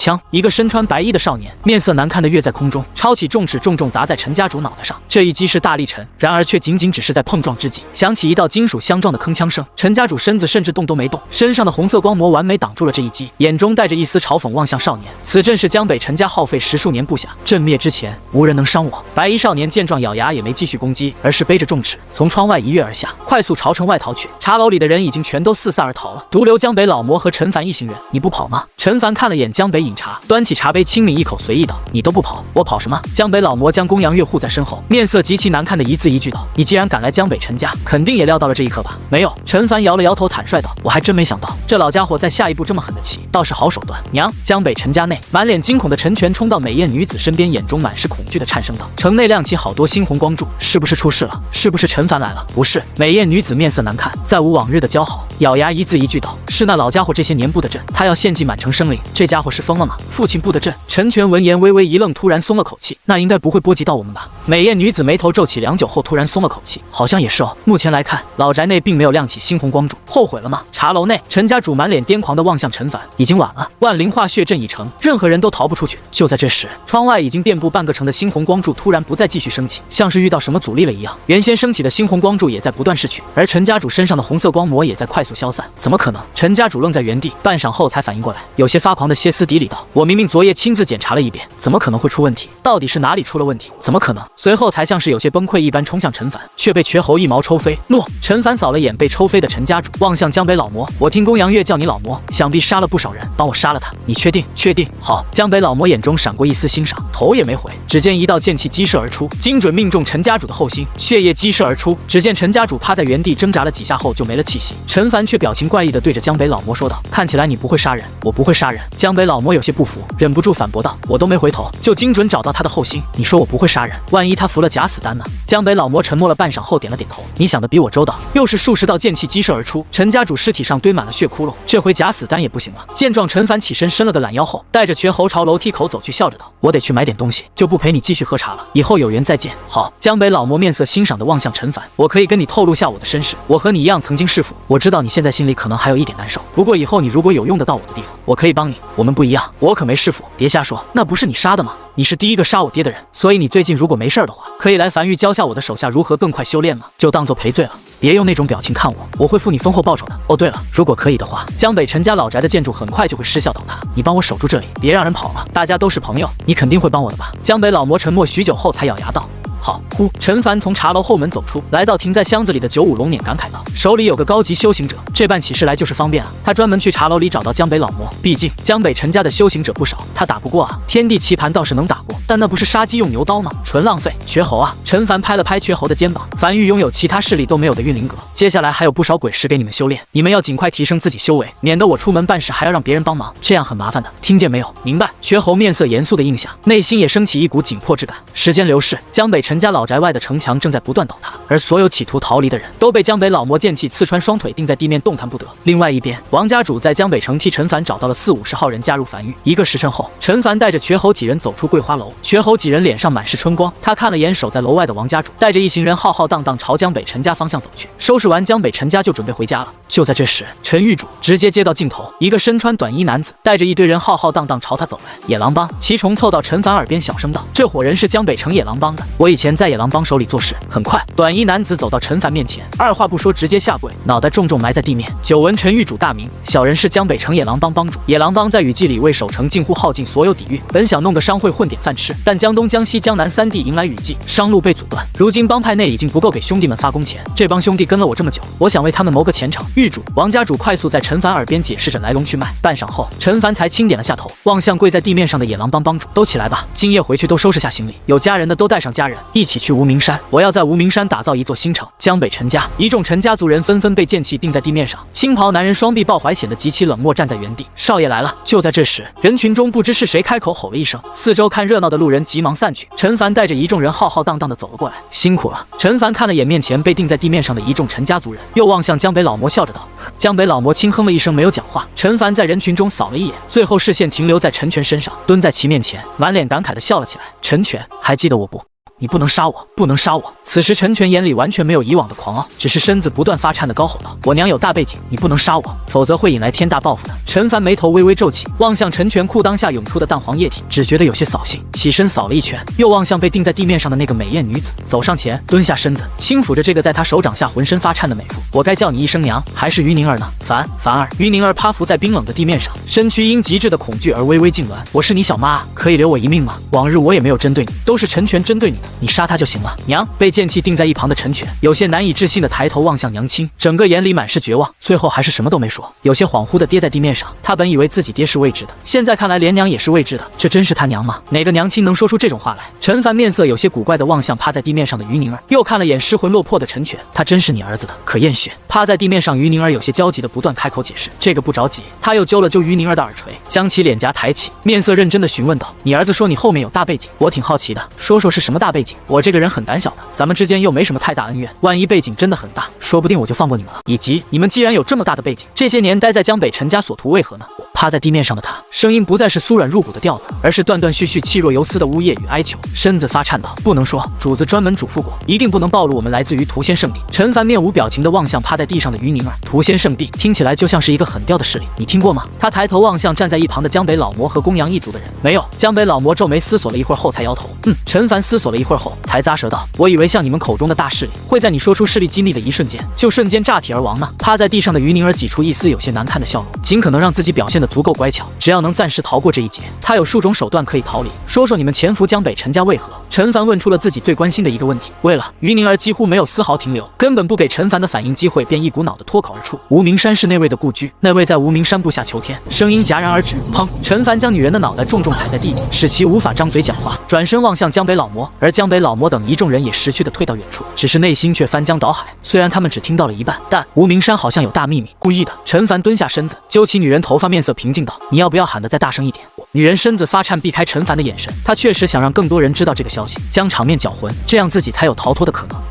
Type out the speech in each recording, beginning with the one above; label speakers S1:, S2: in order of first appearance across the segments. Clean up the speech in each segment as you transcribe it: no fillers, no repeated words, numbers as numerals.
S1: 枪！一个身穿白衣的少年，面色难看的跃在空中，抄起重尺重重砸在陈家主脑袋上。这一击是大力沉，然而却仅仅只是在碰撞之际，响起一道金属相撞的铿锵声。陈家主身子甚至动都没动，身上的红色光膜完美挡住了这一击，眼中带着一丝嘲讽望向少年。此阵是江北陈家耗费10数年布下，阵灭之前无人能伤我。白衣少年见状，咬牙也没继续攻击，而是背着重尺从窗外一跃而下，快速朝城外逃去。茶楼里的人已经全都四散而逃了，独留江北老魔和陈凡一行人。你不跑吗？陈凡看了眼江北饮茶，端起茶杯轻抿一口，随意道：你都不跑，我跑什么？江北老魔将公羊月护在身后，面色极其难看的一字一句道：你既然敢来江北陈家，肯定也料到了这一刻吧？没有。陈凡摇了摇头，坦率道：我还真没想到这老家伙在下一步这么狠的棋，倒是好手段。娘！江北陈家内，满脸惊恐的陈全冲到美艳女子身边，眼中满是恐惧的颤声道：城内亮起好多猩红光柱，是不是出事了？是不是陈凡来了？不是。美艳女子面色难看，再无往日的姣好，咬牙一字一句道：是那老家伙这些年布的阵，他要献祭满城生灵，这家伙是疯了吗？父亲布的阵。陈全闻言微微一愣，突然松了口气，那应该不会波及到我们吧？美艳女子眉头皱起，良久后突然松了口气，好像也是哦。目前来看，老宅内并没有亮起猩红光柱，后悔了吗？茶楼内，陈家主满脸癫狂地望向陈凡，已经晚了，万灵化血阵已成，任何人都逃不出去。就在这时，窗外已经遍布半个城的猩红光柱突然不再继续升起，像是遇到什么阻力了一样，原先升起的猩红光柱也在不断逝去，而陈家主身上的红色光膜也在快速消散。怎么可能？陈家主愣在原地，半晌后才反应过来，有些发狂的歇斯底里道：我明明昨夜亲自检查了一遍，怎么可能会出问题？到底是哪里出了问题？怎么可能？随后才像是有些崩溃一般冲向陈凡，却被瘸猴一毛抽飞。诺！陈凡扫了眼被抽飞的陈家主，望向江北老魔：我听公羊月叫你老魔，想必杀了不少人，帮我杀了他，你确定？确定。好。江北老魔眼中闪过一丝欣赏，头也没回，只见一道剑气激射而出，精准命中陈家主的后心，血液激射而出。只见陈家主趴在原地挣扎了几下后就没了气息。陈凡却表情怪异地对着江北老魔说道：看起来你不会杀人。我不会杀人。江北老魔有些不服，忍不住反驳道：我都没回头，就精准找到他的后心，你说我不会杀人，万一他服了假死丹呢？江北老魔沉默了半晌后点了点头，你想的比我周到。又是数十道剑气激射而出，陈家主尸体上堆满了血窟窿，这回假死丹也不行了。见状，陈凡起身伸了个懒腰后，带着瘸猴朝楼梯口走去，笑着道：我得去买点东西，就不陪你继续喝茶了，以后有缘再见。好。江北老魔面色欣赏地望向陈凡，我可以跟你透露下我的身世，我和你一样曾经弑父，我知道你现在心里可能还有一点难受，不过以后你如果有用得到我的地方，我可以帮你。我们不一样，我可没弑父，别瞎说，那不是你杀的吗？你是第一个杀我爹的人，所以你最近如果没事的话，可以来樊玉教下我的手下如何更快修炼吗？就当做赔罪了。别用那种表情看我，我会付你丰厚报酬的。哦，对了，如果可以的话，江北陈家老宅的建筑很快就会失效倒塌，你帮我守住这里，别让人跑了。大家都是朋友，你肯定会帮我的吧？江北老魔沉默许久后才咬牙道：好。呼！陈凡从茶楼后门走出，来到停在箱子里的95龙辇，感慨道：手里有个高级修行者，这般起事来就是方便啊。他专门去茶楼里找到江北老魔，毕竟江北陈家的修行者不少，他打不过啊。天地棋盘倒是能打过，但那不是杀鸡用牛刀吗？纯浪费。瘸猴啊！陈凡拍了拍瘸猴的肩膀，樊玉拥有其他势力都没有的运灵阁，接下来还有不少鬼石给你们修炼，你们要尽快提升自己修为，免得我出门办事还要让别人帮忙，这样很麻烦的，听见没有？明白。瘸猴面色严肃的应下，内心也升起一股紧迫之感。时间流逝，江北陈家老宅外的城墙正在不断倒塌，而所有企图逃离的人都被江北老魔剑气刺穿双腿，钉在地面动弹不得。另外一边，王家主在江北城替陈凡找到了40-50号人加入樊玉。一个时辰后，陈凡带着瘸猴几人走出桂花楼，瘸猴几人脸上满是春光，他看了眼守在楼外的王家主，带着一行人浩浩荡荡朝江北陈家方向走去。收拾完江北陈家就准备回家了。就在这时，陈玉主直接接到镜头，一个身穿短衣男子带着一堆人浩浩荡荡朝他走来。野狼帮！祁崇凑到陈凡耳边小声道：这伙人是江北城野狼帮的，我以前在野狼帮手里做事。很快，短衣男子走到陈凡面前，二话不说直接下跪，脑袋重重埋在地面。久闻陈玉主大名，小人是江北城野狼帮帮主。野狼帮在雨季里为守城近乎耗尽所有底蕴，本想弄个商会混点饭吃，但江东江西江南3地迎来雨季，商路被阻断，如今帮派内已经不够给兄弟们发工钱。这帮兄弟跟了我这么久，我想为他们谋个前程。玉主、王家主快速在陈凡耳边解释着来龙去脉。半晌后，陈凡才轻点了下头，望向跪在地面上的野狼帮帮主：都起来吧，今夜回去都收拾下行李，有家人的都带上家人，一起去无名山。我要在无名山打造一座新城。江北陈家一众陈家族人纷纷被剑气钉在地面上，青袍男人双臂抱怀，显得极其冷漠，站在原地。少爷来了！就在这时，人群中不知是谁开口吼了一声，四周看热闹的路人急忙散去。陈凡带着一众人浩浩荡荡地走了过来，辛苦了。陈凡看了眼面前被钉在地面上的一众陈家族人，又望向江北老魔，笑着道：江北老魔轻哼了一声，没有讲话。陈凡在人群中扫了一眼，最后视线停留在陈全身上，蹲在其面前，满脸感慨地笑了起来。陈全，还记得我不？你不能杀我，不能杀我！此时陈全眼里完全没有以往的狂傲，只是身子不断发颤的高吼道：“我娘有大背景，你不能杀我，否则会引来天大报复的。”陈凡眉头微微皱起，望向陈全裤裆下涌出的淡黄液体，只觉得有些扫兴，起身扫了一圈，又望向被钉在地面上的那个美艳女子，走上前，蹲下身子，轻抚着这个在他手掌下浑身发颤的美妇。我该叫你一声娘，还是于宁儿呢？凡儿。于宁儿趴伏在冰冷的地面上，身躯因极致的恐惧而微微痉挛。我是你小妈，可以留我一命吗？往日我也没有针对你，都是陈全针对你的，你杀他就行了。娘！被剑气钉在一旁的陈全有些难以置信的抬头望向娘亲，整个眼里满是绝望，最后还是什么都没说，有些恍惚的跌在地面上。他本以为自己爹是未知的，现在看来连娘也是未知的，这真是他娘吗？哪个娘亲能说出这种话来？陈凡面色有些古怪的望向趴在地面上的于宁儿，又看了眼失魂落魄的陈全，他真是你儿子的，可验血。趴在地面上，于宁儿有些焦急的不断开口解释，这个不着急。他又揪了揪于宁儿的耳垂，将其脸颊抬起，面色认真的询问道：“你儿子说你后面有大背景，我挺好奇的，说说是什么大背景？我这个人很胆小的，咱们之间又没什么太大恩怨，万一背景真的很大，说不定我就放过你们了。以及你们既然有这么大的背景，这些年待在江北陈家所图为何呢？”趴在地面上的他，声音不再是酥软入骨的调子，而是断断续续、气若游丝的呜咽与哀求，身子发颤道：“不能说，主子专门嘱咐过，一定不能暴露我们来自于屠仙圣地。”陈凡面无表情地望向趴在地上的于宁儿。屠仙圣地听起来就像是一个很吊的势力，你听过吗？他抬头望向站在一旁的江北老魔和公羊一族的人，没有。江北老魔皱眉思索了一会儿后才摇头。陈凡思索了一会儿后才咂舌道：“我以为像你们口中的大势力，会在你说出势力经历的一瞬间，就瞬间炸体而亡呢。”趴在地上的于宁儿挤出一丝有些难看的笑容，尽可能让自己表现得足够乖巧，只要能暂时逃过这一劫，他有数种手段可以逃离。说说你们潜伏江北陈家为何？陈凡问出了自己最关心的一个问题。为了于宁儿几乎没有丝毫停留，根本不给陈凡的反应机会，便一股脑的脱口而出：“无名山是那位的故居，那位在无名山部下求天。”声音戛然而止，砰！陈凡将女人的脑袋重重踩在地底，使其无法张嘴讲话，转身望向江北老魔，而江北老魔等一众人也识趣的退到远处，只是内心却翻江倒海。虽然他们只听到了一半，但无名山好像有大秘密。故意的，陈凡蹲下身子，揪起女人头发，面色平静道：“你要不要喊得再大声一点？”女人身子发颤，避开陈凡的眼神。她确实想让更多人知道这个消息，将场面搅浑，这样自己才有逃脱的可能。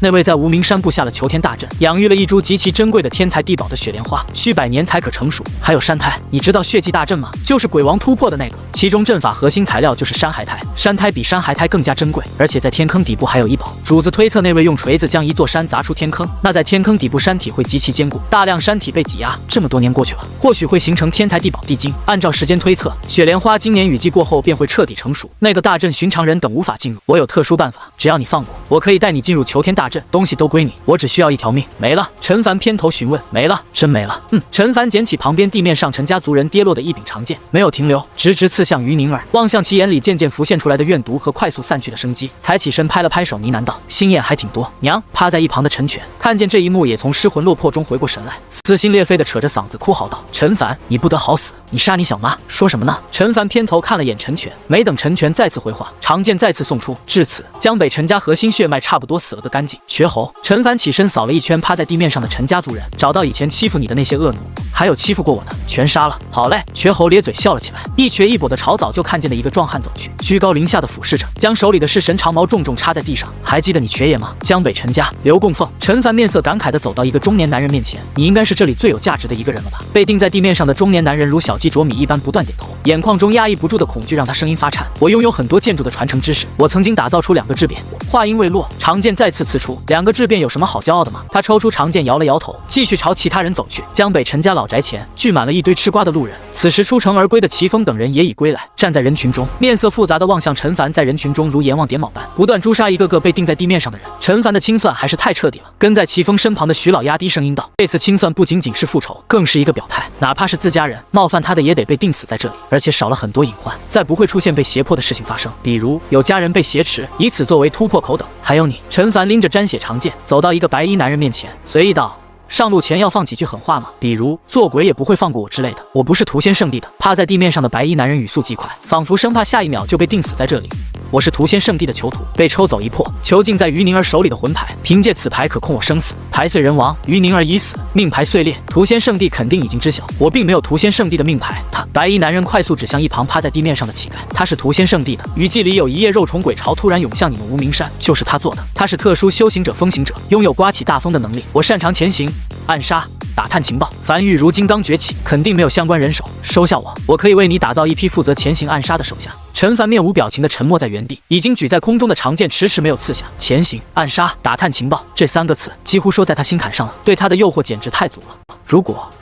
S1: 那位在无名山布下了求天大阵，养育了一株极其珍贵的天才地宝的雪莲花，需100年才可成熟。还有山胎，你知道血祭大阵吗？就是鬼王突破的那个，其中阵法核心材料就是山骸胎，山胎比山骸胎更加珍贵，而且在天坑底部还有一宝。主子推测那位用锤子将一座山砸出天坑，那在天坑底部山体会极其坚固，大量山体被挤压，这么多年过去了，或许会形成天才地宝地精。按照时间推测，雪莲花今年雨季过后便会彻底成熟，那个大阵寻常人等无法进入。我有特殊办法，只要你放过我，可以带你进入求天大阵，东西都归你，我只需要一条命。没了。陈凡偏头询问：“没了？真没了？”陈凡捡起旁边地面上陈家族人跌落的一柄长剑，没有停留，直直刺向于宁儿，望向其眼里渐渐浮现出来的怨毒和快速散去的生机，才起身拍了拍手，呢喃道：“心眼还挺多。”娘！趴在一旁的陈全看见这一幕，也从失魂落魄中回过神来，撕心裂肺的扯着嗓子哭嚎道：“陈凡，你不得好死！你杀你小妈，说什么呢？”陈凡偏头看了眼陈全，没等陈全再次回话，长剑再次送出。至此，江北陈家核心血脉差不多死了个干净。绝喉！陈凡起身扫了一圈趴在地面上的陈家族人，找到以前欺负你的那些恶奴，还有欺负过我的，全杀了。好嘞！绝喉咧嘴笑了起来，一瘸一跛的朝早就看见的一个壮汉走去，居高临下的俯视着，将手里的式神长矛重重插在地上。还记得你瘸爷吗？江北陈家刘供奉。陈凡面色感慨地走到一个中年男人面前，你应该是这里最有价值的一个人了吧？被钉在地面上的中年男人如小鸡啄米一般不断点头，眼眶中压抑不住的恐惧让他声音发颤。我拥有很多建筑的传承知识，我曾经打造出2个质变。话音未落，长剑再次刺出。2个质变有什么好骄傲的吗？他抽出长剑摇了摇头，继续朝其他人走去。江北陈家老宅前聚满了一堆吃瓜的路人，此时出城而归的齐峰等人也已归来，站在人群中，面色复杂的望向陈凡，在人群中如阎王点卯般不断诛杀一个个被钉在地面上的人。陈凡的清算还是太彻底了。跟在齐峰身旁的徐老压低声音道：“这次清算不仅仅是复仇，更是一个表态，哪怕是自家人冒犯他的也得被钉死在这里，而且少了很多隐患，再不会出现被胁迫的事情发生，比如有家人被挟持，以此作为突破口等。还有你。”陈凡拎着沾血长剑走到一个白衣男人面前，随意道：“上路前要放几句狠话吗？比如做鬼也不会放过我之类的。”我不是屠仙圣地的。趴在地面上的白衣男人语速极快，仿佛生怕下一秒就被钉死在这里。我是屠仙圣地的囚徒，被抽走一魄，囚禁在于宁儿手里的魂牌，凭借此牌可控我生死。牌碎人亡，于宁儿已死，命牌碎裂。屠仙圣地肯定已经知晓，我并没有屠仙圣地的命牌。他白衣男人快速指向一旁趴在地面上的乞丐，他是屠仙圣地的。雨季里有一夜肉虫鬼潮突然涌向你们无名山，就是他做的。他是特殊修行者风行者，拥有刮起大风的能力。我擅长前行、暗杀、打探情报。樊玉如今刚崛起，肯定没有相关人手，收下我可以为你打造一批负责前行暗杀的手下。陈凡面无表情地沉默在原地，已经举在空中的长剑迟迟没有刺下。前行、暗杀、打探情报这3个字几乎说在他心坎上了，对他的诱惑简直太足了。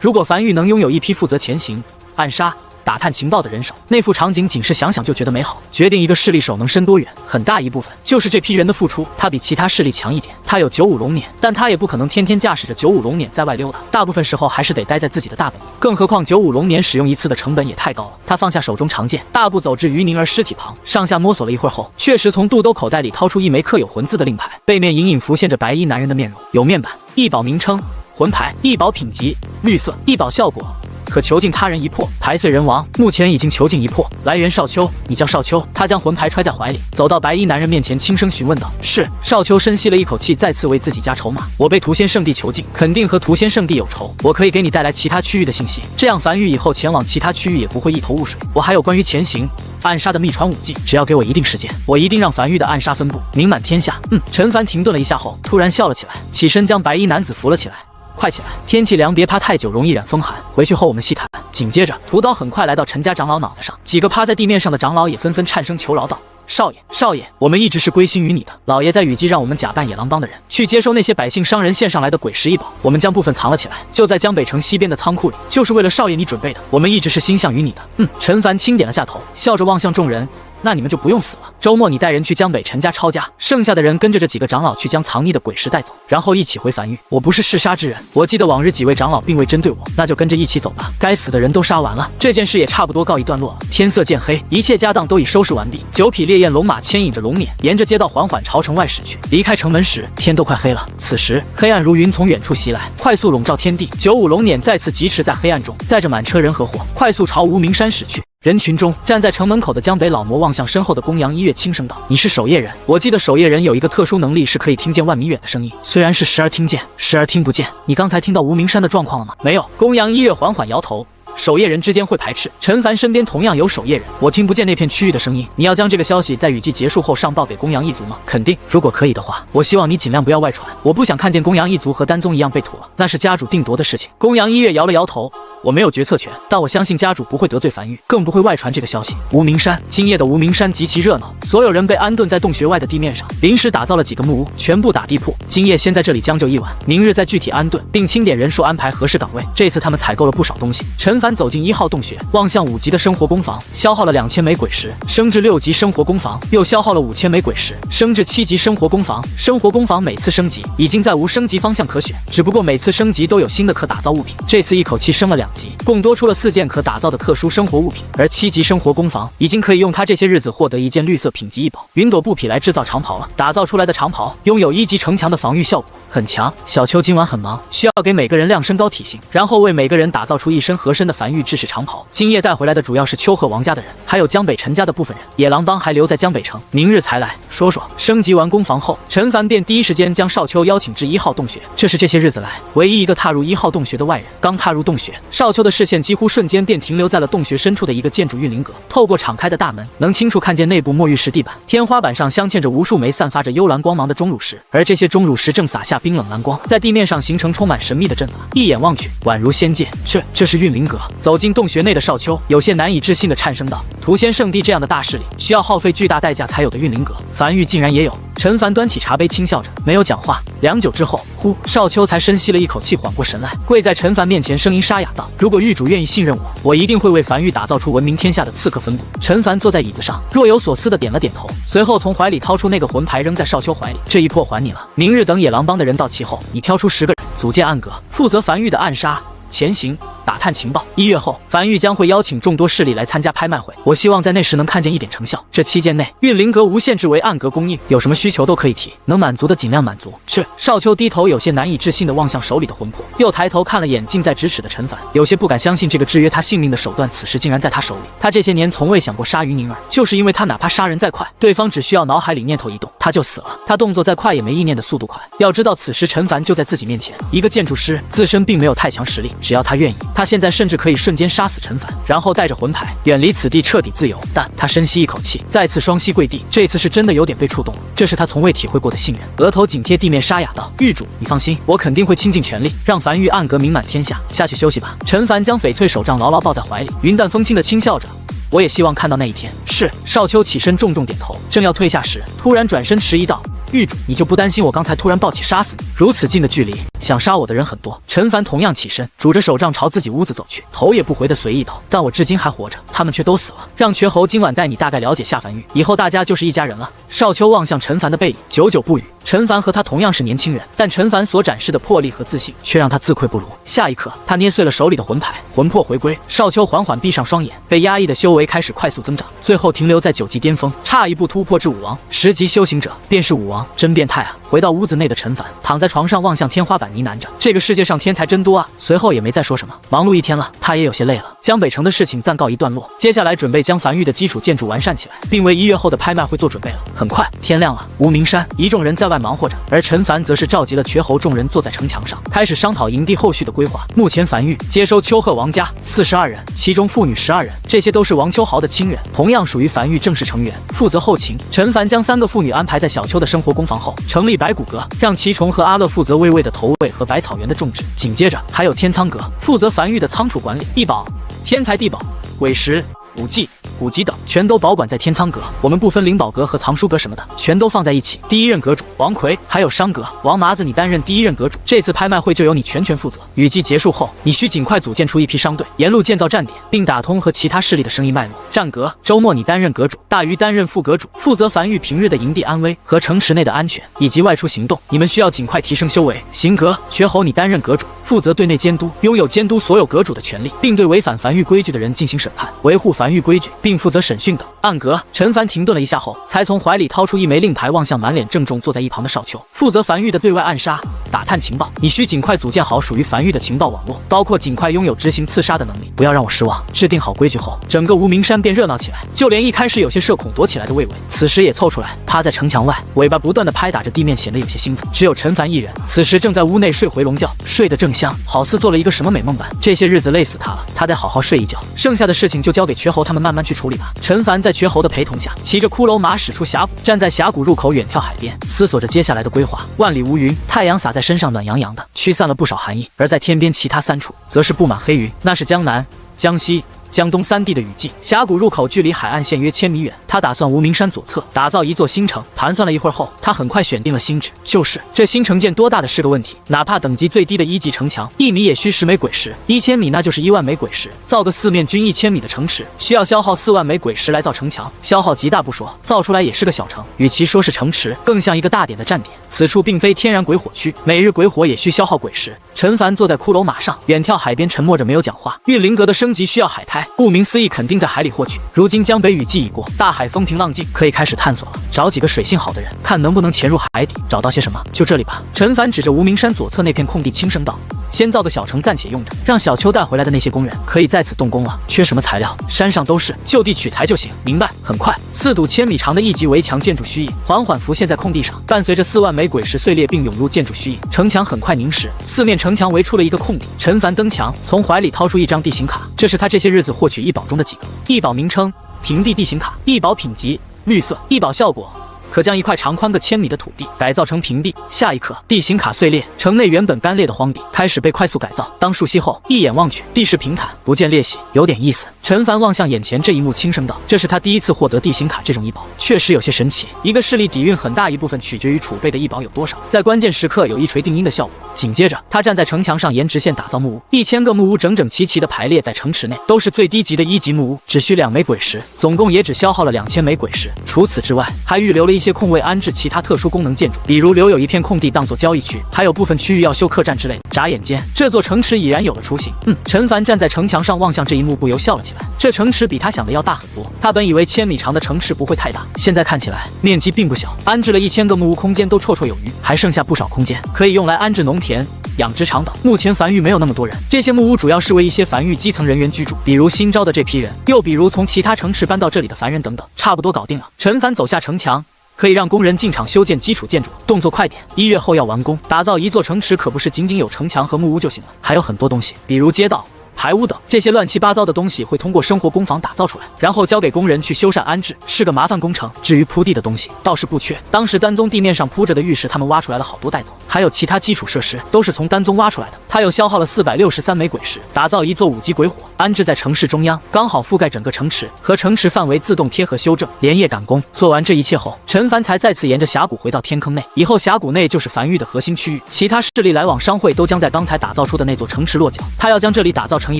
S1: 如果樊玉能拥有一批负责前行、暗杀、打探情报的人手，那副场景仅是想想就觉得美好。决定一个势力手能伸多远，很大一部分就是这批人的付出。他比其他势力强一点，他有95龙辇，但他也不可能天天驾驶着95龙辇在外溜达，大部分时候还是得待在自己的大本营。更何况95龙辇使用一次的成本也太高了。他放下手中长剑，大步走至于宁儿尸体旁，上下摸索了一会儿后，确实从肚兜口袋里掏出一枚刻有魂字的令牌，背面隐隐浮现着白衣男人的面容，有面板、异宝名称、魂牌、异宝品级、绿色、异宝效果。可囚禁他人一破，牌碎人亡。目前已经囚禁一破。来源少秋，你叫少秋。他将魂牌揣在怀里，走到白衣男人面前，轻声询问道：“是。”少秋深吸了一口气，再次为自己加筹码。我被屠仙圣地囚禁，肯定和屠仙圣地有仇。我可以给你带来其他区域的信息，这样樊玉以后前往其他区域也不会一头雾水。我还有关于前行、暗杀的秘传武技，只要给我一定时间，我一定让樊玉的暗杀分布名满天下。陈凡停顿了一下后，突然笑了起来，起身将白衣男子扶了起来。快起来！天气凉，别趴太久，容易染风寒。回去后我们细谈。紧接着，屠刀很快来到陈家长老脑袋上，几个趴在地面上的长老也纷纷颤声求饶道：“少爷，少爷，我们一直是归心于你的。老爷在雨季让我们假扮野狼帮的人，去接收那些百姓商人献上来的鬼石异宝，我们将部分藏了起来，就在江北城西边的仓库里，就是为了少爷你准备的。我们一直是心向于你的。”陈凡轻点了下头，笑着望向众人。那你们就不用死了。周末你带人去江北陈家抄家，剩下的人跟着这几个长老去将藏匿的鬼石带走，然后一起回樊玉。我不是嗜杀之人，我记得往日几位长老并未针对我，那就跟着一起走吧。该死的人都杀完了，这件事也差不多告一段落了。天色渐黑，一切家当都已收拾完毕。九匹烈焰龙马牵引着龙辇，沿着街道缓缓朝城外驶去。离开城门时，天都快黑了。此时，黑暗如云从远处袭来，快速笼罩天地。95龙辇再次疾驰在黑暗中，载着满车人和货，快速朝无名山驶去。人群中，站在城门口的江北老魔望向身后的公羊一月，轻声道：“你是守夜人。我记得守夜人有一个特殊能力，是可以听见万米远的声音，虽然是时而听见，时而听不见。你刚才听到无名山的状况了吗？”“没有。”公羊一月缓缓摇头。守夜人之间会排斥，陈凡身边同样有守夜人，我听不见那片区域的声音。你要将这个消息在雨季结束后上报给公羊一族吗？肯定。如果可以的话，我希望你尽量不要外传，我不想看见公羊一族和丹宗一样被屠了，那是家主定夺的事情。公羊一月摇了摇头，我没有决策权，但我相信家主不会得罪樊玉，更不会外传这个消息。无名山，今夜的无名山极其热闹，所有人被安顿在洞穴外的地面上，临时打造了几个木屋，全部打地铺。今夜先在这里将就一晚，明日再具体安顿，并清点人数，安排合适岗位。这次他们采购了不少东西。陈凡走进1号洞穴，望向5级的生活工坊，消耗了2000枚鬼石，升至6级生活工坊，又消耗了5000枚鬼石，升至7级生活工坊。生活工坊每次升级已经在无升级方向可选，只不过每次升级都有新的可打造物品，这次一口气升了2级，共多出了4件可打造的特殊生活物品。而7级生活工坊已经可以用它这些日子获得1件绿色品级异宝云朵布匹来制造长袍了。打造出来的长袍拥有1级城墙的防御效果，很强。小秋今晚很忙，需要给每个人量身高体型，然后为每个人打造出一身合身的繁育制式长袍。今夜带回来的主要是丘贺王家的人，还有江北陈家的部分人，野狼帮还留在江北城，明日才来。说升级完工房后，陈凡便第一时间将少秋邀请至1号洞穴，这是这些日子来唯一一个踏入1号洞穴的外人。刚踏入洞穴，少秋的视线几乎瞬间便停留在了洞穴深处的一个建筑运灵阁，透过敞开的大门，能清楚看见内部墨玉石地板，天花板上镶嵌着无数枚散发着幽蓝光芒的钟乳石，而这些钟乳石正洒下冰冷蓝光，在地面上形成充满神秘的阵法，一眼望去宛如仙界。这是运灵阁。走进洞穴内的少秋有些难以置信地颤声道：“屠仙圣地这样的大势力，需要耗费巨大代价才有的运灵阁，樊玉竟然也有。”陈凡端起茶杯，轻笑着，没有讲话。良久之后，少秋才深吸了一口气，缓过神来，跪在陈凡面前，声音沙哑道：“如果狱主愿意信任我，我一定会为樊玉打造出闻名天下的刺客分部。”陈凡坐在椅子上，若有所思地点了点头，随后从怀里掏出那个魂牌，扔在少秋怀里：“这一破还你了。明日等野狼帮的人到齐后，你挑出10个人，组建暗阁，负责樊玉的暗杀、前行、打探情报。1月后，樊玉将会邀请众多势力来参加拍卖会，我希望在那时能看见一点成效。这期间内，运灵阁无限制为暗阁供应，有什么需求都可以提，能满足的尽量满足。少秋低头有些难以置信地望向手里的魂魄，又抬头看了眼近在咫尺的陈凡，有些不敢相信这个制约他性命的手段，此时竟然在他手里。他这些年从未想过杀于宁儿，就是因为他哪怕杀人再快，对方只需要脑海里念头一动，他就死了。他动作再快也没意念的速度快。要知道此时陈凡就在自己面前，一个建筑师，自身并没有太强实力，只要他愿意，他现在甚至可以瞬间杀死陈凡，然后带着魂牌远离此地，彻底自由。但他深吸一口气，再次双膝跪地，这次是真的有点被触动了，这是他从未体会过的信任。额头紧贴地面，沙哑道：“狱主，你放心，我肯定会倾尽全力，让樊玉暗格名满天下。下去休息吧。”陈凡将翡翠手杖牢牢抱在怀里，云淡风轻的轻笑着。我也希望看到那一天。是。少秋起身重重点头，正要退下时，突然转身迟疑道：“狱主，你就不担心我刚才突然抱起杀死你？如此近的距离，想杀我的人很多。”陈凡同样起身，拄着手杖朝自己屋子走去，头也不回的随意道：“但我至今还活着，他们却都死了。让瘸侯今晚带你大概了解下樊玉，以后大家就是一家人了。”少秋望向陈凡的背影，久久不语。陈凡和他同样是年轻人，但陈凡所展示的魄力和自信却让他自愧不如。下一刻，他捏碎了手里的魂牌，魂魄回归。少秋缓缓闭上双眼，被压抑的修为开始快速增长，最后停留在9级巅峰，差一步突破至武王。10级修行者便是武王，真变态啊！回到屋子内的陈凡躺在床上，望向天花板呢喃着：“这个世界上天才真多啊！”随后也没再说什么。忙碌一天了，他也有些累了。江北城的事情暂告一段落，接下来准备将樊玉的基础建筑完善起来，并为1月后的拍卖会做准备了。很快天亮了，无名山一众人在外忙活着，而陈凡则是召集了瘸侯众人坐在城墙上，开始商讨营地后续的规划。目前樊玉接收丘贺王家42人，其中妇女12人，这些都是王秋豪的亲人，同样属于樊玉正式成员，负责后勤。陈凡将3个妇女安排在小丘的生活工坊后，成立白骨阁，让祁崇和阿乐负责微微的投喂和百草园的种植。紧接着还有天仓阁，负责樊玉的仓储管理，异宝、天才地宝、鬼石、武技、古籍等全都保管在天仓阁，我们不分灵宝阁和藏书阁什么的，全都放在一起。第1任阁主王奎，还有商阁王麻子，你担任第1任阁主，这次拍卖会就由你全权负责。雨季结束后，你需尽快组建出一批商队，沿路建造站点，并打通和其他势力的生意脉络。战阁周末你担任阁主，大鱼担任副阁主，负责樊玉平日的营地安危和城池内的安全以及外出行动，你们需要尽快提升修为。行阁瘸侯你担任阁主，负责对内监督，拥有监督所有阁主的权利，并对违反樊玉规矩的人进行审判，维护樊玉规矩，并负责审讯等。暗阁陈凡停顿了一下后，才从怀里掏出一枚令牌，望向满脸郑重坐在一旁的少秋，负责樊玉的对外暗杀、打探情报。你需尽快组建好属于樊玉的情报网络，包括尽快拥有执行刺杀的能力，不要让我失望。制定好规矩后，整个无名山便热闹起来，就连一开始有些社恐躲起来的魏伟，此时也凑出来，趴在城墙外，尾巴不断的拍打着地面，显得有些兴奋。只有陈凡一人，此时正在屋内睡回笼觉，睡得正香，好似做了一个什么美梦般。这些日子累死他了，他得好好睡一觉，剩下的事情就交给瘸侯他们慢慢去处理吧。陈凡在瘸侯的陪同下，骑着骷髅马驶出峡谷，站在峡谷入口远眺海边，思索着接下来的规划。万里无云，太阳洒在身上暖洋洋的，驱散了不少寒意。而在天边其他3处，则是布满黑云，那是江南、江西、江东3地的雨季。峡谷入口距离海岸线约1000米远，他打算无名山左侧打造一座新城。盘算了一会儿后，他很快选定了新址，就是这新城建多大的是个问题。哪怕等级最低的1级城墙，1米也需10枚鬼石，1000米那就是1万枚鬼石。造个4面均1000米的城池，需要消耗4万枚鬼石来造城墙，消耗极大不说，造出来也是个小城。与其说是城池，更像一个大点的站点。此处并非天然鬼火区，每日鬼火也需消耗鬼石。陈凡坐在骷髅马上，远眺海边，沉默着没有讲话。运灵阁的升级需要海苔，顾名思义肯定在海里获取。如今江北雨季已过，大海风平浪静，可以开始探索了。找几个水性好的人，看能不能潜入海底，找到些什么。就这里吧。陈凡指着无名山左侧那片空地轻声道：“先造个小城暂且用着，让小秋带回来的那些工人可以在此动工了。缺什么材料，山上都是，就地取材就行。”明白。很快，4堵1000米长的1级围墙建筑虚影缓缓浮现在空地上，伴随着4万枚鬼石碎裂并涌入建筑虚影，城墙很快凝实，4面城墙围出了一个空地。陈凡登墙，从怀里掏出一张地形卡，这是他这些日子获取异宝中的几个。异宝名称：平地地形卡。异宝品级：绿色。异宝效果：可将一块长宽个1000米的土地改造成平地。下一刻，地形卡碎裂，城内原本干裂的荒地开始被快速改造。当树隙后，一眼望去，地势平坦，不见裂隙，有点意思。陈凡望向眼前这一幕，轻声道：“这是他第一次获得地形卡这种异宝，确实有些神奇。一个势力底蕴很大一部分取决于储备的异宝有多少，在关键时刻有一锤定音的效果。”紧接着，他站在城墙上，沿直线打造木屋，1000个木屋整整齐齐地排列在城池内，都是最低级的1级木屋，只需2枚鬼石，总共也只消耗了2000枚鬼石。除此之外，还预留了一些空位安置其他特殊功能建筑，比如留有一片空地当做交易区，还有部分区域要修客栈之类的。眨眼间，这座城池已然有了雏形。陈凡站在城墙上望向这一幕，不由笑了起来。这城池比他想的要大很多。他本以为1000米长的城池不会太大，现在看起来面积并不小，安置了1000个木屋，空间都绰绰有余，还剩下不少空间可以用来安置农田、养殖场等。目前樊玉没有那么多人，这些木屋主要是为一些樊玉基层人员居住，比如新招的这批人，又比如从其他城池搬到这里的凡人等等，差不多搞定了。陈凡走下城墙，可以让工人进场修建基础建筑，动作快点，1月后要完工。打造一座城池可不是仅仅有城墙和木屋就行了，还有很多东西，比如街道、排污等这些乱七八糟的东西会通过生活工坊打造出来，然后交给工人去修缮安置，是个麻烦工程。至于铺地的东西倒是不缺，当时丹宗地面上铺着的浴室他们挖出来了好多带走，还有其他基础设施都是从丹宗挖出来的。他又消耗了463枚鬼石，打造一座5级鬼火，安置在城市中央，刚好覆盖整个城池和城池范围，自动贴合修正，连夜赶工。做完这一切后，陈凡才再次沿着峡谷回到天坑内，以后峡谷内就是梵域的核心区域，其他势力来往商会都将在刚才打造出的那座城池落脚。他要将这里打造成一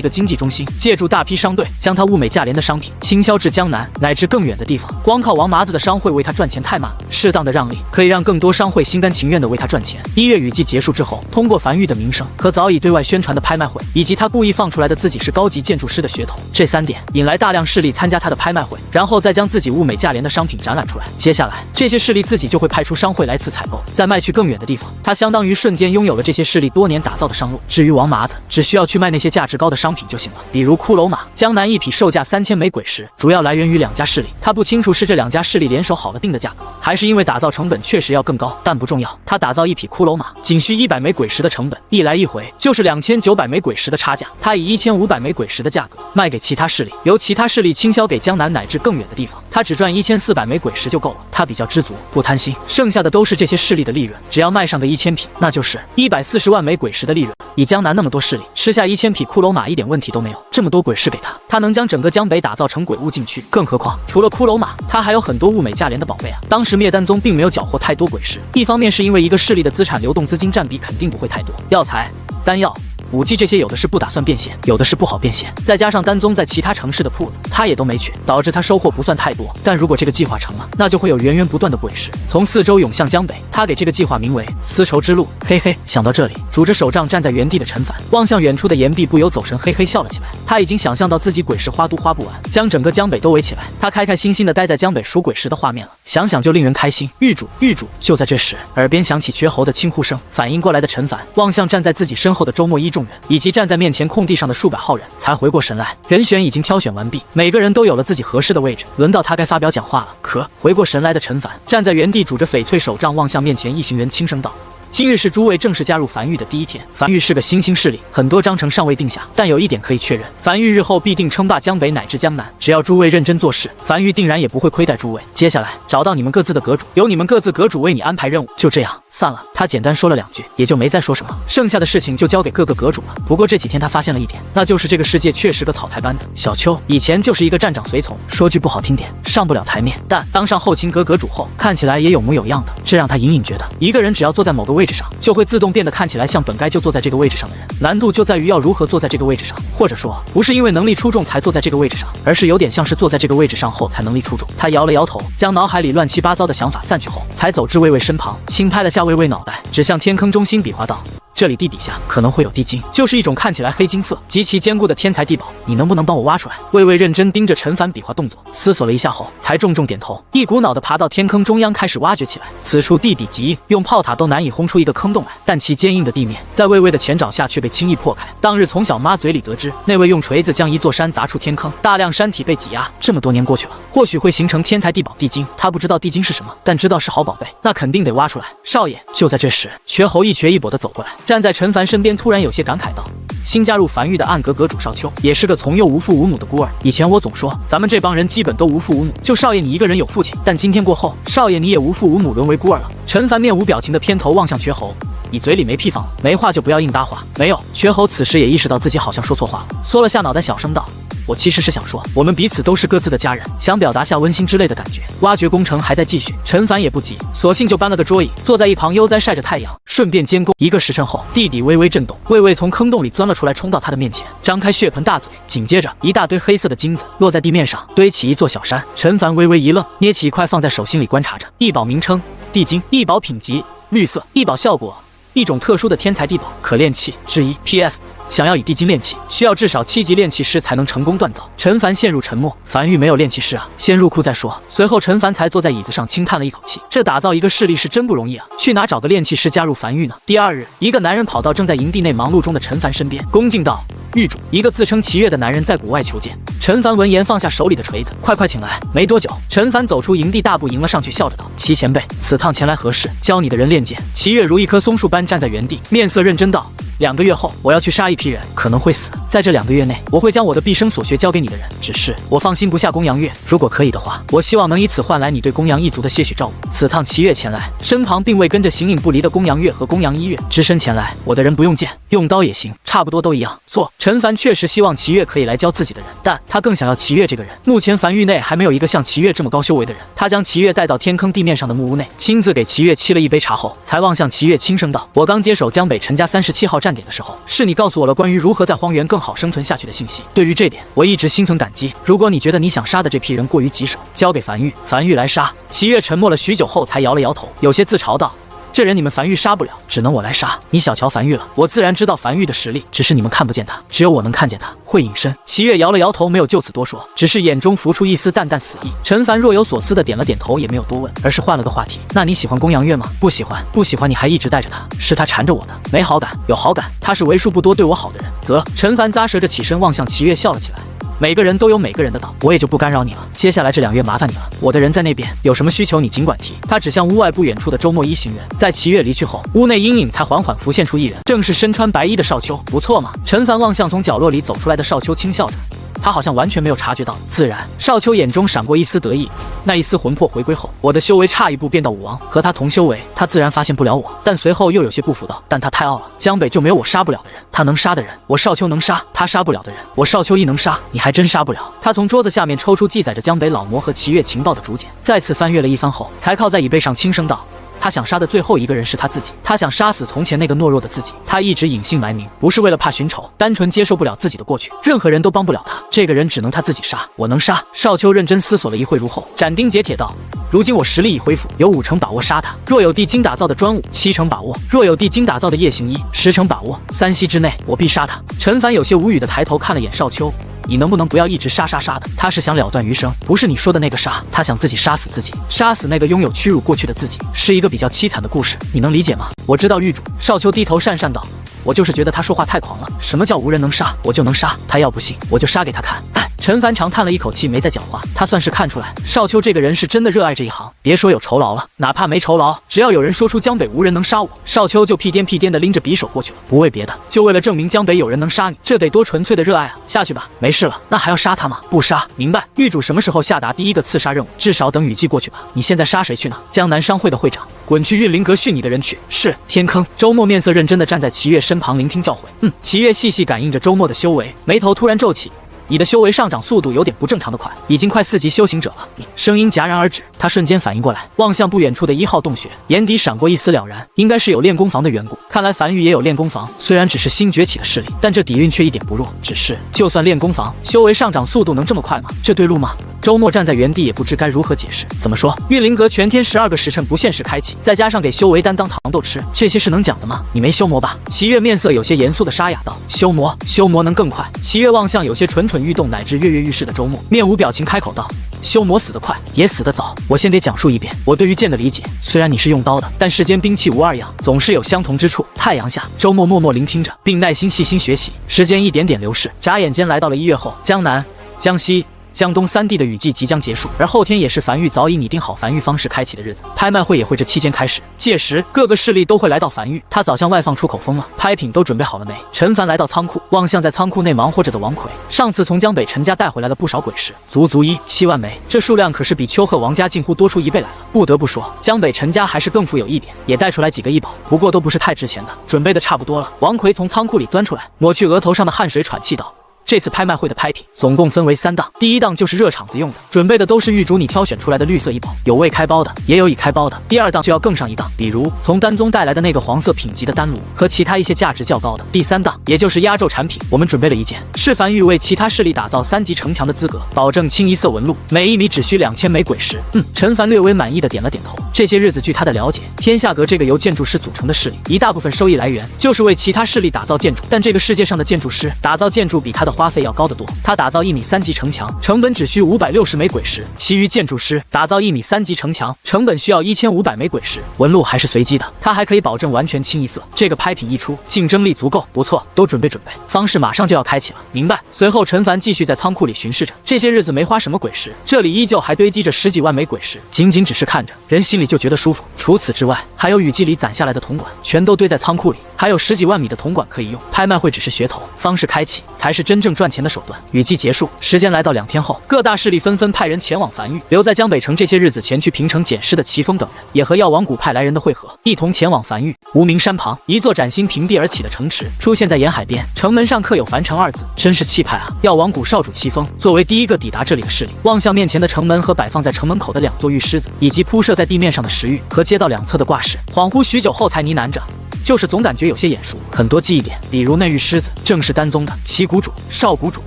S1: 个经济中心，借助大批商队将他物美价廉的商品倾销至江南乃至更远的地方。光靠王麻子的商会为他赚钱太慢了，适当的让利可以让更多商会心甘情愿的为他赚钱。1月雨季结束之后，通过梵域的名声和早已对外宣传的拍卖会，以及他故意放出来的自己是高级建筑师的噱头，这3点引来大量势力参加他的拍卖会，然后再将自己物美价廉的商品展览出来。接下来这些势力自己就会派出商会来此采购，再卖去更远的地方。他相当于瞬间拥有了这些势力多年打造的商路。至于王麻子，只需要去卖那些价值高的商品就行了，比如骷髅马。江南一匹售价3000枚鬼石，主要来源于2家势力。他不清楚是这2家势力联手好了定的价格，还是因为打造成本确实要更高，但不重要。他打造一匹骷髅马仅需100枚鬼石的成本，一来一回就是2900枚鬼石的差价。他以1500枚鬼石的价格卖给其他势力，由其他势力倾销给江南乃至更远的地方。他只赚1400枚鬼石就够了，他比较知足，不贪心，剩下的都是这些势力的利润。只要卖上个1000匹，那就是140万枚鬼石的利润。以江南那么多势力，吃下1000匹骷髅马一点问题都没有。这么多鬼石给他，他能将整个江北打造成鬼物禁区。更何况除了骷髅马，他还有很多物美价廉的宝贝啊。当时灭丹宗并没有缴获太多鬼石，一方面是因为一个势力的资产流动资金占比肯定不会太多，药材、丹药、武器这些有的是不打算变现，有的是不好变现，再加上丹宗在其他城市的铺子他也都没去，导致他收获不算太多。但如果这个计划成了，那就会有源源不断的鬼石从4周涌向江北。他给这个计划名为丝绸之路。嘿嘿，想到这里，拄着手杖站在原地的陈凡望向远处的岩壁，不由走神，嘿嘿笑了起来。他已经想象到自己鬼石花都花不完，将整个江北都围起来，他开开心心的待在江北数鬼石的画面了，想想就令人开心。狱主，狱主！就在这时，耳边响起瘸猴的轻呼声。反应过来的陈凡望向站在自己身后的周末一众人，以及站在面前空地上的数百号人，才回过神来。人选已经挑选完毕，每个人都有了自己合适的位置，轮到他该发表讲话了。可回过神来的陈凡站在原地，拄着翡翠手杖望向面前一行人，轻声道：今日是诸位正式加入梵域的第一天。梵域是个新兴势力，很多章程尚未定下，但有一点可以确认，梵域日后必定称霸江北乃至江南。只要诸位认真做事，梵域定然也不会亏待诸位。接下来找到你们各自的阁主，由你们各自阁主为你安排任务。就这样散了。他简单说了2句，也就没再说什么，剩下的事情就交给各个阁主了。不过这几天他发现了一点，那就是这个世界确实个草台班子。小邱以前就是一个站长随从，说句不好听点，上不了台面，但当上后勤阁阁主后，看起来也有模有样的，这让他隐隐觉得，一个人只要坐在某个位置上，就会自动变得看起来像本该就坐在这个位置上的人。难度就在于要如何坐在这个位置上，或者说不是因为能力出众才坐在这个位置上，而是有点像是坐在这个位置上后才能力出众。他摇了摇头，将脑海里乱七八糟的想法散去后，才走至魏魏身旁，轻拍了下魏魏脑袋，指向天坑中心比划道：这里地底下可能会有地精，就是一种看起来黑金色、极其坚固的天才地宝，你能不能帮我挖出来？魏魏认真盯着陈凡比划动作，思索了一下后，才重重点头，一股脑的爬到天坑中央开始挖掘起来。此处地底极硬，用炮塔都难以轰出一个坑洞来，但其坚硬的地面在魏魏的前爪下却被轻易破开。当日从小妈嘴里得知，那位用锤子将一座山砸出天坑，大量山体被挤压。这么多年过去了，或许会形成天才地宝地精。他不知道地精是什么，但知道是好宝贝，那肯定得挖出来。少爷！就在这时，瘸猴一瘸一跛的走过来，站在陈凡身边，突然有些感慨道：新加入梵域的暗阁阁主少秋，也是个从幼无父无母的孤儿。以前我总说，咱们这帮人基本都无父无母，就少爷你一个人有父亲，但今天过后，少爷你也无父无母，沦为孤儿了。陈凡面无表情的偏头望向瘸猴，你嘴里没屁放了，没话就不要硬搭话。没有。瘸猴此时也意识到自己好像说错话了，缩了下脑袋，小声道：我其实是想说，我们彼此都是各自的家人，想表达下温馨之类的感觉。挖掘工程还在继续，陈凡也不急，索性就搬了个桌椅，坐在一旁悠哉晒着太阳，顺便监工。1个时辰后，地底微微震动，魏魏从坑洞里钻了出来，冲到他的面前，张开血盆大嘴，紧接着一大堆黑色的金子落在地面上，堆起一座小山。陈凡微微一愣，捏起一块放在手心里观察着。异宝名称：地精，异宝品级：绿色，异宝效果：一种特殊的天才地宝，可炼器。质疑 PS。想要以地精炼器，需要至少7级炼器师才能成功锻造。陈凡陷入沉默，梵域没有炼器师啊，先入库再说。随后陈凡才坐在椅子上轻叹了一口气，这打造一个势力是真不容易啊，去哪找个炼器师加入梵域呢？第2日，一个男人跑到正在营地内忙碌中的陈凡身边，恭敬道：狱主，一个自称齐越的男人在谷外求见。陈凡闻言放下手里的锤子，快请来。没多久，陈凡走出营地，大步迎了上去，笑着道：齐前辈，此趟前来何事？教你的人练剑。齐越如一棵松树般站在原地，面色认真道： 2个月后，我要去杀一批人，可能会死。在这2个月内，我会将我的毕生所学教给你的人。只是我放心不下公羊月，如果可以的话，我希望能以此换来你对公羊一族的些许照顾。此趟齐月前来，身旁并未跟着形影不离的公羊月和公羊一月，只身前来，我的人不用剑，用刀也行，差不多都一样。错，陈凡确实希望齐月可以来教自己的人，但他更想要齐月这个人。目前凡域内还没有一个像齐月这么高修为的人。他将齐月带到天坑地面上的木屋内，亲自给齐月沏了一杯茶后，才望向齐月轻声道：“我刚接手江北陈家37号站点的时候，是你告诉我了关于如何在荒原更好生存下去的信息。对于这点，我一直心存感激。如果你觉得你想杀的这批人过于棘手，交给凡域，凡域来杀。”齐月沉默了许久后，才摇了摇头，有些自嘲道：“这人你们凡域杀不了，只能我来杀。你小瞧凡域了，我自然知道凡域的实力，只是你们看不见他，只有我能看见他，会隐身。”齐月摇了摇头，没有就此多说，只是眼中浮出一丝淡淡死意。陈凡若有所思的点了点头，也没有多问，而是换了个话题：“那你喜欢公羊月吗？”“不喜欢，不喜欢。你还一直带着他，是他缠着我的。没好感，有好感，他是为数不多对我好的人。”啧，陈凡咂舌着起身望向齐月，笑了起来。每个人都有每个人的道，我也就不干扰你了。接下来这2月麻烦你了，我的人在那边，有什么需求你尽管提。他指向屋外不远处的周末一行人。在齐月离去后，屋内阴影才缓缓浮现出一人，正是身穿白衣的少秋。不错嘛。陈凡望向从角落里走出来的少秋，轻笑着。他好像完全没有察觉到。自然，少秋眼中闪过一丝得意。那一丝魂魄回归后，我的修为差一步变到武王，和他同修为，他自然发现不了我。但随后又有些不服道：“但他太傲了，江北就没有我杀不了的人。他能杀的人，我少秋能杀；他杀不了的人，我少秋亦能杀。你还真杀不了。”他从桌子下面抽出记载着江北老魔和齐月情报的竹简，再次翻阅了一番后，才靠在椅背上轻声道：“他想杀的最后一个人是他自己，他想杀死从前那个懦弱的自己。他一直隐姓埋名，不是为了怕寻仇，单纯接受不了自己的过去。任何人都帮不了他，这个人只能他自己杀。我能杀。”少秋认真思索了一会，如后斩钉截铁道：“如今我实力已恢复，有5成把握杀他。若有地精打造的专武，7成把握；若有地精打造的夜行衣，10成把握。3息之内，我必杀他。”陈凡有些无语的抬头看了眼少秋。你能不能不要一直杀的？他是想了断余生，不是你说的那个杀。他想自己杀死自己，杀死那个拥有屈辱过去的自己，是一个比较凄惨的故事，你能理解吗？我知道狱主。少秋低头讪讪道：“我就是觉得他说话太狂了。什么叫无人能杀，我就能杀？他要不信，我就杀给他看。”哎，陈凡长叹了一口气，没再讲话。他算是看出来，少秋这个人是真的热爱这一行。别说有酬劳了，哪怕没酬劳，只要有人说出江北无人能杀我，少秋就屁颠屁颠的拎着匕首过去了，不为别的，就为了证明江北有人能杀你。这得多纯粹的热爱啊！下去吧，没事了。那还要杀他吗？不杀。明白。狱主什么时候下达第一个刺杀任务？至少等雨季过去吧。你现在杀谁去呢？江南商会的会长。滚去运灵阁训你的人去。是。天坑。周末面色认真的站在齐月身旁聆听教诲。齐月细细感应着周末的修为，眉头突然皱起。你的修为上涨速度有点不正常的快，已经快4级修行者了。你声音戛然而止，他瞬间反应过来，望向不远处的1号洞穴，眼底闪过一丝了然，应该是有练功房的缘故。看来樊玉也有练功房，虽然只是新崛起的势力，但这底蕴却一点不弱。只是就算练功房，修为上涨速度能这么快吗？这对路吗？周末站在原地也不知该如何解释。怎么说？运灵阁全天12个时辰不限时开启，再加上给修为丹当糖豆吃，这些是能讲的吗？你没修魔吧？齐月面色有些严肃的沙哑道：“修魔，修魔能更快。”齐月望向有些蠢蠢欲动乃至跃跃欲试的周末，面无表情开口道：“修魔死得快，也死得早。我先得讲述一遍我对于剑的理解。虽然你是用刀的，但世间兵器无二样，总是有相同之处。”太阳下，周末默默聆听着，并耐心细心学习。时间一点点流逝，眨眼间来到了1月后，江南、江西、江东3地的雨季即将结束，而后天也是樊玉早已拟定好樊玉方式开启的日子，拍卖会也会这期间开始。届时各个势力都会来到樊玉，他早向外放出口风了。拍品都准备好了没？陈凡来到仓库，望向在仓库内忙活着的王奎。上次从江北陈家带回来了不少鬼石，足7万枚，这数量可是比丘贺王家近乎多出1倍来了。不得不说，江北陈家还是更富有一点，也带出来几个异宝，不过都不是太值钱的。准备的差不多了，王奎从仓库里钻出来，抹去额头上的汗水，喘气道：“这次拍卖会的拍品总共分为3档，第1档就是热场子用的，准备的都是狱主你挑选出来的绿色异宝，有未开包的，也有已开包的。第2档就要更上一档，比如从丹宗带来的那个黄色品级的丹炉和其他一些价值较高的。第3档也就是压轴产品，我们准备了一件，是樊玉为其他势力打造3级城墙的资格，保证清一色纹路，每1米只需2000枚鬼石。”陈凡略微满意的点了点头。这些日子据他的了解，天下阁这个由建筑师组成的势力，一大部分收益来源就是为其他势力打造建筑，但这个世界上的建筑师打造建筑比他的花费要高得多。他打造1米3级城墙，成本只需560枚鬼石，其余建筑师打造1米3级城墙，成本需要1500枚鬼石，纹路还是随机的，他还可以保证完全清一色。这个拍品一出，竞争力足够，不错，都准备，方式马上就要开启了。明白。随后陈凡继续在仓库里巡视着，这些日子没花什么鬼石，这里依旧还堆积着10几万枚鬼石，仅只是看着，人心里就觉得舒服。除此之外，还有雨季里攒下来的铜管，全都堆在仓库里。还有10几万米的铜管可以用。拍卖会只是噱头，方式开启才是真正赚钱的手段。雨季结束，时间来到2天后，各大势力纷纷派人前往樊玉。留在江北城这些日子前去平城检视的齐峰等人，也和药王谷派来人的会合，一同前往樊玉。无名山旁，一座崭新平地而起的城池出现在沿海边，城门上刻有樊城2字，真是气派啊！药王谷少主齐峰作为第一个抵达这里的势力，望向面前的城门和摆放在城门口的2座玉狮子，以及铺设在地面上的石玉和街道两侧的挂饰，恍惚许久后才呢喃着。就是总感觉有些眼熟，很多记忆点，比如那玉狮子正是丹宗的齐谷主、少谷主。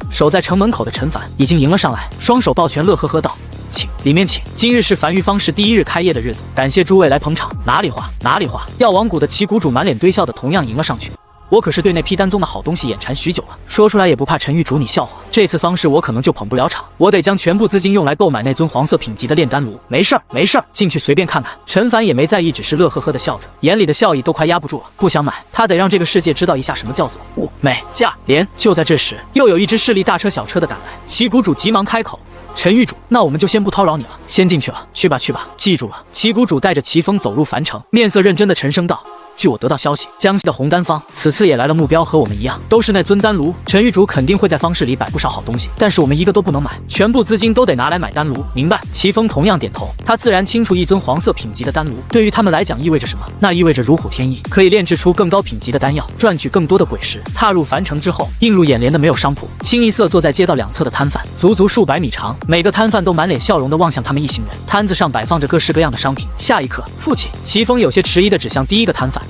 S1: 守在城门口的陈凡已经迎了上来，双手抱拳，乐呵呵道：“请，里面请。今日是樊玉方氏第1日开业的日子，感谢诸位来捧场。哪里话，哪里话。”药王谷的齐谷主满脸堆笑的同样迎了上去。我可是对那批丹宗的好东西眼馋许久了，说出来也不怕陈玉主你笑话。这次方式我可能就捧不了场，我得将全部资金用来购买那尊黄色品级的炼丹炉。没事儿，没事儿，进去随便看看。陈凡也没在意，只是乐呵呵的笑着，眼里的笑意都快压不住了。不想买，他得让这个世界知道一下什么叫做物美价廉。就在这时，又有一支势力大车小车的赶来，齐谷主急忙开口：“陈玉主，那我们就先不叨扰你了，先进去了。去吧，去吧，记住了。”齐谷主带着齐峰走入樊城，面色认真的沉声道：“据我得到消息，江西的红丹坊此次也来了，目标和我们一样，都是那尊丹炉。陈玉主肯定会在方室里摆不少好东西，但是我们一个都不能买，全部资金都得拿来买丹炉，明白？”齐峰同样点头，他自然清楚一尊黄色品级的丹炉对于他们来讲意味着什么，那意味着如虎添翼，可以炼制出更高品级的丹药，赚取更多的鬼石。踏入樊城之后，映入眼帘的没有商铺，清一色坐在街道两侧的摊贩，足足数百米长，每个摊贩都满脸笑容地望向他们一行人，摊子上摆放着各式各样的商品。下一刻，父亲齐峰有些迟疑地指向第一个摊贩：“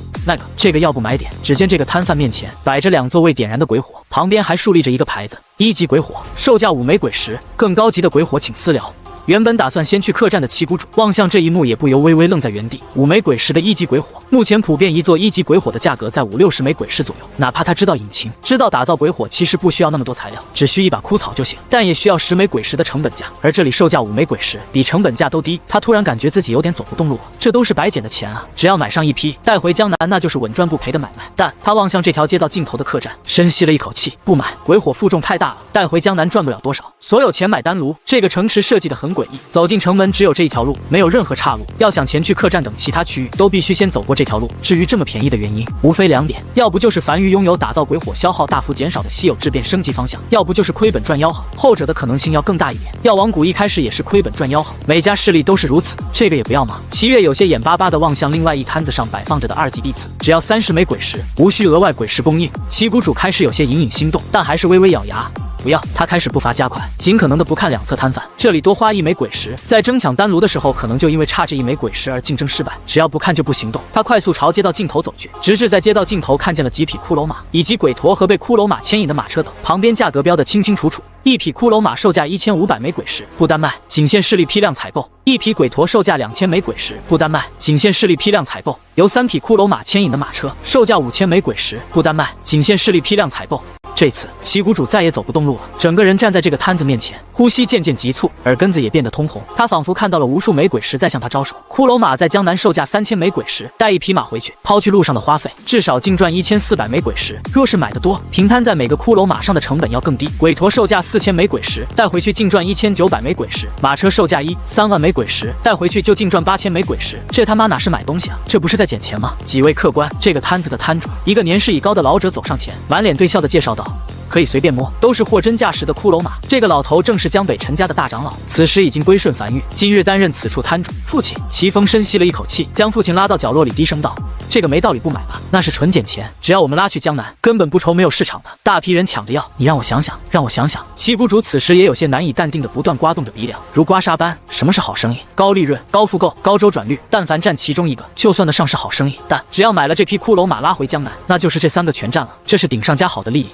S1: 这个要不买点？”只见这个摊贩面前摆着2座未点燃的鬼火，旁边还竖立着一个牌子：1级鬼火，售价5枚鬼石，更高级的鬼火请私聊。原本打算先去客栈的齐谷主望向这一幕，也不由微微愣在原地。5枚鬼石的1级鬼火，目前普遍一座1级鬼火的价格在50-60枚鬼石左右。哪怕他知道隐情，知道打造鬼火其实不需要那么多材料，只需一把枯草就行，但也需要10枚鬼石的成本价。而这里售价5枚鬼石，比成本价都低。他突然感觉自己有点走不动路了，这都是白捡的钱啊！只要买上一批，带回江南，那就是稳赚不赔的买卖。但他望向这条街道尽头的客栈，深吸了一口气，不买，鬼火负重太大了，带回江南赚不了多少。所有钱买丹炉。这个城池设计得很诡异，走进城门只有这一条路，没有任何岔路。要想前去客栈等其他区域，都必须先走过这条路。至于这么便宜的原因，无非2点：要不就是樊玉拥有打造鬼火消耗大幅减少的稀有质变升级方向，要不就是亏本赚吆喝，后者的可能性要更大一点。药王谷一开始也是亏本赚吆喝，每家势力都是如此，这个也不要吗？齐月有些眼巴巴地望向另外一摊子上摆放着的2级弟子，只要30枚鬼石，无需额外鬼石供应。齐谷主开始有些隐隐心动，但还是微微咬牙。不要，他开始步伐加快，尽可能的不看两侧摊贩。这里多花1枚鬼石，在争抢丹炉的时候，可能就因为差这1枚鬼石而竞争失败。只要不看就不行动。他快速朝街道尽头走去，直至在街道尽头看见了几匹骷髅马，以及鬼驼和被骷髅马牵引的马车等，旁边价格标得清清楚楚。一匹骷髅马售价1500枚鬼石，不单卖，仅限势力批量采购；一匹鬼驼售价2000枚鬼石，不单卖，仅限势力批量采购；由3匹骷髅马牵引的马车，售价5000枚鬼石，不单卖，仅限势力批量采购。这次齐谷主再也走不动路了，整个人站在这个摊子面前，呼吸渐渐急促，耳根子也变得通红。他仿佛看到了无数枚鬼石在向他招手。骷髅马在江南售价3000枚鬼石，带一匹马回去，抛去路上的花费，至少净赚1400枚鬼石。若是买得多，平摊在每个骷髅马上的成本要更低。鬼驼售价4000枚鬼石，带回去净赚1900枚鬼石。马车售价3万枚鬼石，带回去就净赚8000枚鬼石。这他妈哪是买东西啊，这不是在捡钱吗？几位客官，这个摊子的摊主，一个年事已高的老者走上前，满脸堆笑的介绍道：“可以随便摸，都是货真价实的骷髅马。”这个老头正是江北陈家的大长老，此时已经归顺樊玉，今日担任此处摊主。父亲齐峰深吸了一口气，将父亲拉到角落里，低声道：“这个没道理不买吧？那是纯捡钱，只要我们拉去江南，根本不愁没有市场的。大批人抢着要，你让我想想，让我想想。”齐谷主此时也有些难以淡定的不断刮动着鼻梁，如刮痧般。什么是好生意？高利润、高复购、高周转率，但凡占其中一个，就算得上是好生意。但只要买了这批骷髅马拉回江南，那就是这3个全占了，这是顶上加好的利益。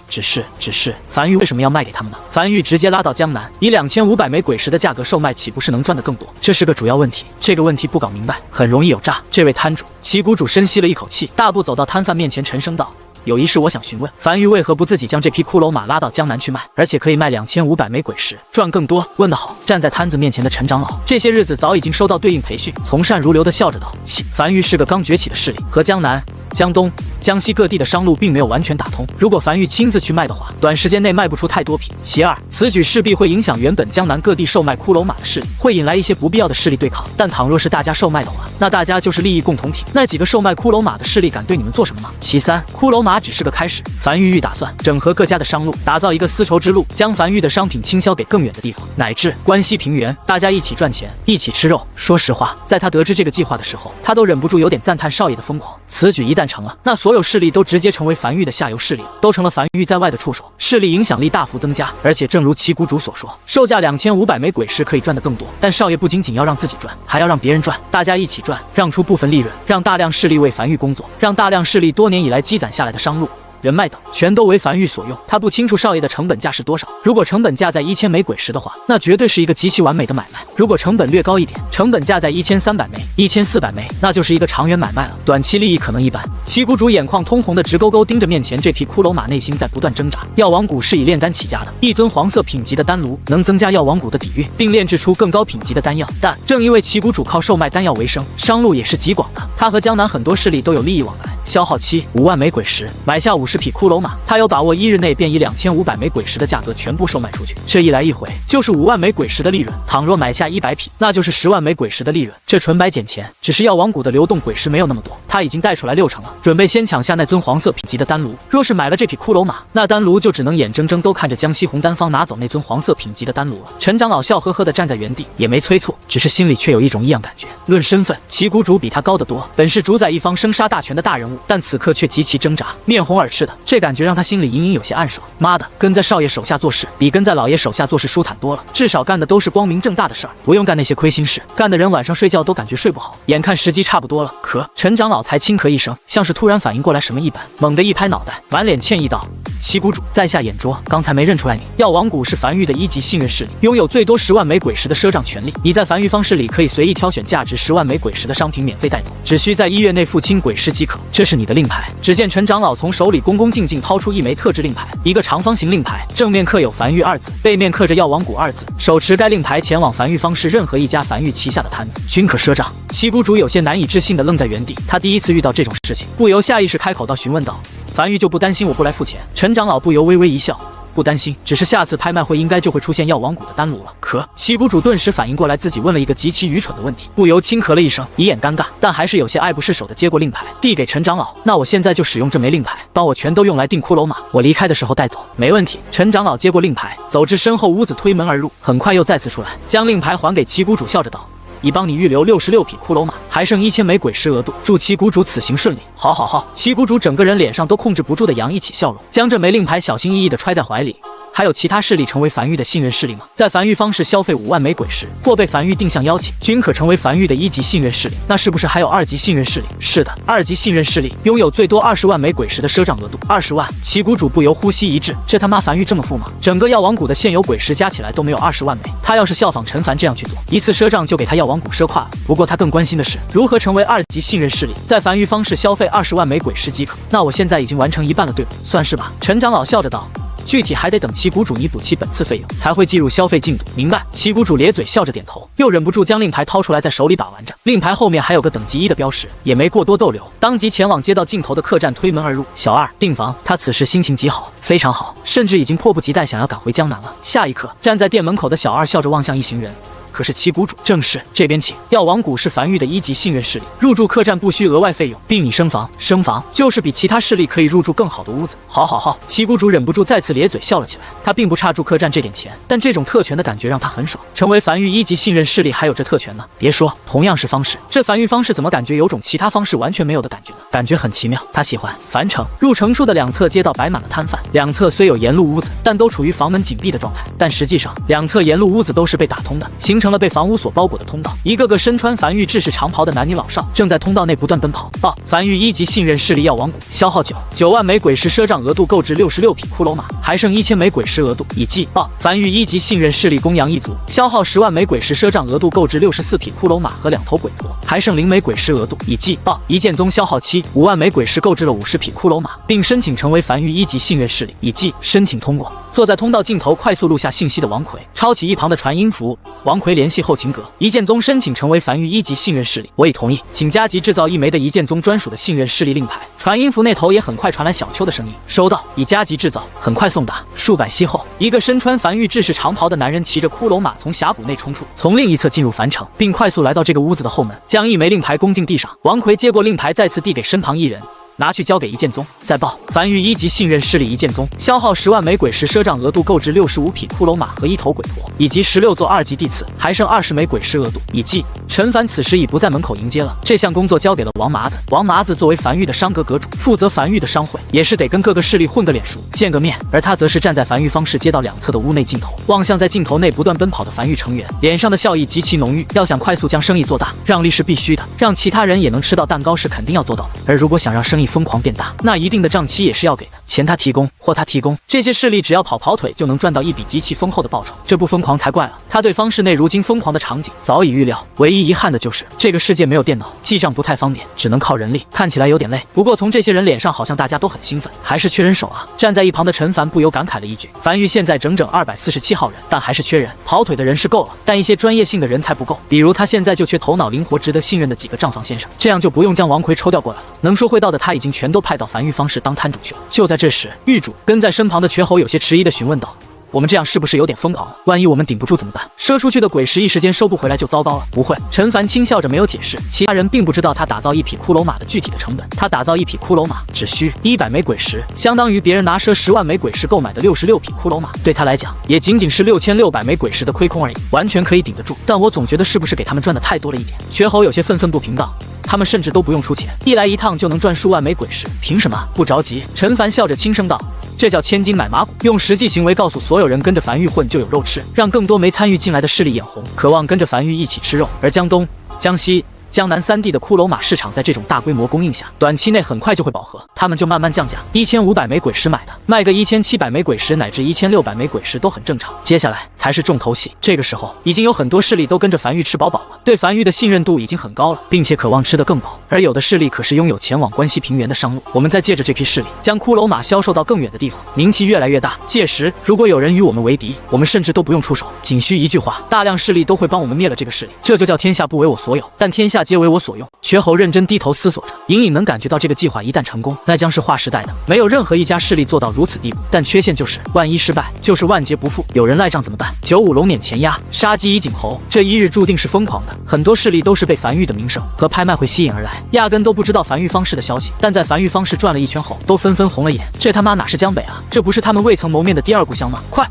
S1: 只是樊玉为什么要卖给他们呢？樊玉直接拉到江南，以2500枚鬼石的价格售卖，岂不是能赚得更多？这是个主要问题，这个问题不搞明白，很容易有诈。这位摊主，齐谷主深吸了一口气，大步走到摊贩面前，沉声道：“有一事我想询问，樊玉为何不自己将这批骷髅马拉到江南去卖，而且可以卖2500枚鬼石，赚更多？”问得好！站在摊子面前的陈长老，这些日子早已经收到对应培训，从善如流的笑着道：“樊玉是个刚崛起的势力，和江南、江东、江西各地的商路并没有完全打通，如果樊玉亲自去卖的话，短时间内卖不出太多匹。其二，此举势必会影响原本江南各地售卖骷髅马的势力，会引来一些不必要的势力对抗。但倘若是大家售卖的话，那大家就是利益共同体，那几个售卖骷髅马的势力敢对你们做什么吗？其三，骷髅马只是个开始，樊玉打算整合各家的商路，打造一个丝绸之路，将樊玉的商品倾销给更远的地方，乃至关西平原，大家一起赚钱，一起吃肉。说实话，在他得知这个计划的时候，他都忍不住有点赞叹少爷的疯狂。此举一旦成了，那所有势力都直接成为樊玉的下游势力了，都成了樊玉在外的触手，势力影响力大幅增加。而且正如旗鼓主所说，售价2500枚鬼石可以赚得更多，但少爷不仅仅要让自己赚，还要让别人赚，大家一起赚，让出部分利润，让大量势力为樊玉工作，让大量势力多年以来积攒下来的商路、人脉等全都为樊玉所用。他不清楚少爷的成本价是多少，如果成本价在1000枚鬼石的话，那绝对是一个极其完美的买卖。如果成本略高一点，成本价在1300枚、1400枚，那就是一个长远买卖了，短期利益可能一般。旗鼓主眼眶通红的直勾勾盯着面前这匹骷髅马，内心在不断挣扎。药王谷是以炼丹起家的，一尊黄色品级的丹炉能增加药王谷的底蕴，并炼制出更高品级的丹药。但正因为旗鼓主靠售卖丹药为生，商路也是极广的，他和江南很多势力都有利益往来。消耗期5万枚鬼石，买下50匹骷髅马，他有把握1日内便以2500枚鬼石的价格全部售卖出去。这一来一回就是5万枚鬼石的利润，倘若买下100匹，那就是10万枚鬼石的利润。这纯白捡钱，只是药王谷的流动鬼石没有那么多，他已经带出来6成了，准备先抢下那尊黄色品级的丹炉。若是买了这匹骷髅马，那丹炉就只能眼睁睁都看着江西红丹坊拿走那尊黄色品级的丹炉了。陈长老笑呵呵地站在原地，也没催促，只是心里却有一种异样感觉。论身份，旗鼓主比他高得多，本是主宰一方生杀大权的大人物，但此刻却极其挣扎，面红耳赤的，这感觉让他心里隐隐有些暗爽。妈的，跟在少爷手下做事，比跟在老爷手下做事舒坦多了，至少干的都是光明正大的事儿，不用干那些亏心事，干的人晚上睡觉都感觉睡不好。眼看时机差不多了，可陈长老才轻咳一声，像是突然反应过来什么一般，猛地一拍脑袋，满脸歉意道：旗鼓主，在下眼拙，刚才没认出来你。药王谷是樊玉的1级信任势力，拥有最多10万枚鬼石的赊账权利。你在樊玉方势里可以随意挑选价值10万枚鬼石的商品免费带走，只需在1月内付清鬼石即可。这是你的令牌。只见陈长老从手里恭恭敬敬掏出一枚特制令牌，一个长方形令牌，正面刻有樊玉2字，背面刻着药王谷2字。手持该令牌前往樊玉方氏任何一家樊玉旗下的摊子，均可赊账。旗鼓主有些难以置信的愣在原地，他第一次遇到这种事情，不由下意识开口道询问道：樊玉就不担心我不来付钱？陈长老不由微微一笑，不担心，只是下次拍卖会应该就会出现药王谷的丹炉了。可旗鼓主顿时反应过来自己问了一个极其愚蠢的问题，不由轻咳了一声，以掩尴尬，但还是有些爱不释手的接过令牌，递给陈长老：那我现在就使用这枚令牌，帮我全都用来订骷髅马，我离开的时候带走。没问题。陈长老接过令牌，走至身后屋子，推门而入，很快又再次出来，将令牌还给旗鼓主，笑着道：已帮你预留66匹骷髅马，还剩1000枚鬼石额度，祝旗鼓主此行顺利。好好好！旗鼓主整个人脸上都控制不住的洋溢起笑容，将这枚令牌小心翼翼地揣在怀里。还有其他势力成为樊玉的信任势力吗？在樊玉方氏消费5万枚鬼石，或被樊玉定向邀请，均可成为樊玉的1级信任势力。那是不是还有2级信任势力？是的，2级信任势力拥有最多20万枚鬼石的赊账额度，20万。旗鼓主不由呼吸一滞，这他妈樊玉这么富吗？整个药王谷的现有鬼石加起来都没有20万枚，他要是效仿陈凡这样去做，一次赊账就给他药王谷赊垮了。不过他更关心的是如何成为2级信任势力，在樊玉方氏消费20万枚鬼石即可。那我现在已经完成一半了，对不？算是吧。陈长老笑着道。具体还得等旗鼓主弥补其本次费用，才会计入消费进度。明白。旗鼓主咧嘴笑着点头，又忍不住将令牌掏出来，在手里把玩着。令牌后面还有个等级1的标识，也没过多逗留，当即前往街道尽头的客栈推门而入。小二订房。他此时心情极好，非常好，甚至已经迫不及待想要赶回江南了。下一刻，站在店门口的小二笑着望向一行人。可是旗鼓主，正是这边请。药王谷是樊玉的1级信任势力，入住客栈不需额外费用，并拟升房。升房就是比其他势力可以入住更好的屋子。好好好！旗鼓主忍不住再次咧嘴笑了起来。他并不差住客栈这点钱，但这种特权的感觉让他很爽。成为樊玉1级信任势力还有这特权呢？别说，同样是方式，这樊玉方式怎么感觉有种其他方式完全没有的感觉呢？感觉很奇妙。他喜欢。樊城入城处的两侧街道摆满了摊贩，两侧虽有沿路屋子，但都处于房门紧闭的状态。但实际上，两侧沿路屋子都是被打通的，形成了被房屋所包裹的通道。一个个身穿樊玉制式长袍的男女老少正在通道内不断奔跑。报：樊玉1级信任势力药王谷，消耗9万枚鬼石赊账额度购置66匹骷髅马，还剩1000枚鬼石额度已计。报：樊玉1级信任势力公羊一族，消耗10万枚鬼石赊账额度购置64匹骷髅马和2头鬼驼，还剩0枚鬼石额度已计。报：一剑宗消耗期5万枚鬼石购置了50匹骷髅马，并申请成为樊玉1级信任势力已计，申请通过。坐在通道尽头快速录下信息的王奎抄起一旁的传音符，王奎联系后勤阁，一剑宗申请成为梵域1级信任势力，我已同意，请加急制造1枚的一剑宗专属的信任势力令牌。传音符那头也很快传来小邱的声音，收到，已加急制造，很快送达。数百息后，一个身穿梵域制式长袍的男人骑着骷髅马从峡谷内冲出，从另一侧进入凡城，并快速来到这个屋子的后门，将1枚令牌供进地上。王奎接过令牌，再次递给身旁一人，拿去交给一剑宗。再报，梵域1级信任势力一剑宗，消耗10万枚鬼石赊账额度购置65匹骷髅马和1头鬼驼，以及16座2级地刺，还剩20枚鬼石额度。已记。陈凡此时已不在门口迎接了，这项工作交给了王麻子。王麻子作为梵域的商阁阁主，负责梵域的商会，也是得跟各个势力混个脸熟，见个面。而他则是站在梵域方士街道两侧的屋内尽头，望向在尽头内不断奔跑的梵域成员，脸上的笑意极其浓郁。要想快速将生意做大，让利是必须的，让其他人也能吃到蛋糕是肯定要做到的。而如果想让生意疯狂变大，那一定的账期也是要给的，钱他提供，货他提供，这些势力只要跑腿就能赚到一笔极其丰厚的报酬，这不疯狂才怪了。他对方室内如今疯狂的场景早已预料，唯一遗憾的就是这个世界没有电脑，记账不太方便，只能靠人力，看起来有点累。不过从这些人脸上好像大家都很兴奋，还是缺人手啊。站在一旁的陈凡不由感慨了一句，梵域现在整整247号人，但还是缺人，跑腿的人是够了，但一些专业性的人才不够，比如他现在就缺头脑灵活值得信任的几个账房先生，这样就不用将王奎抽调过来了，能说会道的他已经全都派到梵域方式当摊主去了。就在这时，狱主跟在身旁的瘸猴有些迟疑地询问道，我们这样是不是有点疯狂了？万一我们顶不住怎么办？赊出去的鬼石一时间收不回来就糟糕了。不会，陈凡轻笑着没有解释。其他人并不知道他打造一匹骷髅马的具体的成本。他打造一匹骷髅马只需100枚鬼石，相当于别人拿赊10万枚鬼石购买的66匹骷髅马。对他来讲，也仅仅是6600枚鬼石的亏空而已，完全可以顶得住。但我总觉得是不是给他们赚的太多了一点？瘸猴有些愤愤不平道。他们甚至都不用出钱，一来一趟就能赚数万枚鬼石，凭什么？不着急，陈凡笑着轻声道，这叫千金买马骨，用实际行为告诉所有人跟着梵域混就有肉吃，让更多没参与进来的势力眼红，渴望跟着梵域一起吃肉。而江东、江西、江南3地的骷髅马市场在这种大规模供应下，短期内很快就会饱和，他们就慢慢降价，1500枚鬼石买的，卖个1700枚鬼石乃至1600枚鬼石都很正常。接下来才是重头戏，这个时候已经有很多势力都跟着梵域吃饱饱了，对梵域的信任度已经很高了，并且渴望吃得更饱。而有的势力可是拥有前往关西平原的商路，我们再借着这批势力，将骷髅马销售到更远的地方，名气越来越大。届时如果有人与我们为敌，我们甚至都不用出手，仅需一句话，大量势力都会帮我们灭了这个势力，这就叫天下不为我所有，但天下皆为我所用。瘸猴认真低头思索着，隐隐能感觉到这个计划一旦成功，那将是划时代的，没有任何一家势力做到如此地步。但缺陷就是万一失败，就是万劫不复，有人赖账怎么办？95龙辇前压，杀鸡以儆猴，这一日注定是疯狂的。很多势力都是被梵域的名声和拍卖会吸引而来，压根都不知道梵域方式的消息，但在梵域方式转了一圈后，都纷纷红了眼。这他妈哪是江北啊，这不是他们未曾谋面的第二故乡吗？快！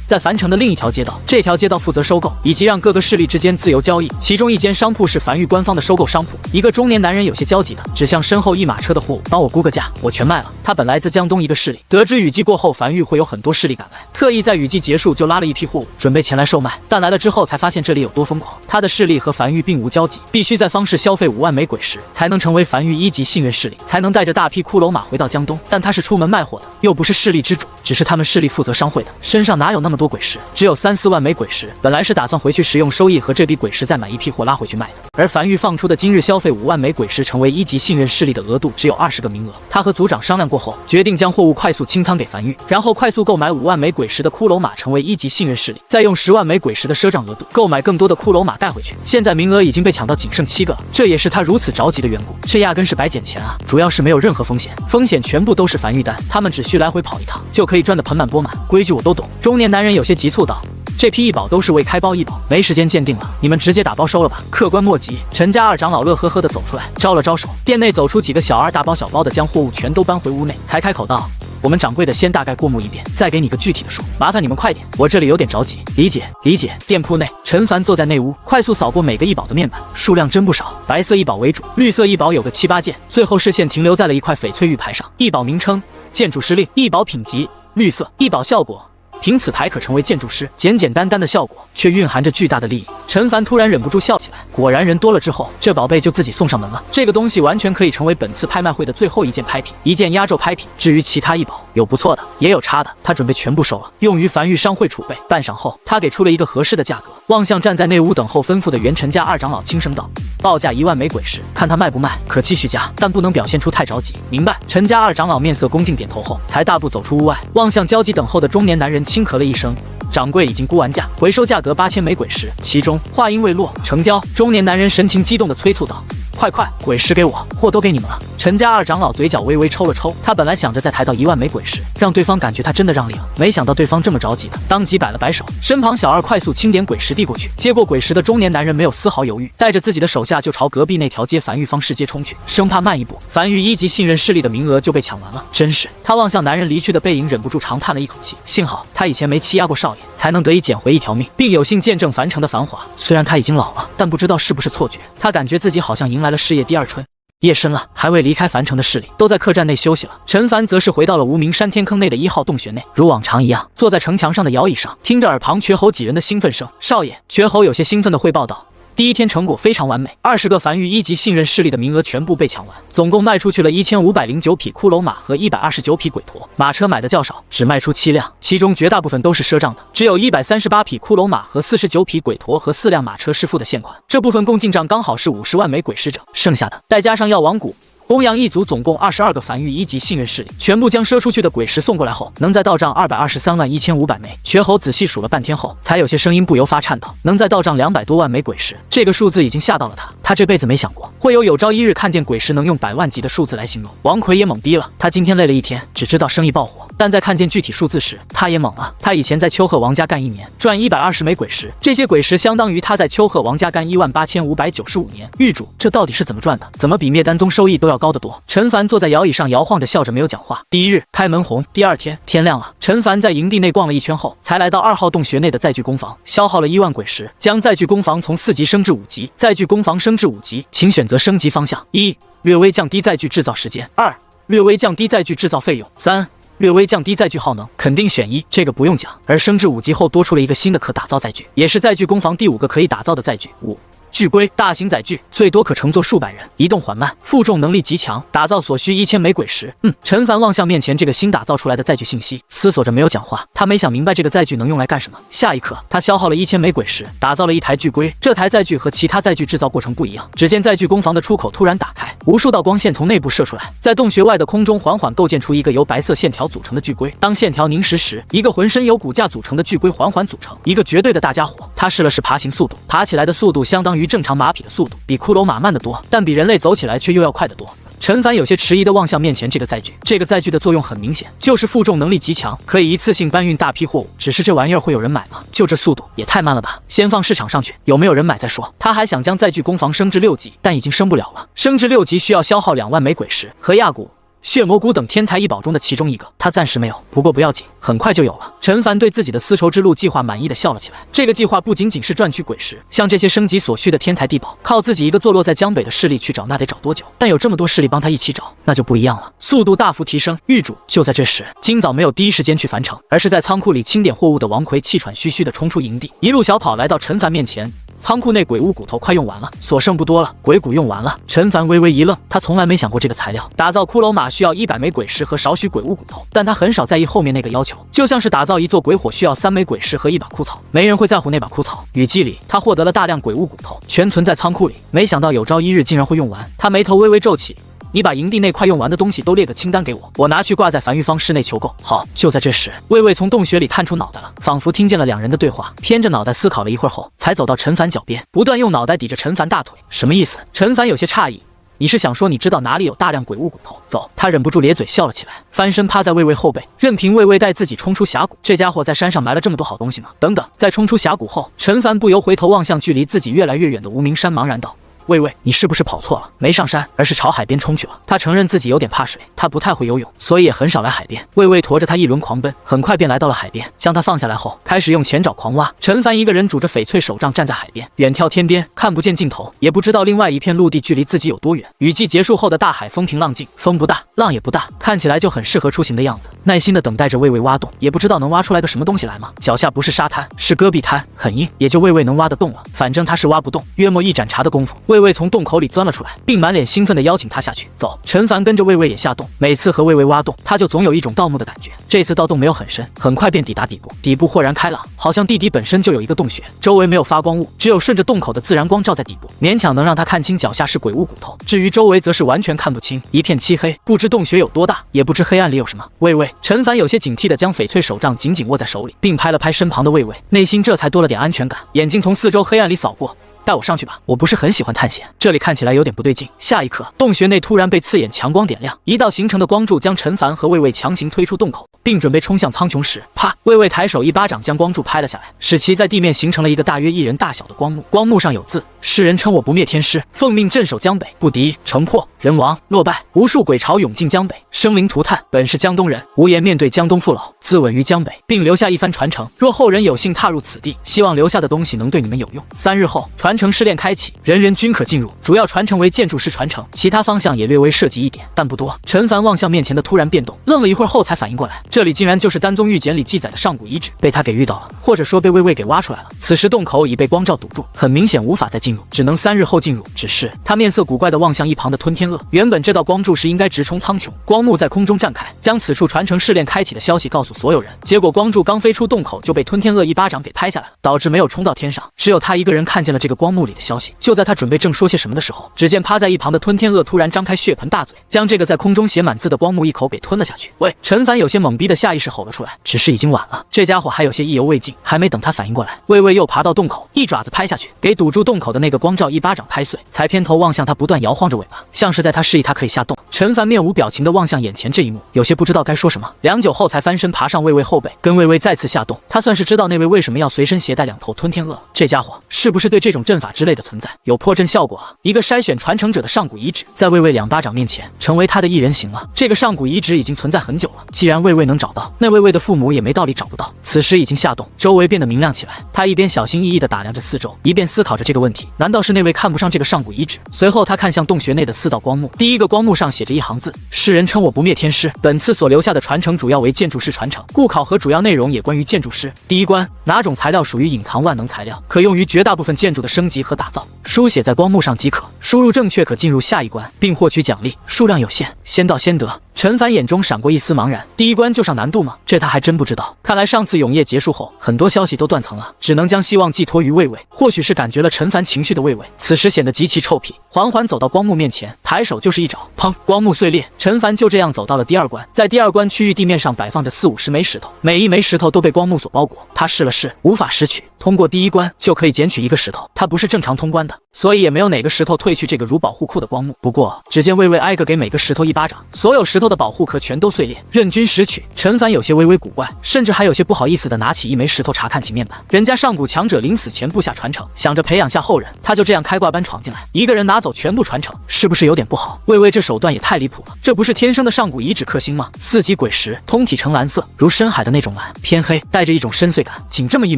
S1: 在樊城的另一条街道，这条街道负责收购以及让各个势力之间自由交易，其中一间商铺是梵域官方的收购商铺。一个中年男人有些焦急的指向身后一马车的货物，帮我估个价，我全卖了。他本来自江东一个势力，得知雨季过后梵域会有很多势力赶来，特意在雨季结束就拉了一批货物，准备前来售卖。但来了之后才发现这里有多疯狂，他的势力和梵域并无交集，必须在方士消费5万枚鬼石，才能成为梵域1级信任势力，才能带着大批骷髅马回到江东。但他是出门卖货的，又不是势力之主，只是他们势力负责商会的，身上哪有那么多鬼石？只有3-4万枚鬼石，本来是打算回去食用收益和这笔鬼石再买一批货拉回去卖的。而梵域放出的今日消费5万枚鬼石成为1级信任势力的额度只有20个名额，他和组长商量过后，决定将货物快速清仓给梵域，然后快速购买5万枚鬼石的骷髅马成为1级信任势力，再用10万枚鬼石的赊账额度购买更多的骷髅马带回去。现在名额已经被抢到仅剩7个了，这也是他如此着急的缘故。这压根是白捡钱啊！主要是没有任何风险，风险全部都是梵域单，他们只需来回跑一趟就可以赚得盆满钵满。规矩我都懂。中年男人有些急促道，这批异宝都是未开包异宝，没时间鉴定了，你们直接打包收了吧。客官莫急。陈家二长老乐呵呵地走出来，招了招手，店内走出几个小二大包小包的，将货物全都搬回屋内，才开口道，我们掌柜的先大概过目一遍，再给你个具体的数，麻烦你们快点，我这里有点着急。理解。店铺内，陈凡坐在内屋，快速扫过每个异宝的面板，数量真不少，白色异宝为主，绿色异宝有个7、8件，最后视线停留在了一块翡翠玉牌上，异宝名称：建筑师令，异宝品级：绿色，异宝效果。凭此牌可成为建筑师，简简单单的效果却蕴含着巨大的利益。陈凡突然忍不住笑起来，果然人多了之后，这宝贝就自己送上门了。这个东西完全可以成为本次拍卖会的最后一件拍品，一件压轴拍品。至于其他异宝，有不错的，也有差的，他准备全部收了，用于梵域商会储备。半晌后，他给出了一个合适的价格，望向站在内屋等候吩咐的袁陈家二长老，轻声道：报价1万枚鬼石，看他卖不卖，可继续加，但不能表现出太着急。明白。陈家二长老面色恭敬点头后，才大步走出屋外，望向焦急等候的中年男人，轻咳了一声。掌柜已经估完价，回收价格8000枚鬼石。其中话音未落，成交。中年男人神情激动地催促道：“快快，鬼石给我，货都给你们了。”陈家二长老嘴角微微抽了抽，他本来想着再抬到1万枚鬼石，让对方感觉他真的让利了，没想到对方这么着急的，当即摆了摆手，身旁小二快速清点鬼石递过去。接过鬼石的中年男人没有丝毫犹豫，带着自己的手下就朝隔壁那条街樊玉方世街冲去，生怕慢一步，樊玉1级信任势力的名额就被抢完了。真是，他望向男人离去的背影，忍不住长叹了一口气，幸好他以前没欺压过少爷，才能得以捡回一条命，并有幸见证樊城的繁华。虽然他已经老了，但不知道是不是错觉，他感觉自己好像迎来了事业第二春。夜深了，还未离开樊城的势力都在客栈内休息了。陈凡则是回到了无名山天坑内的1号洞穴内，如往常一样坐在城墙上的摇椅上，听着耳旁绝侯几人的兴奋声。少爷，绝侯有些兴奋地汇报道。第一天成果非常完美，20个樊玉1级信任势力的名额全部被抢完，总共卖出去了1509匹骷髅马和129匹鬼驼。马车买的较少，只卖出7辆，其中绝大部分都是赊账的，只有138匹骷髅马和49匹鬼驼和4辆马车是付的现款。这部分共进账刚好是50万枚鬼石整，剩下的再加上药王谷、东阳一族总共22个樊玉1级信任势力，全部将赊出去的鬼石送过来后，能再到账223万1500枚。绝侯仔细数了半天后，才有些声音不由发颤道：“能再到账200多万枚鬼石，这个数字已经吓到了他。他这辈子没想过会有朝一日看见鬼石能用100万级的数字来形容。”王奎也懵逼了，他今天累了一天，只知道生意爆火，但在看见具体数字时，他也懵了。他以前在秋鹤王家干1年，赚120枚鬼石，这些鬼石相当于他在秋鹤王家干18595年。狱主，这到底是怎么赚的？怎么比灭丹宗收益都要高得多？陈凡坐在摇椅上摇晃着，笑着没有讲话。第一日开门红，第二天天亮了，陈凡在营地内逛了一圈后，才来到2号洞穴内的载具工坊，消耗了1万鬼石，将载具工坊从4级升至5级。载具工坊升至5级，请选择升级方向：1. 略微降低载具制造时间；2. 略微降低载具制造费用；3. 略微降低载具耗能。肯定选1，这个不用讲。而升至5级后，多出了一个新的可打造载具，也是载具工坊第5个可以打造的载具。5. 巨龟大型载具，最多可乘坐数百人，移动缓慢，负重能力极强，打造所需1000枚鬼石。陈凡望向面前这个新打造出来的载具信息，思索着没有讲话。他没想明白这个载具能用来干什么。下一刻，他消耗了1000枚鬼石，打造了一台巨龟。这台载具和其他载具制造过程不一样。只见载具工坊的出口突然打开，无数道光线从内部射出来，在洞穴外的空中缓缓构建出一个由白色线条组成的巨龟。当线条凝实时，一个浑身由骨架组成的巨龟缓缓组成，一个绝对的大家伙。他试了试爬行速度，爬起来的速度相当于正常马匹的速度，比骷髅马慢得多，但比人类走起来却又要快得多。陈凡有些迟疑地望向面前这个载具，这个载具的作用很明显，就是负重能力极强，可以一次性搬运大批货物。只是这玩意儿会有人买吗？就这速度也太慢了吧！先放市场上去，有没有人买再说。他还想将载具工坊升至6级，但已经升不了了。升至6级需要消耗2万枚鬼石和亚骨、血魔骨等天才异宝中的其中一个，他暂时没有，不过不要紧，很快就有了。陈凡对自己的丝绸之路计划满意的笑了起来。这个计划不仅仅是赚取鬼石，像这些升级所需的天才地宝，靠自己一个坐落在江北的势力去找，那得找多久？但有这么多势力帮他一起找，那就不一样了，速度大幅提升。狱主，就在这时，今早没有第一时间去樊城，而是在仓库里清点货物的王奎气喘吁吁地冲出营地，一路小跑来到陈凡面前。仓库内鬼物骨头快用完了，所剩不多了，鬼骨用完了。陈凡微微一愣，他从来没想过这个材料。打造骷髅马需要100枚鬼石和少许鬼物骨头，但他很少在意后面那个要求，就像是打造一座鬼火需要3枚鬼石和1把枯草，没人会在乎那把枯草。雨季里，他获得了大量鬼物骨头，全存在仓库里，没想到有朝一日竟然会用完。他眉头微微皱起。你把营地内快用完的东西都列个清单给我，我拿去挂在樊玉方室内求购。好。就在这时，魏魏从洞穴里探出脑袋了，仿佛听见了两人的对话，偏着脑袋思考了一会儿后，才走到陈凡脚边，不断用脑袋抵着陈凡大腿。什么意思？陈凡有些诧异。你是想说你知道哪里有大量鬼物骨头？走。他忍不住咧嘴笑了起来，翻身趴在魏魏后背，任凭魏魏带自己冲出峡谷。这家伙在山上埋了这么多好东西吗？等等。在冲出峡谷后，陈凡不由回头望向距离自己越来越远的无名山，茫然道：魏魏，你是不是跑错了？没上山，而是朝海边冲去了。他承认自己有点怕水，他不太会游泳，所以也很少来海边。魏魏驮着他一轮狂奔，很快便来到了海边，将他放下来后，开始用前爪狂挖。陈凡一个人拄着翡翠手杖站在海边，远眺天边，看不见尽头，也不知道另外一片陆地距离自己有多远。雨季结束后的大海风平浪静，风不大，浪也不大，看起来就很适合出行的样子。耐心的等待着魏魏挖洞，也不知道能挖出来个什么东西来吗？脚下不是沙滩，是戈壁滩，很硬，也就魏魏能挖得动了。反正他是挖不动。约莫一盏茶的功夫，魏魏魏从洞口里钻了出来，并满脸兴奋地邀请他下去。走，陈凡跟着魏魏也下洞。每次和魏魏挖洞，他就总有一种盗墓的感觉。这次盗洞没有很深，很快便抵达底部。底部豁然开朗，好像地底本身就有一个洞穴，周围没有发光物，只有顺着洞口的自然光照在底部，勉强能让他看清脚下是鬼物骨头。至于周围，则是完全看不清，一片漆黑，不知洞穴有多大，也不知黑暗里有什么。魏魏，陈凡有些警惕地将翡翠手杖紧紧握在手里，并拍了拍身旁的魏魏，内心这才多了点安全感。眼睛从四周黑暗里扫过。带我上去吧，我不是很喜欢探险，这里看起来有点不对劲。下一刻，洞穴内突然被刺眼强光点亮，一道形成的光柱将陈凡和魏魏强行推出洞口，并准备冲向苍穹时，啪！魏魏抬手一巴掌将光柱拍了下来，使其在地面形成了一个大约1人大小的光幕。光幕上有字：世人称我不灭天师，奉命镇守江北，不敌城破人亡落败，无数鬼潮涌进江北，生灵涂炭。本是江东人，无颜面对江东父老，自刎于江北，并留下一番传承。若后人有幸踏入此地，希望留下的东西能对你们有用。3日后，传承试炼开启，人人均可进入。主要传承为建筑师传承，其他方向也略微涉及一点，但不多。陈凡望向面前的突然变动，愣了一会儿后才反应过来，这里竟然就是丹宗玉简里记载的上古遗址，被他给遇到了，或者说被魏魏给挖出来了。此时洞口已被光照堵住，很明显无法再进入，只能3日后进入。只是他面色古怪地望向一旁的吞天鳄，原本这道光柱是应该直冲苍穹，光幕在空中绽开，将此处传承试炼开启的消息告诉所有人。结果光柱刚飞出洞口就被吞天鳄一巴掌给拍下来了，导致没有冲到天上，只有他一个人看见了这个光幕里的消息。就在他准备正说些什么的时候，只见趴在一旁的吞天鳄突然张开血盆大嘴，将这个在空中写满字的光幕一口给吞了下去。喂！陈凡有些懵逼的下意识吼了出来，只是已经晚了，这家伙还有些意犹未尽。还没等他反应过来，魏魏又爬到洞口，一爪子拍下去，给堵住洞口的那个光照一巴掌拍碎，才偏头望向他，不断摇晃着尾巴，像是在他示意他可以下洞。陈凡面无表情地望向眼前这一幕，有些不知道该说什么。良久后才翻身爬上魏魏后背，跟魏魏再次下洞。他算是知道那位为什么要随身携带2头吞天鳄，这家伙是不是对这种阵法之类的存在有破阵效果啊？一个筛选传承者的上古遗址，在魏魏2巴掌面前成为他的一人形了。这个上古遗址已经存在很久了，既然魏魏能找到，那魏魏的父母也没道理找不到。此时已经下洞，周围变得明亮起来，他一边小心翼翼地打量着四周，一边思考着这个问题：难道是那位看不上这个上古遗址？随后他看向洞穴内的4道光幕，第一个光幕上写着一行字：世人称我不灭天师，本次所留下的传承主要为建筑师传承，故考核主要内容也关于建筑师。第一关，哪种材料属于隐藏万能材料，可用于绝大部分建筑的升级和打造，书写在光幕上即可，输入正确可进入下一关，并获取奖励，数量有限，先到先得。陈凡眼中闪过一丝茫然，第一关就上难度吗？这他还真不知道。看来上次永夜结束后，很多消息都断层了，只能将希望寄托于魏魏。或许是感觉了陈凡情绪的魏魏，此时显得极其臭屁，缓缓走到光幕面前，抬手就是一爪，砰！光幕碎裂。陈凡就这样走到了第2关。在第2关区域地面上摆放着40-50枚石头，每一枚石头都被光幕所包裹。他试了试，无法拾取。通过第1关就可以捡取1个石头，他不是正常通关的，所以也没有哪个石头褪去这个如保护库的光幕。不过，只见魏魏挨个给每个石头一巴掌，所有石头的保护壳全都碎裂，任君拾取。陈凡有些微微古怪，甚至还有些不好意思的拿起一枚石头查看其面板。人家上古强者临死前布下传承，想着培养下后人，他就这样开挂般闯进来，一个人拿走全部传承，是不是有点不好？魏魏这手段也太离谱了，这不是天生的上古遗址克星吗？4级鬼石，通体呈蓝色，如深海的那种蓝，偏黑，带着一种深邃感。仅这么一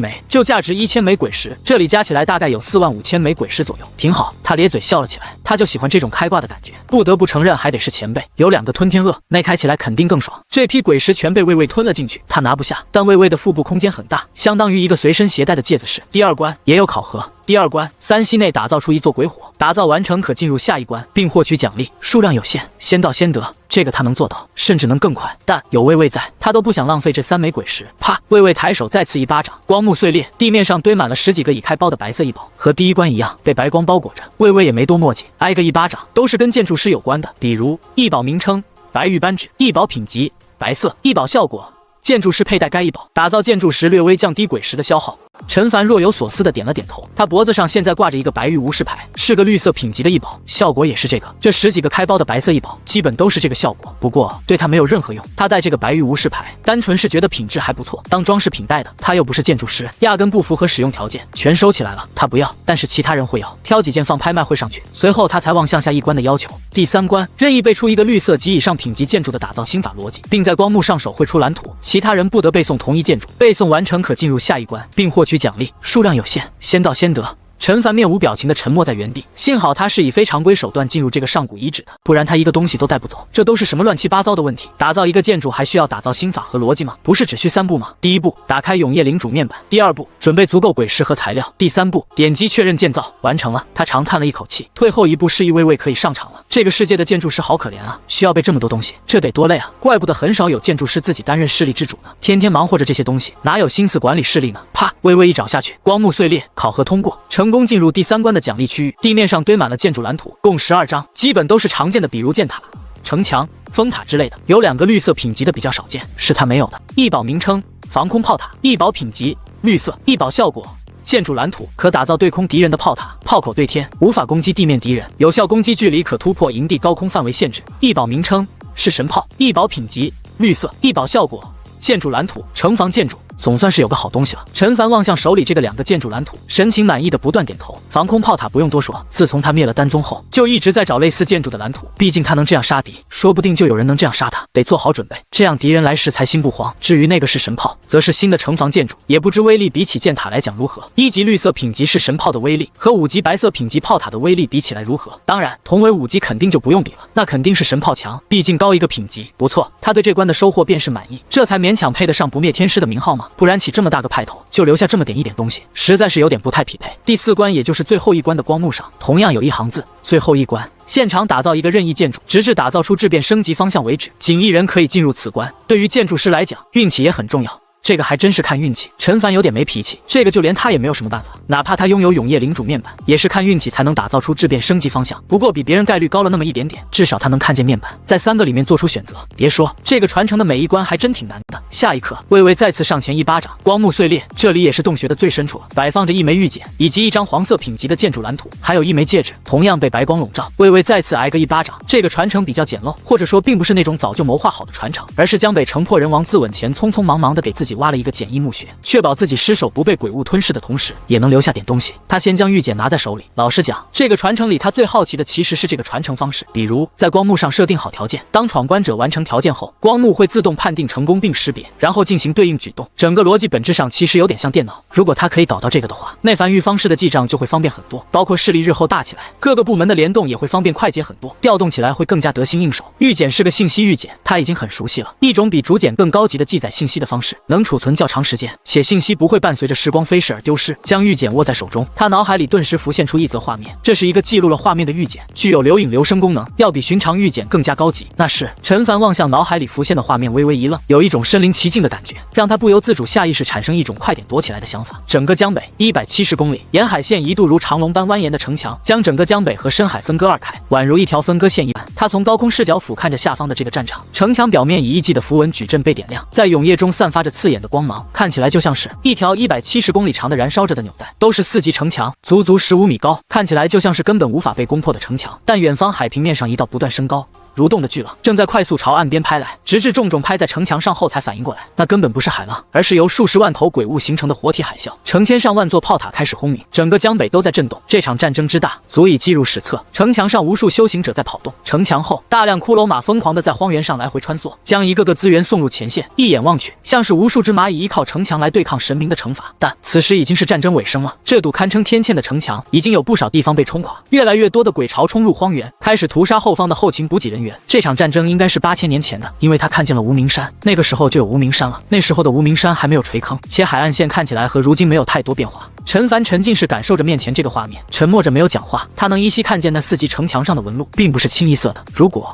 S1: 枚，就价值1000枚鬼石，这里加起来大概有45000枚鬼石左右，挺好。他咧嘴笑了起来，他就喜欢这种开挂的感觉。不得不承认，还得是前辈，有2个吞天鳄，那开起来肯定更爽。这批鬼石全被魏魏吞了进去，他拿不下，但魏魏的腹部空间很大，相当于一个随身携带的戒子室。第2关也有考核。第2关，3息内打造出一座鬼火，打造完成可进入下一关，并获取奖励，数量有限，先到先得。这个他能做到，甚至能更快。但有魏魏在，他都不想浪费这3枚鬼石。啪！魏魏抬手再次一巴掌，光幕碎裂，地面上堆满了10几个已开包的白色异宝，和第1关一样被白光包裹着。魏魏也没多墨迹，挨个一巴掌，都是跟建筑师有关的，比如异宝名称白玉扳指，异宝品级白色，异宝效果建筑师佩戴该异宝，打造建筑时略微降低鬼石的消耗。陈凡若有所思地点了点头，他脖子上现在挂着一个白玉无事牌，是个绿色品级的异宝，效果也是这个。这10几个开包的白色异宝，基本都是这个效果，不过对他没有任何用。他带这个白玉无事牌，单纯是觉得品质还不错，当装饰品带的。他又不是建筑师，压根不符合使用条件，全收起来了。他不要，但是其他人会要，挑几件放拍卖会上去。随后他才望向下一关的要求。第3关，任意背出一个绿色及以上品级建筑的打造心法逻辑，并在光幕上手绘出蓝图，其他人不得背诵同一建筑，背诵完成可进入下一关，并获取奖励，数量有限，先到先得。陈凡面无表情的沉默在原地。幸好他是以非常规手段进入这个上古遗址的，不然他一个东西都带不走。这都是什么乱七八糟的问题？打造一个建筑还需要打造心法和逻辑吗？不是只需3步吗？第1步，打开永夜领主面板；第2步，准备足够鬼石和材料；第3步，点击确认建造，完成了。他长叹了一口气，退后1步，示意微微可以上场了。这个世界的建筑师好可怜啊，需要背这么多东西，这得多累啊！怪不得很少有建筑师自己担任势力之主呢，天天忙活着这些东西，哪有心思管理势力呢？啪，微微一爪下去，光幕碎裂，考核通过，成功进入第3关的奖励区域。地面上堆满了建筑蓝图，共12张，基本都是常见的，比如箭塔、城墙、风塔之类的。有2个绿色品级的比较少见，是他没有的。异宝名称：防空炮塔，异宝品级：绿色，异宝效果。建筑蓝图可打造对空敌人的炮塔，炮口对天，无法攻击地面敌人，有效攻击距离可突破营地高空范围限制。异宝名称是神炮，异宝品级绿色，异宝效果。建筑蓝图，城防建筑。总算是有个好东西了。陈凡望向手里这个2个建筑蓝图，神情满意的不断点头。防空炮塔不用多说，自从他灭了丹宗后，就一直在找类似建筑的蓝图。毕竟他能这样杀敌，说不定就有人能这样杀他，得做好准备，这样敌人来时才心不慌。至于那个是神炮，则是新的城防建筑，也不知威力比起箭塔来讲如何。1级绿色品级是神炮的威力，和5级白色品级炮塔的威力比起来如何？当然，同为5级肯定就不用比了，那肯定是神炮强，毕竟高一个品级。不错，他对这关的收获便是满意，这才勉强配得上不灭天师的名号嘛，不然起这么大个派头，就留下这么一点东西，实在是有点不太匹配。第4关，也就是最后一关的光幕上，同样有一行字：最后一关，现场打造一个任意建筑，直至打造出质变升级方向为止，仅1人可以进入此关。对于建筑师来讲，运气也很重要。这个还真是看运气。陈凡有点没脾气，这个就连他也没有什么办法，哪怕他拥有永夜领主面板，也是看运气才能打造出质变升级方向。不过比别人概率高了那么一点点，至少他能看见面板，在3个里面做出选择。别说这个传承的每一关还真挺难的。下一刻，魏魏再次上前一巴掌，光幕碎裂。这里也是洞穴的最深处，摆放着1枚玉简以及1张黄色品级的建筑蓝图，还有1枚戒指，同样被白光笼罩。魏魏再次挨个一巴掌。这个传承比较简陋，或者说并不是那种早就谋划好的传承，而是江北城破人亡自刎前匆匆忙忙的给自己挖了一个简易墓穴，确保自己尸首不被鬼物吞噬的同时，也能留下点东西。他先将玉简拿在手里。老实讲，这个传承里他最好奇的其实是这个传承方式，比如在光幕上设定好条件，当闯关者完成条件后，光幕会自动判定成功并识别，然后进行对应举动。整个逻辑本质上其实有点像电脑。如果他可以搞到这个的话，内凡玉方式的记账就会方便很多，包括势力日后大起来，各个部门的联动也会方便快捷很多，调动起来会更加得心应手。玉简是个信息玉简，他已经很熟悉了，一种比竹简更高级的记载信息的方式，能储存较长时间，且信息不会伴随着时光飞逝而丢失。将玉简握在手中，他脑海里顿时浮现出一则画面，这是一个记录了画面的玉简，具有留影留声功能，要比寻常玉简更加高级。那是陈凡望向脑海里浮现的画面，微微一愣，有一种身临其境的感觉，让他不由自主下意识产生一种快点躲起来的想法。整个江北170公里，沿海线一度如长龙般蜿蜒的城墙，将整个江北和深海分割2开，宛如一条分割线一般。他从高空视角俯瞰着下方的这个战场，城墙表面以艺伎的符文矩阵被点亮，在永夜中散发着刺眼的光芒，看起来就像是一条170公里长的燃烧着的纽带。都是4级城墙，足足15米高，看起来就像是根本无法被攻破的城墙。但远方海平面上一道不断升高蠕动的巨浪正在快速朝岸边拍来，直至重重拍在城墙上后才反应过来，那根本不是海浪，而是由数十万头鬼物形成的活体海啸。成千上万座炮塔开始轰鸣，整个江北都在震动。这场战争之大，足以记入史册。城墙上无数修行者在跑动，城墙后大量骷髅马疯狂地在荒原上来回穿梭，将一个个资源送入前线。一眼望去，像是无数只蚂蚁依靠城墙来对抗神明的惩罚。但此时已经是战争尾声了，这堵堪称天堑的城墙已经有不少地方被冲垮，越来越多的鬼潮冲入荒原，开始屠杀后方的后勤补给人员。这场战争应该是8000年前的，因为他看见了无名山，那个时候就有无名山了。那时候的无名山还没有垂坑，且海岸线看起来和如今没有太多变化。陈凡沉浸式感受着面前这个画面，沉默着没有讲话。他能依稀看见那4级城墙上的纹路并不是清一色的。如果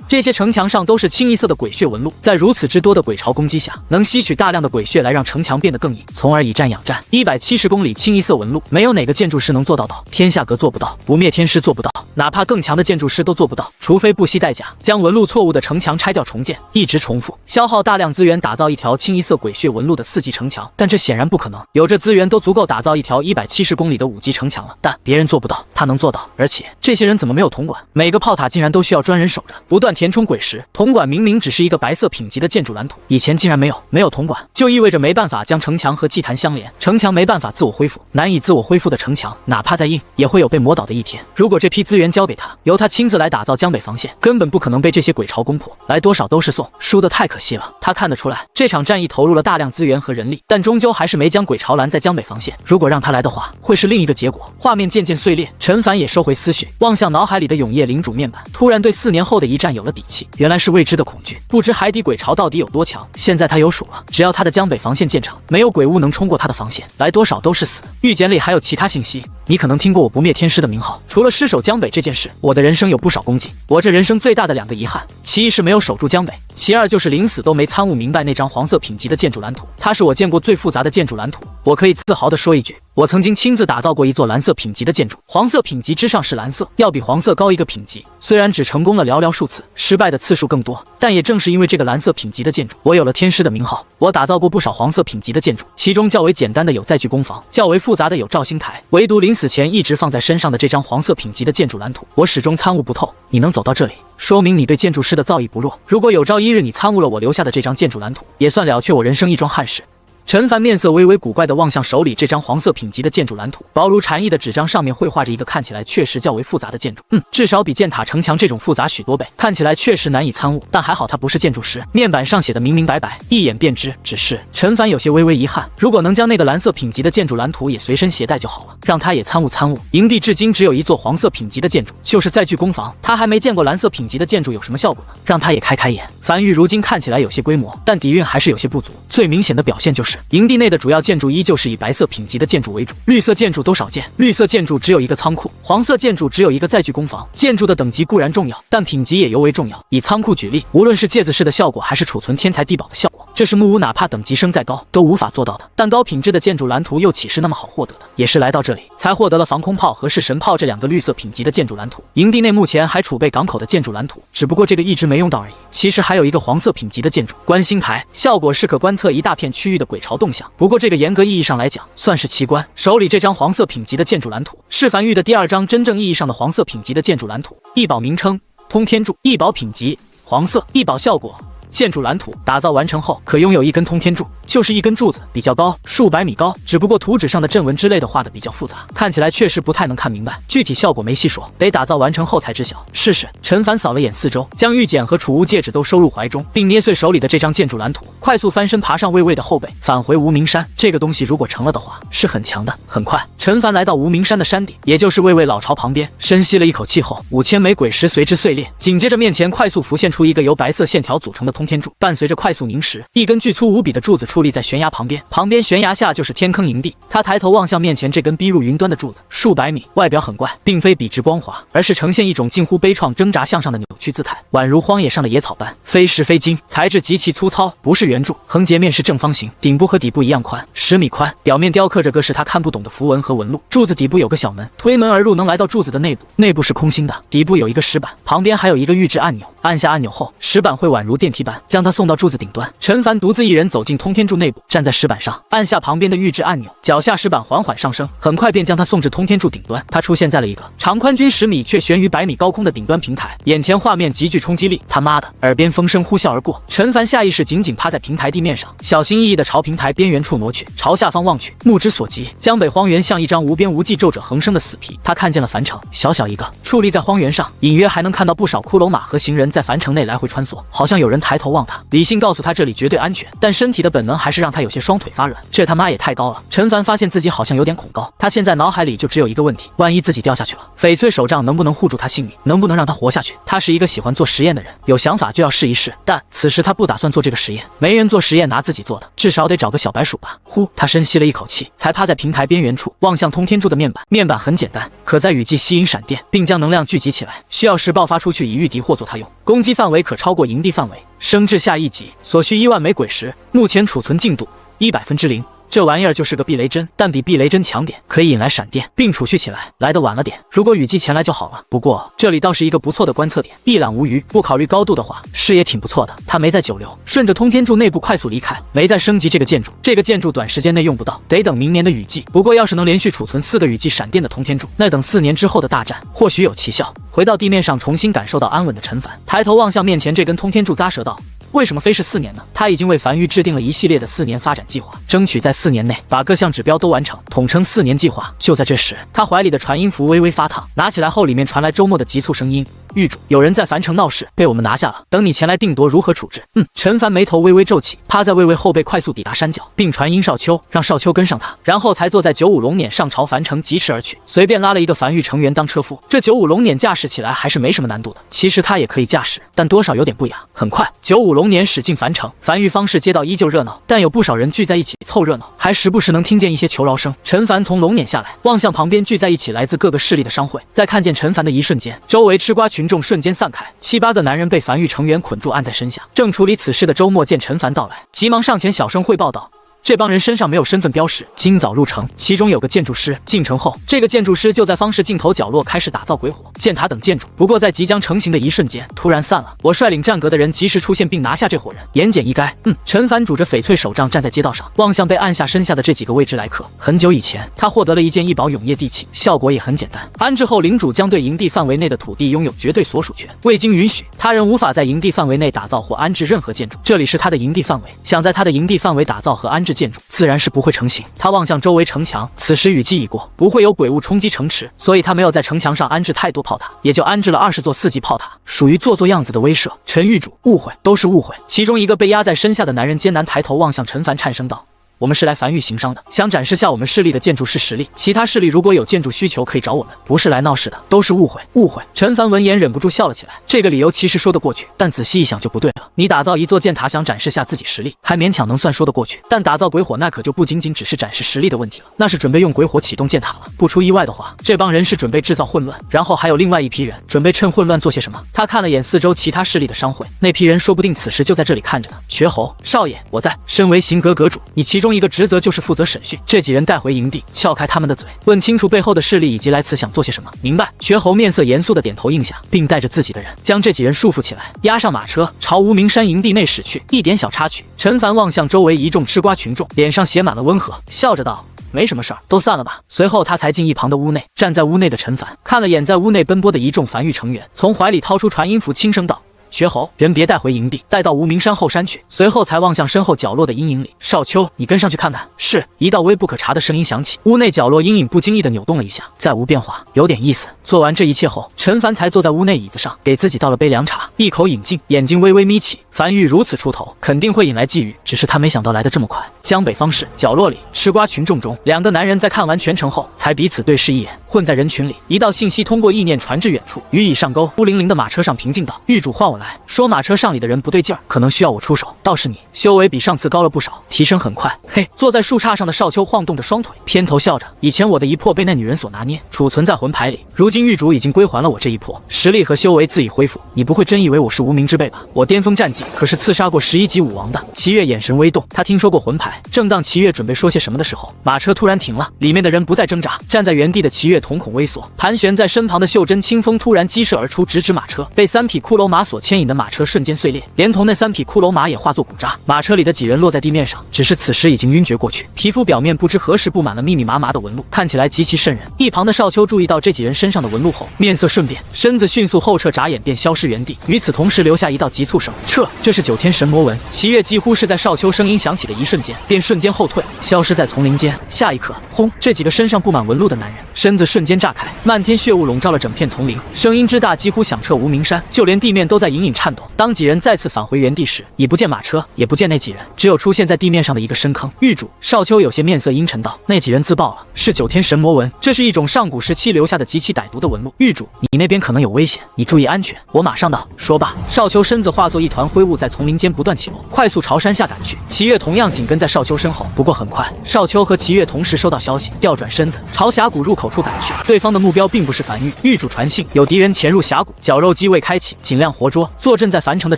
S1: 这些城墙上都是清一色的鬼血纹路，在如此之多的鬼潮攻击下，能吸取大量的鬼血来让城墙变得更硬，从而以战养战。170公里清一色纹路，没有哪个建筑师能做到的。天下阁做不到，不灭天师做不到，哪怕更强的建筑师都做不到，除非不惜代价将纹路错误的城墙拆掉重建，一直重复，消耗大量资源打造一条清一色鬼血纹路的4级城墙。但这显然不可能，有这资源都足够打造一条170公里的5级城墙了，但别人做不到，他能做到。而且这些人怎么没有铜管？每个炮塔竟然都需要专人守着，不断填充鬼石。铜管明明只是一个白色品级的建筑蓝图，以前竟然没有铜管，就意味着没办法将城墙和祭坛相连，城墙没办法自我恢复，难以自我恢复的城墙，哪怕再硬，也会有被磨倒的一天。如果这批资源源交给他，由他亲自来打造江北防线，根本不可能被这些鬼巢攻破，来多少都是送，输得太可惜了。他看得出来，这场战役投入了大量资源和人力，但终究还是没将鬼巢拦在江北防线。如果让他来的话，会是另一个结果。画面渐渐碎裂，陈凡也收回思绪，望向脑海里的永夜领主面板，突然对4年后的一战有了底气。原来是未知的恐惧，不知海底鬼巢到底有多强。现在他有数了，只要他的江北防线建成，没有鬼物能冲过他的防线，来多少都是死。预检里还有其他信息。你可能听过我不灭天师的名号，除了失守江北这件事，我的人生有不少功绩。我这人生最大的2个遗憾，其一是没有守住江北，其二就是临死都没参悟明白那张黄色品级的建筑蓝图。它是我见过最复杂的建筑蓝图，我可以自豪地说一句，我曾经亲自打造过一座蓝色品级的建筑，黄色品级之上是蓝色，要比黄色高一个品级。虽然只成功了寥寥数次，失败的次数更多，但也正是因为这个蓝色品级的建筑，我有了天师的名号。我打造过不少黄色品级的建筑，其中较为简单的有载具工房，较为复杂的有肇星台，唯独临死前一直放在身上的这张黄色品级的建筑蓝图，我始终参悟不透。你能走到这里，说明你对建筑师的造诣不弱。如果有朝一日你参悟了我留下的这张建筑蓝图，也算了却我人生一桩憾事。陈凡面色微微古怪地望向手里这张黄色品级的建筑蓝图，薄如蝉翼的纸张上面绘画着一个看起来确实较为复杂的建筑，至少比箭塔城墙这种复杂许多倍，看起来确实难以参悟。但还好他不是建筑师，面板上写的明明白白，一眼便知。只是陈凡有些微微遗憾，如果能将那个蓝色品级的建筑蓝图也随身携带就好了，让他也参悟参悟。营地至今只有一座黄色品级的建筑，就是载具工房，他还没见过蓝色品级的建筑有什么效果呢，让他也开开眼。樊玉如今看起来有些规模，但底蕴还是有些不足。最明显的表现就是营地内的主要建筑依旧是以白色品级的建筑为主，绿色建筑都少见。绿色建筑只有一个仓库，黄色建筑只有一个载具工房。建筑的等级固然重要，但品级也尤为重要。以仓库举例，无论是芥子式的效果，还是储存天材地宝的效果，这是木屋哪怕等级升再高都无法做到的。但高品质的建筑蓝图又岂是那么好获得的？也是来到这里才获得了防空炮和式神炮这2个绿色品级的建筑蓝图。营地内目前还储备港口的建筑蓝图，只不过这个一直没用到而已。其实还有一个黄色品级的建筑观星台，效果是可观测一大片区域的鬼巢动向。不过这个严格意义上来讲，算是奇观。手里这张黄色品级的建筑蓝图，是樊玉的第2张真正意义上的黄色品级的建筑蓝图。异宝名称通天柱，异宝品级黄色，异宝效果建筑蓝图打造完成后，可拥有一根通天柱，就是一根柱子，比较高，数百米高。只不过图纸上的阵纹之类的画的比较复杂，看起来确实不太能看明白，具体效果没细说，得打造完成后才知晓。试试。陈凡扫了眼四周，将玉简和储物戒指都收入怀中，并捏碎手里的这张建筑蓝图，快速翻身爬上魏魏的后背，返回无名山。这个东西如果成了的话，是很强的。很快，陈凡来到无名山的山顶，也就是魏魏老巢旁边，深吸了一口气后，5000枚鬼石随之碎裂，紧接着面前快速浮现出一个由白色线条组成的通天柱，伴随着快速凝实，一根巨粗无比的柱子矗立在悬崖旁边，旁边悬崖下就是天坑营地。他抬头望向面前这根逼入云端的柱子，数百米，外表很怪，并非笔直光滑，而是呈现一种近乎悲怆挣扎向上的扭曲姿态，宛如荒野上的野草般，非石非金，材质极其粗糙，不是圆柱，横截面是正方形，顶部和底部一样宽，10米宽，表面雕刻着各式他看不懂的符文和纹路。柱子底部有个小门，推门而入能来到柱子的内部，内部是空心的，底部有一个石板，旁边还有一个预制按钮，按下按钮后，石板会宛如电梯般将他送到柱子顶端。陈凡独自一人走进通天柱内部，站在石板上，按下旁边的预制按钮，脚下石板缓缓上升，很快便将他送至通天柱顶端。他出现在了一个长宽均10米却悬于100米高空的顶端平台，眼前画面极具冲击力。他妈的！耳边风声呼啸而过，陈凡下意识紧紧趴在平台地面上，小心翼翼地朝平台边缘处挪去，朝下方望去，目之所及，江北荒原像一张无边无际皱褶横生的死皮。他看见了樊城，小小一个，矗立在荒原上，隐约还能看到不少骷髅马和行人在樊城内来回穿梭，好像有人抬头望他。理性告诉他这里绝对安全，但身体的本能还是让他有些双腿发软。这他妈也太高了！陈凡发现自己好像有点恐高，他现在脑海里就只有一个问题：万一自己掉下去了，翡翠手杖能不能护住他性命？能不能让他活下去？他是一个喜欢做实验的人，有想法就要试一试，但此时他不打算做这个实验，没人做实验拿自己做的，至少得找个小白鼠吧。呼，他深吸了一口气，才趴在平台边缘处望向通天柱的面板。面板很简单，可在雨季吸引闪电，并将能量聚集起来，需要时爆发出去以御敌或作他用，攻击范围可超过营地范围，升至下1级，所需1万枚鬼石，目前储存进度100%。这玩意儿就是个避雷针，但比避雷针强点，可以引来闪电，并储蓄起来。来得晚了点，如果雨季前来就好了。不过这里倒是一个不错的观测点，一览无余。不考虑高度的话，视野挺不错的。他没再久留，顺着通天柱内部快速离开，没再升级这个建筑。这个建筑短时间内用不到，得等明年的雨季。不过要是能连续储存4个雨季闪电的通天柱，那等4年之后的大战，或许有奇效。回到地面上，重新感受到安稳的陈凡，抬头望向面前这根通天柱，咂舌道：“为什么非是4年呢？他已经为樊玉制定了一系列的4年发展计划，争取在4年内把各项指标都完成，统称4年计划。就在这时，他怀里的传音符微微发烫，拿起来后，里面传来周末的急促声音：“狱主，有人在樊城闹事，被我们拿下了，等你前来定夺如何处置。”陈凡眉头微微皱起，趴在魏魏后背快速抵达山脚，并传音少秋，让少秋跟上他，然后才坐在95龙辇上朝樊城疾驰而去，随便拉了一个樊玉成员当车夫。这95龙辇驾驶起来还是没什么难度的，其实他也可以驾驶，但多少有点不雅。很快，95龙辇驶进樊城，樊玉方氏街道依旧热闹，但有不少人聚在一起凑热闹，还时不时能听见一些求饶声。陈凡从龙辇下来，望向旁边聚在一起来自各个势力的商会，在看见陈凡的一瞬间，周围吃瓜群众瞬间散开，7、8个男人被樊玉成员捆住按在身下。正处理此事的周末见陈凡到来，急忙上前小声汇报道：“这帮人身上没有身份标识，今早入城，其中有个建筑师。进城后，这个建筑师就在方氏尽头角落开始打造鬼火、箭塔等建筑。不过在即将成型的一瞬间，突然散了。我率领战阁的人及时出现，并拿下这伙人，言简意赅。”陈凡拄着翡翠手杖站在街道上，望向被按下身下的这几个未知来客。很久以前，他获得了一件异宝永业地契，效果也很简单。安置后，领主将对营地范围内的土地拥有绝对所属权，未经允许，他人无法在营地范围内打造或安置任何建筑。这里是他的营地范围，想在他的营地范围打造和安置建筑，自然是不会成型。他望向周围城墙，此时雨季已过，不会有鬼物冲击城池，所以他没有在城墙上安置太多炮塔，也就安置了20座4级炮塔，属于做样子的威慑。陈狱主，误会，都是误会。其中一个被压在身下的男人艰难抬头望向陈凡，颤声道：“我们是来樊玉行商的，想展示下我们势力的建筑师实力。其他势力如果有建筑需求，可以找我们，不是来闹事的，都是误会，误会。”陈凡闻言忍不住笑了起来，这个理由其实说得过去，但仔细一想就不对了。你打造一座箭塔想展示下自己实力，还勉强能算说得过去，但打造鬼火那可就不仅仅只是展示实力的问题了，那是准备用鬼火启动箭塔了。不出意外的话，这帮人是准备制造混乱，然后还有另外一批人准备趁混乱做些什么。他看了眼四周其他势力的商会，那批人说不定此时就在这里看着呢。瘸猴少爷，我在。身为行阁阁主，你其中一个职责就是负责审讯这几人，带回营地，撬开他们的嘴，问清楚背后的势力以及来此想做些什么。明白。瘸猴面色严肃的点头应下，并带着自己的人将这几人束缚起来，押上马车，朝无名山营地内驶去。一点小插曲。陈凡望向周围一众吃瓜群众，脸上写满了温和，笑着道：“没什么事儿，都散了吧。”随后他才进一旁的屋内，站在屋内的陈凡看了眼在屋内奔波的一众樊玉成员，从怀里掏出传音符，轻声道：“瘸猴，人别带回营地，带到无名山后山去。”随后才望向身后角落的阴影里，少秋，你跟上去看看。是。一道微不可察的声音响起，屋内角落阴影不经意的扭动了一下，再无变化，有点意思。做完这一切后，陈凡才坐在屋内椅子上，给自己倒了杯凉茶，一口饮尽，眼睛微微眯起。樊玉如此出头，肯定会引来觊觎，只是他没想到来得这么快。江北方市角落里，吃瓜群众中，两个男人在看完全程后，才彼此对视一眼。混在人群里，一道信息通过意念传至远处，鱼已上钩。孤零零的马车上平静道：“狱主换我来。”说马车上里的人不对劲儿，可能需要我出手。倒是你，修为比上次高了不少，提升很快。嘿，坐在树杈上的少秋晃动着双腿，偏头笑着。以前我的一魄被那女人所拿捏，储存在魂牌里，如今狱主已经归还了我这一魄，实力和修为自已恢复。你不会真以为我是无名之辈吧？我巅峰战绩可是刺杀过11级武王的。齐越眼神微动，他听说过魂牌。正当齐越准备说些什么的时候，马车突然停了，里面的人不再挣扎，站在原地的齐越瞳孔微缩，盘旋在身旁的袖珍清风突然激射而出，直指马车。被3匹骷髅马所牵引的马车瞬间碎裂，连同那3匹骷髅马也化作骨渣。马车里的几人落在地面上，只是此时已经晕厥过去，皮肤表面不知何时布满了密密麻麻的纹路，看起来极其瘆人。一旁的少秋注意到这几人身上的纹路后，面色瞬变，身子迅速后撤，眨眼便消失原地。与此同时，留下一道急促声：“撤！”这是9天神魔纹。齐越几乎是在少秋声音响起的一瞬间，便瞬间后退，消失在丛林间。下一刻，轰！这几个身上布满纹路的男人身子瞬间炸开，漫天血雾笼罩了整片丛林，声音之大，几乎响彻无名山，就连地面都在隐隐颤抖。当几人再次返回原地时，已不见马车，也不见那几人，只有出现在地面上的一个深坑。狱主，少秋有些面色阴沉道：“那几人自爆了，是9天神魔纹，这是一种上古时期留下的极其歹毒的纹路。狱主，你那边可能有危险，你注意安全。”我马上到。说罢，少秋身子化作一团灰雾，在丛林间不断起落，快速朝山下赶去。齐越同样紧跟在少秋身后，不过很快，少秋和齐越同时收到消息，调转身子朝峡谷入口处赶去。对方的目标并不是樊玉，狱主传信，有敌人潜入峡谷，绞肉机未开启，尽量活捉。坐镇在樊城的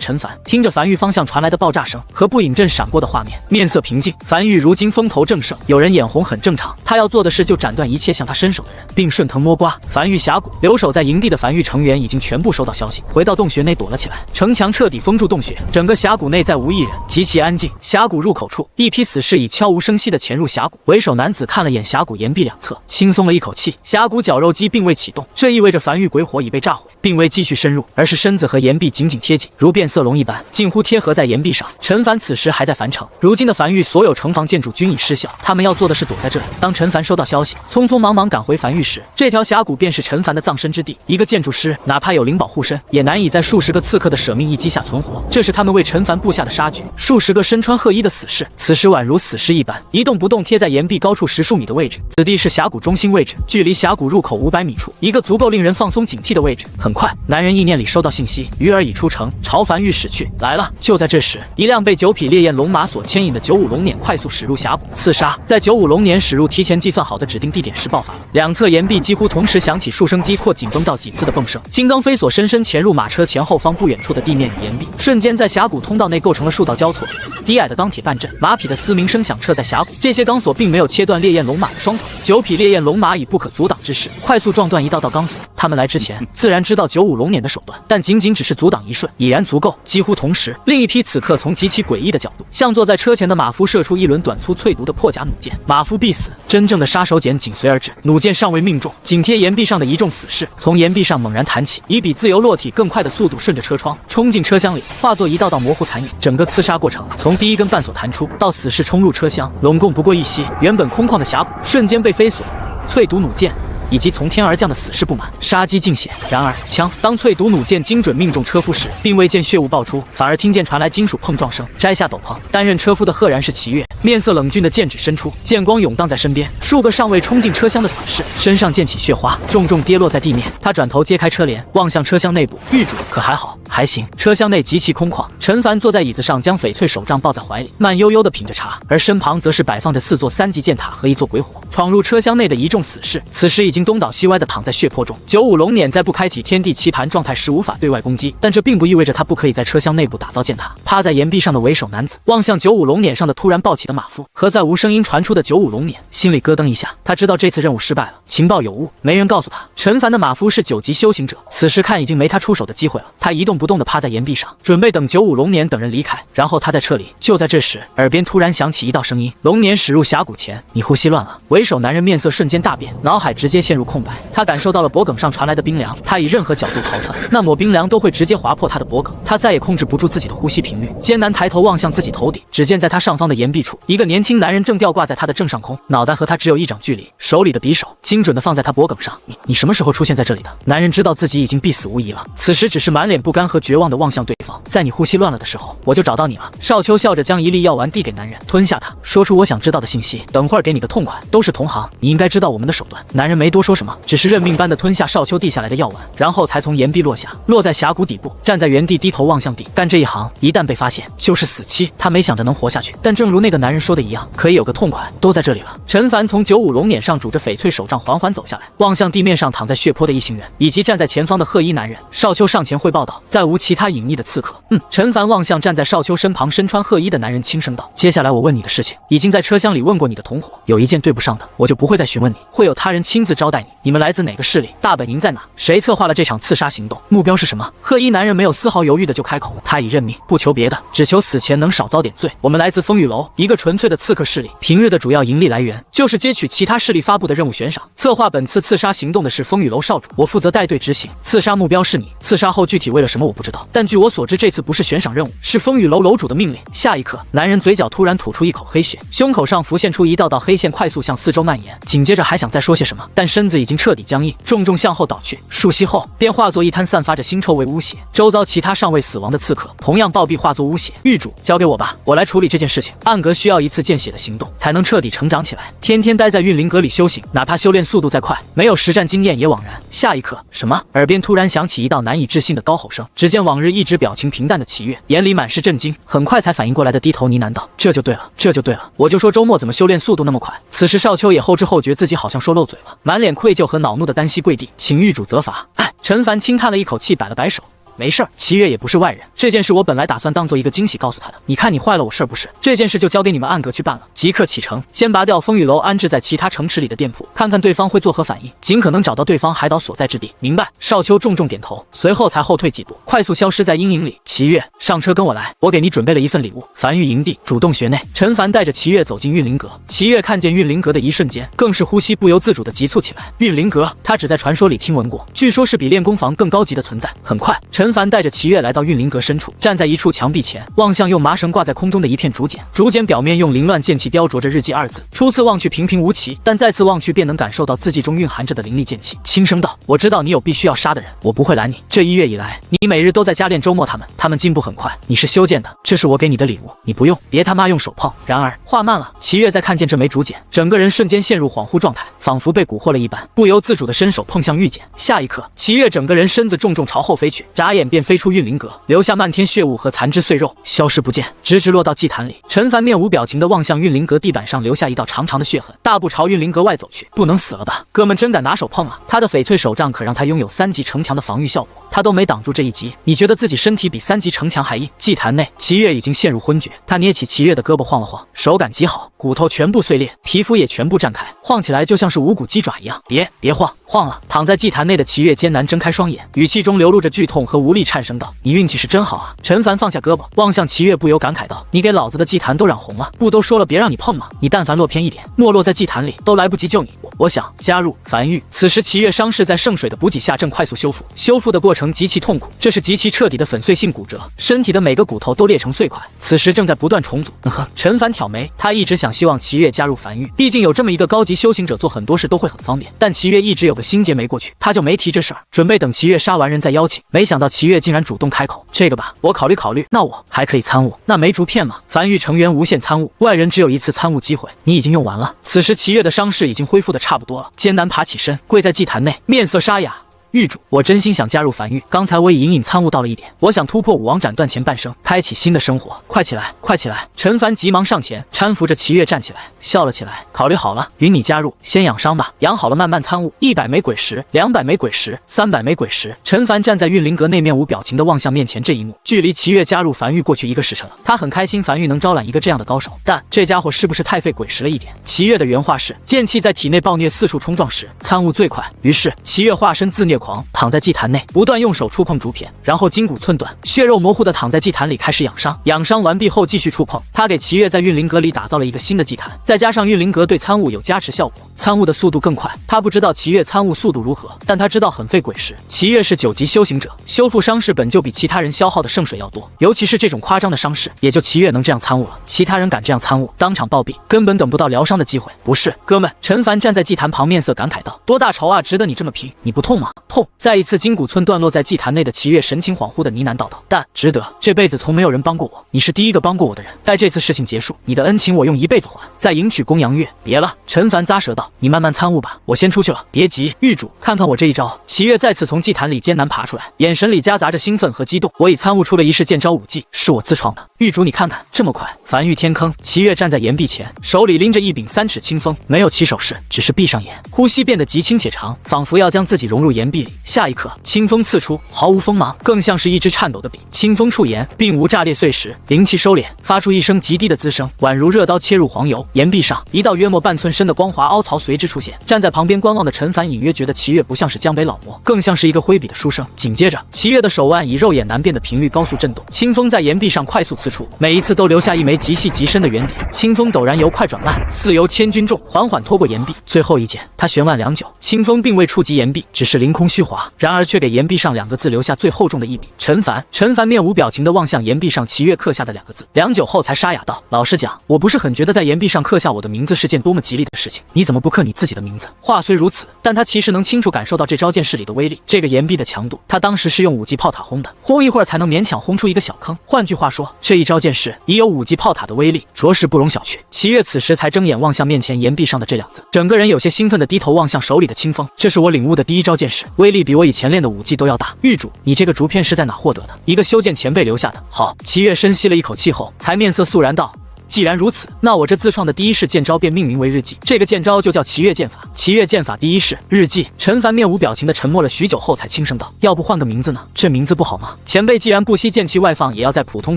S1: 陈凡听着樊玉方向传来的爆炸声和不影阵闪过的画面，面色平静。樊玉如今风头正盛，有人眼红很正常，他要做的事就斩断一切向他伸手的人，并顺藤摸瓜。樊玉峡谷留守在营地的樊玉成员已经全部收到消息，回到洞穴内躲了起来。城墙彻底封住洞穴，整个峡谷内再无一人，极其安静。峡谷入口处，一批死士已悄无声息地潜入峡谷。为首男子看了眼峡谷岩壁两侧，轻松了一口气。气，峡谷绞肉机并未启动，这意味着梵域鬼火已被炸毁，并未继续深入，而是身子和岩壁紧紧贴紧，如变色龙一般，近乎贴合在岩壁上。陈凡此时还在樊城，如今的樊域所有城防建筑均已失效，他们要做的是躲在这里。当陈凡收到消息，匆匆忙忙赶回樊域时，这条峡谷便是陈凡的葬身之地。一个建筑师，哪怕有灵宝护身，也难以在数十个刺客的舍命一击下存活。这是他们为陈凡布下的杀局。数十个身穿褐衣的死士，此时宛如死尸一般，一动不动贴在岩壁高处10数米的位置。此地是峡谷中心位置，距离峡谷入口500米处，一个足够令人放松警惕的位置。很快，男人意念里收到信息，鱼儿已出城，朝樊域驶去。来了！就在这时，一辆被9匹烈焰龙马所牵引的95龙辇快速驶入峡谷，刺杀。在95龙辇驶入提前计算好的指定地点时爆发了，两侧岩壁几乎同时响起数声击阔紧绷到几次的蹦声。金刚飞索深深潜入马车前后方不远处的地面与岩壁，瞬间在峡谷通道内构成了数道交错低矮的钢铁半阵。马匹的嘶鸣声响彻在峡谷，这些钢索并没有切断烈焰龙马的双腿，9匹烈焰龙马以不可阻挡之势快速撞断一道道钢索。他们来之前自然知道95龙辇的手段，但仅仅只是阻挡一瞬已然足够。几乎同时，另一批此刻从极其诡异的角度向坐在车前的马夫射出一轮短粗淬毒的破甲弩箭，马夫必死。真正的杀手锏紧随而至，弩箭尚未命中，紧贴岩壁上的一众死士从岩壁上猛然弹起，以比自由落体更快的速度顺着车窗冲进车厢里，化作一道道模糊残影。整个刺杀过程从第一根绊索弹出到死士冲入车厢，拢共不过一息。原本空旷的峡谷瞬间被飞索、淬毒弩箭以及从天而降的死士布满，杀机尽显。然而，当淬毒弩箭精准命中车夫时，并未见血雾爆出，反而听见传来金属碰撞声。摘下斗篷，担任车夫的赫然是齐越，面色冷峻的剑指伸出，剑光涌荡在身边。数个尚未冲进车厢的死士身上溅起血花，重重跌落在地面。他转头揭开车帘，望向车厢内部，狱主可还好？还行。车厢内极其空旷，陈凡坐在椅子上，将翡翠手杖抱在怀里，慢悠悠地品着茶，而身旁则是摆放着4座3级箭塔和一座鬼火。闯入车厢内的一众死士，此时已经东倒西歪地躺在血泊中。95龙辇在不开启天地棋盘状态时无法对外攻击，但这并不意味着他不可以在车厢内部打造箭塔。趴在岩壁上的为首男子望向95龙辇上的突然暴起的马夫和在无声音传出的95龙辇，心里咯噔一下。他知道这次任务失败了，情报有误，没人告诉他。陈凡的马夫是9级修行者，此时看已经没他出手的机会了。他一动不动地趴在岩壁上，准备等95龙辇等人离开，然后他再撤离。就在这时，耳边突然响起一道声音：龙辇驶入峡谷前，你呼吸乱了。为首男人面色瞬间大变，脑海直接陷入空白。他感受到了脖颈上传来的冰凉，他以任何角度逃窜，那抹冰凉都会直接划破他的脖颈。他再也控制不住自己的呼吸频率，艰难抬头望向自己头顶，只见在他上方的岩壁处，一个年轻男人正吊挂在他的正上空，脑袋和他只有1掌距离，手里的匕首精准地放在他脖颈上。你什么时候出现在这里的？男人知道自己已经必死无疑了，此时只是满脸不甘和绝望地望向对方。在你呼吸乱了的时候，我就找到你了。少秋笑着将一粒药丸递给男人，吞下它，说出我想知道的信息，等会儿给你个痛快。都是同行，你应该知道我们的手段。男人没多说什么，只是认命般的吞下少秋递下来的药丸，然后才从岩壁落下，落在峡谷底部，站在原地低头望向地。干这一行，一旦被发现就是死期。他没想着能活下去，但正如那个男人说的一样，可以有个痛快，都在这里了。陈凡从95龙辇上拄着翡翠手杖缓缓走下来，望向地面上躺在血泊的一行人，以及站在前方的褐衣男人。少秋上前汇报道：再无其他隐匿的刺客。陈凡望向站在少秋身旁身穿褐衣的男人，轻声道：接下来我问你的事情，已经在车厢里问过你的同伙，有一件对不上的，我就不会再询问你，会有他人亲自招待你。你们来自哪个势力？大本营在哪？谁策划了这场刺杀行动？目标是什么？褐衣男人没有丝毫犹豫的就开口，他已认命，不求别的，只求死前能少遭点罪。我们来自风雨楼，一个纯粹的刺客势力，平日的主要盈利来源就是接取其他势力发布的任务悬赏。策划本次刺杀行动的是风雨楼少主，我负责带队执行。刺杀目标是你，刺杀后具体为了什么我不知道，但据我所知，这次不是悬赏任务，是风雨楼楼主的命令。下一刻，男人嘴角突然吐出一口黑血，胸口上浮现出一道道黑线，快速向四周蔓延。紧接着还想再说些什么，但身子已经彻底僵硬，重重向后倒去。数息后，便化作一滩散发着腥臭味污血。周遭其他尚未死亡的刺客同样暴毙，化作污血。狱主，交给我吧，我来处理这件事情。暗格需要一次见血的行动，才能彻底成长起来。天天待在运灵阁里修行，哪怕修炼速度再快，没有实战经验也枉然。下一刻，什么？耳边突然响起一道难以置信的高吼声。只见往日一直表情平淡的齐越，眼里满是震惊，很快才反应过来的低头呢喃道：这就对了，这就对了，我就说周末怎么修炼速度那么快。此时少秋也后知后觉自己好像说漏嘴了，满脸愧疚和恼怒的单膝跪地，请狱主责罚。陈凡轻叹了一口气，摆了摆手。没事儿，齐月也不是外人，这件事我本来打算当做一个惊喜告诉他的。你看你坏了我事儿不是？这件事就交给你们暗阁去办了。即刻启程，先拔掉风雨楼安置在其他城池里的店铺，看看对方会作何反应，尽可能找到对方海岛所在之地。明白？少秋重重点头，随后才后退几步，快速消失在阴影里。齐月，上车跟我来，我给你准备了一份礼物。梵域营地主洞穴内，陈凡带着齐月走进运灵阁。齐月看见运灵阁的一瞬间，更是呼吸不由自主地急促起来。运灵阁，他只在传说里听闻过，据说是比炼功房更高级的存在。很快，陈凡带着齐月来到运灵阁深处，站在一处墙壁前，望向用麻绳挂在空中的一片竹简。竹简表面用凌乱剑气雕琢着日记二字，初次望去平平无奇，但再次望去便能感受到字迹中蕴含着的凌厉剑气。轻声道：“我知道你有必须要杀的人，我不会拦你。这1月以来，你每日都在加练周末他们进步很快。你是修剑的，这是我给你的礼物，你不用，别他妈用手碰。”然而话慢了，齐月在看见这枚竹简，整个人瞬间陷入恍惚状态，仿佛被蛊惑了一般，不由自主的伸手碰向玉简。下一刻，齐月整个人身子重重朝后飞去，眨眼便飞出运灵阁，留下漫天血雾和残肢碎肉，消失不见，直直落到祭坛里。陈凡面无表情地望向运灵阁地板上留下一道长长的血痕，大步朝运灵阁外走去。不能死了吧？哥们真敢拿手碰啊！他的翡翠手杖可让他拥有3级城墙的防御效果，他都没挡住这一击。你觉得自己身体比3级城墙还硬？祭坛内，齐月已经陷入昏厥，他捏起齐月的胳膊晃了晃，手感极好，骨头全部碎裂，皮肤也全部绽开，晃起来就像是无骨鸡爪一样。别晃了！躺在祭坛内的齐月艰难睁开双眼，语气中流露着剧痛和无力，颤声道：“你运气是真好啊！”陈凡放下胳膊，望向齐月，不由感慨道：“你给老子的祭坛都染红了，不都说了别让你碰吗？你但凡落偏一点，没落在祭坛里，都来不及救你。我想加入梵域。”此时齐月伤势在圣水的补给下正快速修复，修复的过程极其痛苦，这是极其彻底的粉碎性骨折，身体的每个骨头都裂成碎块，此时正在不断重组。陈凡挑眉，他一直想希望齐月加入梵域，毕竟有这么一个高级修行者，做很多事都会很方便。但齐月一直有个心结没过去，他就没提这事儿，准备等齐月杀完人再邀请。没想到齐月竟然主动开口：“这个吧，我考虑考虑。那我还可以参悟那枚竹片吗？”梵域成员无限参悟，外人只有一次参悟机会，你已经用完了。此时齐月的伤势已经恢复的差不多了，艰难爬起身，跪在祭坛内，面色沙哑。狱主，我真心想加入梵域，刚才我已隐隐参悟到了一点，我想突破武王斩断前半生，开启新的生活。快起来，快起来！陈凡急忙上前搀扶着齐月站起来，笑了起来。考虑好了，允你加入，先养伤吧，养好了慢慢参悟。100枚鬼石，200枚鬼石，300枚鬼石。陈凡站在运灵阁内，面无表情地望向面前这一幕。距离齐月加入梵域过去1个时辰了，他很开心梵域能招揽一个这样的高手，但这家伙是不是太费鬼石了一点？齐月的原话是：剑气在体内暴虐四处冲撞时，参悟最快。于是齐月化身自虐狂，躺在祭坛内，不断用手触碰竹片，然后筋骨寸断，血肉模糊的躺在祭坛里开始养伤。养伤完毕后继续触碰。他给齐月在运灵阁里打造了一个新的祭坛，再加上运灵阁对参悟有加持效果，参悟的速度更快。他不知道齐月参悟速度如何，但他知道很费鬼石。齐月是9级修行者，修复伤势本就比其他人消耗的圣水要多，尤其是这种夸张的伤势，也就齐月能这样参悟了。其他人敢这样参悟，当场暴毙，根本等不到疗伤的机会。不是，哥们，陈凡站在祭坛旁，面色感慨道：“多大仇啊，值得你这么拼？你不痛吗？痛！”再一次筋骨寸断落在祭坛内的齐月神情恍惚的呢喃道道：“但值得，这辈子从没有人帮过我，你是第一个帮过我的人。待这次事情结束，你的恩情我用1辈子还。再迎娶公羊月。”别了，陈凡咂舌道：“你慢慢参悟吧，我先出去了。”别急，狱主，看看我这一招。齐月再次从祭坛里艰难爬出来，眼神里夹杂着兴奋和激动。我已参悟出了一式剑招武技，是我自创的。狱主，你看看，这么快！梵域天坑，齐月站在岩壁前，手里拎着一柄3尺清风，没有起手势，只是闭上眼，呼吸变得极轻且长，仿佛要将自己融入岩壁里。下一刻，清风刺出，毫无锋芒，更像是一支颤抖的笔。清风触岩，并无炸裂碎石，灵气收敛，发出一声极低的滋声，宛如热刀切入黄油。岩壁上，一道约莫半寸深的光滑凹槽随之出现。站在旁边观望的陈凡隐约觉得齐月不像是江北老魔，更像是一个挥笔的书生。紧接着，齐月的手腕以肉眼难辨的频率高速震动，清风在岩壁上快速刺出，每一次都留下一枚极细极深的圆点。清风陡然由快转慢，似由千钧重，缓缓拖过岩壁。最后一剑，他悬腕良久，清风并未触及岩壁，只是凌空虚滑，然而却给岩壁上2个字留下最厚重的一笔：陈凡。陈凡面无表情地望向岩壁上齐月刻下的2个字，良久后才沙哑道：“老实讲，我不是很觉得在岩壁上刻下我的名字是件多么吉利的事情。你怎么不刻你自己的名字？”话虽如此，但他其实能清楚感受到这招剑势里的威力。这个岩壁的强度，他当时是用5级炮塔轰的，轰一会儿才能勉强轰出一个小坑。换句话说，这一招剑势已有5级炮塔的威力，着实不容小觑。齐月此时才睁眼望向面前岩壁上的这2字，整个人有些兴奋地低头望向手里的清风。这是我领悟的第1招剑势，威力比我以前练的武技都要大。狱主，你这个竹片是在哪获得的？一个修剑前辈留下的。好。齐月深吸了一口气后，才面色肃然道：“既然如此，那我这自创的第一式剑招便命名为日记。这个剑招就叫奇月剑法。奇月剑法第一式日记。陈凡面无表情的沉默了许久后，才轻声道：“要不换个名字呢？这名字不好吗？前辈既然不惜剑气外放，也要在普通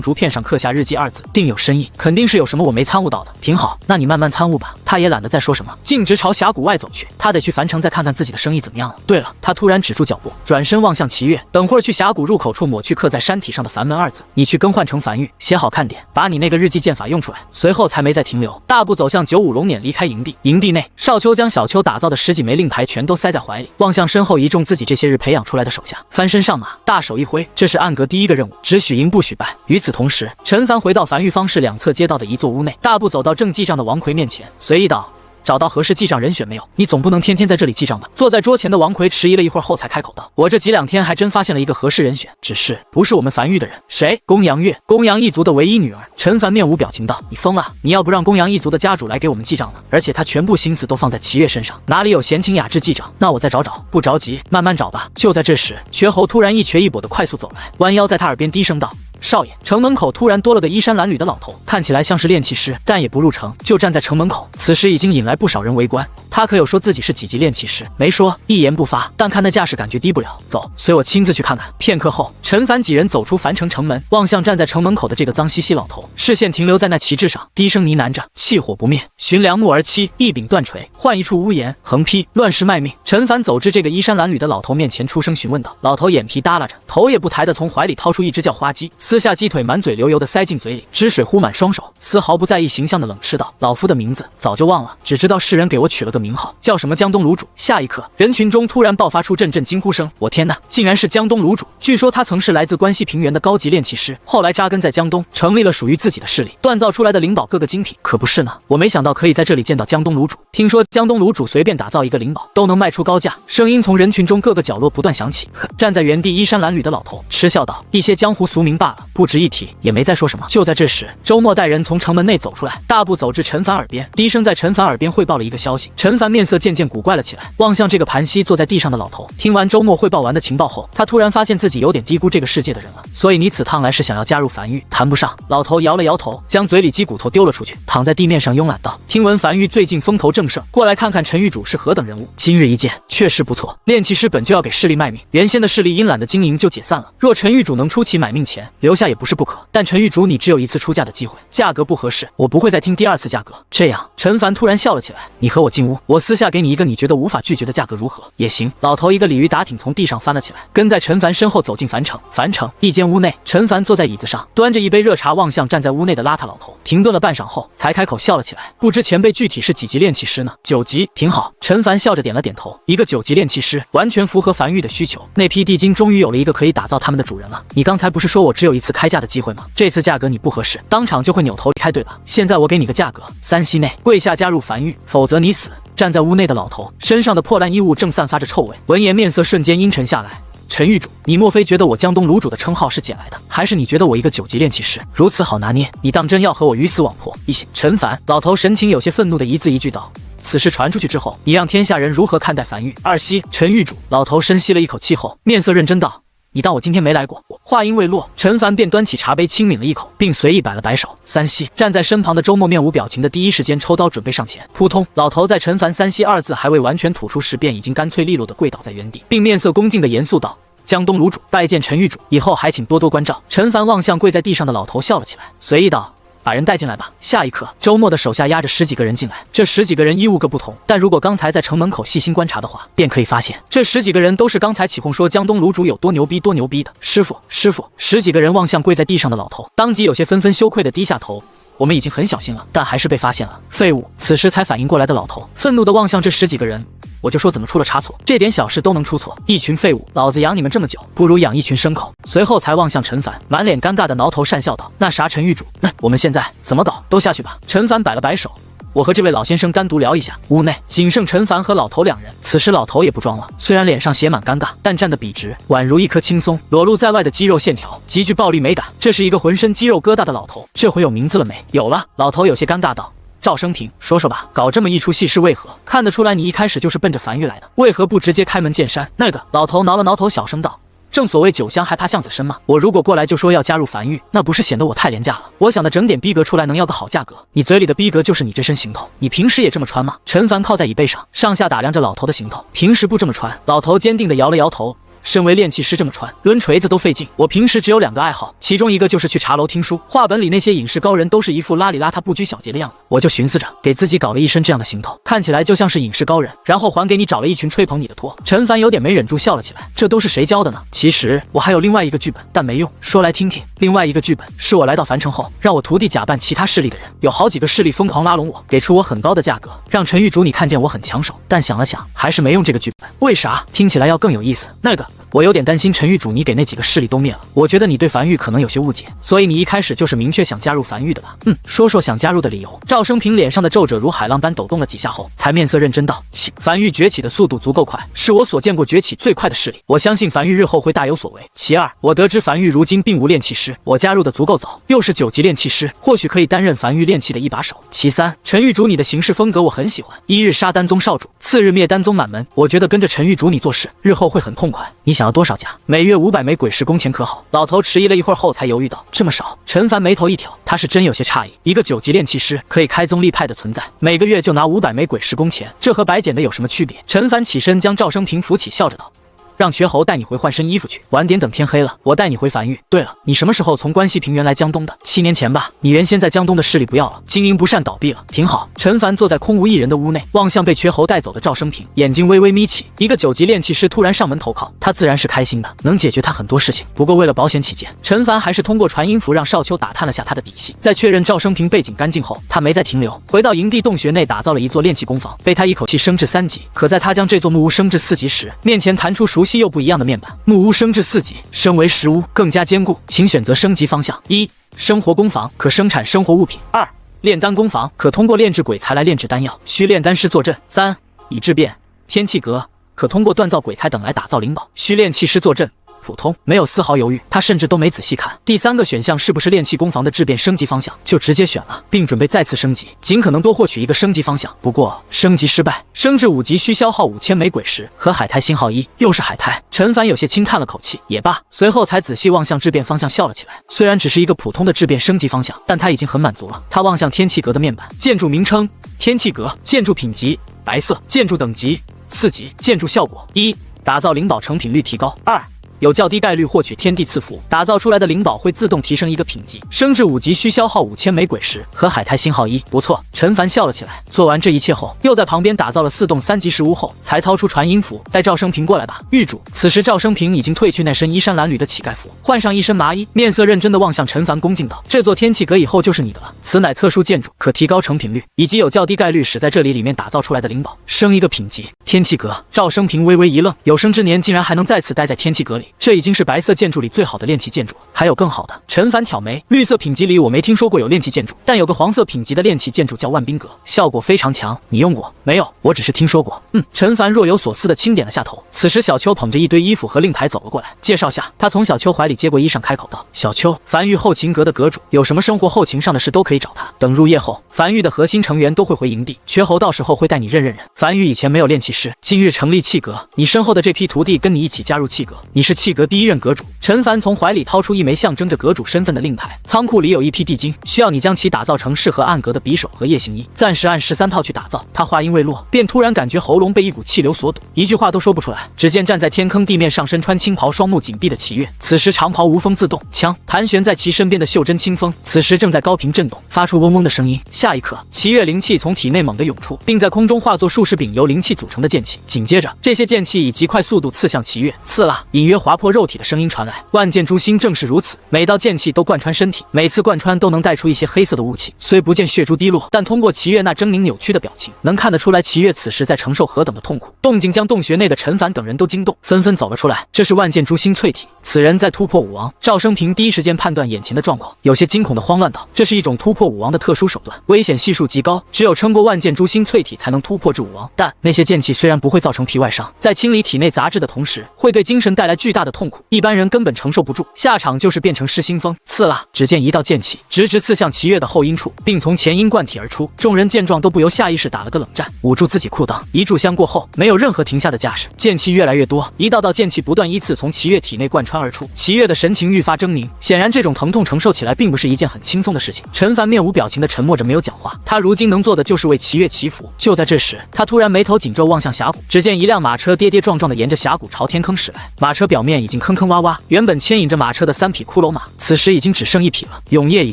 S1: 竹片上刻下日记二字，定有深意，肯定是有什么我没参悟到的。挺好，那你慢慢参悟吧。”他也懒得再说什么，径直朝峡谷外走去。他得去樊城再看看自己的生意怎么样了。对了，他突然止住脚步，转身望向齐月，等会儿去峡谷入口处抹去刻在山体上的樊门二字，你去更换成樊玉，写好看点，把你那个日记剑法用出来。随后才没再停留，大步走向95龙辇，离开营地。营地内，少秋将小秋打造的10几枚令牌全都塞在怀里，望向身后一众自己这些日培养出来的手下，翻身上马，大手一挥，这是暗格第一个任务，只许赢不许败。与此同时，陈凡回到樊玉方室两侧街道的一座屋内，大步走到正记账的王奎面前，随意道：“找到合适记账人选没有？你总不能天天在这里记账吧？”坐在桌前的王奎迟疑了一会儿后才开口道：“我这几两天还真发现了一个合适人选，只是不是我们樊玉的人。”“谁？”“公羊月，公羊一族的唯一女儿。”陈凡面无表情道：“你疯了？你要不让公羊一族的家主来给我们记账呢？而且他全部心思都放在齐月身上，哪里有闲情雅致记账？那我再找找，不着急，慢慢找吧。”就在这时，瘸猴突然一瘸一跛的快速走来，弯腰在他耳边低声道：“少爷！”城门口突然多了个衣衫褴褛的老头，看起来像是炼气师，但也不入城，就站在城门口。此时已经引来不少人围观。他可有说自己是几级炼气师？没说，一言不发。但看那架势，感觉低不了。走，随我亲自去看看。片刻后，陈凡几人走出樊城城门，望向站在城门口的这个脏兮兮老头，视线停留在那旗帜上，低声呢喃着：“气火不灭，寻梁木而栖，一柄断锤，换一处屋檐，横劈，乱世卖命。”陈凡走至这个衣衫褴褛的老头面前，出声询问道。老头眼皮耷拉着，头也不抬的从怀里掏出一只叫花鸡，撕下鸡腿，满嘴流油的塞进嘴里，汁水呼满双手，丝毫不在意形象的冷斥道：“老夫的名字早就忘了，只知道世人给我取了个名号，叫什么江东卤煮。”下一刻，人群中突然爆发出阵阵惊呼声：“我天哪，竟然是江东卤煮！”据说他曾是来自关西平原的高级炼气师，后来扎根在江东，成立了属于自己的势力，锻造出来的灵宝各个精品，可不是呢。我没想到可以在这里见到江东卤煮，听说江东卤煮随便打造一个灵宝都能卖出高价。声音从人群中各个角落不断响起。站在原地衣衫褴褛的老头嗤笑道：“一些江湖俗名罢了，不值一提。”也没再说什么。就在这时，周末带人从城门内走出来，大步走至陈凡耳边，低声在陈凡耳边汇报了一个消息。陈凡面色渐渐古怪了起来，望向这个盘膝坐在地上的老头。听完周末汇报完的情报后，他突然发现自己有点低估这个世界的人了。所以你此趟来是想要加入樊玉？谈不上。老头摇了摇头，将嘴里鸡骨头丢了出去，躺在地面上慵懒道：“听闻樊玉最近风头正盛，过来看看陈玉主是何等人物。今日一见，确实不错。炼气师本就要给势力卖命，原先的势力因懒得经营就解散了。若陈玉主能出其买命钱，留下也不是不可。但陈玉主你只有一次出价的机会，价格不合适，我不会再听第二次价格。”这样，陈凡突然笑了起来：“你和我进屋，我私下给你一个你觉得无法拒绝的价格，如何？”“也行。”老头一个鲤鱼打挺从地上翻了起来，跟在陈凡身后走进樊城。樊城一间屋内，陈凡坐在椅子上，端着一杯热茶，望向站在屋内的邋遢老头，停顿了半晌后，才开口笑了起来：“不知前辈具体是几级炼气师呢？”“9级，挺好。”陈凡笑着点了点头。一个9级炼气师，完全符合樊玉的需求。那批地金终于有了一个可以打造他们的主人了。你刚才不是说我只有一次开价的机会吗？这次价格你不合适，当场就会扭头离开，对吧？现在我给你个价格，3息内跪下加入樊玉，否则你死。站在屋内的老头身上的破烂衣物正散发着臭味，闻言面色瞬间阴沉下来。“陈玉主，你莫非觉得我江东卤煮的称号是捡来的？还是你觉得我一个9级炼气师如此好拿捏？你当真要和我鱼死网破？”“陈凡！”老头神情有些愤怒的一字一句道：“此事传出去之后，你让天下人如何看待樊玉？”“2息。”陈玉主。老头深吸了一口气后，面色认真道：“你当我今天没来过？”话音未落，陈凡便端起茶杯轻抿了一口，并随意摆了摆手。“3息。”站在身旁的周末面无表情的第一时间抽刀准备上前，扑通！老头在陈凡“3息”二字还未完全吐出时，便已经干脆利落的跪倒在原地，并面色恭敬的严肃道：“江东卤煮，拜见陈玉主，以后还请多多关照。”陈凡望向跪在地上的老头笑了起来，随意道：“把人带进来吧。”下一刻，周末的手下压着10几个人进来，这10几个人衣物各不同，但如果刚才在城门口细心观察的话，便可以发现，这10几个人都是刚才起哄说江东卤煮有多牛逼多牛逼的。“师傅，师傅！”10几个人望向跪在地上的老头，当即有些纷纷羞愧的低下头。“我们已经很小心了，但还是被发现了，废物！”此时才反应过来的老头愤怒地望向这10几个人，我就说怎么出了差错，这点小事都能出错，一群废物！老子养你们这么久，不如养一群牲口。随后才望向陈凡，满脸尴尬的挠头讪笑道：“那啥，陈玉主，我们现在怎么搞？都下去吧。”陈凡摆了摆手：“我和这位老先生单独聊一下。”屋内仅剩陈凡和老头2人，此时老头也不装了，虽然脸上写满尴尬，但站得笔直，宛如一颗轻松裸露在外的肌肉线条，极具暴力美感。这是一个浑身肌肉疙瘩的老头，这回有名字了没？有了。老头有些尴尬道：“赵生平，说说吧，搞这么一出戏是为何？看得出来你一开始就是奔着樊玉来的，为何不直接开门见山？”那个老头挠了挠头，小声道：“正所谓酒香还怕巷子深嘛，我如果过来就说要加入樊玉，那不是显得我太廉价了？我想的整点逼格出来能要个好价格，你嘴里的逼格就是你这身行头，你平时也这么穿吗？陈凡靠在椅背上，上下打量着老头的行头，平时不这么穿。老头坚定地摇了摇头。身为炼器师这么穿，抡锤子都费劲。我平时只有2个爱好，其中一个就是去茶楼听书。画本里那些隐士高人都是一副邋里邋遢、不拘小节的样子，我就寻思着给自己搞了一身这样的行头，看起来就像是隐士高人，然后还给你找了一群吹捧你的托。陈凡有点没忍住笑了起来，这都是谁教的呢？其实我还有另外一个剧本，但没用，说来听听。另外一个剧本是我来到樊城后，让我徒弟假扮其他势力的人，有好几个势力疯狂拉拢我，给出我很高的价格，让陈玉竹你看见我很抢手。但想了想，还是没用这个剧本。为啥？听起来要更有意思。那个。我有点担心陈玉主你给那几个势力都灭了，我觉得你对樊玉可能有些误解，所以你一开始就是明确想加入樊玉的吧？说说想加入的理由。赵生平脸上的皱褶如海浪般抖动了几下后，才面色认真道：樊玉崛起的速度足够快，是我所见过崛起最快的势力，我相信樊玉日后会大有所为。其二，我得知樊玉如今并无炼器师，我加入的足够早，又是9级炼器师，或许可以担任樊玉炼器的一把手。其三，陈玉主你的行事风格我很喜欢，一日杀丹宗少主，次日灭丹宗满门，我觉得跟着陈玉主你做事，日后会很痛快。你想要多少价？每月500枚鬼石工钱可好？老头迟疑了一会儿后才犹豫道：这么少？陈凡眉头一挑，他是真有些诧异，一个9级炼器师可以开宗立派的存在，每个月就拿500枚鬼石工钱，这和白捡的有什么区别？陈凡起身将赵生平扶起，笑着道：让瘸猴带你回换身衣服去，晚点等天黑了，我带你回樊玉。对了，你什么时候从关西平原来江东的？7年前吧。你原先在江东的势力不要了，经营不善倒闭了，挺好。陈凡坐在空无一人的屋内，望向被瘸猴带走的赵生平，眼睛微微眯起。一个9级炼器师突然上门投靠，他自然是开心的，能解决他很多事情。不过为了保险起见，陈凡还是通过传音符让少秋打探了下他的底细。在确认赵生平背景干净后，他没再停留，回到营地洞穴内打造了一座炼器工坊，被他一口气升至3级。可在他将这座木屋升至4级时，面前弹出熟悉又不一样的面板。木屋升至4级，升为石屋，更加坚固，请选择升级方向。1. 生活工坊，可生产生活物品。2. 炼丹工坊，可通过炼制鬼材来炼制丹药，需炼丹师坐镇。3. 已质变天气阁，可通过锻造鬼材等来打造灵宝，需炼器师坐镇。普通，没有丝毫犹豫，他甚至都没仔细看第3个选项是不是炼器工坊的质变升级方向，就直接选了，并准备再次升级，尽可能多获取一个升级方向。不过升级失败，升至5级需消耗5000枚鬼石和海苔星号1，又是海苔。陈凡有些轻叹了口气，也罢，随后才仔细望向质变方向笑了起来。虽然只是一个普通的质变升级方向，但他已经很满足了。他望向天气阁的面板，建筑名称天气阁，建筑品级白色，建筑等级4级，建筑效果1，打造灵宝成品率提高；2，有较低概率获取天地赐福，打造出来的灵宝会自动提升一个品级，升至5级需消耗5000枚鬼石和海苔星号1。不错，陈凡笑了起来。做完这一切后，又在旁边打造了4栋3级石屋后，才掏出传音符，带赵生平过来吧。狱主。此时赵生平已经褪去那身衣衫褴褛的乞丐服，换上一身麻衣，面色认真地望向陈凡，恭敬道：这座天气阁以后就是你的了，此乃特殊建筑，可提高成品率，以及有较低概率使在这里面打造出来的灵宝，升一个品级。天气阁。赵生平微微一愣，有生之年竟然还能再次待在天气阁里，这已经是白色建筑里最好的炼器建筑，还有更好的。陈凡挑眉，绿色品级里我没听说过有炼器建筑，但有个黄色品级的炼器建筑叫万兵阁，效果非常强，你用过没有？我只是听说过。陈凡若有所思地轻点了下头。此时小秋捧着一堆衣服和令牌走了过来，介绍下，他从小秋怀里接过衣裳，开口道：小秋，樊玉后勤阁的阁主，有什么生活后勤上的事都可以找他。等入夜后，樊玉的核心成员都会回营地，瘸猴到时候会带你认人。樊玉以前没有炼器师，今日成立气阁，你身后的这批徒弟跟你一起加入气阁，你是气阁第1任阁主。陈凡从怀里掏出一枚象征着阁主身份的令牌，仓库里有一批地精，需要你将其打造成适合暗格的匕首和夜行衣，暂时按13套去打造。他话音未落，便突然感觉喉咙被一股气流所堵，一句话都说不出来。只见站在天坑地面上身穿青袍双目紧闭的齐月，此时长袍无风自动，枪盘旋在其身边的袖珍清风，此时正在高频震动，发出嗡嗡的声音。下一刻，齐月灵气从体内猛地涌出，并在空中化作数十柄由灵气组成的剑气，紧接着这些剑气以极快速度刺向齐月，刺啦，隐约划破肉体的声音传来。万剑诛心正是如此，每道剑气都贯穿身体，每次贯穿都能带出一些黑色的雾气，虽不见血珠滴落，但通过齐月那狰狞扭曲的表情，能看得出来齐月此时在承受何等的痛苦。动静将洞穴内的陈凡等人都惊动，纷纷走了出来。这是万剑诛心淬体，此人在突破武王。赵生平第一时间判断眼前的状况，有些惊恐的慌乱道：这是一种突破武王的特殊手段，危险系数极高，只有撑过万剑诛心淬体才能突破至武王。但那些剑气虽然不会造成皮外伤，在清理体内杂质的同时，会对精神带来巨大尬的痛苦，一般人根本承受不住，下场就是变成失心疯。刺啦！只见一道剑气直直刺向齐月的后阴处，并从前阴贯体而出。众人见状都不由下意识打了个冷战，捂住自己裤裆。一炷香过后，没有任何停下的架势，剑气越来越多，一道道剑气不断依次从齐月体内贯穿而出。齐月的神情愈发狰狞，显然这种疼痛承受起来并不是一件很轻松的事情。陈凡面无表情的沉默着，没有讲话。他如今能做的就是为齐月祈福。就在这时，他突然眉头紧皱，望向峡谷，只见一辆马车跌跌撞撞的沿着峡谷朝天坑驶来。马车表面已经坑坑洼洼，原本牵引着马车的3匹骷髅马，此时已经只剩1匹了。永夜已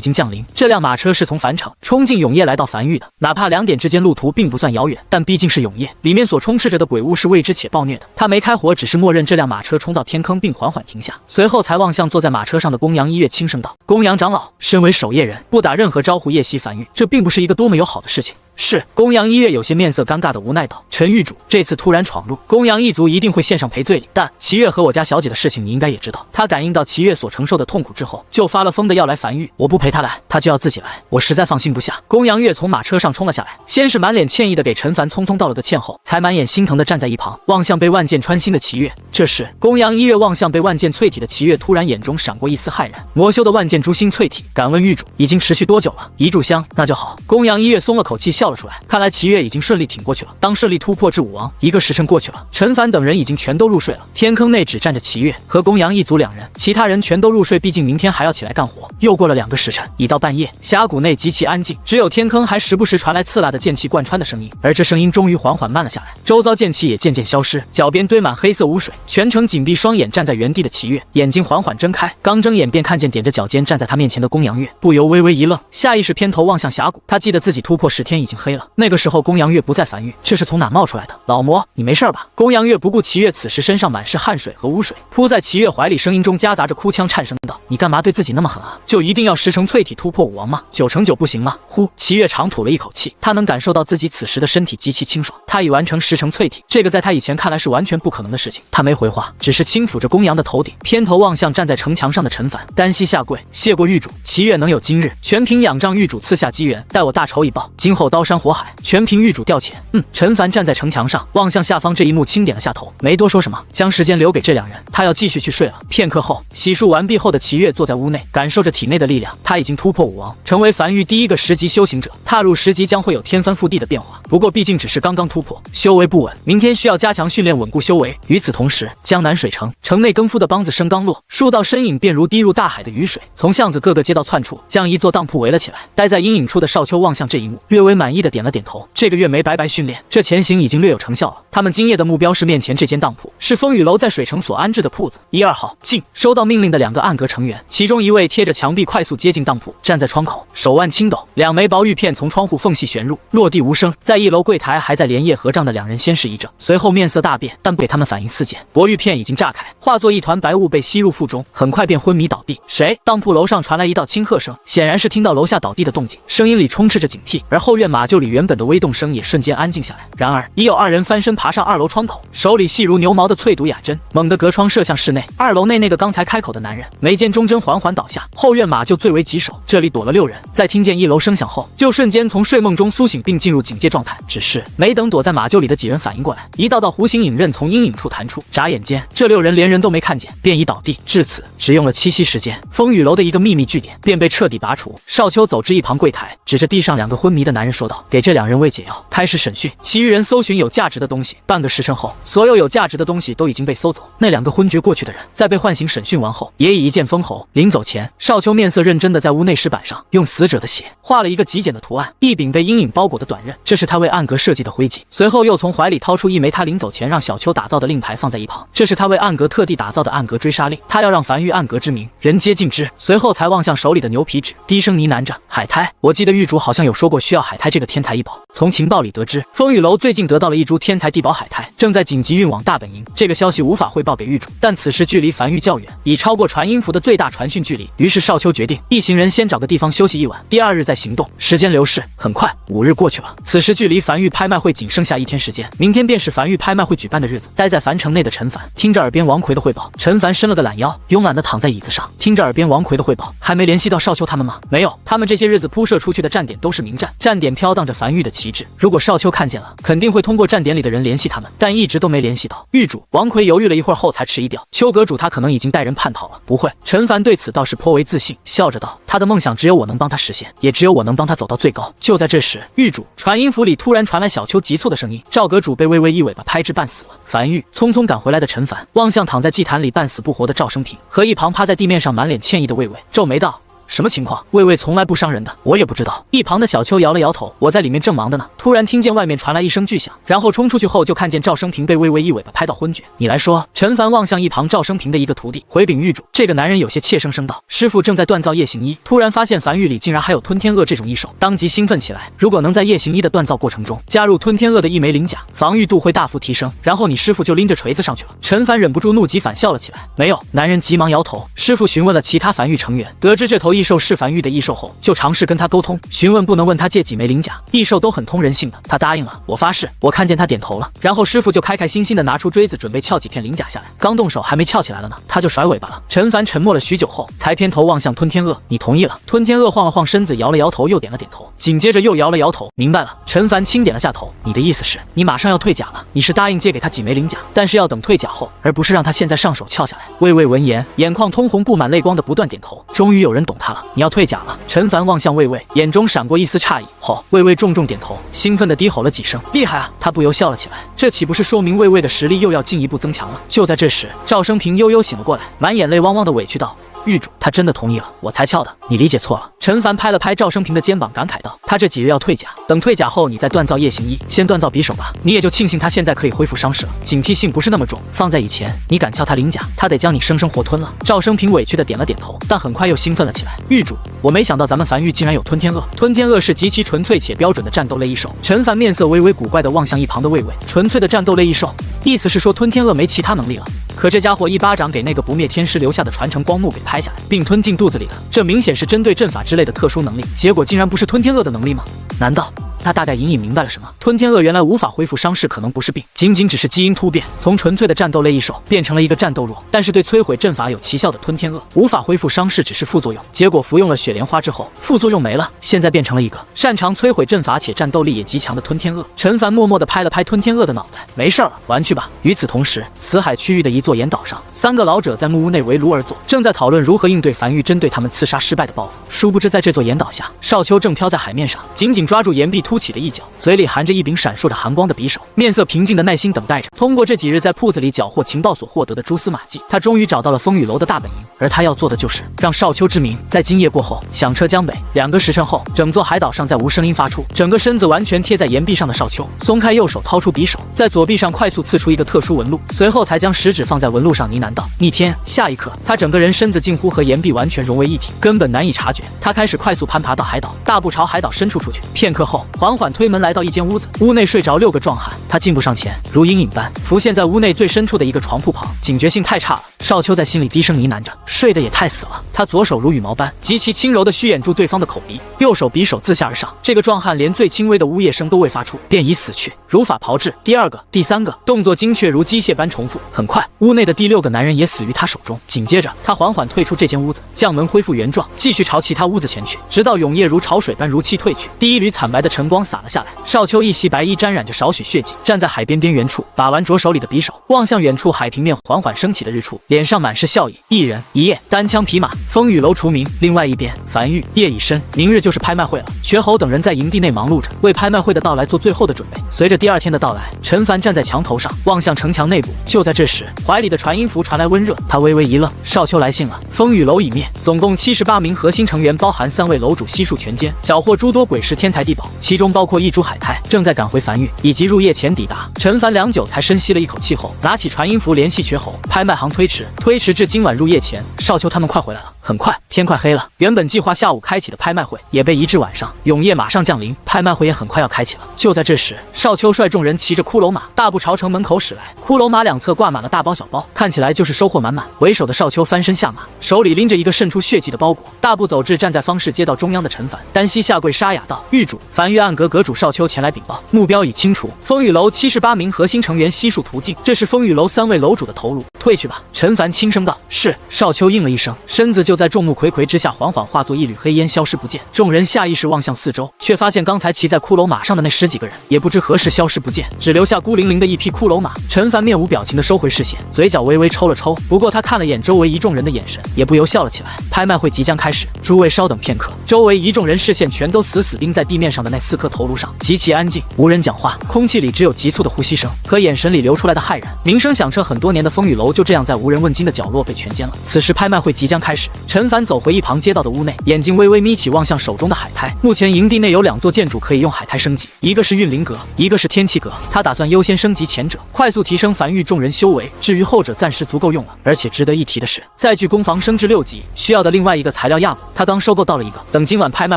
S1: 经降临，这辆马车是从樊城冲进永夜来到樊域的。哪怕2点之间路途并不算遥远，但毕竟是永夜，里面所充斥着的鬼物是未知且暴虐的。他没开火，只是默认这辆马车冲到天坑并缓缓停下，随后才望向坐在马车上的公羊一月轻声道：“公羊长老，身为守夜人，不打任何招呼夜袭樊域，这并不是一个多么友好的事情。”是。公羊一月有些面色尴尬的无奈道：“陈狱主这次突然闯入，公羊一族一定会献上赔罪礼。但齐月和我家小姐的事情你应该也知道。他感应到齐月所承受的痛苦之后，就发了疯的要来樊狱。我不陪他来，他就要自己来，我实在放心不下。”公羊月从马车上冲了下来，先是满脸歉意的给陈凡匆匆道了个歉后，才满眼心疼的站在一旁，望向被万箭穿心的齐月。这时，公羊一月望向被万箭淬体的齐月，突然眼中闪过一丝骇然。魔修的万箭诛心淬体，敢问狱主已经持续多久了？一炷香，那就好。公羊一月松了口气，笑了出来。看来齐月已经顺利挺过去了。当顺利突破至武王，1个时辰过去了，陈凡等人已经全都入睡了。天坑内只站着齐月和公羊一族2人，其他人全都入睡，毕竟明天还要起来干活。又过了2个时辰，已到半夜，峡谷内极其安静，只有天坑还时不时传来刺辣的剑气贯穿的声音，而这声音终于缓缓慢了下来，周遭剑气也渐渐消失，脚边堆满黑色污水。全程紧闭双眼站在原地的齐月，眼睛缓缓睁开，刚睁眼便看见踮着脚尖站在他面前的公羊月，不由微微一愣，下意识偏头望向峡谷。他记得自己突破10天已经黑了，那个时候公羊月不在樊域，这是从哪冒出来的？老魔，你没事吧？公羊月不顾齐月此时身上满是汗水和污水，扑在齐月怀里，声音中夹杂着哭腔，颤声道：“你干嘛对自己那么狠啊？就一定要10成淬体突破武王吗？9成9不行吗？”呼，齐月长吐了一口气，他能感受到自己此时的身体极其清爽，他已完成10成淬体，这个在他以前看来是完全不可能的事情。他没回话，只是轻抚着公羊的头顶，偏头望向站在城墙上的陈凡，单膝下跪，谢过狱主。齐月能有今日，全凭仰仗狱主赐下机缘，待我大仇已报，今后刀山火海，全凭狱主调遣。陈凡站在城墙上，望向下方这一幕，轻点了下头，没多说什么，将时间留给这2人，他要继续去睡了。片刻后，洗漱完毕后的齐月坐在屋内，感受着体内的力量，他已经突破武王，成为樊域第1个10级修行者。踏入10级将会有天翻覆地的变化，不过毕竟只是刚刚突破，修为不稳，明天需要加强训练，稳固修为。与此同时，江南水城城内更夫的梆子声刚落，数道身影便如滴入大海的雨水，从巷子各个街道窜出，将一座当铺围了起来。待在阴影处的少秋望向这一幕，略微满意的点了点头。这个月没白白训练，这前行已经略有成效了。他们今夜的目标是面前这间当铺，是风雨楼在水城所安置的铺子。1、2号进。收到命令的2个暗格成员，其中一位贴着墙壁快速接近当铺，站在窗口，手腕轻抖，2枚薄玉片从窗户缝隙旋入，落地无声。在1楼柜台还在连夜合账的2人先是一怔，随后面色大变，但不给他们反应4件，薄玉片已经炸开，化作一团白雾被吸入腹中，很快便昏迷倒地。谁？当铺楼上传来一道轻喝声，显然是听到楼下倒地的动静，声音里充斥着警惕，而后院马厩里原本的微动声也瞬间安静下来。然而已有2人翻身爬上2楼窗口，手里细如牛毛的淬毒雅针，猛地隔窗射向室内。2楼内那个刚才开口的男人，眉间中针缓缓倒下，后院马厩最为棘手，这里躲了6人，在听见1楼声响后，就瞬间从睡梦中苏醒并进入警戒状态。只是没等躲在马厩里的几人反应过来，一道道弧形影刃从阴影处弹出，眨眼间这6人连人都没看见，便已倒地。至此只用了7息时间，风雨楼的一个秘密据点便被彻底拔除。少秋走至一旁柜台，指着地上2个昏迷的男人说道：“给这2人喂解药，开始审讯。其余人搜寻有价值的东西。”半个时辰后，所有有价值的东西都已经被搜走。那2个昏厥过去的人，在被唤醒审讯完后，也已一剑封喉。临走前，少秋面色认真的在屋内石板上用死者的血画了一个极简的图案，一柄被阴影包裹的短刃，这是他为暗格设计的徽记。随后又从怀里掏出一枚他临走前让小秋打造的令牌放在一旁，这是他为暗格特地打造的暗格追杀令，他要让樊域暗格之名人皆尽知。随后才望向手里的牛皮纸，低声呢喃着：“海苔，我记得狱主好像有说过需要海苔这个天才异宝。从情报里得知，风雨楼最近得到了一株天才地宝海苔，正在紧急运往大本营。这个消息无法汇报给狱主，但此时距离樊域较远，已超过传音符的最大传讯距离。于是少秋决定，一行人先找个地方休息1晚，第2日再行动。时间流逝很快，5日过去了。此时距离樊域拍卖会仅剩下1天时间，明天便是樊域拍卖会举办的日子。待在樊城内的陈凡听着耳边王奎的汇报，陈凡伸了个懒腰，慵懒地躺在椅子上，听着耳边王奎的汇报。还没联系到少秋他们吗？没有，他们这些日子铺设出去的站点都是明站，站点漂飘荡着樊玉的旗帜。如果少秋看见了，肯定会通过站点里的人联系他们，但一直都没联系到。狱主王奎犹豫了一会儿后才迟疑掉，丘阁主他可能已经带人叛逃了。不会，陈凡对此倒是颇为自信，笑着道：“他的梦想只有我能帮他实现，也只有我能帮他走到最高。”就在这时，狱主传音符里突然传来小丘急促的声音：“赵阁主被魏魏一尾巴拍至半死了。”樊玉匆匆赶回来的陈凡望向躺在祭坛里半死不活的赵生平和一旁趴在地面上满脸歉意的魏魏，皱眉道：“什么情况？魏魏从来不伤人的，我也不知道。”一旁的小丘摇了摇头，我在里面正忙的呢。突然听见外面传来一声巨响，然后冲出去后就看见赵生平被魏魏一尾巴拍到昏厥。你来说。陈凡望向一旁赵生平的一个徒弟，回禀狱主。这个男人有些怯生生道：“师傅正在锻造夜行衣，突然发现樊玉里竟然还有吞天鳄这种异兽，当即兴奋起来。如果能在夜行衣的锻造过程中加入吞天鳄的一枚鳞甲，防御度会大幅提升。然后你师傅就拎着锤子上去了。”陈凡忍不住怒极反笑了起来：“没有。”男人急忙摇头。师傅询问了其他樊玉成员，得知这头异兽是樊玉的异兽后，就尝试跟他沟通，询问不能问他借几枚鳞甲，异兽都很通人性的。他答应了，我发誓，我看见他点头了。然后师傅就开开心心的拿出锥子，准备撬几片鳞甲下来。刚动手还没撬起来了呢，他就甩尾巴了。陈凡沉默了许久后，才偏头望向吞天鳄：“你同意了？”吞天鳄晃了晃身子，摇了摇头，又点了点头，紧接着又摇了摇头。明白了。陈凡轻点了下头。你的意思是，你马上要退甲了？你是答应借给他几枚鳞甲，但是要等退甲后，而不是让他现在上手撬下来？魏魏闻言，眼眶通红，布满泪光的不断点头。终于有人懂他了，你要退甲了。陈凡望向魏魏，眼中闪过一丝诧异。后，魏魏重重点头，兴奋地低吼了几声：“厉害啊！”他不由笑了起来，这岂不是说明魏魏的实力又要进一步增强了？就在这时，赵生平悠悠醒了过来，满眼泪汪汪的委屈道：“狱主，他真的同意了，我才撬的，你理解错了。”陈凡拍了拍赵生平的肩膀，感慨道：“他这几日要退甲，等退甲后你再锻造夜行衣，先锻造匕首吧。你也就庆幸他现在可以恢复伤势了，警惕性不是那么重。放在以前，你敢撬他鳞甲，他得将你生生活吞了。”赵生平委屈的点了点头，但很快又兴奋了起来：“狱主，我没想到咱们樊玉竟然有吞天鳄。吞天鳄是极其纯粹且标准的战斗类异兽。”陈凡面色微微古怪的望向一旁的魏魏：“纯粹的战斗类异兽，意思是说吞天鳄没其他能力了？可这家伙一巴掌给那个不灭天师留下的传承光幕给拍下来，并吞进肚子里的，这明显是针对阵法之类的特殊能力，结果竟然不是吞天鳄的能力吗？难道……”他大概隐隐明白了什么。吞天鳄原来无法恢复伤势，可能不是病，仅仅只是基因突变，从纯粹的战斗类异兽变成了一个战斗弱，但是对摧毁阵法有奇效的吞天鳄。无法恢复伤势只是副作用，结果服用了雪莲花之后，副作用没了，现在变成了一个擅长摧毁阵法且战斗力也极强的吞天鳄。陈凡默默地拍了拍吞天鳄的脑袋：“没事了，玩去吧。”与此同时，辞海区域的一座岩岛上，3个老者在木屋内围炉而坐，正在讨论如何应对樊玉针对他们刺杀失败的报复。殊不知，在这座岩岛下，少秋正飘在海面上，紧紧抓住岩壁凸起的一角，嘴里含着一柄闪烁着寒光的匕首，面色平静的耐心等待着。通过这几日在铺子里缴获情报所获得的蛛丝马迹，他终于找到了风雨楼的大本营，而他要做的就是让少秋之名在今夜过后响彻江北。2个时辰后，整座海岛上再无声音发出，整个身子完全贴在岩壁上的少秋松开右手，掏出匕首，在左臂上快速刺出一个特殊纹路，随后才将食指放在纹路上，呢喃道：“逆天。”下一刻，他整个人身子近乎和岩壁完全融为一体，根本难以察觉。他开始快速攀爬到海岛，大步朝海岛深处出去。片刻后，缓缓推门来到一间屋子，屋内睡着6个壮汉，他进步上前，如阴影般浮现在屋内最深处的一个床铺旁。警觉性太差了，少秋在心里低声呢喃着，睡得也太死了。他左手如羽毛般极其轻柔地虚掩住对方的口鼻，右手匕首自下而上。这个壮汉连最轻微的呜咽声都未发出，便已死去，如法炮制。第2个、第3个，动作精确如机械般重复。很快，屋内的第6个男人也死于他手中。紧接着，他缓缓退出这间屋子，将门恢复原状，继续朝其他屋子前去，直到永夜如潮水般如期退去。第一缕惨白的晨光洒了下来，少秋一袭白衣沾染着少许血迹，站在海边边缘处，把玩着手里的匕首，望向远处海平面缓缓升起的日出，脸上满是笑意。一人一夜，单枪匹马，风雨楼除名。另外一边，樊玉夜已深，明日就是拍卖会了。瘸猴等人在营地内忙碌着，为拍卖会的到来做最后的准备。随着第2天的到来，陈凡站在墙头上，望向城墙内部。就在这时，怀里的传音符传来温热，他微微一愣，少秋来信了。风雨楼已灭，总共78名核心成员，包含3位楼主悉数全歼，缴获诸多鬼石天才地宝，其中包括一株海苔，正在赶回樊玉，以及入夜前抵达。陈凡良久才深吸了一口气后，拿起传音符联系瘸猴，拍卖行推迟至今晚入夜前。少秋他们快回来了。很快，天快黑了，原本计划下午开启的拍卖会也被移至晚上。永夜马上降临，拍卖会也很快要开启了。就在这时，少秋率众人骑着骷髅马大步朝城门口驶来，骷髅马两侧挂满了大包小包，看起来就是收获满满。为首的少秋翻身下马，手里拎着一个渗出血迹的包裹，大步走至站在方氏街道中央的陈凡，单膝下跪沙哑道：“狱主，樊玉暗阁阁主少秋前来禀报，目标已清除，风雨楼78名核心成员悉数途径，这是风雨楼3位楼主的头颅，退去吧。”陈凡轻声道：“是。”少秋应了一声，身子就在众目睽睽之下缓缓化作一缕黑烟消失不见。众人下意识望向四周，却发现刚才骑在骷髅马上的那10几个人也不知何时消失不见，只留下孤零零的一匹骷髅马。陈凡面无表情地收回视线，嘴角微微抽了抽，不过他看了眼周围一众人的眼神，也不由笑了起来。拍卖会即将开始，诸位稍等片刻。周围一众人视线全都死死盯在地面上的那4颗头颅上，极其安静，无人讲话，空气里只有急促的呼吸声和眼神里流出来的骇然。名声响彻很多年的风雨楼就这样在无人问津的角落被全歼了。此时拍卖会即将开始，陈凡走回一旁街道的屋内，眼睛微微眯起，望向手中的海苔。目前营地内有2座建筑可以用海苔升级，一个是运灵阁，一个是天气阁。他打算优先升级前者，快速提升繁育众人修为，至于后者暂时足够用了。而且值得一提的是，载具攻防升至6级需要的另外一个材料亚骨，他刚收购到了一个，等今晚拍卖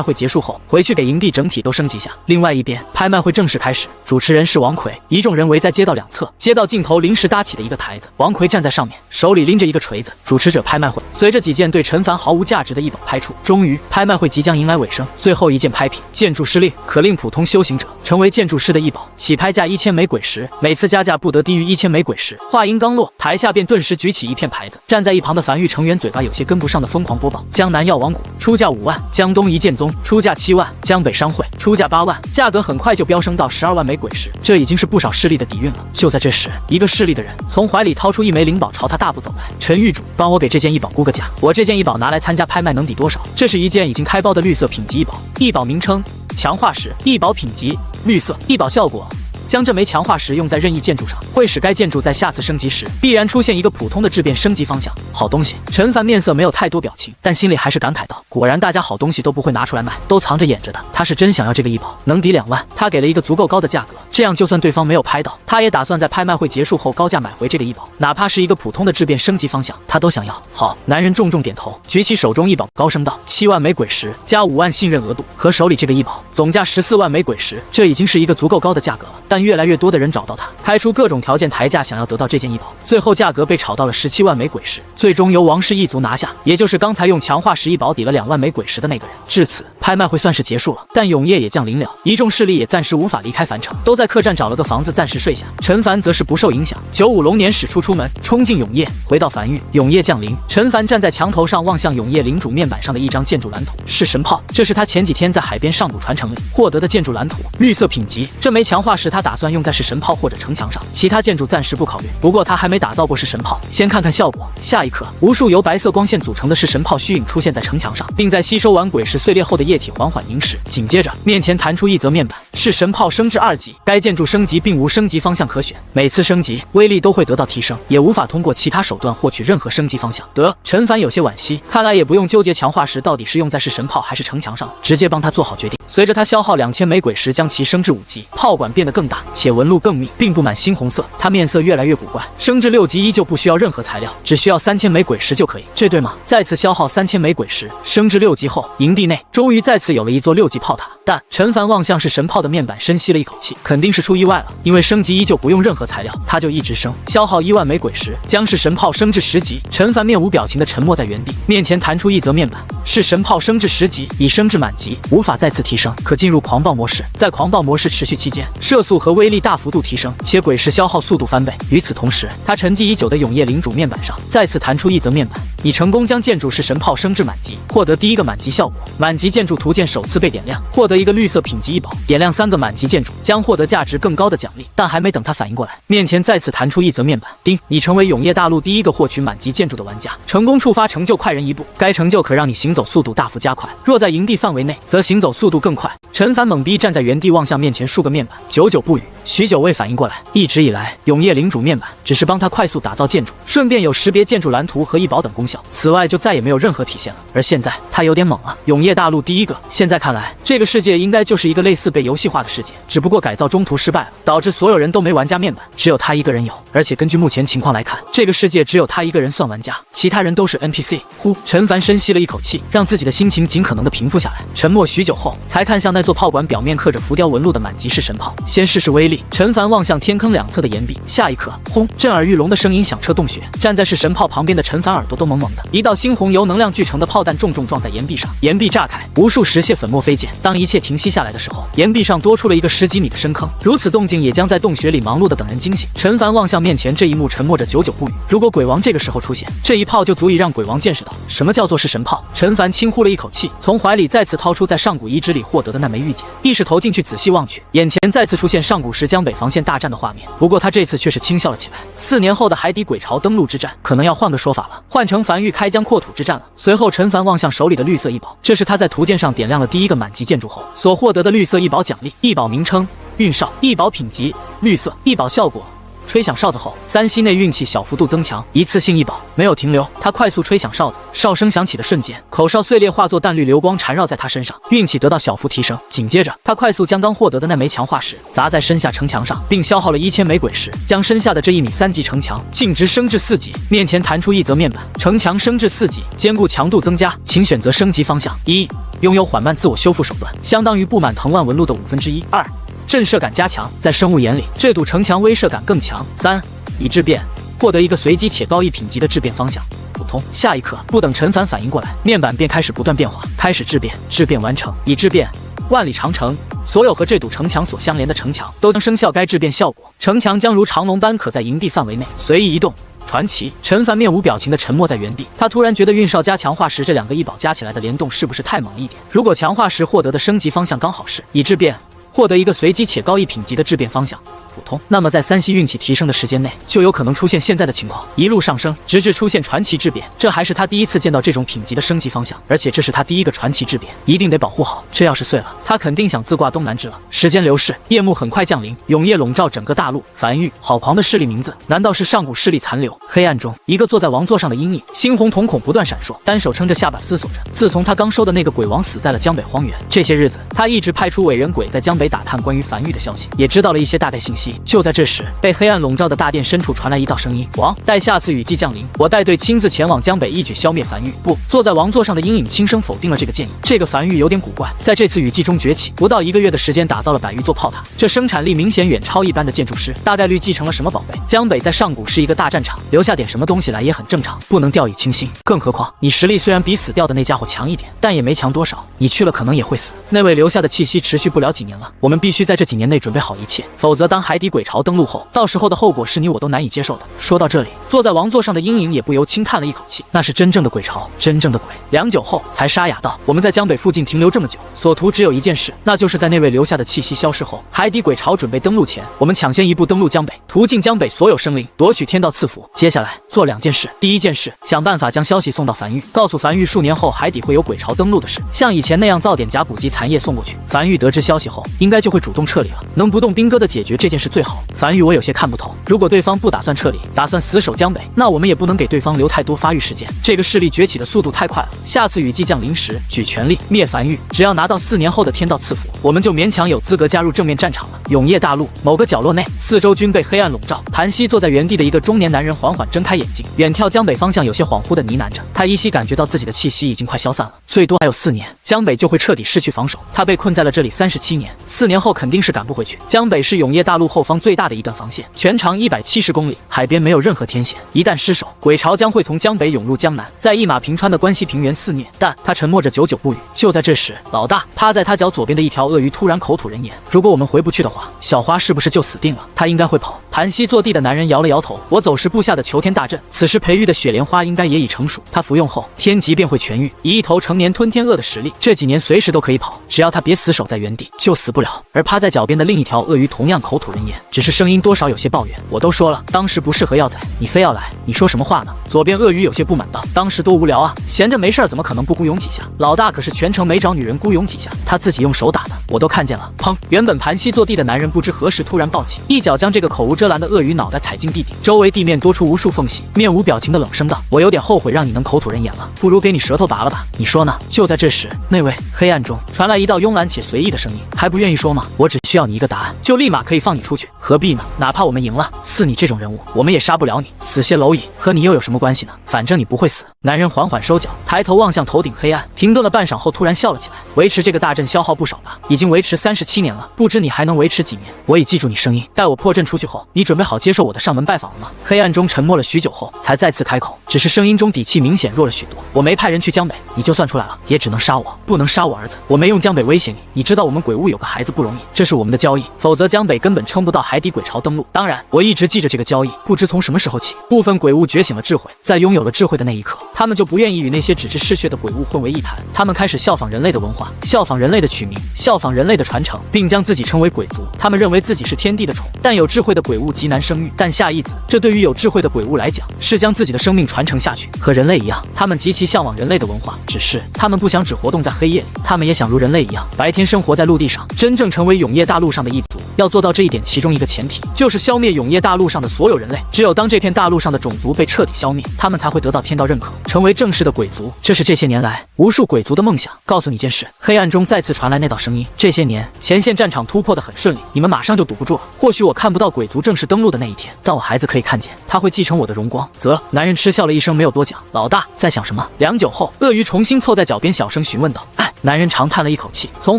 S1: 会结束后回去给营地整体都升级下。另外一边，拍卖会正式开始，主持人是王奎，一众人围在街道两侧，街道尽头临时搭起的一个台子，王奎站在上面，手里拎着一个锤子。主持者拍卖会，随着几件对陈凡毫无价值的异宝拍出，终于拍卖会即将迎来尾声。最后一件拍品，建筑师令可令普通修行者成为建筑师的异宝，起拍价1000枚鬼石，每次加价不得低于1000枚鬼石。话音刚落，台下便顿时举起一片牌子，站在一旁的樊玉成员嘴巴有些跟不上的疯狂播报：江南药王谷出价5万，江东一剑宗出价7万，江北商会出价8万，价格很快就飙升到12万枚鬼石，这已经是不少势力的底蕴了。就在这时，一个势力的人从怀里掏出1枚灵宝，朝他大步走来。陈玉主，帮我给这件异宝估个价，我这件异宝拿来参加拍卖能抵多少？这是一件已经开包的绿色品级异宝，异宝名称强化石，异宝品级绿色，异宝效果。将这枚强化石用在任意建筑上，会使该建筑在下次升级时必然出现一个普通的质变升级方向。好东西！陈凡面色没有太多表情，但心里还是感慨道：果然大家好东西都不会拿出来卖，都藏着掖着的。他是真想要这个异宝，能抵2万。他给了一个足够高的价格，这样就算对方没有拍到，他也打算在拍卖会结束后高价买回这个异宝，哪怕是一个普通的质变升级方向，他都想要。好，男人重重点头，举起手中异宝，高声道：7万枚鬼石加5万信任额度，和手里这个异宝，总价14万枚鬼石，这已经是一个足够高的价格了。但越来越多的人找到他，开出各种条件抬价，想要得到这件异宝，最后价格被炒到了17万枚鬼石，最终由王氏一族拿下，也就是刚才用强化石异宝抵了2万枚鬼石的那个人。至此，拍卖会算是结束了，但永夜也降临了，一众势力也暂时无法离开樊城，都在客栈找了个房子暂时睡下。陈凡则是不受影响，95龙年使出出门，冲进永夜，回到樊域。永夜降临，陈凡站在墙头上，望向永夜领主面板上的一张建筑蓝图，是神炮，这是他前几天在海边上古传承里获得的建筑蓝图，绿色品级。这枚强化石他打算用在是神炮或者城墙上，其他建筑暂时不考虑。不过他还没打造过是神炮，先看看效果。下一刻，无数由白色光线组成的是神炮虚影出现在城墙上，并在吸收完鬼石碎裂后的液体缓缓凝视。紧接着，面前弹出一则面板，是神炮升至2级，该建筑升级并无升级方向可选，每次升级威力都会得到提升，也无法通过其他手段获取任何升级方向。得，陈凡有些惋惜，看来也不用纠结强化石到底是用在是神炮还是城墙上，直接帮他做好决定。随着他消耗2000枚鬼石将其升至5级，炮管变得更大，且纹路更密，并布满猩红色。他面色越来越古怪，升至6级依旧不需要任何材料，只需要3000枚鬼石就可以，这对吗？再次消耗3000枚鬼石，升至6级后，营地内终于再次有了一座6级炮塔。但陈凡望向是神炮的面板，深吸了一口气，肯定是出意外了，因为升级依旧不用任何材料，他就一直升，消耗1万枚鬼石，将是神炮升至10级。陈凡面无表情的沉默在原地，面前弹出一则面板，是神炮升至10级，已升至满级，无法再次提升，可进入狂暴模式。在狂暴模式持续期间，射速和威力大幅度提升，且鬼石消耗速度翻倍。与此同时，他沉寂已久的永夜领主面板上再次弹出一则面板，你成功将建筑是神炮升至满级，获得第一个满级效果，满级建筑图鉴首次被点亮，获得一个绿色品级异宝，点亮3个满级建筑将获得价值更高的奖励。但还没等他反应过来，面前再次弹出一则面板，叮，你成为永夜大陆第一个获取满级建筑的玩家，成功触发成就快人一步，该成就可让你行走速度大幅加快，若在营地范围内则行走速度更快。陈凡懵逼站在原地，望向面前数个面板，久久不语，许久未反应过来。一直以来，永夜领主面板只是帮他快速打造建筑，顺便有识别建筑蓝图和异宝等功效，此外就再也没有任何体现了。而现在他有点懵了，永夜大陆第一个，现在看来这个世界应该就是一个类似被游戏化的世界，只不过改造中途失败了，导致所有人都没玩家面板，只有他一个人有。而且根据目前情况来看，这个世界只有他一个人算玩家，其他人都是 NPC。呼，陈凡深吸了一口气，让自己的心情尽可能的平复下来，沉默许久后，才看向那座炮管表面刻着浮雕纹路的满级式神炮，先试试威力。陈凡望向天坑两侧的岩壁，下一刻，轰，震耳欲聋的声音响彻洞穴。站在是神炮旁边的陈凡耳朵都懵懵的，一道猩红由能量聚成的炮弹重重撞在岩壁上，岩壁炸开，无数数石屑粉末飞溅。当一切停息下来的时候，岩壁上多出了一个10几米的深坑。如此动静也将在洞穴里忙碌的等人惊醒。陈凡望向面前这一幕，沉默着，久久不语。如果鬼王这个时候出现，这一炮就足以让鬼王见识到什么叫做是神炮。陈凡轻呼了一口气，从怀里再次掏出在上古遗址里获得的那枚玉简，意识投进去仔细望去，眼前再次出现上古时江北防线大战的画面。不过他这次却是轻笑了起来。4年后的海底鬼巢登陆之战，可能要换个说法了，换成樊玉开疆扩土之战了。随后陈凡望向手里的绿色异宝，这是他在图鉴上点亮了第一个满级建筑后所获得的绿色异宝奖励。异宝名称：运哨，异宝品级：绿色，异宝效果。吹响哨子后，3息内运气小幅度增强，一次性一宝，没有停留。他快速吹响哨子，哨声响起的瞬间，口哨碎裂化作淡绿流光缠绕在他身上，运气得到小幅提升。紧接着，他快速将刚获得的那枚强化石砸在身下城墙上，并消耗了1000枚鬼石，将身下的这1米3级城墙径直升至4级。面前弹出一则面板，城墙升至4级，坚固强度增加，请选择升级方向。1. 拥有缓慢自我修复手段，相当于布满藤蔓纹路的1/5。2. 震慑感加强，在生物眼里，这堵城墙威慑感更强。3. 已质变，获得一个随机且高1品级的质变方向，普通。下一刻，不等陈凡反应过来，面板便开始不断变化，开始质变，质变完成，已质变。万里长城，所有和这堵城墙所相连的城墙都将生效该质变效果，城墙将如长龙般可在营地范围内随意移动。传奇。陈凡面无表情地沉默在原地，他突然觉得运哨加强化石这2个异宝加起来的联动是不是太猛了一点？如果强化石获得的升级方向刚好是已质变，获得一个随机且高1品级的质变方向，普通，那么在3息运气提升的时间内，就有可能出现现在的情况，一路上升，直至出现传奇质变。这还是他第一次见到这种品级的升级方向，而且这是他第一个传奇质变，一定得保护好。这要是碎了，他肯定想自挂东南枝了。时间流逝，夜幕很快降临，永夜笼罩整个大陆。樊玉，好狂的势力名字，难道是上古势力残留？黑暗中，一个坐在王座上的阴影，猩红瞳孔不断闪烁，单手撑着下巴思索着。自从他刚收的那个鬼王死在了江北荒原，这些日子，他一直派出伪人鬼在江北打探关于樊玉的消息，也知道了一些大概信息。就在这时，被黑暗笼罩的大殿深处传来一道声音：王，待下次雨季降临，我带队亲自前往江北，一举消灭樊玉。不，坐在王座上的阴影轻声否定了这个建议。这个樊玉有点古怪，在这次雨季中崛起，不到1个月的时间打造了100余座炮塔，这生产力明显远超一般的建筑师，大概率继承了什么宝贝。江北在上古是一个大战场，留下点什么东西来也很正常，不能掉以轻心。更何况你实力虽然比死掉的那家伙强一点，但也没强多少，你去了可能也会死。那位留下的气息持续不了几年了，我们必须在这几年内准备好一切，否则当海底鬼巢登陆后，到时候的后果是你我都难以接受的。说到这里，坐在王座上的阴影也不由轻叹了一口气，那是真正的鬼巢，真正的鬼。良久后才沙哑道：我们在江北附近停留这么久，所图只有一件事，那就是在那位留下的气息消失后，海底鬼巢准备登陆前，我们抢先一步登陆江北，屠尽江北所有生灵，夺取天道赐福。接下来做2件事，第一件事，想办法将消息送到樊玉，告诉樊玉数年后海底会有鬼巢登陆的事，像以前那样造点甲骨级残叶送过去。樊玉得知消息后，应该就会主动撤离了，能不动兵戈的解决这件事最好。樊玉，我有些看不透，如果对方不打算撤离，打算死守江北，那我们也不能给对方留太多发育时间。这个势力崛起的速度太快了，下次雨季降临时，举全力灭樊玉，只要拿到4年后的天道赐福，我们就勉强有资格加入正面战场了。永夜大陆某个角落内，四周均被黑暗笼罩，谭希坐在原地的一个中年男人缓缓睁开眼睛，远眺江北方向，有些恍惚的呢喃着。他依稀感觉到自己的气息已经快消散了，最多还有4年，江北就会彻底失去防守。他被困在了这里37年，4年后肯定是赶不回去。江北是永夜大陆后方最大的一段防线，全长170公里，海边没有任何天险，一旦失守，鬼巢将会从江北涌入江南，在一马平川的关西平原肆虐。但他沉默着，久久不语。就在这时，老大趴在他脚左边的一条鳄鱼突然口吐人言：如果我们回不去的话，小花是不是就死定了？他应该会跑。谭希坐地的男人摇了摇头，我走时布下的求天大阵，此时培育的雪莲花应该也已成熟，他服用后天疾便会痊愈。以一头成年吞天鳄的实力，这几年随时都可以跑，只要他别死守在原地，就死不了。而趴在脚边的另一条鳄鱼同样口吐人言，只是声音多少有些抱怨：我都说了，当时不适合要宰，你非要来，你说什么话呢？左边鳄鱼有些不满道：当时多无聊啊，闲着没事怎么可能不孤勇几下？老大可是全程没找女人孤勇几下，他自己用手打的，我都看见了。砰！原本盘膝坐地的男人不知何时突然暴起，一脚将这个口无遮拦的鳄鱼脑袋踩进地底，周围地面多出无数缝隙，面无表情的冷声道：我有点后悔让你能口吐人言了，不如给你舌头拔了吧，你说呢？就在这时，那位黑暗中传来一道慵懒且随意的声音：还不愿意意说吗？我只需要你一个答案，就立马可以放你出去，何必呢？哪怕我们赢了，似你这种人物，我们也杀不了你。死些蝼蚁，和你又有什么关系呢？反正你不会死。男人缓缓收脚，抬头望向头顶黑暗，停顿了半晌后，突然笑了起来。维持这个大阵消耗不少吧？已经维持37年了，不知你还能维持几年？我已记住你声音，待我破阵出去后，你准备好接受我的上门拜访了吗？黑暗中沉默了许久后，才再次开口，只是声音中底气明显弱了许多。我没派人去江北，你就算出来了，也只能杀我，不能杀我儿子。我没用江北威胁你，你知道我们鬼屋有个孩子不容易，这是我们的交易，否则江北根本撑不到海底鬼巢登陆。当然，我一直记着这个交易，不知从什么时候起，部分鬼物觉醒了智慧，在拥有了智慧的那一刻，他们就不愿意与那些只知嗜血的鬼物混为一谈，他们开始效仿人类的文化，效仿人类的取名，效仿人类的传承，并将自己称为鬼族。他们认为自己是天地的宠，但有智慧的鬼物极难生育，但下一子，这对于有智慧的鬼物来讲，是将自己的生命传承下去。和人类一样，他们极其向往人类的文化，只是他们不想只活动在黑夜里，他们也想如人类一样，白天生活在陆地上，真正成为永夜大陆上的一族。要做到这一点，其中一个前提就是消灭永夜大陆上的所有人类。只有当这片大陆上的种族被彻底消灭，他们才会得到天道认可，成为正式的鬼族。这是这些年来无数鬼族的梦想。告诉你件事，黑暗中再次传来那道声音。这些年前线战场突破得很顺利，你们马上就堵不住了。或许我看不到鬼族正式登陆的那一天，但我孩子可以看见，他会继承我的荣光。男人嗤笑了一声，没有多讲。老大在想什么？良久后，鳄鱼重新凑在脚边，小声询问道。男人长叹了一口气，从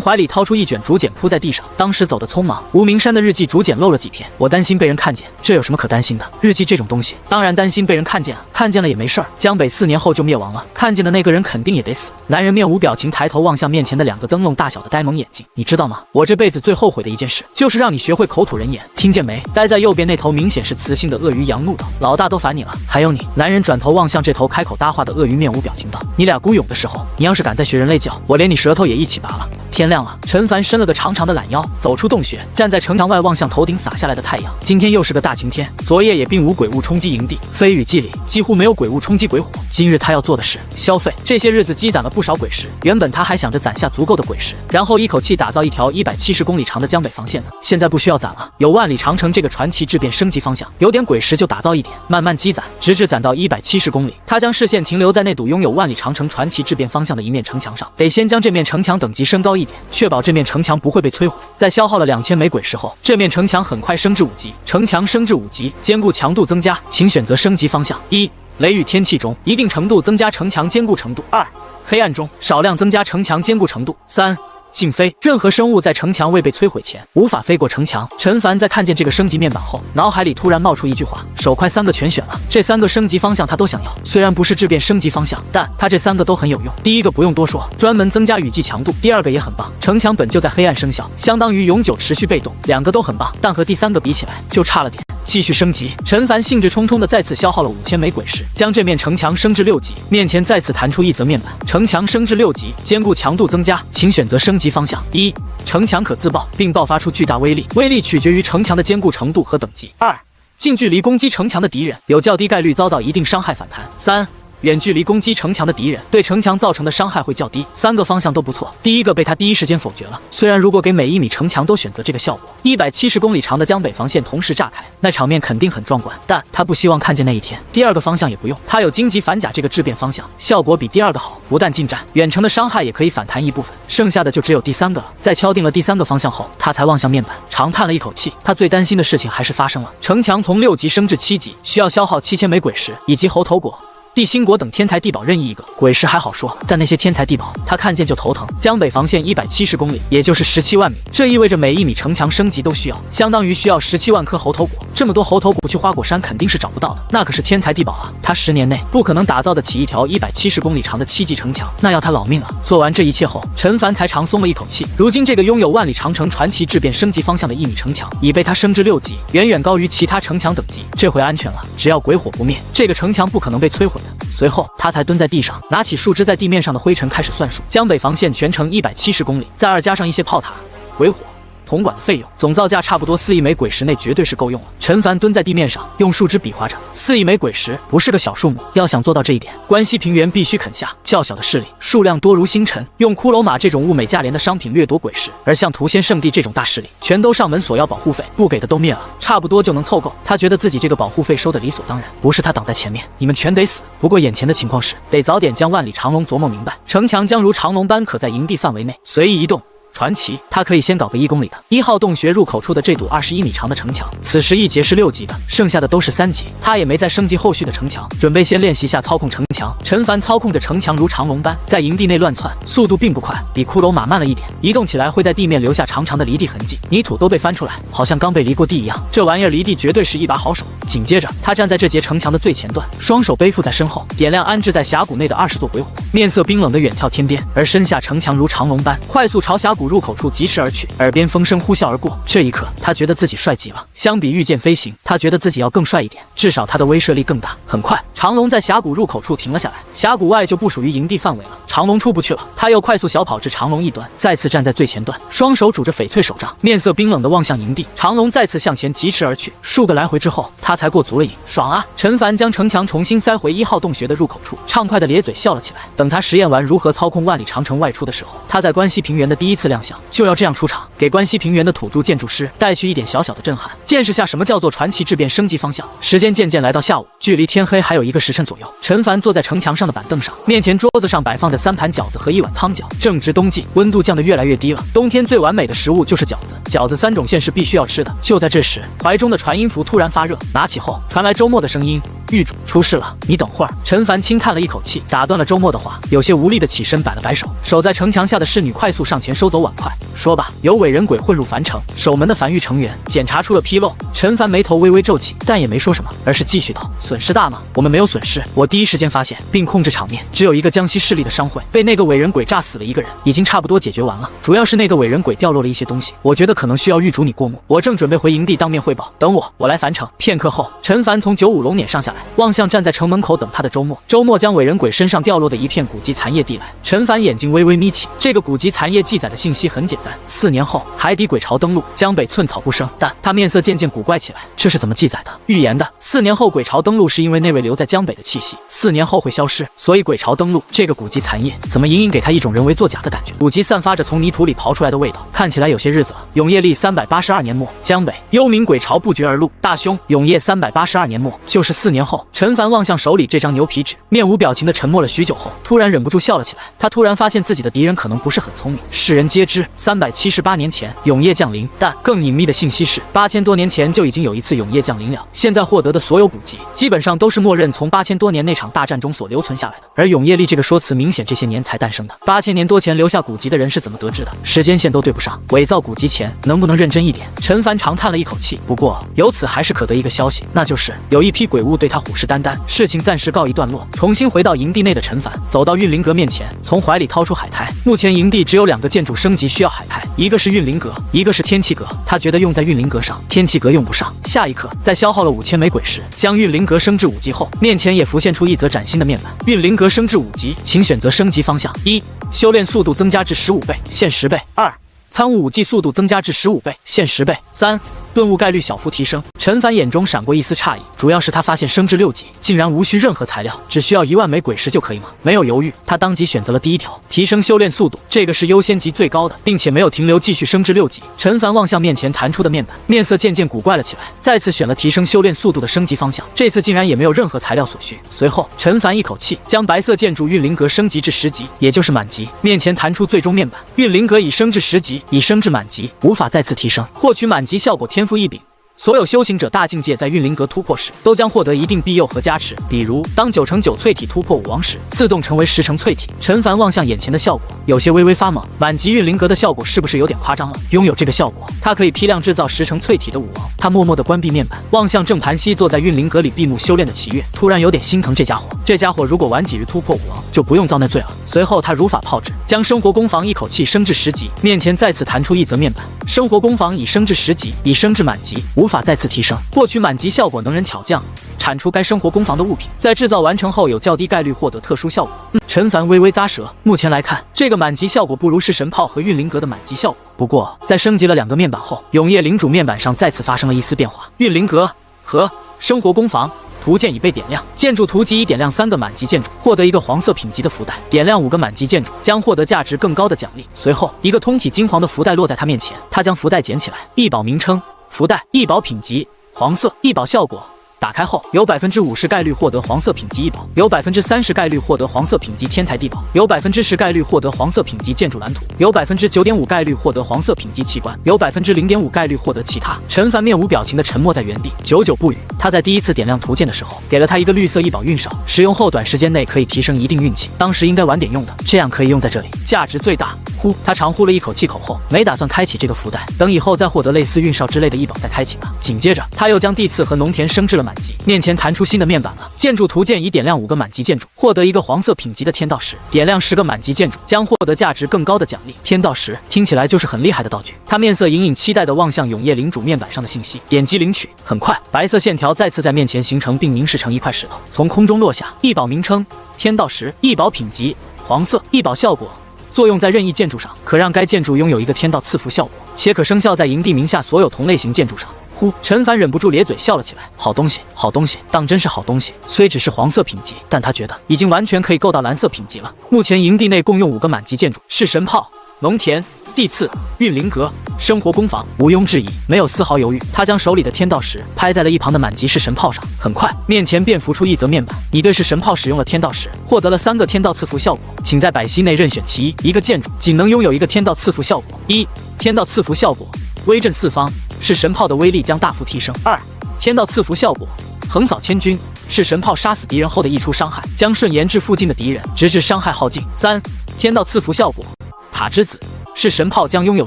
S1: 怀里掏出一卷竹简铺在地上。当时走得匆忙，无名山的日记竹简漏了几篇，我担心被人看见。这有什么可担心的？日记这种东西，当然担心被人看见啊，看见了也没事儿。江北4年后就灭亡了，看见的那个人肯定也得死。男人面无表情，抬头望向面前的2个灯笼大小的呆萌眼睛。你知道吗？我这辈子最后悔的一件事，就是让你学会口吐人言，听见没？待在右边那头明显是雌性的鳄鱼扬怒道。老大都烦你了，还有你。男人转头望向这头开口搭话的鳄鱼，面无表情道。你俩孤勇的时候，你要是敢再学人类叫，我连你舌头也一起拔了。天亮了，陈凡伸了个长长的懒腰，走出洞穴，站在城墙外望向头顶洒下来的太阳。今天又是个大晴天，昨夜也并无鬼物冲击营地，飞羽记里几乎没有鬼物冲击鬼火。今日他要做的是消费。这些日子积攒了不少鬼石，原本他还想着攒下足够的鬼石，然后一口气打造一条170公里长的江北防线的。现在不需要攒了，有万里长城这个传奇质变升级方向，有点鬼石就打造一点，慢慢积攒，直至攒到170公里。他将视线停留在那堵拥有万里长城传奇质变方向的一面城墙上，得先将这面城墙等级升高一点，确保这面城墙不会被摧毁。在消耗了2000枚鬼石后，这面城墙很快升至5级。城墙升至5级，坚固强度增加，请选择升级方向。1. 雷雨天气中，一定程度增加城墙坚固程度。2. 黑暗中，少量增加城墙坚固程度。3. 禁飞，任何生物在城墙未被摧毁前无法飞过城墙。陈凡在看见这个升级面板后，脑海里突然冒出一句话：手快3个全选了。这3个升级方向他都想要，虽然不是质变升级方向，但他这3个都很有用。第一个不用多说，专门增加雨季强度；第二个也很棒，城墙本就在黑暗生效，相当于永久持续被动，2个都很棒，但和第3个比起来就差了点。继续升级，陈凡兴致冲冲的再次消耗了5000枚鬼石，将这面城墙升至6级。面前再次弹出一则面板，城墙升至6级，坚固强度增加，请选择升级方向。1. 城墙可自爆，并爆发出巨大威力，威力取决于城墙的坚固程度和等级。2. 近距离攻击城墙的敌人有较低概率遭到一定伤害反弹。3. 远距离攻击城墙的敌人对城墙造成的伤害会较低。3个方向都不错，第一个被他第一时间否决了。虽然如果给每1米城墙都选择这个效果，170公里长的江北防线同时炸开，那场面肯定很壮观，但他不希望看见那一天。第二个方向也不用，他有荆棘反甲这个质变方向，效果比第2个好，不但近战，远程的伤害也可以反弹一部分。剩下的就只有第3个了。在敲定了第3个方向后，他才望向面板，长叹了一口气。他最担心的事情还是发生了，城墙从6级升至7级，需要消耗7000枚鬼石以及猴头果、地心果等天才地宝任意一个。鬼石还好说，但那些天才地宝他看见就头疼。江北防线170公里，也就是17万米，这意味着每1米城墙升级都需要，相当于需要17万颗猴头果。这么多猴头果去花果山肯定是找不到的，那可是天才地宝啊！他10年内不可能打造得起一条170公里长的7级城墙，那要他老命了。做完这一切后，陈凡才长松了一口气。如今这个拥有万里长城传奇质变升级方向的1米城墙已被他升至6级，远远高于其他城墙等级。这回安全了，只要鬼火不灭，这个城墙不可能被摧毁。随后他才蹲在地上，拿起树枝在地面上的灰尘开始算数。江北防线全程170公里，再加上一些炮塔、鬼火、铜管的费用，总造价差不多4亿枚鬼石内绝对是够用了。陈凡蹲在地面上，用树枝比划着，4亿枚鬼石不是个小数目，要想做到这一点，关西平原必须啃下较小的势力，数量多如星辰，用骷髅马这种物美价廉的商品掠夺鬼石，而像屠仙圣地这种大势力，全都上门索要保护费，不给的都灭了，差不多就能凑够。他觉得自己这个保护费收的理所当然，不是他挡在前面，你们全得死。不过眼前的情况是，得早点将万里长龙琢磨明白，城墙将如长龙般可在营地范围内随意移动，传奇，他可以先搞个1公里的。1号洞穴入口处的这堵21米长的城墙，此时一节是6级的，剩下的都是3级。他也没再升级后续的城墙，准备先练习下操控城墙。陈凡操控着城墙如长龙般在营地内乱窜，速度并不快，比骷髅马慢了一点，移动起来会在地面留下长长的离地痕迹，泥土都被翻出来，好像刚被离过地一样。这玩意儿离地绝对是一把好手。紧接着，他站在这节城墙的最前端，双手背负在身后，点亮安置在峡谷内的20座鬼火，面色冰冷的远眺天边，而身下城墙如长龙般快速朝峡谷入口处疾驰而去，耳边风声呼啸而过。这一刻，他觉得自己帅极了。相比御剑飞行，他觉得自己要更帅一点，至少他的威慑力更大。很快，长龙在峡谷入口处停了下来，峡谷外就不属于营地范围了，长龙出不去了。他又快速小跑至长龙一端，再次站在最前端，双手拄着翡翠手杖，面色冰冷地望向营地。长龙再次向前疾驰而去，数个来回之后，他才过足了瘾。爽啊！陈凡将城墙重新塞回1号洞穴的入口处，畅快地咧嘴笑了起来。等他实验完如何操控万里长城外出的时候，他在关西平原的第一次亮相就要这样出场，给关西平原的土著建筑师带去一点小小的震撼，见识下什么叫做传奇质变升级方向。时间渐渐来到下午，距离天黑还有1个时辰左右。陈凡坐在城墙上的板凳上，面前桌子上摆放着3盘饺子和1碗汤饺。正值冬季，温度降得越来越低了，冬天最完美的食物就是饺子，饺子3种馅是必须要吃的。就在这时，怀中的传音符突然发热，拿起后传来周末的声音：“狱主出事了，你等会儿。”陈凡轻叹了一口气，打断了周末的话，有些无力的起身摆了摆手。守在城墙下的侍女快速上前收走碗筷，说吧，有伪人鬼混入樊城，守门的樊狱成员检查出了纰漏。陈凡眉头微微皱起，但也没说什么，而是继续道：“损失大吗？我们没有损失，我第一时间发现并控制场面，只有一个江西势力的商会被那个伪人鬼炸死了1个人，已经差不多解决完了。主要是那个伪人鬼掉落了一些东西，我觉得可能需要狱主你过目。我正准备回营地当面汇报，等我来樊城。”片刻后，陈凡从95龙辇上下来，望向站在城门口等他的周末。周末将伪人鬼身上掉落的一片古籍残页递来，陈凡眼睛微微眯起。这个古籍残页记载的信息很简单：4年后海底鬼潮登陆，江北寸草不生。但他面色渐渐古怪起来，这是怎么记载的？预言的4年后鬼潮登陆是因为那位留在江北的气息4年后会消失，所以鬼潮登陆。这个古籍残页怎么隐隐给他一种人为作假的感觉？古籍散发着从泥土里刨出来的味道，看起来有些日子了。永业历382年末，江北幽冥鬼潮不绝而入。大凶，永业382年末，就是4年后。陈凡望向手里这张牛皮纸，面无表情地沉默了许久后，突然忍不住笑了起来。他突然发现自己的敌人可能不是很聪明。世人皆知378年前永业降临，但更隐秘的信息是8000多年前就已经有一次永业降临了。现在获得的所有古籍基本上都是默认从8000多年那场大战中所留存下来的，而永业历这个说辞明显这些年才诞生的。8000年多前留下古籍的人是怎么得知的？时间线都对不上。伪造古籍前能不能认真一点？陈凡长叹了一口气。不过由此还是可得一个消息，那就是有一批鬼物对他虎视眈眈。事情暂时告一段落，重新回到营地内的陈凡走到运灵阁面前，从怀里掏出海苔。目前营地只有2个建筑升级需要海苔，一个是运灵阁，一个是天气阁。他觉得用在运灵阁上，天气阁用不上。下一刻，在消耗了5000枚鬼石将运灵阁升至5级后，面前也浮现出一则崭新的面板：运灵阁升至5级，请选择升级方向。1. 修炼速度增加至15倍，限10倍。2. 参悟武技速度增加至15倍，限10倍。3. 顿悟概率小幅提升。陈凡眼中闪过一丝诧异，主要是他发现升至6级竟然无需任何材料，只需要1万枚鬼石就可以吗？没有犹豫，他当即选择了第一条，提升修炼速度，这个是优先级最高的，并且没有停留，继续升至6级。陈凡望向面前弹出的面板，面色渐渐古怪了起来，再次选了提升修炼速度的升级方向，这次竟然也没有任何材料所需。随后，陈凡一口气将白色建筑运灵阁升级至10级，也就是满级。面前弹出最终面板，运灵阁已升至10级，已升至满级，无法再次提升。获取满级效果天赋异禀。所有修行者大境界在运灵阁突破时，都将获得一定庇佑和加持。比如，当9×9淬体突破5王时，自动成为10×淬体。陈凡望向眼前的效果，有些微微发懵。满级运灵阁的效果是不是有点夸张了？拥有这个效果，他可以批量制造10×淬体的武王。他默默地关闭面板，望向正盘膝坐在运灵阁里闭目修炼的齐月，突然有点心疼这家伙。这家伙如果晚几日突破武王，就不用遭那罪了。随后，他如法炮制，将生活攻防一口气升至10级。面前再次弹出一则面板，生活攻防已升至10级，已升至满级。无法再次提升。获取满级效果能人巧匠产出该生活攻防的物品，在制造完成后有较低概率获得特殊效果。陈凡微微咂舌，目前来看，这个满级效果不如是神炮和运灵阁的满级效果。不过，在升级了2个面板后，永业领主面板上再次发生了一丝变化。运灵阁和生活攻防图鉴已被点亮，建筑图集已点亮3个满级建筑，获得一个黄色品级的福袋。点亮5个满级建筑，将获得价值更高的奖励。随后，一个通体金黄的福袋落在他面前，他将福袋捡起来，异宝名称：福袋，异宝品级黄色，异宝效果。打开后有50%概率获得黄色品级异宝，有30%概率获得黄色品级天才地宝，有10%概率获得黄色品级建筑蓝图，有9.5%概率获得黄色品级器官，有0.5%概率获得其他。陈凡面无表情的沉默在原地，久久不语。他在第一次点亮图鉴的时候，给了他一个绿色异宝运哨，使用后短时间内可以提升一定运气，当时应该晚点用的，这样可以用在这里，价值最大。呼，他长呼了一口气口后，没打算开启这个福袋，等以后再获得类似运哨之类的异宝再开启吧。紧接着，他又将地刺和农田升至了满级，面前弹出新的面板了。建筑图鉴已点亮5个满级建筑，获得一个黄色品级的天道石；点亮10个满级建筑，将获得价值更高的奖励。天道石听起来就是很厉害的道具。他面色隐隐期待地望向永夜领主面板上的信息，点击领取。很快，白色线条再次在面前形成，并凝视成一块石头，从空中落下。异宝名称：天道石，异宝品级黄色，异宝效果。作用在任意建筑上，可让该建筑拥有一个天道赐福效果，且可生效在营地名下所有同类型建筑上。呼，陈凡忍不住咧嘴笑了起来。好东西，好东西，当真是好东西。虽只是黄色品级，但他觉得已经完全可以够到蓝色品级了。目前营地内共用5个满级建筑，是神炮、农田、地刺、运灵阁、生活工坊，毋庸置疑，没有丝毫犹豫。他将手里的天道石拍在了一旁的满级式神炮上，很快面前便浮出一则面板：你对是神炮使用了天道石，获得了3个天道赐福效果，请在百息内任选其一。一个建筑仅能拥有一个天道赐福效果。1. 天道赐福效果，威震四方，是神炮的威力将大幅提升。2. 天道赐福效果，横扫千军，是神炮杀死敌人后的溢出伤害，将顺延至附近的敌人，直至伤害耗尽。3. 天道赐福效果，塔之子，是神炮将拥有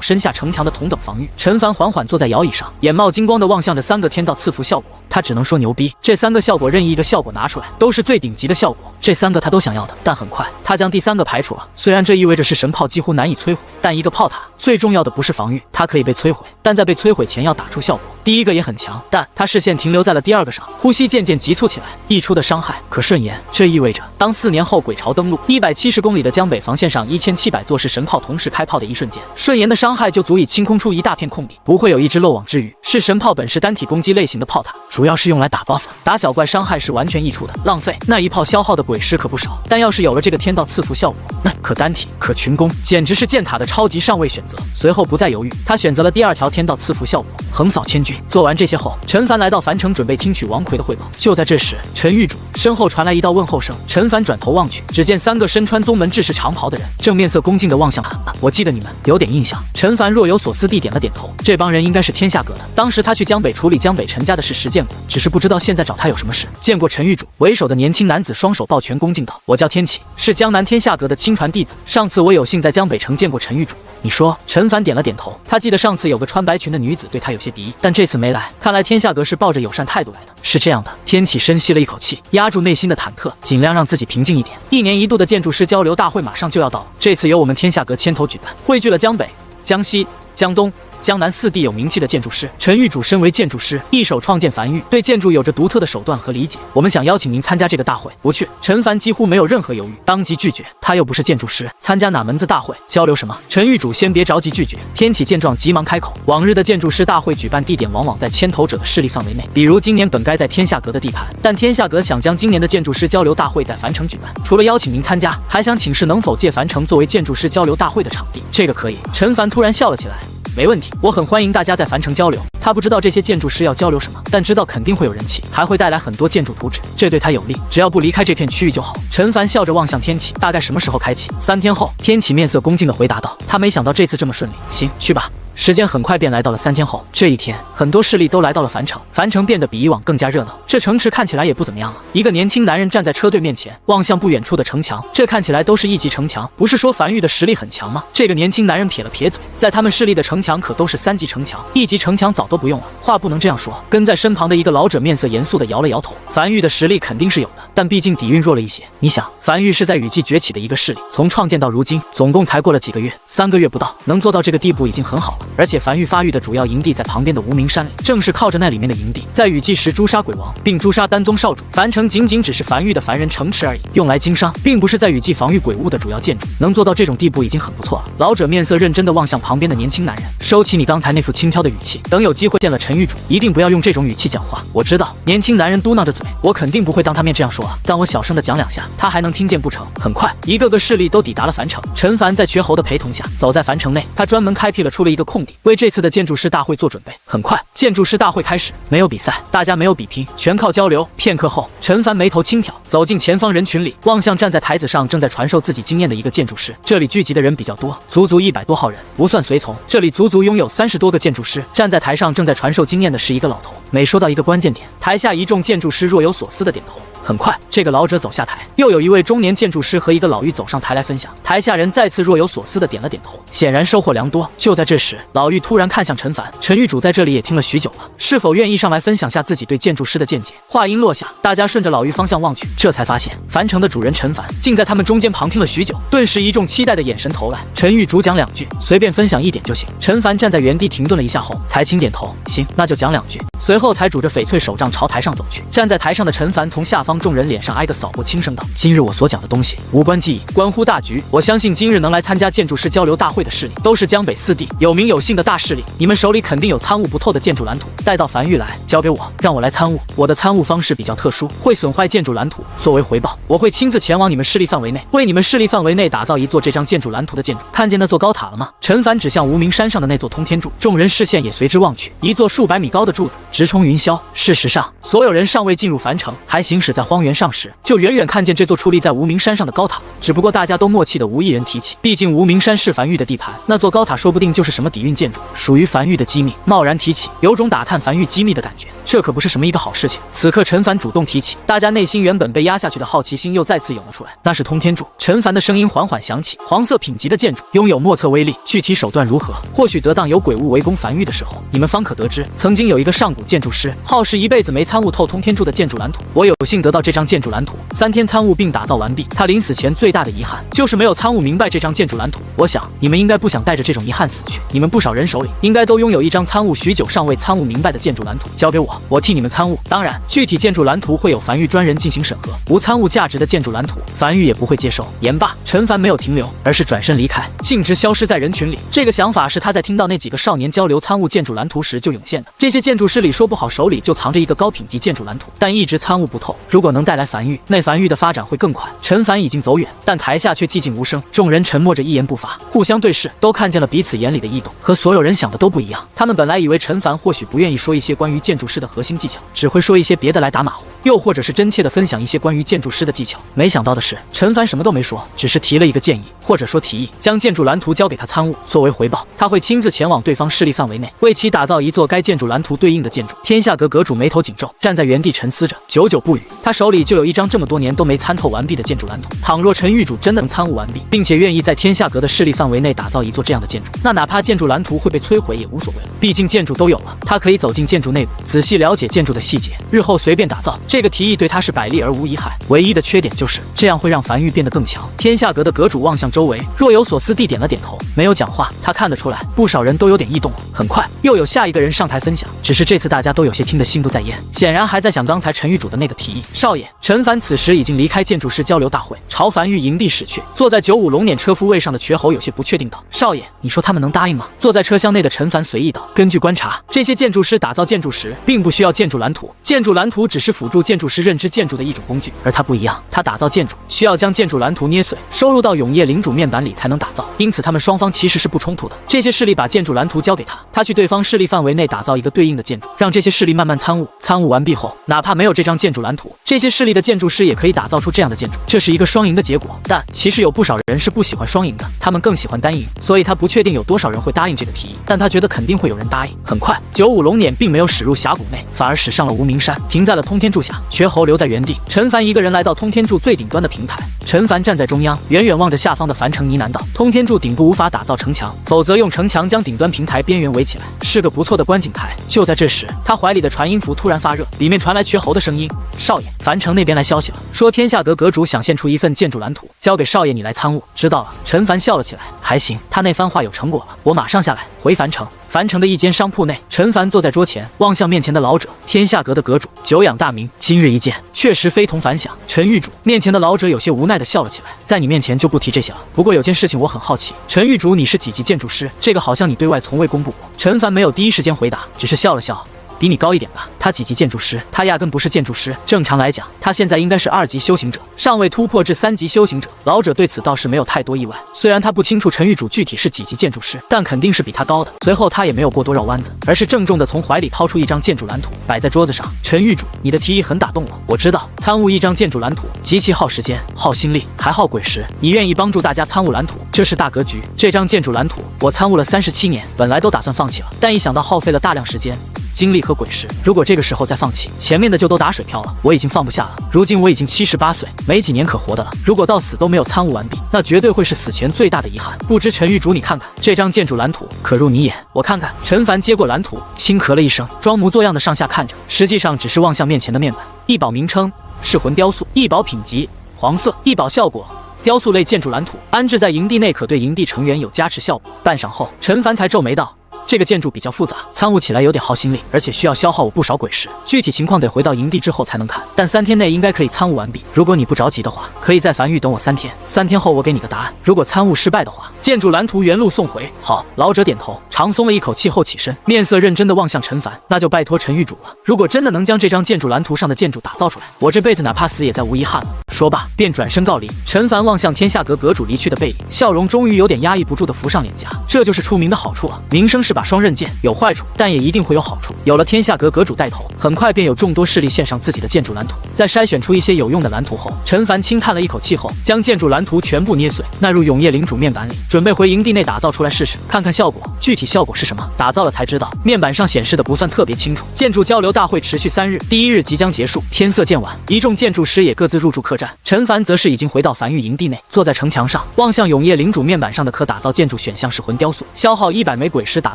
S1: 身下城墙的同等防御。陈凡缓缓坐在摇椅上，眼冒金光地望向着3个天道赐福效果，他只能说牛逼。这3个效果任意一个效果拿出来，都是最顶级的效果，这3个他都想要的。但很快他将第3个排除了，虽然这意味着是神炮几乎难以摧毁，但一个炮塔最重要的不是防御，它可以被摧毁，但在被摧毁前要打出效果。第一个也很强，但他视线停留在了第2个上，呼吸渐渐急促起来，溢出的伤害可顺延。这意味着当4年后鬼巢登陆170公里的江北防线上1700座是神炮同时开炮的一瞬间，顺延的伤害就足以清空出一大片空地，不会有一只漏网之鱼。是神炮本是单体攻击类型的炮塔，主要是用来打 BOSS， 打小怪伤害是完全溢出的，浪费。那一炮消耗的鬼尸可不少，但要是有了这个天道赐福效果，那可单体可群攻，简直是建塔的超级上位选择。随后不再犹豫，他选择了第2条天道赐福效果，横扫千军。做完这些后，陈凡来到樊城准备听取王奎的汇报。就在这时，陈狱主身后传来一道问候声，陈凡转头望去，只见3个身穿宗门制式长袍的人正面色恭敬地望向他。我记得你们有点印象。陈凡若有所思地点了点头，这帮人应该是天下阁的，当时他去江北处理江北陈家的事实见过，只是不知道现在找他有什么事。见过陈狱主。为首的年轻男子双手抱拳恭敬道：我叫天启，是江南天下阁的亲传弟子，上次我有幸在江北城见过陈狱主。你说？陈凡点了点头，他记得上次有个穿白裙的女子对他有些敌意，但这次没来，看来天下阁是抱着友善态度来的。是这样的。天启深吸了一口气，压住内心的忐忑，尽量让自己平静一点。1年1度的建筑师交流大会马上就要到了，这次由我们天下阁牵头举办，汇聚了江北、江西、江东、江南4地有名气的建筑师。陈狱主身为建筑师，一手创建梵域，对建筑有着独特的手段和理解。我们想邀请您参加这个大会。不去。陈凡几乎没有任何犹豫，当即拒绝。他又不是建筑师，参加哪门子大会？交流什么？陈狱主先别着急拒绝。天启见状急忙开口：往日的建筑师大会举办地点往往在牵头者的势力范围内，比如今年本该在天下阁的地盘，但天下阁想将今年的建筑师交流大会在樊城举办，除了邀请您参加，还想请示能否借樊城作为建筑师交流大会的场地。这个可以。陈凡突然笑了起来。没问题，我很欢迎大家在樊城交流。他不知道这些建筑师要交流什么，但知道肯定会有人气，还会带来很多建筑图纸，这对他有利，只要不离开这片区域就好。陈凡笑着望向天启，大概什么时候开启？3天后。天启面色恭敬地回答道。他没想到这次这么顺利。行，去吧。时间很快便来到了3天后。这一天，很多势力都来到了樊城，樊城变得比以往更加热闹。这城池看起来也不怎么样了。一个年轻男人站在车队面前，望向不远处的城墙，这看起来都是1级城墙，不是说樊域的实力很强吗？这个年轻男人撇了撇嘴，在他们势力的城墙可都是3级城墙，1级城墙早都不用了。话不能这样说。跟在身旁的一个老者面色严肃地摇了摇头。樊域的实力肯定是有的，但毕竟底蕴弱了一些。你想，樊域是在雨季崛起的一个势力，从创建到如今，总共才过了几个月，3个月不到，能做到这个地步已经很好了。而且樊域发育的主要营地在旁边的无名山里，正是靠着那里面的营地，在雨季时诛杀鬼王，并诛杀丹宗少主。樊城仅仅只是樊域的凡人城池而已，用来经商，并不是在雨季防御鬼物的主要建筑。能做到这种地步已经很不错了。老者面色认真地望向旁边的年轻男人，收起你刚才那副轻佻的语气，等有机会见了陈狱主，一定不要用这种语气讲话。我知道。年轻男人嘟囔着嘴，我肯定不会当他面这样说啊，但我小声地讲2下，他还能听见不成？很快，一个个势力都抵达了樊城。陈凡在瘸猴的陪同下走在樊城内，他专门开辟了出了一个空空地，为这次的建筑师大会做准备。很快，建筑师大会开始，没有比赛，大家没有比拼，全靠交流。片刻后，陈凡眉头轻挑，走进前方人群里，望向站在台子上正在传授自己经验的一个建筑师。这里聚集的人比较多，足足100多号人，不算随从。这里足足拥有30多个建筑师。站在台上正在传授经验的是一个老头。每说到一个关键点，台下一众建筑师若有所思的点头。很快，这个老者走下台，又有一位中年建筑师和一个老妪走上台来分享。台下人再次若有所思的点了点头，显然收获良多。就在这时，老妪突然看向陈凡，陈狱主在这里也听了许久了，是否愿意上来分享下自己对建筑师的见解？话音落下，大家顺着老妪方向望去，这才发现樊城的主人陈凡竟在他们中间旁听了许久。顿时，一众期待的眼神投来。陈狱主讲2句，随便分享1点就行。陈凡站在原地停顿了一下后，才轻点头，行，那就讲2句。随后才拄着翡翠手杖朝台上走去。站在台上的陈凡从下方众人脸上挨个扫过，轻声道：“今日我所讲的东西无关技艺，关乎大局。我相信今日能来参加建筑师交流大会的势力，都是江北4地有名有姓的大势力。你们手里肯定有参悟不透的建筑蓝图，带到樊玉来，交给我，让我来参悟。我的参悟方式比较特殊，会损坏建筑蓝图。作为回报，我会亲自前往你们势力范围内，为你们势力范围内打造一座这张建筑蓝图的建筑。看见那座高塔了吗？”陈凡指向无名山上的那座通天柱，众人视线也随之望去，一座数百米高的柱子，直冲云霄。事实上，所有人尚未进入樊城，还行驶在荒原上时，就远远看见这座矗立在无名山上的高塔。只不过大家都默契的无一人提起，毕竟无名山是樊玉的地盘，那座高塔说不定就是什么底蕴建筑，属于樊玉的机密。贸然提起，有种打探樊玉机密的感觉，这可不是什么一个好事情。此刻陈凡主动提起，大家内心原本被压下去的好奇心又再次涌了出来。那是通天柱。陈凡的声音缓缓响起，黄色品级的建筑，拥有莫测威力，具体手段如何，或许得当有鬼物围攻樊玉的时候，你们方可得知。曾经有一个上古建筑师，耗时一辈子没参悟透通天柱的建筑蓝图，我有幸得到这张建筑蓝图，3天参悟并打造完毕。他临死前最大的遗憾就是没有参悟明白这张建筑蓝图。我想你们应该不想带着这种遗憾死去，你们不少人手里应该都拥有一张参悟许久尚未参悟明白的建筑蓝图，交给我，我替你们参悟。当然，具体建筑蓝图会有樊玉专人进行审核，无参悟价值的建筑蓝图，樊玉也不会接受。言罢，陈凡没有停留，而是转身离开，径直消失在人群里。这个想法是他在听到那几个少年交流参悟建筑蓝图时就涌现的。这些建筑师里说不好手里就藏着一个高品级建筑蓝图，但一直参悟不透。如果能带来樊玉，那樊玉的发展会更快。陈凡已经走远，但台下却寂静无声，众人沉默着，一言不发，互相对视，都看见了彼此眼里的异动，和所有人想的都不一样。他们本来以为陈凡或许不愿意说一些关于建筑师的核心技巧，只会说一些别的来打马虎，又或者是真切的分享一些关于建筑师的技巧。没想到的是，陈凡什么都没说，只是提了一个建议，或者说提议，将建筑蓝图交给他参悟。作为回报，他会亲自前往对方势力范围内，为其打造一座该建筑蓝图对应的建筑。天下阁阁主眉头紧皱，站在原地沉思着，久久不语。他手里就有一张这么多年都没参透完毕的建筑蓝图。倘若陈狱主真的能参悟完毕，并且愿意在天下阁的势力范围内打造一座这样的建筑，那哪怕建筑蓝图会被摧毁也无所谓了。毕竟建筑都有了，他可以走进建筑内部，仔细了解建筑的细节，日后随便打造。这个提议对他是百利而无一害，唯一的缺点就是这样会让樊玉变得更强。天下阁的阁主望向周围，若有所思地点了点头，没有讲话。他看得出来，不少人都有点异动了。很快，又有下一个人上台分享，只是这次大家都有些听得心不在焉，显然还在想刚才陈狱主的那个提议。少爷，陈凡此时已经离开建筑师交流大会，朝樊玉营地驶去。坐在95龙辇车夫位上的瘸猴有些不确定道：“少爷，你说他们能答应吗？”坐在车厢内的陈凡随意道：“根据观察，这些建筑师打造建筑时，并不需要建筑蓝图，建筑蓝图只是辅助建筑师认知建筑的一种工具，而他不一样，他打造建筑需要将建筑蓝图捏碎，收入到永业领主面板里才能打造，因此他们双方其实是不冲突的。这些势力把建筑蓝图交给他，他去对方势力范围内打造一个对应的建筑，让这些势力慢慢参悟。参悟完毕后，哪怕没有这张建筑蓝图，这些势力的建筑师也可以打造出这样的建筑，这是一个双赢的结果。但其实有不少人是不喜欢双赢的，他们更喜欢单赢，所以他不确定有多少人会答应这个提议，但他觉得肯定会有人答应。很快，95龙辇并没有驶入峡谷内，反而驶上了无名山，停在了通天柱下。瘸猴留在原地，陈凡一个人来到通天柱最顶端的平台。陈凡站在中央，远远望着下方的樊城，呢喃道：“通天柱顶部无法打造城墙，否则用城墙将顶端平台边缘围起来，是个不错的观景台。”就在这时，他怀里的传音符突然发热，里面传来瘸猴的声音：“少爷，樊城那边来消息了，说天下阁阁主想献出一份建筑蓝图，交给少爷你来参悟。”知道了。陈凡笑了起来，还行，他那番话有成果了，我马上下来回樊城。樊城的一间商铺内，陈凡坐在桌前，望向面前的老者，天下阁的阁主，久仰大名，今日一见，确实非同凡响。陈狱主，面前的老者有些无奈地笑了起来，在你面前就不提这些了。不过有件事情我很好奇，陈狱主，你是几级建筑师？这个好像你对外从未公布过。陈凡没有第一时间回答，只是笑了笑。比你高一点吧。他几级建筑师？他压根不是建筑师。正常来讲，他现在应该是2级修行者，尚未突破至3级修行者。老者对此倒是没有太多意外，虽然他不清楚陈玉主具体是几级建筑师，但肯定是比他高的。随后他也没有过多绕弯子，而是郑重地从怀里掏出一张建筑蓝图，摆在桌子上。陈玉主，你的提议很打动我。我知道参悟一张建筑蓝图极其耗时间、耗心力，还耗鬼石。你愿意帮助大家参悟蓝图，这是大格局。这张建筑蓝图我参悟了37年，本来都打算放弃了，但一想到耗费了大量时间、精力和鬼石，如果这个时候再放弃，前面的就都打水漂了。我已经放不下了。如今我已经78岁，没几年可活的了。如果到死都没有参悟完毕，那绝对会是死前最大的遗憾。不知陈玉主，你看看这张建筑蓝图可入你眼？我看看。陈凡接过蓝图，轻咳了一声，装模作样的上下看着，实际上只是望向面前的面板。异宝名称：噬魂雕塑，异宝品级：黄色，异宝效果。雕塑类建筑蓝图安置在营地内，可对营地成员有加持效果。半晌后，陈凡才皱眉道：这个建筑比较复杂，参悟起来有点耗心力，而且需要消耗我不少鬼石。具体情况得回到营地之后才能看，但3天内应该可以参悟完毕。如果你不着急的话，可以在繁育等我3天，3天后我给你个答案。如果参悟失败的话，建筑蓝图原路送回。好，老者点头，长松了一口气后起身，面色认真地望向陈凡。那就拜托陈玉主了。如果真的能将这张建筑蓝图上的建筑打造出来，我这辈子哪怕死也再无遗憾了。说罢，便转身告离。陈凡望向天下阁阁主离去的背影，笑容终于有点压抑不住地浮上脸颊。这就是出名的好处啊！名声是把双刃剑，有坏处，但也一定会有好处。有了天下阁阁主带头，很快便有众多势力献上自己的建筑蓝图。在筛选出一些有用的蓝图后，陈凡轻叹了一口气后，将建筑蓝图全部捏碎，纳入永夜领主面板里，准备回营地内打造出来试试，看看效果。具体效果是什么，打造了才知道。面板上显示的不算特别清楚。建筑交流大会持续3日，第1日即将结束。天色渐晚，一众建筑师也各自入住客栈。陈凡则是已经回到繁育营地内，坐在城墙上，望向永夜领主面板上的可打造建筑选项噬魂雕塑，消耗100枚鬼石打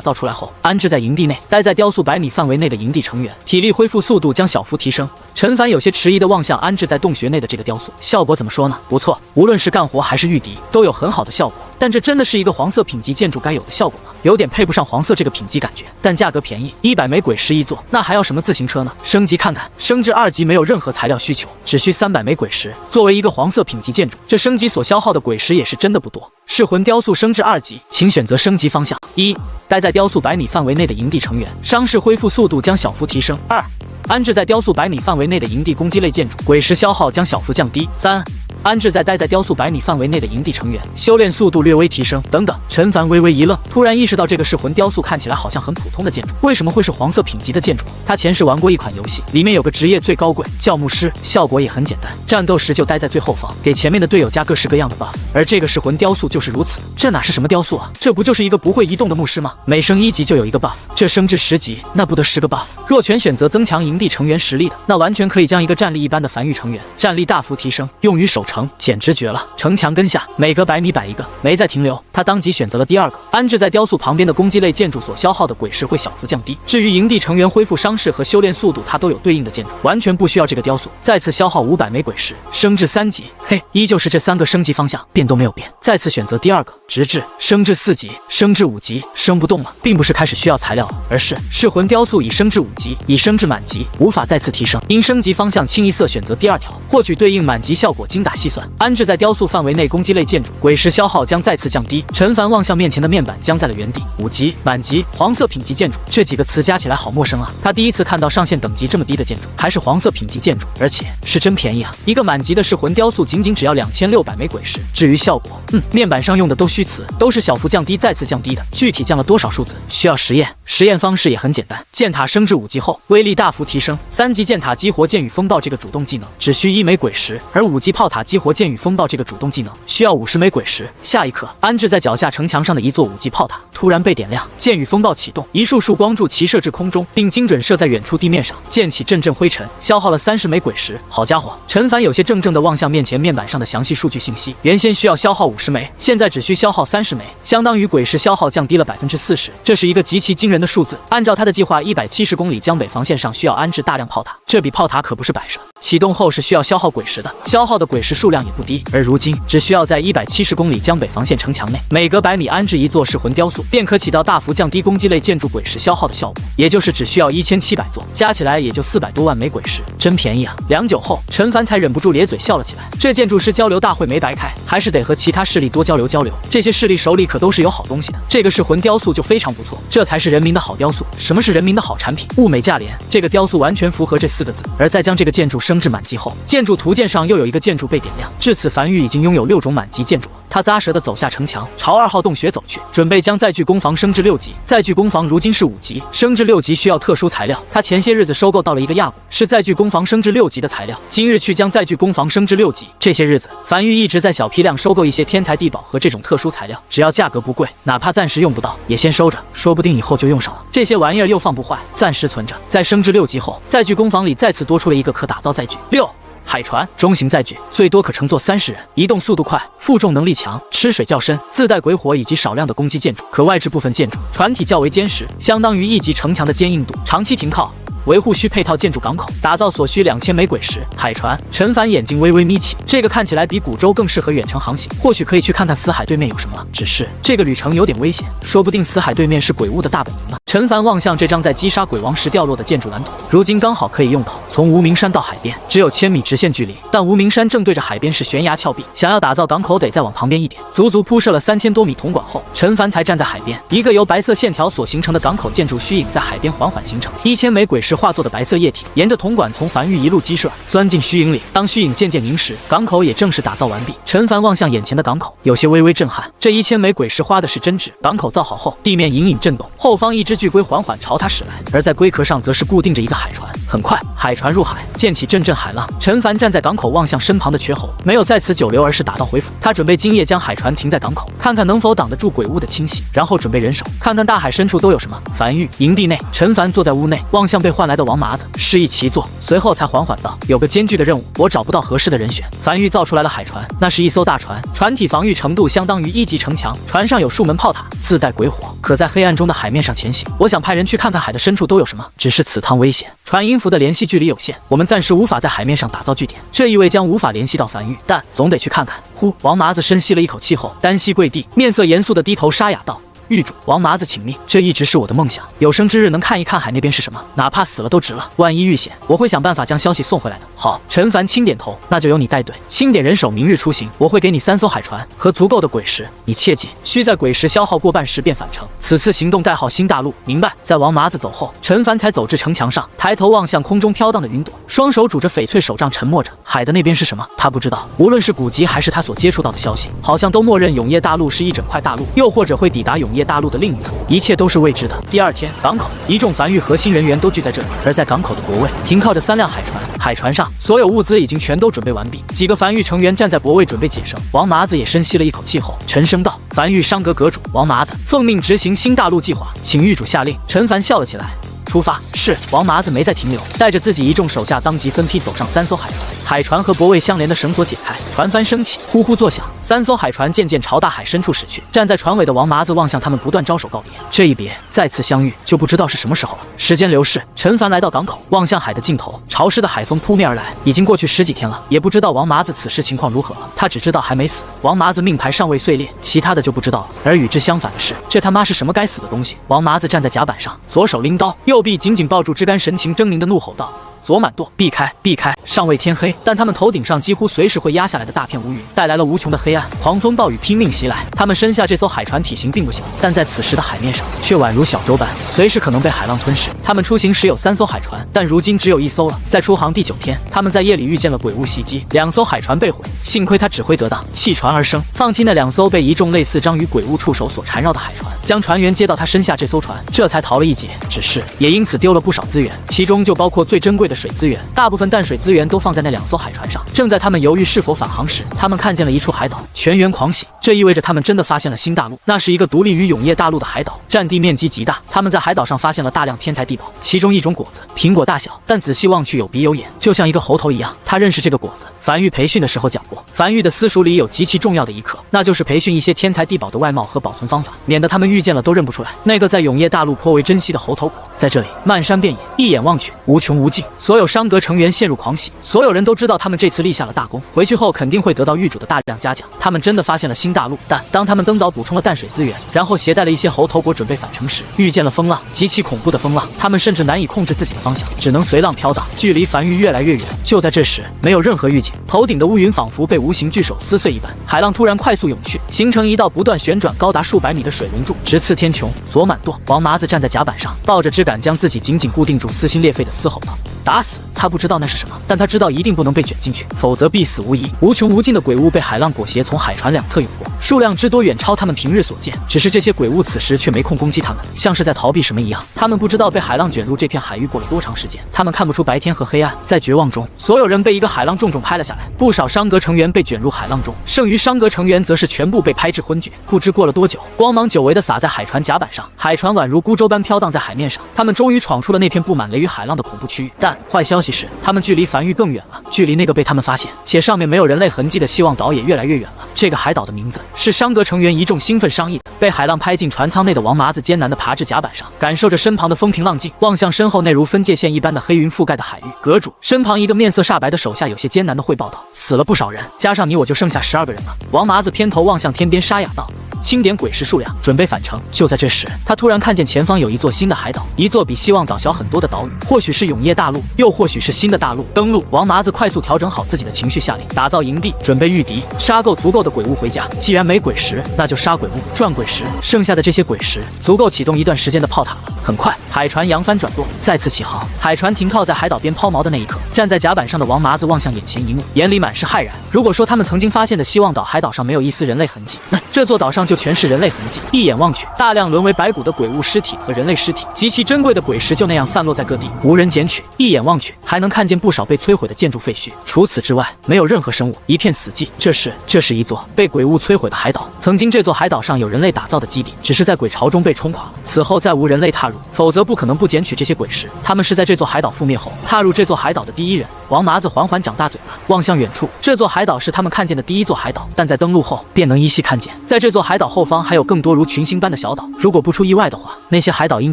S1: 造出来后，安置在营地内。待在雕塑100米范围内的营地成员，体力恢复速度将小幅提升。陈凡有些迟疑地望向安置在洞穴内的这个雕塑，效果怎么说呢？不错，无论是干活还是御敌，都有很好的效果。但这真的是一个黄色品级建筑该有的效果吗？有点配不上黄色这个品级感觉。但价格便宜，100枚鬼石一座，那还要什么自行车呢？升级看看，升至2级没有任何材料需求，只需300枚鬼石。作为一个黄色品级建筑，这升级所消耗的鬼石也是真的不多。噬魂雕塑升至2级，请选择升级方向。1. 待在雕塑100米范围内的营地成员，伤势恢复速度将小幅提升。2. 安置在雕塑100米范围内的营地攻击类建筑，鬼石消耗将小幅降低。3. 安置在待在雕塑100米范围内的营地成员，修炼速度略微提升。等等，陈凡微微一愣，突然意识到这个噬魂雕塑看起来好像很普通的建筑，为什么会是黄色品级的建筑？他前世玩过一款游戏，里面有个职业最高贵，叫牧师，效果也很简单，战斗时就待在最后方，给前面的队友加各式各样的 buff。而这个噬魂雕塑就是如此。这哪是什么雕塑啊？这不就是一个不会移动的牧师吗？每升1级就有一个 buff， 这升至10级，那不得10个 buff。若全选择增强营地成员实力的，那完全可以将一个战力一般的繁育成员战力大幅提升，用于守城，简直绝了。城墙根下，每隔100米摆一个，没再停留，他当即选择了第2个。安置在雕塑旁边的攻击类建筑所消耗的鬼石会小幅降低。至于营地成员恢复伤势和修炼速度，它都有对应的建筑，完全不需要这个雕塑。再次消耗500枚鬼石，升至3级。嘿，依旧是这3个升级方向，变都没有变。再次选择第2个，直至升至4级，升至5级，升不动了，并不是开始需要材料了，而是噬魂雕塑已升至5级，已升至满级，无法再次提升。因升级方向清一色选择第2条，获取对应满级效果，精打细算。安置在雕塑范围内攻击类建筑，鬼石消耗将再次降低。陈凡望向面前的面板，僵在了原地。5级、满级、黄色品级建筑，这几个词加起来好陌生啊！他第一次看到上限等级这么低的建筑，还是黄色品级建筑，而且是真便宜啊！一个满级的噬魂雕塑仅仅只要2600枚鬼石。至于效果，面板上用的都虚词，都是小幅降低再次降低的，具体降了多少数字需要实验。实验方式也很简单，箭塔升至5级后，威力大幅提升。3级箭塔激活剑与风暴这个主动技能，只需1枚鬼石，而5级炮塔激活剑与风暴这个主动技能需要50枚鬼石。下一刻，安置在脚下城墙上的一座5级炮塔突然被点亮，剑与风暴启动，一束束光柱齐射至空中，并精准射在远处地面上，溅起阵阵灰尘，消耗了30枚鬼石。好家伙！陈凡有些怔怔地望向面前面板上的详细数据信息，原先需要消耗50枚，现在只需消耗30枚，相当于鬼石消耗降低了40%，这是一个极其惊人的数字。按照他的计划，170公里江北防线上需要安置大量炮塔，这比炮塔可不是摆设。启动后是需要消耗鬼石的，消耗的鬼石数数量也不低。而如今只需要在170公里江北防线城墙内，每隔100米安置一座噬魂雕塑，便可起到大幅降低攻击类建筑鬼石消耗的效果。也就是只需要1700座，加起来也就400多万枚鬼石，真便宜啊！良久后，陈凡才忍不住咧嘴笑了起来。这建筑师交流大会没白开，还是得和其他势力多交流交流。这些势力手里可都是有好东西的，这个噬魂雕塑就非常不错，这才是人民的好雕塑。什么是人民的好产品？物美价廉。这个雕塑完全符合这4个字。而在将这个建筑升至满级后，建筑图鉴上又有一个建筑被点亮。至此，樊玉已经拥有6种满级建筑了。他咂舌地走下城墙，朝2号洞穴走去，准备将载具工房升至6级。载具工房如今是5级，升至6级需要特殊材料。他前些日子收购到了一个亚股，是载具工房升至6级的材料。今日去将载具工房升至6级。这些日子，樊玉一直在小批量收购一些天材地宝和这种特殊材料，只要价格不贵，哪怕暂时用不到，也先收着，说不定以后就用上了。这些玩意儿又放不坏，暂时存着。在升至6级后，载具工房里再次多出了一个可打造载具6。海船中型载具，最多可乘坐30人，移动速度快，负重能力强，吃水较深，自带鬼火以及少量的攻击建筑。可外置部分建筑船体较为坚实，相当于1级城墙的坚硬度，长期停靠维护需配套建筑港口，打造所需2000枚鬼石。海船，陈凡眼睛微微眯起，这个看起来比古舟更适合远程航行，或许可以去看看死海对面有什么。只是这个旅程有点危险，说不定死海对面是鬼屋的大本营呢。陈凡望向这张在击杀鬼王时掉落的建筑蓝图，如今刚好可以用到。从无名山到海边只有1000米直线距离，但无名山正对着海边是悬崖峭壁，想要打造港口得再往旁边一点。足足铺设了3000多米铜管后，陈凡才站在海边，一个由白色线条所形成的港口建筑虚影在海边缓缓形成。1000枚鬼石化作的白色液体沿着铜管从樊玉一路激射，钻进虚影里。当虚影渐渐凝实，港口也正式打造完毕。陈凡望向眼前的港口，有些微微震撼。这1000枚鬼石花的是真纸。港口造好后，地面隐隐震动，后方一只巨龟缓缓朝他驶来，而在龟壳上则是固定着一个海船。很快，海船入海，溅起阵阵海浪。陈凡站在港口望向身旁的缺喉，没有在此久留，而是打道回府。他准备今夜将海船停在港口，看看能否挡得住鬼屋的侵袭，然后准备人手，看看大海深处都有什么。樊玉营地内，陈凡坐在屋内，望向被唤来的王麻子，示意其坐，随后才缓缓道：“有个艰巨的任务，我找不到合适的人选。”樊玉造出来了海船，那是一艘大船，船体防御程度相当于1级城墙，船上有数门炮塔，自带鬼火，可在黑暗中的海面上前行。我想派人去看看海的深处都有什么，只是此趟危险，船音符的联系距离有限，我们暂时无法在海面上打造据点，这意味将无法联系到樊玉，但总得去看看。呼，王麻子深吸了一口气后，单膝跪地，面色严肃地低头沙哑道：“狱主，王麻子请命。这一直是我的梦想，有生之日能看一看海那边是什么，哪怕死了都值了。万一遇险，我会想办法将消息送回来的。”好，陈凡轻点头，那就由你带队，清点人手，明日出行。我会给你3艘海船和足够的鬼石，你切记，需在鬼石消耗过半时便返程。此次行动代号新大陆，明白？在王麻子走后，陈凡才走至城墙上，抬头望向空中飘荡的云朵，双手拄着翡翠手杖，沉默着。海的那边是什么？他不知道。无论是古籍还是他所接触到的消息，好像都默认永夜大陆是一整块大陆，又或者会抵达永夜大陆的另一侧，一切都是未知的。第二天，港口一众樊玉核心人员都聚在这里，而在港口的泊位停靠着3辆海船，海船上所有物资已经全都准备完毕。几个樊玉成员站在泊位准备解绳，王麻子也深吸了一口气后，沉声道：“樊玉商阁阁主王麻子，奉命执行新大陆计划，请狱主下令。”陈凡笑了起来。出发。是，王麻子没再停留，带着自己一众手下当即分批走上3艘海船。海船和泊位相连的绳索解开，船帆升起，呼呼作响。3艘海船渐渐朝大海深处驶去。站在船尾的王麻子望向他们，不断招手告别。这一别，再次相遇，就不知道是什么时候了。时间流逝，陈凡来到港口，望向海的尽头，潮湿的海风扑面而来。已经过去10几天了，也不知道王麻子此时情况如何了。他只知道还没死。王麻子命牌尚未碎裂，其他的就不知道了。而与之相反的是，这他妈是什么该死的东西？王麻子站在甲板上，左手拎刀，右臂紧紧抱住枝竿，神情狰狞的怒吼道：“左满舵，避开，避开！”尚未天黑，但他们头顶上几乎随时会压下来的大片乌云，带来了无穷的黑暗，狂风暴雨拼命袭来。他们身下这艘海船体型并不小，但在此时的海面上却宛如小舟般，随时可能被海浪吞噬。他们出行时有3艘海船，但如今只有1艘了。在出航第9天，他们在夜里遇见了鬼物袭击，2艘海船被毁，幸亏他指挥得当，弃船而生，放弃那2艘被一众类似章鱼鬼物触手所缠绕的海船，将船员接到他身下这艘船，这才逃了一劫。只是也因此丢了不少资源，其中就包括最珍贵的水资源。大部分淡水资源都放在那2艘海船上。正在他们犹豫是否返航时，他们看见了一处海岛，全员狂喜，这意味着他们真的发现了新大陆。那是一个独立于永夜大陆的海岛。占地面积极大。他们在海岛上发现了大量天材地宝，其中一种果子苹果大小，但仔细望去有鼻有眼，就像一个猴头一样。他认识这个果子，樊玉培训的时候讲过。樊玉的私塾里有极其重要的一课，那就是培训一些天材地宝的外貌和保存方法，免得他们遇见了都认不出来。那个在永业大陆颇为珍惜的猴头果，在这里漫山遍野，一眼望去无穷无尽。所有商阁成员陷入狂喜，所有人都知道他们这次立下了大功，回去后肯定会得到狱主的大量嘉奖。他们真的发现了新大陆，但当他们登岛补充了淡水资源，然后携带了一些猴头果准备返程时，遇见了风浪，极其恐怖的风浪。他们甚至难以控制自己的方向，只能随浪飘荡，距离繁育越来越远。就在这时，没有任何预警，头顶的乌云仿佛被无形巨手撕碎一般，海浪突然快速涌去，形成一道不断旋转高达数百米的水龙柱，直刺天穹。左满舵，王麻子站在甲板上，抱着枝杆将自己紧紧固定住，撕心裂肺的嘶吼道：“打死！”他不知道那是什么，但他知道一定不能被卷进去，否则必死无疑。无穷无尽的鬼物被海浪裹挟从海船两侧涌过，数量之多远超他们平日所见。只是这些鬼物此时却没空攻击他们，像是在逃避什么一样。他们不知道被海浪卷入这片海域过了多长时间，他们看不出白天和黑暗。在绝望中，所有人被一个海浪重重拍了下来，不少商阁成员被卷入海浪中，剩余商阁成员则是全部被拍至昏厥。不知过了多久，光芒久违地洒在海船甲板上，海船宛如孤舟般飘荡在海面上。他们终于闯出了那片布满雷雨海浪的恐怖区域。但坏消息是，他们距离繁育更远了，距离那个被他们发现且上面没有人类痕迹的希望岛也越来越远了。这个海岛的名字是商阁成员一众兴奋商议的。被海浪拍进船舱内的王麻子艰难地爬至甲板上，感受着身旁的风平浪静，望向身后那如分界线一般的黑云覆盖的海域。阁主身旁一个面色煞白的手下有些艰难地汇报道：“死了不少人，加上你我就剩下12个人了。”王麻子偏头望向天边，沙哑道：“清点鬼石数量，准备返程。”就在这时，他突然看见前方有一座新的海岛，一座比希望岛小很多的岛屿，或许是永业大陆，又或许是新的大陆。登陆！王麻子快速调整好自己的情绪，下令打造营地，准备御敌，杀够足够的鬼物回家。既然没鬼石，那就杀鬼物，赚鬼石。剩下的这些鬼石足够启动一段时间的炮塔了。很快，海船扬帆转舵，再次起航。海船停靠在海岛边抛锚的那一刻，站在甲板上的王麻子望向眼前一幕，眼里满是骇然。如果说他们曾经发现的希望岛海岛上没有一丝人类痕迹，那这座岛上就全是人类痕迹。一眼望去，大量沦为白骨的鬼物尸体和人类尸体，极其珍贵的鬼石就那样散落在各地，无人捡取。一眼望去，还能看见不少被摧毁的建筑废墟。除此之外，没有任何生物，一片死寂。这是一座被鬼物摧毁的海岛。曾经这座海岛上有人类打造的基地，只是在鬼潮中被冲垮了，此后再无人类踏入，否则不可能不捡取这些鬼石。他们是在这座海岛覆灭后踏入这座海岛的第一人。王麻子缓缓长大嘴巴，望向远处，这座海岛是他们看见的第一座海岛，但在登陆后便能依稀看见，在这座海岛后方还有更多如群星般的小岛。如果不出意外的话，那些海岛应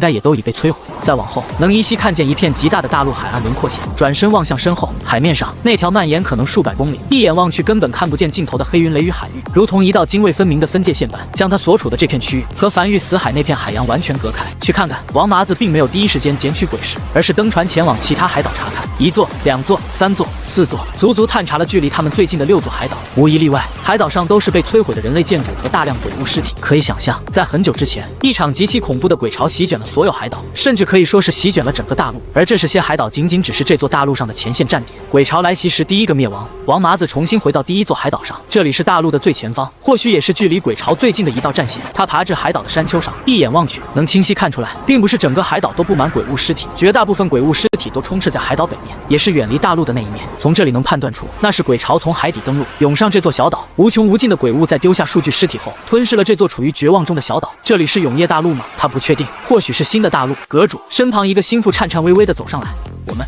S1: 该也都已被摧毁。再往后，能依稀看见一片极大的大陆海岸轮廓线。转身望向身后，海面上那条蔓延可能数百公里，一眼望去根本看不见尽头的黑云雷雨海域，如同一道泾渭分明的分界线般，将他所处的这片区域和繁育死海那片海洋完全隔开。去看看，王麻子并没有第一时间捡取鬼石，而是登船前往其他海岛查看。1座、2座、3座、4座，足足探查了距离他们最近的6座海岛，无一例外，海岛上都是被摧毁的人类建筑和大量鬼物尸体。可以想象，在很久之前，一场极其恐怖的鬼潮席卷了所有海岛，甚至可以说是席卷了整个大陆。而这些海岛仅仅只是这座大陆上的前线站点。鬼潮来袭时第一个灭亡，王麻子重新回到第1座海岛上，这里是大陆的最前方，或许也是距离鬼潮最近的一道战线。他爬至海岛的山丘上，一眼望去，能清晰看出来，并不是整个海岛都布满鬼物尸体，绝大部分鬼物尸体都充斥在海岛北面，也是远离大陆的那一面。从这里能判断出，那是鬼潮从海底登陆，涌上这座小岛。无穷无尽的鬼物在丢下数具尸体后，吞噬了这座处于绝望中的小岛。这里是永业大陆吗？他不确定，或许是新的大陆。阁主身旁一个心腹颤颤巍巍地走上来。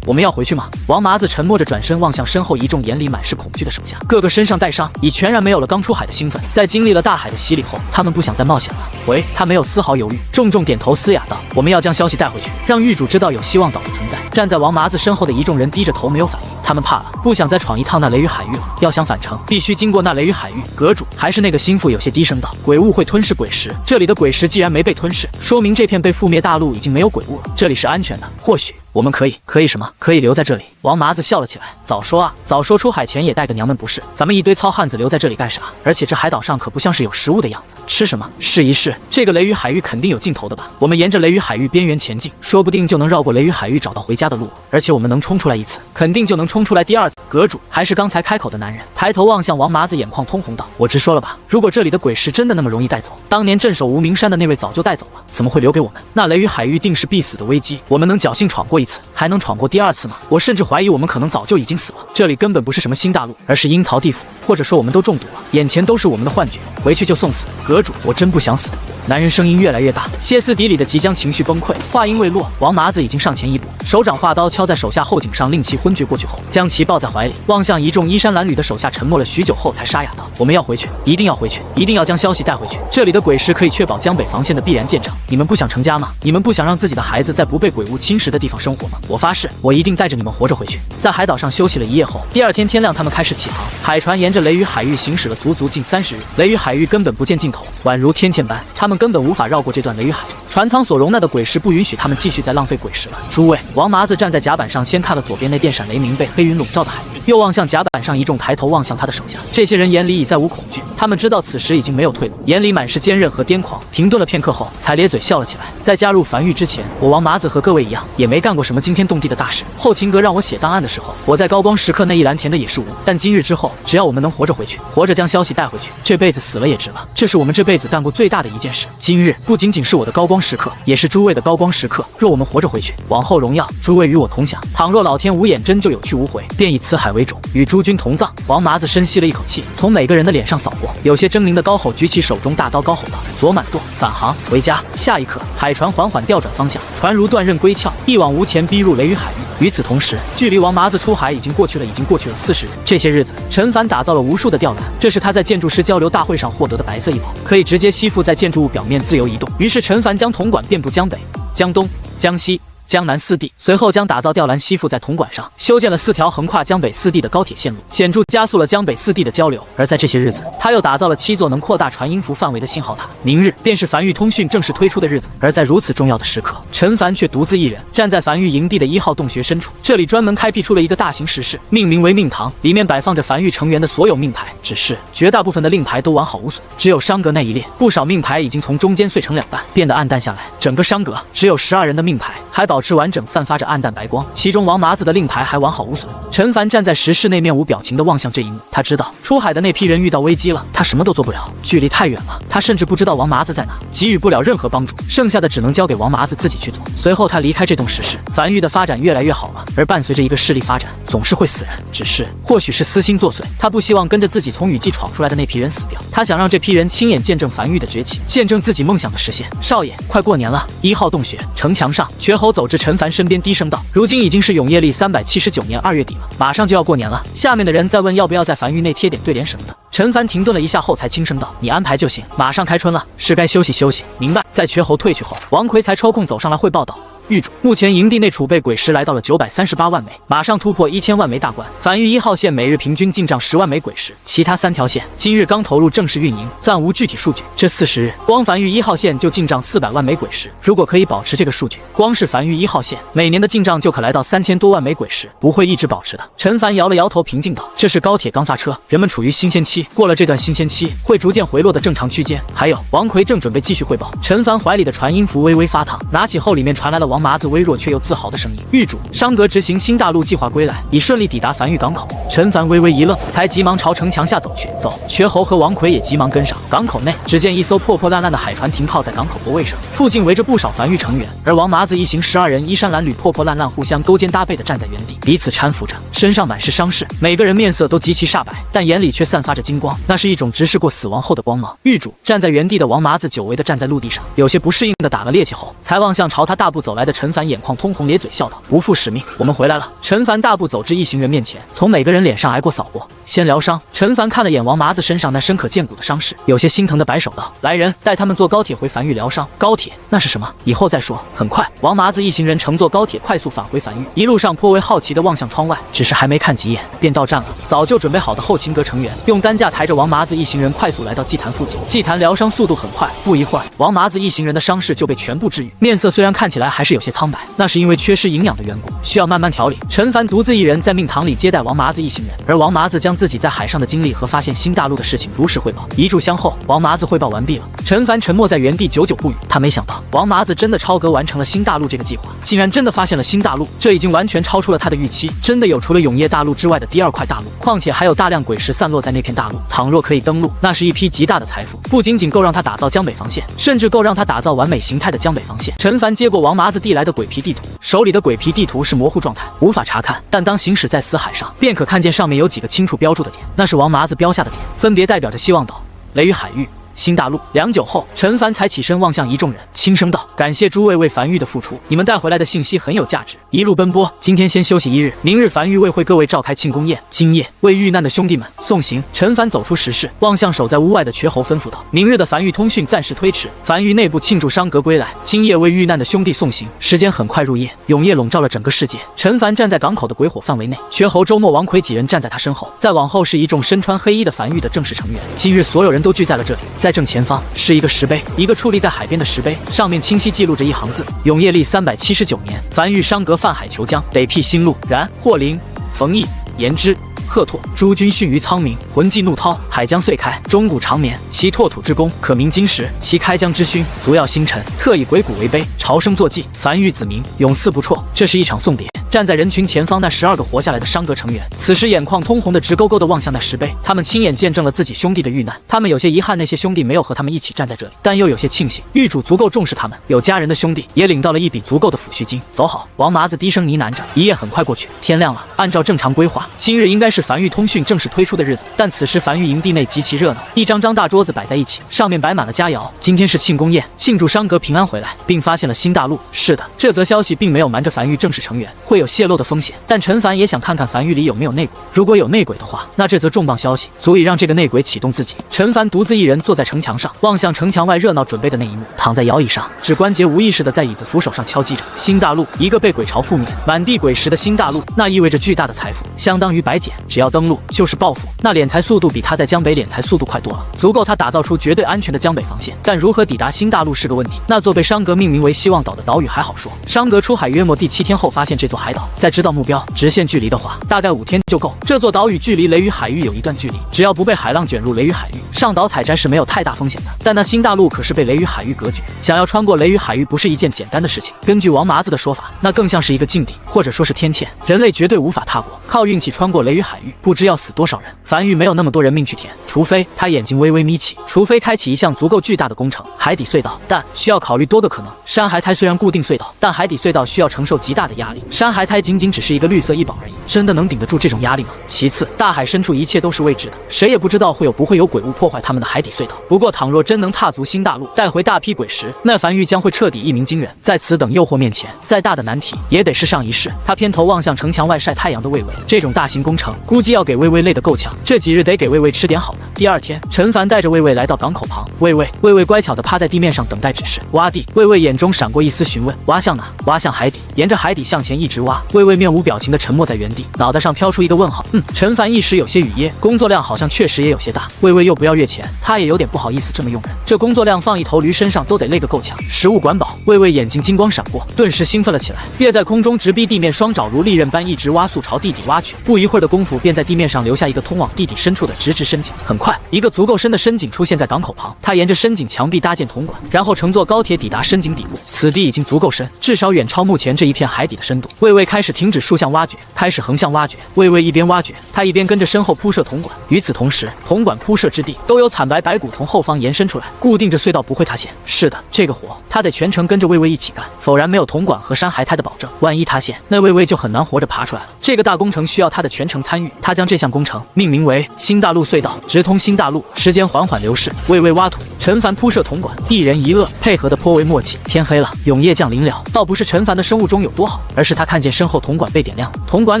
S1: 我们要回去吗？王麻子沉默着转身望向身后一众眼里满是恐惧的手下，个个身上带伤，已全然没有了刚出海的兴奋。在经历了大海的洗礼后，他们不想再冒险了。他没有丝毫犹豫，重重点头嘶哑道：“我们要将消息带回去，让狱主知道有希望岛的存在。”站在王麻子身后的一众人低着头没有反应，他们怕了，不想再闯一趟那雷雨海域了。要想返程，必须经过那雷雨海域。阁主还是那个心腹有些低声道：“鬼物会吞噬鬼石，这里的鬼石既然没被吞噬，说明这片被覆灭大陆已经没有鬼物了，这里是安全的。或许我们可以什么？可以留在这里。”王麻子笑了起来：“早说啊！早说出海前也带个娘们不是？咱们一堆糙汉子留在这里干啥？而且这海岛上可不像是有食物的样子，吃什么？试一试，这个雷雨海域肯定有尽头的吧？我们沿着雷雨海域边缘前进，说不定就能绕过雷雨海域找到回家的路。而且我们能冲出来一次，肯定就能冲出来第2次。”阁主还是刚才开口的男人，抬头望向王麻子，眼眶通红道：“我直说了吧，如果这里的鬼石真的那么容易带走，当年镇守无名山的那位早就带走了，怎么会留给我们？那雷雨海域定是必死的危机，我们能侥幸闯过一次，还能闯过第2次吗？我甚至怀疑我们可能早就已经死了。这里根本不是什么新大陆，而是阴曹地府，或者说我们都中毒了，眼前都是我们的幻觉，回去就送死。阁主，我真不想死。男人声音越来越大，歇斯底里的即将情绪崩溃。话音未落，王麻子已经上前一步，手掌画刀敲在手下后颈上，令其昏厥过去后，将其抱在怀里，望向一众衣衫褴褛的手下，沉默了许久后才沙哑道：“我们要回去，一定要回去，一定要将消息带回去。这里的鬼石可以确保江北防线的必然建成。你们不想成家吗？你们不想让自己的孩子在不被鬼物侵蚀的地方生活吗？我发誓，我一定带着你们活着回去。”在海岛上休息了一夜后，第二天天亮，他们开始起航。海船沿着雷雨海域行驶了足足近30日，雷雨海域根本不见尽头，宛如天堑般，他们根本无法绕过这段雷雨海。船舱所容纳的鬼石不允许他们继续再浪费鬼石了。诸位，王麻子站在甲板上，先看了左边那电闪雷鸣、被黑云笼罩的海域，又望向甲板上一众抬头望向他的手下。这些人眼里已再无恐惧，他们知道此时已经没有退路，眼里满是坚韧和癫狂。停顿了片刻后，才咧嘴笑了起来。在加入梵域之前，我王麻子和各位一样，也没干过什么惊天动地的大事。后秦阁让我写档案的时候，我在高光时刻那一栏填的也是无。但今日之后，只要我们能活着回去，活着将消息带回去，这辈子死了也值了。这是我们这辈子干过最大的一件事。今日不仅仅是我的高光时刻，也是诸位的高光时刻。若我们活着回去，往后荣耀，诸位与我同享。倘若老天无眼，真就有去无回，便以此海为种，与诸君同葬。王麻子深吸了一口气，从每个人的脸上扫过，有些狰狞的高吼，举起手中大刀，高吼道：“左满舵，返航，回家！”下一刻，海船缓缓调转方向，船如断刃归鞘，一往无前逼入雷雨海域。与此同时，距离王麻子出海已经过去了40日。这些日子，陈凡打造了无数的吊篮，这是他在建筑师交流大会上获得的白色衣袍，可以直接吸附在建筑物表面自由移动。于是陈凡将铜管遍布江北、江东、江西、江南4地，随后将打造吊篮吸附在铜管上，修建了4条横跨江北4地的高铁线路，显著加速了江北4地的交流。而在这些日子，他又打造了7座能扩大传音符范围的信号塔。明日便是梵域通讯正式推出的日子，而在如此重要的时刻，陈凡却独自一人站在梵域营地的1号洞穴深处。这里专门开辟出了一个大型石室，命名为命堂，里面摆放着梵域成员的所有命牌，只是绝大部分的令牌都完好无损，只有商阁那一列，不少命牌已经从中间碎成2半，变得暗淡下来。整个商阁只有12人的命牌还保持完整，散发着暗淡白光，其中王麻子的令牌还完好无损。陈凡站在石室内，面无表情地望向这一幕，他知道出海的那批人遇到危机了，他什么都做不了，距离太远了，他甚至不知道王麻子在哪，给予不了任何帮助，剩下的只能交给王麻子自己去做。随后他离开这栋石室，梵域的发展越来越好了，而伴随着一个势力发展，总是会死人，只是或许是私心作祟，他不希望跟着自己从雨季闯出来的那批人死掉，他想让这批人亲眼见证梵域的崛起，见证自己梦想的实现。少爷，快过年了，1号洞穴城墙上，瘸猴走至陈凡身边，低声道：“如今已经是永业历379年2月底了，马上就要过年了。下面的人在问要不要在梵域内贴点对联什么的。”陈凡停顿了一下后，才轻声道：“你安排就行，马上开春了，是该休息休息。”明白。在瘸猴退去后，王奎才抽空走上来汇报道：“狱主，目前营地内储备鬼石来到了938万枚，马上突破1000万枚大关。梵域1号线每日平均进账10万枚鬼石，其他3条线今日刚投入正式运营，暂无具体数据。这40日，光梵域1号线就进账400万枚鬼石。如果可以保持这个数据，光是梵域1号线每年的进账就可来到3000多万枚鬼石，不会一直保持的。”陈凡摇了摇头，平静道：“这是高铁刚发车，人们处于新鲜期，过了这段新鲜期，会逐渐回落的正常区间。还有，王奎正准备继续汇报。”陈凡怀里的传音符微微发烫，拿起后里面传来了王麻子微弱却又自豪的声音：“狱主，商阁执行新大陆计划归来，已顺利抵达梵域港口。”陈凡微微一愣，才急忙朝城墙下走去。走，瘸猴和王奎也急忙跟上。港口内，只见一艘破破烂烂的海船停靠在港口泊位上，附近围着不少梵域成员，而王麻子一行12人衣衫褴褛、破破烂烂，互相勾肩搭背地站在原地，彼此搀扶着，身上满是伤势，每个人面色都极其煞白，但眼里却散发着金光，那是一种直视过死亡后的光芒。狱主，站在原地的王麻子久违地站在陆地上，有些不适应地打了趔趄后，才望向朝他大步走来的陈凡，眼眶通红，咧嘴笑道：“不负使命，我们回来了。”陈凡大步走至一行人面前，从每个人脸上挨过扫过，先疗伤。陈凡看了眼王麻子身上那深可见骨的伤势，有些心疼地摆手道：“来人，带他们坐高铁回梵域疗伤。”高铁？那是什么？以后再说。很快，王麻子一行人乘坐高铁快速返回梵域，一路上颇为好奇地望向窗外，只是还没看几眼，便到站了。早就准备好的后勤阁成员用担架抬着王麻子一行人快速来到祭坛附近。祭坛疗伤速度很快，不一会儿，王麻子一行人的伤势就被全部治愈，面色虽然看起来还是有些苍白，那是因为缺失营养的缘故，需要慢慢调理。陈凡独自一人在命堂里接待王麻子一行人，而王麻子将自己在海上的经历和发现新大陆的事情如实汇报。一炷香后，王麻子汇报完毕了。陈凡沉默在原地，久久不语。他没想到王麻子真的超格完成了新大陆这个计划，竟然真的发现了新大陆，这已经完全超出了他的预期。真的有除了为永夜大陆之外的第二块大陆，况且还有大量鬼石散落在那片大陆。倘若可以登陆，那是一批极大的财富，不仅仅够让他打造江北防线，甚至够让他打造完美形态的江北防线。陈凡接过王麻子递来的鬼皮地图，手里的鬼皮地图是模糊状态，无法查看，但当行驶在死海上，便可看见上面有几个清楚标注的点，那是王麻子标下的点，分别代表着希望岛、雷雨海域、新大陆。良久后，陈凡才起身望向一众人，轻声道：“感谢诸位为樊玉的付出，你们带回来的信息很有价值。一路奔波，今天先休息一日，明日樊玉为会各位召开庆功宴，今夜为遇难的兄弟们送行。”陈凡走出石室，望向守在屋外的瘸猴，吩咐道：“明日的樊玉通讯暂时推迟，樊玉内部庆祝伤革归来，今夜为遇难的兄弟送行。”时间很快入夜，永夜笼罩了整个世界。陈凡站在港口的鬼火范围内，瘸猴周末、王奎几人站在他身后，再往后是一众身穿黑衣的樊玉的正式成员。今日所有人都聚在了这里，在正前方是一个石碑，一个矗立在海边的石碑，上面清晰记录着一行字：永业历379年，樊玉伤革犯海求江，得辟新路。然、霍林、冯异、颜之、贺拓诸君逊于苍冥，魂悸怒涛，海江遂开，钟鼓长眠。其拓土之功，可名金石；其开江之勋，足耀星辰。特以鬼谷为碑，朝生作祭，樊玉子民，永嗣不辍。这是一场送别。站在人群前方那12个活下来的伤革成员，此时眼眶通红的直勾勾地望向那石碑，他们亲眼见证了自己兄弟的遇难。他们有些遗憾，那些兄弟没有和他们一起站在这里，但又有些庆幸，狱主足够重视他们。有家人的兄弟也领到了一笔足够的抚恤金。走好，王麻子低声呢喃着。一夜很快过去，天亮了。按照正常规划，今日应该是樊玉通讯正式推出的日子，但此时樊玉营地内极其热闹，一张张大桌子摆在一起，上面摆满了佳肴。今天是庆功宴，庆祝伤革平安回来，并发现了新大陆。是的，这则消息并没有瞒着樊玉正式成员，会有泄露的风险。但陈凡也想看看樊玉里有没有内鬼，如果有内鬼的话，那这则重磅消息足以让这个内鬼启动自己。陈凡独自一人坐在城墙上，望向城墙外热闹准备的那一幕，躺在摇椅上，指关节无意识地在椅子扶手上敲击着。新大陆，一个被鬼潮覆灭、满地鬼石的新大陆，那意味着巨大的财富，相当于白捡，只要登陆就是暴富。那敛财速度比他在江北敛财速度快多了，足够他打造出绝对安全的江北防线。但如何抵达新大陆是个问题。那座被伤革命名为希望岛的岛屿还好说，伤革出海约莫第7天后发现这座海岛，在知道目标直线距离的话，大概5天就够。这座岛屿距离雷雨海域有一段距离，只要不被海浪卷入雷雨海域，上岛采摘是没有太大风险的。但那新大陆可是被雷雨海域隔绝，想要穿过雷雨海域不是一件简单的事情。根据王麻子的说法，那更像是一个禁地，或者说是天堑，人类绝对无法踏过。靠运气穿过雷雨海域，不知要死多少人。樊玉没有那么多人命去填，除非他眼睛微微眯起，除非开启一项足够巨大的工程——海底隧道。但需要考虑多个可能。山海苔虽然固定隧道，但海底隧道需要承受极大的压力。山海苔仅仅只是一个绿色异宝而已，真的能顶得住这种压力吗？其次，大海深处一切都是未知的，谁也不知道会有不会有鬼物破坏他们的海底隧道。不过，倘若真能踏足新大陆，带回大批鬼石，那樊玉将会彻底一鸣惊人。在此等诱惑面前，再大的难题也得试上一试。他偏头望向城墙外晒太阳的魏巍，这种大型工程估计要给魏巍累得够呛，这几日得给魏巍吃点好的。第二天，陈凡带着魏巍来到港口旁，魏巍乖巧地趴在地面上等待指示。挖地，魏巍眼中闪过一丝询问。挖向哪？挖向海底，沿着海底向前一直挖。魏巍面无表情地沉默在原地，脑袋上飘出一个问号。陈凡一时有些语噎，工作量好像确实也有些大。魏巍又不要月钱，他也有点不好意思这么用人，这工作量放一头驴身上都得累个够呛。食物管饱，魏巍眼睛金光闪过，顿时兴奋了起来，跃在空中直逼地面，双爪如利刃般一直挖速朝地底挖去。不一会儿的功夫，便在地面上留下一个通往地底深处的直直深井。很快，一个足够深的深井出现在港口旁，他沿着深井墙壁搭建铜管，然后乘坐高铁抵达深井底部。此地已经足够深，至少远超目前这一片海底的深度。魏巍开始停止竖向挖掘，开始横向挖掘。魏巍一边挖掘，他一边跟着身后铺设铜管。与此同时，铜管铺设之地都有惨白白骨从后方延伸出来，固定着隧道不会塌陷。是的，这个活他得全程跟着魏巍一起干，否然没有铜管和山海苔的保证，万一塌陷，那魏巍就很难活着爬出来了。这个大工程需要他的全程参与，他将这项工程命名为新大陆隧道，直通新大陆。时间缓缓流逝，魏巍挖土，陈凡铺设铜管，一人一恶，配合得颇为默契。天黑了，永夜降临了，倒不是陈凡的生物钟有多好，而是他看见身后铜管被点亮，铜管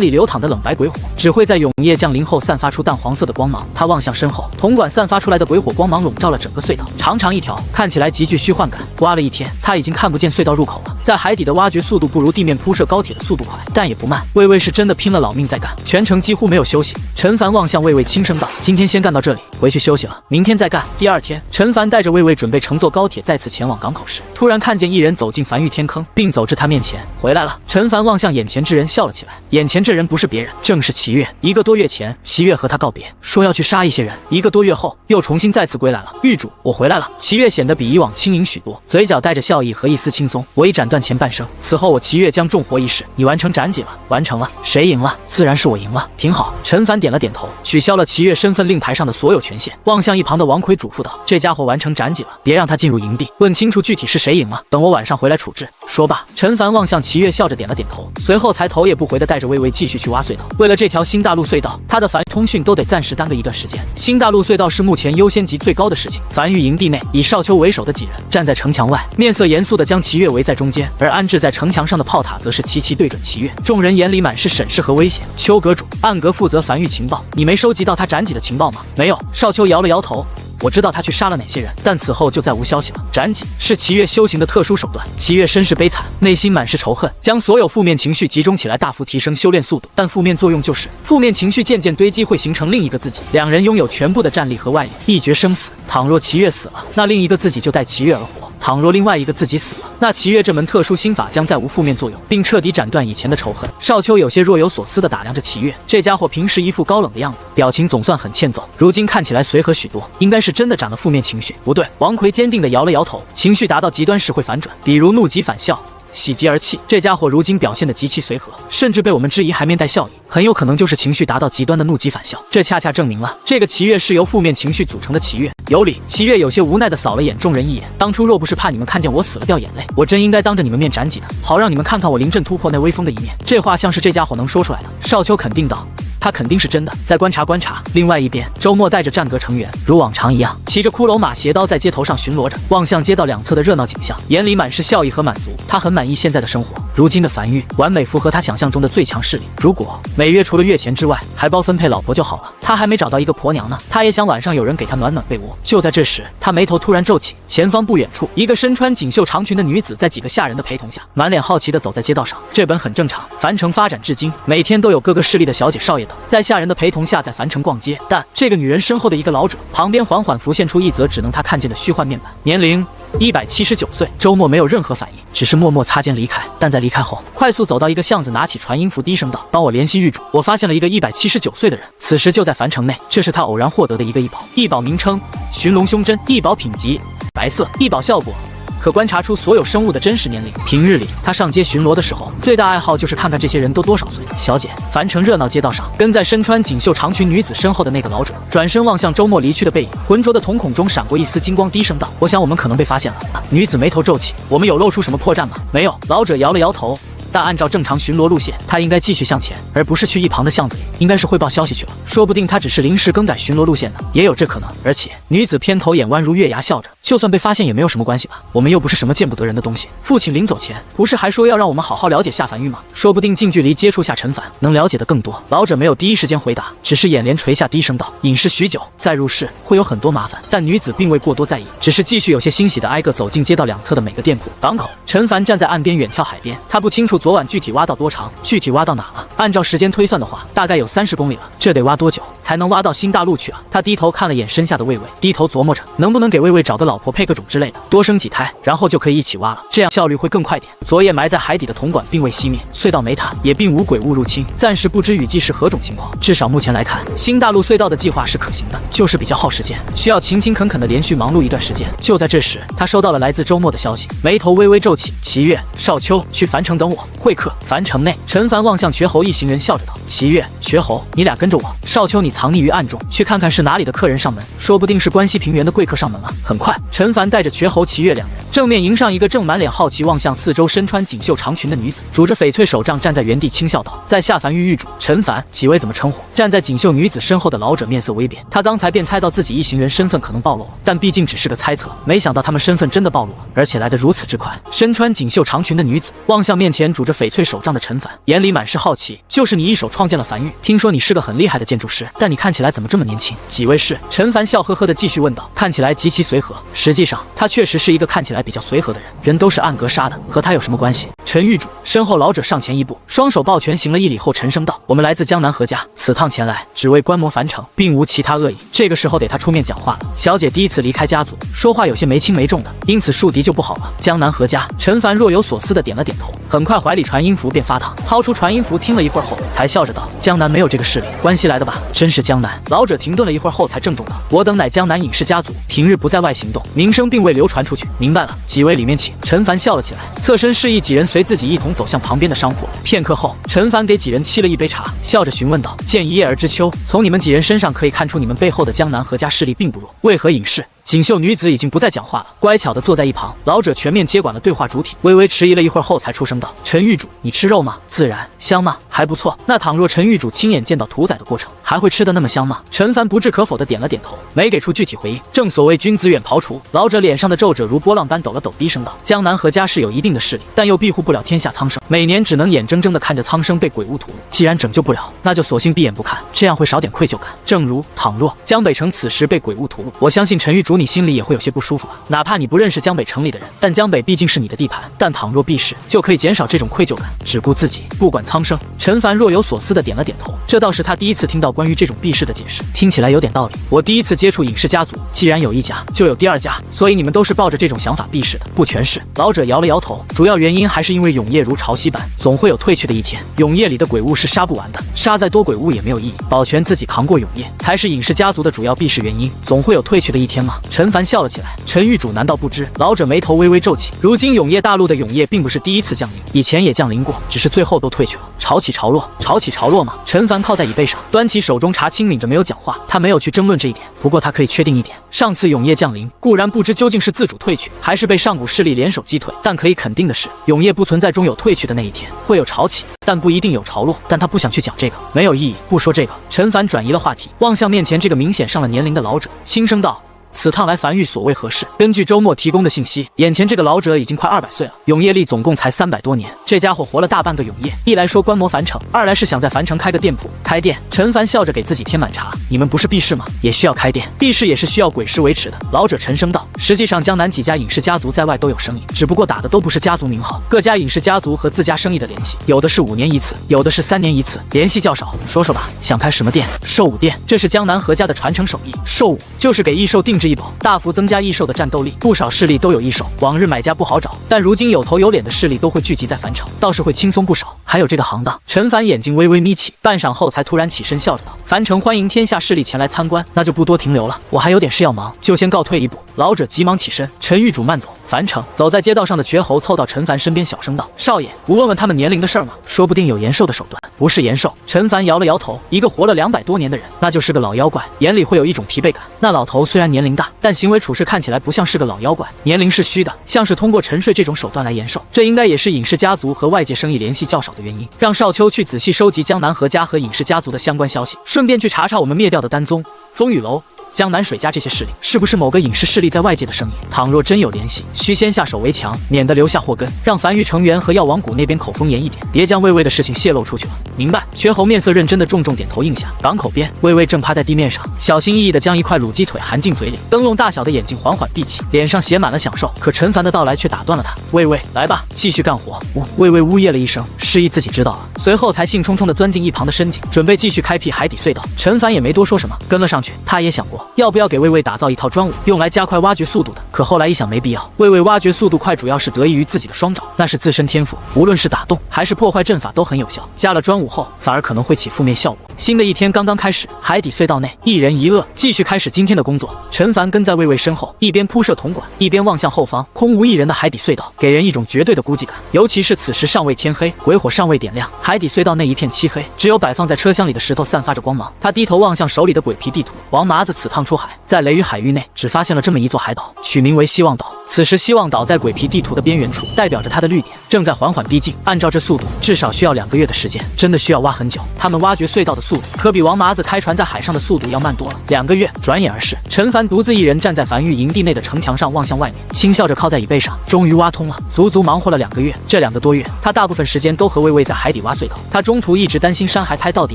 S1: 里流淌的冷白鬼火只会在永夜降临后散发出淡黄色的光芒。他望向身后，铜管散发出来的鬼火光芒笼罩了整个隧道，长长一条，看起来极具虚幻感。挖了一天，他已经看不见隧道入口了。在海底的挖掘速度不如地面铺设高铁的速度快，但也不慢。魏巍是真的拼了老命在干，全程几乎没有休息。陈凡望向魏巍，轻声道：“今天先干到这里，回去休息了，明天再干。”第二天，陈凡带着魏巍准备乘坐高铁再次前往港口时，突然看见一人走进樊玉天坑，并走至他面前。回来了。陈凡望向眼前之人，笑了起来。眼前这人不是别人，正是齐越。1个多月前，齐越和他告别，说要去杀一些人。1个多月后，又重新再次归来了。狱主，我回来了。齐越显得比以往轻盈许多，嘴角带着笑意和一丝轻松。我已斩断断前半生。此后我齐月将重活一世。你完成斩戟了？完成了。谁赢了？自然是我赢了。挺好。陈凡点了点头，取消了齐月身份令牌上的所有权限，望向一旁的王奎嘱咐道：“这家伙完成斩戟了，别让他进入营地。问清楚具体是谁赢了，等我晚上回来处置。”说罢，陈凡望向齐月，笑着点了点头，随后才头也不回的带着魏魏继续去挖隧道。为了这条新大陆隧道，他的繁通讯都得暂时耽搁一段时间。新大陆隧道是目前优先级最高的事情。樊玉营地内，以少秋为首的几人站在城墙外，面色严肃的将齐月围在中间，而安置在城墙上的炮塔则是齐齐对准齐月，众人眼里满是审视和威胁。邱阁主，暗阁负责樊玉情报，你没收集到他斩戟的情报吗？没有。少秋摇了摇头。我知道他去杀了哪些人，但此后就再无消息了。斩戟是齐月修行的特殊手段。齐月身世悲惨，内心满是仇恨，将所有负面情绪集中起来，大幅提升修炼速度。但负面作用就是负面情绪渐渐堆积，会形成另一个自己。两人拥有全部的战力和外力，一决生死。倘若齐月死了，那另一个自己就代齐月而活。倘若另外一个自己死了，那齐月这门特殊心法将再无负面作用，并彻底斩断以前的仇恨。少秋有些若有所思地打量着齐月，这家伙平时一副高冷的样子，表情总算很欠揍，如今看起来随和许多，应该是真的长了负面情绪。不对，王奎坚定地摇了摇头，情绪达到极端时会反转，比如怒极反笑，喜极而泣。这家伙如今表现得极其随和，甚至被我们质疑还面带笑意，很有可能就是情绪达到极端的怒极反笑。这恰恰证明了这个齐月是由负面情绪组成的齐月。有理。齐月有些无奈地扫了眼众人一眼，当初若不是怕你们看见我死了掉眼泪，我真应该当着你们面斩戟的，好让你们看看我临阵突破那威风的一面。这话像是这家伙能说出来的。少秋肯定道。他肯定是真的。再观察观察。另外一边，周末带着战阁成员如往常一样，骑着骷髅马斜刀在街头上巡逻着，望向街道两侧的热闹景象，眼里满是笑意和满足。他很满意现在的生活。如今的樊玉完美符合他想象中的最强势力。如果每月除了月钱之外还包分配老婆就好了。他还没找到一个婆娘呢，他也想晚上有人给他暖暖被窝。就在这时，他眉头突然皱起，前方不远处，一个身穿锦绣长裙的女子在几个下人的陪同下，满脸好奇地走在街道上。这本很正常，樊城发展至今，每天都有各个势力的小姐少爷等在下人的陪同下在樊城逛街。但这个女人身后的一个老者旁边缓缓浮现出一则只能他看见的虚幻面板，年龄179岁。周末没有任何反应，只是默默擦肩离开。但在离开后，快速走到一个巷子，拿起传音符，低声道：“帮我联系狱主，我发现了一个179岁的人，此时就在樊城内。这是他偶然获得的一个异宝，异宝名称寻龙胸针，异宝品级白色，异宝效果可观察出所有生物的真实年龄。平日里，他上街巡逻的时候，最大爱好就是看看这些人都多少岁。小姐，樊城热闹街道上，跟在身穿锦绣长裙女子身后的那个老者，转身望向周末离去的背影，浑浊的瞳孔中闪过一丝金光，低声道：“我想我们可能被发现了。”女子眉头皱起：“我们有露出什么破绽吗？”没有。老者摇了摇头。但按照正常巡逻路线，他应该继续向前，而不是去一旁的巷子里，应该是汇报消息去了。说不定他只是临时更改巡逻路线的，也有这可能。而且女子偏头，眼弯如月牙，笑着，就算被发现也没有什么关系吧，我们又不是什么见不得人的东西。父亲临走前不是还说要让我们好好了解下凡域吗？说不定近距离接触下陈凡，能了解的更多。老者没有第一时间回答，只是眼帘垂下，低声道：“隐士许久，再入室会有很多麻烦。”但女子并未过多在意，只是继续有些欣喜的挨个走进街道两侧的每个店铺。港口，陈凡站在岸边远眺海边，他不清楚昨晚具体挖到多长，具体挖到哪了。按照时间推算的话，大概有30公里了。这得挖多久才能挖到新大陆去啊？他低头看了眼身下的魏魏，低头琢磨着能不能给魏魏找个老婆配个种之类的，多生几胎，然后就可以一起挖了，这样效率会更快点。昨夜埋在海底的铜管并未熄灭，隧道煤炭也并无鬼物入侵，暂时不知雨季是何种情况。至少目前来看，新大陆隧道的计划是可行的，就是比较耗时间，需要勤勤恳恳的连续忙碌一段时间。就在这时，他收到了来自周末的消息，眉头微微皱起。齐月、少秋去樊城等我会客。樊城内，陈凡望向瘸猴一行人，笑着道：“齐月、瘸猴，你俩跟着我。少秋，你藏匿于暗中，去看看是哪里的客人上门，说不定是关西平原的贵客上门了。”很快，陈凡带着瘸猴、齐月两人正面迎上一个正满脸好奇望向四周、身穿锦绣长裙的女子，拄着翡翠手杖站在原地，轻笑道：“在下凡域狱主陈凡，几位怎么称呼？”站在锦绣女子身后的老者面色微变，他刚才便猜到自己一行人身份可能暴露了，但毕竟只是个猜测，没想到他们身份真的暴露了，而且来得如此之快。身穿锦绣长裙的女子望向面前拄着翡翠手杖的陈凡，眼里满是好奇：“就是你一手创建了凡域，听说你是个很厉害的建筑师，但你看起来怎么这么年轻？几位是？”陈凡笑呵呵地继续问道，看起来极其随和。实际上，他确实是一个看起来比较随和的人，人都是暗格杀的，和他有什么关系？陈狱主。身后老者上前一步，双手抱拳行了一礼后沉声道：“我们来自江南何家，此趟前来只为观摩樊城，并无其他恶意。”这个时候得他出面讲话了。小姐第一次离开家族，说话有些没轻没重的，因此树敌就不好了。江南何家？陈凡若有所思地点了点头，很快怀怀里传音符便发烫，掏出传音符听了一会儿后，才笑着道：“江南没有这个势力，关系来的吧？真是江南。”老者停顿了一会儿后，才郑重道：“我等乃江南尹氏家族，平日不在外行动，名声并未流传出去。明白了，几位里面请。”陈凡笑了起来，侧身示意几人随自己一同走向旁边的商铺。片刻后，陈凡给几人沏了一杯茶，笑着询问道：“见一叶而知秋，从你们几人身上可以看出你们背后的江南何家势力并不弱，为何尹氏？”锦绣女子已经不再讲话了，乖巧地坐在一旁。老者全面接管了对话主体，微微迟疑了一会儿后，才出声道：“陈狱主，你吃肉吗？自然。香吗？还不错。那倘若陈狱主亲眼见到屠宰的过程，还会吃得那么香吗？”陈凡不置可否地点了点头，没给出具体回应。正所谓君子远庖厨，老者脸上的皱褶如波浪般抖了抖，低声道：“江南何家是有一定的势力，但又庇护不了天下苍生，每年只能眼睁睁地看着苍生被鬼物屠戮。既然拯救不了，那就索性闭眼不看，这样会少点愧疚感。正如倘若江北城此时被鬼物屠戮，我相信陈狱主你心里也会有些不舒服吧？哪怕你不认识江北城里的人，但江北毕竟是你的地盘。但倘若避世，就可以减少这种愧疚感，只顾自己，不管苍生。”陈凡若有所思地点了点头，这倒是他第一次听到关于这种避世的解释，听起来有点道理。我第一次接触尹氏家族，既然有一家，就有第二家，所以你们都是抱着这种想法避世的，不全是？老者摇了摇头，主要原因还是因为永夜如潮汐般，总会有退去的一天。永夜里的鬼物是杀不完的，杀再多鬼物也没有意义，保全自己扛过永夜，才是尹氏家族的主要避世原因。总会有退去的一天吗？陈凡笑了起来，陈狱主难道不知？老者眉头微微皱起，如今永夜大陆的永夜并不是第一次降临，以前也降临过，只是最后都退去了。潮起潮落，潮起潮落吗？陈凡靠在椅背上，端起手中茶，轻抿着没有讲话。他没有去争论这一点，不过他可以确定一点，上次永夜降临，固然不知究竟是自主退去，还是被上古势力联手击退，但可以肯定的是，永夜不存在终有退去的那一天，会有潮起，但不一定有潮落。但他不想去讲这个，没有意义，不说这个。陈凡转移了话题，望向面前这个明显上了年龄的老者，轻声道：“此趟来凡遇所谓何事？”根据周末提供的信息，眼前这个老者已经快200岁了，永夜历总共才300多年，这家伙活了大半个永夜。一来说观摩凡城，二来是想在凡城开个店铺。开店？陈凡笑着给自己添满茶。你们不是避世吗？也需要开店？避世也是需要鬼师维持的。老者沉声道：“实际上江南几家尹氏家族在外都有生意，只不过打的都不是家族名号。各家尹氏家族和自家生意的联系，有的是5年一次，有的是3年一次，联系较少。说说吧，想开什么店？兽武店，这是江南何家的传承手艺。兽武就是给异兽定制异宝，大幅增加异兽的战斗力。不少势力都有异兽，往日买家不好找，但如今有头有脸的势力都会聚集在凡城，倒是会轻松不少。还有这个行当。”陈凡眼睛微微眯起，半晌后才突然起身笑着道：“凡城欢迎天下势力前来参观，那就不多停留了，我还有点事要忙，就先告退一步。”老者急忙起身：“陈狱主慢走。”凡城走在街道上的绝猴凑到陈凡身边，小声道：“少爷，不问问他们年龄的事儿吗？说不定有延寿的手段。”不是延寿。陈凡摇了摇头，一个活了200多年的人，那就是个老妖怪，眼里会有一种疲惫感。那老头虽然年龄大，但行为处事看起来不像是个老妖怪，年龄是虚的，像是通过沉睡这种手段来延寿。这应该也是尹氏家族和外界生意联系较少的原因。让少秋去仔细收集江南何家和尹氏家族的相关消息，顺便去查查我们灭掉的丹宗、风雨楼、江南水家这些势力是不是某个尹氏势力在外界的生意。倘若真有联系，需先下手为强，免得留下祸根，让樊于成员和药王谷那边口风严一点，别将魏魏的事情泄露出去了。明白。绝猴面色认真的重重点头应下。港口边，魏魏正趴在地面上，小心翼翼的将一块卤鸡腿含进嘴里，灯笼大小的眼睛缓缓闭起，脸上写满了享受。可陈凡的到来却打断了他。魏魏，来吧，继续干活。魏魏呜咽了一声，示意自己知道了，随后才兴冲冲的钻进一旁的深井，准备继续开辟海底隧道。陈凡也没多说什么，跟了上去。他也想过要不要给魏魏打造一套专武，用来加快挖掘速度的，可后来一想没必要。魏魏挖掘速度快主要是得益于自己的双爪，那是自身天赋，无论是打洞还是破坏阵法都很有效，加了专武后反而可能会起负面效果。新的一天刚刚开始，海底隧道内一人一鳄继续开始今天的工作。陈凡跟在魏魏身后，一边铺设铜管，一边望向后方空无一人的海底隧道，给人一种绝对的孤寂感。尤其是此时尚未天黑，鬼火尚未点亮，海底隧道内一片漆黑，只有摆放在车厢里的石头散发着光芒。他低头望向手里的鬼皮地图，王麻子此趟出海，在雷雨海域内只发现了这么一座海岛，取名为希望岛。此时希望岛在鬼皮地图的边缘处，代表着它的绿点正在缓缓逼近。按照这速度，至少需要2个月的时间，真的需要挖很久。他们挖掘隧道的速度可比王麻子开船在海上的速度要慢多了。2个月转眼而逝，陈凡独自一人站在樊玉营地内的城墙上，望向外面，轻笑着靠在椅背上。终于挖通了，足足忙活了2个月。这2个多月，他大部分时间都和魏魏在海底挖隧道。他中途一直担心山海苔到底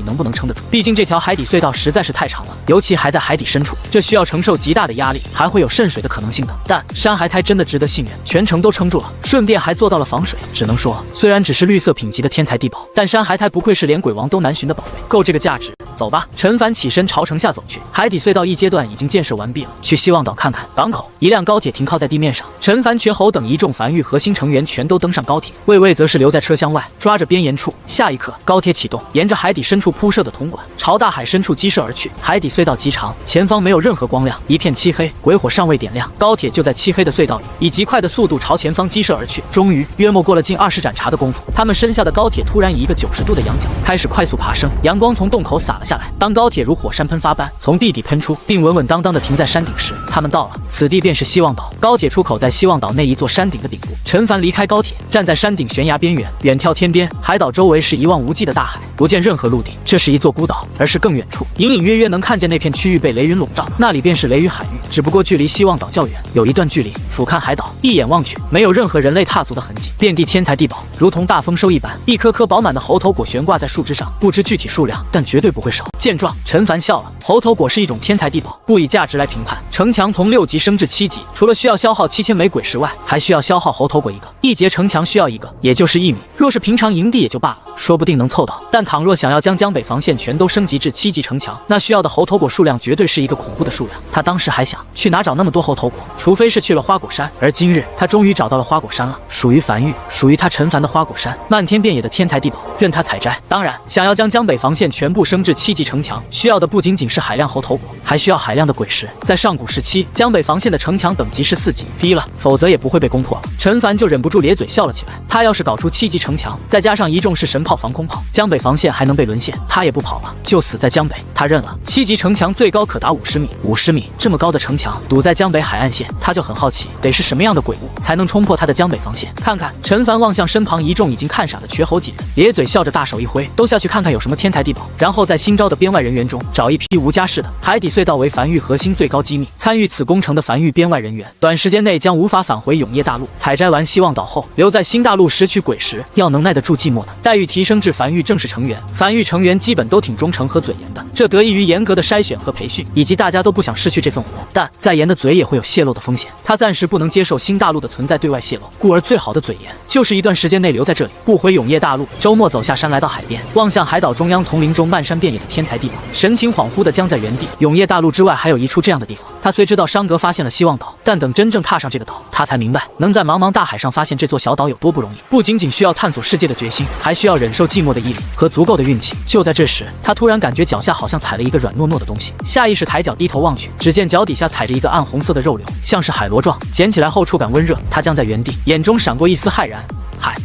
S1: 能不能撑得住，毕竟这条海底隧道实在是太长了，尤其还在海底深处，这需要承受极大的压力，还会有渗水的可能性的。但山海苔真的值得信任，全程都撑住了，顺便还做到了防水。只能说，虽然只是绿色品级的天才地宝，但山海苔不愧是连鬼王都难寻的宝贝，够这个价值。走吧。陈凡起身朝城下走去。海底隧道一阶段已经建设完毕了，去希望岛看看。港口，一辆高铁停靠在地面上，陈凡、瘸猴等一众凡域核心成员全都登上高铁，魏魏则是留在车厢外，抓着边沿处。下一刻，高铁启动，沿着海底深处铺设的铜管，朝大海深处激射而去。海底隧道极长，前方没有任何光亮，一片漆黑，鬼火尚未点亮，高铁就在漆黑的隧道里，以极快的速度朝前方激射而去。终于，约莫过了近20盏茶的功夫，他们身下的高铁突然以一个90度的仰角开始快速爬升，阳光从洞口洒了下来。当高铁如火山喷发般从地底喷出，并稳稳当当地停在山顶时，他们到了，此地便是希望岛。高铁出口在希望岛内一座山顶的顶部。陈凡离开高铁，站在山顶悬崖边缘，远眺天边，海岛周围是一望无际的大海，不见任何陆地。这是一座孤岛，而是更远处，隐隐约约能看见那片区域被雷云笼罩，那里便是雷雨海域。只不过距离希望岛较远，有一段距离。俯瞰海岛，一眼望去，没有任何人类踏足的痕迹，遍地天材地宝，如同大丰收一般。一颗颗饱满的猴头果悬挂在树枝上，不知具体数量，但绝对不会少。见状，陈凡笑了。猴头果是一种天材地宝，不以价值来评判。城墙从6级升至7级，除了需要消耗7000枚鬼石外，还需要消耗猴头果一个。一节城墙需要一个，也就是1米。若是平常营地也就罢了，说不定能凑到。但倘若想要将江北防线全都升级至7级城墙，那需要的猴头果数量绝对是一个恐怖的数量。他当时还想，去哪找那么多猴头果？除非是去了花果山。而今日，他终于找到了花果山了，属于凡域，属于他陈凡的花果山，漫天遍野的天材地宝，任他采摘。当然，想要将江北防线全部升至7级城墙，需要的不仅仅是海量猴头果，还需要海量的鬼石。在上古时期，江北防线的城墙等级是4级，低了，否则也不会被攻破了。陈凡就忍不住咧嘴笑了起来。他要是搞出7级城墙，再加上一众式神炮、防空炮，江北防线还能被沦陷，他也不跑了，就死在江北。他认了。7级城墙最高可达50米，50米这么高的城墙堵在江北海岸线，他就很好奇，得是什么样的鬼物才能冲破他的江北防线？看看。陈凡望向身旁一众已经看傻的瘸猴几人，咧嘴笑着，大手一挥，都下去看看有什么天材地宝，然后在新招的编外人员中找一批无家室的。海底隧道为凡域核心最高机密，参与此工程的凡域编外人员，短时间内将无法返回永业大陆。采摘完希望岛后，留在新大陆拾取鬼石，要能耐得住寂寞的。待遇提升至凡域正式成员，凡域成员基本都挺忠诚和嘴严的，这得益于严格的筛选和培训，以及大家都不想失去这份活。但再严的嘴也会有泄露的风险，他暂时不能接受新大陆的存在对外泄露，故而最好的嘴严就是一段时间内留在这里，不回永业大陆。周末走下山，来到海边，望向海岛中央丛林中漫山遍野的天材地宝，神情恍惚的僵在原地。永业大陆之外还有一处这样的地方，他虽知道商格发现了希望岛，但等真正踏上这个岛，他才明白能在茫茫大海上发现这座小岛有多不容易。不仅仅需要探索世界的决心，还需要忍受寂寞的毅力和足够的运气。就在这时，他突然感觉脚下好像踩了一个软糯糯的东西，下意识抬脚低头望去，只见脚底下踩着一个暗红色的肉瘤，像是海螺状，捡起来后触感温热。他僵在原地，眼中闪过一丝骇然。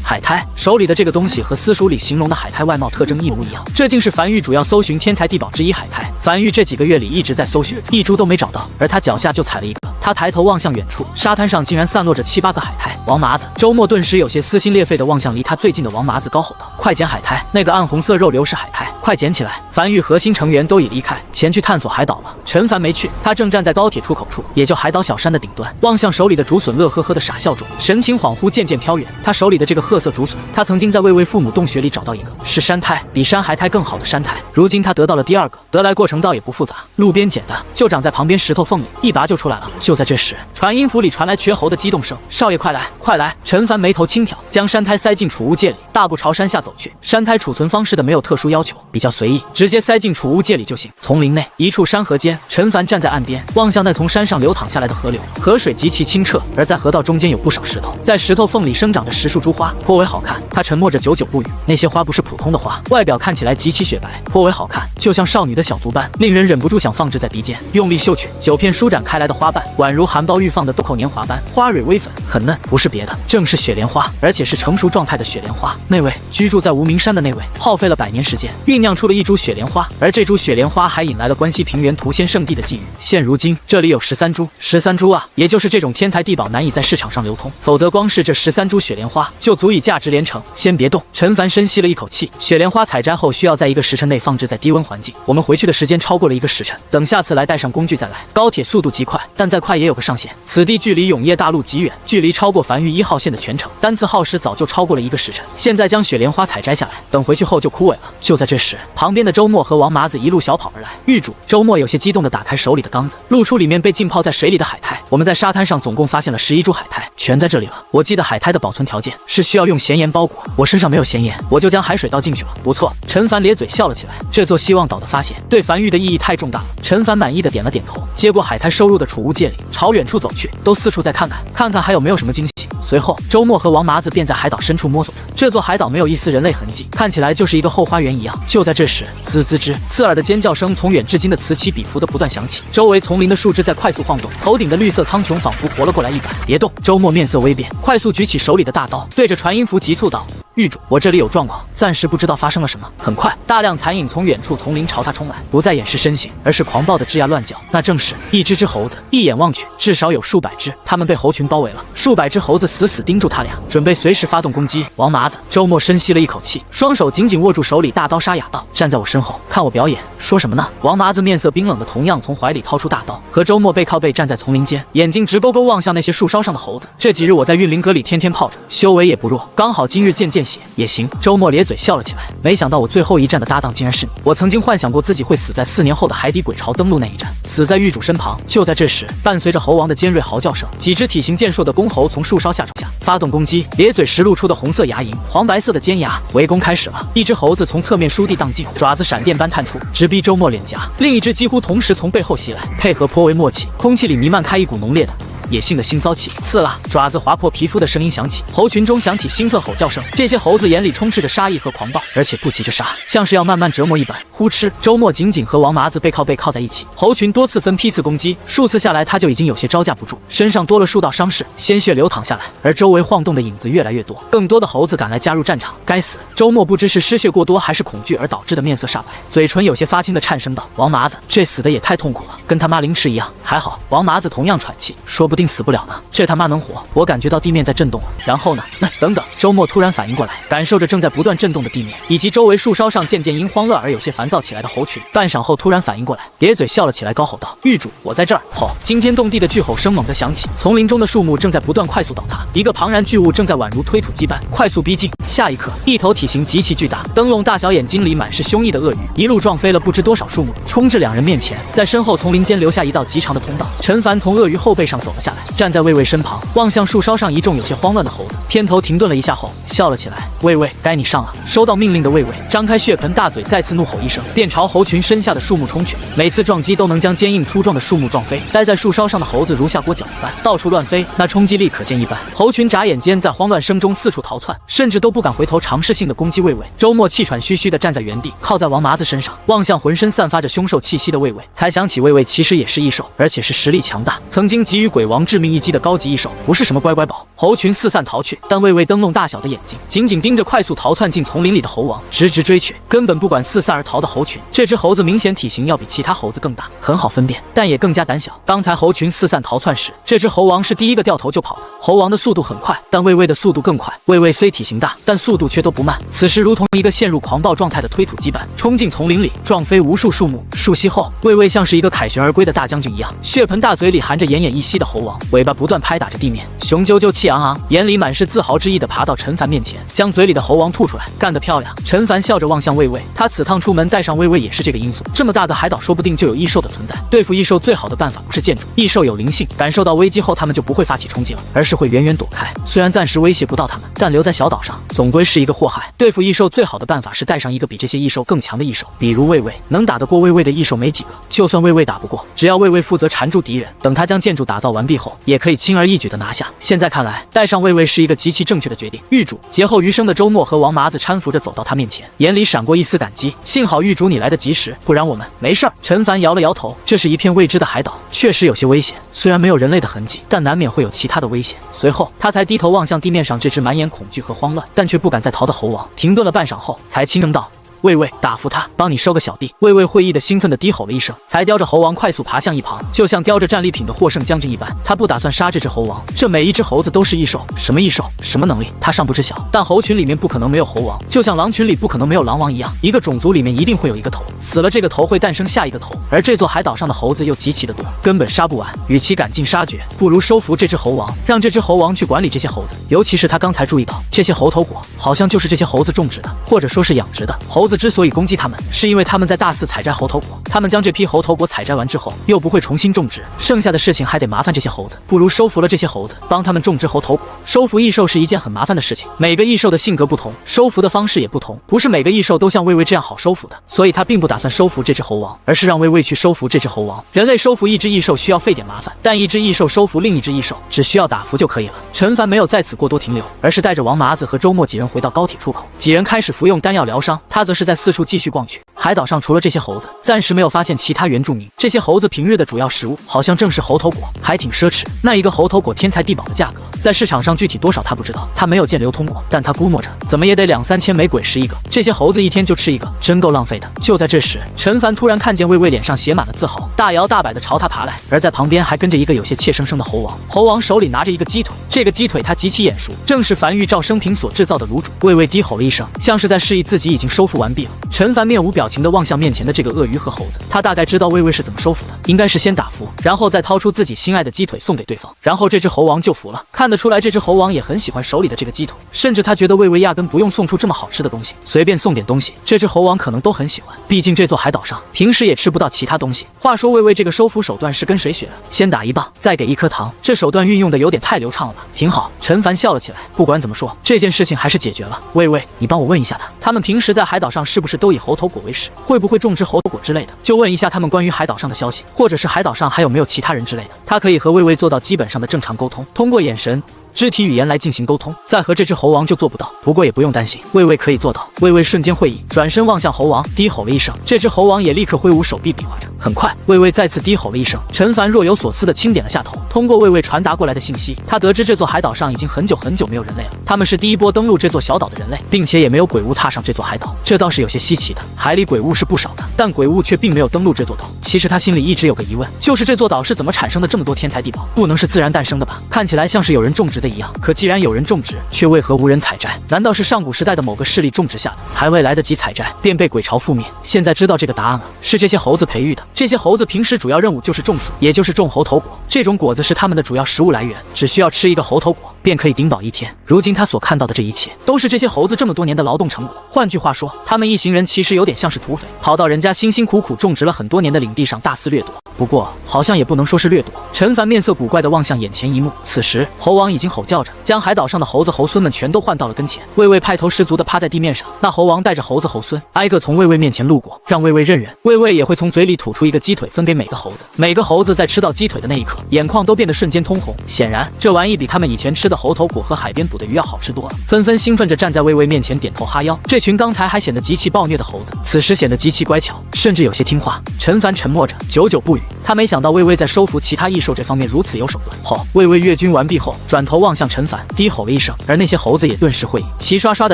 S1: 海苔，手里的这个东西和私塾里形容的海苔外貌特征一模一样，这竟是凡域主要搜寻天材地宝之一海苔。凡域这几个月里一直在搜寻，一株都没找到，而他脚下就踩了一个。他抬头望向远处，沙滩上竟然散落着7、8个海苔。王麻子周末顿时有些撕心裂肺地望向离他最近的王麻子，高吼道：“快捡海苔！那个暗红色肉瘤是海苔，快捡起来！”凡域核心成员都已离开，前去探索海岛了。陈凡没去，他正站在高铁出口处，也就海岛小山的顶端，望向手里的竹笋，乐呵呵的傻笑中，神情恍惚，渐渐飘远。他手里的这个褐色竹笋，他曾经在魏魏父母洞穴里找到一个，是山苔，比山海苔更好的山苔。如今他得到了第2个，得来过程倒也不复杂，路边捡的，就长在旁边石头缝里，一拔就出来了。就在这时，传音符里传来瘸猴的激动声：“少爷，快来，快来！”陈凡眉头轻挑，将山苔塞进储物戒里，大步朝山下走去。山苔储存方式的没有特殊要求，比较随意，直接塞进储物戒里就行。丛林内一处山河间，陈凡站在岸边，望向那从山上流淌下来的河流，河水极其清澈，而在河道中间有不少石头，在石头缝里生长着10束珠花，颇为好看。他沉默着，久久不语。那些花不是普通的花，外表看起来极其雪白，颇为好看，就像少女的小足般，令人忍不住想放置在鼻尖。用力嗅去，9片舒展开来的花瓣，宛如含苞欲放的豆蔻年华般，花蕊微粉，很嫩，不是别的，正是雪莲花，而且是成熟状态的雪莲花。那位居住在无名山的那位，耗费了100年时间，酝酿出了一株雪莲花，而这株雪莲花还引来了关西平原屠仙圣地的觊觎。现如今这里有13株，13株啊，也就是这种天材地宝难以在市场上流通，否则光是这13株雪莲花就足以价值连城。先别动，陈凡深吸了一口气。雪莲花采摘后需要在1个时辰内放置在低温环境，我们回去的时间超过了1个时辰，等下次来带上工具再来。高铁速度极快，但再快也有个上限。此地距离永业大陆极远，距离超过凡域1号线的全程，单次耗时早就超过了1个时辰。现在将雪莲花采摘下来，等回去后就枯萎了。就在这时，时，旁边的周末和王麻子一路小跑而来。狱主，周末有些激动地打开手里的缸子，露出里面被浸泡在水里的海苔。我们在沙滩上总共发现了11株海苔，全在这里了。我记得海苔的保存条件是需要用咸盐包裹，我身上没有咸盐，我就将海水倒进去了。不错，陈凡咧嘴笑了起来。这座希望岛的发现对樊玉的意义太重大了。陈凡满意的点了点头，接过海苔收入的储物戒里，朝远处走去，都四处再看看，看看还有没有什么惊喜。随后，周末和王麻子便在海岛深处摸索着。这座海岛没有一丝人类痕迹，看起来就是一个后花园一样。就在这时，滋滋吱，刺耳的尖叫声从远至近的此起彼伏的不断响起，周围丛林的树枝在快速晃动，头顶的绿色苍穹仿佛活了过来一般。别动！周末面色微变，快速举起手里的大刀，对着传音符急促道：“狱主，我这里有状况，暂时不知道发生了什么。”很快，大量残影从远处丛林朝他冲来，不再掩饰身形，而是狂暴的吱呀乱叫。那正是一只猴子。一眼望去，至少有数百只，它们被猴群包围了。数百只猴子死死盯住他俩，准备随时发动攻击。王麻子，周末深吸了一口气，双手紧紧握住手里大刀，沙哑道：“站在我身后，看我表演。”说什么呢？王麻子面色冰冷的同样从怀里掏出大刀，和周末背靠背站在丛林间，眼睛直勾勾望向那些树梢上的猴子。这几日我在运灵阁里天天泡着，修为也不弱，刚好今日见血也行。周末咧嘴笑了起来，没想到我最后一战的搭档竟然是你。我曾经幻想过自己会死在4年后的海底鬼巢登陆那一战，死在狱主身旁。就在这时，伴随着猴王的尖锐嚎叫声，几只体型健硕的公猴从树梢下冲下，发动攻击，咧嘴时露出的红色牙龈，黄白色的尖牙，围攻开始了。一只猴子从侧面倏地荡进，爪子闪电般探出，直逼周末脸颊；另一只几乎同时从背后袭来，配合颇为默契，空气里弥漫开一股浓烈的野性的腥骚气。刺啦！爪子划破皮肤的声音响起，猴群中响起兴奋吼叫声。这些猴子眼里充斥着杀意和狂暴，而且不急着杀，像是要慢慢折磨一般。呼哧！周末紧紧和王麻子背靠背靠在一起，猴群多次分批次攻击，数次下来他就已经有些招架不住，身上多了数道伤势，鲜血流淌下来，而周围晃动的影子越来越多，更多的猴子赶来加入战场。该死！周末不知是失血过多还是恐惧而导致的面色煞白，嘴唇有些发青的颤声道：“王麻子，这死的也太痛苦了，跟他妈凌迟一样。”还好，王麻子同样喘气，说不定死不了呢。这他妈能活？我感觉到地面在震动了。然后呢？等等！周末突然反应过来，感受着正在不断震动的地面，以及周围树梢上渐渐因慌乱而有些烦躁起来的猴群。半晌后，突然反应过来，咧嘴笑了起来，高吼道：“狱主，我在这儿！”吼！惊天动地的巨吼声猛地响起，丛林中的树木正在不断快速倒塌，一个庞然巨物正在宛如推土机般快速逼近。下一刻，一头体型极其巨大、灯笼大小眼睛里满是凶意的鳄鱼一路撞飞了不知多少树木，冲至两人面前，在身后丛林间留下一道极长的通道。陈凡从鳄鱼后背上走了下来，站在魏魏身旁，望向树梢上一众有些慌乱的猴子，偏头停顿了一下后笑了起来：“魏魏，该你上了。”收到命令的魏魏张开血盆大嘴，再次怒吼一声，便朝猴群身下的树木冲去。每次撞击都能将坚硬粗壮的树木撞飞，待在树梢上的猴子如下锅饺子般到处乱飞，那冲击力可见一斑。猴群眨眼间在慌乱声中四处逃窜，甚至都不敢回头尝试性的攻击魏魏。周末气喘吁吁地站在原地，靠在王麻子身上，望向浑身散发着凶兽气息的魏魏，才想起魏魏其实也是异兽，而且是实力强大，曾经给予鬼王致命一击的高级异兽，不是什么乖乖宝。猴群四散逃去，但魏魏灯笼大小的眼睛紧紧盯着快速逃窜进丛林里的猴王，直直追去，根本不管四散而逃的猴群。这只猴子明显体型要比其他猴子更大，很好分辨，但也更加胆小。刚才猴群四散逃窜时，这只猴王是第一个掉头就跑的。猴王的速度很快，但魏魏的速度更快。魏魏虽体型大，但速度却都不慢，此时如同一个陷入狂暴状态的推土机般冲进丛林里，撞飞无数树木。数息后，魏魏像是一个凯旋而归的大将军一样，血盆大嘴里含着奄奄一息的猴王，尾巴不断拍打着地面，雄赳赳气昂昂，眼里满是自豪之意地爬到陈凡面前，将嘴里的猴王吐出来。干得漂亮！陈凡笑着望向魏魏，他此趟出门带上魏魏也是这个因素。这么大个海岛，说不定就有异兽的存在，对付异兽最好的办法不是建筑，异兽有灵性，感受到危机后他们就不会发起冲击了，而是会远远躲开。虽然暂时威胁不到他们，但留在小岛上总归是一个祸害。对付异兽最好的办法是带上一个比这些异兽更强的异兽，比如魏魏。能打得过魏魏的异兽没几个，就算魏魏打不过，只要魏魏负责缠住敌人，等他将建筑打造完毕后，也可以轻而易举的拿下。现在看来，带上魏魏是一个极其正确的决定。狱主，劫后余生的周末和王麻子搀扶着走到他面前，眼里闪过一丝感激。幸好狱主你来得及时，不然我们没事儿。陈凡摇了摇头，这是一片未知的海岛，确实有些危险。虽然没有人类的痕迹，但难免会有其他的危险。随后，他才低头望向地面上这只满眼恐惧和慌乱，但却不敢再逃的猴王，停顿了半晌后，才轻声道：“魏魏，打服他，帮你收个小弟。”魏魏会意的兴奋地低吼了一声，才叼着猴王快速爬向一旁，就像叼着战利品的获胜将军一般。他不打算杀这只猴王，这每一只猴子都是异兽，什么异兽，什么能力，他尚不知晓。但猴群里面不可能没有猴王，就像狼群里不可能没有狼王一样，一个种族里面一定会有一个头，死了这个头会诞生下一个头，而这座海岛上的猴子又极其的多，根本杀不完。与其赶尽杀绝，不如收服这只猴王，让这只猴王去管理这些猴子。尤其是他刚才注意到，这些猴头果好像就是这些猴子种植的，或者说是养殖的。猴子子之所以攻击他们，是因为他们在大肆采摘猴头果。他们将这批猴头果采摘完之后，又不会重新种植，剩下的事情还得麻烦这些猴子，不如收服了这些猴子，帮他们种植猴头果。收服异兽是一件很麻烦的事情，每个异兽的性格不同，收服的方式也不同，不是每个异兽都像魏魏这样好收服的，所以他并不打算收服这只猴王，而是让魏魏去收服这只猴王。人类收服一只异兽需要费点麻烦，但一只异兽收服另一只异兽，只需要打服就可以了。陈凡没有在此过多停留，而是带着王麻子和周末几人回到高铁出口。几人开始服用丹药疗伤，他则是在四处继续逛去。海岛上除了这些猴子，暂时没有发现其他原住民。这些猴子平日的主要食物好像正是猴头果，还挺奢侈。那一个猴头果天才地宝的价格，在市场上具体多少他不知道，他没有见流通过，但他估摸着怎么也得2、3千枚鬼石一个。这些猴子一天就吃一个，真够浪费的。就在这时，陈凡突然看见魏魏脸上写满了自豪，大摇大摆地朝他爬来，而在旁边还跟着一个有些怯生生的猴王。猴王手里拿着一个鸡腿，这个鸡腿他极其眼熟，正是樊玉照生平所制造的卤煮。魏魏低吼了一声，像是在示意自己已经收服完毕了。陈凡面无表情地望向面前的这个鳄鱼和猴子，他大概知道魏魏是怎么收服的，应该是先打服，然后再掏出自己心爱的鸡腿送给对方，然后这只猴王就服了。看得出来，这只猴王也很喜欢手里的这个鸡腿，甚至他觉得魏魏压根不用送出这么好吃的东西，随便送点东西，这只猴王可能都很喜欢。毕竟这座海岛上平时也吃不到其他东西。话说魏魏这个收服手段是跟谁学的？先打1棒，再给1颗糖，这手段运用的有点太流畅了吧？挺好。陈凡笑了起来，不管怎么说，这件事情还是解决了。魏魏，你帮我问一下他们平时在海岛上是不是都以猴头果为食？会不会种植猴头果之类的？就问一下他们关于海岛上的消息，或者是海岛上还有没有其他人之类的。他可以和魏魏做到基本上的正常沟通，通过眼神、肢体语言来进行沟通，再和这只猴王就做不到，不过也不用担心，魏魏可以做到。魏魏瞬间会意，转身望向猴王，低吼了一声，这只猴王也立刻挥舞手臂比划着。很快，魏魏再次低吼了一声，陈凡若有所思地轻点了下头。通过魏魏传达过来的信息，他得知这座海岛上已经很久没有人类了，他们是第一波登陆这座小岛的人类，并且也没有鬼物踏上这座海岛，这倒是有些稀奇的。海里鬼物是不少的，但鬼物却并没有登陆这座岛。其实他心里一直有个疑问，就是这座岛是怎么产生的这么多天才地宝？不能是自然诞生的吧？看起来像是有人种植的一样，可既然有人种植，却为何无人采摘？难道是上古时代的某个势力种植下的，还未来得及采摘，便被鬼巢覆灭？现在知道这个答案了，是这些猴子培育的。这些猴子平时主要任务就是种树，也就是种猴头果，这种果子是他们的主要食物来源，只需要吃一个猴头果便可以顶饱一天。如今他所看到的这一切，都是这些猴子这么多年的劳动成果。换句话说，他们一行人其实有点像是土匪，跑到人家辛辛苦苦种植了很多年的领地上大肆掠夺。不过好像也不能说是掠夺。陈凡面色古怪地望向眼前一幕，此时猴王已经吼叫着，将海岛上的猴子猴孙们全都唤到了跟前。魏魏派头十足地趴在地面上，那猴王带着猴子猴孙挨个从魏魏面前路过，让魏魏认人。魏魏也会从嘴里吐出一个鸡腿分给每个猴子，每个猴子在吃到鸡腿的那一刻，眼眶都变得瞬间通红。显然这玩意比他们以前吃的猴头果和海边捕的鱼要好吃多了，纷纷兴奋着站在魏魏面前点头哈腰。这群刚才还显得极其暴虐的猴子，此时显得极其乖巧，甚至有些听话。陈凡沉默着，久久不语。他没想到魏魏在收服其他异兽这方面如此有手段。后，魏魏阅军完毕后，转头望向陈凡，低吼了一声，而那些猴子也顿时会意，齐刷刷地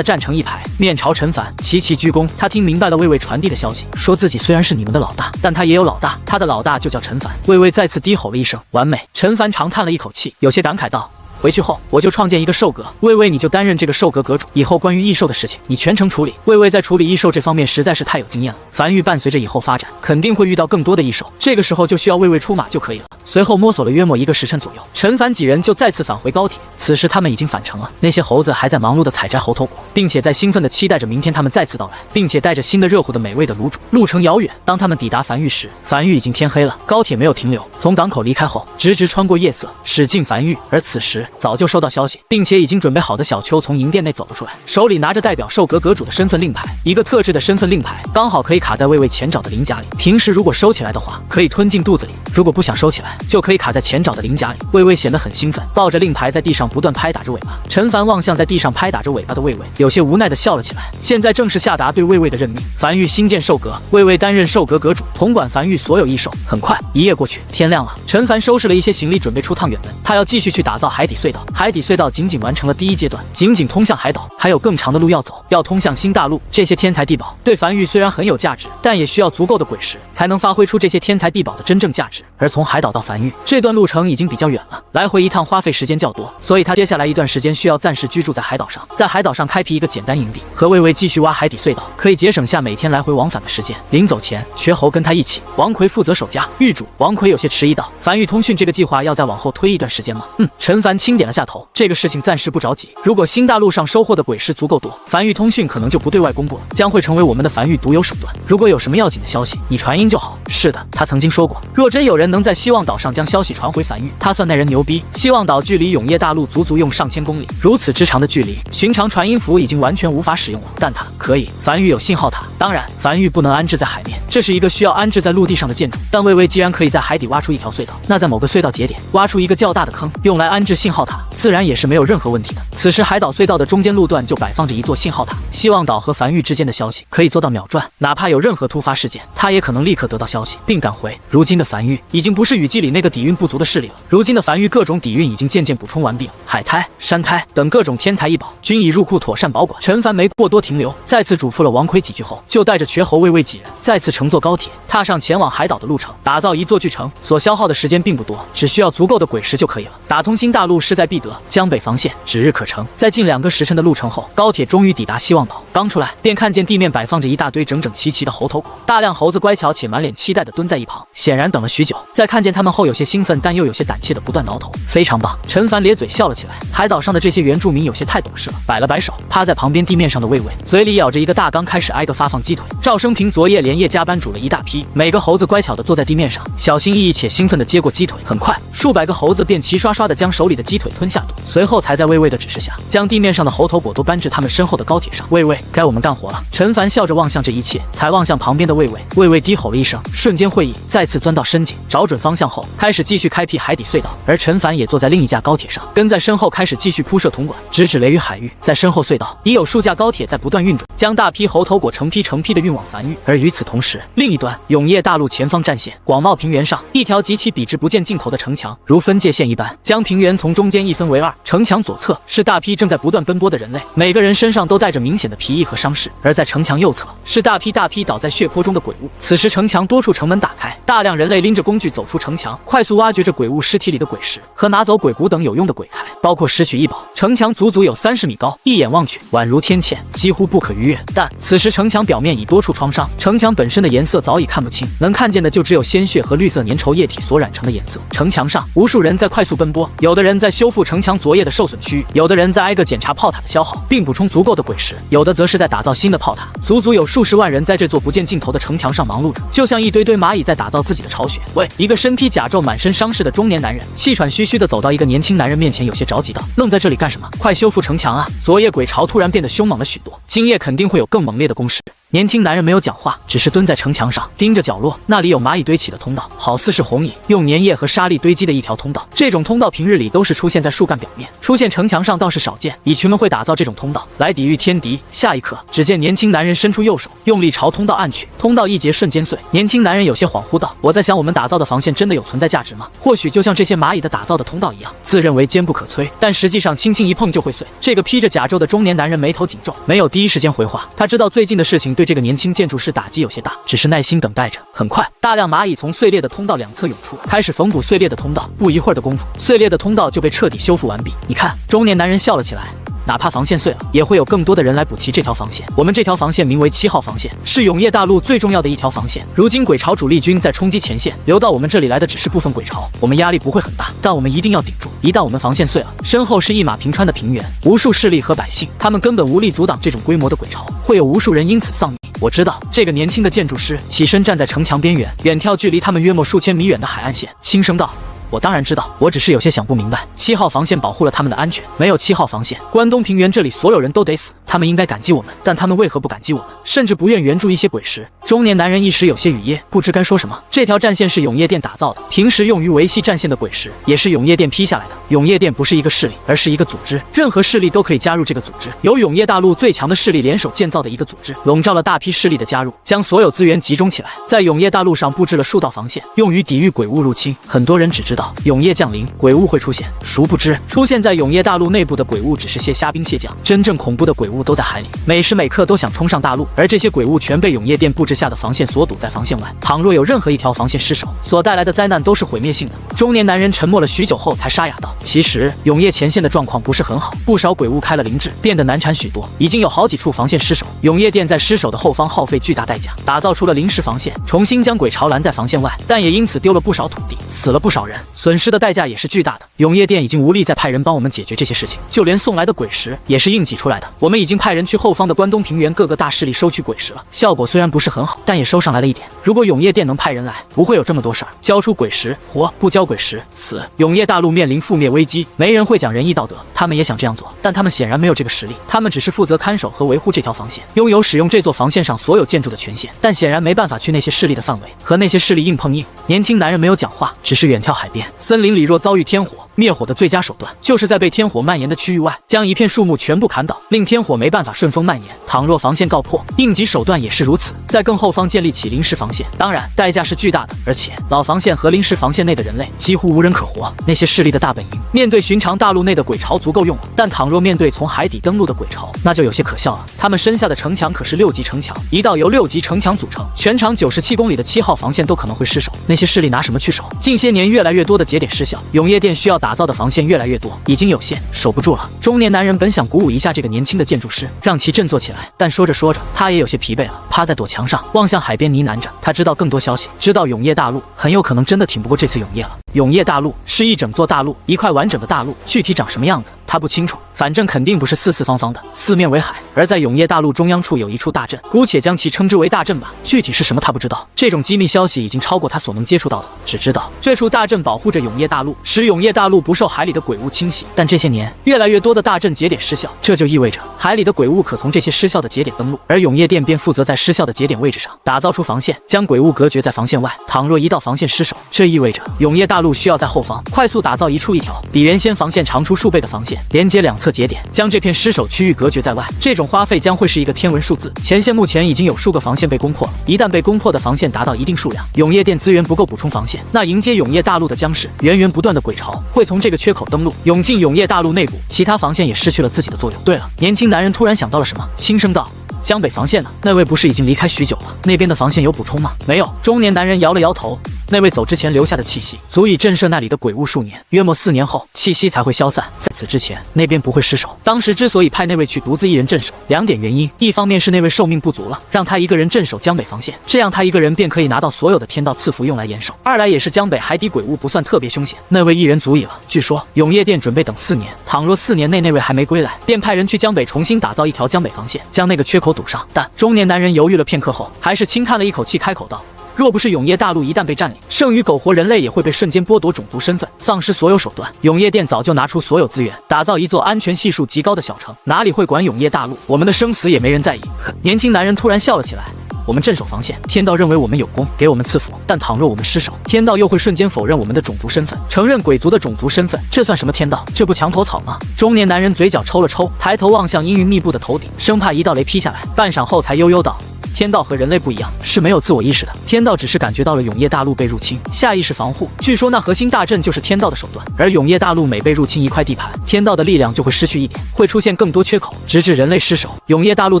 S1: 站成一排，面朝陈凡，齐齐鞠躬。他听明白了魏魏传递的消息，说自己虽然是你们的老大，但他也有老大，他的老大就叫陈凡。魏魏再次低吼了一声，完美。陈凡长叹了一口气，有些感慨道，回去后我就创建一个兽阁，魏魏你就担任这个兽阁阁主，以后关于异兽的事情你全程处理。魏魏在处理异兽这方面实在是太有经验了，樊玉伴随着以后发展肯定会遇到更多的异兽，这个时候就需要魏魏出马就可以了。随后摸索了约莫1个时辰左右，陈凡几人就再次返回高铁。此时他们已经返程了，那些猴子还在忙碌的采摘猴头果，并且在兴奋的期待着明天他们再次到来，并且带着新的热乎的美味的卤煮。路程遥远，当他们抵达樊玉时，樊玉已经天黑了。高铁没有停留，从港口离开后，直穿过夜色，驶进樊玉。而此时早就收到消息，并且已经准备好的小邱从营店内走了出来，手里拿着代表兽阁阁主的身份令牌，一个特制的身份令牌，刚好可以卡在魏魏前爪的鳞甲里。平时如果收起来的话，可以吞进肚子里；如果不想收起来，就可以卡在前爪的鳞甲里。魏魏显得很兴奋，抱着令牌在地上不断拍打着尾巴。陈凡望向在地上拍打着尾巴的魏魏，有些无奈地笑了起来。现在正是下达对魏魏的任命，樊玉新建兽阁，魏魏担任兽阁阁主，统管樊玉所有异兽。很快，一夜过去，天亮了。陈凡收拾了一些行李，准备出趟远门。他要继续去打造海底隧道。海底隧道仅仅完成了第1阶段，仅仅通向海岛，还有更长的路要走，要通向新大陆。这些天才地宝对樊玉虽然很有价值，但也需要足够的鬼石，才能发挥出这些天才地宝的真正价值。而从海岛到樊玉这段路程已经比较远了，来回一趟花费时间较多，所以他接下来一段时间需要暂时居住在海岛上，在海岛上开辟一个简单营地，和魏魏继续挖海底隧道，可以节省下每天来回往返的时间。临走前，瘸猴跟他一起，王奎负责守家。狱主王奎有些迟疑道：“樊玉通讯这个计划要再往后推一段时间吗？”陈凡轻轻点了下头，这个事情暂时不着急。如果新大陆上收获的鬼石足够多，繁育通讯可能就不对外公布了，将会成为我们的繁育独有手段。如果有什么要紧的消息，你传音就好。是的，他曾经说过，若真有人能在希望岛上将消息传回繁育，他算那人牛逼。希望岛距离永夜大陆足足用上千公里，如此之长的距离，寻常传音符已经完全无法使用了，但它可以。繁育有信号塔，当然繁育不能安置在海面，这是一个需要安置在陆地上的建筑。但魏魏既然可以在海底挖出一条隧道，那在某个隧道节点挖出一个较大的坑，用来安置信号塔，自然也是没有任何问题的。此时海岛隧道的中间路段就摆放着一座信号塔，希望岛和繁育之间的消息可以做到秒转，哪怕有任何突发事件，他也可能立刻得到消息并赶回。如今的繁育已经不是雨季里那个底蕴不足的势力了，如今的繁育各种底蕴已经渐渐补充完毕了，海苔、山苔等各种天才异宝均已入库妥善保管。陈凡没过多停留，再次嘱咐了王奎几句后，就带着瘸猴魏魏几人再次乘坐高铁，踏上前往海岛的路程。打造一座巨城所消耗的时间并不多，只需要足够的鬼石就可以了。打通新大陆势在必得，江北防线指日可成。在近2个时辰的路程后，高铁终于抵达希望岛。刚出来，便看见地面摆放着一大堆整整齐齐的猴头果，大量猴子乖巧且满脸期待地蹲在一旁，显然等了许久。在看见他们后，有些兴奋，但又有些胆怯地不断挠头。非常棒！陈凡咧嘴笑了起来。海岛上的这些原住民有些太懂事了，摆了摆手，趴在旁边地面上的魏魏嘴里咬着一个大缸，开始挨个发放鸡腿。赵生平昨夜连夜加班煮了一大批，每个猴子乖巧地坐在地面上，小心翼翼且兴奋地接过鸡腿。很快，数百个猴子便齐刷刷地将手里的鸡腿吞下肚，随后才在魏魏的指示下，将地面上的猴头果都搬至他们身后的高铁上。魏魏，该我们干活了。陈凡笑着望向这一切，才望向旁边的魏魏。魏魏低吼了一声，瞬间会意，再次钻到深井，找准方向后，开始继续开辟海底隧道。而陈凡也坐在另一架高铁上，跟在身后开始继续铺设铜管，直指雷雨海域。在身后隧道已有数架高铁在不断运转，将大批猴头果成批的运往繁育。而与此同时，另一端永夜大陆前方战线广袤平原上，一条极其笔直不见尽头的城墙如分界线一般，将平原从中间一分为二。城墙左侧是大批正在不断奔波的人类，每个人身上都带着明显的皮役和伤势；而在城墙右侧是大批倒在血泊中的鬼物。此时城墙多处城门打开，大量人类拎着工具走出城墙，快速挖掘着鬼物尸体里的鬼石和拿走鬼骨等有用的鬼材，包括拾取异宝。城墙足足有30米高，一眼望去宛如天堑，几乎不可逾越。但此时城墙表面已多处创伤，城墙本身的颜色早已看不清，能看见的就只有鲜血和绿色粘稠液体所染成的颜色。城墙上无数人在快速奔波，有的人在修复城墙昨夜的受损区域，有的人在挨个检查炮塔的消耗并补充足够的鬼石，有的则是在打造新的炮塔。足足有数十万人在这座不见尽头的城墙上忙碌着，就像一堆堆蚂蚁在打造自己的巢穴。喂！一个身披甲胄满身伤势的中年男人气喘吁吁地走到一个年轻男人面前，有些着急道：愣在这里干什么？快修复城墙啊！昨夜鬼巢突然变得凶猛了许多，今夜肯定会有更猛烈的攻势。年轻男人没有讲话，只是蹲在城墙上盯着角落，那里有蚂蚁堆起的通道，好似是红蚁用粘液和沙粒堆积的一条通道。这种通道平日里都是出现在树干表面，出现城墙上倒是少见。蚁群们会打造这种通道来抵御天敌。下一刻，只见年轻男人伸出右手，用力朝通道按去，通道一截瞬间碎。年轻男人有些恍惚道：我在想，我们打造的防线真的有存在价值吗？或许就像这些蚂蚁的打造的通道一样，自认为坚不可摧，但实际上轻轻一碰就会碎。这个披着甲胄的中年男人眉头紧皱，没有第一时间回话。他知道最近的事情对这个年轻建筑师打击有些大，只是耐心等待着。很快，大量蚂蚁从碎裂的通道两侧涌出，开始缝补碎裂的通道。不一会儿的功夫，碎裂的通道就被彻底修复完毕。你看，中年男人笑了起来。哪怕防线碎了，也会有更多的人来补齐这条防线。我们这条防线名为7号防线，是永夜大陆最重要的一条防线。如今鬼巢主力军在冲击前线，流到我们这里来的只是部分鬼巢，我们压力不会很大，但我们一定要顶住。一旦我们防线碎了，身后是一马平川的平原，无数势力和百姓，他们根本无力阻挡这种规模的鬼巢，会有无数人因此丧命。我知道，这个年轻的建筑师起身站在城墙边缘，远眺距离他们约莫数千米远的海岸线，轻声道：我当然知道，我只是有些想不明白，7号防线保护了他们的安全，没有7号防线，关东平原这里所有人都得死。他们应该感激我们，但他们为何不感激我们，甚至不愿援助一些鬼石？中年男人一时有些语噎，不知该说什么。这条战线是永夜殿打造的，平时用于维系战线的鬼石也是永夜殿批下来的。永夜殿不是一个势力，而是一个组织，任何势力都可以加入这个组织，由永夜大陆最强的势力联手建造的一个组织，笼罩了大批势力的加入，将所有资源集中起来，在永夜大陆上布置了数道防线，用于抵御鬼物入侵。很多人只知道永夜降临，鬼物会出现，殊不知出现在永夜大陆内部的鬼物只是些虾兵蟹将，真正恐怖的鬼物都在海里，每时每刻都想冲上大陆，而这些鬼物全被永夜殿布置下的防线所堵在防线外。倘若有任何一条防线失守，所带来的灾难都是毁灭性的。中年男人沉默了许久后才沙哑道：其实永夜前线的状况不是很好，不少鬼物开了灵智，变得难缠许多，已经有好几处防线失守。永夜殿在失守的后方耗费巨大代价，打造出了临时防线，重新将鬼巢拦在防线外，但也因此丢了不少土地，死了不少人。损失的代价也是巨大的。永夜殿已经无力再派人帮我们解决这些事情，就连送来的鬼石也是硬挤出来的。我们已经派人去后方的关东平原各个大势力收取鬼石了，效果虽然不是很好，但也收上来了一点。如果永夜殿能派人来，不会有这么多事儿。交出鬼石活，不交鬼石死。永夜大陆面临覆灭危机，没人会讲仁义道德，他们也想这样做，但他们显然没有这个实力，他们只是负责看守和维护这条防线，拥有使用这座防线上所有建筑的权限，但显然没办法去那些势力的范围，和那些势力硬碰硬。年轻男人没有讲话，只是远眺海边。森林里若遭遇天火，灭火的最佳手段就是在被天火蔓延的区域外，将一片树木全部砍倒，令天火没办法顺风蔓延。倘若防线告破，应急手段也是如此，在更后方建立起临时防线，当然代价是巨大的，而且老防线和临时防线内的人类几乎无人可活。那些势力的大本营，面对寻常大陆内的鬼巢足够用了，但倘若面对从海底登陆的鬼巢，那就有些可笑了。他们身下的城墙可是6级城墙，一道由6级城墙组成，全长97公里的7号防线都可能会失守，那些势力拿什么去守？近些年越来越多的节点失效，永夜殿需要打造的防线越来越多，已经有限，守不住了。中年男人本想鼓舞一下这个年轻的建筑师，让其振作起来，但说着说着，他也有些疲惫了，趴在躲墙上，望向海边呢喃着。他知道更多消息，知道永夜大陆很有可能真的挺不过这次永夜了。永夜大陆是一整座大陆，一块完整的大陆，具体长什么样子他不清楚，反正肯定不是四四方方的，四面为海。而在永夜大陆中央处有一处大阵，姑且将其称之为大阵吧，具体是什么他不知道。这种机密消息已经超过他所能接触到的，只知道这处大阵保护着永夜大陆，使永夜大陆不受海里的鬼物侵袭。但这些年越来越多的大阵节点失效，这就意味着海里的鬼物可从这些失效的节点登陆，而永夜殿便负责在失效的节点位置上打造出防线，将鬼物隔绝在防线外。倘若一道防线失守，这意味着永夜大陆需要在后方快速打造一条比原先防线长出数倍的防线，连接两侧节点，将这片失守区域隔绝在外。这种花费将会是一个天文数字。前线目前已经有数个防线被攻破了，一旦被攻破的防线达到一定数量，永夜殿资源不够补充防线，那迎接永夜大陆的将是源源不断的鬼巢会从这个缺口登陆，涌进永夜大陆内部，其他防线也失去了自己的作用。对了，年轻男人突然想到了什么，轻声道：江北防线呢？那位不是已经离开许久了？那边的防线有补充吗？没有。中年男人摇了摇头。那位走之前留下的气息，足以震慑那里的鬼物数年，约莫4年后，气息才会消散。在此之前，那边不会失守。当时之所以派那位去独自一人镇守，2点原因：一方面是那位寿命不足了，让他一个人镇守江北防线，这样他一个人便可以拿到所有的天道赐福用来延寿；二来也是江北海底鬼物不算特别凶险，那位一人足矣了。据说永夜殿准备等4年，倘若4年内那位还没归来，便派人去江北重新打造一条江北防线，将那个缺口堵上。但中年男人犹豫了片刻后，还是轻叹了一口气，开口道：若不是永夜大陆一旦被占领，剩余苟活人类也会被瞬间剥夺种族身份，丧失所有手段。永夜殿早就拿出所有资源，打造一座安全系数极高的小城，哪里会管永夜大陆？我们的生死也没人在意。呵，年轻男人突然笑了起来。我们镇守防线，天道认为我们有功，给我们赐福，但倘若我们失守，天道又会瞬间否认我们的种族身份，承认鬼族的种族身份，这算什么天道？这不墙头草吗？中年男人嘴角抽了抽，抬头望向阴云密布的头顶，生怕一道雷劈下来，半晌后才悠悠道：天道和人类不一样，是没有自我意识的。天道只是感觉到了永夜大陆被入侵，下意识防护。据说那核心大阵就是天道的手段，而永夜大陆每被入侵一块地盘，天道的力量就会失去一点，会出现更多缺口，直至人类失守，永夜大陆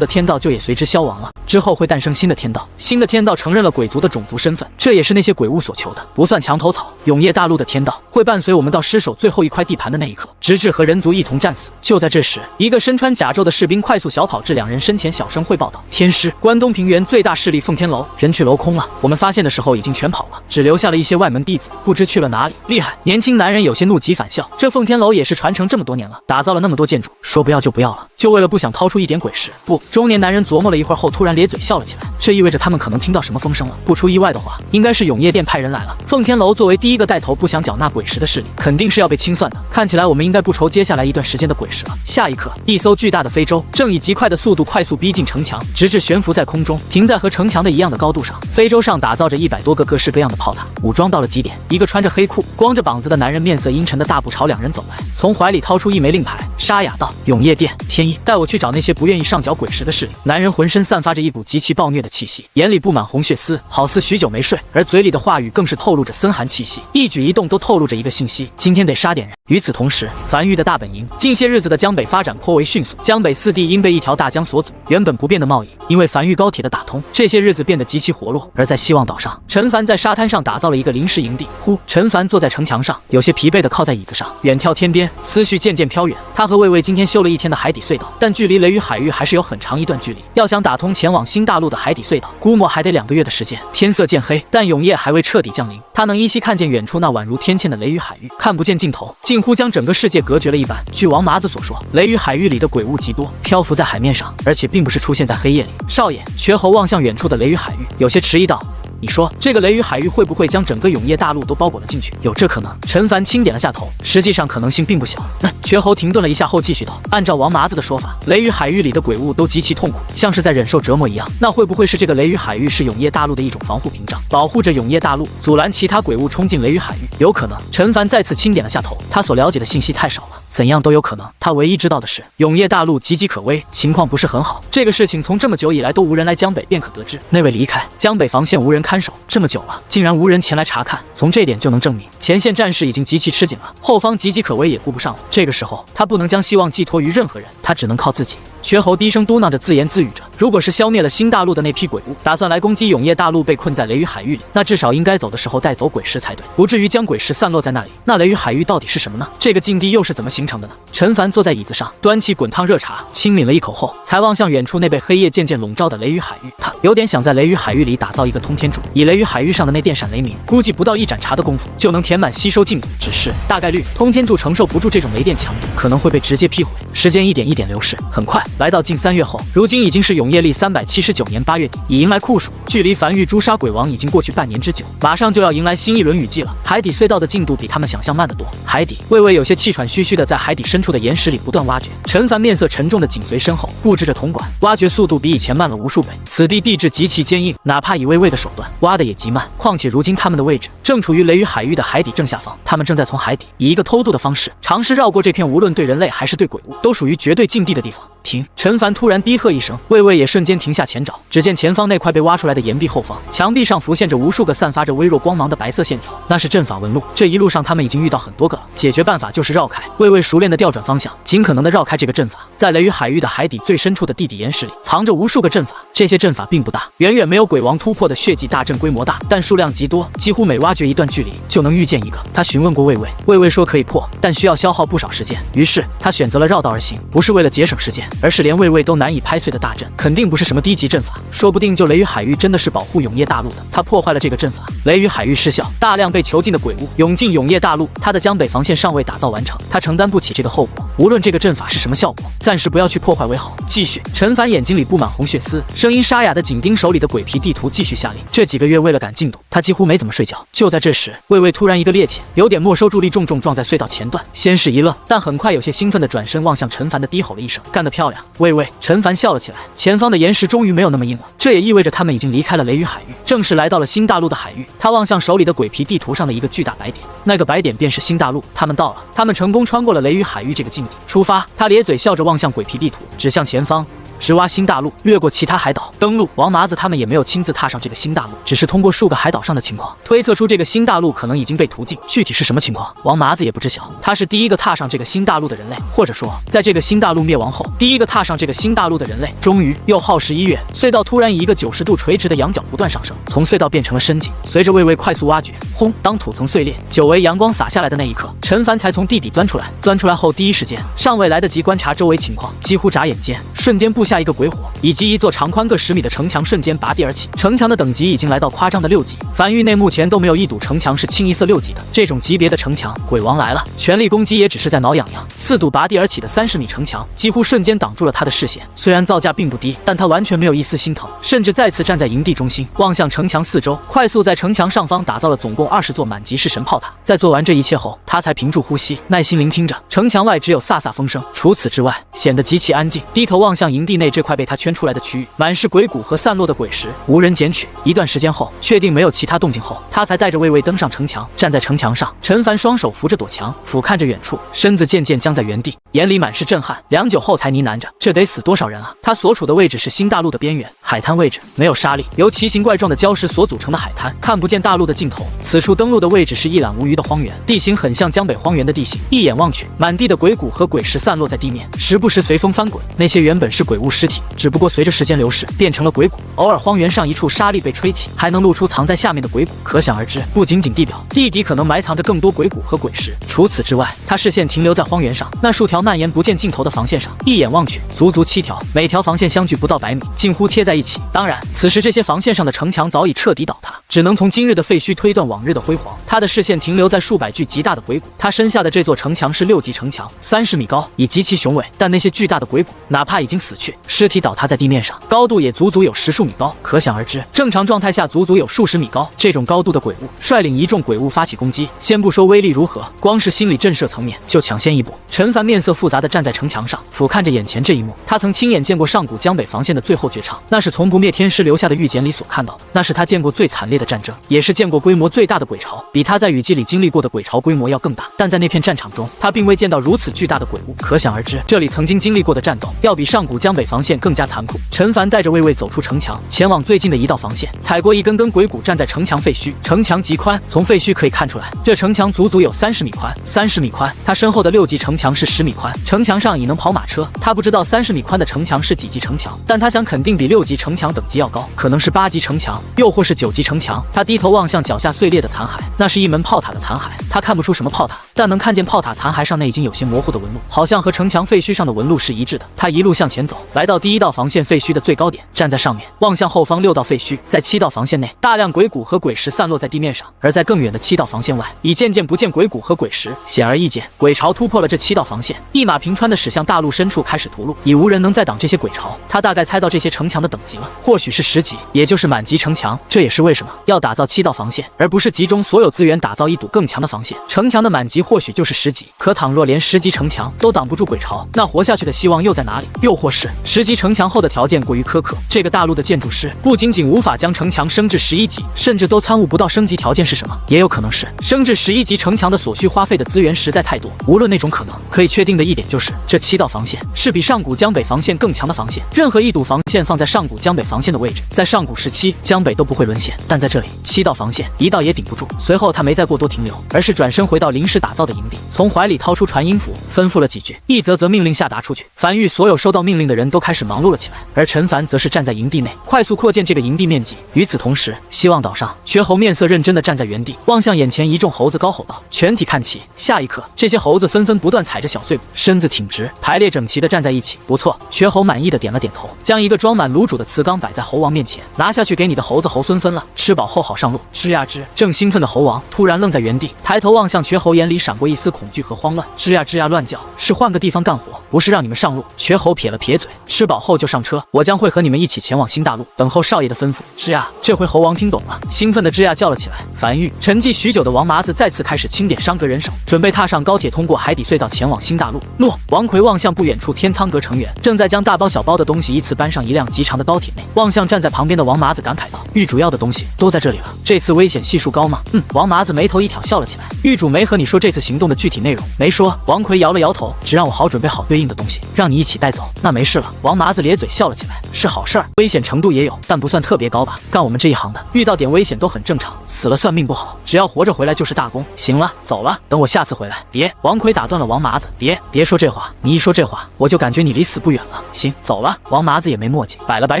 S1: 的天道就也随之消亡了。之后会诞生新的天道，新的天道承认了鬼族的种族身份，这也是那些鬼物所求的。不算墙头草，永夜大陆的天道会伴随我们到失守最后一块地盘的那一刻，直至和人族一同战死。就在这时，一个身穿甲胄的士兵快速小跑至2人身前，小声汇报道：天师，关东平原最大势力奉天楼人去楼空了，我们发现的时候已经全跑了，只留下了一些外门弟子，不知去了哪里。厉害！年轻男人有些怒极反笑，这奉天楼也是传承这么多年了，打造了那么多建筑，说不要就不要了，就为了不想掏出一点鬼石？不，中年男人琢磨了一会儿后，突然咧嘴笑了起来。这意味着他们可能听到什么风声了。不出意外的话，应该是永夜殿派人来了。奉天楼作为第一个带头不想缴纳鬼石的势力，肯定是要被清算的。看起来我们应该不愁接下来一段时间的鬼石了。下一刻，一艘巨大的非洲正以极快的速度快速逼近城墙，直至悬浮在空中，停在和城墙的一样的高度上。非洲上打造着100多个各式各样的炮塔，武装到了极点。一个穿着黑裤、光着膀子的男人面色阴沉的大步朝2人走来，从怀里掏出一枚令牌，沙哑道：永夜殿，天意，带我去找那些不愿意上缴鬼石的势力。男人浑身散发着一股极其暴虐的气息，眼里布满红血丝，好似许久没睡，而嘴里的话语更是透露着森寒气息，一举一动都透露着一个信息：今天得杀点人。与此同时，樊玉的大本营，近些日子的江北发展颇为迅速，江北4地因被一条大江所阻，原本不变的贸易，因为樊玉高铁的打通，这些日子变得极其活络。而在希望岛上，陈凡在沙滩上打造了一个临时营地。陈凡坐在城墙上，有些疲惫地靠在椅子上，远眺天边，思绪渐渐飘远。他和魏魏今天修了一天的海底隧道，但距离雷雨海域域还是有很长一段距离，要想打通前往新大陆的海底隧道，估摸还得2个月的时间。天色渐黑，但永夜还未彻底降临，他能依稀看见远处那宛如天堑的雷雨海域，看不见尽头，近乎将整个世界隔绝了一般。据王麻子所说，雷雨海域里的鬼物极多，漂浮在海面上，而且并不是出现在黑夜里。少爷，瘸猴望向远处的雷雨海域，有些迟疑道。你说这个雷雨海域会不会将整个永夜大陆都包裹了进去？有这可能。陈凡轻点了下头，实际上可能性并不小。瘸猴停顿了一下后继续道：按照王麻子的说法，雷雨海域里的鬼物都极其痛苦，像是在忍受折磨一样。那会不会是这个雷雨海域是永夜大陆的一种防护屏障，保护着永夜大陆，阻拦其他鬼物冲进雷雨海域？有可能。陈凡再次轻点了下头，他所了解的信息太少了，怎样都有可能。他唯一知道的是，永夜大陆岌岌可危，情况不是很好。这个事情从这么久以来都无人来江北便可得知。那位离开江北防线无人看守这么久了，竟然无人前来查看，从这点就能证明前线战事已经极其吃紧了，后方岌岌可危也顾不上了。这个时候，他不能将希望寄托于任何人，他只能靠自己。瘸猴低声嘟囔着，自言自语着：如果是消灭了新大陆的那批鬼物，打算来攻击永夜大陆，被困在雷雨海域里，那至少应该走的时候带走鬼石才对，不至于将鬼石散落在那里。那雷雨海域到底是什么呢？这个境地又是怎么形成的呢？陈凡坐在椅子上，端起滚烫热茶，轻抿了一口后，才望向远处那被黑夜渐渐笼罩的雷雨海域。他有点想在雷雨海域里打造一个通天柱，以雷雨海域上的那电闪雷鸣，估计不到1盏茶的功夫就能填满吸收进度。只是大概率通天柱承受不住这种雷电强度，可能会被直接劈毁。时间一点一点流逝，很快来到近3月后，如今已经是永夜历379年8月底，已迎来酷暑，距离繁育诛杀鬼王已经过去半年之久，马上就要迎来新一轮雨季了。海底隧道的进度比他们想象慢得多。海底，魏魏有些气喘吁吁的在海底深处的岩石里不断挖掘，陈凡面色沉重的紧随身后，布置着铜管，挖掘速度比以前慢了无数倍。此地地质极其坚硬，哪怕以魏魏的手段挖的也极慢，况且如今他们的位置正处于雷雨海域的海底正下方，他们正在从海底以一个偷渡的方式尝试绕过这片无论对人类还是对鬼物都属于绝对禁地的地方。停！陈凡突然低喝一声，魏魏也瞬间停下前爪。只见前方那块被挖出来的岩壁后方，墙壁上浮现着无数个散发着微弱光芒的白色线条，那是阵法纹路。这一路上他们已经遇到很多个了，解决办法就是绕开。魏魏熟练的调转方向，尽可能的绕开这个阵法。在雷雨海域的海底最深处的地底岩石里，藏着无数个阵法。这些阵法并不大，远远没有鬼王突破的血祭大阵规模大，但数量极多，几乎每挖掘一段距离就能遇见一个。他询问过魏魏，魏魏说可以破，但需要消耗不少时间。于是他选择了绕道而行，不是为了节省时间，而是连魏魏都难以拍碎的大阵，肯定不是什么低级阵法，说不定就雷雨海域真的是保护永夜大陆的。他破坏了这个阵法，雷雨海域失效，大量被囚禁的鬼物涌进永夜大陆，他的江北防线尚未打造完成，他承担不起这个后果。无论这个阵法是什么效果，暂时不要去破坏为好。继续。陈凡眼睛里布满红血丝，声音沙哑的紧盯手里的鬼皮地图，继续下令。这几个月为了赶进度，他几乎没怎么睡觉。就在这时，魏魏突然一个趔趄，有点没收助力，重重撞在隧道前段。先是一愣，但很快有些兴奋的转身望向陈凡的低吼了一声：干得漂亮，魏魏！陈凡笑了起来，前方的岩石终于没有那么硬了，这也意味着他们已经离开了雷雨海域，正式来到了新大陆的海域。他望向手里的鬼皮地图上的一个巨大白点，那个白点便是新大陆。他们到了，他们成功穿过了雷雨海域这个境地。出发！他咧嘴笑着望向鬼皮地图，指向前方。直挖新大陆，越过其他海岛登陆。王麻子他们也没有亲自踏上这个新大陆，只是通过数个海岛上的情况推测出这个新大陆可能已经被途径，具体是什么情况，王麻子也不知晓。他是第一个踏上这个新大陆的人类，或者说，在这个新大陆灭亡后，第一个踏上这个新大陆的人类。终于，又耗时1月，隧道突然以一个90度垂直的仰角不断上升，从隧道变成了深井。随着魏魏快速挖掘，轰！当土层碎裂，久违阳光洒下来的那一刻，陈凡才从地底钻出来。钻出来后，第一时间尚未来得及观察周围情况，几乎眨眼间，瞬间布下一个鬼火，以及一座长宽各10米的城墙瞬间拔地而起。城墙的等级已经来到夸张的6级，繁域内目前都没有一堵城墙是清一色6级的。这种级别的城墙，鬼王来了，全力攻击也只是在挠痒痒。4堵拔地而起的30米城墙，几乎瞬间挡住了他的视线。虽然造价并不低，但他完全没有一丝心疼，甚至再次站在营地中心，望向城墙四周，快速在城墙上方打造了总共20座满级式神炮塔。在做完这一切后，他才屏住呼吸，耐心聆听着。城墙外只有飒飒风声，除此之外显得极其安静。低头望向营地内这块被他圈出来的区域，满是鬼骨和散落的鬼石，无人捡取。一段时间后，确定没有其他动静后，他才带着魏魏登上城墙，站在城墙上。陈凡双手扶着躲墙，俯瞰着远处，身子渐渐僵在原地，眼里满是震撼。良久后才呢喃着：这得死多少人啊！他所处的位置是新大陆的边缘，海滩位置没有沙砾，由奇形怪状的礁石所组成的海滩，看不见大陆的尽头。此处登陆的位置是一览无余的荒原，地形很像江北荒原的地形，一眼望去，满地的鬼骨和鬼石散落在地面，时不时随风翻滚。那些原本是鬼物尸体，只不过随着时间流逝变成了鬼骨。偶尔荒原上一处沙砾被吹起，还能露出藏在下面的鬼骨，可想而知，不仅仅地表，地底可能埋藏着更多鬼骨和鬼石。除此之外，他视线停留在荒原上那数条蔓延不见尽头的防线上，一眼望去，足足7条，每条防线相距不到100米，近乎贴在一起。当然，此时这些防线上的城墙早已彻底倒塌，只能从今日的废墟推断往日的辉煌。他的视线停留在数百具极大的鬼骨，他身下的这座城墙是6级城墙，30米高，已极其雄伟。但那些巨大的鬼骨，哪怕已经死去，尸体倒塌在地面上，高度也足足有10数米高，可想而知，正常状态下足足有数十米高。这种高度的鬼物率领一众鬼物发起攻击，先不说威力如何，光是心理震慑层面就抢先一步。陈凡面色复杂地站在城墙上，俯瞰着眼前这一幕。他曾亲眼见过上古江北防线的最后绝唱，那是从不灭天师留下的预简里所看到的，那是他见过最惨烈的战争，也是见过规模最大的鬼潮，比他在雨季里经历过的鬼潮规模要更大。但在那片战场中，他并未见到如此巨大的鬼物，可想而知，这里曾经经历过的战斗要比上古江北防线更加残酷。陈凡带着魏魏走出城墙，前往最近的一道防线，踩过一根根鬼骨，站在城墙废墟。城墙极宽，从废墟可以看出来，这城墙足足有30米宽，30米宽。他身后的6级城墙是10米宽，城墙上已能跑马车。他不知道30米宽的城墙是几级城墙，但他想肯定比6级城墙等级要高，可能是8级城墙，又或是9级城墙。他低头望向脚下碎裂的残骸，那是一门炮塔的残骸。他看不出什么炮塔，但能看见炮塔残骸上那已经有些模糊的纹路，好像和城墙废墟上的纹路是一致的。他一路向前走，来到第1道防线废墟的最高点，站在上面望向后方6道废墟。在7道防线内，大量鬼骨和鬼石散落在地面上，而在更远的7道防线外，已渐渐不见鬼骨和鬼石。显而易见，鬼潮突破了这7道防线，一马平川的驶向大陆深处，开始屠戮，已无人能再挡这些鬼潮。他大概猜到这些城墙的等级了，或许是10级，也就是满级城墙。这也是为什么要打造7道防线，而不是集中所有资源打造一堵更强的防线。城墙的满级或许就是10级，可倘若连10级城墙都挡不住鬼潮，那活下去的希望又在哪里？又或是10级城墙后的条件过于苛刻，这个大陆的建筑师不仅仅无法将城墙升至11级，甚至都参悟不到升级条件是什么。也有可能是升至11级城墙的所需花费的资源实在太多。无论那种可能，可以确定的一点就是，这7道防线是比上古江北防线更强的防线。任何一堵防线放在上古江北防线的位置，在上古时期江北都不会沦陷，但在这里7道防线一道也顶不住。随后他没再过多停留，而是转身回到临时打造的营地，从怀里掏出传音符，吩咐了几句，一则命令下达出去。樊玉所有收到命令的人都开始忙碌了起来，而陈凡则是站在营地内，快速扩建这个营地面积。与此同时，希望岛上瘸猴面色认真地站在原地，望向眼前一众猴子，高吼道：“全体看齐！”下一刻，这些猴子纷纷不断踩着小碎步，身子挺直，排列整齐地站在一起。不错，瘸猴满意地点了点头，将一个装满卤煮的瓷缸摆在猴王面前，拿下去给你的猴子猴孙分了，吃饱后好上路。吱呀吱！正兴奋的猴王突然愣在原地，抬头望向瘸猴，眼里闪过一丝恐惧和慌乱。吱呀吱呀乱叫，是换个地方干活，不是让你们上路。瘸猴撇了撇嘴，吃饱后就上车，我将会和你们一起前往新大陆，等候少爷的吩咐。吱呀！这回猴王听懂了，兴奋的吱呀叫了起来。樊玉沉寂许久的王麻子再次开始清点伤阁人手，准备踏上高铁，通过海底隧道前往新大陆。诺！王奎望向不远处天苍阁成员，正在将大包小包的东西依次搬上一辆极长的高铁内，望向站在旁边的王麻子感慨道：“玉主要的东西都在这里了，这次危险系数高吗？”王麻子眉头一挑，笑了起来。玉主没和你说这次行动的具体内容？没说。王奎摇了摇头，只让我好准备好对应的东西，让你一起带走。那没事了。王麻子咧嘴笑了起来，是好事儿，危险程度也有，但不算特别高吧。干我们这一行的，遇到点危险都很正常，死了算命不好，只要活着回来就是大功。行了，走了，等我下次回来。别！王奎打断了王麻子，别说这话，你一说这话，我就感觉你离死不远了。行，走了。王麻子也没墨迹，摆了摆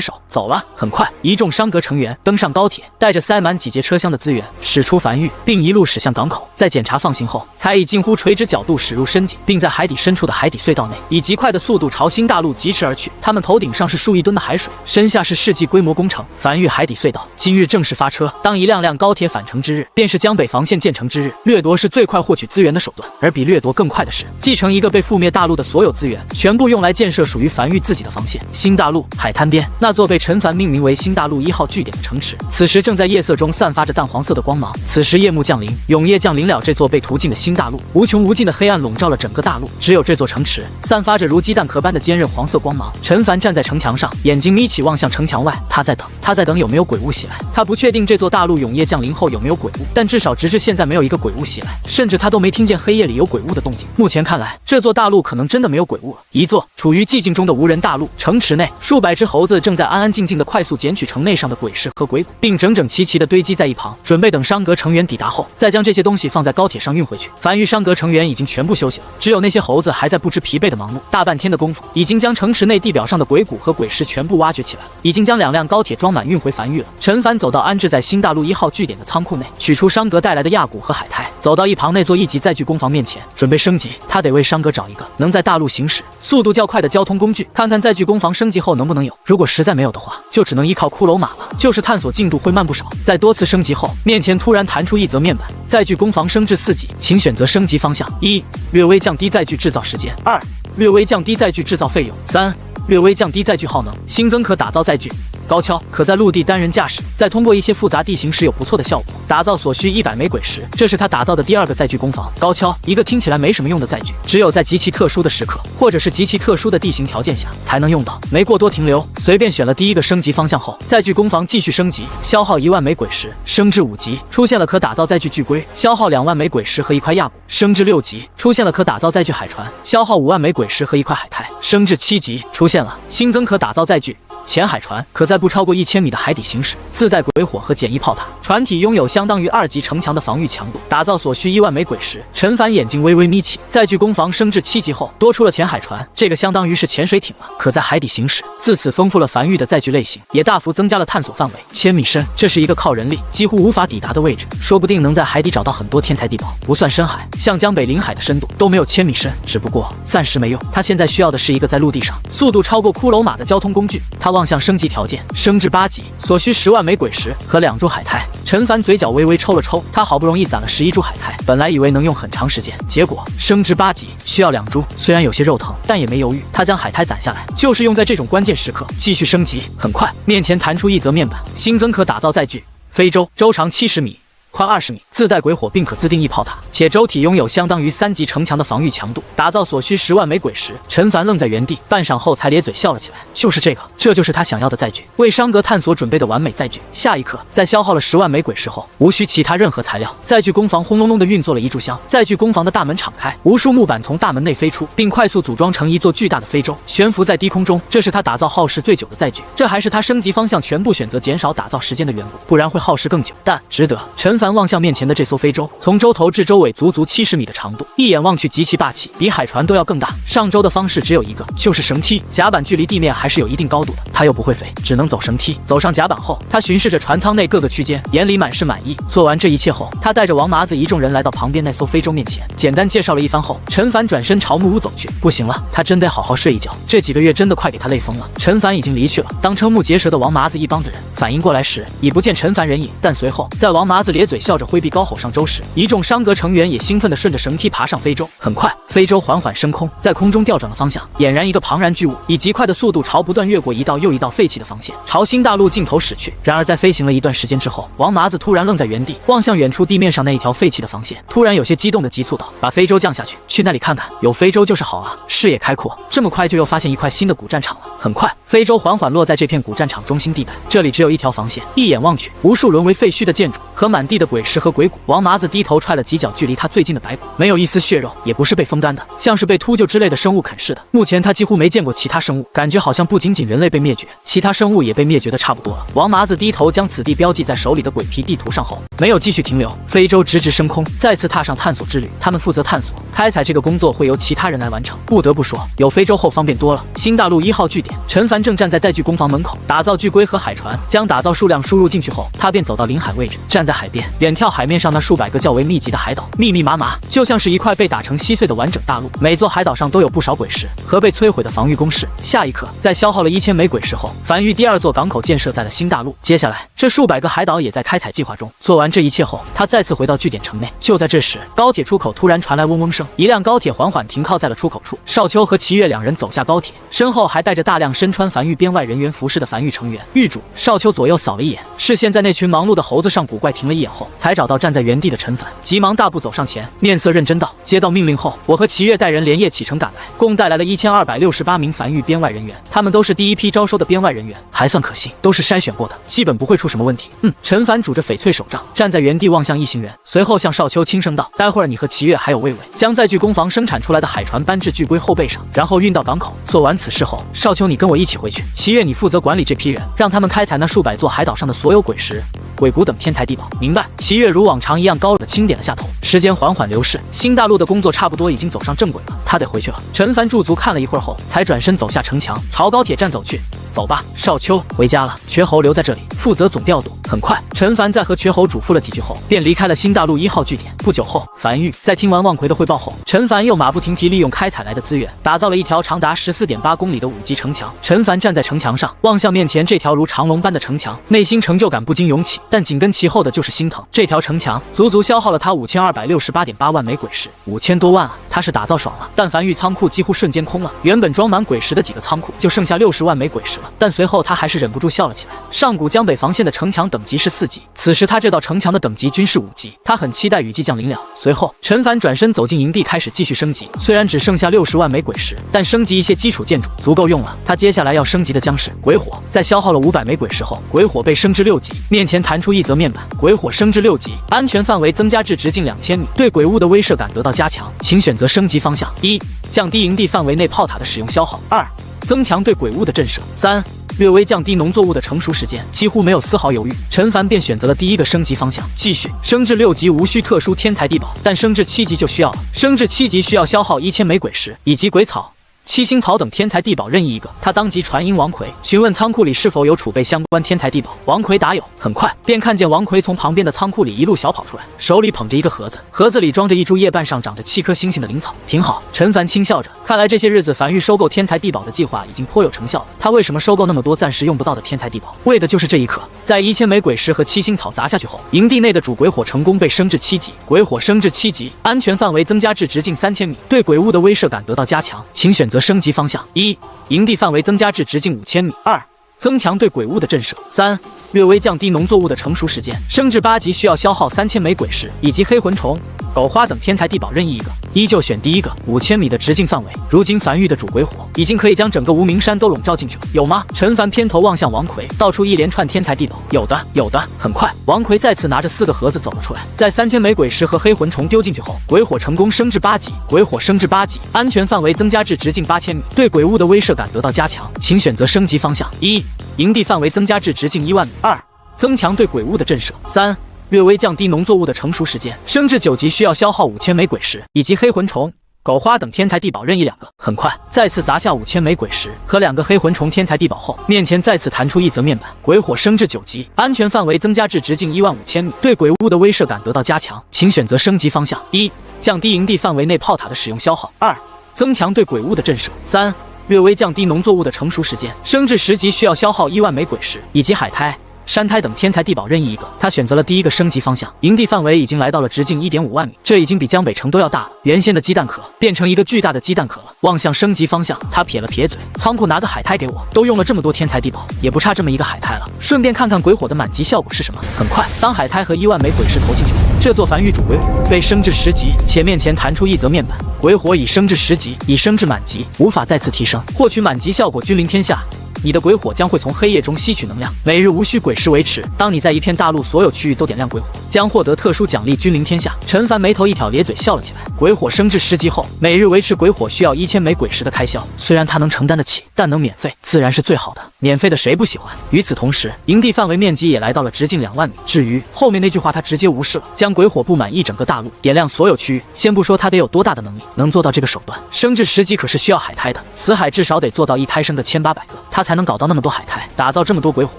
S1: 手，走了。很快，一众商阁成员登上高铁，带着塞满几节车厢的资源驶出繁域，并一路驶向港口。在检查放行后，才以近乎垂直角度驶入深井，并在海底深处的海底隧道内以极快的速度朝新大陆疾驰而去。他们头顶上是数亿吨的海水，身下是世纪规模工程繁域海底隧道，今日正式发车。当一辆辆高铁返程之日，便是江北防线建成之日。掠夺是最快获取资源的手段，而比掠夺更快的是继承一个被覆灭大陆的所有资源，全部用来建设属于繁域自己的防线。新大陆海滩边，那座被陈凡命名为新大陆1号据点的城池，此时正在夜色中散发着淡黄色的光芒。此时夜幕降临，永夜降临了这座被屠尽的新大陆，无穷无尽的黑暗笼罩了整个大陆，只有这座城池散发着如鸡蛋壳般的坚韧黄色光芒。陈凡站在城墙上，眼眼睛眯起望向城墙外，他在等有没有鬼物袭来。他不确定这座大陆永夜降临后有没有鬼物，但至少直至现在没有一个鬼物袭来，甚至他都没听见黑夜里有鬼物的动静。目前看来，这座大陆可能真的没有鬼物了。一座处于寂静中的无人大陆，城池内数百只猴子正在安安静静地快速捡取城内上的鬼尸和鬼骨，并整整齐齐地堆积在一旁，准备等商阁成员抵达后，再将这些东西放在高铁上运回去。凡遇商阁成员已经全部休息了，只有那些猴子还在不知疲惫地忙碌。大半天的功夫，已经将城池内地表上的鬼骨和鬼尸全部挖掘起来了，已经将2辆高铁装满运回梵域了。陈凡走到安置在新大陆1号据点的仓库内，取出商阁带来的亚骨和海苔，走到一旁那座1级载具工坊面前，准备升级。他得为商阁找一个能在大陆行驶速度较快的交通工具，看看载具工坊升级后能不能有。如果实在没有的话，就只能依靠骷髅马了，就是探索进度会慢不少。在多次升级后，面前突然弹出一则面板：载具工坊升至4级，请选择升级方向。1、略微降低载具制造时间； 2、略微降低载具制造费用； 3、略微降低载具耗能，新增可打造载具。高跷可在陆地单人驾驶，在通过一些复杂地形时有不错的效果。打造所需100枚鬼石，这是他打造的第2个载具工坊。高跷，一个听起来没什么用的载具，只有在极其特殊的时刻，或者是极其特殊的地形条件下才能用到。没过多停留，随便选了第1个升级方向后，载具工坊继续升级，消耗1万枚鬼石，升至5级，出现了可打造载具巨龟，消耗2万枚鬼石和1块亚骨，升至6级，出现了可打造载具海船，消耗5万枚鬼石和1块海苔，升至7级，出现了新增可打造载具潜海船，可在不超过1000米的海底行驶，自带鬼火和简易炮塔，船体拥有相当于2级城墙的防御强度，打造所需1万枚鬼石。陈凡眼睛微微眯起，载具工坊升至7级后，多出了潜海船，这个相当于是潜水艇了，可在海底行驶。自此丰富了梵域的载具类型，也大幅增加了探索范围，1000米深，这是一个靠人力几乎无法抵达的位置，说不定能在海底找到很多天才地宝。不算深海，像江北临海的深度都没有1000米深，只不过暂时没用。他现在需要的是一个在陆地上速度超过骷髅马的交通工具。他望向升级条件，升至8级，所需10万枚鬼石和2株海苔。陈凡嘴角微微抽了抽，他好不容易攒了11株海苔，本来以为能用很长时间，结果升至8级需要2株，虽然有些肉疼，但也没犹豫，他将海苔攒下来，就是用在这种关键时刻继续升级。很快，面前弹出一则面板，新增可打造载具非洲，周长70米。宽20米，自带鬼火，并可自定义炮塔，且舟体拥有相当于3级城墙的防御强度，打造所需10万枚鬼石。陈凡愣在原地，半晌后才咧嘴笑了起来。就是这个，这就是他想要的载具，为商阁探索准备的完美载具。下一刻，在消耗了10万枚鬼石后，无需其他任何材料，载具工坊轰隆隆地运作了一炷香。载具工坊的大门敞开，无数木板从大门内飞出，并快速组装成一座巨大的非洲，悬浮在低空中。这是他打造耗时最久的载具，这还是他升级方向全部选择减少打造时间的缘故，不然会耗时更久，但值得。陈凡望向面前的这艘非洲，从洲头至洲尾足足70米的长度，一眼望去极其霸气，比海船都要更大。上洲的方式只有一个，就是绳梯。甲板距离地面还是有一定高度的，他又不会飞，只能走绳梯。走上甲板后，他巡视着船舱内各个区间，眼里满是满意。做完这一切后，他带着王麻子一众人来到旁边那艘非洲面前，简单介绍了一番后，陈凡转身朝木屋走去。不行了，他真得好好睡一觉，这几个月真的快给他累疯了。陈凡已经离去了，当瞠目结舌的王麻子一帮子人反应过来时，已不见陈凡人影。但随后，在王麻子咧嘴笑着挥臂高吼上洲时，一众商阁成员也兴奋地顺着绳梯爬上非洲。很快，非洲缓缓升空，在空中调转了方向，俨然一个庞然巨物，以极快的速度朝不断越过一道又一道废弃的防线，朝新大陆尽头驶去。然而在飞行了一段时间之后，王麻子突然愣在原地，望向远处地面上那一条废弃的防线，突然有些激动地急促道：“把非洲降下去，去那里看看，有非洲就是好啊！”视野开阔，这么快就又发现一块新的古战场了。很快，非洲缓缓落在这片古战场中心地带，这里只有一条防线，一眼望去，无数沦为废墟的建筑和满地的鬼石和鬼骨。王麻子低头踹了几脚距离他最近的白骨，没有一丝血肉，也不是被风干的，像是被秃鹫之类的生物啃噬的。目前他几乎没见过其他生物，感觉好像不仅仅人类被灭绝，其他生物也被灭绝的差不多了。王麻子低头将此地标记在手里的鬼皮地图上后，没有继续停留，非洲直直升空，再次踏上探索之旅。他们负责探索，开采这个工作会由其他人来完成。不得不说，有非洲后方便多了。新大陆1号据点，陈凡正站在载具工坊门口，打造巨龟和海船。将打造数量输入进去后，他便走到临海位置，站在海边，远眺海面上那数百个较为密集的海岛，密密麻麻，就像是一块被打成稀碎的完整大陆。每座海岛上都有不少鬼石和被摧毁的防御工事。下一刻，在消耗了1000枚鬼石后，梵域第2座港口建设在了新大陆。接下来，这数百个海岛也在开采计划中。做完这一切后，他再次回到据点城内。就在这时，高铁出口突然传来嗡嗡声，一辆高铁缓缓停靠在了出口处。少秋和齐月两人走下高铁，身后还带着大量身穿繁域编外人员服饰的繁域成员。狱主少秋左右扫了一眼，视线在那群忙碌的猴子上古怪停了一眼后，才找到站在原地的陈凡，急忙大步走上前，面色认真道：“接到命令后，我和齐月带人连夜启程赶来，共带来了1268名繁域编外人员，他们都是第一批招收的编外人员，还算可信，都是筛选过的，基本不会出什么问题。”陈凡拄着翡翠手杖，站在原地望向一行人，随后向少秋轻声道：“待会儿你和齐月还有魏魏将在巨工坊生产出来的海船搬至巨龟后背上，然后运到港口。做完此事后，少秋你跟我一起回去，齐月你负责管理这批人，让他们开采那数百座海岛上的所有鬼石、鬼谷等天才地宝。明白？”齐月如往常一样高的轻点了下头。时间缓缓流逝，新大陆的工作差不多已经走上正轨了，他得回去了。陈凡驻足看了一会儿后，才转身走下城墙，朝高铁站走去。走吧，少秋，回家了。瘸猴留在这里，负责总调度。很快，陈凡在和瘸猴嘱咐了几句后，便离开了新大陆1号据点。不久后，樊玉在听完望奎的汇报后，陈凡又马不停蹄利用开采来的资源，打造了一条长达14.8公里的5级城墙。陈凡站在城墙上，望向面前这条如长龙般的城墙，内心成就感不禁涌起，但紧跟其后的就是心疼。这条城墙足足消耗了他5268.8万枚鬼石，5000多万啊！他是打造爽了，但樊玉仓库几乎瞬间空了，原本装满鬼石的几个仓库就剩下60万枚鬼石了。但随后他还是忍不住笑了起来。上古江北防线的城墙等级是4级，此时他这道城墙的等级均是5级，他很期待雨季降临了。随后，陈凡转身走进营地，开始继续升级。虽然只剩下60万枚鬼石，但升级一些基础建筑足够用了。他接下来要升级的将是鬼火。在消耗了500枚鬼石后，鬼火被升至6级，面前弹出一则面板：鬼火升至6级，安全范围增加至直径2000米，对鬼物的威慑感得到加强，请选择升级方向：1. 降低营地范围内炮塔的使用消耗；2. 增强对鬼物的震慑；3. 略微降低农作物的成熟时间。几乎没有丝毫犹豫，陈凡便选择了第一个升级方向。继续升至6级无需特殊天才地宝，但升至7级就需要了。升至7级需要消耗1000枚鬼石以及鬼草、七星草等天才地宝任意一个。他当即传音王奎，询问仓库里是否有储备相关天才地宝。王奎答有。很快便看见王奎从旁边的仓库里一路小跑出来，手里捧着一个盒子，盒子里装着一株叶瓣上长着7颗星星的灵草。挺好，陈凡轻笑着，看来这些日子樊玉收购天才地宝的计划已经颇有成效了。他为什么收购那么多暂时用不到的天才地宝？为的就是这一刻。在1000枚鬼石和七星草砸下去后，营地内的主鬼火成功被升至7级，鬼火升至7级，安全范围增加至直径3000米，对鬼物的威慑感得到加强，请选择升级方向：1. 营地范围增加至直径5000米；2. 增强对鬼物的震慑；3. 略微降低农作物的成熟时间，升至8级需要消耗3000枚鬼石以及黑魂虫、狗花等天才地宝任意一个。依旧选第一个5000米的直径范围。如今樊玉的主鬼火已经可以将整个无名山都笼罩进去了，有吗？陈凡偏头望向王奎，道出一连串天才地宝。有的，有的。很快，王奎再次拿着4个盒子走了出来，在3000枚鬼石和黑魂虫丢进去后，鬼火成功升至8级，鬼火升至8级，安全范围增加至直径8000米，对鬼物的威慑感得到加强，请选择升级方向：1. 营地范围增加至直径1万米；2. 增强对鬼物的震慑；3. 略微降低农作物的成熟时间，升至9级需要消耗5000枚鬼石以及黑魂虫、狗花等天才地宝任意2个。很快，再次砸下5000枚鬼石和2个黑魂虫天才地宝后，面前再次弹出一则面板：鬼火升至9级，安全范围增加至直径15000米，对鬼物的威慑感得到加强，请选择升级方向：1. 降低营地范围内炮塔的使用消耗；2. 增强对鬼物的震慑；3. 略微降低农作物的成熟时间，升至10级需要消耗1万枚鬼石以及海苔、山苔等天才地宝任意一个。他选择了第一个升级方向，营地范围已经来到了直径1.5万米，这已经比江北城都要大了。原先的鸡蛋壳变成一个巨大的鸡蛋壳了。望向升级方向，他撇了撇嘴：仓库拿个海苔给我，都用了这么多天才地宝，也不差这么一个海苔了。顺便看看鬼火的满级效果是什么。很快，当海苔和1万枚鬼石投进去后，这座繁育主鬼火被升至10级，且面前弹出一则面板：鬼火已升至10级，已升至满级，无法再次提升。获取满级效果君临天下。你的鬼火将会从黑夜中吸取能量，每日无需鬼石维持。当你在一片大陆所有区域都点亮鬼火，将获得特殊奖励君临天下。陈凡眉头一挑，咧嘴笑了起来。鬼火升至10级后，每日维持鬼火需要1000枚鬼石的开销，虽然他能承担得起，但能免费自然是最好的。免费的谁不喜欢？与此同时，营地范围面积也来到了直径2万米。至于后面那句话，他直接无视了，将鬼火布满一整个大陆，点亮所有区域。先不说他得有多大的能力，能做到这个手段。升至10级可是需要海苔的，此海至少得做到一胎生个1800个，他才能搞到那么多海苔，打造这么多鬼火，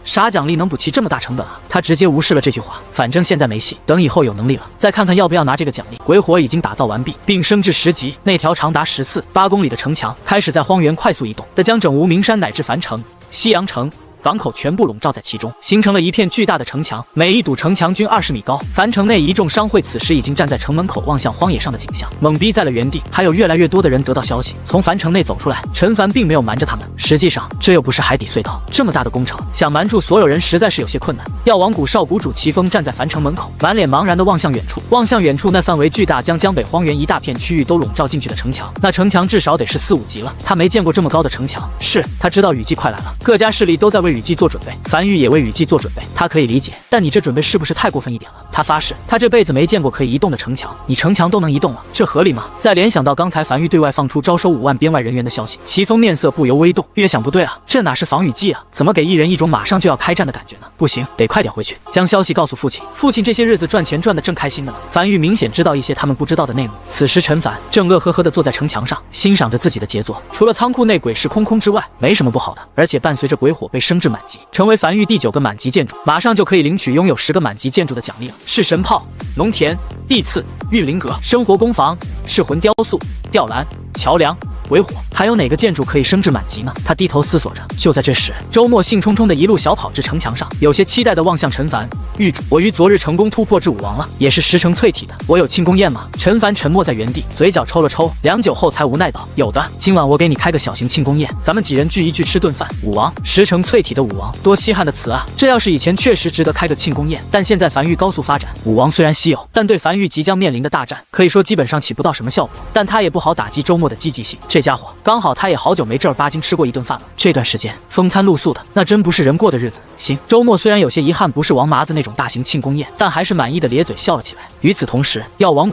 S1: 啥奖励能补齐这么大成本啊？他直接无视了这句话，反正现在没戏，等以后有能力了再看看要不要拿这个奖励。鬼火已经打造完毕，并升至10级，那条长达14.8公里的城墙开始在荒原快速移动的将整无名山乃至樊城、西阳城、港口全部笼罩在其中，形成了一片巨大的城墙，每一堵城墙均20米高。樊城内一众商会此时已经站在城门口，望向荒野上的景象，懵逼在了原地。还有越来越多的人得到消息，从樊城内走出来。陈凡并没有瞒着他们，实际上这又不是海底隧道，这么大的工程，想瞒住所有人实在是有些困难。药王谷少谷主齐峰站在樊城门口，满脸茫然地望向远处，那范围巨大，将江北荒原一大片区域都笼罩进去的城墙，那城墙至少得是4、5级了。他没见过这么高的城墙，是他知道雨季快来了，各家势力都在为雨季做准备，樊玉也为雨季做准备，他可以理解，但你这准备是不是太过分一点了？他发誓，他这辈子没见过可以移动的城墙，你城墙都能移动了，这合理吗？再联想到刚才樊玉对外放出招收5万边外人员的消息，齐峰面色不由微动，越想不对啊，这哪是防雨季啊？怎么给艺人一种马上就要开战的感觉呢？不行，得快点回去，将消息告诉父亲。父亲这些日子赚钱赚得正开心的呢。樊玉明显知道一些他们不知道的内幕。此时陈凡正乐呵呵地坐在城墙上，欣赏着自己的杰作。除了仓库内鬼石空空之外，没什么不好的。而且伴随着鬼火被升至满级，成为樊玉第9个满级建筑，马上就可以领取拥有10个满级建筑的奖励了。是神炮、农田、地次、御林阁、生活工坊、噬魂雕塑、吊篮、桥梁、鬼火，还有哪个建筑可以升至满级呢？他低头思索着。就在这时，周末兴冲冲的一路小跑至城墙上，有些期待地望向陈凡。狱主，我于昨日成功突破至5王了，也是10成淬体的。我有庆功宴吗？陈凡沉默在原地，嘴角抽了抽，良久后才无奈道：有的，今晚我给你开个小型庆功宴，咱们几人聚一聚，吃顿饭。5王，10成淬体的5王，多稀罕的词啊！这要是以前确实值得开个庆功宴，但现在樊玉高速发展，5王虽然稀有，但对樊玉即将面临的大战，可以说基本上起不到什么效果。但他也不好打击周末的积极性，这家伙刚好他也好久没正儿八经吃过一顿饭了，这段时间风餐露宿的，那真不是人过的日子。行，周末虽然有些遗憾，不是王麻子那种大型庆功宴，但还是满意的咧嘴笑了起来。与此同时，药王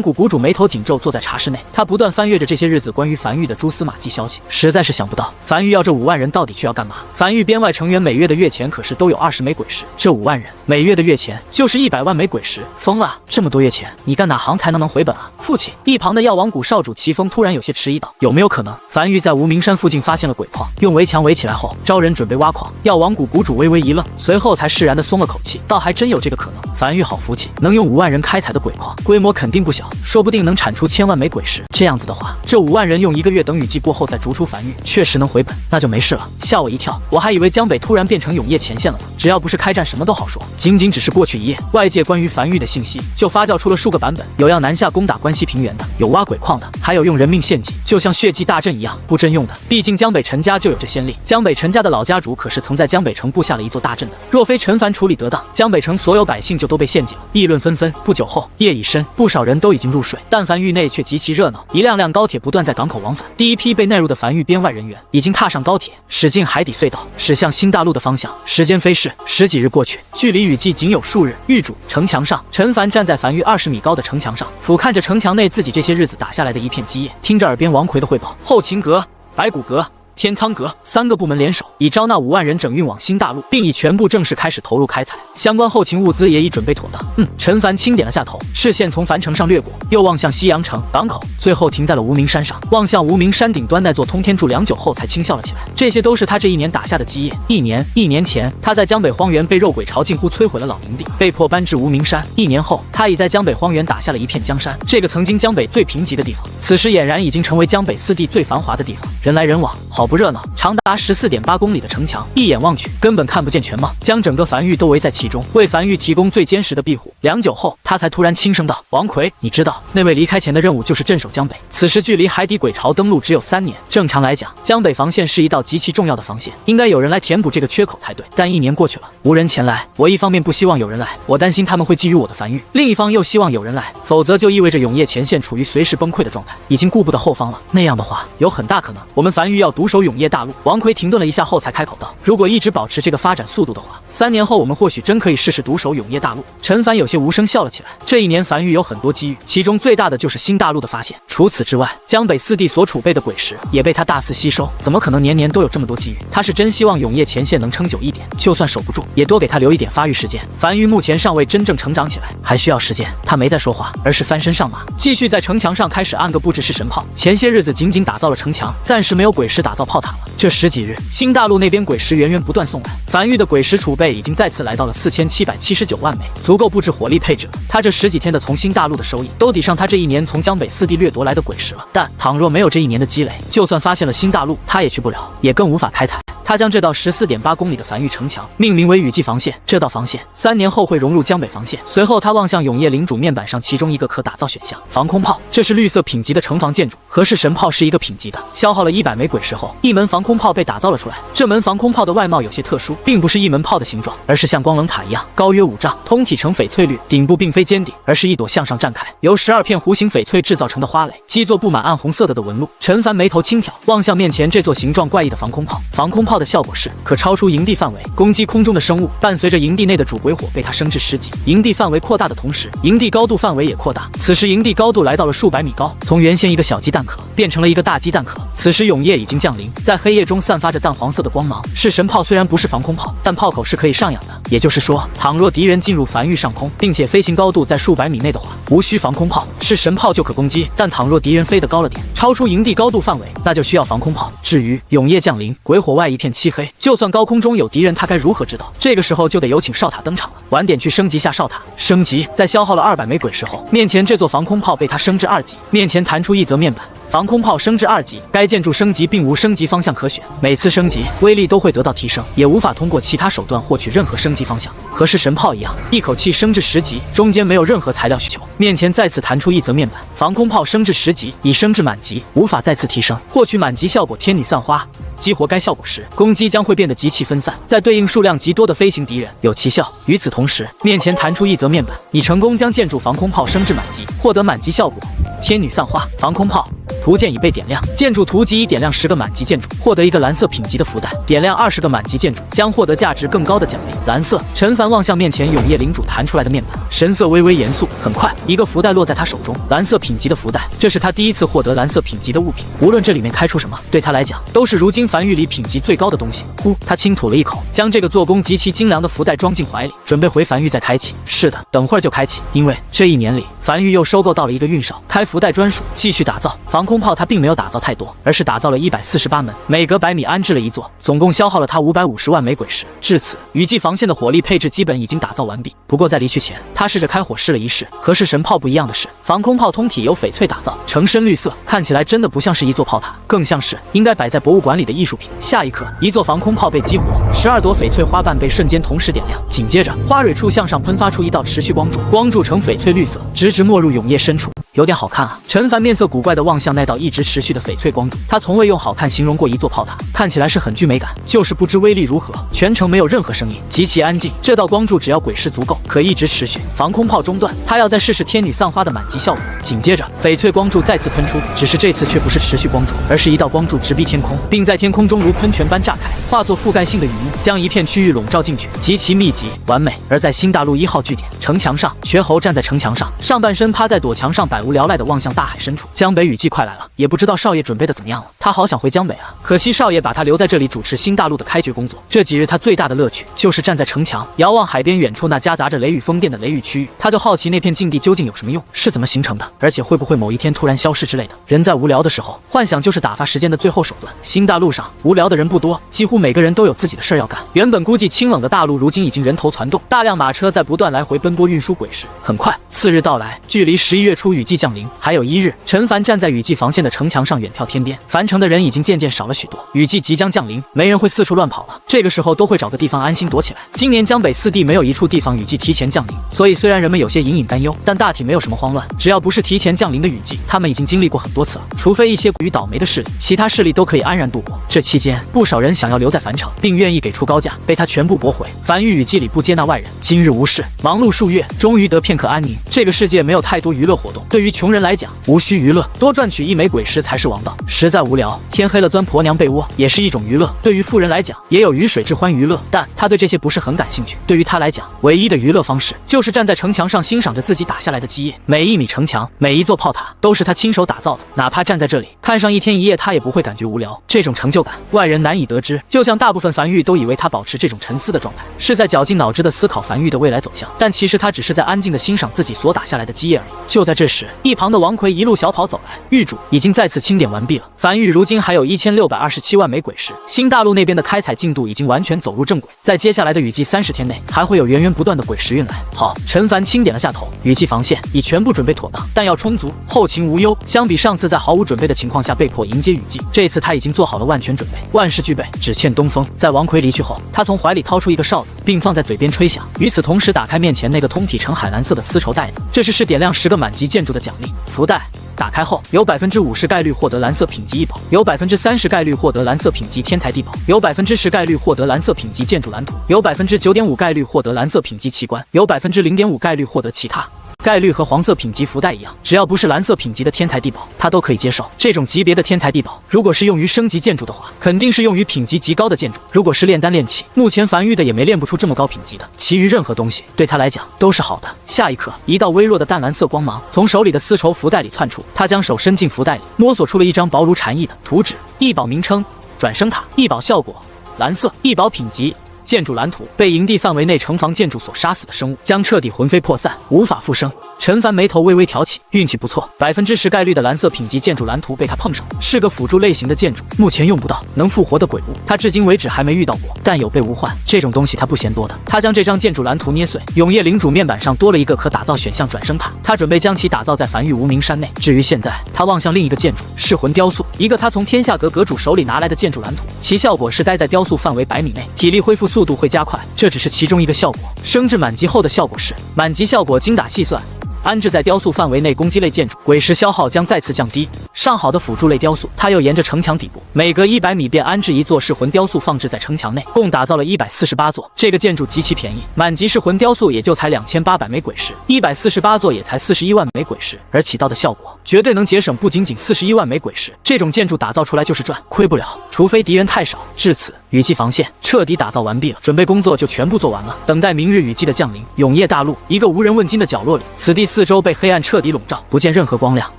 S1: 谷谷主眉头紧皱，坐在茶室内，他不断翻阅着这些日子关于樊玉的蛛丝马迹消息，实在是想不到樊玉要这5万人到底去要干嘛。樊玉编外成员每月的月钱可是都有20枚鬼石，这5万人每月的月钱就是100万枚鬼石，疯了！这么多月钱，你干哪行才能回本啊？父亲，一旁的药王谷少主齐峰突然有些迟疑道：有没有可能樊玉在无名山附近发现了鬼矿，用围墙围起来后招人准备挖矿？药王谷谷主微微一愣，随后才释然地松了口气，倒还真有这个可能。樊玉好福气，能用5万人开采的鬼矿，规模肯定不小，说不定能产出1000万枚鬼石。这样子的话，这5万人用1个月，等雨季过后再逐出樊玉，确实能回本，那就没事了。吓我一跳，我还以为江北突然变成永业前线了呢。只要不是开战，什么都好说。仅只是过去一夜，外界关于樊玉的信息就发酵出了数个版本，有要南下攻打关西平原的，有挖鬼矿的，还有用人命献祭，就像血祭大阵一样布阵用的。毕竟江北陈家就有这先例，江北陈家的老家主可是曾在江北城布下了一座大阵的。若非陈凡处理得当，江北城所有百姓就都被陷阱了，议论纷纷。不久后，夜已深，不少人都已经入睡，但樊玉内却极其热闹，一辆辆高铁不断在港口往返。第一批被纳入的樊玉编外人员已经踏上高铁，驶进海底隧道，驶向新大陆的方向。时间飞逝，10几日过去，距离雨季仅有数日。狱主城墙上，陈凡站在樊玉20米高的城墙上，俯瞰着城墙内自己这些日子打下来的一片基业，听着耳边王奎的汇报。后勤阁、白骨阁、天仓阁3个部门联手，已招纳5万人整运往新大陆，并已全部正式开始投入开采，相关后勤物资也已准备妥当。陈凡轻点了下头，视线从樊城上掠过，又望向西洋城港口，最后停在了无名山上，望向无名山顶端那座通天柱，良久后才轻笑了起来。这些都是他这一年打下的基业。一年前，他在江北荒原被肉鬼潮近乎摧毁了老营地，被迫搬至无名山。1年后，他已在江北荒原打下了一片江山，这个曾经江北最贫瘠的地方，此时俨然已经成为江北4地最繁华的地方，人来人往，好不热闹。长达14.8公里的城墙，一眼望去根本看不见全貌，将整个樊玉都围在其中，为樊玉提供最坚实的庇护。良久后，他才突然轻声道：王奎，你知道那位离开前的任务就是镇守江北，此时距离海底鬼潮登陆只有3年。正常来讲，江北防线是一道极其重要的防线，应该有人来填补这个缺口才对。但1年过去了，无人前来，我一方面不希望有人来，我担心他们会觊觎我的樊玉；另一方又希望有人来，否则就意味着永业前线处于随时崩溃的状态，已经顾不得后方了。那样的话，有很大可能我们樊玉要独守永业大陆。王奎停顿了一下后才开口道：如果一直保持这个发展速度的话，3年后我们或许真可以试试独守永业大陆。陈凡有些无声笑了起来。这一年樊玉有很多机遇，其中最大的就是新大陆的发现。除此之外，江北4地所储备的鬼石也被他大肆吸收，怎么可能年年都有这么多机遇？他是真希望永业前线能撑久一点，就算守不住，也多给他留一点发育时间。樊玉目前尚未真正成长起来，还需要时间。他没再说话，而是翻身上马，继续在城墙上开始按个布置式神炮。前些日子仅打造了城墙，暂时没有鬼石打造炮塔了。这10几日，新大陆那边鬼石源源不断送来，樊玉的鬼石储备已经再次来到了4779万枚，足够布置火力配置了。他这10几天的从新大陆的收益，都抵上他这一年从江北4地掠夺来的鬼石了。但倘若没有这一年的积累，就算发现了新大陆，他也去不了，也更无法开采。他将这道14.8公里的繁育城墙命名为雨季防线。这道防线3年后会融入江北防线。随后，他望向永夜领主面板上其中一个可打造选项——防空炮。这是绿色品级的城防建筑，和氏神炮是一个品级的。消耗了100枚鬼石后，一门防空炮被打造了出来。这门防空炮的外貌有些特殊，并不是一门炮的形状，而是像光棱塔一样，高约5丈，通体呈翡翠绿，顶部并非尖顶，而是一朵向上绽开，由12片弧形翡翠制造成的花蕾，基座布满暗红色的纹路。陈凡眉头轻挑，望向面前这座形状怪异的防空炮。防空炮的效果是可超出营地范围，攻击空中的生物。伴随着营地内的主鬼火被它升至10级，营地范围扩大的同时，营地高度范围也扩大。此时营地高度来到了数百米高，从原先一个小鸡蛋壳变成了一个大鸡蛋壳。此时永夜已经降临，在黑夜中散发着淡黄色的光芒。是神炮虽然不是防空炮，但炮口是可以上仰的，也就是说，倘若敌人进入繁育上空，并且飞行高度在数百米内的话，无需防空炮，是神炮就可攻击。但倘若敌人飞得高了点，超出营地高度范围，那就需要防空炮。至于永夜降临，鬼火外一片漆黑，就算高空中有敌人，他该如何知道？这个时候就得有请哨塔登场了。晚点去升级下哨塔。升级，在消耗了200枚鬼石后，面前这座防空炮被他升至2级，面前弹出一则面板。防空炮升至2级，该建筑升级并无升级方向可选，每次升级威力都会得到提升，也无法通过其他手段获取任何升级方向。和是神炮一样，一口气升至10级，中间没有任何材料需求。面前再次弹出一则面板，防空炮升至10级，已升至满级，无法再次提升，获取满级效果天女散花。激活该效果时，攻击将会变得极其分散，在对应数量极多的飞行敌人有奇效。与此同时，面前弹出一则面板，你成功将建筑防空炮升至满级，获得满级效果天女散花。防空炮图鉴已被点亮，建筑图集已点亮10个满级建筑，获得一个蓝色品级的福袋；点亮20个满级建筑，将获得价值更高的奖励。蓝色。陈凡望向面前永夜领主弹出来的面板，神色微微严肃。很快，一个福袋落在他手中，蓝色品级的福袋，这是他第一次获得蓝色品级的物品。无论这里面开出什么，对他来讲都是如今繁育里品级最高的东西。呼，他轻吐了一口，将这个做工极其精良的福袋装进怀里，准备回繁育再开启。是的，等会儿就开启，因为这1年里，繁育又收购到了一个运哨，开福袋专属，继续打造防空炮。他并没有打造太多，而是打造了148门，每隔100米安置了一座，总共消耗了他550万枚鬼石。至此，雨季防线的火力配置基本已经打造完毕。不过在离去前，他试着开火试了一试。和是神炮不一样的是，防空炮通体由翡翠打造，呈深绿色，看起来真的不像是一座炮塔，更像是应该摆在博物馆里的艺术品。下一刻，一座防空炮被激活，12朵翡翠花瓣被瞬间同时点亮，紧接着花蕊处向上喷发出一道持续光柱，光柱呈翡翠绿色，直直没入永夜深处。有点好看啊！陈凡面色古怪地望向那道一直持续的翡翠光柱，他从未用好看形容过一座炮塔，看起来是很具美感，就是不知威力如何。全程没有任何声音，极其安静。这道光柱只要鬼势足够，可一直持续。防空炮中断，他要再试试天女散花的满级效果。紧接着，翡翠光柱再次喷出，只是这次却不是持续光柱，而是一道光柱直逼天空，并在天空中如喷泉般炸开，化作覆盖性的雨幕，将一片区域笼罩进去，极其密集完美。而在新大陆1号据点城墙上，瘸猴站在城墙上，上半身趴在躲墙上，百无聊赖地望向大海深处。江北雨季快来了，也不知道少爷准备的怎么样了。他好想回江北啊，可惜少爷把他留在这里主持新大陆的开掘工作。这几日他最大的乐趣就是站在城墙，遥望海边远处那夹杂着雷雨风电的雷雨区域。他就好奇那片境地究竟有什么用，是怎么形成的，而且会不会某一天突然消失之类的。人在无聊的时候，幻想就是打发时间的最后手段。新大陆上无聊的人不多，几乎每个人都有自己的事儿要干。原本估计清冷的大陆，如今已经人头攒动，大量马车在不断来回奔波运输鬼石。很快，次日到来，距离11月初雨季降临还有1日。陈凡站在雨季防线的城墙上远眺天边，樊城的人已经渐渐少了许多。雨季即将降临，没人会四处乱跑了，这个时候都会找个地方安心躲起来。今年江北4地没有一处地方雨季提前降临，所以虽然人们有些隐隐担忧，但大体没有什么慌乱。只要不是提前降临的雨季，他们已经经历过很多次了。除非一些过于倒霉的势力，其他势力都可以安然度过。这期间，不少人想要留在樊城，并愿意给出高价，被他全部驳回。樊于雨季里不接纳外人。今日无事，忙碌数月，终于得片刻安宁。这个世界没有太多娱乐活动，对于穷人来讲，无需娱乐，多赚取1枚鬼石才是王道。实在无聊，天黑了钻婆娘被窝也是一种娱乐。对于富人来讲，也有鱼水之欢娱乐，但他对这些不是很感兴趣。对于他来讲，唯一的娱乐方式就是站在城墙上欣赏着自己打下来的基业。每1米城墙，每一座炮塔都是他亲手打造的，哪怕站在这里看上1天1夜，他也不会感觉无聊。这种成就感，外人难以得知。就像大部分樊玉都以为他保持这种沉思的状态，是在绞尽脑汁的思考樊玉的未来走向，但其实他只是在安静的欣赏自己所打下来的基业而已。就在这时，一旁的王奎一路小跑走来，域主已经再次清点完毕了，樊域如今还有1627万枚鬼石，新大陆那边的开采进度已经完全走入正轨，在接下来的雨季30天内，还会有源源不断的鬼石运来。好，陈凡清点了下头，雨季防线已全部准备妥当，弹药充足，后勤无忧。相比上次在毫无准备的情况下被迫迎接雨季，这次他已经做好了万全准备，万事俱备，只欠东风。在王奎离去后，他从怀里掏出一个哨子，并放在嘴边吹响，与此同时打开面前那个通体呈海蓝色的丝绸袋子，这是点亮10个满级建筑的奖励福袋。打开后，有50%概率获得蓝色品级异宝，有30%概率获得蓝色品级天才地宝，有10%概率获得蓝色品级建筑蓝图，有9.5%概率获得蓝色品级奇观，有0.5%概率获得其他。概率和黄色品级福袋一样，只要不是蓝色品级的天才地宝，它都可以接受。这种级别的天才地宝，如果是用于升级建筑的话，肯定是用于品级极高的建筑。如果是炼丹炼器，目前樊玉的也没炼不出这么高品级的。其余任何东西对他来讲都是好的。下一刻，一道微弱的淡蓝色光芒从手里的丝绸福袋里窜出，他将手伸进福袋里，摸索出了一张薄如蝉翼的图纸。异宝名称：转生塔。异宝效果：蓝色。异宝品级：建筑蓝图。被营地范围内城防建筑所杀死的生物将彻底魂飞魄散，无法复生。陈凡眉头微微挑起，运气不错，10%概率的蓝色品级建筑蓝图被他碰上了，是个辅助类型的建筑，目前用不到能复活的鬼物，他至今为止还没遇到过。但有备无患，这种东西他不嫌多的。他将这张建筑蓝图捏碎，永夜领主面板上多了一个可打造选项转生塔，他准备将其打造在樊玉无名山内。至于现在，他望向另一个建筑噬魂雕塑，一个他从天下阁阁主手里拿来的建筑蓝图，其效果是待在雕塑范围100米内，体力恢复速度会加快，这只是其中一个效果。升至满级后的效果是满级效果精打细算。安置在雕塑范围内攻击类建筑，鬼石消耗将再次降低。上好的辅助类雕塑，他又沿着城墙底部，每隔100米便安置一座噬魂雕塑放置在城墙内，共打造了148座。这个建筑极其便宜，满级噬魂雕塑也就才2800枚鬼石，148座也才41万枚鬼石，而起到的效果绝对能节省不仅仅41万枚鬼石。这种建筑打造出来就是赚，亏不了，除非敌人太少。至此，雨季防线彻底打造完毕了，准备工作就全部做完了，等待明日雨季的降临。永夜大陆一个无人问津的角落里，此地四周被黑暗彻底笼罩，不见任何光亮，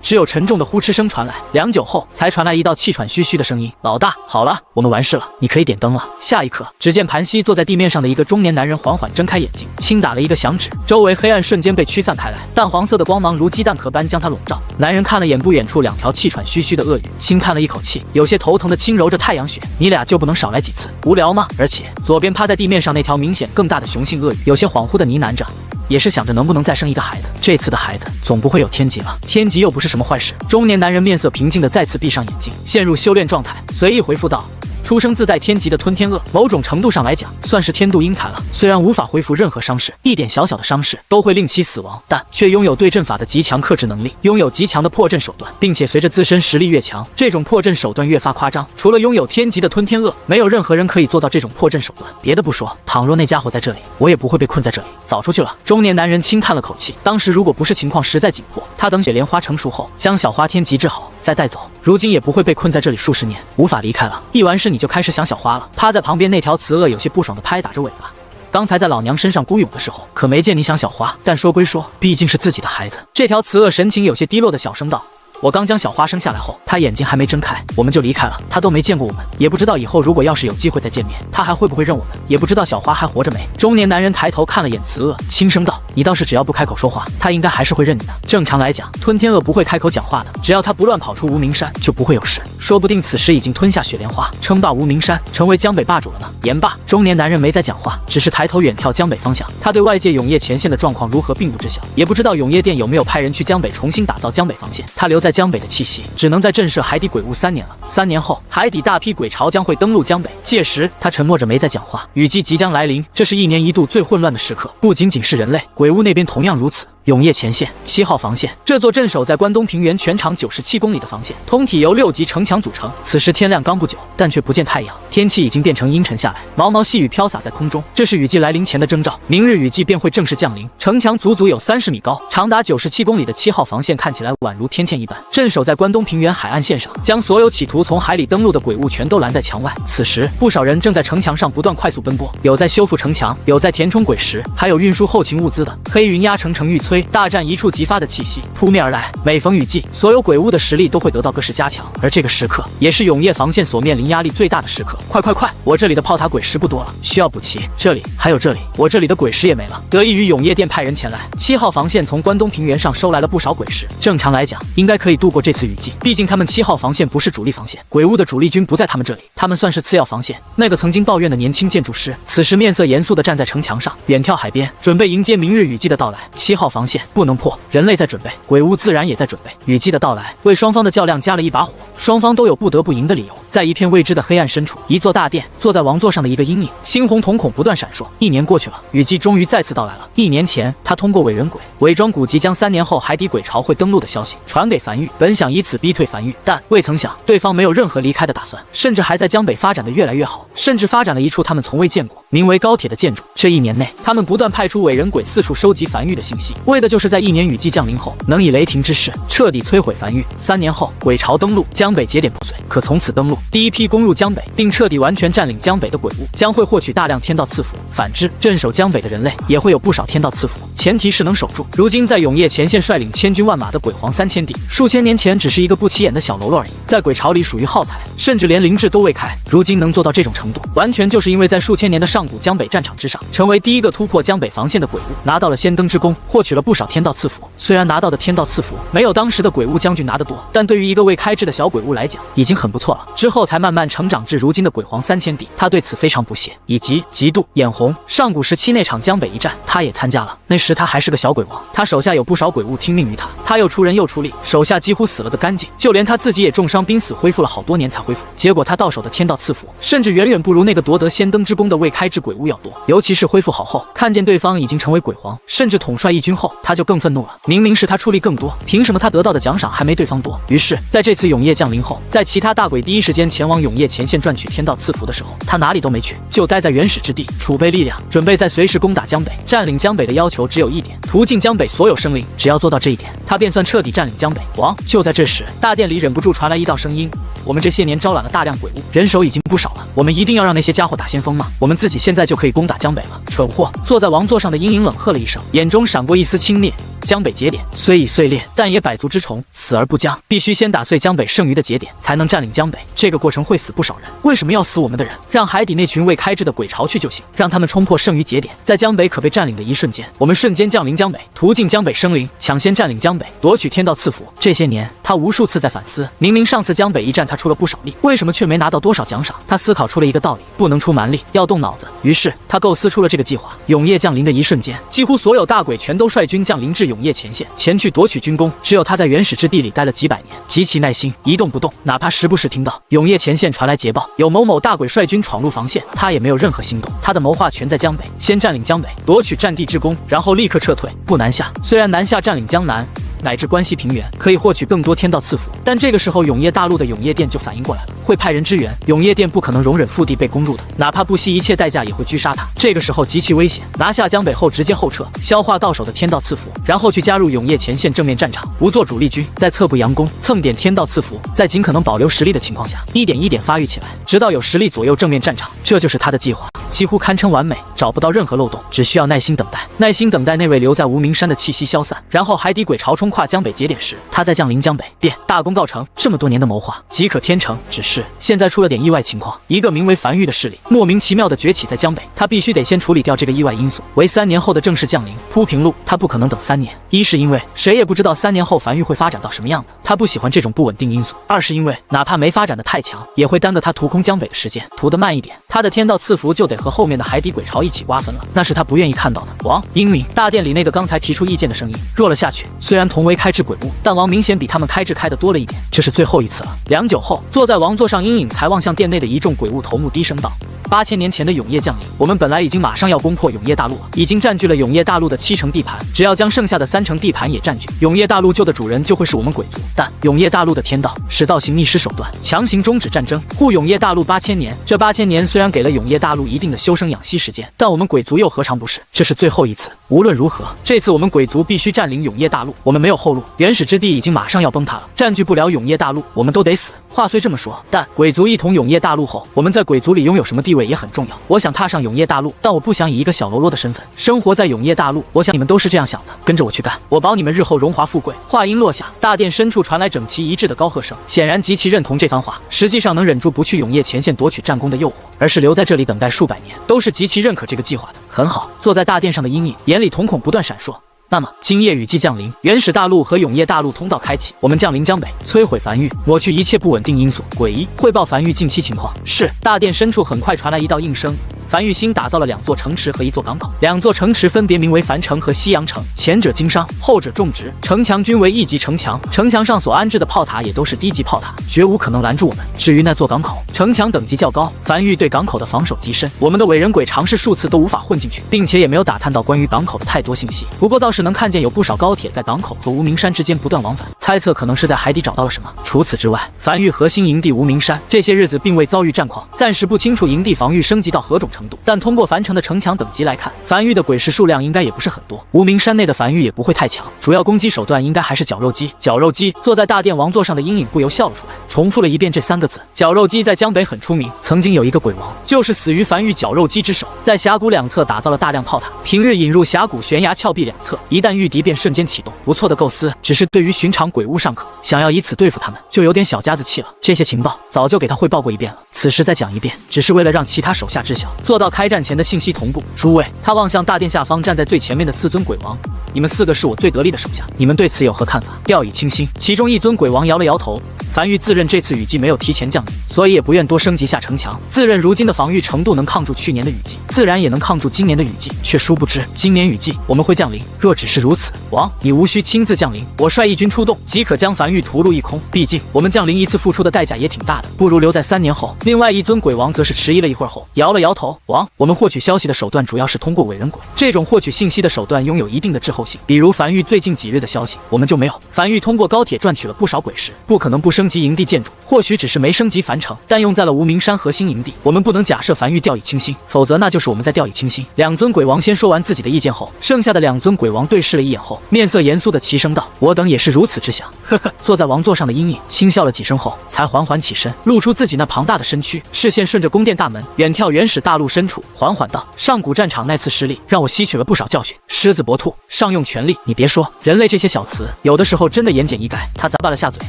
S1: 只有沉重的呼哧声传来。良久后，才传来一道气喘吁吁的声音：“老大，好了，我们完事了，你可以点灯了。”下一刻，只见盘膝坐在地面上的一个中年男人缓缓睁开眼睛，轻打了一个响指，周围黑暗瞬间被驱散开来，淡黄色的光芒如鸡蛋壳般将他笼罩。男人看了眼不远处2条气喘吁吁的鳄鱼，轻叹了一口气，有些头疼的轻揉着太阳穴：“你俩就不能少来几次？无聊吗？”而且左边趴在地面上那条明显更大的雄性鳄鱼，有些恍惚的呢喃着。也是想着能不能再生一个孩子，这次的孩子总不会有天级了，天级又不是什么坏事。中年男人面色平静的再次闭上眼睛，陷入修炼状态，随意回复道：“出生自带天级的吞天鳄，某种程度上来讲，算是天妒英才了。虽然无法恢复任何伤势，一点小小的伤势都会令其死亡，但却拥有对阵法的极强克制能力，拥有极强的破阵手段，并且随着自身实力越强，这种破阵手段越发夸张。除了拥有天级的吞天鳄，没有任何人可以做到这种破阵手段。别的不说，倘若那家伙在这里，我也不会被困在这里，早出去了。”中年男人轻叹了口气，当时如果不是情况实在紧迫，他等雪莲花成熟后，将小花天级治好再带走，如今也不会被困在这里数十年，无法离开了。一完事你就开始想小花了。趴在旁边那条雌鳄有些不爽地拍打着尾巴。刚才在老娘身上孤勇的时候，可没见你想小花。但说归说，毕竟是自己的孩子。这条雌鳄神情有些低落的小声道：“我刚将小花生下来后，她眼睛还没睁开，我们就离开了。她都没见过我们，也不知道以后如果要是有机会再见面，她还会不会认我们，也不知道小花还活着没。”中年男人抬头看了眼雌鳄，轻声道：“你倒是只要不开口说话，她应该还是会认你的。正常来讲，吞天鳄不会开口讲话的，只要她不乱跑出无名山，就不会有事。说不定此时已经吞下雪莲花，称霸无名山，成为江北霸主了呢。”言罢，中年男人没再讲话，只是抬头远眺江北方向。他对外界永夜前线的状况如何并不知晓，也不知道永夜殿有没有派人去江北重新打造江北防线。他留在江北的气息只能在震慑海底鬼物3年了。3年后，海底大批鬼潮将会登陆江北，届时他沉默着没再讲话。雨季即将来临，这是1年1度最混乱的时刻，不仅仅是人类，鬼物那边同样如此。永夜前线7号防线，这座镇守在关东平原全长97公里的防线，通体由6级城墙组成。此时天亮刚不久，但却不见太阳，天气已经变成阴沉下来，毛毛细雨飘洒在空中，这是雨季来临前的征兆。明日雨季便会正式降临。城墙足足有30米高，长达97公里的7号防线看起来宛如天堑一般，镇守在关东平原海岸线上，将所有企图从海里登陆的鬼物全都拦在墙外。此时，不少人正在城墙上不断快速奔波，有在修复城墙，有在填充鬼石，还有运输后勤物资的。黑云压城城欲摧吹，大战一触即发的气息扑面而来。每逢雨季，所有鬼屋的实力都会得到个加强，而这个时刻也是永夜防线所面临压力最大的时刻。快！我这里的炮塔鬼石不多了，需要补齐。这里还有这里，我这里的鬼石也没了。得益于永夜殿派人前来，7号防线从关东平原上收来了不少鬼石。正常来讲，应该可以度过这次雨季。毕竟他们7号防线不是主力防线，鬼屋的主力军不在他们这里，他们算是次要防线。那个曾经抱怨的年轻建筑师，此时面色严肃地站在城墙上，远眺海边，准备迎接明日雨季的到来。7号防线不能破，人类在准备，鬼屋自然也在准备。雨季的到来，为双方的较量加了一把火，双方都有不得不赢的理由。在一片未知的黑暗深处，一座大殿，坐在王座上的一个阴影，猩红瞳孔不断闪烁。1年过去了，雨季终于再次到来了。1年前，他通过伪人鬼伪装古籍，将3年后海底鬼潮会登陆的消息传给樊玉，本想以此逼退樊玉，但未曾想对方没有任何离开的打算，甚至还在江北发展的越来越好，甚至发展了一处他们从未见过名为高铁的建筑。这1年内，他们不断派出伪人鬼四处收集樊玉的信息，为的就是在1年雨季降临后，能以雷霆之势彻底摧毁樊玉。3年后，鬼潮登陆，江北节点破碎，可从此登陆第一批攻入江北并彻底完全占领江北的鬼屋，将会获取大量天道赐福。反之，镇守江北的人类也会有不少天道赐福，前提是能守住。如今在永夜前线率领千军万马的鬼皇3000弟，数千年前只是一个不起眼的小喽啰而已，在鬼潮里属于耗材，甚至连灵智都未开。如今能做到这种程度，完全就是因为在数千年的上古江北战场之上，成为第一个突破江北防线的鬼屋，拿到了先登之功，获取了不少天道赐福。虽然拿到的天道赐福没有当时的鬼屋将军拿得多，但对于一个未开智的小鬼屋来讲，已经很不错了。之后才慢慢成长至如今的鬼皇3000弟，他对此非常不屑，以及嫉妒、眼红。上古时期那场江北一战，他也参加了，那时他还是个小鬼王，他手下有不少鬼物听命于他，他又出人又出力，手下几乎死了个干净，就连他自己也重伤濒死，恢复了好多年才恢复。结果他到手的天道赐福，甚至远远不如那个夺得先登之功的未开智鬼屋要多。尤其是恢复好后，看见对方已经成为鬼皇，甚至统帅一军后，他就更愤怒了。明明是他出力更多，凭什么他得到的奖赏还没对方多？于是，在这次永夜降临后，在其他大鬼第一时间前往永夜前线赚取天道赐福的时候，他哪里都没去，就待在原始之地储备力量，准备在随时攻打江北。占领江北的要求只有一点，屠尽江北所有生灵，只要做到这一点，他便算彻底占领江北。王！就在这时，大殿里忍不住传来一道声音：我们这些年招揽了大量鬼物，人手已经不少了，我们一定要让那些家伙打先锋吗？我们自己现在就可以攻打江北了。蠢货！坐在王座上的阴影冷喝了一声，眼中闪过一丝轻蔑。江北节点虽已碎裂，但也百足之虫，死而不僵。必须先打碎江北剩余的节点，才能占领江北。这个过程会死不少人。为什么要死我们的人？让海底那群未开智的鬼潮去就行，让他们冲破剩余节点，在江北可被占领的一瞬间，我们瞬间降临江北，屠尽江北生灵，抢先占领江北，夺取天道赐福。这些年，他无数次在反思，明明上次江北一战他出了不少力，为什么却没拿到多少奖赏？他思考出了一个道理：不能出蛮力，要动脑子。于是他构思出了这个计划。永夜降临的一瞬间，几乎所有大鬼全都率军降临至永夜前线，前去夺取军功。只有他在原始之地里待了几百年，极其耐心，一动不动，哪怕时不时听到永夜前线传来捷报，有某某大鬼率军闯入防线，他也没有任何行动。他的谋划全在江北，先占领江北，夺取战地之功，然后立刻撤退，不南下。虽然南下占领江南乃至关西平原，可以获取更多天道赐福，但这个时候永夜大陆的永夜殿就反应过来了，会派人支援。永夜殿不可能容忍腹地被攻入的，哪怕不惜一切代价也会狙杀他。这个时候极其危险，拿下江北后直接后撤，消化到手的天道赐福，然后去加入永夜前线正面战场，不做主力军，在侧部佯攻，蹭点天道赐福，在尽可能保留实力的情况下，一点一点发育起来，直到有实力左右正面战场。这就是他的计划，几乎堪称完美，找不到任何漏洞，只需要耐心等待，耐心等待那位留在无名山的气息消散，然后海底鬼潮冲跨江北节点时，他再降临江北，便大功告成。这么多年的谋划即可天成，只是现在出了点意外情况，一个名为樊玉的势力莫名其妙的崛起在江北，他必须得先处理掉这个意外因素，为3年后的正式降临铺平路。他不可能等3年，一是因为谁也不知道3年后樊玉会发展到什么样子，他不喜欢这种不稳定因素；二是因为哪怕没发展的太强，也会耽搁他屠空江北的时间，屠得慢一点，他的天道赐福就得和后面的海底鬼潮一起瓜分了，那是他不愿意看到的。王！英明！大殿里那个刚才提出意见的声音弱了下去，虽然同为开智鬼屋，但王明显比他们开智开的多了一点。这是最后一次了。良久后，坐在王座上阴影才望向殿内的一众鬼物头目低声道：8000年前的永夜降临，我们本来已经马上要攻破永夜大陆了，已经占据了永夜大陆的70%地盘，只要将剩下的30%地盘也占据，永夜大陆旧的主人就会是我们鬼族。但永夜大陆的天道使道行逆施手段，强行终止战争，护永夜大陆8000年。这8000年虽然给了永夜大陆一定的修身养息时间，但我们鬼族又何尝不是？这是最后一次。无论如何，这次我们鬼族必须占领永夜大陆，我们没有后路，原始之地已经马上要崩塌了，占据不了永夜大陆，我们都得死。话虽这么说，但鬼族一统永夜大陆后，我们在鬼族里拥有什么地位？位也很重要。我想踏上永业大陆，但我不想以一个小喽啰的身份生活在永业大陆。我想你们都是这样想的，跟着我去干，我保你们日后荣华富贵。话音落下，大殿深处传来整齐一致的高喝声，显然极其认同这番话。实际上能忍住不去永业前线夺取战功的诱惑，而是留在这里等待数百年，都是极其认可这个计划的。很好，坐在大殿上的阴影眼里瞳孔不断闪烁。那么，今夜雨季降临，原始大陆和永业大陆通道开启，我们降临江北，摧毁梵域，抹去一切不稳定因素。诡异，汇报梵域近期情况。是。大殿深处很快传来一道应声。梵域新打造了2座城池和1座港口，2座城池分别名为梵城和西洋城，前者经商，后者种植。城墙均为1级城墙，城墙上所安置的炮塔也都是低级炮塔，绝无可能拦住我们。至于那座港口，城墙等级较高，梵域对港口的防守极深，我们的伪人鬼尝试数次都无法混进去，并且也没有打探到关于港口的太多信息。不过倒是能看见有不少高铁在港口和无名山之间不断往返，猜测可能是在海底找到了什么。除此之外，梵域核心营地无名山这些日子并未遭遇战况，暂时不清楚营地防御升级到何种程度，但通过梵城的城墙等级来看，梵域的鬼石数量应该也不是很多，无名山内的梵域也不会太强，主要攻击手段应该还是绞肉机。绞肉机。坐在大殿王座上的阴影不由笑了出来，重复了一遍这3个字。绞肉机在江北很出名，曾经有一个鬼王，就是死于梵域绞肉机之手，在峡谷2侧打造了大量炮塔，平日引入峡谷悬崖峭壁2侧，一旦遇敌便瞬间启动。不错的构思，只是对于寻常鬼物尚可，想要以此对付他们，就有点小家子气了。这些情报早就给他汇报过一遍了，此时再讲一遍，只是为了让其他手下知晓，做到开战前的信息同步。诸位，他望向大殿下方站在最前面的4尊鬼王，你们4个是我最得力的手下，你们对此有何看法？掉以轻心。其中1尊鬼王摇了摇头。梵域自认这次雨季没有提前降临，所以也不愿多升级下城墙，自认如今的防御程度能抗住去年的雨季，自然也能抗住今年的雨季，却殊不知今年雨季我们会降临。若只是如此，王，你无需亲自降临，我率义军出动，即可将梵域屠戮一空。毕竟我们降临一次付出的代价也挺大的，不如留在3年后。另外1尊鬼王则是迟疑了一会儿后摇了摇头。王，我们获取消息的手段主要是通过伪人鬼，这种获取信息的手段拥有一定的滞后性，比如梵域最近几日的消息我们就没有。梵域通过高铁赚取了不少鬼石，不可能不升级营地建筑，或许只是没升级梵城，但用在了无名山核心营地。我们不能假设梵域掉以轻心，否则那就是我们在掉以轻心。2尊鬼王先说完自己的意见后，剩下的2尊鬼王对视了一眼后，面色严肃的齐声道：“我等也是如此之想。”呵呵，坐在王座上的阴影轻笑了几声后，才缓缓起身，露出自己那庞大的身躯，视线顺着宫殿大门远眺原始大陆深处，缓缓道：“上古战场那次失利，让我吸取了不少教训。狮子搏兔，上用全力。你别说，人类这些小词，有的时候真的言简意赅。”他咂巴了下嘴，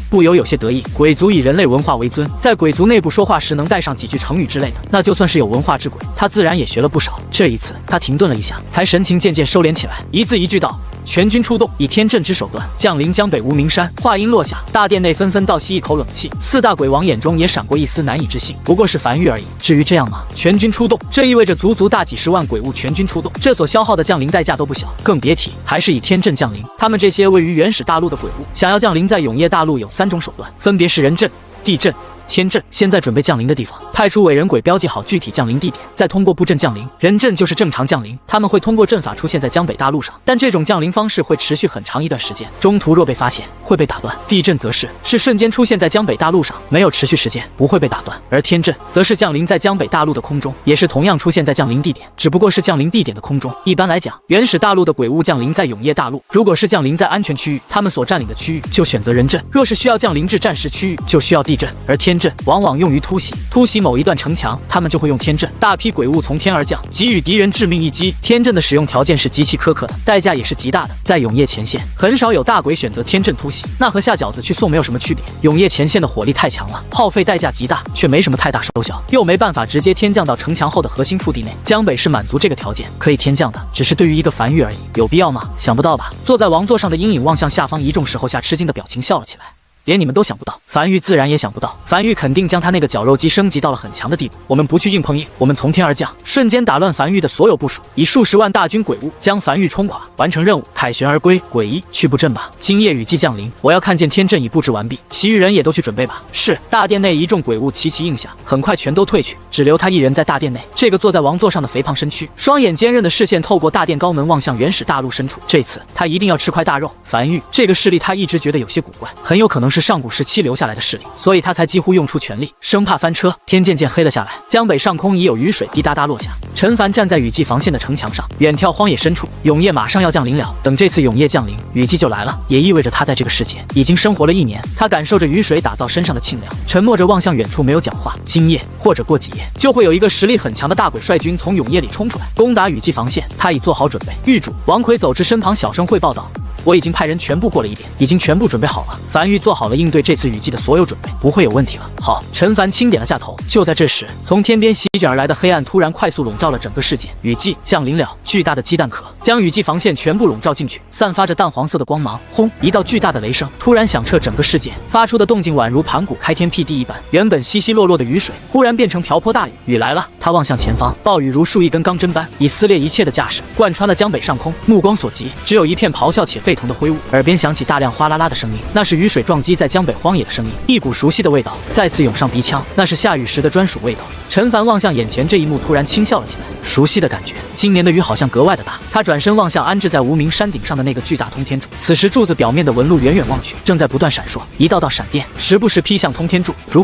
S1: 不由有些得意。鬼族以人类文化为尊，在鬼族内部说话时能带上几句成语之类的，那就算是有文化之鬼，他自然也学了不少。这一次，他停顿了一下，才神情渐渐收敛起来，一字一句道：“全军出动，以天阵之手段降临江北无名山。”话音落下，大殿内纷纷倒吸一口冷气，4大鬼王眼中也闪过一丝难以置信。不过是梵域而已，至于这样吗？全军出动，这意味着足足大几十万鬼物全军出动，这所消耗的降临代价都不小，更别提还是以天阵降临。他们这些位于原始大陆的鬼物，想要降临在永业大陆有3种手段，分别是人阵、地阵、天阵。现在准备降临的地方，派出伪人鬼标记好具体降临地点，再通过布阵降临。人阵就是正常降临，他们会通过阵法出现在江北大陆上，但这种降临方式会持续很长一段时间，中途若被发现会被打断。地阵则是瞬间出现在江北大陆上，没有持续时间，不会被打断。而天阵则是降临在江北大陆的空中，也是同样出现在降临地点，只不过是降临地点的空中。一般来讲，原始大陆的鬼物降临在永业大陆，如果是降临在安全区域，他们所占领的区域就选择人阵；若是需要降临至战时区域，就需要地阵。而天阵往往用于突袭某一段城墙，他们就会用天阵。大批鬼物从天而降，给予敌人致命一击。天阵的使用条件是极其苛刻的，代价也是极大的。在永业前线，很少有大鬼选择天阵突袭，那和下饺子去送没有什么区别。永业前线的火力太强了，耗费代价极大，却没什么太大收效，又没办法直接天降到城墙后的核心腹地内。江北是满足这个条件，可以天降的，只是对于一个梵域而已，有必要吗？想不到吧？坐在王座上的阴影望向下方一众时候下吃惊的表情笑了起来。连你们都想不到，梵域自然也想不到，梵域肯定将他那个绞肉机升级到了很强的地步。我们不去硬碰硬，我们从天而降，瞬间打乱梵域的所有部署，以数十万大军鬼物将梵域冲垮，完成任务，凯旋而归。鬼医去布阵吧，今夜雨季降临，我要看见天阵已布置完毕，其余人也都去准备吧。是。大殿内一众鬼物齐齐应下，很快全都退去，只留他一人在大殿内。这个坐在王座上的肥胖身躯，双眼坚韧的视线透过大殿高门望向原始大陆深处，这次他一定要吃块大肉。梵域这个势力他一直觉得有些古怪，很有可能是是上古时期留下来的势力，所以他才几乎用出全力，生怕翻车。天渐渐黑了下来，江北上空已有雨水滴答答落下。陈凡站在雨季防线的城墙上，远眺荒野深处，永夜马上要降临了。等这次永夜降临，雨季就来了，也意味着他在这个世界已经生活了1年。他感受着雨水打造身上的清凉，沉默着望向远处，没有讲话。今夜或者过几夜，就会有一个实力很强的大鬼率军从永夜里冲出来，攻打雨季防线。他已做好准备。狱主王奎走至身旁，小声汇报道：“我已经派人全部过了一遍，已经全部准备好了。樊玉做好了应对这次雨季的所有准备，不会有问题了。”好，陈凡轻点了下头。就在这时，从天边席卷而来的黑暗突然快速笼罩了整个世界。雨季降临了，巨大的鸡蛋壳将雨季防线全部笼罩进去，散发着淡黄色的光芒。轰！一道巨大的雷声突然响彻整个世界，发出的动静宛如盘古开天辟地一般。原本稀稀落落的雨水忽然变成瓢泼大雨，雨来了。他望向前方，暴雨如数一根钢针般，以撕裂一切的架势贯穿了江北上空。目光所及，只有一片咆哮且沸腾的灰雾，耳边响起大量哗啦啦的声音，那是雨水撞击在江北荒野的声音。一股熟悉的味道再次涌上鼻腔，那是下雨时的专属味道。陈凡望向眼前这一幕，突然轻笑了起来。熟悉的感觉，今年的雨好像格外的大。他转身望向安置在无名山顶上的那个巨大通天柱，此时柱子表面的纹路远远望去，正在不断闪烁，一道道闪电时不时劈向通天柱。如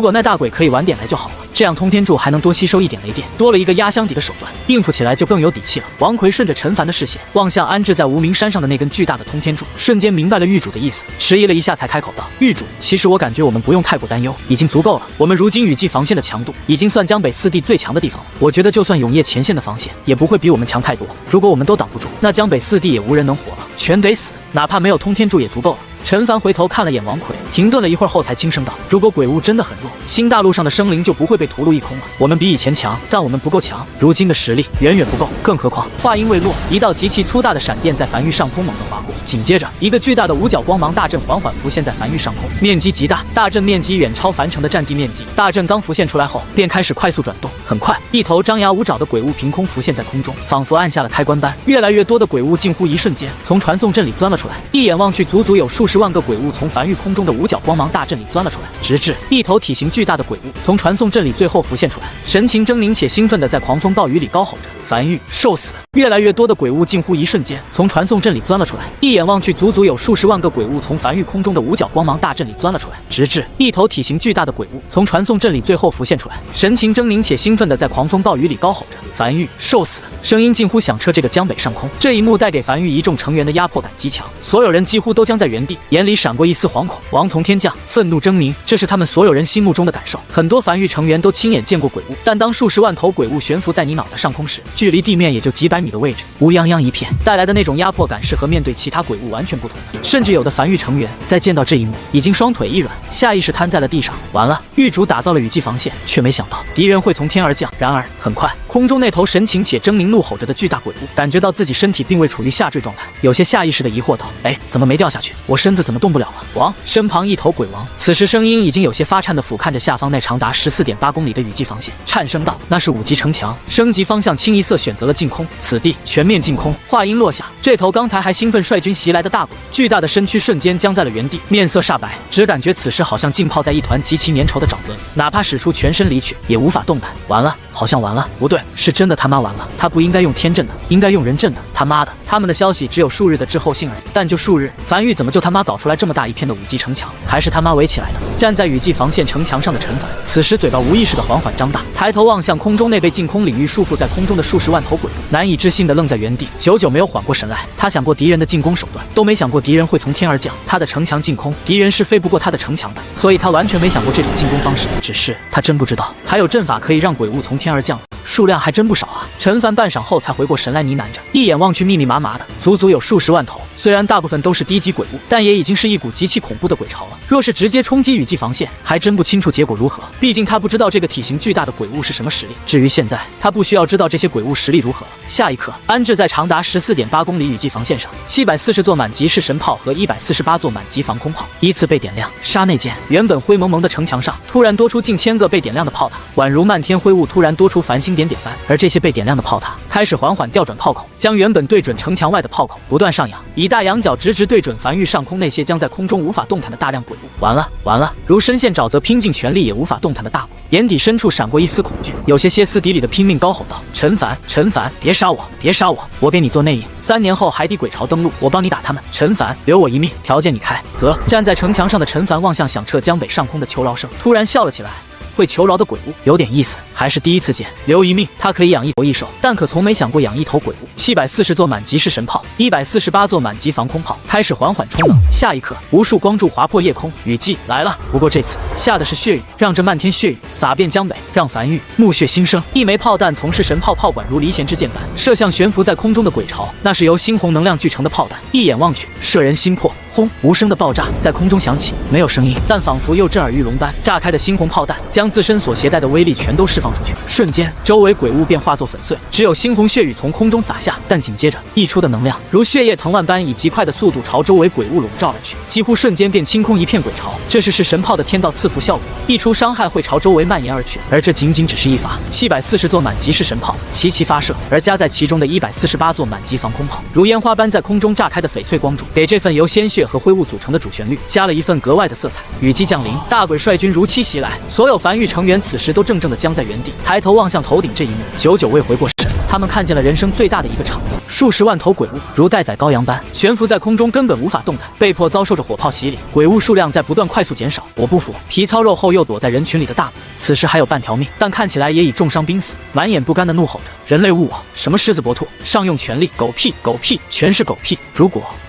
S1: 果那大鬼可以晚点来就好了，这样通天柱还能多吸收一点雷电，多了一个压箱底的手段，应付起来就更有底气了。王奎顺着陈凡的视线望向安置在无名山上的那根巨大的通天柱，瞬间明白了狱主的意思，迟疑了一下才开口道：“狱主，其实我感觉我们不用太过担忧，已经足够了。我们如今雨季防线的强度已经算江北4地最强的地方了，我觉得就算永夜前线的防线也不会比我们强太多。如果我们都挡不住，那江北4地也无人能活了，全得死，哪怕没有通天柱也足够了。”陈凡回头看了眼王奎，停顿了一会儿后才轻声道：“如果鬼物真的很弱，新大陆上的生灵就不会被屠戮一空了。我们比以前强，但我们不够强，如今的实力远远不够。更何况……”话音未落，一道极其粗大的闪电在樊玉上空猛地划过，紧接着一个巨大的五角光芒大阵缓缓浮现在樊玉上空，面积极大，大阵面积远超樊城的占地面积。大阵刚浮现出来后，便开始快速转动。很快，一头张牙舞爪的鬼物凭空浮现在空中，仿佛按下了开关般，越来越多的鬼物近乎一瞬间从传送阵里钻了出来。一眼望去，足足有数十万个鬼物从樊玉空中的五角光芒大阵里钻了出来，直至一头体型巨大的鬼物从传送阵里最后浮现出来，神情狰狞且兴奋地在狂风暴雨里高吼着：“樊玉，受死！”越来越多的鬼物近乎一瞬间从传送阵里钻了出来，一眼望去，足足有数十万个鬼物从樊玉空中的五角光芒大阵里钻了出来，直至一头体型巨大的鬼物从传送阵里最后浮现出来，神情狰狞且兴奋地在狂风暴雨里高吼着：“樊玉，受死！”声音近乎响彻这个江北上空。这一幕带给樊玉一众成员的压迫感极强，所有人几乎都僵在原地，眼里闪过一丝惶恐。王从天降，愤怒狰狞，这是他们所有人心目中的感受。很多樊玉成员都亲眼见过鬼物，但当数十万头鬼物悬浮在你脑袋上空时，距离地面也就几百米的位置，乌泱泱一片，带来的那种压迫感是和面对其他鬼物完全不同的。甚至有的樊玉成员在见到这一幕，已经双腿一软，下意识瘫在了地上。完了，狱主打造了雨季防线，却没想到敌人会从天而降。然而很快，空中那头神情且狰狞怒吼着的巨大鬼物感觉到自己身体并未处于下坠状态，有些下意识的疑惑道：“哎，怎么没掉下去？我身子怎么动不了了？”王身旁一头鬼王此时声音已经有些发颤的俯瞰着下方那长达14.8公里的雨季防线，颤声道：“那是5级城墙，升级方向清一色选择了净空，此地全面净空。”话音落下，这头刚才还兴奋率军袭来的大鬼，巨大的身躯瞬间僵在了原地，面色煞白，只感觉此时好像浸泡在一团极其粘稠的沼泽里，哪怕使出全身离去也无法动弹。完了，好像完了，不对，是真的他妈完了。他不应该用天阵的，应该用人阵的。他妈的，他们的消息只有数日的滞后性而已，但就数日，樊玉怎么就他妈搞出来这么大一片的5级城墙？还是他妈围起来的？站在雨季防线城墙上的陈凡，此时嘴巴无意识的缓缓张大，抬头望向空中那被净空领域束缚在空中的数十万头鬼物，难以置信的愣在原地，久久没有缓过神来。他想过敌人的进攻手段，都没想过敌人会从天而降。他的城墙净空，敌人是飞不过他的城墙的，所以他完全没想过这种进攻方式。只是他真不知道，还有阵法可以让鬼物从天而降，数量还真不少啊！陈凡半晌后才回过神来，呢喃着，一眼望去，密密麻麻的，足足有数十万头。虽然大部分都是低级鬼物，但也已经是一股极其恐怖的鬼潮了。若是直接冲击雨季防线，还真不清楚结果如何。毕竟他不知道这个体型巨大的鬼物是什么实力。至于现在，他不需要知道这些鬼物实力如何了。下一刻，安置在长达14.8公里雨季防线上，740座满级式神炮和148座满级防空炮依次被点亮。刹那间，原本灰蒙蒙的城墙上突然多出近千个被点亮的炮塔，宛如漫天灰雾突然多出繁星点点般。而这些被点亮的炮塔开始缓缓调转炮口，将原本对准城墙外的炮口不断上扬，以大仰角直对准梵域上空那些将在空中无法动弹的大量鬼物。完了完了！如深陷沼泽，拼尽全力也无法动弹的大鬼，眼底深处闪过一丝恐惧，有些歇斯底里的拼命高吼道：“陈凡，陈凡，别杀我，别杀我！我给你做内应，3年后海底鬼潮登陆，我帮你打他们。陈凡，留我一命，条件你开。”则站在城墙上的陈凡望向响彻江北上空的求饶声，突然笑了起来。会求饶的鬼物有点意思，还是第一次见。留一命，他可以养一头异兽，但可从没想过养一头鬼物。740座满级式神炮，148座满级防空炮开始缓缓充能。下一刻，无数光柱划破夜空，雨季来了。不过这次下的是血雨，让这漫天血雨洒遍江北，让梵域目血腥生。一枚炮弹从式神炮炮管如离弦之箭般射向悬浮在空中的鬼巢，那是由猩红能量聚成的炮弹，一眼望去，摄人心魄。轰！无声的爆炸在空中响起，没有声音，但仿佛又震耳欲聋般，炸开的猩红炮弹将自身所携带的威力全都释放出去。瞬间，周围鬼物便化作粉碎，只有猩红血雨从空中洒下。但紧接着溢出的能量如血液藤蔓般以极快的速度朝周围鬼物笼罩而去，几乎瞬间便清空一片鬼巢。这是神炮的天道赐福效果，溢出伤害会朝周围蔓延而去。而这仅仅只是一发740座满级式神炮齐齐发射，而加在其中的148座满级防空炮，如烟花般在空中炸开的翡翠光柱，给这份由鲜血和灰雾组成的主旋律加了一份格外的色彩。雨季降临，大鬼率军如期袭来，所有梵域成员此时都怔怔地僵在原地，抬头望向头顶这一幕，久久未回过神。他们看见了人生最大的一个场面，数十万头鬼物如待宰羔羊般悬浮在空中，根本无法动弹，被迫遭受着火炮洗礼。鬼物数量在不断快速减少。我不服！皮糙肉厚又躲在人群里的大鬼，此时还有半条命，但看起来也已重伤濒死，满眼不甘地怒吼着：“人类误我！什么狮子搏兔，上用全力！狗屁！狗屁！全是狗屁！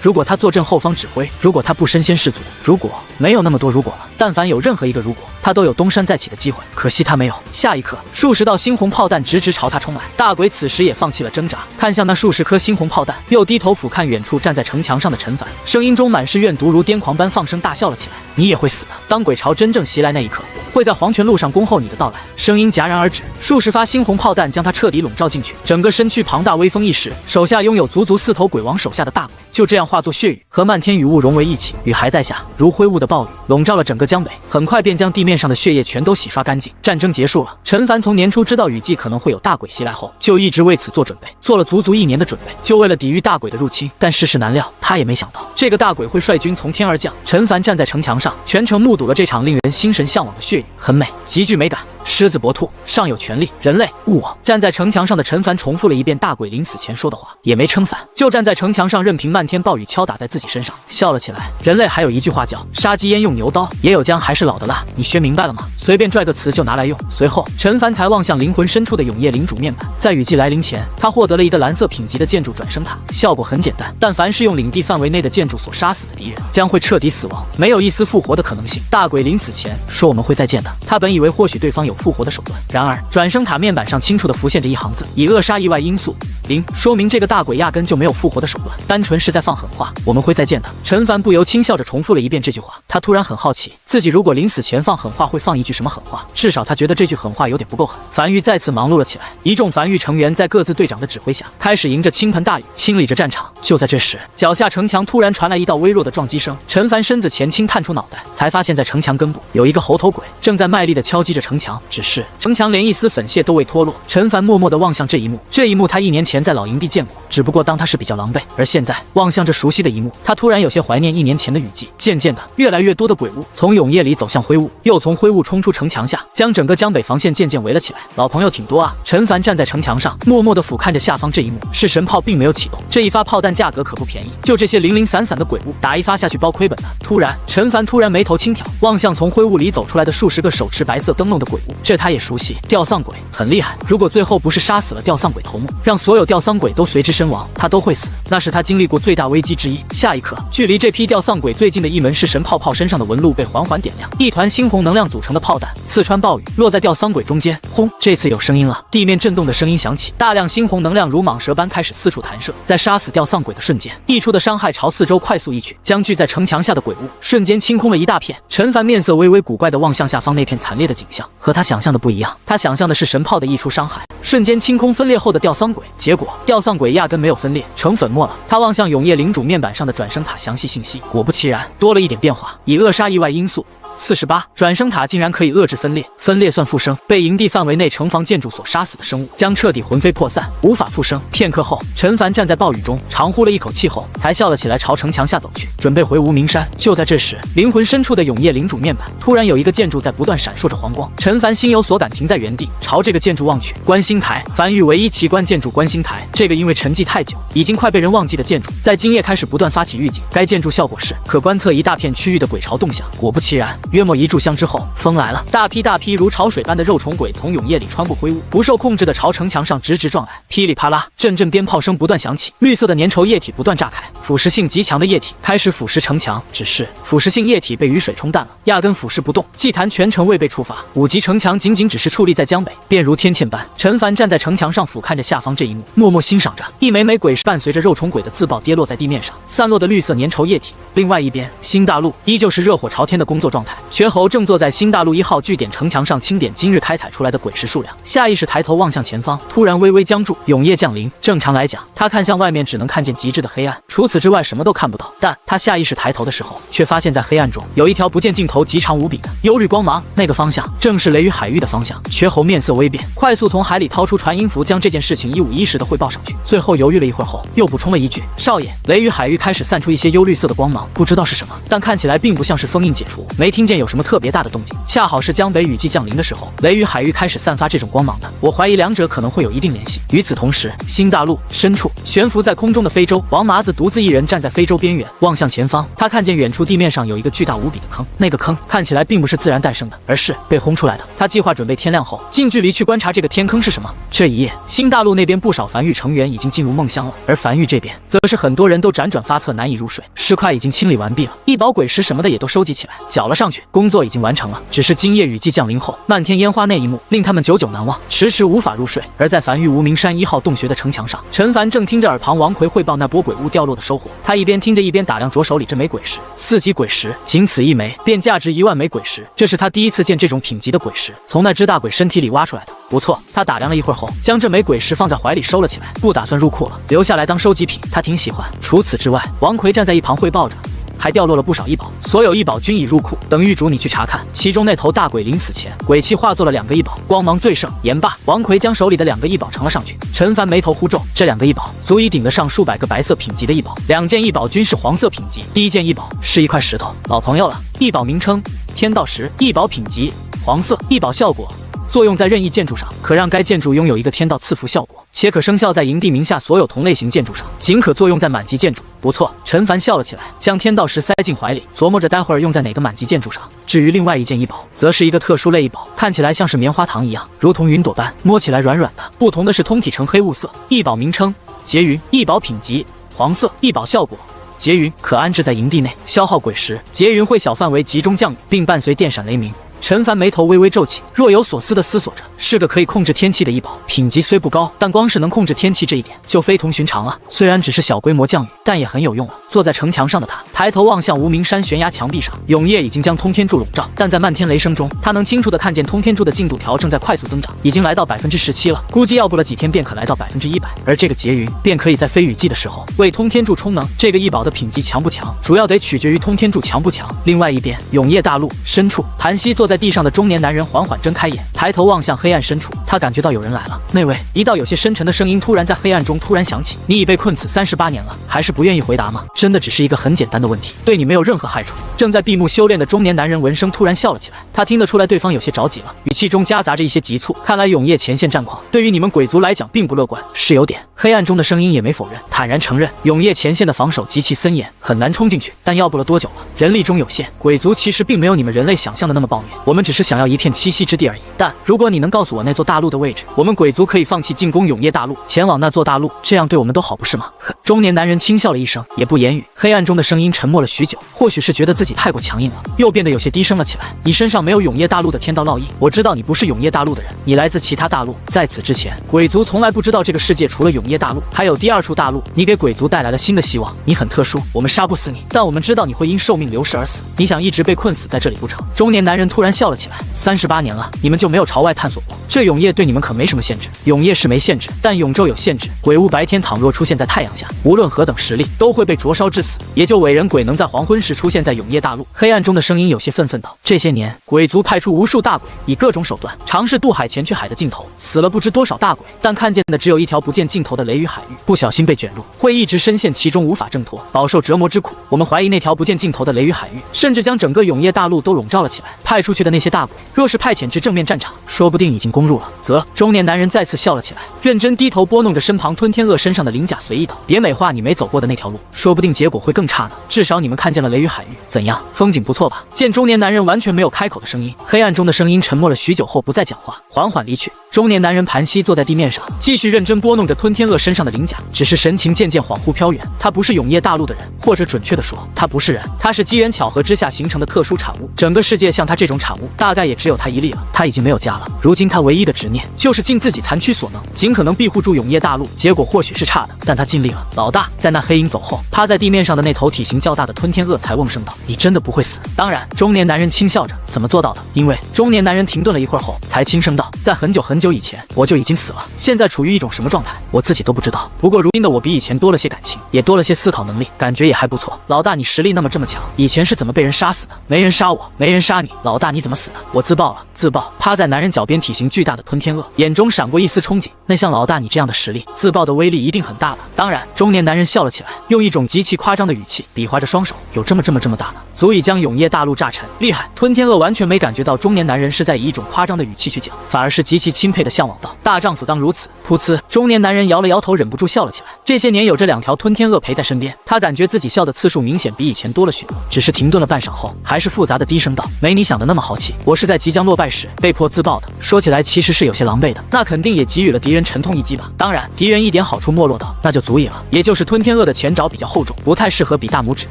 S1: 如果他坐镇后方指挥，如果他不身先士卒，如果没有那么多如果了，但凡有任何一个如果，他都有东山再起的机会。可惜他没有。”下一刻，数十道猩红炮弹直朝他冲来，大鬼此时也放弃了挣扎，看向那数十颗猩红炮弹，又低头俯瞰远处站在城墙上的陈凡，声音中满是怨毒，如癫狂般放声大笑了起来：“你也会死的！当鬼潮真正袭来那一刻，会在黄泉路上恭候你的到来。”声音戛然而止，数十发猩红炮弹将他彻底笼罩进去，整个身躯庞大，威风一时，手下拥有足足4头鬼王手下的大鬼，就这样化作血雨，和漫天雨雾融为一体。雨还在下，如灰雾的暴雨笼罩了整个江北，很快便将地面上的血液全都洗刷干净。战争结束了。陈凡从年初知道雨季可能会有大鬼袭来后，就一直为此做准备，做了足足1年的准备，就为了抵御大鬼的入侵。但世事难料，他也没想到这个大鬼会率军从天而降。陈凡站在城墙上，全程目睹了这场令人心神向往的血雨，很美，极具美感。狮子搏兔，上有权力，人类误我。站在城墙上的陈凡重复了一遍大鬼临死前说的话，也没撑伞，就站在城墙上，任凭漫天暴雨敲打在自己身上，笑了起来。人类还有一句话叫杀鸡焉用牛刀，也有姜还是老的辣，你学明白了吗？随便拽个词就拿来用。随后，陈凡才望向灵魂深处的永夜领主面板，在雨季来临前，他获得了一个蓝色品级的建筑转生塔，效果很简单，但凡是用领地范围内的建筑所杀死的敌人，将会彻底死亡，没有一丝复活的可能性。大鬼临死前说我们会再见的，他本以为或许对方有复活的手段，然而转生塔面板上清楚地浮现着一行字：以扼杀意外因素0，说明这个大鬼压根就没有复活的手段，单纯是在放狠话，我们会再见的。陈凡不由轻笑着重复了一遍这句话，他突然很好奇，自己如果临死前放狠话会放一句什么狠话，至少他觉得这句狠话有点不够狠。梵域再次忙碌了起来，一众梵域成员在各自队长的指挥下，开始迎着倾盆大雨清理着战场。就在这时，脚下城墙突然传来一道微弱的撞击声，陈凡身子前倾探出脑袋，才发现在城墙根部有一个猴头鬼正在卖力地敲击着城墙，只是城墙连一丝粉屑都未脱落。陈凡默默地望向这一幕，这一幕他1年前在老营地见过，只不过当他是比较狼狈，而现在望向这熟悉的一幕，他突然有些怀念1年前的雨季。渐渐的，越来越多的鬼物从永夜里走向灰雾，又从灰雾冲出城墙下，将整个江北防线渐渐围了起来。老朋友挺多啊！陈凡站在城墙上，默默地俯瞰着下方这一幕。是神炮并没有启动，这一发炮弹价格可不便宜，就这些零零散散的鬼物，打一发下去包亏本的。突然，陈凡眉头轻挑，望向从灰雾里走出来的数十个手持白色灯笼的鬼物，这他也熟悉，吊丧鬼很厉害。如果最后不是杀死了吊丧鬼头目，让所有吊丧鬼都随之身亡，他都会死，那是他经历过最大危机之一。下一刻，距离这批吊丧鬼最近的一门式神炮身上的纹路被缓缓点亮，一团猩红能量组成的炮弹刺穿暴雨，落在吊丧鬼中间。轰！这次有声音了，地面震动的声音响起，大量猩红能量如蟒蛇般开始四处弹射，在杀死吊丧鬼的瞬间，溢出的伤害朝四周快速溢去，将聚在城墙下的鬼物瞬间清空了一大片。陈凡面色微微古怪地望向下方那片惨烈的景象，和他想象的不一样，他想象的是神炮的溢出伤害瞬间清空分裂后的吊丧鬼，结果吊丧鬼压根没有分裂，成粉末了。他望向永夜领主面板上的转生塔详细信息，果不其然，多了一点变化：以扼杀意外因素48转生塔竟然可以遏制分裂，分裂算复生，被营地范围内城防建筑所杀死的生物将彻底魂飞魄散，无法复生。片刻后，陈凡站在暴雨中，长呼了一口气后，才笑了起来，朝城墙下走去，准备回无名山。就在这时，灵魂深处的永夜领主面板突然有一个建筑在不断闪烁着黄光，陈凡心有所感，停在原地，朝这个建筑望去。观星台，梵域唯一奇观建筑观星台，这个因为沉寂太久，已经快被人忘记的建筑，在今夜开始不断发起预警。该建筑效果是可观测一大片区域的鬼潮动向。果不其然，约莫1炷香之后，风来了，大批如潮水般的肉虫鬼从永夜里穿过灰雾，不受控制的朝城墙上直撞来。噼里啪啦，阵阵鞭炮声不断响起，绿色的粘稠液体不断炸开，腐蚀性极强的液体开始腐蚀城墙。只是腐蚀性液体被雨水冲淡了，压根腐蚀不动。祭坛全程未被触发，5级城墙仅只是矗立在江北，便如天堑般。陈凡站在城墙上俯瞰着下方这一幕，默默欣赏着一枚枚鬼石伴随着肉虫鬼的自爆跌落在地面上，散落的绿色粘稠液体。另外一边，新大陆依旧是热火朝天的工作状态，瘸猴正坐在新大陆1号据点城墙上清点今日开采出来的鬼石数量，下意识抬头望向前方，突然微微僵住。永夜降临，正常来讲，他看向外面只能看见极致的黑暗，除此之外什么都看不到。但他下意识抬头的时候，却发现在黑暗中有一条不见尽头、极长无比的幽绿光芒，那个方向正是雷雨海域的方向。瘸猴面色微变，快速从海里掏出传音符，将这件事情1五1十的汇报上去。最后犹豫了一会儿后，又补充了一句：“少爷，雷雨海域开始散出一些幽绿色的光芒，不知道是什么，但看起来并不像是封印解除，没听见有什么特别大的动静。恰好是江北雨季降临的时候，雷雨海域开始散发这种光芒的，我怀疑两者可能会有一定联系。”与此同时，新大陆深处悬浮在空中的非洲，王麻子独自一人站在非洲边缘，望向前方。他看见远处地面上有一个巨大无比的坑，那个坑看起来并不是自然诞生的，而是被轰出来的。他计划准备天亮后近距离去观察这个天坑是什么。这一夜，新大陆那边不少梵域成员已经进入梦乡了，而梵域这边则是很多人都辗转发测，难以入睡。尸块已经清理完毕了，一宝鬼石什么的也都收集起来，缴了上去，工作已经完成了。只是今夜雨季降临后，漫天烟花那一幕令他们久久难忘，迟迟无法入睡。而在梵域无名山1号洞穴的城墙上，陈凡正听着耳旁王奎汇报那波鬼物掉落的收获，他一边听着一边打量着手里这枚鬼石，4级鬼石，仅此一枚便价值1万枚鬼石，这是他第一次见这种品级的鬼石，从那只大鬼身体里挖出来的。不错，他打量了一会儿后，将这枚鬼石放在怀里收了起来，不打算入库了，留下来当收集品，他挺喜欢。除此之外，王奎站在一旁汇报着，还掉落了不少异宝，所有异宝均已入库，等狱主你去查看。其中那头大鬼临死前，鬼气化作了2个异宝，光芒最盛。言罢，王奎将手里的2个异宝呈了上去。陈凡眉头忽皱，这2个异宝足以顶得上数百个白色品级的异宝，2件异宝均是黄色品级。第一件异宝是一块石头，老朋友了。异宝名称天道石，异宝品级黄色，异宝效果作用在任意建筑上，可让该建筑拥有一个天道赐福效果，且可生效在营地名下所有同类型建筑上，仅可作用在满级建筑。不错，陈凡笑了起来，将天道石塞进怀里，琢磨着待会儿用在哪个满级建筑上。至于另外一件异宝，则是一个特殊类异宝，看起来像是棉花糖一样，如同云朵般，摸起来软软的。不同的是，通体呈黑雾色。异宝名称劫云，异宝品级黄色，异宝效果劫云，可安置在营地内，消耗鬼石，劫云会小范围集中降雨，并伴随电闪雷鸣。陈凡眉头微微皱起，若有所思地思索着，是个可以控制天气的异宝，品级虽不高，但光是能控制天气这一点就非同寻常了。虽然只是小规模降雨，但也很有用了。坐在城墙上的他抬头望向无名山悬崖墙壁上，永夜已经将通天柱笼罩，但在漫天雷声中，他能清楚地看见通天柱的进度条正在快速增长，已经来到17%了，估计要不了几天便可来到100%。而这个劫云便可以在非雨季的时候为通天柱充能。这个异宝的品级强不强，主要得取决于通天柱强不强。另外一边，永夜大陆深处，盘膝坐在地上的中年男人缓缓睁开眼，抬头望向黑暗深处，他感觉到有人来了。那位，一道有些深沉的声音突然在黑暗中突然响起：“你已被困此38年了，还是不愿意回答吗？真的只是一个很简单的问题，对你没有任何害处。”正在闭目修炼的中年男人闻声突然笑了起来，他听得出来对方有些着急了，语气中夹杂着一些急促。看来永夜前线战况对于你们鬼族来讲并不乐观，是有点。黑暗中的声音也没否认，坦然承认永夜前线的防守极其森严，很难冲进去，但要不了多久了，人力中有限，鬼族其实并没有你们人类想象的那么暴虐，我们只是想要一片栖息之地而已。但如果你能告诉我那座大陆的位置，我们鬼族可以放弃进攻永夜大陆，前往那座大陆，这样对我们都好，不是吗？呵，中年男人轻笑了一声，也不言语。黑暗中的声音沉默了许久，或许是觉得自己太过强硬了，又变得有些低声了起来。你身上没有永夜大陆的天道烙印，我知道你不是永夜大陆的人，你来自其他大陆。在此之前，鬼族从来不知道这个世界除了永夜大陆，还有第2处大陆。你给鬼族带来了新的希望，你很特殊，我们杀不死你，但我们知道你会因寿命流逝而死。你想一直被困死在这里不成？中年男人突然然笑了起来。38年了，你们就没有朝外探索过？这永夜对你们可没什么限制。永夜是没限制，但永昼有限制。鬼屋白天倘若出现在太阳下，无论何等实力，都会被灼烧致死。也就伟人鬼能在黄昏时出现在永夜大陆。黑暗中的声音有些愤愤道：这些年，鬼族派出无数大鬼，以各种手段尝试渡海前去海的尽头，死了不知多少大鬼，但看见的只有一条不见尽头的雷雨海域，不小心被卷入，会一直深陷其中，无法挣脱，饱受折磨之苦。我们怀疑那条不见尽头的雷雨海域，甚至将整个永夜大陆都笼罩了起来。派出去的那些大鬼，若是派遣至正面战场，说不定已经攻入了。则中年男人再次笑了起来，认真低头拨弄着身旁吞天鳄身上的鳞甲，随意道：别美化你没走过的那条路，说不定结果会更差呢。至少你们看见了雷雨海域，怎样，风景不错吧？见中年男人完全没有开口的声音，黑暗中的声音沉默了许久后不再讲话，缓缓离去。中年男人盘膝坐在地面上，继续认真拨弄着吞天鳄身上的鳞甲，只是神情渐渐恍惚飘远。他不是永夜大陆的人，或者准确的说，他不是人，他是机缘巧合之下形成的特殊产物。整个世界像他这种产物，大概也只有他一例了。他已经没有家了，如今他唯一的执念就是尽自己残躯所能，尽可能庇护住永夜大陆。结果或许是差的，但他尽力了。老大，在那黑影走后，趴在地面上的那头体型较大的吞天鳄才瓮声道：你真的不会死？当然。中年男人轻笑着：怎么做到的？因为中年男人停顿了一会儿后，才轻声道：在很久很久以前，我就已经死了，现在处于一种什么状态，我自己都不知道。不过如今的我比以前多了些感情，也多了些思考能力，感觉也还不错。老大，你实力那么这么强，以前是怎么被人杀死的？没人杀我，没人杀你。老大，你怎么死的？我自爆了，自爆。趴在男人脚边体型巨大的吞天鳄眼中闪过一丝憧憬。那像老大你这样的实力，自爆的威力一定很大吧？当然。中年男人笑了起来，用一种极其夸张的语气比划着双手，有这么大呢，足以将永夜大陆炸沉。厉害！吞天鳄完全没感觉到中年男人是在以一种夸张的语气去讲，反而是极其钦佩的向往道：大丈夫当如此。噗呲，中年男人摇了摇头，忍不住笑了起来。这些年有这2条吞天鳄陪在身边，他感觉自己笑的次数明显比以前多了许多。只是停顿了半晌后，还是复杂的低声道：没你想的那么豪气，我是在即将落败时被迫自爆的。说起来其实是有些狼狈的，那肯定也给予了敌人沉痛一击吧。当然，敌人一点好处没落到，那就足以了。也就是吞天鳄的前爪比较厚重，不太适合比大拇指，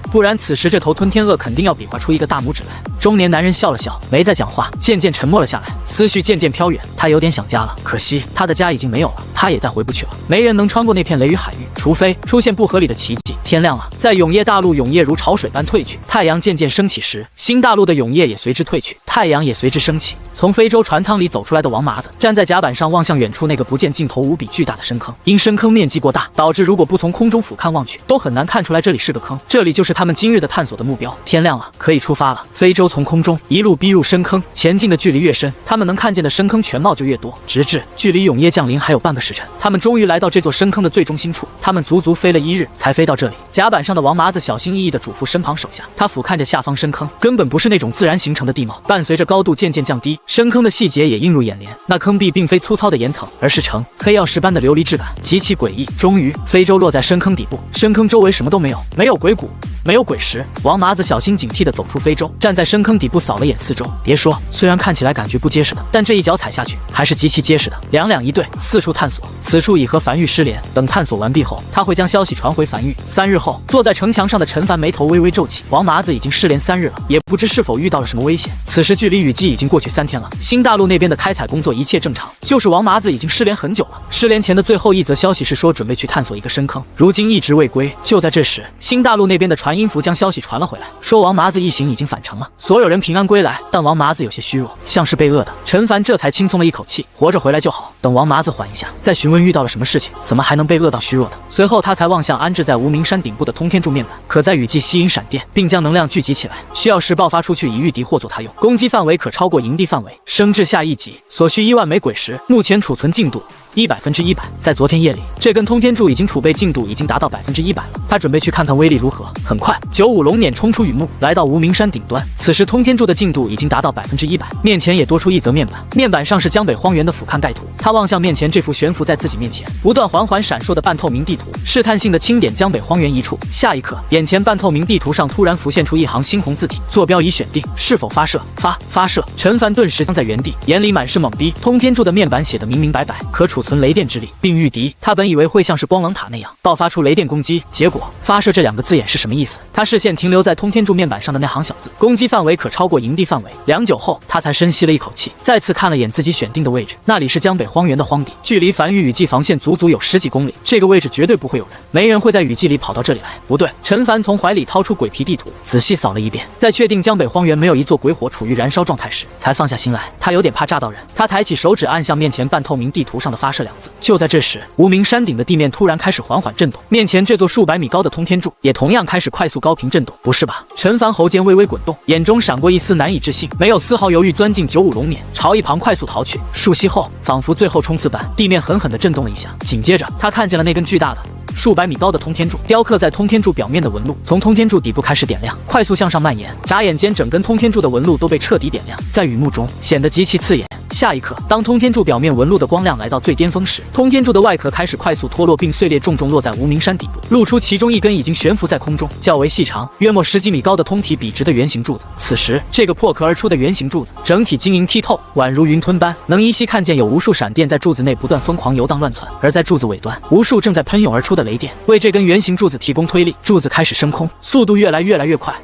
S1: 不然此时这头吞天鳄肯定要比划出一个大拇指来。中年男人笑了笑，没再讲话，渐渐沉默了下来，思绪渐渐飘远。他有点想家了，可惜他的家已经没有了，他也再回不去了。没人能穿过那片雷雨海域，除非出现不合理的奇迹。天亮了，在永夜大陆，永夜如潮水般退去，太阳渐渐升起时，新大陆的永夜也随之退去，太阳也随之升起。从非洲船舱里走出来的王麻子站在甲板上，望向远处那个不见尽头无比巨大的深坑。因深坑面积过大，导致如果不从空中俯瞰望去，都很难看出来这里是个坑。这里就是他们今日的探索的目标。天亮了，可以出发了。非洲从空中一路逼入深坑，前进的距离越深，他们能看见的深坑全貌就越多，直至距离永夜降临还有半个时辰，他们终于来到这座深坑的最中心处。他们足足飞了1日才飞到这里。甲板上的王麻子小心翼翼地嘱咐身旁手下，他俯瞰着下方深坑，根本不是那种自然形成的地貌，伴随着高度渐渐降低，深坑的细节也映入眼帘。那坑壁并非粗糙的岩层，而是呈黑曜石般的琉璃质感，极其诡异。终于，非洲落在深坑底部，深坑周围什么都没有，没有鬼谷，没有鬼石。王麻子小心警惕地走出非洲，站在深坑底部扫了眼四周。别说，虽然看起来感觉不结实的，但这一脚踩下去还是极其结实的。两两一对，四处探索。此处已和樊玉失联，等探索完毕后，他会将消息传回樊玉。3日后，坐在城墙上的陈凡眉头微微皱起。王麻子已经失联3日了，也不知是否遇到了什么危险。此时距离雨季已经过去3天了，新大陆那边的开采工作一切正常，就是王麻子已经失联很久了。失联前的最后一则消息是说准备去探索一个深坑，如今一直未归。就在这时，新大陆那边的传音符将消息传了回来，说王麻子一行已经返程了，所有人平安归来。但王麻子有些虚弱，像是被饿的。陈凡这才轻松了一口气，活着回来就好，等王麻子缓一下再询问遇到了什么事情，怎么还能被饿到虚弱的。随后他才望向安置在无名山顶部的通天柱面板，可在雨季吸引闪电，并将能量聚集起来，需要时爆发出去以御敌或作他用，攻击范围可超过营地范围，升至下1级，所需1万枚鬼石，目前储存进度100%。在昨天夜里，这根通天柱已经储备进度已经达到100%了。他准备去看看威力如何。很快，95龙辇冲出雨幕，来到无名山顶端。此时通天柱的进度已经达到100%，面前也多出一则面板，面板上是江北荒原的俯瞰盖图。他望向面前这幅悬浮在自己面前、不断缓缓闪烁的半透明地图，试探性的轻点江北荒原一处。下一刻，眼前半透明地图上突然浮现出一行猩红字体：坐标已选定，是否发射？发射！陈凡顿时僵在原地，眼里满是懵逼。通天柱的面板写得明明白白，可储储存雷电之力，并御敌。他本以为会像是光棱塔那样爆发出雷电攻击，结果发射这2个字眼是什么意思？他视线停留在通天柱面板上的那行小字，攻击范围可超过营地范围。良久后，他才深吸了一口气，再次看了眼自己选定的位置，那里是江北荒原的荒地，距离繁域雨季防线足足有10几公里。这个位置绝对不会有人，没人会在雨季里跑到这里来。不对，陈凡从怀里掏出鬼皮地图，仔细扫了一遍，在确定江北荒原没有一座鬼火处于燃烧状态时，才放下心来。他有点怕炸到人，他抬起手指按向面前半透明地图上的发射2字。就在这时，无名山顶的地面突然开始缓缓震动，面前这座数百米高的通天柱也同样开始快速高频震动。不是吧？陈凡喉间微微滚动，眼中闪过一丝难以置信，没有丝毫犹豫，钻进95龙冕，朝一旁快速逃去。数息后，仿佛最后冲刺般，地面狠狠地震动了一下，紧接着他看见了那根巨大的数百米高的通天柱，雕刻在通天柱表面的纹路从通天柱底部开始点亮，快速向上蔓延。眨眼间，整根通天柱的纹路都被彻底点亮，在雨幕中显得极其刺眼。下一刻，当通天柱表面纹路的光亮来到最巅峰时，通天柱的外壳开始快速脱落并碎裂，重重落在无名山底部，露出其中一根已经悬浮在空中、较为细长、约莫10几米高的通体笔直的圆形柱子。此时，这个破壳而出的圆形柱子整体晶莹剔透，宛如云吞般，能依稀看见有无数闪电在柱子内不断疯狂游荡乱窜。而在柱子尾端，无数正在喷涌而出的雷电为这根圆形柱子提供推力，柱子开始升空，速度越来越快，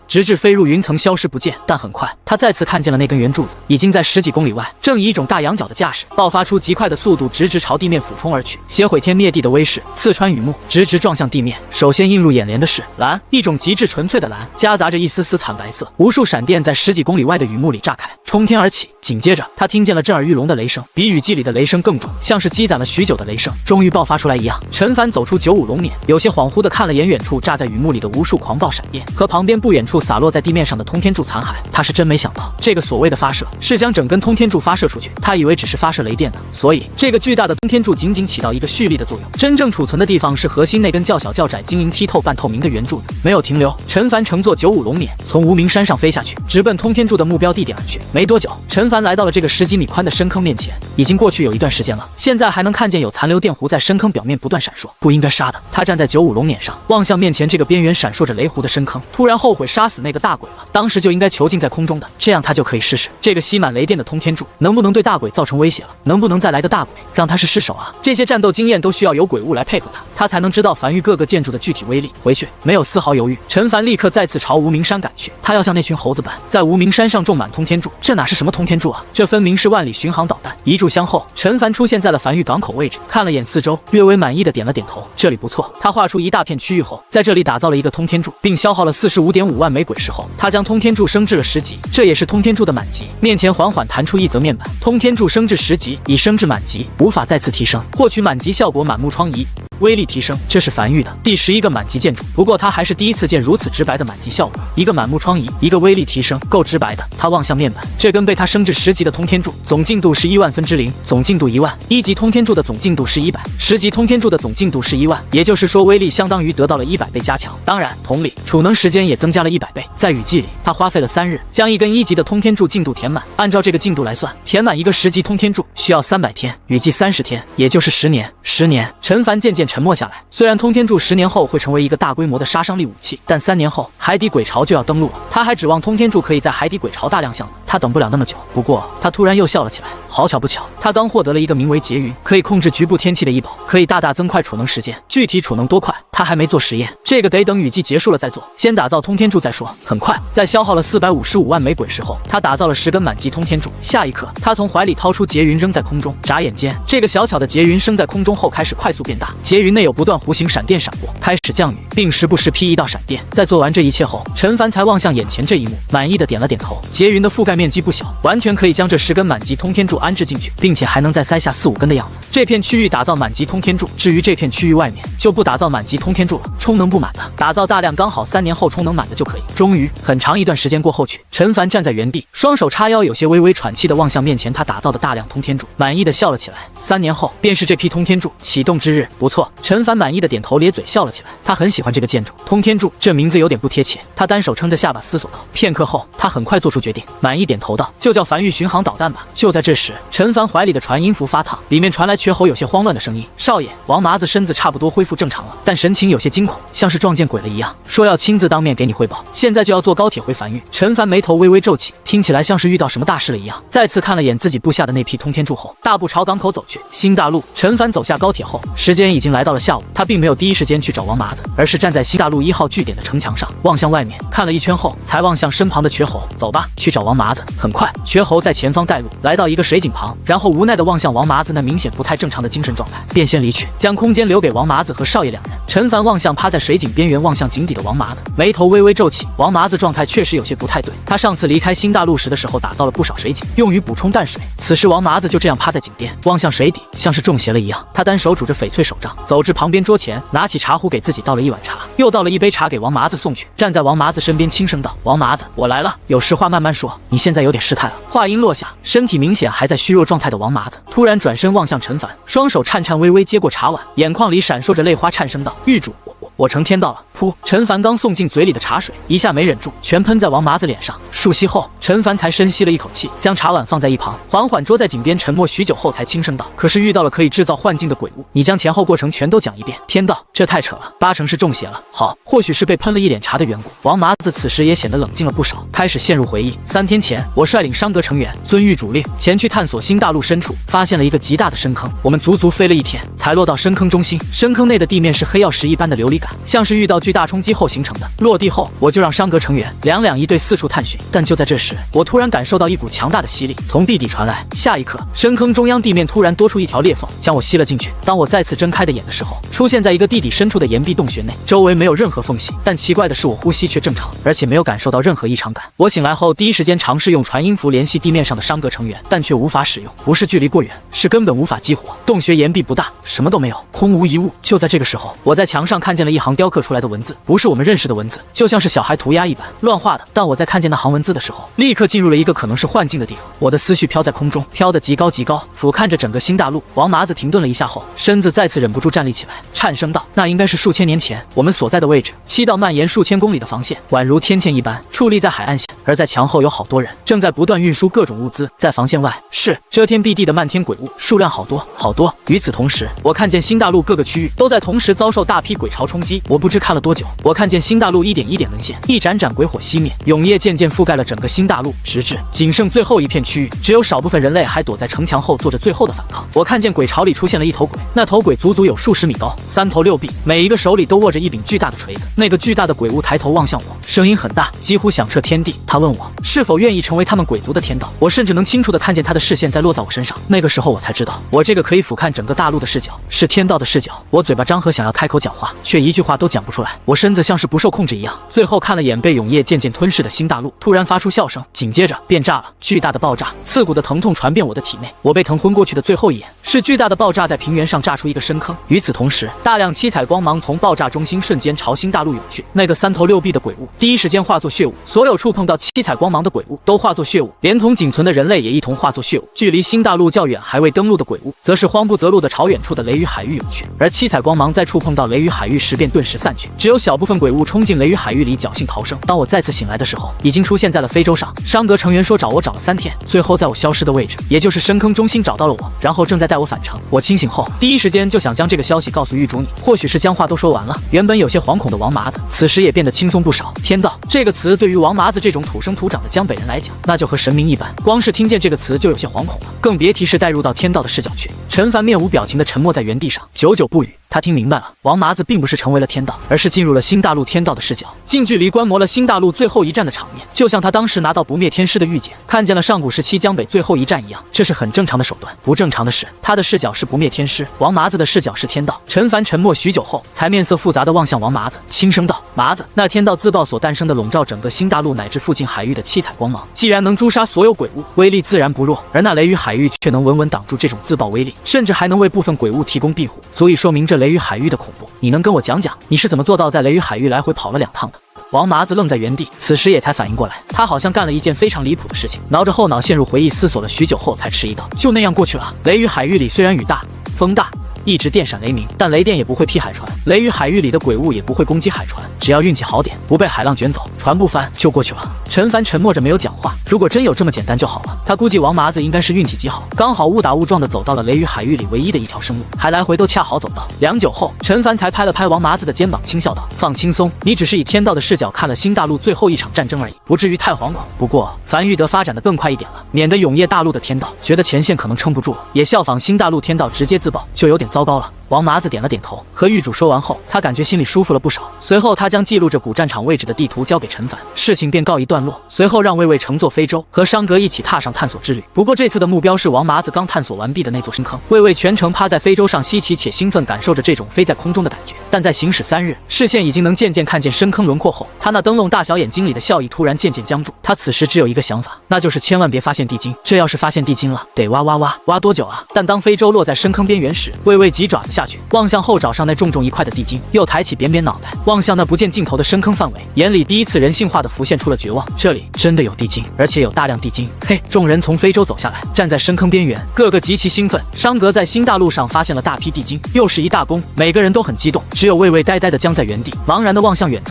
S1: 直至飞入云层消失不见。但很快，他再次看见了那根圆柱子，已经在10几公里外，正以一种大仰角的架势，爆发出极快的速度，直朝地面俯冲而去，携毁天灭地的威势刺穿雨幕，直撞向地面。首先映入眼帘的是蓝，一种极致纯粹的蓝，夹杂着一丝丝惨白色。无数闪电在10几公里外的雨幕里炸开，冲天而起。紧接着，他听见了震耳欲聋的雷声，比雨季里的雷声更重，像是积攒了许久的雷声终于爆发出来一样。陈凡走出95龙冕，有些恍惚地看了眼远处炸在雨幕里的无数狂暴闪电和旁边不远处洒落在地面上的通天柱残骸。他是真没想到，这个所谓的发射是将整根通天柱发射出去。他以为只是发射雷电的，所以这个巨大的通天柱仅仅起到一个蓄力的作用，真正储存的地方是核心那根较小较窄、晶莹剔透、半透明的圆柱子。没有停留，陈凡乘坐95龙冕从无名山上飞下去，直奔通天柱的目标地点而去。没多久，陈凡来到了这个10几米宽的深坑面前，已经过去有一段时间了，现在还能看见有残留电弧在深坑表面不断闪烁。不应该杀的。他站在95龙冕上，望向面前这个边缘闪烁着雷弧的深坑，突然后悔杀死那个大鬼了，当时就应该囚禁在空中的，这样他就可以试试这个吸满雷电的通天柱能不能对大鬼造成威胁了，能不能再来个大鬼让他是失手啊？这些战斗经验都需要有鬼物来配合他才能知道梵域各个建筑的具体威力。回去没有丝毫犹豫，陈凡立刻再次朝无名山赶去，他要像那群猴子般在无名山上种满通天柱。这哪是什么通天柱啊，这分明是万里巡航导弹。一炷香后，陈凡出现在了梵域港口位置，看了眼四周，略微满意的点了点头，这里不错。他画出一大片区域后，在这里打造了一个通天柱，并消耗了45.5万枚鬼石后，他将通天柱升至了10级，这也是通天柱的满级。面前缓缓弹出一则面板，通天柱升至10级，已升至满级，无法再次提升。获取满级效果满目疮痍，威力提升，这是梵域的第11个满级建筑。不过他还是第一次见如此直白的满级效果，一个满目疮痍，一个威力提升，够直白的。他望向面板，这根被他升至10级的通天柱，总进度是1万分之0，总进度1万。1级通天柱的总进度是100，10级通天柱的总进度是1万，也就是说威力相当于得到了100倍加强。当然，同理，储能时间也增加了100倍。在雨季里，他花费了3日，将一根1级的通天柱进度填满。按照这个进度来算，填满一个10级通天柱需要300天，雨季30天，也就是10年。10年，陈凡渐渐沉默下来。虽然通天柱10年后会成为一个大规模的杀伤力武器，但3年后海底鬼潮就要登陆了，他还指望通天柱可以在海底鬼潮大亮相吗？他等不了那么久。不过他突然又笑了起来，好巧不巧，他刚获得了一个名为劫云，可以控制局部天气的异宝，可以大大增快储能时间。具体储能多快，他还没做实验，这个得等雨季结束了再做。先打造通天柱再说。很快，在消耗了455万枚鬼石后，他打造了10根满级通天柱。下一刻，他从怀里掏出劫云扔在空中，眨眼间，这个小巧的劫云升在空中后开始快速变大，劫云内有不断弧形闪电闪过，开始降雨，并时不时劈一道闪电。在做完这一切后，陈凡才望向眼前这一幕，满意的点了点头。劫云的覆盖面积不小，完全可以将这10根满级通天柱安置进去，并且还能再塞下4、5根的样子。这片区域打造满级通天柱，至于这片区域外面就不打造满级通天柱了，充能不满的，打造大量刚好3年后充能满的就可以。终于，很长一段时间过后去，陈凡站在原地，双手叉腰，有些微微喘气的望向面前他打造的大量通天柱，满意的笑了起来。3年后便是这批通天柱启动之日。不错，陈凡满意的点头咧嘴笑了起来。他很喜欢这个建筑，通天柱这名字有点不贴切。他单手撑着下巴思索道。片刻后，他很快做出决定，满意点头道：“就叫梵域巡航导弹吧。”就在这时，陈凡怀里的传音符发烫，里面传来瘸吼有些慌乱的声音：“少爷！”王麻子身子差不多恢复复正常了，但神情有些惊恐，像是撞见鬼了一样，说要亲自当面给你汇报，现在就要坐高铁回梵域。陈凡眉头微微皱起，听起来像是遇到什么大事了一样。再次看了眼自己部下的那批通天柱后，大步朝港口走去。新大陆，陈凡走下高铁后，时间已经来到了下午。他并没有第一时间去找王麻子，而是站在新大陆1号据点的城墙上，望向外面，看了一圈后，才望向身旁的瘸猴。走吧，去找王麻子。很快，瘸猴在前方带路，来到一个水井旁，然后无奈地望向王麻子那明显不太正常的精神状态，便先离去，将空间留给王麻子和少爷两人。陈凡望向趴在水井边缘望向井底的王麻子，眉头微微皱起。王麻子状态确实有些不太对，他上次离开新大陆时的时候打造了不少水井，用于补充淡水。此时王麻子就这样趴在井边，望向水底，像是中邪了一样。他单手拄着翡翠手杖，走至旁边桌前，拿起茶壶给自己倒了一碗茶，又倒了一杯茶给王麻子送去，站在王麻子身边轻声道：“王麻子，我来了，有实话慢慢说，你现在有点失态了。”话音落下，身体明显还在虚弱状态的王麻子突然转身望向陈凡，双手颤颤巍巍接过茶碗，眼眶里闪烁着泪花，颤声道：“狱主，我成天道了。”噗！陈凡刚送进嘴里的茶水一下没忍住，全喷在王麻子脸上。数息后，陈凡才深吸了一口气，将茶碗放在一旁，缓缓捉在井边，沉默许久后才轻声道：“可是遇到了可以制造幻境的鬼物，你将前后过程全都讲一遍。”天道，这太扯了，8成是中邪了。好，或许是被喷了一脸茶的缘故。王麻子此时也显得冷静了不少，开始陷入回忆。3天前，我率领商阁成员遵狱主令前去探索新大陆深处，发现了一个极大的深坑。我们足足飞了1天，才落到深坑中心。深坑内的地面是黑曜石一般的琉璃感，像是遇到巨大冲击后形成的。落地后，我就让商阁成员2两1队四处探寻。但就在这时，我突然感受到一股强大的吸力从地底传来。下一刻，深坑中央地面突然多出一条裂缝，将我吸了进去。当我再次睁开的眼的时候，出现在一个地底深处的岩壁洞穴内，周围没有任何缝隙。但奇怪的是，我呼吸却正常，而且没有感受到任何异常感。我醒来后，第一时间尝试用传音符联系地面上的商阁成员，但却无法使用。不是距离过远，是根本无法激活。洞穴岩壁不大，什么都没有，空无一物。就在这个时候，我在墙上看见了一行雕刻出来的文字，不是我们认识的文字，就像是小孩涂鸦一般乱画的。但我在看见那行文字的时候，立刻进入了一个可能是幻境的地方。我的思绪飘在空中，飘得极高极高，俯瞰着整个新大陆。王麻子停顿了一下后，身子再次忍不住站立起来，颤声道：“那应该是数千年前我们所在的位置。7道蔓延数千公里的防线，宛如天堑一般矗立在海岸线，而在墙后有好多人正在不断运输各种物资。在防线外是遮天蔽地的漫天鬼物，数量好多好多。与此同时，我看见新大陆各个区域都在同时遭受大批鬼潮冲击。我不知看了多久，我看见新大陆一点一点沦陷，一盏盏鬼火熄灭，永夜渐渐覆盖了整个新大陆，直至仅剩最后一片区域，只有少部分人类还躲在城墙后做着最后的反抗。我看见鬼巢里出现了一头鬼，那头鬼足足有数十米高，3头6臂，每一个手里都握着一柄巨大的锤子。那个巨大的鬼物抬头望向我，声音很大，几乎响彻天地。他问我是否愿意成为他们鬼族的天道。我甚至能清楚地看见他的视线在落在我身上。那个时候我才知道，我这个可以俯瞰整个大陆的视角是天道的视角。我嘴巴张合，想要开口讲话，却一句话都讲不出来。我身子像是不受控制一样，最后看了眼被永夜渐渐吞噬的新大陆，突然发出笑声，紧接着便炸了。巨大的爆炸，刺骨的疼痛传遍我的体内。我被疼昏过去的最后一眼，是巨大的爆炸在平原上炸出一个深坑。与此同时，大量七彩光芒从爆炸中心瞬间朝新大陆涌去。那个3头6臂的鬼物第一时间化作血雾，所有触碰到七彩光芒的鬼物都化作血雾，连同仅存的人类也一同化作血雾。距离新大陆较远还未登陆的鬼物，则是慌不择路的朝远处的雷雨海域涌去。而七彩光芒在触碰到雷雨海域时便顿时散去，只有小部分鬼物冲进雷雨海域里侥幸逃生。当我再次醒来的时候，已经出现在了非洲上。商阁成员说找我找了3天，最后在我消失的位置，也就是深坑中心找到了我，然后正在带我返程。我清醒后，第一时间就想将这个消息告诉狱主你。或许是将话都说完了，原本有些惶恐的王麻子，此时也变得轻松不少。天道这个词对于王麻子这种土生土长的江北人来讲，那就和神明一般，光是听见这个词就有些惶恐了，更别提是带入到天道的视角去。陈凡面无表情的沉默在原地上，久久不语。他听明白了，王麻子并不是成为了天道，而是进入了新大陆天道的视角，近距离观摩了新大陆最后一战的场面，就像他当时拿到不灭天师的玉简，看见了上古时期江北最后一战一样。这是很正常的手段，不正常的是他的视角是不灭天师，王麻子的视角是天道。陈凡沉默许久后，才面色复杂地望向王麻子，轻声道：“麻子，那天道自爆所诞生的笼罩整个新大陆乃至附近海域的七彩光芒，既然能诛杀所有鬼物，威力自然不弱，而那雷雨海域却能稳稳挡住这种自爆威力，甚至还能为部分鬼物提供庇护，足以说明这雷雨海域的恐怖。你能跟我讲讲，你是怎么做到在雷雨海域来回跑了2趟的？”王麻子愣在原地，此时也才反应过来，他好像干了一件非常离谱的事情，挠着后脑陷入回忆思索了许久后，才迟疑道：“就那样过去了。雷雨海域里虽然雨大风大，一直电闪雷鸣，但雷电也不会劈海船，雷雨海域里的鬼物也不会攻击海船，只要运气好点，不被海浪卷走，船不翻就过去了。”陈凡沉默着没有讲话。如果真有这么简单就好了，他估计王麻子应该是运气极好，刚好误打误撞的走到了雷雨海域里唯一的一条生路，还来回都恰好走到。良久后，陈凡才拍了拍王麻子的肩膀，轻笑道：“放轻松，你只是以天道的视角看了新大陆最后一场战争而已，不至于太惶恐。不过樊玉得发展的更快一点了，免得永夜大陆的天道觉得前线可能撑不住了，也效仿新大陆天道直接自爆，就有点糟糕了。”王麻子点了点头，和狱主说完后，他感觉心里舒服了不少。随后，他将记录着古战场位置的地图交给陈凡，事情便告一段落。随后，让魏魏乘坐非洲，和商格一起踏上探索之旅。不过，这次的目标是王麻子刚探索完毕的那座深坑。魏魏全程趴在非洲上，稀奇且兴奋，感受着这种飞在空中的感觉。但在行驶3日，视线已经能渐渐看见深坑轮廓后，他那灯笼大小眼睛里的笑意突然渐渐僵住。他此时只有一个想法，那就是千万别发现地精。这要是发现地精了，得挖多久啊？但当非洲落在深坑边缘时，魏魏急爪子下去，望向后爪上那重重一块的地精，又抬起扁扁脑袋望向那不见尽头的深坑范围，眼里第一次人性化的浮现出了绝望。这里真的有地精，而且有大量地精。嘿，众人从非洲走下来，站在深坑边缘，个个极其兴奋。商格在新大陆上发现了大批地精，又是一大功，每个人都很激动，只有魏魏呆呆的僵在原地，茫然的望向远处。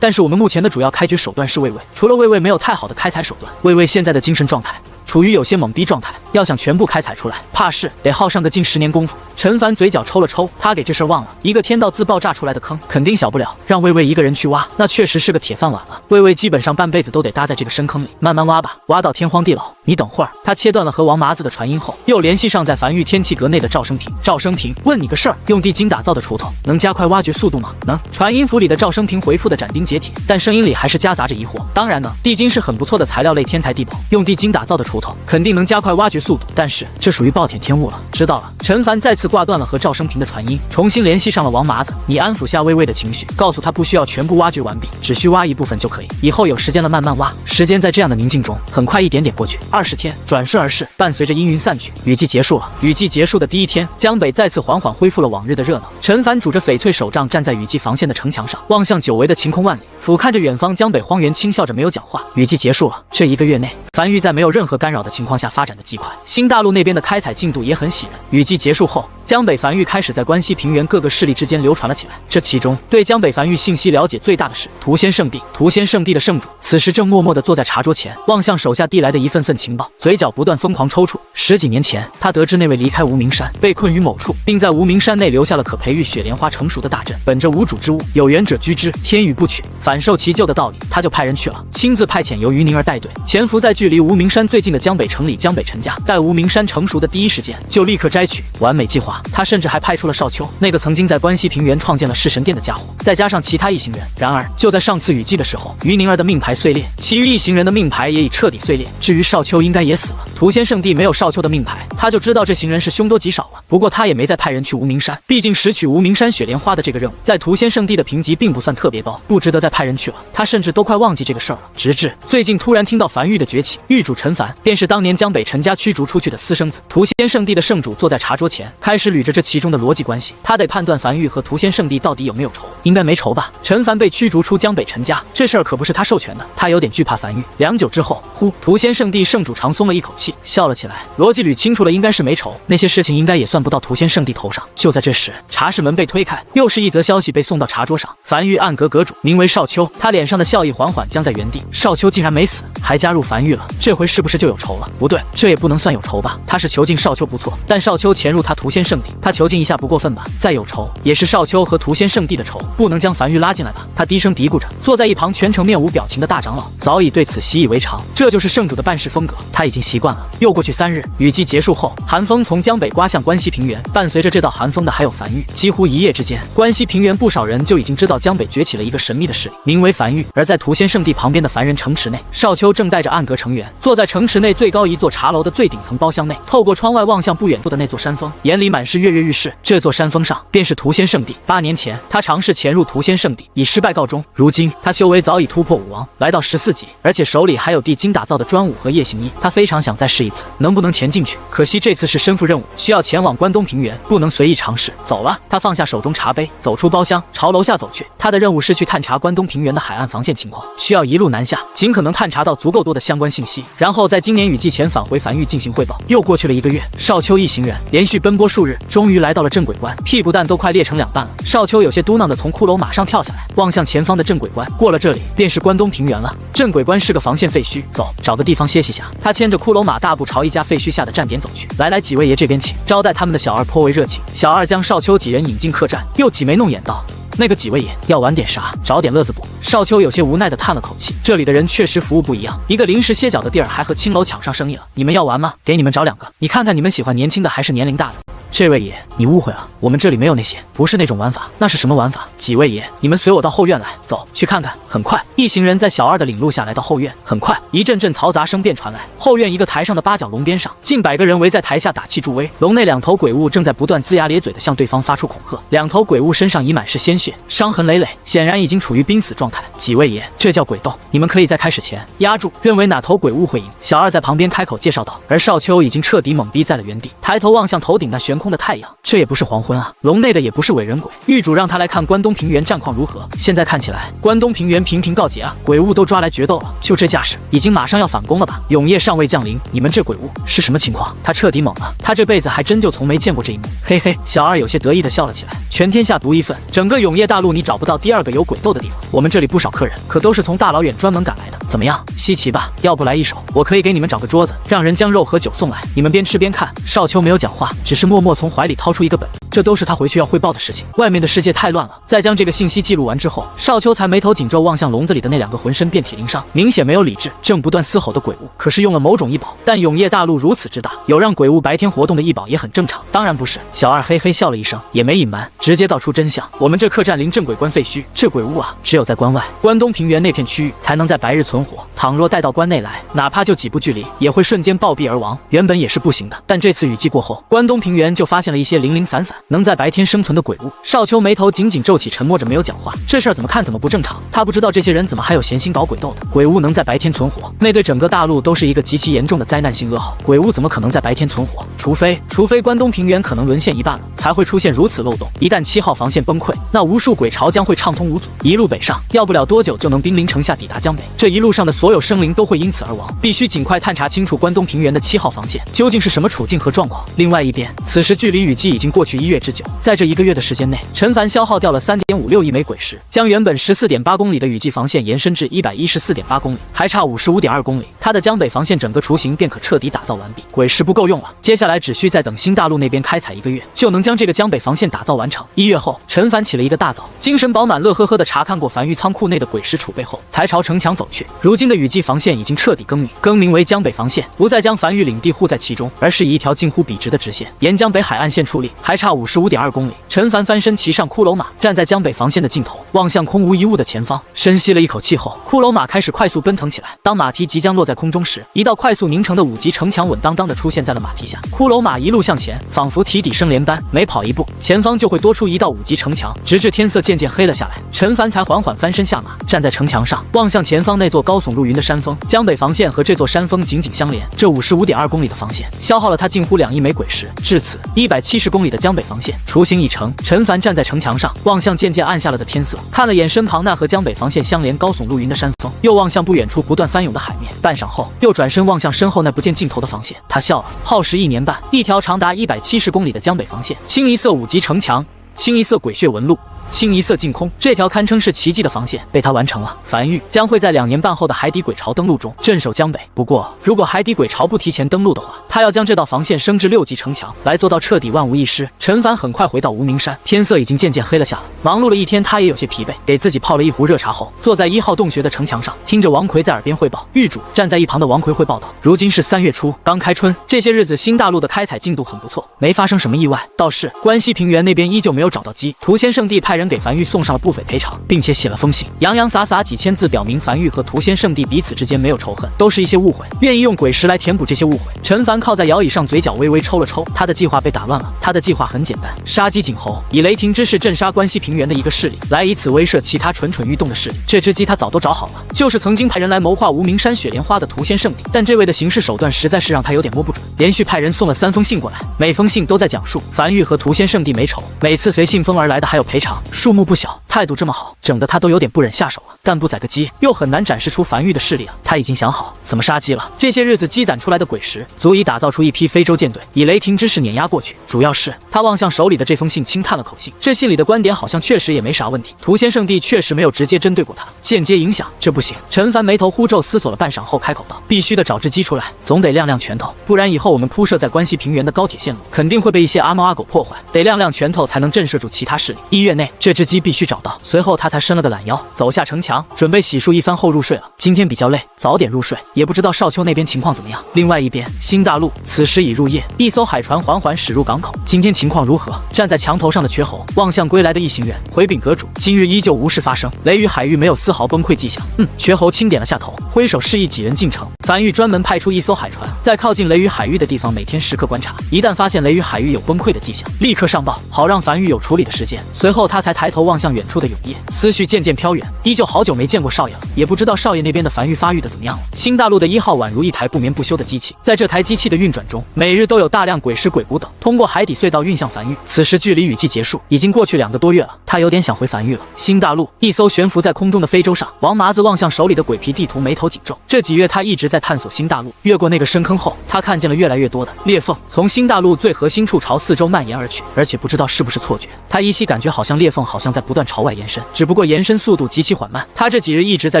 S1: 但是我们目前的主要开局手段是魏魏，除了魏魏没有太好的开采手段，魏魏现在的精神状态处于有些懵逼状态，要想全部开采出来，怕是得耗上个近10年功夫。陈凡嘴角抽了抽，他给这事儿忘了，一个天道自爆炸出来的坑，肯定小不了，让魏魏一个人去挖，那确实是个铁饭碗了。魏魏基本上半辈子都得搭在这个深坑里，慢慢挖吧，挖到天荒地老。你等会儿，他切断了和王麻子的传音后，又联系上在樊玉天气阁内的赵生平。赵生平，问你个事儿，用地精打造的锄头能加快挖掘速度吗？能。传音符里的赵生平回复的斩钉截铁，但声音里还是夹杂着疑惑。当然呢，地精是很不错的材料类天材地宝，用地精打造的锄头肯定能加快挖掘速度，但是这属于暴殄天物了。知道了。陈凡再次挂断了和赵生平的传音，重新联系上了王麻子。你安抚下魏魏的情绪，告诉他不需要全部挖掘完毕，只需挖一部分就可以，以后有时间了慢慢挖。时间在这样的宁静中很快一点点过去，20天转瞬而逝，伴随着阴云散去，雨季结束了。雨季结束的第一天，江北再次缓缓恢复了往日的热闹。陈凡拄着翡翠手杖站在雨季防线的城墙上，望向久违的晴空万里，俯瞰着远方江北荒原，轻笑着没有讲话。雨季结束了，这1个月内，樊玉在没有任何干扰的情况下发展的极快，新大陆那边的开采进度也很喜人。雨季结束后，江北樊玉开始在关西平原各个势力之间流传了起来。这其中，对江北樊玉信息了解最大的是屠仙圣地。屠仙圣地的圣主此时正默默地坐在茶桌前，望向手下递来的一份份情报，嘴角不断疯狂抽搐。10几年前，他得知那位离开无名山，被困于某处，并在无名山内留下了可培育雪莲花成熟的大阵。本着无主之物，有缘者居之，天与不取，反受其咎的道理，他就派人去了，亲自派遣由于宁儿带队，潜伏在距离无名山最近的江北城里江北陈家。待无名山成熟的第一时间，就立刻摘取。完美计划。他甚至还派出了少秋，那个曾经在关西平原创建了弑神殿的家伙，再加上其他一行人。然而，就在上次雨季的时候，于宁儿的命牌碎裂，其余一行人的命牌也已彻底碎裂。至于少秋，应该也死了。屠仙圣地没有少秋的命牌，他就知道这行人是凶多吉少了。不过他也没再派人去无名山，毕竟拾取无名山雪莲花的这个任务，在屠仙圣地的评级并不算特别高，不值得再派人去了。他甚至都快忘记这个事儿了。直至最近突然听到樊玉的崛起，狱主陈凡便是当年江北陈家驱逐出去的私生子。屠仙圣地的圣主坐在茶桌前，开始捋着这其中的逻辑关系。他得判断樊玉和屠仙圣地到底有没有仇，应该没仇吧？陈凡被驱逐出江北陈家，这事儿可不是他授权的，他有点惧怕樊玉。良久之后，屠仙圣地圣主长松了一口气，笑了起来。逻辑捋清楚了，应该是没仇，那些事情应该也算不到屠仙圣地头上。就在这时，茶室门被推开，又是一则消息被送到茶桌上。樊玉暗格阁主名为少秋，他脸上的笑意缓缓僵在原地。少秋竟然没死，还加入樊玉了，这回是不是就有仇了？不对，这也不能算有仇吧？他是囚禁少秋不错，但少秋潜入他屠仙圣地，他囚禁一下不过分吧？再有仇，也是少秋和屠仙圣地的仇，不能将樊玉拉进来吧？他低声嘀咕着，坐在一旁全程面无表情的大长老早已对此习以为常，这就是圣主的办事风格，他已经习惯了。又过去3日，雨季结束后，寒风从江北刮向关西平原，伴随着这道寒风的还有樊玉。几乎一夜之间，关西平原不少人就已经知道江北崛起了一个神秘的势力，名为樊玉。而在屠仙圣地旁边的凡人城池内，少秋正带着暗阁成员坐在城池内内最高一座茶楼的最顶层包厢内，透过窗外望向不远处的那座山峰，眼里满是跃跃欲试。这座山峰上便是屠仙圣地。8年前，他尝试潜入屠仙圣地，以失败告终。如今，他修为早已突破武王，来到14级，而且手里还有地精打造的专武和夜行衣。他非常想再试一次，能不能前进去？可惜这次是身负任务，需要前往关东平原，不能随意尝试。走了，他放下手中茶杯，走出包厢，朝楼下走去。他的任务是去探查关东平原的海岸防线情况，需要一路南下，尽可能探查到足够多的相关信息，然后在今年雨季前返回樊玉进行汇报。又过去了1个月，少秋一行人连续奔波数日，终于来到了镇鬼关，屁股蛋都快裂成2半了。少秋有些嘟囔的从骷髅马上跳下来，望向前方的镇鬼关。过了这里，便是关东平原了。镇鬼关是个防线废墟，走，找个地方歇息下。他牵着骷髅马大步朝一家废墟下的站点走去。来，几位爷这边请。招待他们的小二颇为热情，小二将少秋几人引进客栈，又挤眉弄眼道：“那个几位爷要玩点啥？找点乐子不？”少秋有些无奈的叹了口气，这里的人确实服务不一样，一个临时歇脚的地儿还和青楼抢上生意了。你们要玩吗？给你们找2个，你看看你们喜欢年轻的还是年龄大的？这位爷，你误会了，我们这里没有那些，不是那种玩法。那是什么玩法？几位爷，你们随我到后院来，走去看看。很快，一行人在小二的领路下来到后院。很快，一阵阵嘈杂声便传来。后院一个台上的8角龙边上，近100个人围在台下打气助威。龙内2头鬼物正在不断龇牙咧嘴的向对方发出恐吓。2头鬼物身上已满是鲜血，伤痕累累，显然已经处于濒死状态。几位爷，这叫鬼斗，你们可以在开始前压住，认为哪头鬼物会赢。小二在旁边开口介绍道。而少秋已经彻底懵逼在了原地，抬头望向头顶那悬空的太阳，这也不是黄昏啊，笼内的也不是伪人鬼。狱主让他来看关东平原战况如何，现在看起来关东平原频频告捷啊，鬼物都抓来决斗了，就这架势，已经马上要反攻了吧？永夜尚未降临，你们这鬼物是什么情况？他彻底懵了，他这辈子还真就从没见过这一幕。嘿嘿，小二有些得意的笑了起来。全天下独一份，整个永夜大陆你找不到第2个有鬼斗的地方。我们这里不少客人，可都是从大老远专门赶来的。怎么样，稀奇吧？要不来一手，我可以给你们找个桌子，让人将肉和酒送来，你们边吃边看。少秋没有讲话，只是默默从怀里掏出一个本子，这都是他回去要汇报的事情。外面的世界太乱了。在将这个信息记录完之后，少秋才眉头紧皱望向笼子里的那2个浑身遍体鳞伤、明显没有理智、正不断嘶吼的鬼物，可是用了某种异宝。但永夜大陆如此之大，有让鬼物白天活动的异宝也很正常。当然不是。小二嘿嘿笑了一声，也没隐瞒，直接道出真相。我们这客栈临镇鬼关废墟，这鬼物啊，只有在关外关东平原那片区域才能在白日存活，倘若带到关内来，哪怕就几步距离，也会瞬间暴毙而亡。原本也是不行的，但这次雨季过后，关东平原就发现了一些零零散散能在白天生存的鬼物。少秋眉头紧紧皱起，沉默着没有讲话。这事儿怎么看怎么不正常，他不知道这些人怎么还有闲心搞鬼斗的。鬼物能在白天存活，那对整个大陆都是一个极其严重的灾难性噩耗。鬼物怎么可能在白天存活？除非关东平原可能沦陷一半了，才会出现如此漏洞。一旦7号防线崩溃，那无数鬼巢将会畅通无阻，一路北上，要不了多久就能兵临城下，抵达江北。这一路上的所有生灵都会因此而亡，必须尽快探查清楚关东平原的7号防线究竟是什么处境和状况。另外一边，此时距离雨季已经过去1月之久，在这1个月的时间内，陈凡消耗掉了3.56亿枚鬼石，将原本14.8公里的雨季防线延伸至114.8公里，还差55.2公里，他的江北防线整个雏形便可彻底打造完毕。鬼石不够用了，接下来只需再等新大陆那边开采1个月，就能将这个江北防线打造完成。1月后，陈凡起了一个大早，精神饱满，乐呵呵地查看过樊玉仓库内的鬼石储备后，才朝城墙走去。如今的雨季防线已经彻底更名为江北防线，不再将樊玉领地护在其中，而是以一条近乎笔直的直线沿江北海岸线矗立，还差55.2公里。陈凡翻身骑上骷髅马，站在江北防线的尽头，望向空无一物的前方，深吸了一口气后，骷髅马开始快速奔腾起来。当马蹄即将落在空中时，一道快速凝成的5级城墙稳当当的出现在了马蹄下。骷髅马一路向前，仿佛提底生连般，每跑一步，前方就会多出一道5级城墙，直至天色渐渐黑了下来，陈凡才缓缓翻身下马，站在城墙上，望向前方那座高耸入云的山峰。江北防线和这座山峰紧紧相连，这55.2公里的防线消耗了他近乎2亿枚鬼石。至此，170公里的江北防线雏形已成。陈凡站在城墙上，望向渐渐暗下了的天色，看了眼身旁那和江北防线相连高耸入云的山峰，又望向不远处不断翻涌的海面。半晌后，又转身望向身后那不见尽头的防线，他笑了。耗时1年半，一条长达170公里的江北防线，清一色5级城墙，清一色鬼血纹路，清一色净空，这条堪称是奇迹的防线被他完成了。樊玉将会在2年半后的海底鬼巢登陆中镇守江北。不过，如果海底鬼巢不提前登陆的话，他要将这道防线升至6级城墙，来做到彻底万无一失。陈凡很快回到无名山，天色已经渐渐黑了下来。忙碌了一天，他也有些疲惫，给自己泡了一壶热茶后，坐在1号洞穴的城墙上，听着王奎在耳边汇报。狱主站在一旁的王奎汇报道：如今是3月初，刚开春，这些日子新大陆的开采进度很不错，没发生什么意外。倒是关西平原那边依旧没有找到鸡。屠仙圣地派人给樊玉送上了不菲赔偿，并且写了封信，洋洋洒洒几千字，表明樊玉和屠仙圣地彼此之间没有仇恨，都是一些误会，愿意用鬼石来填补这些误会。陈凡靠在摇椅上，嘴角微微抽了抽，他的计划被打乱了。他的计划很简单，杀鸡儆猴，以雷霆之势镇杀关西平原的一个势力，来以此威慑其他蠢蠢欲动的势力。这只鸡他早都找好了，就是曾经派人来谋划无名山雪莲花的屠仙圣地，但这位的行事手段实在是让他有点摸不准，连续派人送了3封信过来，每封信都在讲述樊玉和屠仙圣地没仇，每次随信封而来的还有赔偿，数目不小，态度这么好，整得他都有点不忍下手了。但不宰个鸡，又很难展示出樊玉的势力啊。他已经想好怎么杀鸡了。这些日子积攒出来的鬼石，足以打造出一批非洲舰队，以雷霆之势碾压过去。主要是他望向手里的这封信，轻叹了口气，这信里的观点好像确实也没啥问题。屠仙圣地确实没有直接针对过他，间接影响，这不行。陈凡眉头呼皱，思索了半晌后开口道：“必须得找只鸡出来，总得亮亮拳头，不然以后我们铺设在关西平原的高铁线路肯定会被一些阿猫阿狗破坏，得亮亮拳头才能震慑住其他势力。1月内这只鸡必须找到。”随后他才伸了个懒腰，走下城墙，准备洗漱一番后入睡了。今天比较累，早点入睡。也不知道少丘那边情况怎么样。另外一边，新大陆此时已入夜，一艘海船缓缓驶入港口。今天情况如何？站在墙头上的瘸猴望向归来的一行人，回禀阁主，今日依旧无事发生，雷雨海域没有丝毫崩溃迹象。瘸猴轻点了下头，挥手示意几人进城。樊玉专门派出一艘海船，在靠近雷雨海域的地方每天时刻观察，一旦发现雷雨海域有崩溃的迹象，立刻上报，好让樊玉有处理的时间。随后他才抬头望向远处的永夜，思绪渐渐飘远，依旧好久没见过少爷了，也不知道少爷那边的樊玉发育的怎么样了。新大陆的1号宛如一台不眠不休的机器，在这台机器的运转中，每日都有大量鬼石鬼骨等通过海底隧道运向樊玉。此时距离雨季结束已经过去2个多月了，他有点想回樊玉了。新大陆一艘悬浮在空中的非洲上，王麻子望向手里的鬼皮地图，眉头紧皱。这几月他一直在探索新大陆，越过那个深坑后，他看见了越来越多的裂缝从新大陆最核心处朝4周蔓延而去，而且不知道是不是错觉，他依稀感觉好像裂缝好像在不断朝外延伸，只不过延伸速度极其缓慢。他这几日一直在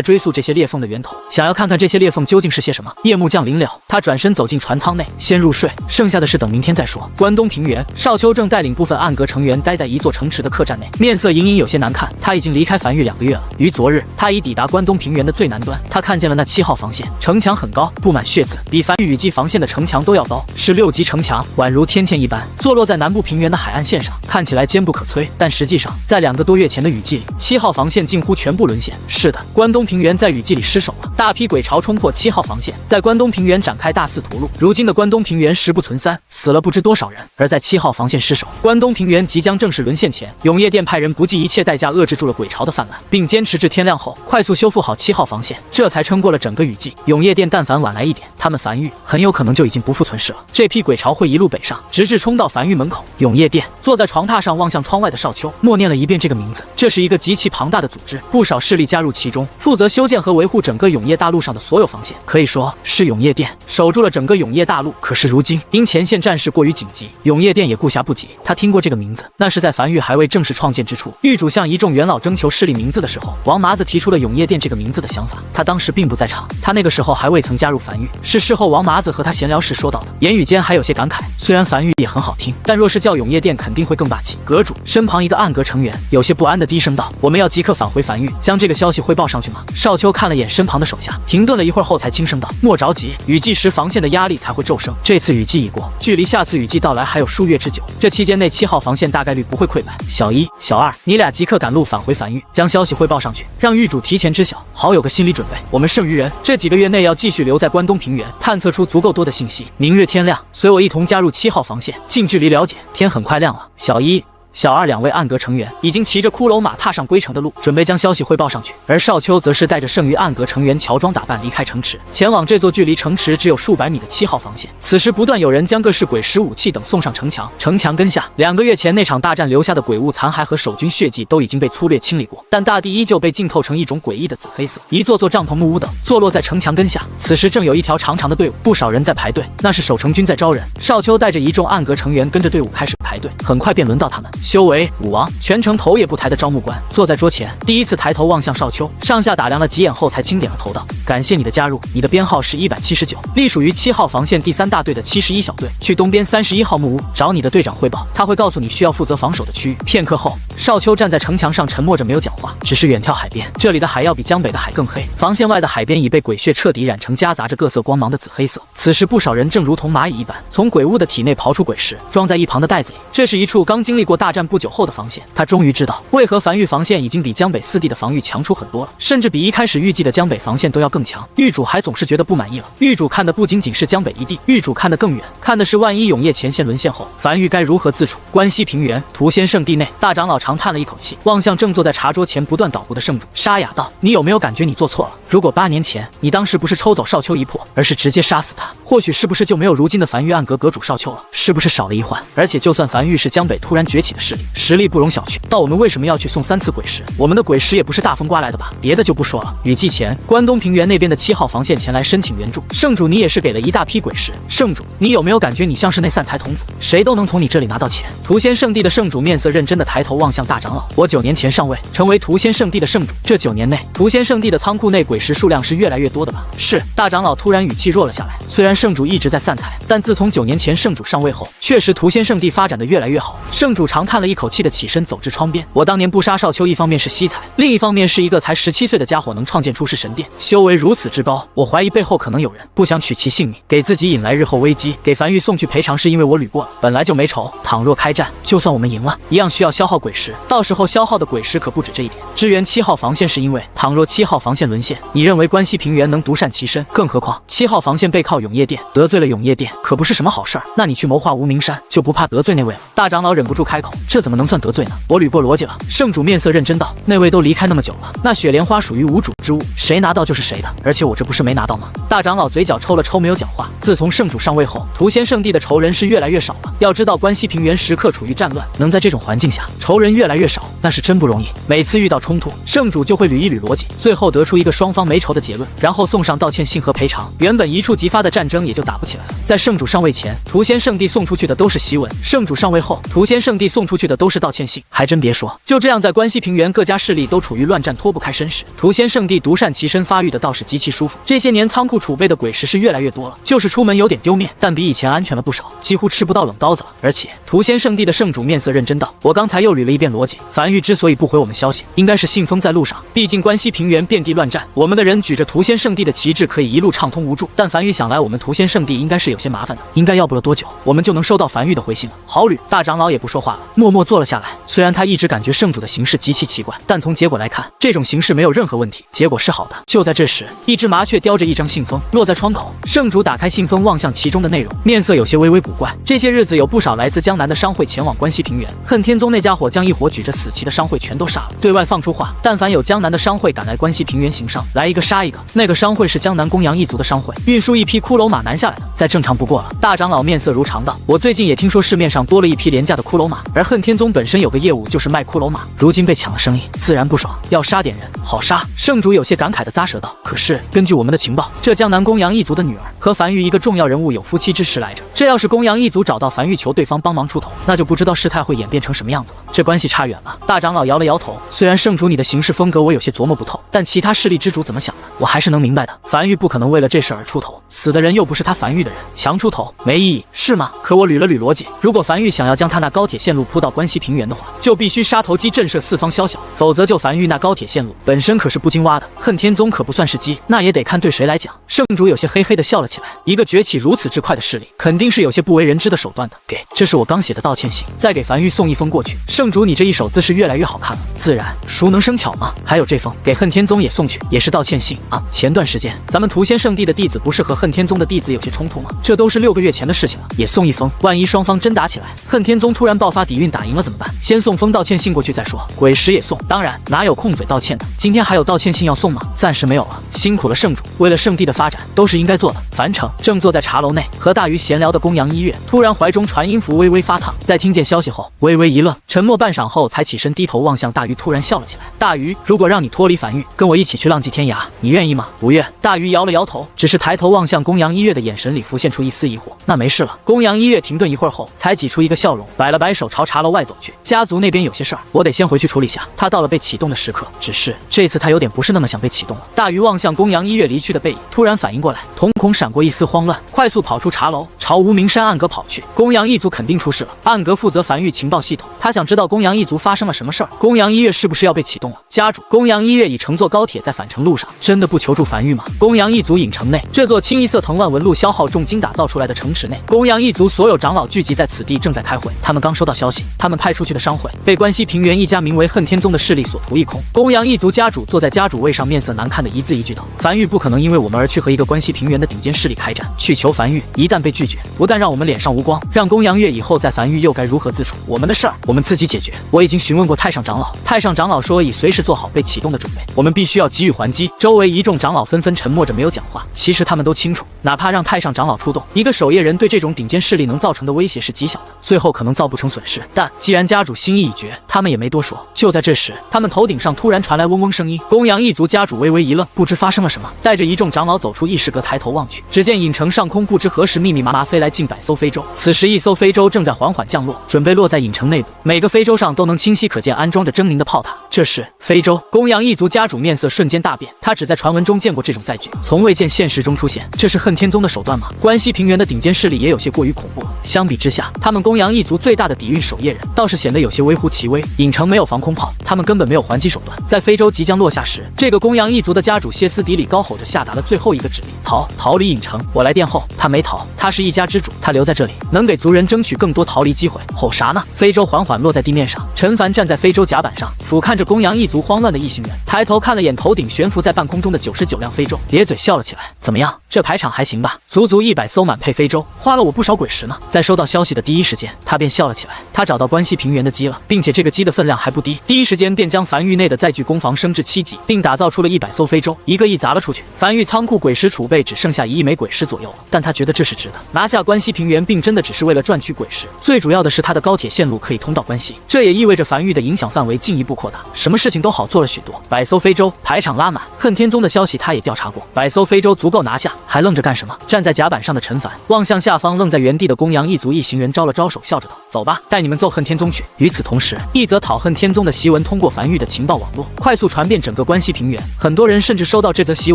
S1: 追溯这些裂缝的源头，想要看看这些裂缝究竟是些什么。夜幕降临了，他转身走进船舱内，先入睡，剩下的事等明天再说。关东平原，少丘正带领部分暗格成员待在一座城池的客栈内，面色隐隐有些难看。他已经离开樊玉2个月了，于昨日他已抵达关东平原的最南端，他看见了那7号防线，城墙很高，布满血渍，比樊玉雨季防线的城墙都要高，是6级城墙，宛如天堑一般，坐落在南部平原的海岸线上，看起来坚不可摧。但实际上，在2个多月前的雨季里，7号防线近乎全部沦陷。是的，关东平原在雨季里失守了，大批鬼潮冲破7号防线，在关东平原展开大肆屠戮。如今的关东平原实不存三，死了不知多少人。而在7号防线失守，关东平原即将正式沦陷前，永夜殿派人不计一切代价遏制住了鬼潮的泛滥，并坚持至天亮后快速修复好7号防线，这才撑过了整个雨季。永夜殿但凡晚来一点，他们樊玉很有可能就已经不复存世了。这批鬼潮会一路北上，直至冲到樊玉门口。永夜殿坐在床榻上望向窗外的少丘，默念了一遍这个名字。这是一个极其庞大的组织，不少势力加入其中，负责修建和维护整个永夜大陆上的所有防线，可以说是永夜殿守住了整个永夜大陆。可是如今因前线战事过于紧急，永夜殿也顾暇不及。他听过这个名字，那是在樊玉还未正式创建之初，狱主向一众元老征求势力名字的时候，王麻子提出了永夜殿这个名字的想法。他当时并不在场，他那个时候还未曾加入樊玉，是事后王麻子和他闲聊时说到的，言语间还有些感慨。虽然樊玉也很好听，但若是叫永夜殿肯定会更霸气。阁主身旁一个暗格成员有些不安的低声道：“我们要即刻返回樊玉，将这个消息汇报上去吗？”少丘看了眼身旁的手下，停顿了一会儿后才轻声道：“莫着急，雨季时防线的压力才会骤升。这次雨季已过，距离下次雨季到来还有数月之久，这期间内7号防线大概率不会溃败。小1、小2，你俩即刻赶路返回樊玉，将消息汇报上去，让狱主提前知晓，好有个心理准备。我们剩余人这几个月内要继续留在关东平原，探测出足够多的信息。明日天亮，随我一同加入7号防线，近距离了解。天很快亮了。”小1、小2两位暗格成员已经骑着骷髅马踏上归程的路，准备将消息汇报上去。而少丘则是带着剩余暗格成员乔装打扮离开城池，前往这座距离城池只有数百米的7号防线。此时不断有人将各式鬼石武器等送上城墙，城墙根下2个月前那场大战留下的鬼物残骸和守军血迹都已经被粗略清理过，但大地依旧被浸透成一种诡异的紫黑色。一座座帐篷木屋等坐落在城墙根下，此时正有一条长长的队伍，不少人在排队，那是守城军在招人。少丘带着一众暗格成员跟着队伍开始排队，很快便轮到他们。修为武王全程头也不抬的招募官坐在桌前，第一次抬头望向少丘，上下打量了几眼后才轻点了头道：“感谢你的加入，你的编号是179，隶属于7号防线第3大队的71小队，去东边31号木屋找你的队长汇报，他会告诉你需要负责防守的区域。”片刻后，少丘站在城墙上沉默着没有讲话，只是远眺海边，这里的海要比江北的海更黑，防线外的海边已被鬼血彻底染成夹杂着各色光芒的紫黑色。此时不少人正如同蚂蚁一般从鬼物的体内刨出鬼石，装在一旁的袋子里。这是一处刚经历过大大战不久后的防线，他终于知道为何樊玉防线已经比江北四地的防御强出很多了，甚至比一开始预计的江北防线都要更强。狱主还总是觉得不满意了。狱主看的不仅仅是江北一地，狱主看得更远，看的是万一永夜前线沦陷后，樊玉该如何自处。关西平原屠仙圣地内，大长老长叹了一口气，望向正坐在茶桌前不断捣鼓的圣主沙哑道：“你有没有感觉你做错了？如果8年前你当时不是抽走少丘一魄，而是直接杀死他，或许是不是就没有如今的樊玉暗阁阁主少丘了？是不是少了一环？而且就算樊玉是江北突然崛起的势力，实力不容小觑，到我们为什么要去送3次鬼石？我们的鬼石也不是大风刮来的吧？别的就不说了，雨季前关东平原那边的7号防线前来申请援助，圣主你也是给了一大批鬼石。圣主，你有没有感觉你像是那散财童子，谁都能从你这里拿到钱？”屠仙圣地的圣主面色认真的抬头望向大长老：“我9年前上位，成为屠仙圣地的圣主，这9年内，屠仙圣地的仓库内鬼石数量是越来越多的吧？”是。大长老突然语气弱了下来。虽然圣主一直在散财，但自从9年前圣主上位后，确实屠仙圣地发展的越来越好。圣主长叹了一口气的起身走至窗边：“我当年不杀少丘，一方面是惜才，另一方面是一个才17岁的家伙能创建出世神殿，修为如此之高，我怀疑背后可能有人不想取其性命，给自己引来日后危机。给樊玉送去赔偿是因为我捋过了，本来就没仇。倘若开战，就算我们赢了，一样需要消耗鬼石，到时候消耗的鬼石可不止这一点。支援7号防线是因为，倘若7号防线沦陷，你认为关西平原能独善其身？更何况7号防线背靠永夜殿，得罪了永夜殿，可不是什么好事儿。那你去谋划无名山，就不怕得罪那位了？”大长老忍不住开口：“这怎么能算得罪呢？我捋过逻辑了。”圣主面色认真道：“那位都离开那么久了，那雪莲花属于无主之物，谁拿到就是谁的，而且我这不是没拿到吗？”大长老嘴角抽了抽，没有讲话。自从圣主上位后，屠仙圣地的仇人是越来越少了。要知道关西平原时刻处于战乱，能在这种环境下仇人越来越少，那是真不容易。每次遇到冲突，圣主就会捋一捋逻辑，最后得出一个双方没仇的结论，然后送上道歉信和赔偿，原本一触即发的战争也就打不起来了。在圣主上位前，屠仙圣地送出去的都是檄文；圣主上位后，屠仙圣地送出去的都是道歉信。还真别说，就这样在关西平原各家势力都处于乱战脱不开身时，屠仙圣地独善其身发育的倒是极其舒服。这些年仓库储备的鬼石是越来越多了，就是出门有点丢面，但比以前安全了不少，几乎吃不到冷刀子了。而且屠仙圣地的圣主面色认真道：“我刚才又捋了一遍逻辑，樊玉之所以不回我们消息，应该是信封在路上。毕竟关西平原遍地乱战，我们的人举着屠仙圣地的旗帜可以一路畅通无阻，但樊玉想来我们屠仙圣地应该是有些麻烦的，应该要不了多久，我们就能收到樊玉的回信了。”好捋。大长老也不说话了，默默坐了下来。虽然他一直感觉圣主的行事极其奇怪，但从结果来看，这种形式没有任何问题，结果是好的。就在这时，一只麻雀叼着一张信封落在窗口，圣主打开信封，望向其中的内容，面色有些微微古怪。这些日子有不少来自江南的商会前往关西平原，恨天宗那家伙将一伙举着死旗的商会全都杀了，对外放出话，但凡有江南的商会赶来关西平原行商，来一个杀一个。那个商会是江南公羊一族的商会，运输一批骷髅马南下来的，再正常不过了。大长老面色如常道：“我最近也听说市面上多了一批廉价的骷髅马，而恨天宗本身有个业务就是卖骷髅马，如今被抢了生意，自然不爽，要杀点人，好杀。”圣主有些感慨地咂舌道：“可是根据我们的情报，这江南公羊一族的女儿和樊玉一个重要人物有夫妻之实来着。这要是公羊一族找到樊玉求对方帮忙出头，那就不知道事态会演变成什么样子了。这关系差远了。”大长老摇了摇头：“虽然圣主你的行事风格我有些琢磨不透，但其他势力之主怎么想的，我还是能明白的。樊玉不可能为了这事而出头，死的人又不是他樊玉的人，强出头没意义，是吗？可我捋了捋逻辑，如果樊玉想要将他那高铁线路铺到关西平原的话，就必须杀头机震慑四方宵小，否则就樊玉那高铁线路本身可是不经挖的，恨天宗可不算是鸡，那也得看对谁来讲。”圣主有些嘿嘿地笑了起来，一个崛起如此之快的势力，肯定是有些不为人知的手段的。这是我刚写的道歉信，再给樊玉送一封过去。圣主你这一手姿势越来越好看了，自然熟能生巧嘛。还有这封给恨天宗也送去，也是道歉信啊。前段时间咱们屠仙圣地的弟子不是和恨天宗的弟子有些冲突吗？这都是6个月前的事情了，也送一封，万一双方真打起来，恨天宗突然爆发底蕴打赢了怎么办？先送封道歉信过去再说。鬼石也送，当然哪有空嘴道歉的？今天还有道歉信要送吗？暂时没有了，辛苦了圣主，为了圣地的发展都是应该做的。樊城正坐在茶楼内和大鱼闲聊的公羊一月，突然怀中传音符微微发烫，在听见消息后微微一愣，沉默半晌后才起身低头望向大鱼，突然笑了起来：“大鱼，如果让你脱离樊玉，跟我一起去浪迹天涯，你愿意吗？”“不愿。”大鱼摇了摇头，只是抬头望向公羊一月的眼神里浮现出一丝疑惑。“那没事了。”公羊一月停顿一会儿后，才挤出一个笑容，摆了摆手朝茶楼外走去：“家族那边有些事儿，我得先回去处理下。”他到了被启动的时刻，只是这次他有点不是那么想被启动了。大鱼望向公羊一月离去的背影，突然反应过来，瞳孔闪过一丝慌乱，快速跑出茶楼，朝朝无名山暗阁跑去。公羊一族肯定出事了。暗阁负责繁育情报系统，他想知道公羊一族发生了什么事儿。公羊一月是不是要被启动了？家主，公羊一月已乘坐高铁在返程路上，真的不求助繁育吗？公羊一族影城内，这座清一色藤蔓纹路消耗重金打造出来的城池内，公羊一族所有长老聚集在此地，正在开会。他们刚收到消息，他们派出去的商会被关西平原一家名为恨天宗的势力所屠一空。公羊一族家主坐在家主位上，面色难看的一字一句道：繁育不可能因为我们而去和一个关西平原的顶尖势力开战，去求繁育，一旦被拒绝，不但让我们脸上无光，让公羊月以后再繁育又该如何自处？我们的事儿我们自己解决。我已经询问过太上长老，太上长老说已随时做好被启动的准备，我们必须要给予还击。周围一众长老纷纷沉默着没有讲话。其实他们都清楚，哪怕让太上长老出动，一个守夜人对这种顶尖势力能造成的威胁是极小的，最后可能造不成损失。但既然家主心意已决，他们也没多说。就在这时，他们头顶上突然传来嗡嗡声音，公羊一族家主微微一愣，不知发生了什么，带着一众长老走出议事阁，抬头望去，只见影城上空不知何时密密麻麻飞来近100艘非洲。此时一艘非洲正在缓缓降落，准备落在影城内部，每个非洲上都能清晰可见安装着狰狞的炮塔。这是非洲。公羊一族家主面色瞬间大变，他只在传闻中见过这种载具，从未见现实中出现。这是恨天宗的手段吗？关西平原的顶尖势力也有些过于恐怖了。相比之下，他们公羊一族最大的底蕴守夜人倒是显得有些微乎其微。影城没有防空炮，他们根本没有还击手段。在非洲即将落下时，这个公羊一族的家主歇斯底里高吼着下达了最后一个指令：逃离影城！我来殿后。他没逃，他是一家之主，他留在这里能给族人争取更多逃离机会。吼啥呢？非洲缓缓落在地面上，陈凡站在非洲甲板上，俯瞰着公羊一族慌乱的一行人，抬头看了眼头顶悬浮在半空中的99辆非洲，咧嘴笑了起来。怎么样，这排场还行吧？足足100艘满配非洲，花了我不少鬼石呢。在收到消息的第一时间，他便笑了起来。他找到关西平原的鸡了，并且这个鸡的分量还不低，第一时间便将繁育内的载具攻防升至7级，并打造出了100艘非洲，一个一砸了出去。繁育仓库鬼石储备只剩下1亿枚鬼石左右了，但他觉得这是值得。拿下关西平原并真的只是为了赚取鬼石，最主要的是他的高铁线路可以通到关西，这也意味着繁育的影响范围进一步扩大，什么事情都好做了许多。100艘非洲排场拉满，恨天宗的消息他也调查过，100艘非洲足够拿下，还愣着干什么？站在甲板上的陈凡望向下方愣在原地的公羊一族一行人，招了招手，笑着道：走吧，带你们揍恨天宗去。与此同时，一则讨恨天宗的檄文通过繁育的情报网络快速传遍整个关西平原，很多人甚至收到这则檄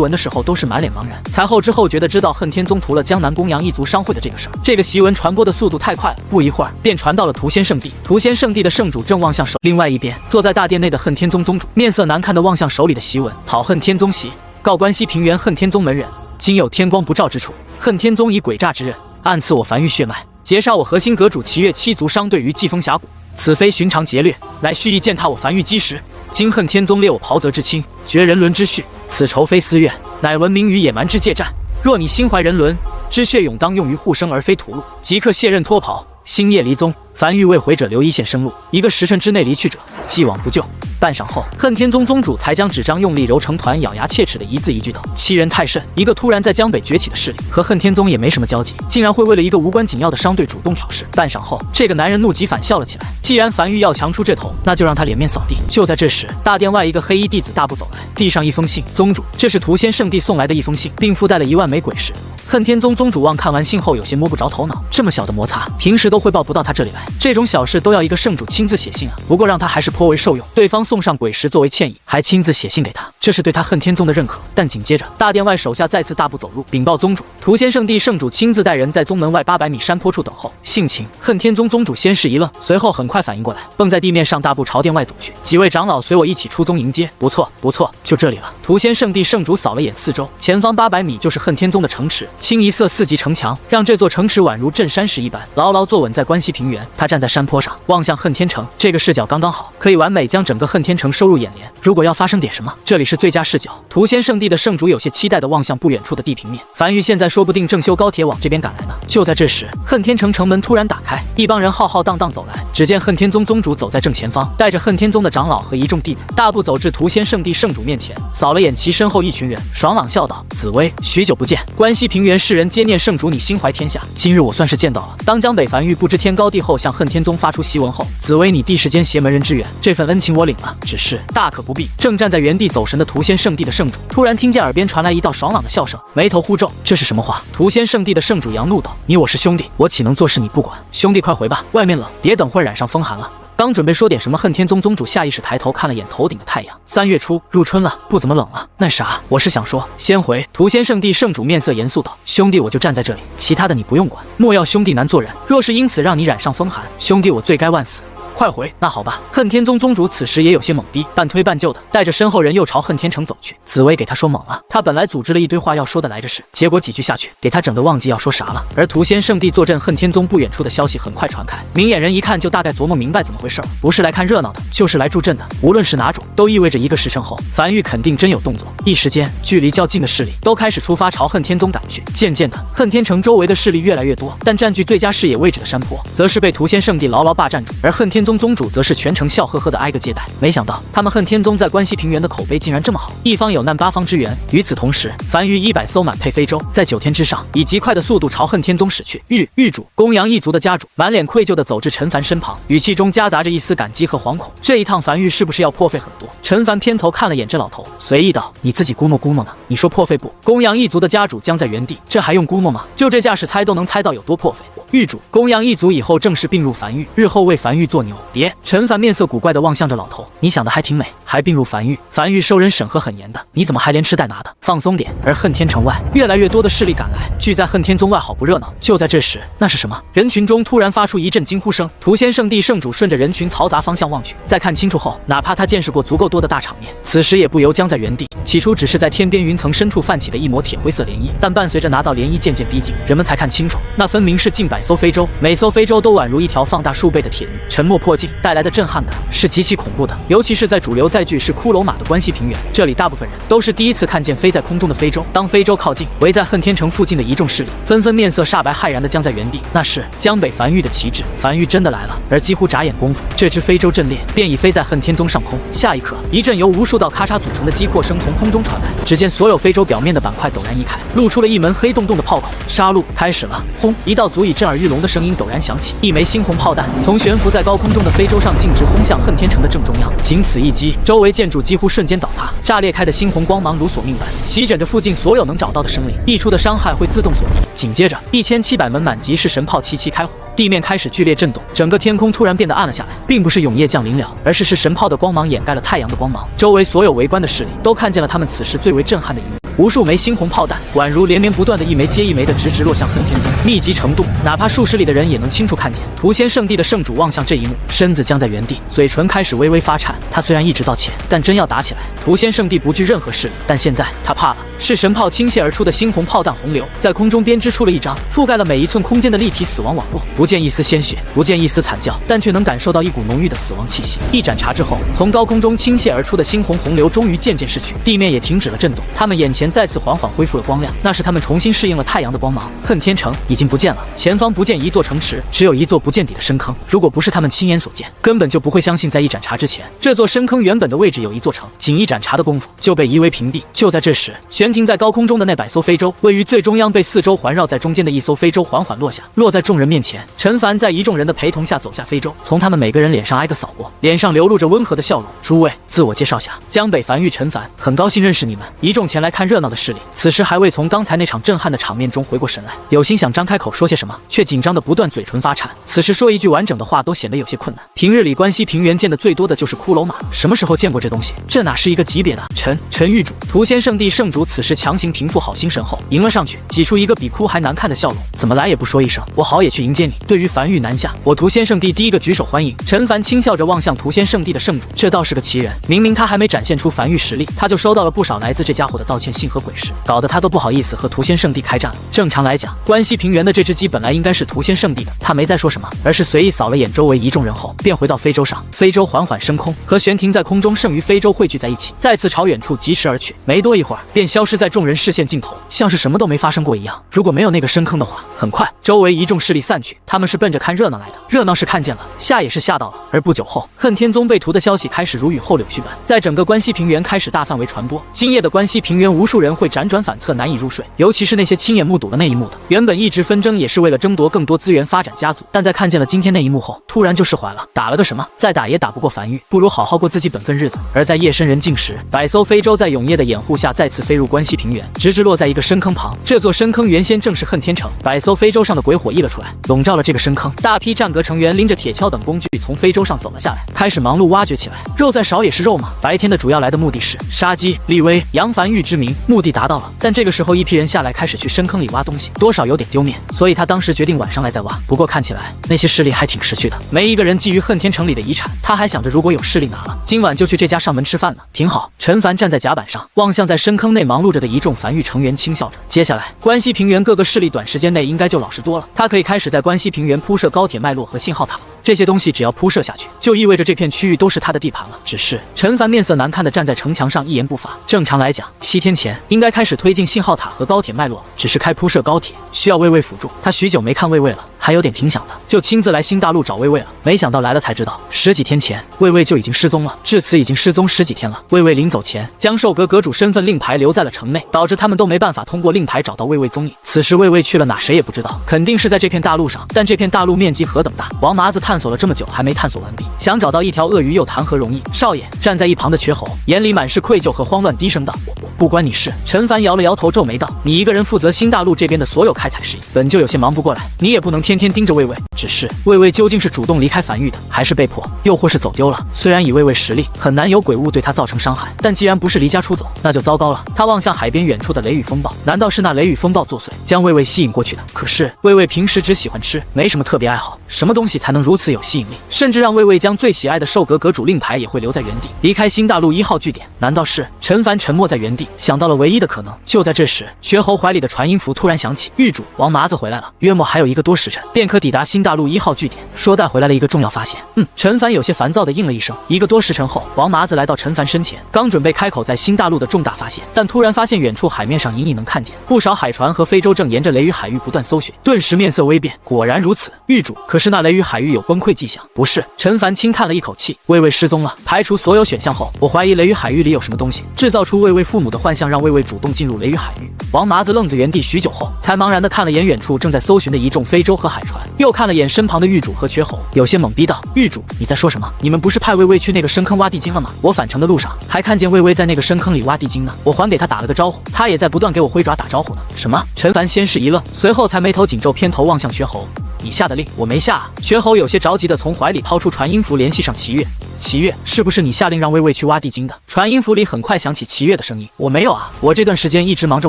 S1: 文的时候都是满脸茫然，才后知后觉的知道恨天宗屠了江南公羊一族商会的这个事儿。这个檄文传播的速度太快了，不一会儿便传到了屠仙圣地。屠仙圣地的圣主正望向手，另外一边坐在大殿内的恨天宗宗主面色难看的望向手里的檄文：讨恨天宗檄，告关西平原恨天宗门人，今有天光不照之处，恨天宗以诡诈之刃暗刺我繁育血脉，劫杀我核心阁主齐越七族商队于季风峡谷，此非寻常劫掠，乃蓄意践踏我繁育基石。今恨天宗列我袍泽之亲，绝人伦之序，此仇非私怨，乃闻名于野蛮之界战。若你心怀人伦之血勇，当用于护生而非屠戮，即刻卸任脱袍，星夜离宗。凡欲未回者留一线生路，1个时辰之内离去者，既往不咎。半晌后，恨天宗宗主才将纸张用力揉成团，咬牙切齿的一字一句道：欺人太甚！一个突然在江北崛起的势力，和恨天宗也没什么交集，竟然会为了一个无关紧要的商队主动挑事。半晌后，这个男人怒极反笑了起来。既然樊玉要强出这头，那就让他脸面扫地。就在这时，大殿外一个黑衣弟子大步走来，递上一封信：宗主，这是屠仙圣地送来的一封信，并附带了1万枚鬼石。恨天宗宗主望看完信后有些摸不着头脑，这么小的摩擦，平时都汇报不到他这里来，这种小事都要一个圣主亲自写信啊。不过让他还是颇为受用，对方送上鬼石作为歉意，还亲自写信给他，这是对他恨天宗的认可。但紧接着，大殿外手下再次大步走入，禀报宗主，屠仙圣地圣主亲自带人在宗门外800米山坡处等候。性情，恨天宗宗主先是一愣，随后很快反应过来，蹦在地面上大步朝殿外走去。几位长老随我一起出宗迎接。不错不错，就这里了。屠仙圣地圣主扫了眼四周，前方800米就是恨天宗的城池，清一色4级城墙，让这座城池宛如镇山石一般，牢牢坐稳在关西平原。他站在山坡上，望向恨天城，这个视角刚刚好，可以完美将整个恨天城收入眼帘。如果要发生点什么，这里是最佳视角。屠仙圣地的圣主有些期待地望向不远处的地平面，樊玉现在说不定正修高铁往这边赶来呢。就在这时，恨天城城门突然打开，一帮人浩浩荡荡走来。只见恨天宗宗主走在正前方，带着恨天宗的长老和一众弟子，大步走至屠仙圣地圣主面前，扫了眼其身后一群人，爽朗笑道：紫薇，许久不见，关西平原世人皆念圣主你心怀天下，今日我算是见到了。当江北樊玉不知天高地厚向恨天宗发出檄文后，紫薇你第时间携门人之缘，这份恩情我领了，只是大可不必。正站在原地走神的屠仙圣地的圣主，突然听见耳边传来一道爽朗的笑声，眉头忽皱，这是什么话？屠仙圣地的圣主扬怒道：你我是兄弟，我岂能坐视你不管？兄弟快回吧，外面冷，别等会染上风寒了。刚准备说点什么，恨天宗宗主下意识抬头看了眼头顶的太阳。3月初入春了，不怎么冷了。那啥，我是想说，先回。屠仙圣地圣主面色严肃道：“兄弟，我就站在这里，其他的你不用管。莫要兄弟难做人，若是因此让你染上风寒，兄弟我罪该万死。”快回！那好吧。恨天宗宗主此时也有些懵逼，半推半就的带着身后人又朝恨天城走去。紫薇给他说懵了，他本来组织了一堆话要说的来着事，结果几句下去，给他整得忘记要说啥了。而屠仙圣地坐镇恨天宗不远处的消息很快传开，明眼人一看就大概琢磨明白怎么回事，不是来看热闹的，就是来助阵的。无论是哪种，都意味着1个时辰后，樊玉肯定真有动作。一时间，距离较近的势力都开始出发朝恨天宗赶去。渐渐的，恨天城周围的势力越来越多，但占据最佳视野位置的山坡，则是被屠仙圣地牢牢霸占住，而恨天宗宗主则是全程笑呵呵的挨个接待。没想到他们恨天宗在关西平原的口碑竟然这么好，一方有难八方支援。与此同时，樊玉100艘满配非洲在9天之上以极快的速度朝恨天宗驶去。玉主公羊一族的家主满脸愧疚地走至陈凡身旁，语气中夹杂着一丝感激和惶恐。这一趟樊玉是不是要破费很多？陈凡偏头看了眼这老头，随意道：“你自己估摸呢？你说破费不？公羊一族的家主将在原地，这还用估摸吗？就这架势，猜都能猜到有多破费。”玉主公羊一族以后正式并入樊玉，日后为樊玉做牛。别，陈凡面色古怪地望向着老头，你想的还挺美，还并入樊玉。樊玉收人审核很严的，你怎么还连吃带拿的？放松点。而恨天城外，越来越多的势力赶来，聚在恨天宗外，好不热闹。就在这时，那是什么？人群中突然发出一阵惊呼声。屠仙圣地圣主顺着人群嘈杂方向望去，在看清楚后，哪怕他见识过足够多的大场面，此时也不由僵在原地。起初只是在天边云层深处泛起的一抹铁灰色涟漪，但伴随着那道涟漪渐渐逼近，人们才看清楚，那分明是近100艘非洲，每艘非洲都宛如一条放大数倍的铁鱼，沉没破镜带来的震撼感是极其恐怖的。尤其是在主流载具是骷髅马的关西平原，这里大部分人都是第一次看见飞在空中的非洲。当非洲靠近，围在恨天城附近的一众势力纷纷面色煞白骇然地僵在原地。那是江北樊玉的旗帜，樊玉真的来了。而几乎眨眼功夫，这只非洲阵列便已飞在恨天宗上空。下一刻，一阵由无数道咔嚓组成的击扩声从空中传来，只见所有非洲表面的板块陡然移开，露出了一门黑洞洞的炮口。杀戮开始了！轰！一道足以震耳欲聋的声音陡然响起，一枚猩红炮弹从悬浮在高空中的非洲上径直轰向恨天城的正中央。仅此一击，周围建筑几乎瞬间倒塌，炸裂开的猩红光芒如索命般席卷着附近所有能找到的生灵，溢出的伤害会自动锁定。紧接着，1700门满级式神炮齐齐开火，地面开始剧烈震动，整个天空突然变得暗了下来，并不是永夜降临了，而是神炮的光芒掩盖了太阳的光芒。周围所有围观的势力都看见了他们此时最为震撼的一幕。无数枚猩红炮弹宛如连绵不断的一枚接一枚的直直落向恨天宗，密集程度哪怕数十里的人也能清楚看见。屠仙圣地的圣主望向这一幕，身子僵在原地，嘴唇开始微微发颤。他虽然一直道歉，但真要打起来，屠仙圣地不惧任何势力，但现在他怕了。是神炮倾泻而出的猩红炮弹洪流，在空中编织出了一张覆盖了每一寸空间的立体死亡网络，不见一丝鲜血，不见一丝惨叫，但却能感受到一股浓郁的死亡气息。一盏茶之后，从高空中倾泻而出的猩红洪流终于渐渐逝去，地面也停止了震动，他们眼前再次缓缓恢复了光亮，那是他们重新适应了太阳的光芒。恨天城已经不见了，前方不见一座城池，只有一座不见底的深坑。如果不是他们亲眼所见，根本就不会相信在一盏茶之前，这座深坑原本的位置有一座城，仅一盏茶的功夫就被夷为平地。就在这时，悬停在高空中的那100艘非洲，位于最中央被四周环绕在中间的一艘非洲缓缓落下，落在众人面前。陈凡在一众人的陪同下走下非洲，从他们每个人脸上挨个扫过，脸上流露着温和的笑容。诸位，自我介绍下，江北樊玉陈凡，很高兴认识你们。一众前来看热闹的势力，此时还未从刚才那场震撼的场面中回过神来，有心想张开口说些什么，却紧张的不断，嘴唇发颤。此时说一句完整的话都显得有些困难。平日里关西平原见的最多的就是骷髅马，什么时候见过这东西？这哪是一个级别的？陈玉主，屠仙圣地圣主此时强行平复好心神后，迎了上去，挤出一个比哭还难看的笑容。怎么来也不说一声，我好也去迎接你。对于樊玉南下，我屠仙圣地第一个举手欢迎。陈凡轻笑着望向屠仙圣地的圣主，这倒是个奇人，明明他还没展现出樊玉实力，他就收到了不少来自这家伙的道歉信和鬼事，搞得他都不好意思和屠仙圣地开战了。正常来讲，关西平原的这只鸡本来应该是屠仙圣地的，他没再说什么，而是随意扫了眼周围一众人后，便回到非洲上。非洲缓缓升空，和悬停在空中剩余非洲汇聚在一起，再次朝远处疾驰而去。没多一会儿，便消失在众人视线尽头，像是什么都没发生过一样。如果没有那个深坑的话，很快周围一众势力散去，他们是奔着看热闹来的。热闹是看见了，吓也是吓到了。而不久后，恨天宗被屠的消息开始如雨后柳絮般在整个关西平原开始大范围传播。今夜的关西平原，无数人会辗转反侧，难以入睡，尤其是那些亲眼目睹了那一幕的。原本一直纷争也是为了争夺更多资源发展家族，但在看见了今天那一幕后，突然就释怀了。打了个什么？再打也打不过樊玉，不如好好过自己本分日子。而在夜深人静时，100艘非洲在永夜的掩护下再次飞入关关西平原，直至落在一个深坑旁。这座深坑原先正是恨天城，百艘非洲上的鬼火溢了出来，笼罩了这个深坑。大批战阁成员拎着铁锹等工具从非洲上走了下来，开始忙碌挖掘起来。肉再少也是肉嘛。白天的主要来的目的是杀鸡、立威、扬繁育之名，目的达到了。但这个时候一批人下来开始去深坑里挖东西，多少有点丢面，所以他当时决定晚上来再挖。不过看起来那些势力还挺识趣的，没一个人觊觎恨天城里的遗产。他还想着如果有势力拿了，今晚就去这家上门吃饭呢，挺好。陈凡站在甲板上，望向在深坑内忙碌着的一众繁育成员，轻笑着。接下来关西平原各个势力短时间内应该就老实多了，他可以开始在关西平原铺设高铁脉络和信号塔。这些东西只要铺设下去，就意味着这片区域都是他的地盘了。只是陈凡面色难看地站在城墙上，一言不发。正常来讲，7天前应该开始推进信号塔和高铁脉络，只是开铺设高铁需要魏魏辅助。他许久没看魏魏了，还有点挺想的，就亲自来新大陆找魏魏了。没想到来了才知道，10几天前魏魏就已经失踪了，至此已经失踪10几天了。魏魏临走前将寿阁阁主身份令牌留在了城内，导致他们都没办法通过令牌找到魏魏踪影。此时魏魏去了哪，谁也不知道，肯定是在这片大陆上。但这片大陆面积何等大，王麻子探索了这么久还没探索完毕，想找到一条鳄鱼又谈何容易？少爷站在一旁的瘸猴眼里满是愧疚和慌乱，低声道：“不关你事。”陈凡摇了摇头，皱眉道：“你一个人负责新大陆这边的所有开采事宜，本就有些忙不过来，你也不能天天盯着魏魏。只是魏魏究竟是主动离开繁育的，还是被迫，又或是走丢了？虽然以魏魏实力，很难有鬼物对他造成伤害，但既然不是离家出走，那就糟糕了。”他望向海边远处的雷雨风暴，难道是那雷雨风暴作祟，将魏魏吸引过去的？可是魏魏平时只喜欢吃，没什么特别爱好，什么东西才能如此有吸引力？甚至让魏魏将最喜爱的寿阁阁主令牌也会留在原地，离开新大陆1号据点？难道是？陈凡沉默在原地，想到了唯一的可能。就在这时，瘸猴怀里的传音符突然响起：“狱主，王麻子回来了，约莫还有1个多时辰，便可抵达新大陆1号据点，说带回来了一个重要发现。”陈凡有些烦躁地应了一声。1个多时辰后，王麻子来到陈凡身前，刚准备开口在新大陆的重大发现，但突然发现远处海面上隐隐能看见不少海船和非洲正沿着雷雨海域不断搜寻，顿时面色微变。果然如此，狱主，可是那雷雨海域有崩溃迹象？不是。陈凡轻叹了一口气，魏魏失踪了。排除所有选项后，我怀疑雷雨海域里有什么东西，制造出魏魏父母的幻象，让魏魏主动进入雷雨海域。王麻子愣在原地许久后，才茫然地看了眼远处正在搜寻的一众非洲和海船，又看了眼身旁的狱主和瘸猴，有些懵逼道：“狱主，你在说什么？你们不是派魏魏去那个深坑挖地精了吗？我返程的路上还看见魏魏在那个深坑里挖地精呢，我还给他打了个招呼，他也在不断给我挥爪打招呼呢。”什么？陈凡先是一愣，随后才眉头紧皱，偏头望向瘸猴：“你下的令我没下啊。”瘸猴有些着急地从怀里掏出传音符，联系上齐月。齐月，是不是你下令让魏魏去挖地精的？传音符里很快响起齐月的声音：“我没有啊，我这段时间一直忙着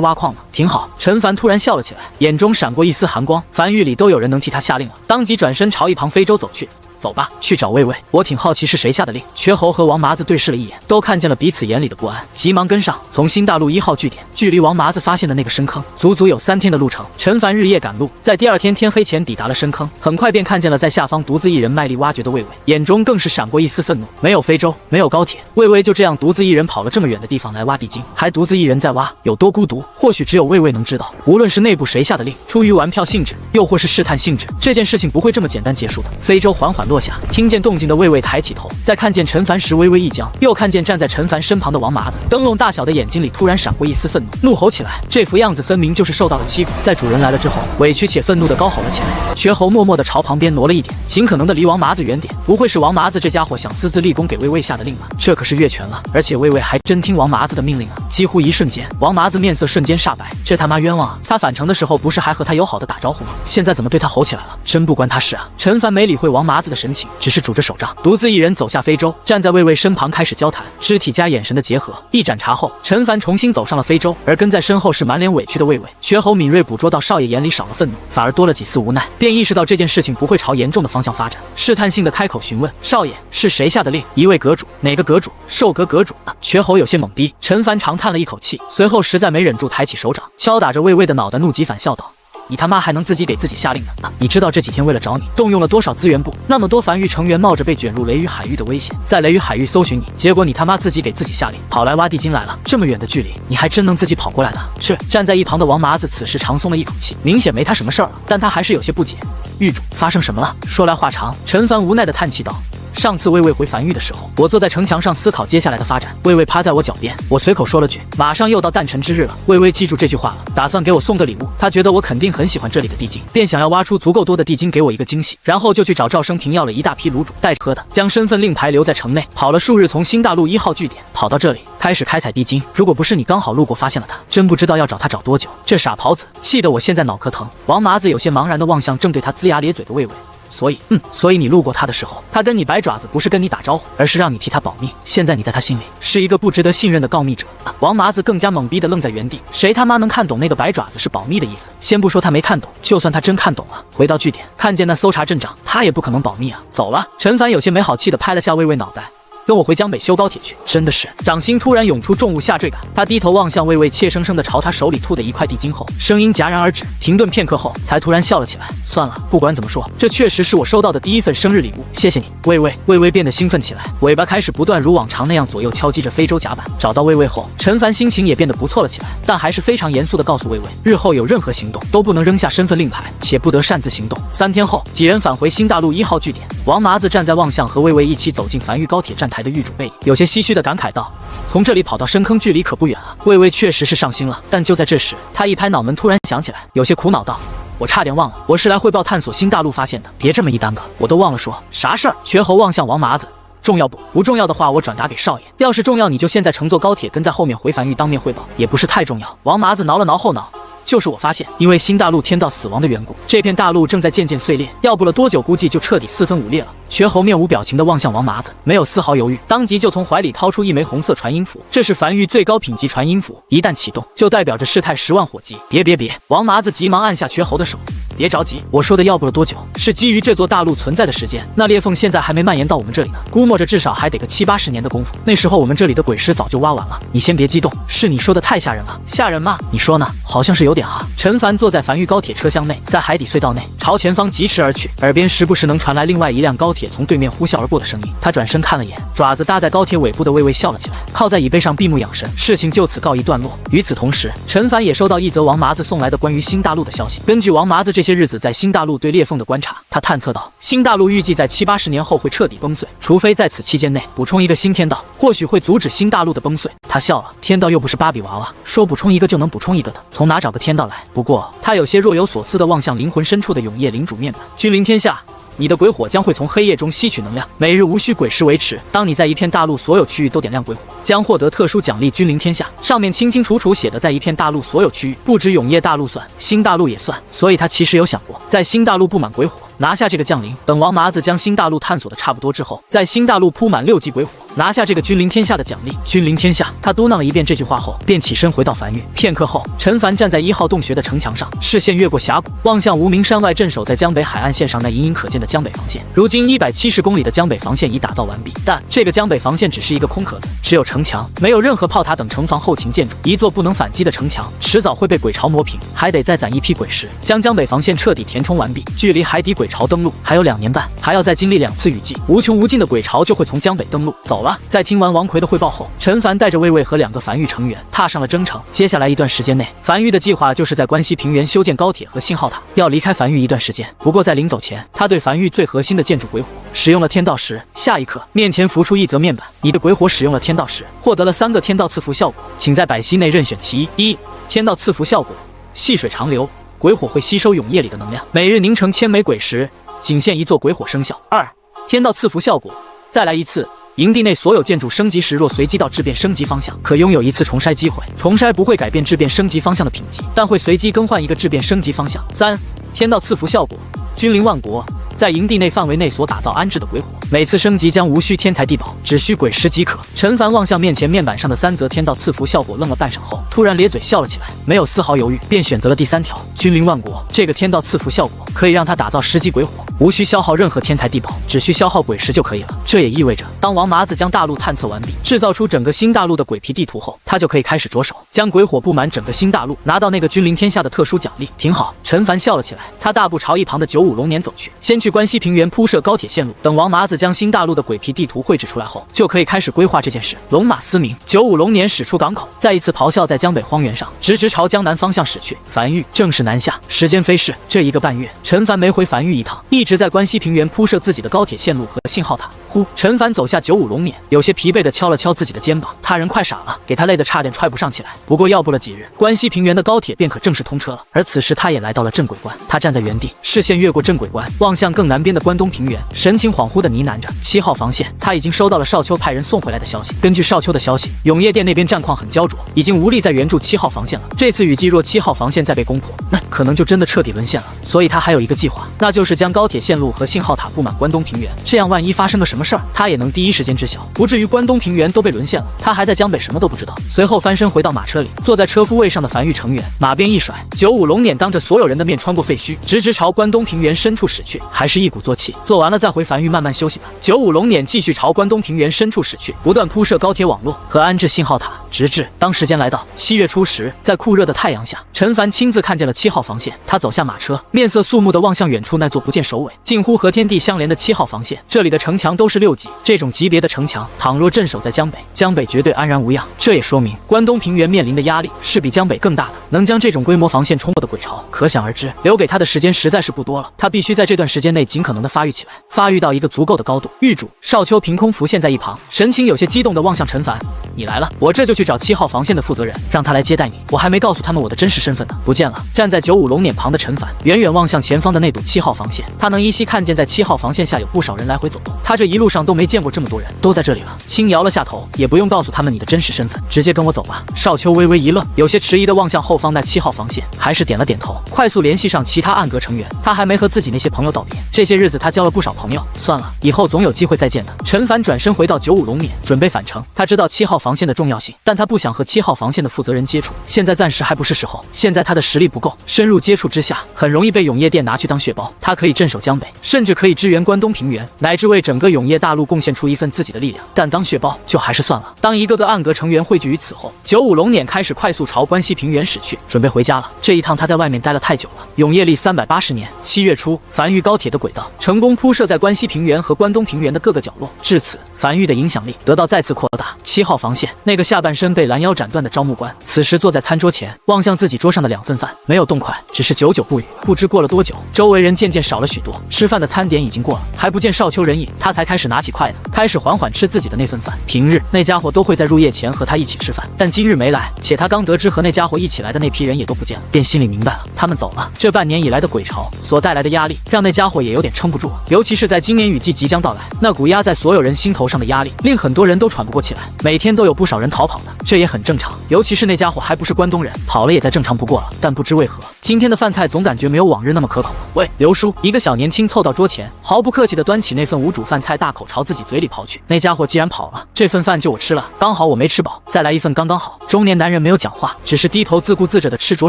S1: 挖矿呢。”挺好。陈凡突然笑了起来，眼中闪过一丝寒光。繁育里都有人能替他下令了，当即转身朝一旁非洲走去。走吧，去找魏魏。我挺好奇是谁下的令。瘸猴和王麻子对视了一眼，都看见了彼此眼里的不安，急忙跟上。从新大陆1号据点，距离王麻子发现的那个深坑，足足有3天的路程。陈凡日夜赶路，在第2天天黑前抵达了深坑，很快便看见了在下方独自一人卖力挖掘的魏魏，眼中更是闪过一丝愤怒。没有非洲，没有高铁，魏魏就这样独自一人跑了这么远的地方来挖地精，还独自一人在挖，有多孤独，或许只有魏魏能知道。无论是内部谁下的令，出于玩票性质，又或是试探性质，这件事情不会这么简单结束的。非洲缓缓落下，听见动静的魏魏抬起头，再看见陈凡时微微一僵，又看见站在陈凡身旁的王麻子，灯笼大小的眼睛里突然闪过一丝愤怒，怒吼起来。这副样子分明就是受到了欺负，在主人来了之后，委屈且愤怒地高吼了起来。瘸猴默默地朝旁边挪了一点，尽可能地离王麻子远点。不会是王麻子这家伙想私自立功给魏魏下的令吧？这可是越权了，而且魏魏还真听王麻子的命令啊！几乎一瞬间，王麻子面色瞬间煞白，这他妈冤枉啊！他返程的时候不是还和他友好的打招呼吗？现在怎么对他吼起来了？真不关他事啊！陈凡没理会王麻子的神情，只是拄着手杖，独自一人走下非洲，站在魏魏身旁开始交谈，肢体加眼神的结合。一盏茶后，陈凡重新走上了非洲，而跟在身后是满脸委屈的魏魏。瘸猴敏锐捕捉到少爷眼里少了愤怒，反而多了几丝无奈，便意识到这件事情不会朝严重的方向发展，试探性的开口询问：“少爷，是谁下的令？一位阁主？哪个阁主？寿阁阁主啊？”瘸猴有些懵逼。陈凡长叹了一口气，随后实在没忍住，抬起手掌敲打着魏魏的脑袋，怒极反笑道：“你他妈还能自己给自己下令呢？你知道这几天为了找你动用了多少资源不？那么多繁育成员冒着被卷入雷雨海域的危险，在雷雨海域搜寻你，结果你他妈自己给自己下令，跑来挖地精来了。这么远的距离，你还真能自己跑过来的？”是。站在一旁的王麻子此时长松了一口气，明显没他什么事儿了，但他还是有些不解。狱主，发生什么了？说来话长。陈凡无奈的叹气道：“上次魏魏回樊玉的时候，我坐在城墙上思考接下来的发展，魏魏趴在我脚边，我随口说了句，马上又到诞辰之日了。魏魏记住这句话了，打算给我送个礼物。他觉得我肯定很喜欢这里的地精，便想要挖出足够多的地精给我一个惊喜，然后就去找赵生平要了一大批卤煮，带着喝的，将身份令牌留在城内，跑了数日，从新大陆1号据点跑到这里，开始开采地精。如果不是你刚好路过发现了他，真不知道要找他找多久。这傻狍子，气得我现在脑壳疼。王麻子有些茫然地望向正对他龇牙咧嘴的魏魏。所以你路过他的时候，他跟你摆爪子不是跟你打招呼，而是让你替他保命。现在你在他心里是一个不值得信任的告密者。王麻子更加懵逼的愣在原地，谁他妈能看懂那个摆爪子是保密的意思？先不说他没看懂，就算他真看懂了，回到据点看见那搜查镇长，他也不可能保密啊。走了。陈凡有些没好气的拍了下魏魏脑袋，跟我回江北修高铁去。真的是，掌心突然涌出重物下坠感。他低头望向魏魏，怯生生地朝他手里吐的一块地精后，声音戛然而止，停顿片刻后，才突然笑了起来。算了，不管怎么说，这确实是我收到的第一份生日礼物，谢谢你，魏魏。魏魏变得兴奋起来，尾巴开始不断如往常那样左右敲击着非洲甲板。找到魏魏后，陈凡心情也变得不错了起来，但还是非常严肃地告诉魏魏，日后有任何行动都不能扔下身份令牌，且不得擅自行动。3天后，几人返回新大陆1号据点。王麻子站在望向和魏魏一起走进樊玉高铁站台的狱主背影，有些唏嘘地感慨道：“从这里跑到深坑距离可不远啊。”魏魏确实是上心了，但就在这时，他一拍脑门，突然想起来，有些苦恼道：“我差点忘了，我是来汇报探索新大陆发现的。别这么一耽搁，我都忘了说啥事儿。”瘸猴望向王麻子。重要不重要的话，我转达给少爷。要是重要，你就现在乘坐高铁跟在后面回樊玉当面汇报，也不是太重要。王麻子挠了挠后脑。就是我发现，因为新大陆天道死亡的缘故，这片大陆正在渐渐碎裂，要不了多久，估计就彻底4分5裂了。瘸猴面无表情地望向王麻子，没有丝毫犹豫，当即就从怀里掏出一枚红色传音符，这是樊玉最高品级传音符，一旦启动，就代表着事态10万火急。别！王麻子急忙按下瘸猴的手。别着急，我说的要不了多久，是基于这座大陆存在的时间。那裂缝现在还没蔓延到我们这里呢，估摸着至少还得个70、80年的功夫。那时候我们这里的鬼石早就挖完了。你先别激动，是你说的太吓人了。吓人吗？你说呢？好像是有点哈。陈凡坐在樊玉高铁车厢内，在海底隧道内朝前方疾驰而去，耳边时不时能传来另外一辆高铁从对面呼啸而过的声音。他转身看了眼，爪子搭在高铁尾部的魏魏笑了起来，靠在椅背上闭目养神。事情就此告一段落。与此同时，陈凡也收到一则王麻子送来的关于新大陆的消息。根据王麻子这些日子在新大陆对裂缝的观察，他探测到新大陆预计在70、80年后会彻底崩碎，除非在此期间内补充一个新天道，或许会阻止新大陆的崩碎。他笑了，天道又不是芭比娃娃，说补充一个就能补充一个的，从哪找个天道来？不过他有些若有所思地望向灵魂深处的永夜领主面板。君临天下，你的鬼火将会从黑夜中吸取能量，每日无需鬼石维持。当你在一片大陆所有区域都点亮鬼火，将获得特殊奖励君临天下。上面清清楚楚写的在一片大陆所有区域，不止永夜大陆算，新大陆也算。所以他其实有想过，在新大陆布满鬼火，拿下这个降临。等王麻子将新大陆探索的差不多之后，在新大陆铺满6级鬼火，拿下这个君临天下的奖励。君临天下，他嘟囔了一遍这句话后，便起身回到樊玉。片刻后，陈凡站在1号洞穴的城墙上，视线越过峡谷，望向无名山外镇守在江北海岸线上那隐隐可见的江北防线。如今170公里的江北防线已打造完毕，但这个江北防线只是一个空壳子，只有城墙，没有任何炮塔等城防后勤建筑。一座不能反击的城墙，迟早会被鬼巢磨平，还得再攒一批鬼石，将江北防线彻底填充完毕。距离海底鬼巢登陆还有2年半，还要再经历2次雨季，无穷无尽的鬼巢就会从江北登陆。走了。在听完王奎的汇报后，陈凡带着魏魏和2个樊玉成员踏上了征程。接下来一段时间内，樊玉的计划就是在关西平原修建高铁和信号塔，要离开樊玉一段时间。不过在临走前，他对樊玉最核心的建筑鬼火使用了天道石。下一刻，面前浮出一则面板：你的鬼火使用了天道石，获得了3个天道赐福效果，请在百息内任选其一。1. 天道赐福效果，细水长流，鬼火会吸收永夜里的能量，每日凝成1000枚鬼石，仅限一座鬼火生效。2. 天道赐福效果，再来一次。营地内所有建筑升级时，若随机到质变升级方向，可拥有1次重筛机会。重筛不会改变质变升级方向的品级，但会随机更换一个质变升级方向。3. 天道赐福效果，君临万国，在营地内范围内所打造安置的鬼火，每次升级将无需天材地宝，只需鬼石即可。陈凡望向面前面板上的3则天道赐福效果，愣了半晌后，突然咧嘴笑了起来，没有丝毫犹豫，便选择了第3条，君临万国。这个天道赐福效果可以让他打造10级鬼火，无需消耗任何天材地宝，只需消耗鬼石就可以了。这也意味着，当王麻子将大陆探测完毕，制造出整个新大陆的鬼皮地图后，他就可以开始着手将鬼火布满整个新大陆，拿到那个君临天下的特殊奖励。挺好，陈凡笑了起来，他大步朝一旁的95龙年走去，先去关西平原铺设高铁线路，等王麻子将新大陆的鬼皮地图绘制出来后，就可以开始规划这件事。龙马嘶鸣，95龙年驶出港口，再一次咆哮在江北荒原上，直直朝江南方向驶去。樊玉正式南下，时间飞逝，这1个半月，陈凡没回樊玉一趟，一直在关西平原铺设自己的高铁线路和信号塔。陈凡走下95龙辇，有些疲惫地敲了敲自己的肩膀。他人快傻了，给他累得差点踹不上起来。不过要不了几日，关西平原的高铁便可正式通车了。而此时他也来到了正轨关，他站在原地，视线越过正轨关，望向更南边的关东平原，神情恍惚地呢喃着：7号防线，他已经收到了少秋派人送回来的消息。根据少秋的消息，永业殿那边战况很焦灼，已经无力再援助7号防线了。这次雨季若7号防线再被攻破，那可能就真的彻底沦陷了。所以他还有一个计划，那就是将高铁线路和信号塔布满关东平原，这样万一发生个什么事儿，他也能第一时间知晓，不至于关东平原都被沦陷了，他还在江北什么都不知道。随后翻身回到马车里，坐在车夫位上的樊玉成员马鞭一甩，95龙辇当着所有人的面穿过废墟，直朝关东平原深处驶去。还是一鼓作气，做完了再回樊玉慢慢休息吧。95龙辇继续朝关东平原深处驶去，不断铺设高铁网络和安置信号塔，直至当时间来到7月初时，在酷热的太阳下，陈凡亲自看见了7号防线。他走下马车，面色肃穆地望向远处那座不见首尾、近乎和天地相连的7号防线。这里的城墙都是6级，这种级别的城墙，倘若镇守在江北，江北绝对安然无恙。这也说明关东平原面临的压力是比江北更大的。能将这种规模防线冲破的鬼巢，可想而知，留给他的时间实在是不多了。他必须在这段时间内尽可能的发育起来，发育到一个足够的高度。狱主少秋凭空浮现在一旁，神情有些激动地望向陈凡：“你来了，我这就去找7号防线的负责人，让他来接待你。我还没告诉他们我的真实身份呢。”不见了。站在95龙辇旁的陈凡远远望向前方的那堵7号防线，他能依稀看见在7号防线下有不少人来回走动。他这一路上都没见过这么多人，都在这里了。轻摇了下头，也不用告诉他们你的真实身份，直接跟我走吧。少秋微微一愣，有些迟疑地望向后方那7号防线，还是点了点头，快速联系上其他暗格成员。他还没和自己那些朋友道别，这些日子他交了不少朋友，算了，以后总有机会再见的。陈凡转身回到95龙辇，准备返程。他知道7号防线的重要性，但他不想和7号防线的负责人接触，现在暂时还不是时候。现在他的实力不够，深入接触之下，很容易被永业殿拿去当血包。他可以镇守江北，甚至可以支援关东平原，乃至为整个永业大陆贡献出一份自己的力量。但当血包就还是算了。当一个个暗格成员汇聚于此后，95龙辇开始快速朝关西平原驶去，准备回家了。这一趟他在外面待了太久了。永业历380年7月初，樊玉高铁的轨道成功铺设在关西平原和关东平原的各个角落，至此，樊玉的影响力得到再次扩大。7号防线那个下半身被拦腰斩断的招募官，此时坐在餐桌前，望向自己桌上的2份饭，没有动筷，只是久久不语。不知过了多久，周围人渐渐少了许多，吃饭的餐点已经过了，还不见少秋人影，他才开始拿起筷子，开始缓缓吃自己的那份饭。平日那家伙都会在入夜前和他一起吃饭，但今日没来，且他刚得知和那家伙一起来的那批人也都不见了，便心里明白了，他们走了。这半年以来的鬼巢所带来的压力，让那家伙也有点撑不住，尤其是在今年雨季即将到来，那股压在所有人心头上的压力，令很多人都喘不过气来。每天都有不少人逃跑的，这也很正常，尤其是那家伙还不是关东人，跑了也再正常不过了。但不知为何，今天的饭菜总感觉没有往日那么可口了。喂，刘叔！一个小年轻凑到桌前，毫不客气地端起那份无煮饭菜，大口朝自己嘴里刨去。那家伙既然跑了，这份饭就我吃了，刚好我没吃饱，再来一份刚刚好。中年男人没有讲话，只是低头自顾自着地吃着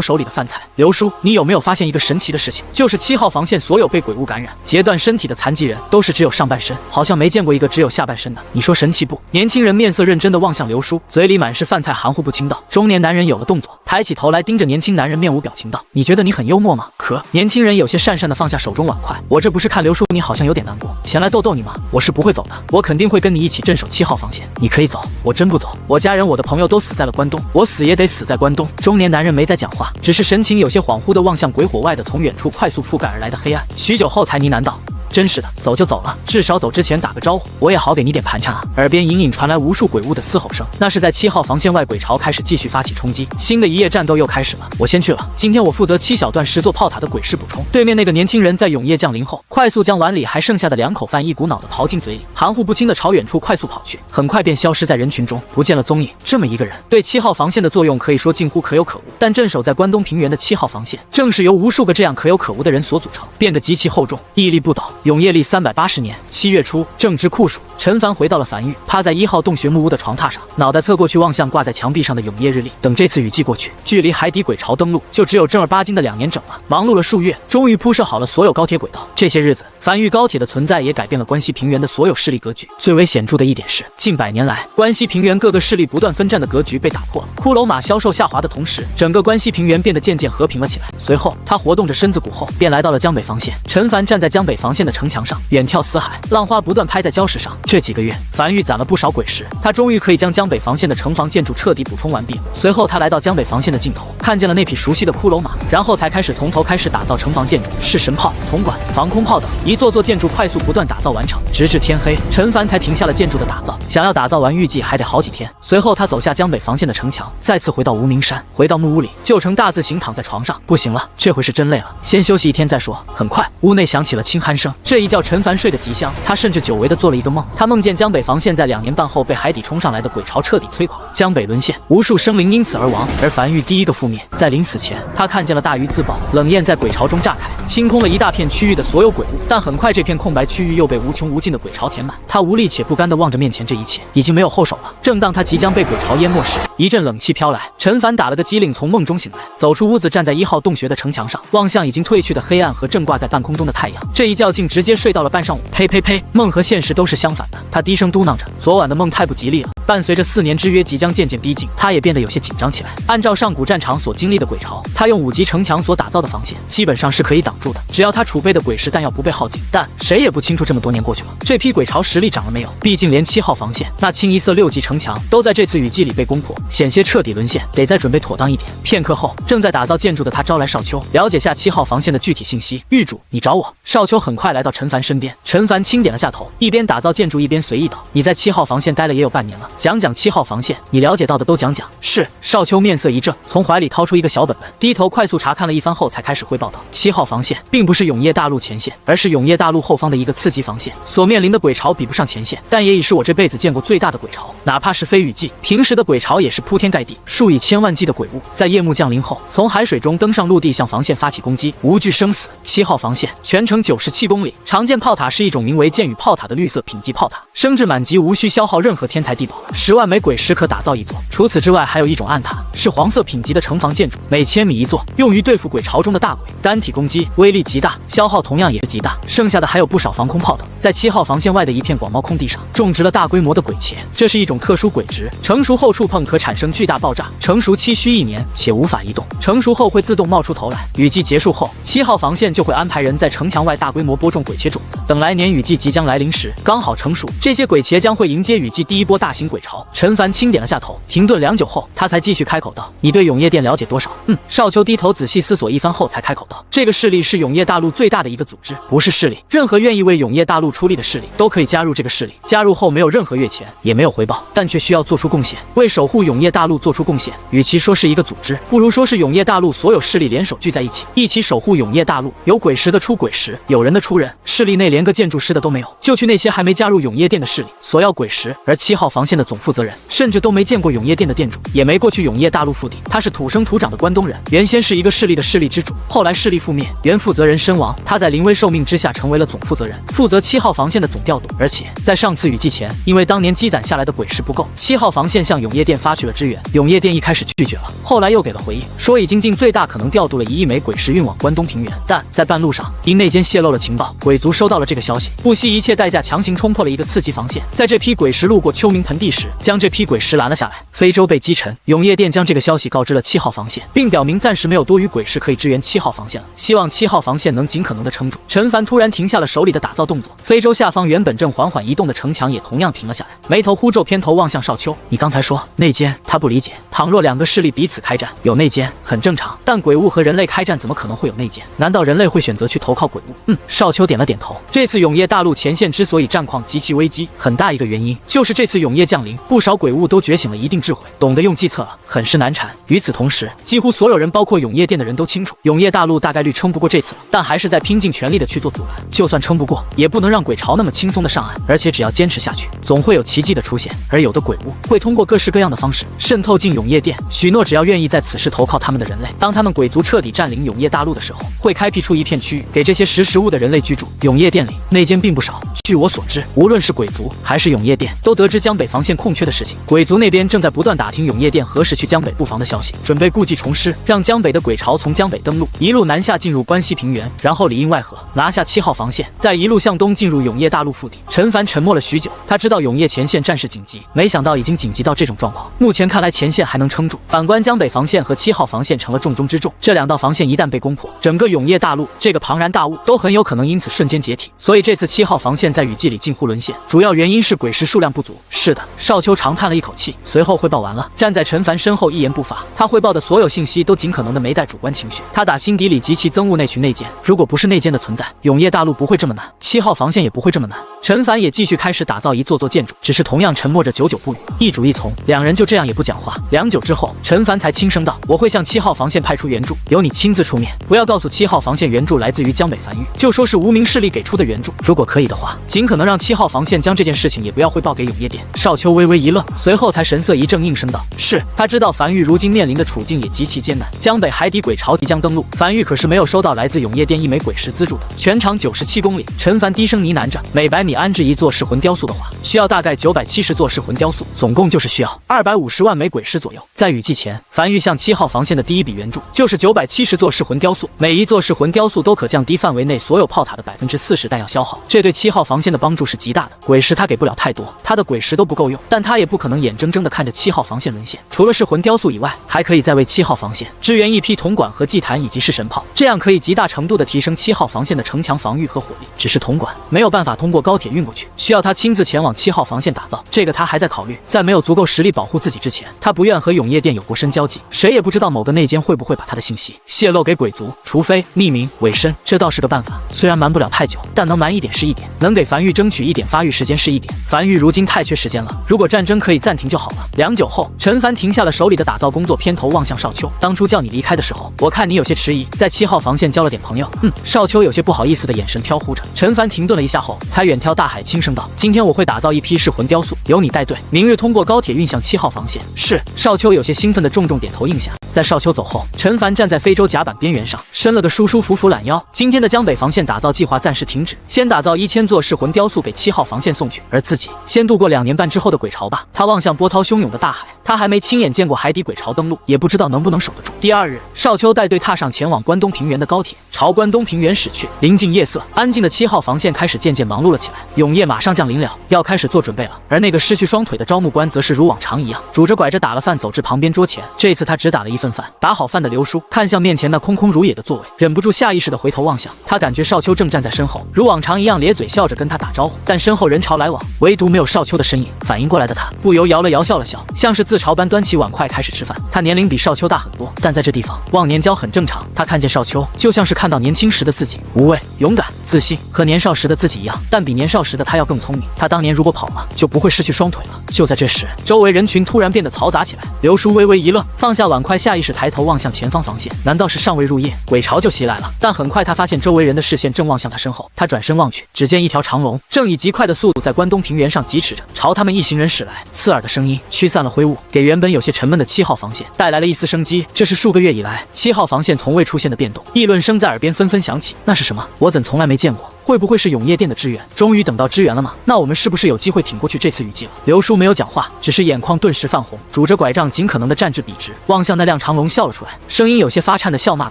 S1: 手里的饭菜。刘叔，你有没有发现一个神奇的事情？就是7号防线所有被鬼物感染、截断身体的残疾人，都是只有上半身，好像没见过一个只有下半身的。你说神奇不？年轻人面色认真地望向刘叔，嘴里满是饭菜，含糊不清道。中年男人有了动作，抬起头来盯着年轻男人，面无表情道：“你觉得你很幽默吗？”可年轻人有些讪讪地放下手中碗筷：“我这不是看刘叔你好像有点难过，前来逗逗你吗？我是不会走的，我肯定会跟你一起镇守7号防线。你可以走，我真不走。我家人、我的朋友都死在了关东，我死也得死在关东。”中年男人没再讲话，只是神情有些恍惚地望向鬼火外的从远处快速覆盖而来的黑暗，许久后才呢喃道：“真是的，走就走了，至少走之前打个招呼，我也好给你点盘缠啊。”耳边隐隐传来无数鬼物的嘶吼声，那是在7号防线外鬼巢开始继续发起冲击，新的一夜战斗又开始了。我先去了，今天我负责7小段10座炮塔的鬼势补充。对面那个年轻人在永夜降临后，快速将碗里还剩下的2口饭一股脑的刨进嘴里，含糊不清的朝远处快速跑去，很快便消失在人群中，不见了踪影。这么一个人对7号防线的作用可以说近乎可有可无，但镇守在关东平原的7号防线，正是由无数个这样可有可无的人所组成，变得极其厚重，屹立不倒。永业历380年7月初，正值酷暑，陈凡回到了樊玉，趴在1号洞穴木屋的床榻上，脑袋侧过去望向挂在墙壁上的永业日历。等这次雨季过去，距离海底鬼巢登陆就只有正儿八经的2年整了。忙碌了数月，终于铺设好了所有高铁轨道。这些日子，樊玉高铁的存在也改变了关西平原的所有势力格局。最为显著的一点是，近100年来，关西平原各个势力不断纷战的格局被打破了。骷髅马销售下滑的同时，整个关西平原变得渐渐和平了起来。随后，他活动着身子骨后，便来到了江北防线。陈凡站在江北防线的城墙上，远眺四海，浪花不断拍在礁石上。这几个月，樊玉攒了不少鬼石，他终于可以将江北防线的城防建筑彻底补充完毕了。随后，他来到江北防线的尽头，看见了那匹熟悉的骷髅马，然后才开始从头开始打造城防建筑，式神炮、铜管、防空炮等，一座座建筑快速不断打造完成，直至天黑，陈凡才停下了建筑的打造。想要打造完，预计还得好几天。随后他走下江北防线的城墙，再次回到无名山，回到木屋里，就成大字形躺在床上。不行了，这回是真累了，先休息一天再说。很快，屋内响起了轻鼾声，这一觉陈凡睡得极香，他甚至久违地做了一个梦，他梦见江北防线在2年半后被海底冲上来的鬼潮彻底摧垮，江北沦陷，无数生灵因此而亡。而樊玉第一个覆灭，在临死前，他看见了大鱼自爆，冷焰在鬼潮中炸开，清空了一大片区域的所有鬼物。但很快，这片空白区域又被无穷无尽的鬼潮填满。他无力且不甘地望着面前这一切，已经没有后手了。正当他即将被鬼潮淹没时，一阵冷气飘来，陈凡打了个激灵，从梦中醒来，走出屋子，站在1号洞穴的城墙上，望向已经褪去的黑暗和正挂在半空中的太阳。这一觉竟直接睡到了半上午。呸呸呸！梦和现实都是相反的。他低声嘟囔着，昨晚的梦太不吉利了。伴随着4年之约即将渐渐逼近，他也变得有些紧张起来。按照上古战场所经历的鬼潮，他用5级城墙所打造的防线，基本上是可以挡住的，只要他储备的鬼石弹药不被耗尽。但谁也不清楚这么多年过去了，这批鬼潮实力涨了没有？毕竟连7号防线那清一色6级城墙都在这次雨季里被攻破，险些彻底沦陷，得再准备妥当一点。片刻后，正在打造建筑的他招来少秋，了解下7号防线的具体信息。狱主，你找我。少秋很快来到陈凡身边，陈凡轻点了下头，一边打造建筑一边随意道：“你在7号防线待了也有半年了，讲讲7号防线，你了解到的都讲讲。”是。少秋面色一正，从怀里掏出一个小本本，低头快速查看了一番后，才开始汇报道：7号防线并不是永业大陆前线，而是永业大陆后方的一个次级防线，所面临的鬼潮比不上前线，但也已是我这辈子见过最大的鬼潮。哪怕是非雨季，平时的鬼潮也是铺天盖地，数以千万计的鬼物，在夜幕降临后，从海水中登上陆地，向防线发起攻击，无惧生死。7号防线全程97公里，常见炮塔是一种名为剑雨炮塔的绿色品级炮塔，升至满级无需消耗任何天材地宝，10万枚鬼石可打造一座。除此之外，还有一种暗塔，是黄色品级的城防建筑，每1000米一座，用于对付鬼潮中的大鬼，单体攻击威力极大，消耗同样也是极大。剩下的还有不少防空炮等。在7号防线外的一片广袤空地上，种植了大规模的鬼茄，这是一种特殊鬼植，成熟后触碰可产生巨大爆炸，成熟期需1年，且无法移动，成熟后会自动冒出头来。雨季结束后，7号防线就会安排人在城墙外大规模播种鬼茄种子，等来年雨季即将来临时，刚好成熟，这些鬼茄将会迎接雨季第一波大型鬼潮。陈凡轻点了下头，停顿良久后，他才继续开口道：“你对永业殿了解多少？”少秋低头仔细思索一番后，才开口道：“这个势力是永业大陆最大的一个组织，不是势力，任何愿意为永业大陆出力的势力都可以加入这个势力。加入后没有任何月钱，也没有回报，但却需要做出贡献，为守护永业大陆做出贡献。与其说是一个组织，不如说是永业大陆所有势力联手聚在一起，一起守护永业大陆。有鬼石的出鬼石，有人的出人，势力内连个建筑师的都没有，就去那些还没加入永业殿的势力索要鬼石。而7号防线的总负责人甚至都没见过永业殿的店主，也没过去永业大陆腹地。他是土生土长的关东人，原先是一个势力的势力之主，后来势力覆灭，原负责人身亡，他在临危受命之下成为了总负责人，负责7号防线的总调度。而且在上次雨季前，因为当年积攒下来的鬼石不够，7号防线向永业殿发去了支援，永业殿一开始拒绝了，后来又给了回应，说已经尽最大可能调度了1亿枚鬼石运往关东平原。但在半路上，因内奸泄露了情报，鬼族收到了这个消息，不惜一切代价强行冲破了一个次级防线，在这批鬼石路过秋明盆地时，将这批鬼石拦了下来。非洲被击沉，永业殿将这个消息告知了7号防线，并表明暂时没有多余鬼石可以支援7号防线了，希望7号防线能尽可能的撑住。陈凡突然停下了手里的打造动作，非洲下方原本正缓缓移动的城墙也同样停了下来，眉头忽皱，偏头望向少秋：“你刚才说内奸？”他不理解，倘若2个势力彼此开战，有内奸很正常，但鬼物和人类开战怎么可能会有内奸？难道人类会选择去投靠鬼物？少秋点了点头。这次永业大陆前线之所以战况极其危机，很大一个原因就是这次永业降临，不少鬼物都觉醒了一定智慧，懂得用计策了，很是难缠。与此同时，几乎所有人，包括永业殿的人都清楚，永业大陆大概率撑不过这次了，但还是在拼尽全力的去做阻拦。就算撑不过，也不能让鬼潮那么轻松的上岸，而且只要坚持下去，总会有奇迹的出现。而有的鬼物会通过各式各样的方式渗透进永业殿，许诺只要愿意在此时投靠他们的人类，当他们鬼族彻底占领永业大陆的时候，会开辟出一片区域给这些识时务的人类居住。永业殿里内奸并不少，据我所知，无论是鬼族还是永业殿，都得知江北防线空缺的事情。鬼族那边正在不断打听永业殿何时去江北布防的消息，准备故技重施，让江北的鬼潮从江北登陆，一路南下进入关西平原，然后里应外合拿下7号防线，再一路向东进入永业大陆腹地。陈凡沉默了许久，他知道永业前线战事紧急，没想到已经紧急到这种状况。目前看来前线还能撑住，反观江北防线和7号防线成了重中之重，这2道防线一旦被攻破，整个永业大陆这个庞然大物都很有可能因此瞬间解体。所以这次7号防线在雨季里近乎沦陷，主要原因是鬼石数量不足。是的，少秋长叹了一口气，随后汇报完了。站在陈凡身后一言不发，他汇报的所有信息都尽可能的没带主观情绪。他打心底里极其憎恶那群内奸，如果不是内奸的存在，永夜大陆不会这么难，7号防线也不会这么难。陈凡也继续开始打造一座座建筑，只是同样沉默着，久久不语，一主一从。两人就这样也不讲话。良久之后，陈凡才轻声道：“我会向7号防线派出援助，由你亲自出面，不要告诉7号防线援助来自于江北繁育，就说是无名势力给出的援助。如果可以的话，尽可能让7号防线将这件事情也不要汇报给永夜殿。”少秋微微一愣，随后才神色一正，应声道：“是。”他知道繁育如今面临的处境也极其艰难，江北海底鬼潮即将登陆，繁育可是没有收到来自永夜殿1枚鬼石资助的，全长97公里。陈凡低声呢喃着，每100米安置一座噬魂雕塑的话，需要大概970座噬魂雕塑，总共就是需要250万枚鬼石左右。在雨季前，繁育向7号防线的第一笔援助就是970座噬魂雕塑，每一座噬魂雕塑都可降低范围内所有炮塔的40%弹药消耗，这对7号防线的帮助是极大的。鬼石他给不了太多，他的鬼石都不够用，但他也不可能眼睁睁地看着7号防线沦陷。除了噬魂雕塑以外，还可以再为7号防线支援一批铜管和祭坛以及式神炮，这样可以极大程度地提升7号防线的城墙防御和火力。只是铜管没有办法通过高铁运过去，需要他亲自前往7号防线打造，这个他还在考虑。在没有足够实力保护自己之前，他不愿和永夜殿有过深交集，谁也不知道某个内奸会不会把他的信息泄露给鬼族，除非匿名伪身，这倒是个办法。虽然瞒不了太久，但能瞒一点是一点，能给繁育争取一点发育时间是一点。繁育如今太缺时间了，如果战争可以暂停就好了。良久后，陈凡停下了手里的打造工作，偏头望向少秋：“当初叫你离开的时候，我看你有些迟疑，在7号防线交了点朋友。”少秋有些不好意思的眼神飘忽着。陈凡停顿了一下后，才远眺大海，轻声道：“今天我会打造一批噬魂雕塑，由你带队，明日通过高铁运向7号防线。”是。少秋有些兴奋的重点头应下。在少秋走后，陈凡站在非洲甲板边缘上，伸了个舒舒服服懒腰。今天的江北防线打造计划暂时停止，先打造1000座噬魂雕塑给7号防线送去，而自己先度过2年半之后的鬼潮吧。他望向波涛汹涌的大海，他还没亲眼见过海底鬼潮登陆，也不知道能不能守得住。第2日，少秋带队踏上前往关东平原的高铁，朝关东平原驶去。临近夜色，安静的7号防线开始渐渐忙碌了起来。永夜马上降临了，要开始做准备了。而那个失去双腿的招募官则是如往常一样，拄着拐着打了饭走至旁边桌前。这次他只打了1份饭。打好饭的刘叔看向面前那空空如也的座位，忍不住下意识的回头望向。他感觉少秋正站在身后，如往常一样咧嘴笑着跟他打招呼，但身后人潮来往，唯独没有少秋的身影。反应过来的他不由摇了摇，笑了笑，像是自嘲般端起碗筷开始吃饭。他年龄比少秋大很多，但在这地方忘年交很正常。他看见少秋，就像是看到年轻时的自己，无畏、勇敢、自信，和年少时的自己一样，但比年少时的他要更聪明。他当年如果跑了，就不会失去双腿了。就在这时，周围人群突然变得嘈杂起来。刘叔微微一愣，放下碗筷，下意识抬头望向前方防线。难道是尚未入夜，鬼潮就袭来了？但很快他发现周围人的视线正望向他身后。他转身望去，只见一条长龙正以极快的速度在关东平原上疾驰着，朝他们一行人驶来。刺耳的声音驱散了灰雾，给原本有些沉闷的7号防线带来了一丝生机。这是数个月以来7号防线从未出现的变动。议论声在耳边纷纷响起。那是什么？我怎从来没见过？会不会是永夜殿的支援？终于等到支援了吗？那我们是不是有机会挺过去这次雨季了？刘叔没有讲话，只是眼眶顿时泛红，拄着拐杖尽可能的站至笔直，望向那辆长龙笑了出来，声音有些发颤的笑骂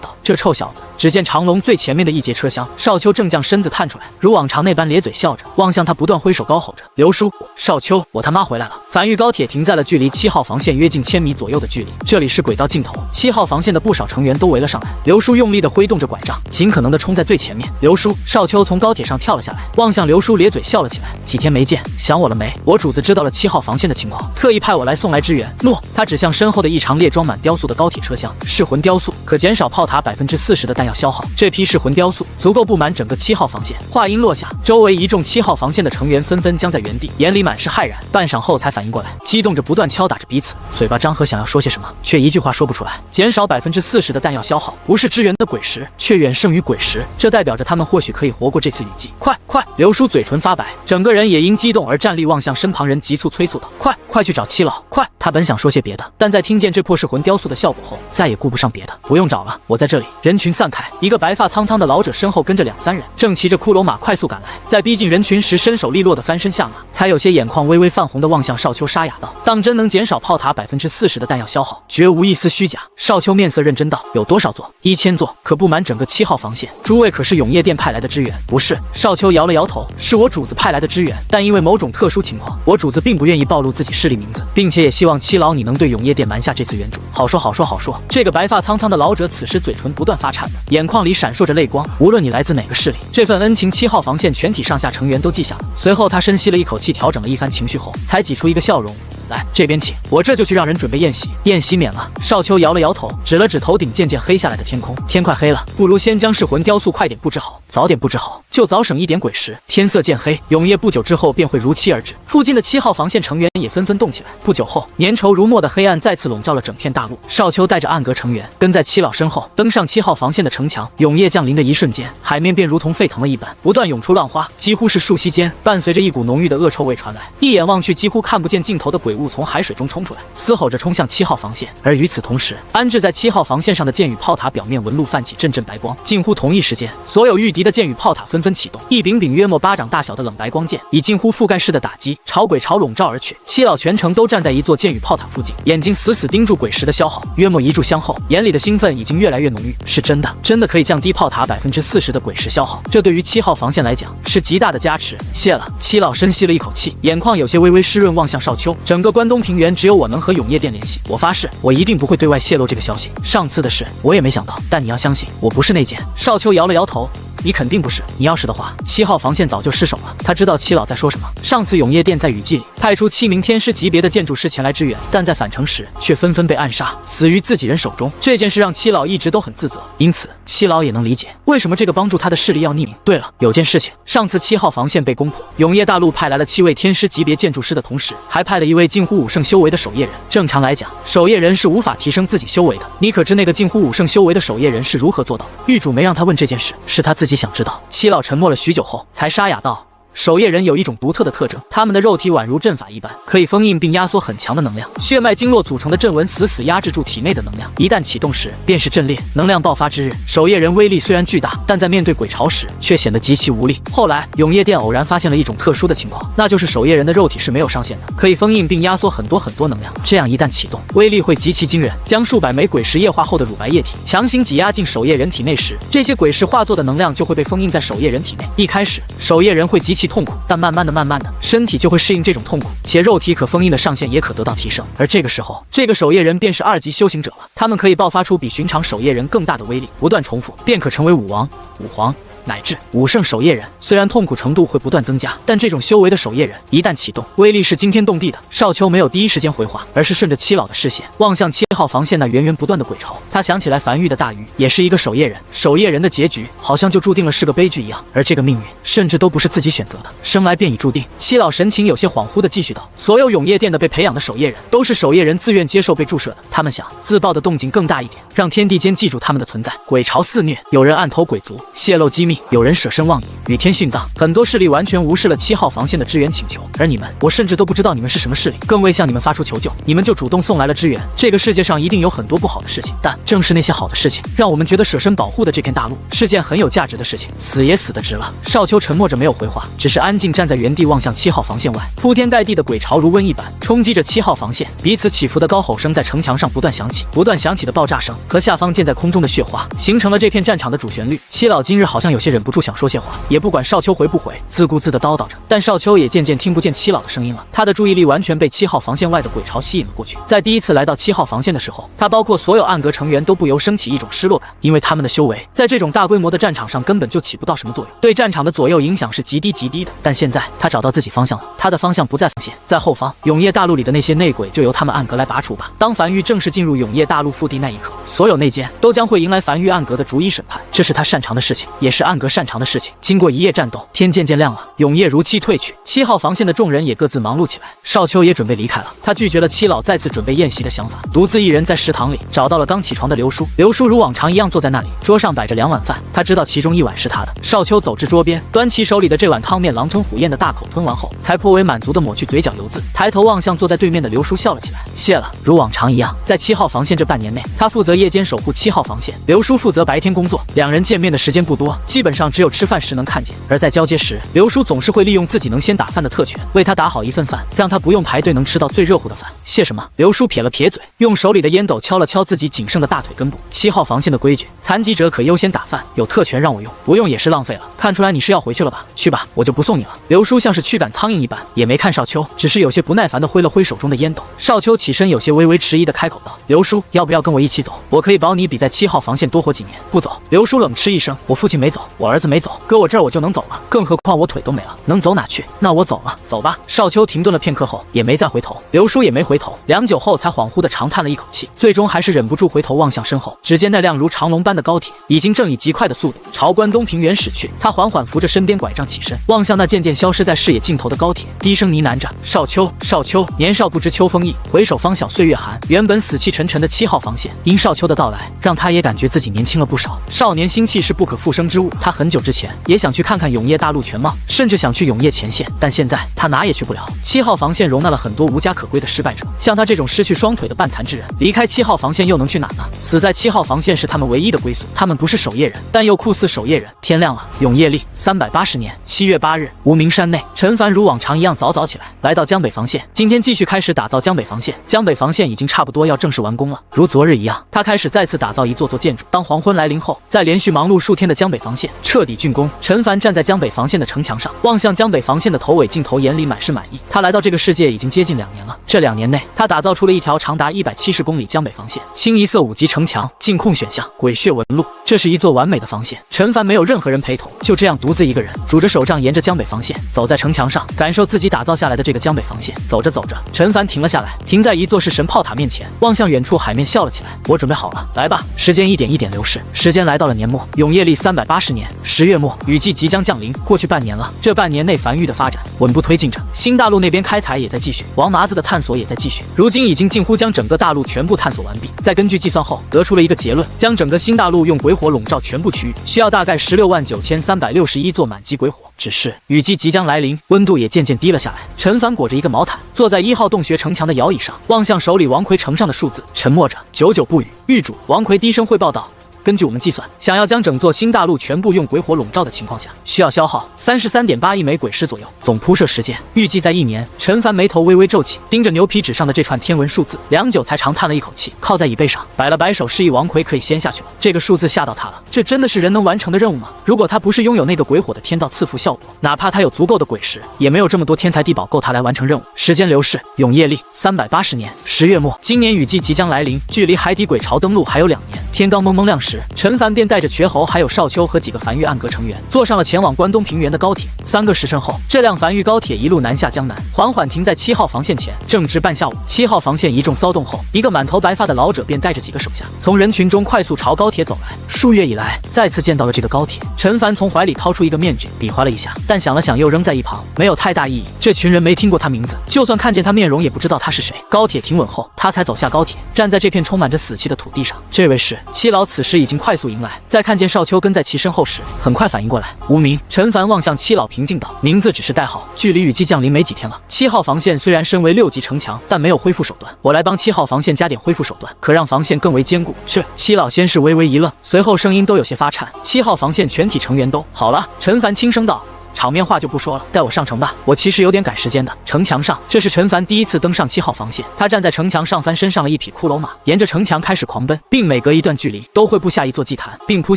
S1: 道：“这臭小子！”只见长龙最前面的一节车厢，少秋正将身子探出来，如往常那般咧嘴笑着，望向他不断挥手高吼着：“刘叔，少秋，我他妈回来了！”繁育高铁停在了距离7号防线约近1000米左右的距离，这里是轨道尽头，7号防线的不少成员都围了上来。刘叔用力的挥动着拐杖，尽可能的冲在最前面。刘叔，少秋从高铁上跳了下来，望向刘叔咧嘴笑了起来：“几天没见，想我了没？我主子知道了7号防线的情况，特意派我来送来支援。”诺。他指向身后的一长列装满雕塑的高铁车厢，噬魂雕塑可减少炮塔40%的弹药消耗，这批噬魂雕塑足够布满整个7号防线。话音落下，周围一众7号防线的成员纷纷僵在原地，眼里满是骇然，半晌后才反应过来，激动着不断敲打着彼此，嘴巴张合想要说些什么，却一句话说不出来。减少40%的弹药消耗，不是支援的鬼石，却远胜于鬼石，这代表着他们或许可以活过这次雨季。快！刘叔嘴唇发白，整个人也因激动而站立，望向身旁人急促催促道：“快去找七老！快！”他本想说些别的，但在听见这破噬魂雕塑的效果后，再也顾不上别的。不用找了，我在这里。人群散开，一个白发苍苍的老者身后跟着2、3人，正骑着骷髅马快速赶来。在逼近人群时，身手利落的翻身下马，才有些眼眶微微泛红的望向少秋，沙哑道：“当真能减少炮塔40%的弹药消耗，绝无一丝虚假。”少秋面色认真道：“有多少座？1000座，可布满整个7号防线。诸位可是永夜殿派来的支援？”“不是。”少秋摇了摇头，“是我主子派来的支援，但因为某种特殊情况，我主子并不愿意暴露自己势力名字，并且也希望望七老你能对永业店瞒下这次援助。好说好说好说。这个白发苍苍的老者此时嘴唇不断发颤的，眼眶里闪烁着泪光。无论你来自哪个势力，这份恩情7号防线全体上下成员都记下了。随后他深吸了一口气，调整了一番情绪后，才挤出一个笑容。来，这边请，我这就去让人准备宴席。宴席免了。少秋摇了摇头，指了指头顶渐渐黑下来的天空。天快黑了，不如先将噬魂雕塑快点布置好，早点布置好，就早省一点鬼石。天色渐黑，永夜不久之后便会如期而至。附近的7号防线成员也纷纷动起来。不久后，粘稠如墨的黑暗再次笼罩了整片大陆。少秋带着暗阁成员跟在七老身后，登上7号防线的城墙。永夜降临的一瞬间，海面便如同沸腾了一般，不断涌出浪花，几乎是瞬息间，伴随着一股浓郁的恶臭味传来。一眼望去，几乎看不见尽头的鬼物从海水中冲出来，嘶吼着冲向7号防线。而与此同时，安置在7号防线上的箭与炮塔表面纹路泛起阵阵白光。近乎同一时间，所有御敌的箭与炮塔纷纷启动，一柄柄约莫巴掌大小的冷白光剑，以近乎覆盖式的打击朝鬼巢笼罩而去。七老全程都站在一座箭与炮塔附近，眼睛死死盯住鬼石的消耗。约莫一炷香后，眼里的兴奋已经越来越浓郁。是真的，真的可以降低炮塔40%的鬼石消耗，这对于7号防线来讲是极大的加持。谢了。七老深吸了一口气，眼眶有些微微湿润，望向少秋。整个关东平原只有我能和永业店联系，我发誓，我一定不会对外泄露这个消息。上次的事我也没想到，但你要相信，我不是内奸。少秋摇了摇头。你肯定不是，你要是的话，7号防线早就失守了。他知道七老在说什么。上次永业店在雨季里派出7名天师级别的建筑师前来支援，但在返程时却纷纷被暗杀，死于自己人手中。这件事让七老一直都很自责，因此七老也能理解为什么这个帮助他的势力要匿名。对了，有件事情，上次7号防线被攻破，永业大陆派来了7位天师级别建筑师的同时，还派了一位近乎武圣修为的守夜人。正常来讲，守夜人是无法提升自己修为的。你可知那个近乎武圣修为的守夜人是如何做到的？狱主没让他问这件事，是他自己想知道。七老沉默了许久后，才沙哑道：守夜人有一种独特的特征，他们的肉体宛如阵法一般，可以封印并压缩很强的能量。血脉经络组成的阵纹死死压制住体内的能量，一旦启动时，便是阵裂，能量爆发之日。守夜人威力虽然巨大，但在面对鬼巢时，却显得极其无力。后来，永业店偶然发现了一种特殊的情况，那就是守夜人的肉体是没有上限的，可以封印并压缩很多能量。这样一旦启动，威力会极其惊人。将数百枚鬼石液化后的乳白液体强行挤压进守夜人体内时，这些鬼石化作的能量就会被封印在守夜人体内。一开始，守夜人会极其痛苦，但慢慢的，身体就会适应这种痛苦，且肉体可封印的上限也可得到提升。而这个时候，这个守夜人便是2级修行者了，他们可以爆发出比寻常守夜人更大的威力，不断重复，便可成为武王、武皇乃至武圣守夜人。虽然痛苦程度会不断增加，但这种修为的守夜人一旦启动，威力是惊天动地的。少秋没有第一时间回话，而是顺着七老的视线望向7号防线那源源不断的鬼巢。他想起来樊玉的大鱼也是一个守夜人，守夜人的结局好像就注定了是个悲剧一样，而这个命运甚至都不是自己选择的，生来便已注定。七老神情有些恍惚地继续道：所有永业店的被培养的守夜人都是守夜人自愿接受被注射的，他们想自爆的动静更大一点，让天地间记住他们的存在。鬼巢肆虐，有人暗投鬼族泄露机密，有人舍身忘义与天殉葬，很多势力完全无视了7号防线的支援请求。而你们，我甚至都不知道你们是什么势力，更未向你们发出求救，你们就主动送来了支援。这个世界上一定有很多不好的事情，但正是那些好的事情，让我们觉得舍身保护的这片大陆是件很有价值的事情。死也死得值了。少秋沉默着没有回话，只是安静站在原地望向7号防线外。铺天盖地的鬼巢如瘟一般冲击着7号防线，彼此起伏的高吼声在城墙上不断响起，不断响起的爆炸声和下方溅在空中的血花，形成了这片战场的主旋律。七老今日好像有些忍不住想说些话，也不管少秋回不回，自顾自地叨叨着。但少秋也渐渐听不见七老的声音了，他的注意力完全被7号防线外的鬼巢吸引了过去。在第一次来到7号防线的时候，他包括所有暗阁成员都不由升起一种失落感，因为他们的修为在这种大规模的战场上根本就起不到什么作用，对战场的左右影响是极低的。但现在他找到自己方向了，他的方向不在防线，在后方。永业大陆里的那些内鬼就由他们暗阁来拔除吧。当樊玉正式进入永业大陆腹地那一刻，所有内奸都将会迎来樊玉暗阁的逐一审判，这是他擅长的事情，也是暗阁擅长的事情。经过一夜战斗，天渐渐亮了，永夜如期退去，7号防线的众人也各自忙碌起来。少秋也准备离开了，他拒绝了七老再次准备宴席的想法，独自一人在食堂里找到了刚起床的刘叔。刘叔如往常一样坐在那里，桌上摆着2碗饭，他知道其中1碗是他的。少秋走至桌边，端起手里的这碗汤面，狼吞虎咽的大口吞完后，才颇为满足的抹去嘴角油渍，抬头望向坐在对面的刘叔，笑了起来。谢了。如往常一样，在7号防线这半年内，他负责夜间守护7号防线，刘叔负责白天工作。两人见面的时间不多，基本上只有吃饭时能看看见。而在交接时，刘叔总是会利用自己能先打饭的特权，为他打好一份饭，让他不用排队能吃到最热乎的饭。谢什么？刘叔撇了撇嘴，用手里的烟斗敲了敲自己仅剩的大腿根部。7号防线的规矩，残疾者可优先打饭，有特权让我用，不用也是浪费了。看出来你是要回去了吧？去吧，我就不送你了。刘叔像是驱赶苍蝇一般，也没看少秋，只是有些不耐烦地挥了挥手中的烟斗。少秋起身，有些微微迟疑地开口道：“刘叔，要不要跟我一起走？我可以保你比在7号防线多活几年。”不走。刘叔冷嗤一声：“我父亲没走，我儿子没走，搁我这儿我就能走了，更何况我腿都没了，能走哪去？那我走了，走吧。”少秋停顿了片刻后，也没再回头。刘叔也没回头，良久后才恍惚地长叹了一口气，最终还是忍不住回头望向身后。只见那辆如长龙般的高铁，已经正以极快的速度朝关东平原驶去。他缓缓扶着身边拐杖起身，望向那渐渐消失在视野尽头的高铁，低声呢喃着：“少秋，少秋，年少不知秋风意，回首方晓岁月寒。”原本死气沉沉的7号防线，因少秋的到来，让他也感觉自己年轻了不少。少年心气是不可复生之物，他很久之前也想去看看永业大陆全貌，甚至想去永业前线，但现在他哪也去不了。7号防线容纳了很多无家可归的失败者，像他这种失去双腿的半残之人，离开7号防线又能去哪呢？死在7号防线是他们唯一的归宿。他们不是守夜人，但又酷似守夜人。天亮了，永业历380年7月8日，无名山内，陈凡如往常一样早早起来，来到江北防线。今天继续开始打造江北防线。江北防线已经差不多要正式完工了，如昨日一样，他开始再次打造一座座建筑。当黄昏来临后，在连续忙碌数天的江北防线彻底竣工，陈凡站在江北防线的城墙上，望向江北防线的头尾镜头，眼里满是满意。他来到这个世界已经接近2年了，这2年内，他打造出了一条长达170公里江北防线，清一色5级城墙，镜控选项，鬼血纹路，这是一座完美的防线。陈凡没有任何人陪同，就这样独自一个人拄着手杖，沿着江北防线走在城墙上，感受自己打造下来的这个江北防线。走着走着，陈凡停了下来，停在一座式神炮塔面前，望向远处海面笑了起来：“我准备好了，来吧。”时间一点一点流逝，时间来到了年末，永业历380年10月末，雨季即将降临。过去半年了，这半年内繁育的发展稳步推进着，新大陆那边开采也在继续，王麻子的探索也在继续，如今已经近乎将整个大陆全部探索完毕。再根据计算后，得出了一个结论，将整个新大陆用鬼火笼罩全部区域，需要大概169361座满级鬼火。只是雨季即将来临，温度也渐渐低了下来。陈凡裹着一个毛毯，坐在1号洞穴城墙的摇椅上，望向手里王魁呈上的数字，沉默着，久久不语。狱主王魁低声汇报道：“根据我们计算，想要将整座新大陆全部用鬼火笼罩的情况下，需要消耗33.8亿枚鬼石左右，总铺设时间预计在1年。”陈凡眉头微微皱起，盯着牛皮纸上的这串天文数字，良久才长叹了一口气，靠在椅背上摆了摆手，示意王魁可以先下去了。这个数字吓到他了，这真的是人能完成的任务吗？如果他不是拥有那个鬼火的天道赐福效果，哪怕他有足够的鬼石，也没有这么多天才地宝够他来完成任务。时间流逝，永业历380年10月末，今年雨季即将来临，距离海底鬼巢登陆还有2年。天刚蒙蒙亮时，陈凡便带着瘸猴还有少秋和几个繁育暗格成员，坐上了前往关东平原的高铁。3个时辰后，这辆繁育高铁一路南下江南，缓缓停在7号防线前。正值半下午，7号防线一众骚动后，一个满头白发的老者便带着几个手下，从人群中快速朝高铁走来。数月以来，再次见到了这个高铁，陈凡从怀里掏出一个面具，比划了一下，但想了想又扔在一旁，没有太大意义。这群人没听过他名字，就算看见他面容，也不知道他是谁。高铁停稳后，他才走下高铁，站在这片充满着死气的土地上。这位是7老，此时已经快速迎来，在看见少秋跟在其身后时，很快反应过来。无名。陈凡望向7老，平静道：“名字只是代号，距离雨季降临没几天了。7号防线虽然身为6级城墙，但没有恢复手段，我来帮7号防线加点恢复手段，可让防线更为坚固。”是。7老先是微微一愣，随后声音都有些发颤。7号防线全体成员都好了。陈凡轻声道：“场面话就不说了，带我上城吧，我其实有点赶时间的。”城墙上，这是陈凡第一次登上7号防线，他站在城墙上，翻身上了一匹骷髅马，沿着城墙开始狂奔，并每隔一段距离都会布下一座祭坛，并铺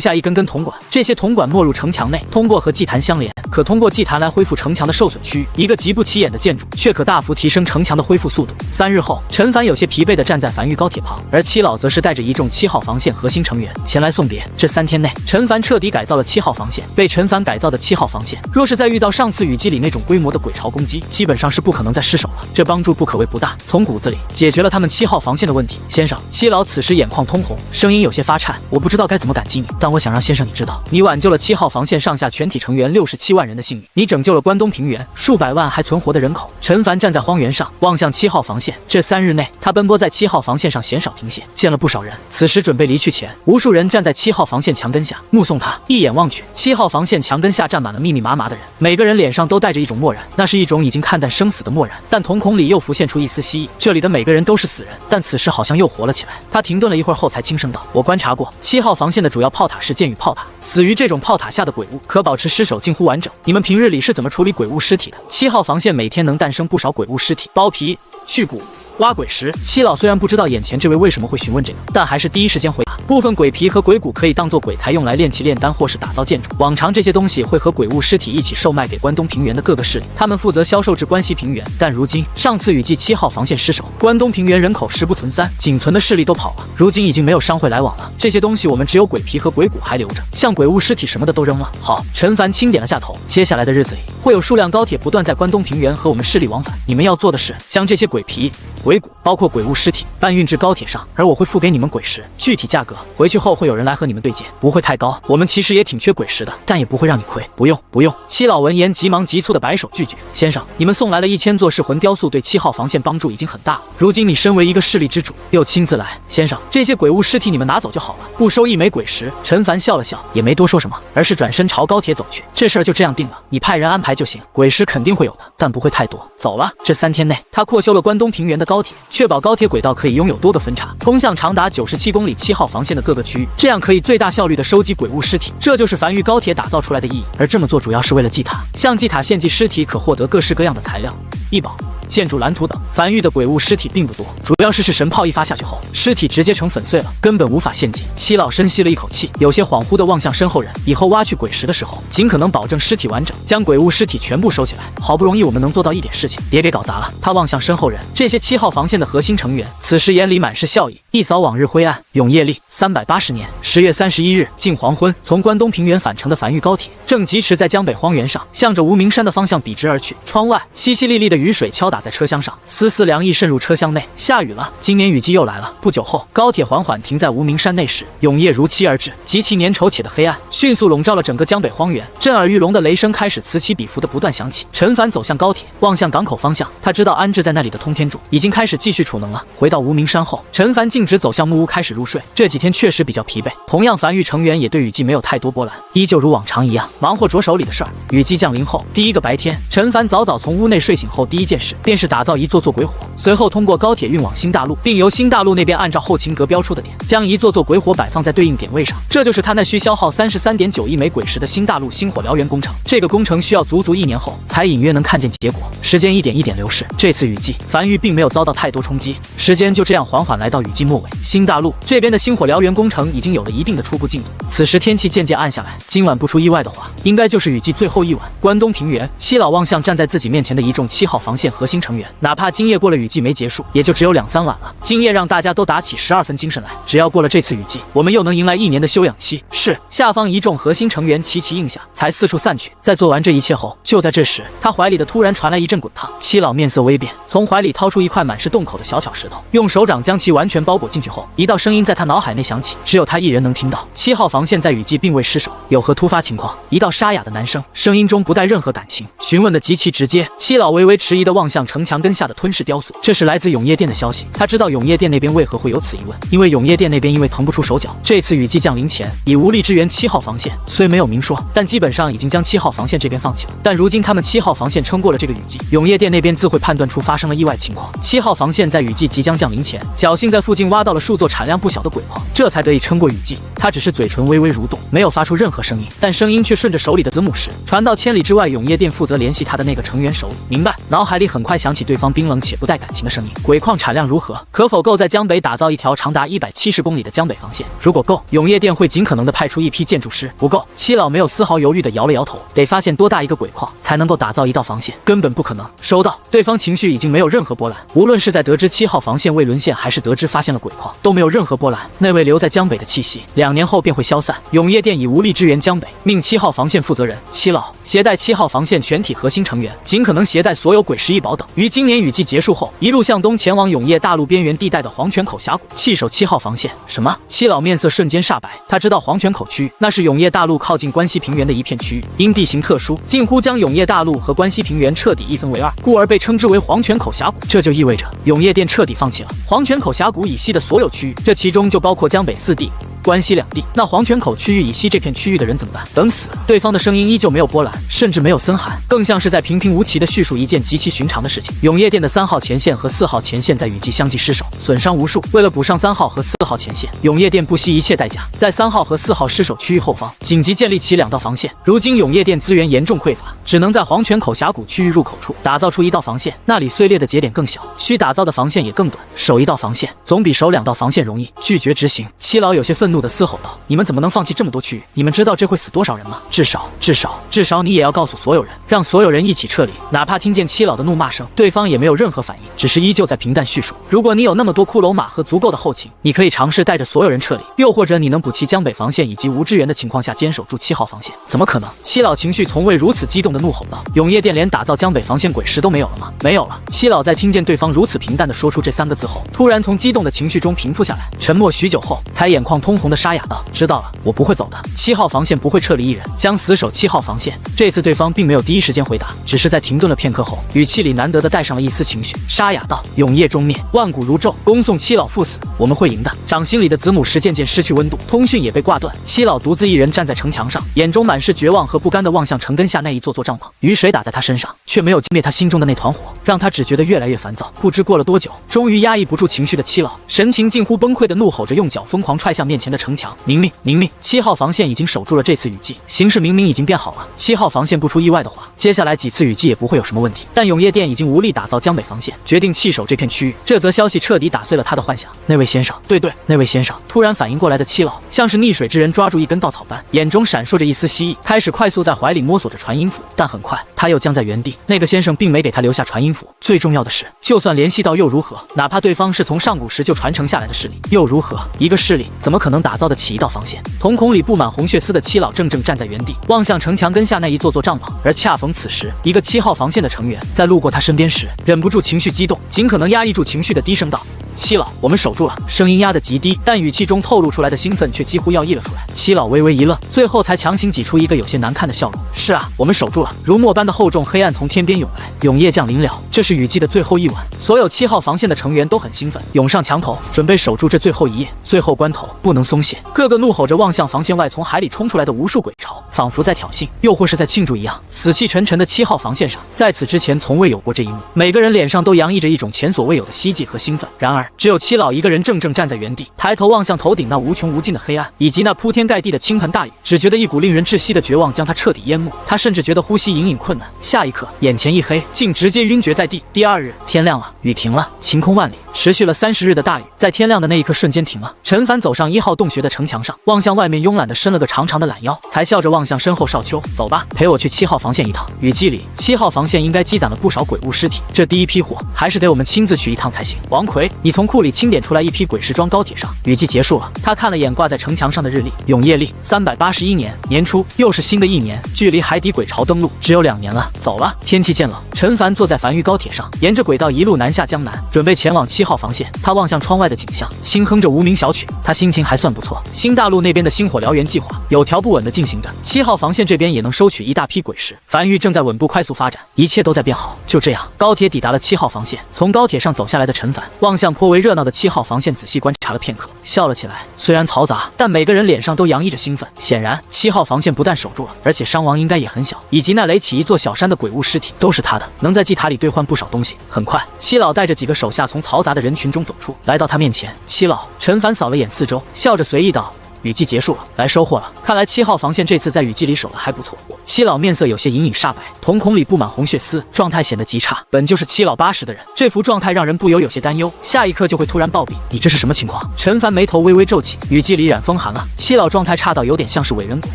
S1: 下一根根铜管，这些铜管没入城墙内，通过和祭坛相连，可通过祭坛来恢复城墙的受损区域。一个极不起眼的建筑，却可大幅提升城墙的恢复速度。3日后，陈凡有些疲惫地站在繁育高铁旁，而7老则是带着一众7号防线核心成员前来送别。这3天内，陈凡彻底改造了7号防线。被陈凡改造的7号防线，若是在遇到上次雨季里那种规模的鬼巢攻击，基本上是不可能再失手了。这帮助不可谓不大，从骨子里解决了他们7号防线的问题。先生，7老此时眼眶通红，声音有些发颤：“我不知道该怎么感激你，但我想让先生你知道，你挽救了7号防线上下全体成员67万人的性命，你拯救了关东平原数百万还存活的人口。”陈凡站在荒原上，望向7号防线。这3日内，他奔波在7号防线上，鲜少停歇，见了不少人。此时准备离去前，无数人站在7号防线墙根下，目送他。一眼望去，7号防线墙根下站满了密密麻麻的的人，每个人脸上都带着一种漠然，那是一种已经看淡生死的漠然，但瞳孔里又浮现出一丝希翼。这里的每个人都是死人，但此时好像又活了起来。他停顿了一会儿后才轻声道：“我观察过，7号防线的主要炮塔是箭与炮塔，死于这种炮塔下的鬼物可保持尸首近乎完整。你们平日里是怎么处理鬼物尸体的？7号防线每天能诞生不少鬼物尸体，剥皮、去骨、挖鬼石。”七老虽然不知道眼前这位为什么会询问这个，但还是第一时间回答：部分鬼皮和鬼骨可以当做鬼材用来炼器炼丹或是打造建筑，往常这些东西会和鬼物尸体一起售卖给关东平原的各个势力，他们负责销售至关西平原。但如今上次雨季7号防线失守，关东平原人口10不存3，仅存的势力都跑了，如今已经没有商会来往了，这些东西我们只有鬼皮和鬼骨还留着，像鬼物尸体什么的都扔了。好，陈凡轻点了下头，接下来的日子里会有数辆高铁不断在关东平原和我们势力往返，你们要做的是将这些鬼皮、鬼骨包括鬼物尸体搬运至高铁上，而我会付给你们鬼石，具体价格回去后会有人来和你们对接，不会太高，我们其实也挺缺鬼石的，但也不会让你亏。不用不用。七老闻言急忙急促的摆手拒绝：先生，你们送来了1000座噬魂雕塑，对7号防线帮助已经很大了，如今你身为一个势力之主又亲自来，先生，这些鬼物尸体你们拿走就好了，不收1枚鬼石。陈凡笑了笑，也没多说什么，而是转身朝高铁走去。这事儿就这样定了，你派人安排就行，鬼石肯定会有的，但不会太多。走了。这3天内，他扩修了关东平原的高铁，确保高铁轨道可以拥有多个分岔，通向长达97公里7号防线的各个区域，这样可以最大效率的收集鬼物尸体，这就是梵域高铁打造出来的意义。而这么做主要是为了祭塔，向祭塔献祭尸体可获得各式各样的材料、异宝、建筑蓝图等。梵域的鬼物尸体并不多，主要是神炮一发下去后，尸体直接成粉碎了，根本无法献祭。七老深吸了一口气，有些恍惚地望向身后人，以后挖去鬼石的时候，尽可能保证尸体完整，将鬼物尸体全部收起来。好不容易我们能做到一点事情，别给搞砸了。他望向身后人，这些7号防线的核心成员，此时眼里满是笑意。一扫往日灰暗，永业历380年10月31日近黄昏，从关东平原返程的梵域高铁正疾驰在江北荒原上，向着无名山的方向笔直而去。窗外淅淅沥沥的雨水敲打在车厢上，丝丝凉意渗入车厢内。下雨了，今年雨季又来了。不久后，高铁缓缓停在无名山内时，永夜如期而至，极其粘稠且的黑暗迅速笼罩了整个江北荒原，震耳欲聋的雷声开始此起彼伏的不断响起。陈凡走向高铁，望向港口方向，他知道安置在那里的通天柱已经开始继续储能了。回到无名山后，陈凡径直走向木屋开始入睡。这几天确实比较疲惫，同样梵域成员也对雨季没有太多波澜，依旧如往常一样忙活着手里的事儿。雨季降临后，第一个白天，陈凡早早从屋内睡醒后，第一件事便是打造一座座鬼火，随后通过高铁运往新大陆，并由新大陆那边按照后勤阁标出的点，将一座座鬼火摆放在对应点位上。这就是他那需消耗33.9亿枚鬼石的新大陆星火燎原工程。这个工程需要足足1年后才隐约能看见结果。时间一点一点流逝，这次雨季梵域并没有遭到太多冲击，时间就这样缓缓来到雨季末尾。新大陆这边的星火燎原工程已经有了一定的初步进度，此时天气渐渐暗下来，今晚不出意外的话，应该就是雨季最后一晚。关东平原，七老望向站在自己面前的一众7号防线核心成员，哪怕今夜过了雨季没结束，也就只有2、3晚了。今夜让大家都打起12分精神来，只要过了这次雨季，我们又能迎来1年的休养期。是，下方一众核心成员齐齐应下，才四处散去。在做完这一切后，就在这时，他怀里的突然传来一阵滚烫。七老面色微变，从怀里掏出一块满是洞口的小巧石头，用手掌将其完全包裹进去后，一道声音在他脑海内响起，只有他一人能听到。7号防线在雨季并未失守，有何突发情况？一道沙哑的男声，声音中不带任何感情，询问的极其直接。七老微微迟疑地望向城墙根下的吞噬雕塑，这是来自永夜殿的消息。他知道永夜殿那边为何会有此疑问，因为永夜殿那边因为腾不出手脚，这次雨季降临前已无力支援7号防线，虽没有明说，但基本上已经将7号防线这边放弃了。但如今他们7号防线撑过了这个雨季，永夜殿那边自会判断出发生了意外情况。7号防线在雨季即将降临前，侥幸在附近挖到了数座产量不小的鬼矿，这才得以撑过雨季。他只是嘴唇微微蠕动，没有发出任何声音，但声音却顺着手里的子母石传到千里之外永夜殿负责联系他的那个成员手里。明白。脑海里很快响起对方冰冷且不带感情的声音：鬼矿产量如何？可否够在江北打造一条长达170公里的江北防线？如果够，永夜殿会尽可能的派出一批建筑师；不够，七老没有丝毫犹豫的摇了摇头，得发现多大一个鬼矿才能够打造一道防线，根本不可能。收到。对方情绪已经没有任何波澜，无论是在得知7号防线未沦陷，还是得知发现了鬼矿，都没有任何波澜。那位留在江北的气息，2年后便会消散。永夜殿已无力支援江北，命7号防线负责人七老携带7号防线全体核心成员，尽可能携带所有鬼石异宝等，于今年雨季结束后，一路向东前往永夜大陆边缘地带的黄泉口峡谷，弃守7号防线。什么？七老面色瞬间煞白，他知道黄泉口区域那是永夜大陆靠近关西平原的一片区域，因地形特殊，近乎将永夜大陆和关西平原彻底一分为2，故而被称之为黄泉口峡谷。这就意味着永夜殿彻底放弃了黄泉口峡谷以西的所有区域，这其中就包括江北4地。关西两地，那黄泉口区域以西这片区域的人怎么办？等死！对方的声音依旧没有波澜，甚至没有森寒，更像是在平平无奇地叙述一件极其寻常的事情。永业店的3号前线和4号前线在雨季相继失守，损伤无数。为了补上3号和4号前线，永业店不惜一切代价，在3号和4号失守区域后方紧急建立起2道防线。如今永业店资源严重匮乏，只能在黄泉口峡谷区域入口处打造出1道防线，那里碎裂的节点更小，需打造的防线也更短。守1道防线总比守2道防线容易。拒绝执行。七老有些愤怒地嘶吼道：“你们怎么能放弃这么多区域？你们知道这会死多少人吗？至少你也要告诉所有人，让所有人一起撤离。”哪怕听见七老的怒骂声，对方也没有任何反应，只是依旧在平淡叙述：“如果你有那么多骷髅马和足够的后勤，你可以尝试带着所有人撤离，又或者你能补齐江北防线以及无支援的情况下坚守住7号防线。”怎么可能？七老情绪从未如此激动地怒吼道：“永业店连打造江北防线鬼石都没有了吗？没有了。”七老在听见对方如此平淡地说出这3个字后，突然从激动的情绪中平复下来，沉默许久后，才眼眶通红地沙哑道：“知道了，我不会走的。7号防线不会撤离1人，将死守7号防线。”这次对方并没有第一时间回答，只是在停顿了片刻后，语气里难得地带上了一丝情绪，沙哑道：“永业终灭，万古如昼，恭送七老赴死，我们会赢的。”掌心里的子母石渐渐失去温度，通讯也被挂断。七老独自一人站在城墙上，眼中满是绝望和不甘地望向城根下那一座座帐篷。雨水打在他身上，却没有熄灭他心中的那团火，让他只觉得越来越烦躁。不知过了多久，终于压抑不住情绪的七老，神情近乎崩溃地怒吼着，用脚疯狂踹向面前的城墙。明命！7号防线已经守住了这次雨季，形势明明已经变好了。7号防线不出意外的话，接下来几次雨季也不会有什么问题。但永业店已经无力打造江北防线，决定弃守这片区域。这则消息彻底打碎了他的幻想。那位先生，对，那位先生。突然反应过来的七老，像是溺水之人抓住一根稻草般，眼中闪烁着一丝希冀，开始快速在怀里摸索着传音符。但很快，他又僵在原地。那个先生并没给他留下传音符。最重要的是，就算联系到又如何？哪怕对方是从上古时就传承下来的势力，又如何？一个势力怎么可能打造得起1道防线？瞳孔里布满红血丝的七老正站在原地，望向城墙根下那一座座帐篷。而恰逢此时，一个7号防线的成员在路过他身边时，忍不住情绪激动，尽可能压抑住情绪的低声道：“七老，我们守住了。”声音压得极低，但语气中透露出来的兴奋却几乎要溢了出来。七老微微一愣，最后才强行挤出一个有些难看的笑容：“是啊，我们守住了。”如墨般的厚重黑暗从天边涌来，永夜降临了。这是雨季的最后一晚，所有7号防线的成员都很兴奋，涌上墙头，准备守住这最后一夜。最后关头不能松懈，个个怒吼着望向防线外从海里冲出来的无数鬼潮，仿佛在挑衅，又或是在庆祝一样。死气沉沉的7号防线上，在此之前从未有过这一幕。每个人脸上都洋溢着一种前所未有的希冀和兴奋。然而，只有七老一个人正站在原地，抬头望向头顶那无穷无尽的黑暗，以及那铺天盖地的倾盆大雨，只觉得一股令人窒息的绝望将他彻底淹没。他甚至觉得呼吸隐隐困难，下一刻眼前一黑，竟直接晕厥在地。第2日天亮了，雨停了，晴空万里。持续了30日的大雨，在天亮的那一刻瞬间停了。陈凡走上1号洞穴的城墙上，望向外面，慵懒地伸了个长长的懒腰，才笑着望向身后少秋：“走吧，陪我去7号防线一趟。雨季里7号防线应该积攒了不少鬼物尸体，这第一批货还是得我们亲自去一趟才行。王奎，你从库里清点出来一批鬼石装高铁上。”雨季结束了，他看了眼挂在城墙上的日历，永业历381年年初，又是新的一年，距离海底鬼潮登陆只有2年了。走了，天气渐冷，陈凡坐在繁育高铁上，沿着轨道一路南下江南，准备前往7号防线。他望向窗外的景象，轻哼着无名小曲，他心情还算不错。新大陆那边的星火燎原计划有条不紊地进行着，7号防线这边也能收取一大批鬼石，繁育正在稳步快速发展，一切都在变好。就这样，高铁抵达了7号防线。从高铁上走下来的陈凡望向颇为热闹的7号防线，仔细观察了片刻，笑了起来。虽然嘈杂，但每个人脸上都洋溢着兴奋。显然7号防线不但守住了，而且伤亡应该也很小，以及那垒起一座小山的鬼物尸体都是他的，能在祭塔里兑换不少东西。很快，七老带着几个手下从嘈杂的人群中走出，来到他面前。七老，陈凡扫了眼四周，笑着随意道：“雨季结束了，来收获了。看来7号防线这次在雨季里守得还不错。”七老面色有些隐隐煞白，瞳孔里布满红血丝，状态显得极差。本就是七老80的人，这副状态让人不由有些担忧，下一刻就会突然暴毙。你这是什么情况？陈凡眉头微微皱起，雨季里染风寒了。七老状态差到有点像是伪人鬼，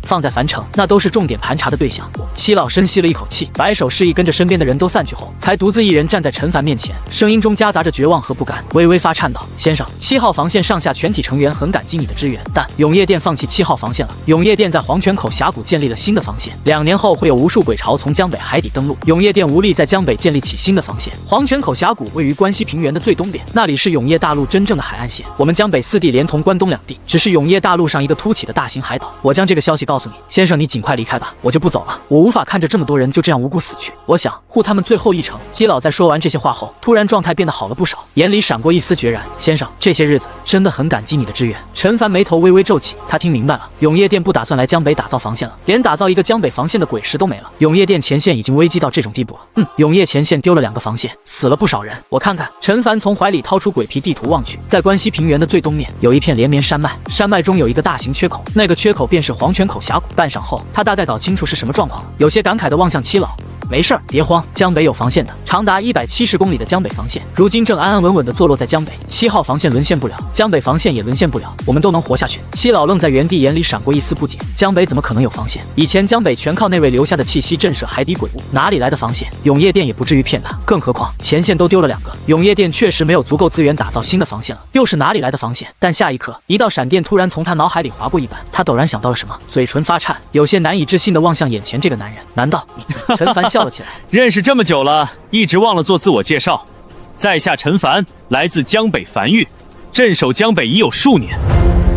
S1: 放在樊城，那都是重点盘查的对象。七老深吸了一口气，摆手示意跟着身边的人都散去后，才独自一人站在陈凡面前，声音中夹杂着绝望和不甘，微微发颤道：“先生，7号防线上下全体成员很感激你的支援，但永业店放弃7号防线了。永业店在黄泉口峡谷建立了新的防线，2 2年后会有无数鬼巢从江北海底登陆，永业殿无力在江北建立起新的防线。黄泉口峡谷位于关西平原的最东边，那里是永业大陆真正的海岸线。我们江北4地连同关东2地，只是永业大陆上一个凸起的大型海岛。我将这个消息告诉你，先生，你尽快离开吧，我就不走了。我无法看着这么多人就这样无辜死去，我想护他们最后一程。基佬在说完这些话后，突然状态变得好了不少，眼里闪过一丝决然。先生，这些日子真的很感激你的支援。陈凡眉头微微皱起，他听明白了，永业殿不打算来江北打造防线了，连打造一个江北防线的鬼石都没了。永业殿前线已经危机到这种地步了。永业前线丢了2个防线，死了不少人。我看看。陈凡从怀里掏出鬼皮地图望去，在关西平原的最东面有一片连绵山脉，山脉中有一个大型缺口，那个缺口便是黄泉口峡谷。半晌后，他大概搞清楚是什么状况了，有些感慨地望向七老。没事儿，别慌，江北有防线的，长达170公里的江北防线，如今正安安稳稳地坐落在江北。7号防线沦陷不了，江北防线也沦陷不了，我们都能活下去。七老愣在原地，眼里闪过一丝不解，江北怎么可能有防线？以前江北全靠那位留下的气息震慑海底鬼物，哪里来的防线？永业殿也不至于骗他，更何况前线都丢了2个，永业殿确实没有足够资源打造新的防线了，又是哪里来的防线？但下一刻，一道闪电突然从他脑海里划过一般，他陡然想到了什么，嘴唇发颤，有些难以置信地望向眼前这个男人。难道你？陈凡笑了起来，
S2: 认识这么久了，一直忘了做自我介绍。在下陈凡，来自江北樊玉，镇守江北已有数年，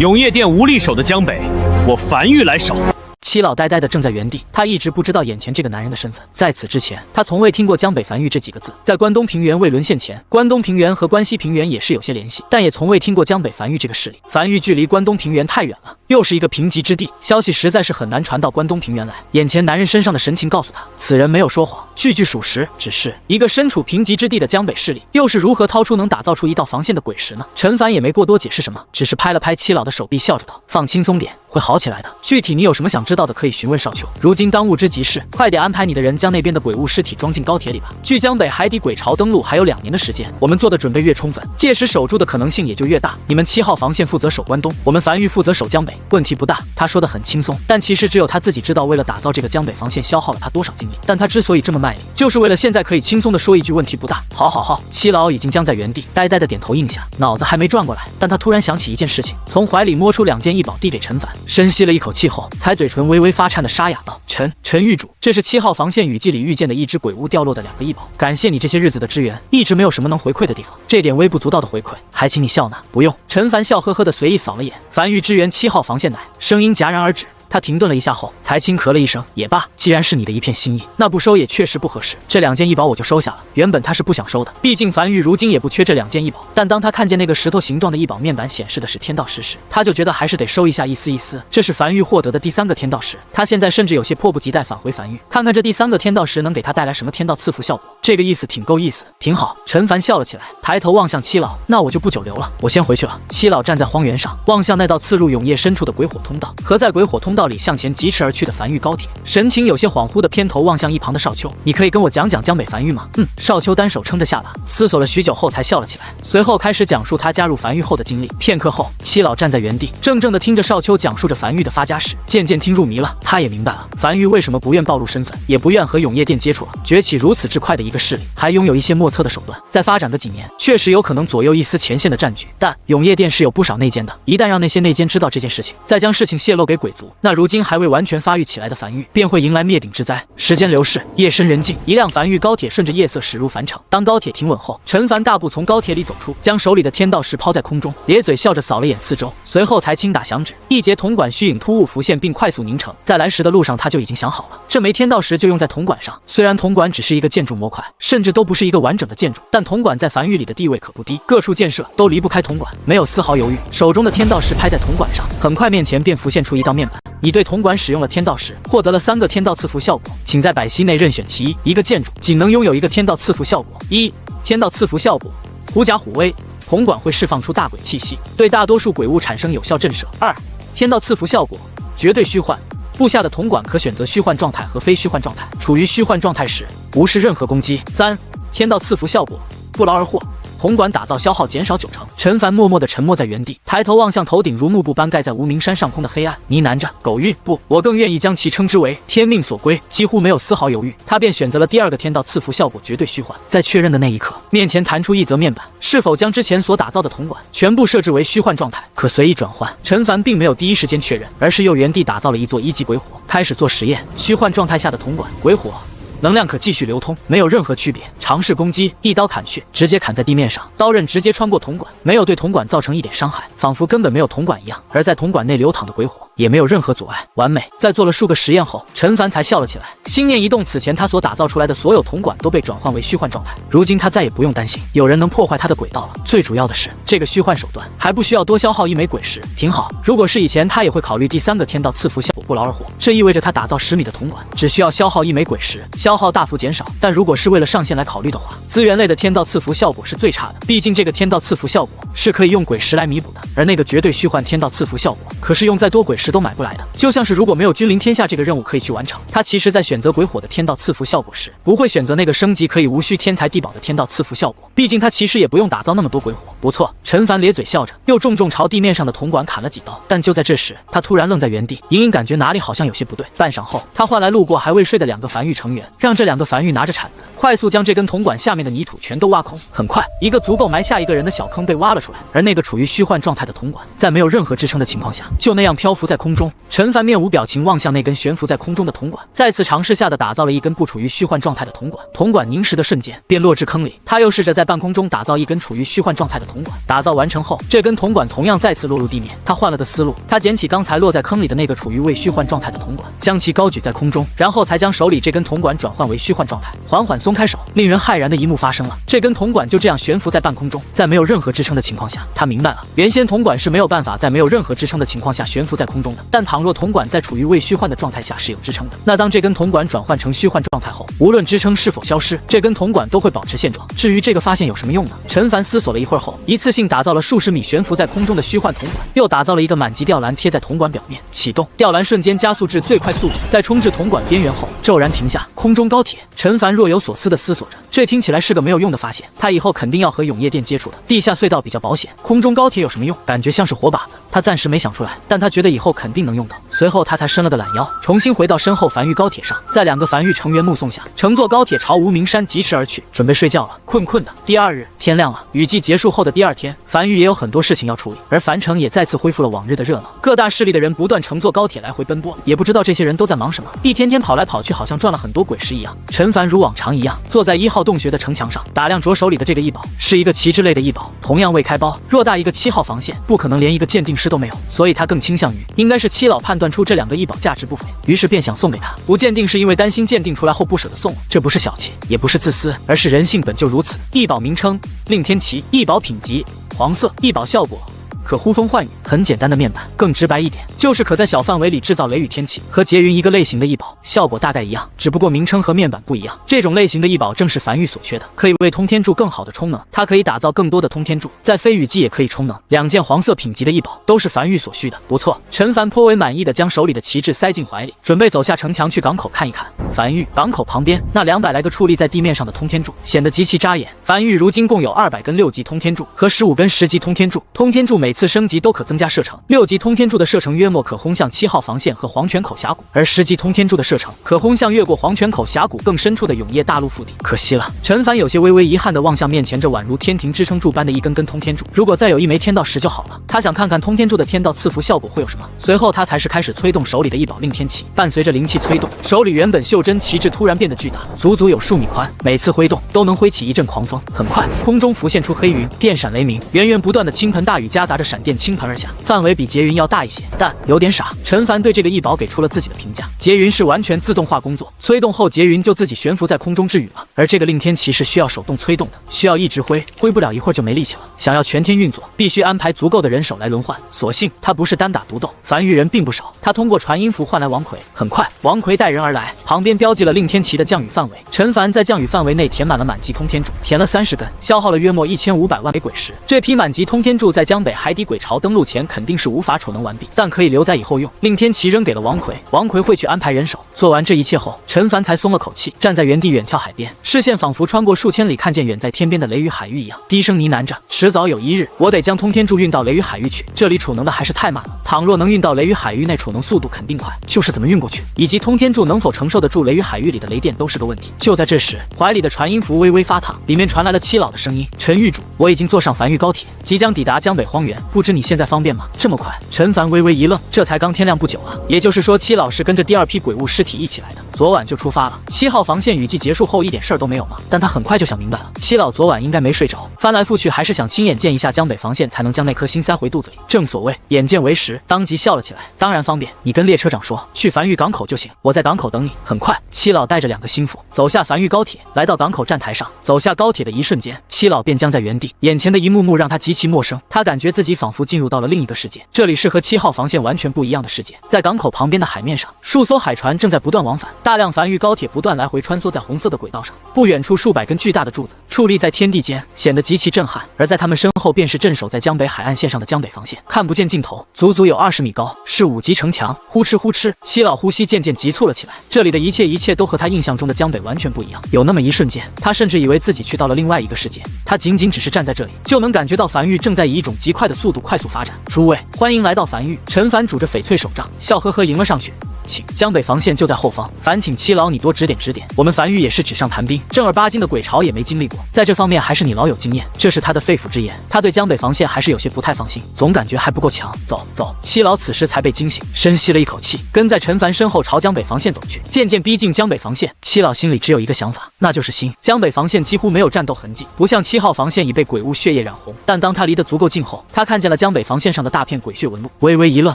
S2: 永业殿无力守的江北，我樊玉来守。
S1: 七老呆呆的正在原地，他一直不知道眼前这个男人的身份。在此之前，他从未听过江北樊玉这几个字。在关东平原未沦陷前，关东平原和关西平原也是有些联系，但也从未听过江北樊玉这个势力。樊玉距离关东平原太远了，又是一个贫瘠之地，消息实在是很难传到关东平原来。眼前男人身上的神情告诉他，此人没有说谎，句句属实。只是一个身处贫瘠之地的江北势力，又是如何掏出能打造出一道防线的鬼石呢？陈凡也没过多解释什么，只是拍了拍七老的手臂，笑着道：“放轻松点，会好起来的。具体你有什么想知道的，可以询问少秋。如今当务之急是，快点安排你的人将那边的鬼物尸体装进高铁里吧。距江北海底鬼巢登陆还有2年的时间，我们做的准备越充分，届时守住的可能性也就越大。你们7号防线负责守关东，我们樊玉负责守江北，问题不大。”他说的很轻松，但其实只有他自己知道，为了打造这个江北防线消耗了他多少精力。但他之所以这么卖力，就是为了现在可以轻松的说一句问题不大。好好好，七老已经僵在原地，呆呆的点头应下，脑子还没转过来，但他突然想起一件事情，从怀里摸出2件异宝递给陈凡，深吸了一口气后，才嘴唇微微发颤的沙哑道：“陈狱主，这是7号防线雨季里遇见的一只鬼物掉落的2个异宝，感谢你这些日子的支援，一直没有什么能回馈的地方，这点微不足道的回馈，还请你笑纳。”不用。陈凡笑呵呵的随意扫了眼，樊玉支援7号防线乃，声音戛然而止。他停顿了一下后，才轻咳了一声，也罢，既然是你的一片心意，那不收也确实不合适。这2件异宝我就收下了。原本他是不想收的，毕竟樊玉如今也不缺这2件异宝。但当他看见那个石头形状的异宝面板显示的是天道石时，他就觉得还是得收一下，意思意思。这是樊玉获得的第3个天道石，他现在甚至有些迫不及待返回樊玉，看看这第3个天道石能给他带来什么天道赐福效果。这个意思挺够意思，挺好。陈凡笑了起来，抬头望向七老，那我就不久留了，我先回去了。七老站在荒原上，望向那道刺入永夜深处的鬼火通道，和在鬼火通道里向前疾驰而去的樊玉高铁，神情有些恍惚的偏头望向一旁的少秋，你可以跟我讲讲江北樊玉吗？少秋单手撑着下巴，思索了许久后才笑了起来，随后开始讲述他加入樊玉后的经历。片刻后，七老站在原地，怔怔的听着少秋讲述着樊玉的发家史，渐渐听入迷了。他也明白了樊玉为什么不愿暴露身份，也不愿和永夜殿接触了。崛起如此之快的一个势力，还拥有一些莫测的手段，再发展个几年，确实有可能左右一丝前线的战局。但永夜殿是有不少内奸的，一旦让那些内奸知道这件事情，再将事情泄露给鬼族，那如今还未完全发育起来的樊玉便会迎来灭顶之灾。时间流逝，夜深人静，一辆樊玉高铁顺着夜色驶入樊城。当高铁停稳后，陈凡大步从高铁里走出，将手里的天道石抛在空中，咧嘴笑着扫了眼四周，随后才轻打响指，一节铜管虚影突兀浮现并快速凝成。在来时的路上，他就已经想好了，这枚天道石就用在铜管上。虽然铜管只是一个建筑模块，甚至都不是一个完整的建筑，但铜管在樊玉里的地位可不低，各处建设都离不开铜管。没有丝毫犹豫，手中的天道石拍在铜管上，很快面前便浮现出一道面板。你对铜管使用了天道石，获得了3个天道赐福效果，请在百息内任选其一。一个建筑仅能拥有1个天道赐福效果。1. 天道赐福效果，狐假虎威，铜管会释放出大鬼气息，对大多数鬼物产生有效震慑。2. 天道赐福效果，绝对虚幻，部下的铜管可选择虚幻状态和非虚幻状态，处于虚幻状态时无视任何攻击。3. 天道赐福效果，不劳而获，铜管打造消耗减少90%。陈凡默默地沉默在原地，抬头望向头顶如幕布般盖在无名山上空的黑暗，呢喃着：“狗运不，我更愿意将其称之为天命所归。”几乎没有丝毫犹豫，他便选择了第二个天道赐福效果绝对虚幻。在确认的那一刻，面前弹出一则面板，是否将之前所打造的铜管全部设置为虚幻状态，可随意转换。陈凡并没有第一时间确认，而是又原地打造了一座1级鬼火，开始做实验。虚幻状态下的铜管鬼火能量可继续流通，没有任何区别。尝试攻击，一刀砍去，直接砍在地面上，刀刃直接穿过铜管，没有对铜管造成一点伤害，仿佛根本没有铜管一样。而在铜管内流淌的鬼火也没有任何阻碍，完美。在做了数个实验后，陈凡才笑了起来，心念一动，此前他所打造出来的所有铜管都被转换为虚幻状态，如今他再也不用担心有人能破坏他的轨道了。最主要的是，这个虚幻手段还不需要多消耗1枚鬼石，挺好。如果是以前，他也会考虑第3个天道赐福效果不劳而获，这意味着他打造10米的铜管只需要消耗1枚鬼石，消耗大幅减少。但如果是为了上限来考虑的话，资源类的天道赐福效果是最差的，毕竟这个天道赐福效果是可以用鬼石来弥补的，而那个绝对虚幻天道赐福效果可是用再多鬼石都买不来的。就像是如果没有君临天下这个任务可以去完成，他其实在选择鬼火的天道赐福效果时，不会选择那个升级可以无需天才地宝的天道赐福效果，毕竟他其实也不用打造那么多鬼火。不错，陈凡咧嘴笑着，又重重朝地面上的铜管砍了几刀。但就在这时，他突然愣在原地，隐隐感觉哪里好像有些不对。半晌后，他唤来路过还未睡的2个梵域成员，让这2个梵域拿着铲子快速将这根铜管下面的泥土全都挖空。很快，一个足够埋下一个人的小坑被挖了出来，而那个处于虚幻状态的铜管在没有任何支撑的情况下就那样漂浮在空中。陈凡面无表情望向那根悬浮在空中的铜管，再次尝试下的打造了一根不处于虚幻状态的铜管，铜管凝实的瞬间便落至坑里。他又试着在半空中打造一根处于虚幻状态的铜管，打造完成后，这根铜管同样再次落入地面。他换了个思路，他捡起刚才落在坑里的那个处于未虚幻状态的铜管，将其高举在空中，然后才将手里这根铜管转换为虚幻状态，缓缓松开手。令人骇然的一幕发生了，这根铜管就这样悬浮在半空中，在没有任何支撑的情况下，他明白了，原先铜管是没有办法在没有任何支撑的情况下悬浮在空中的，但倘若铜管在处于未虚幻的状态下是有支撑的，那当这根铜管转换成虚幻状态后，无论支撑是否消失，这根铜管都会保持现状。至于这个发现有什么用呢？陈凡思索了一会儿后，一次性打造了数十米悬浮在空中的虚幻铜管，又打造了一个满级吊篮贴在铜管表面，启动吊篮瞬间加速至最快速度，在冲至铜管边缘后骤然停下。空中高铁，陈凡若有所思地思索着，这听起来是个没有用的发现，他以后肯定要和永夜店接触的。地下隧道比较保险，空中高铁有什么用？感觉像是活靶子，他暂时没想出来，但他觉得以后肯定能用到。随后他才伸了个懒腰，重新回到身后梵域高铁上，在2个梵域成员目送下，乘坐高铁朝无名山疾驰而去，准备睡觉了，困困的。第2日天亮了，雨季结束后的第2天，梵域也有很多事情要处理，而樊城也再次恢复了往日的热闹，各大势力的人不断乘坐高铁来回奔波，也不知道这些人都在忙什么，一天天跑来跑去，好像赚了很多鬼石一样。陈凡如往常一样坐在1号洞穴的城墙上，打量着手里的这个异宝，是一个旗帜类的异宝，同样未开包，偌大一个7号防线，不可能连一个鉴定师都没有，所以他更倾向于应该是七老判断出这2个异宝价值不菲，于是便想送给他。不鉴定是因为担心鉴定出来后不舍得送了，这不是小气，也不是自私，而是人性本就如此。异宝名称：令天旗，异宝品级黄色，异宝效果可呼风唤雨，很简单的面板，更直白一点，就是可在小范围里制造雷雨天气，和劫云一个类型的异宝，效果大概一样，只不过名称和面板不一样。这种类型的异宝正是梵域所缺的，可以为通天柱更好的充能，它可以打造更多的通天柱，在飞羽季也可以充能。2件黄色品级的异宝都是梵域所需的，不错。陈凡颇为满意的将手里的旗帜塞进怀里，准备走下城墙去港口看一看。梵域港口旁边那200来个矗立在地面上的通天柱显得极其扎眼。梵域如今共有200根6级通天柱和15根10级通天柱，通天柱每次升级都可增加射程，6级通天柱的射程约莫可轰向7号防线和黄泉口峡谷，而10级通天柱的射程可轰向越过黄泉口峡谷更深处的永夜大陆腹地。可惜了，陈凡有些微微遗憾地望向面前这宛如天庭支撑柱般的一根根通天柱，如果再有1枚天道石就好了。他想看看通天柱的天道赐福效果会有什么。随后他才是开始催动手里的一宝令天旗，伴随着灵气催动，手里原本袖珍旗帜突然变得巨大，足足有数米宽，每次挥动都能挥起一阵狂风。很快，空中浮现出黑云，电闪雷鸣，源源不断的倾盆大雨夹杂着闪电倾盆而下，范围比劫云要大一些，但有点傻。陈凡对这个异宝给出了自己的评价，劫云是完全自动化工作，催动后劫云就自己悬浮在空中治雨了，而这个令天旗是需要手动催动的，需要一直挥，挥不了一会儿就没力气了。想要全天运作，必须安排足够的人手来轮换。所幸他不是单打独斗，梵域人并不少，他通过传音符换来王奎。很快，王奎带人而来，旁边标记了令天旗的降雨范围。陈凡在降雨范围内填满了满级通天柱，填了30根，消耗了约莫1500万枚鬼石。这批满级通天柱在江北海底鬼巢登陆前肯定是无法储能完毕，但可以留在以后用。令天旗扔给了王奎，王奎会去安排人手，做完这一切后，陈凡才松了口气，站在原地远眺海边，视线仿佛穿过数千里，看见远在天边的雷雨海域一样，低声呢喃着：迟早有一日，我得将通天柱运到雷雨海域去，这里储能的还是太慢了，倘若能运到雷雨海域内，储能速度肯定快，就是怎么运过去，以及通天柱能否承受得住雷雨海域里的雷电，都是个问题。就在这时，怀里的传音符微微发烫，里面传来了七老的声音：陈狱主，我已经坐上繁育高铁，即将抵达江北荒原，不知你现在方便吗？这么快？陈凡微微一愣，这才刚天亮不久啊，也就是说七老是跟着第二批鬼物尸体一起来的，昨晚就出发了。7号防线雨季结束后一点事儿都没有吗？但他很快就想明白了，七老昨晚应该没睡着，翻来覆去还是想亲眼见一下江北防线，才能将那颗心塞回肚子里。正所谓眼见为实，当即笑了起来。当然方便，你跟列车长说去繁育港口就行，我在港口等你。很快，七老带着2个心腹走下繁育高铁，来到港口站台上。走下高铁的一瞬间，七老便僵在原地，眼前的一幕幕让他极其陌生。他感觉自己仿佛进入到了另一个世界，这里是和7号防线完全不一样的世界。在港口旁边的海面上，数艘海船正在不断往返，大量繁育高铁不断来回穿梭在红色的轨道上。不远处数百根巨大的柱子矗立在天地间，显得极其震撼。而在他们身后便是镇守在江北海岸线上的江北防线，看不见尽头，足足有20米高，是5级城墙。呼哧呼哧，七老呼吸渐渐急促了起来。这里的一切都和他印象中的江北完全不一样。有那么一瞬间，他甚至以为自己去到了另外一个世界。他仅仅只是站在这里，就能感觉到繁育正在以一种极快的速度快速发展。诸位，欢迎来到繁育。陈凡拄着翡翠手杖，笑呵呵迎了上去。请，江北防线就在后方，烦请七老你多指点指点。我们繁育也是纸上谈兵，正儿八经的鬼巢也没经历过，在这方面还是你老有经验。这是他的肺腑之言。他对江北防线还是有些不太放心，总感觉还不够强。走走，七老此时才被惊醒，深吸了一口气，跟在陈凡身后朝江北防线走去。渐渐逼近江北防线，七老心里只有一个想法，那就是新。江北防线几乎没有战斗痕迹，不像7号防线已被鬼物血液染红。但当他离得足够近后，他看见了江北防线上的大片鬼血纹路，微微一愣，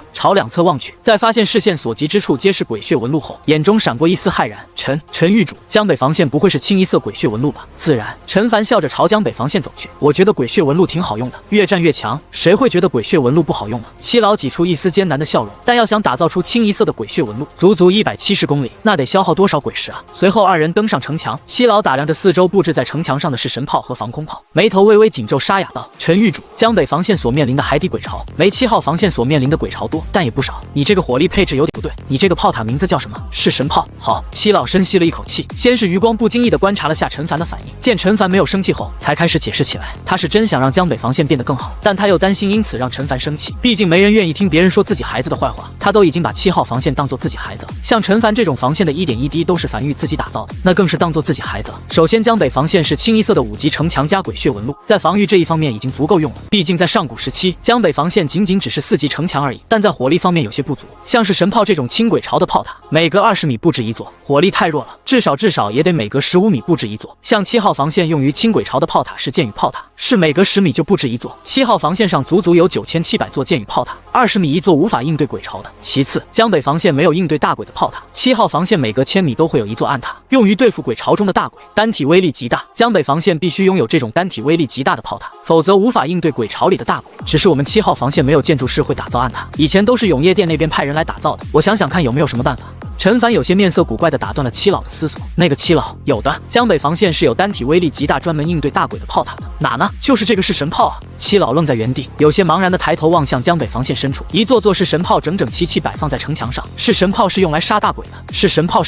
S1: 朝两侧望去，在发现视线所及之处皆是鬼血纹路后，眼中闪过一丝骇然。陈狱主，江北防线不会是清一色鬼血纹路吧？自然。陈凡笑着朝江北防线走去。我觉得鬼血纹路挺好用的，越战越强，谁会觉得鬼血纹路不好用呢？七老挤出一丝艰难的笑容，但要想打造出清一色的鬼血纹路，足足170公里，那得消耗多少鬼石啊？随后2人登上城墙，七老打量着四周布置在城墙上的是神炮和防空炮，眉头微微紧皱，沙哑道：陈狱主，江北防线所面临的海底鬼巢没7号防线所面临的鬼巢多，但也不少。你这个火力配置有点不对，你这个炮塔名字叫什么？是神炮。好，七老深吸了一口气，先是余光不经意地观察了下陈凡的反应，见陈凡没有生气后，才开始解释起来。他是真想让江北防线变得更好，但他又担心因此让陈凡生气，毕竟没人愿意听别人说自己孩子的坏话。他都已经把7号防线当做自己孩子了，像陈凡这种防线的一点一滴都是繁育自己打造的，那更是当做自己孩子了。首先，江北防线是清一色的5级城墙加鬼血纹路，在防御这一方面已经足够用了。毕竟在上古时期，江北防线仅仅只是4级城墙而已，但在火力方面有些不足，像是神炮这种轻轨巢的炮塔，每隔20米布置一座，火力太弱了，至少也得每隔15米布置一座。像7号防线用于轻轨巢的炮塔是箭雨炮塔，是每隔10米就布置一座。7号防线上足足有9700座箭雨炮塔，20米一座，无法应对鬼巢的。其次，江北防线没有应对大鬼的炮塔，7号防线每隔1000米都会有一座暗塔，用于对付鬼巢中的大鬼，单体威力极大。江北防线必须拥有这种单体威力极大的炮塔，否则无法应对鬼巢里的大鬼。只是我们7号防线没有建筑师会打造暗塔，以前都是永业店那边派人来打造的，我想想看有没有什么办法。陈凡有些面色古怪地打断了七老的思索。那个七老，有的，江北防线是有单体威力极大专门应对大鬼的炮塔的。哪呢？就是这个是神炮啊！七老愣在原地，有些茫然地抬头望向江北防线深处，一座座是神炮整整齐齐摆放在城墙上。是神炮是用来杀大鬼的，是神炮，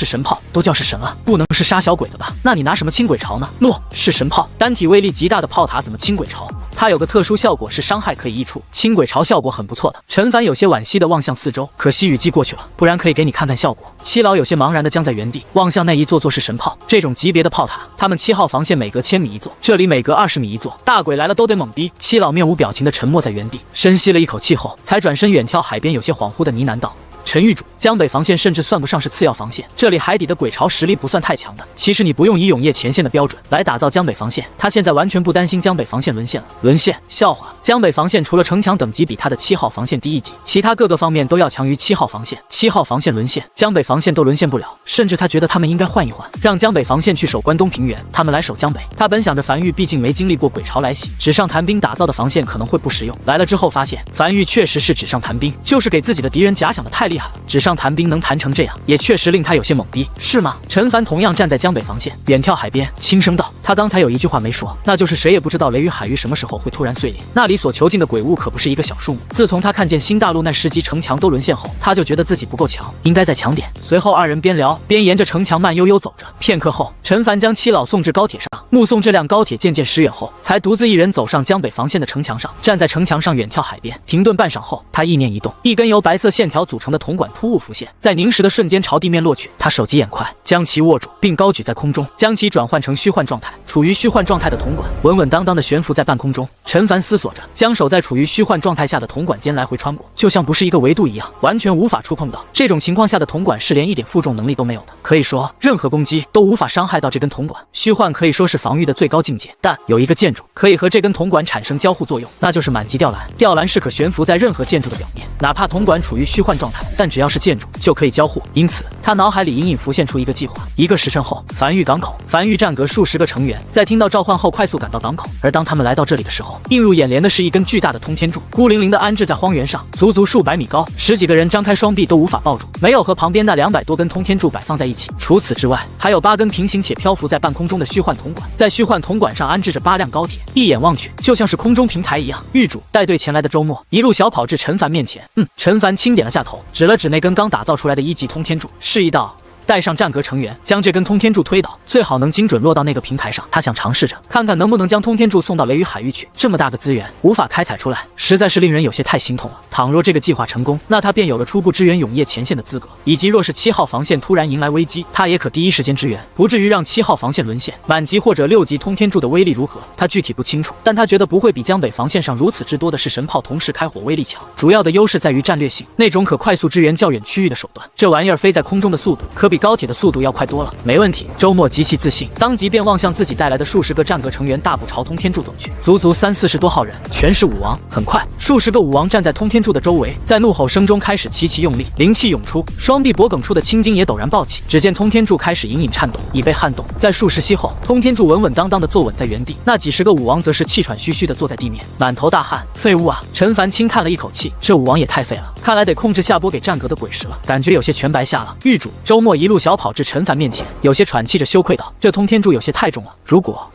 S1: 都叫是神了，不能是杀小鬼的吧？那你拿什么清鬼巢呢？诺，是神炮，单体威力极大的炮塔怎么清鬼巢？它有个特殊效果，是伤害可以溢出，清鬼巢效果很不错的。陈凡有些惋惜地望向四周，可惜雨季过去了，不然可以给你看看效果。七老有些茫然地僵在原地，望向那一座座是神炮，这种级别的炮塔，他们7号防线每隔1000米一座，这里每隔20米一座，大鬼来了都得猛逼。七老面无表情地沉默在原地，深吸了一口气后，才转身远眺海边，有些恍惚地呢喃道：陈狱主，江北防线甚至算不上是次要防线，这里海底的鬼巢实力不算太强的。其实你不用以永业前线的标准来打造江北防线，他现在完全不担心江北防线沦陷了。沦陷？笑话！江北防线除了城墙等级比他的7号防线低1级，其他各个方面都要强于7号防线。7号防线沦陷，江北防线都沦陷不了。甚至他觉得他们应该换一换，让江北防线去守关东平原，他们来守江北。他本想着樊玉毕竟没经历过鬼巢来袭，纸上谈兵打造的防线可能会不实用，来了之后发现樊玉确实是纸上谈兵，就是给自己的敌人假想的太厉害了。纸上谈兵能谈成这样，也确实令他有些懵逼，是吗？陈凡同样站在江北防线，远眺海边，轻声道：他刚才有一句话没说，那就是谁也不知道雷雨海域什么时候会突然碎裂。那里所囚禁的鬼物可不是一个小数目。自从他看见新大陆那10级城墙都沦陷后，他就觉得自己不够强，应该再强点。随后二人边聊边沿着城墙慢悠悠走着。片刻后，陈凡将七老送至高铁上，目送这辆高铁渐渐驶远后，才独自一人走上江北防线的城墙上，站在城墙上远眺海边。停顿半晌后，他意念一动，一根由白色线条组成的铜管突兀浮现，在凝实的瞬间朝地面落去。他手疾眼快，将其握住，并高举在空中，将其转换成虚幻状态。处于虚幻状态的铜管稳稳当当的悬浮在半空中。陈凡思索着，将手在处于虚幻状态下的铜管间来回穿过，就像不是一个维度一样，完全无法触碰到。这种情况下的铜管是连一点负重能力都没有的，可以说任何攻击都无法伤害到这根铜管。虚幻可以说是防御的最高境界，但有一个建筑可以和这根铜管产生交互作用，那就是满级吊篮。吊篮是可悬浮在任何建筑的表面，哪怕铜管处于虚幻状态，但只要是建筑就可以交互。因此他脑海里隐隐浮现出一个计划。1个时辰后，繁育港口，繁育战阁数10个成员在听到召唤后快速赶到港口。而当他们来到这里的时候，映入眼帘的是一根巨大的通天柱，孤零零的安置在荒原上，足足数百米高，10几个人张开双臂都无法抱住，没有和旁边那200多根通天柱摆放在一起。除此之外，还有8根平行且漂浮在半空中的虚幻铜管，在虚幻铜管上安置着8辆高铁，一眼望去就像是空中平台一样。狱主带队前来的周末一路小跑至陈凡面前，陈凡轻点了下头，指了指那根刚打造出来的1级通天柱，示意道：带上战阁成员，将这根通天柱推倒，最好能精准落到那个平台上。他想尝试着看看能不能将通天柱送到雷雨海域去。这么大个资源无法开采出来，实在是令人有些太心痛了。倘若这个计划成功，那他便有了初步支援永夜前线的资格，以及若是7号防线突然迎来危机，他也可第一时间支援，不至于让7号防线沦陷。满级或者6级通天柱的威力如何，他具体不清楚，但他觉得不会比江北防线上如此之多的是神炮同时开火威力强。主要的优势在于战略性，那种可快速支援较远区域的手段。这玩意儿飞在空中的速度可比高铁的速度要快多了。没问题，周末极其自信，当即便望向自己带来的数10个战阁成员大步朝通天柱走去，足足30-40多号人，全是武王。很快，数10个武王站在通天柱的周围，在怒吼声中开始齐齐用力，灵气涌出，双臂脖梗处的青筋也陡然暴起。只见通天柱开始隐隐颤动，已被撼动。在数10息后，通天柱稳稳当当的坐稳在原地，那几10个武王则是气喘吁吁的坐在地面，满头大汗。废物啊！陈凡轻叹了一口气，这武王也太废了，看来得控制下波给战阁的鬼石了，感觉有些全白瞎了。狱主周末一路小跑至陈凡面前，有些喘气着羞愧道：这通天柱有些太重了，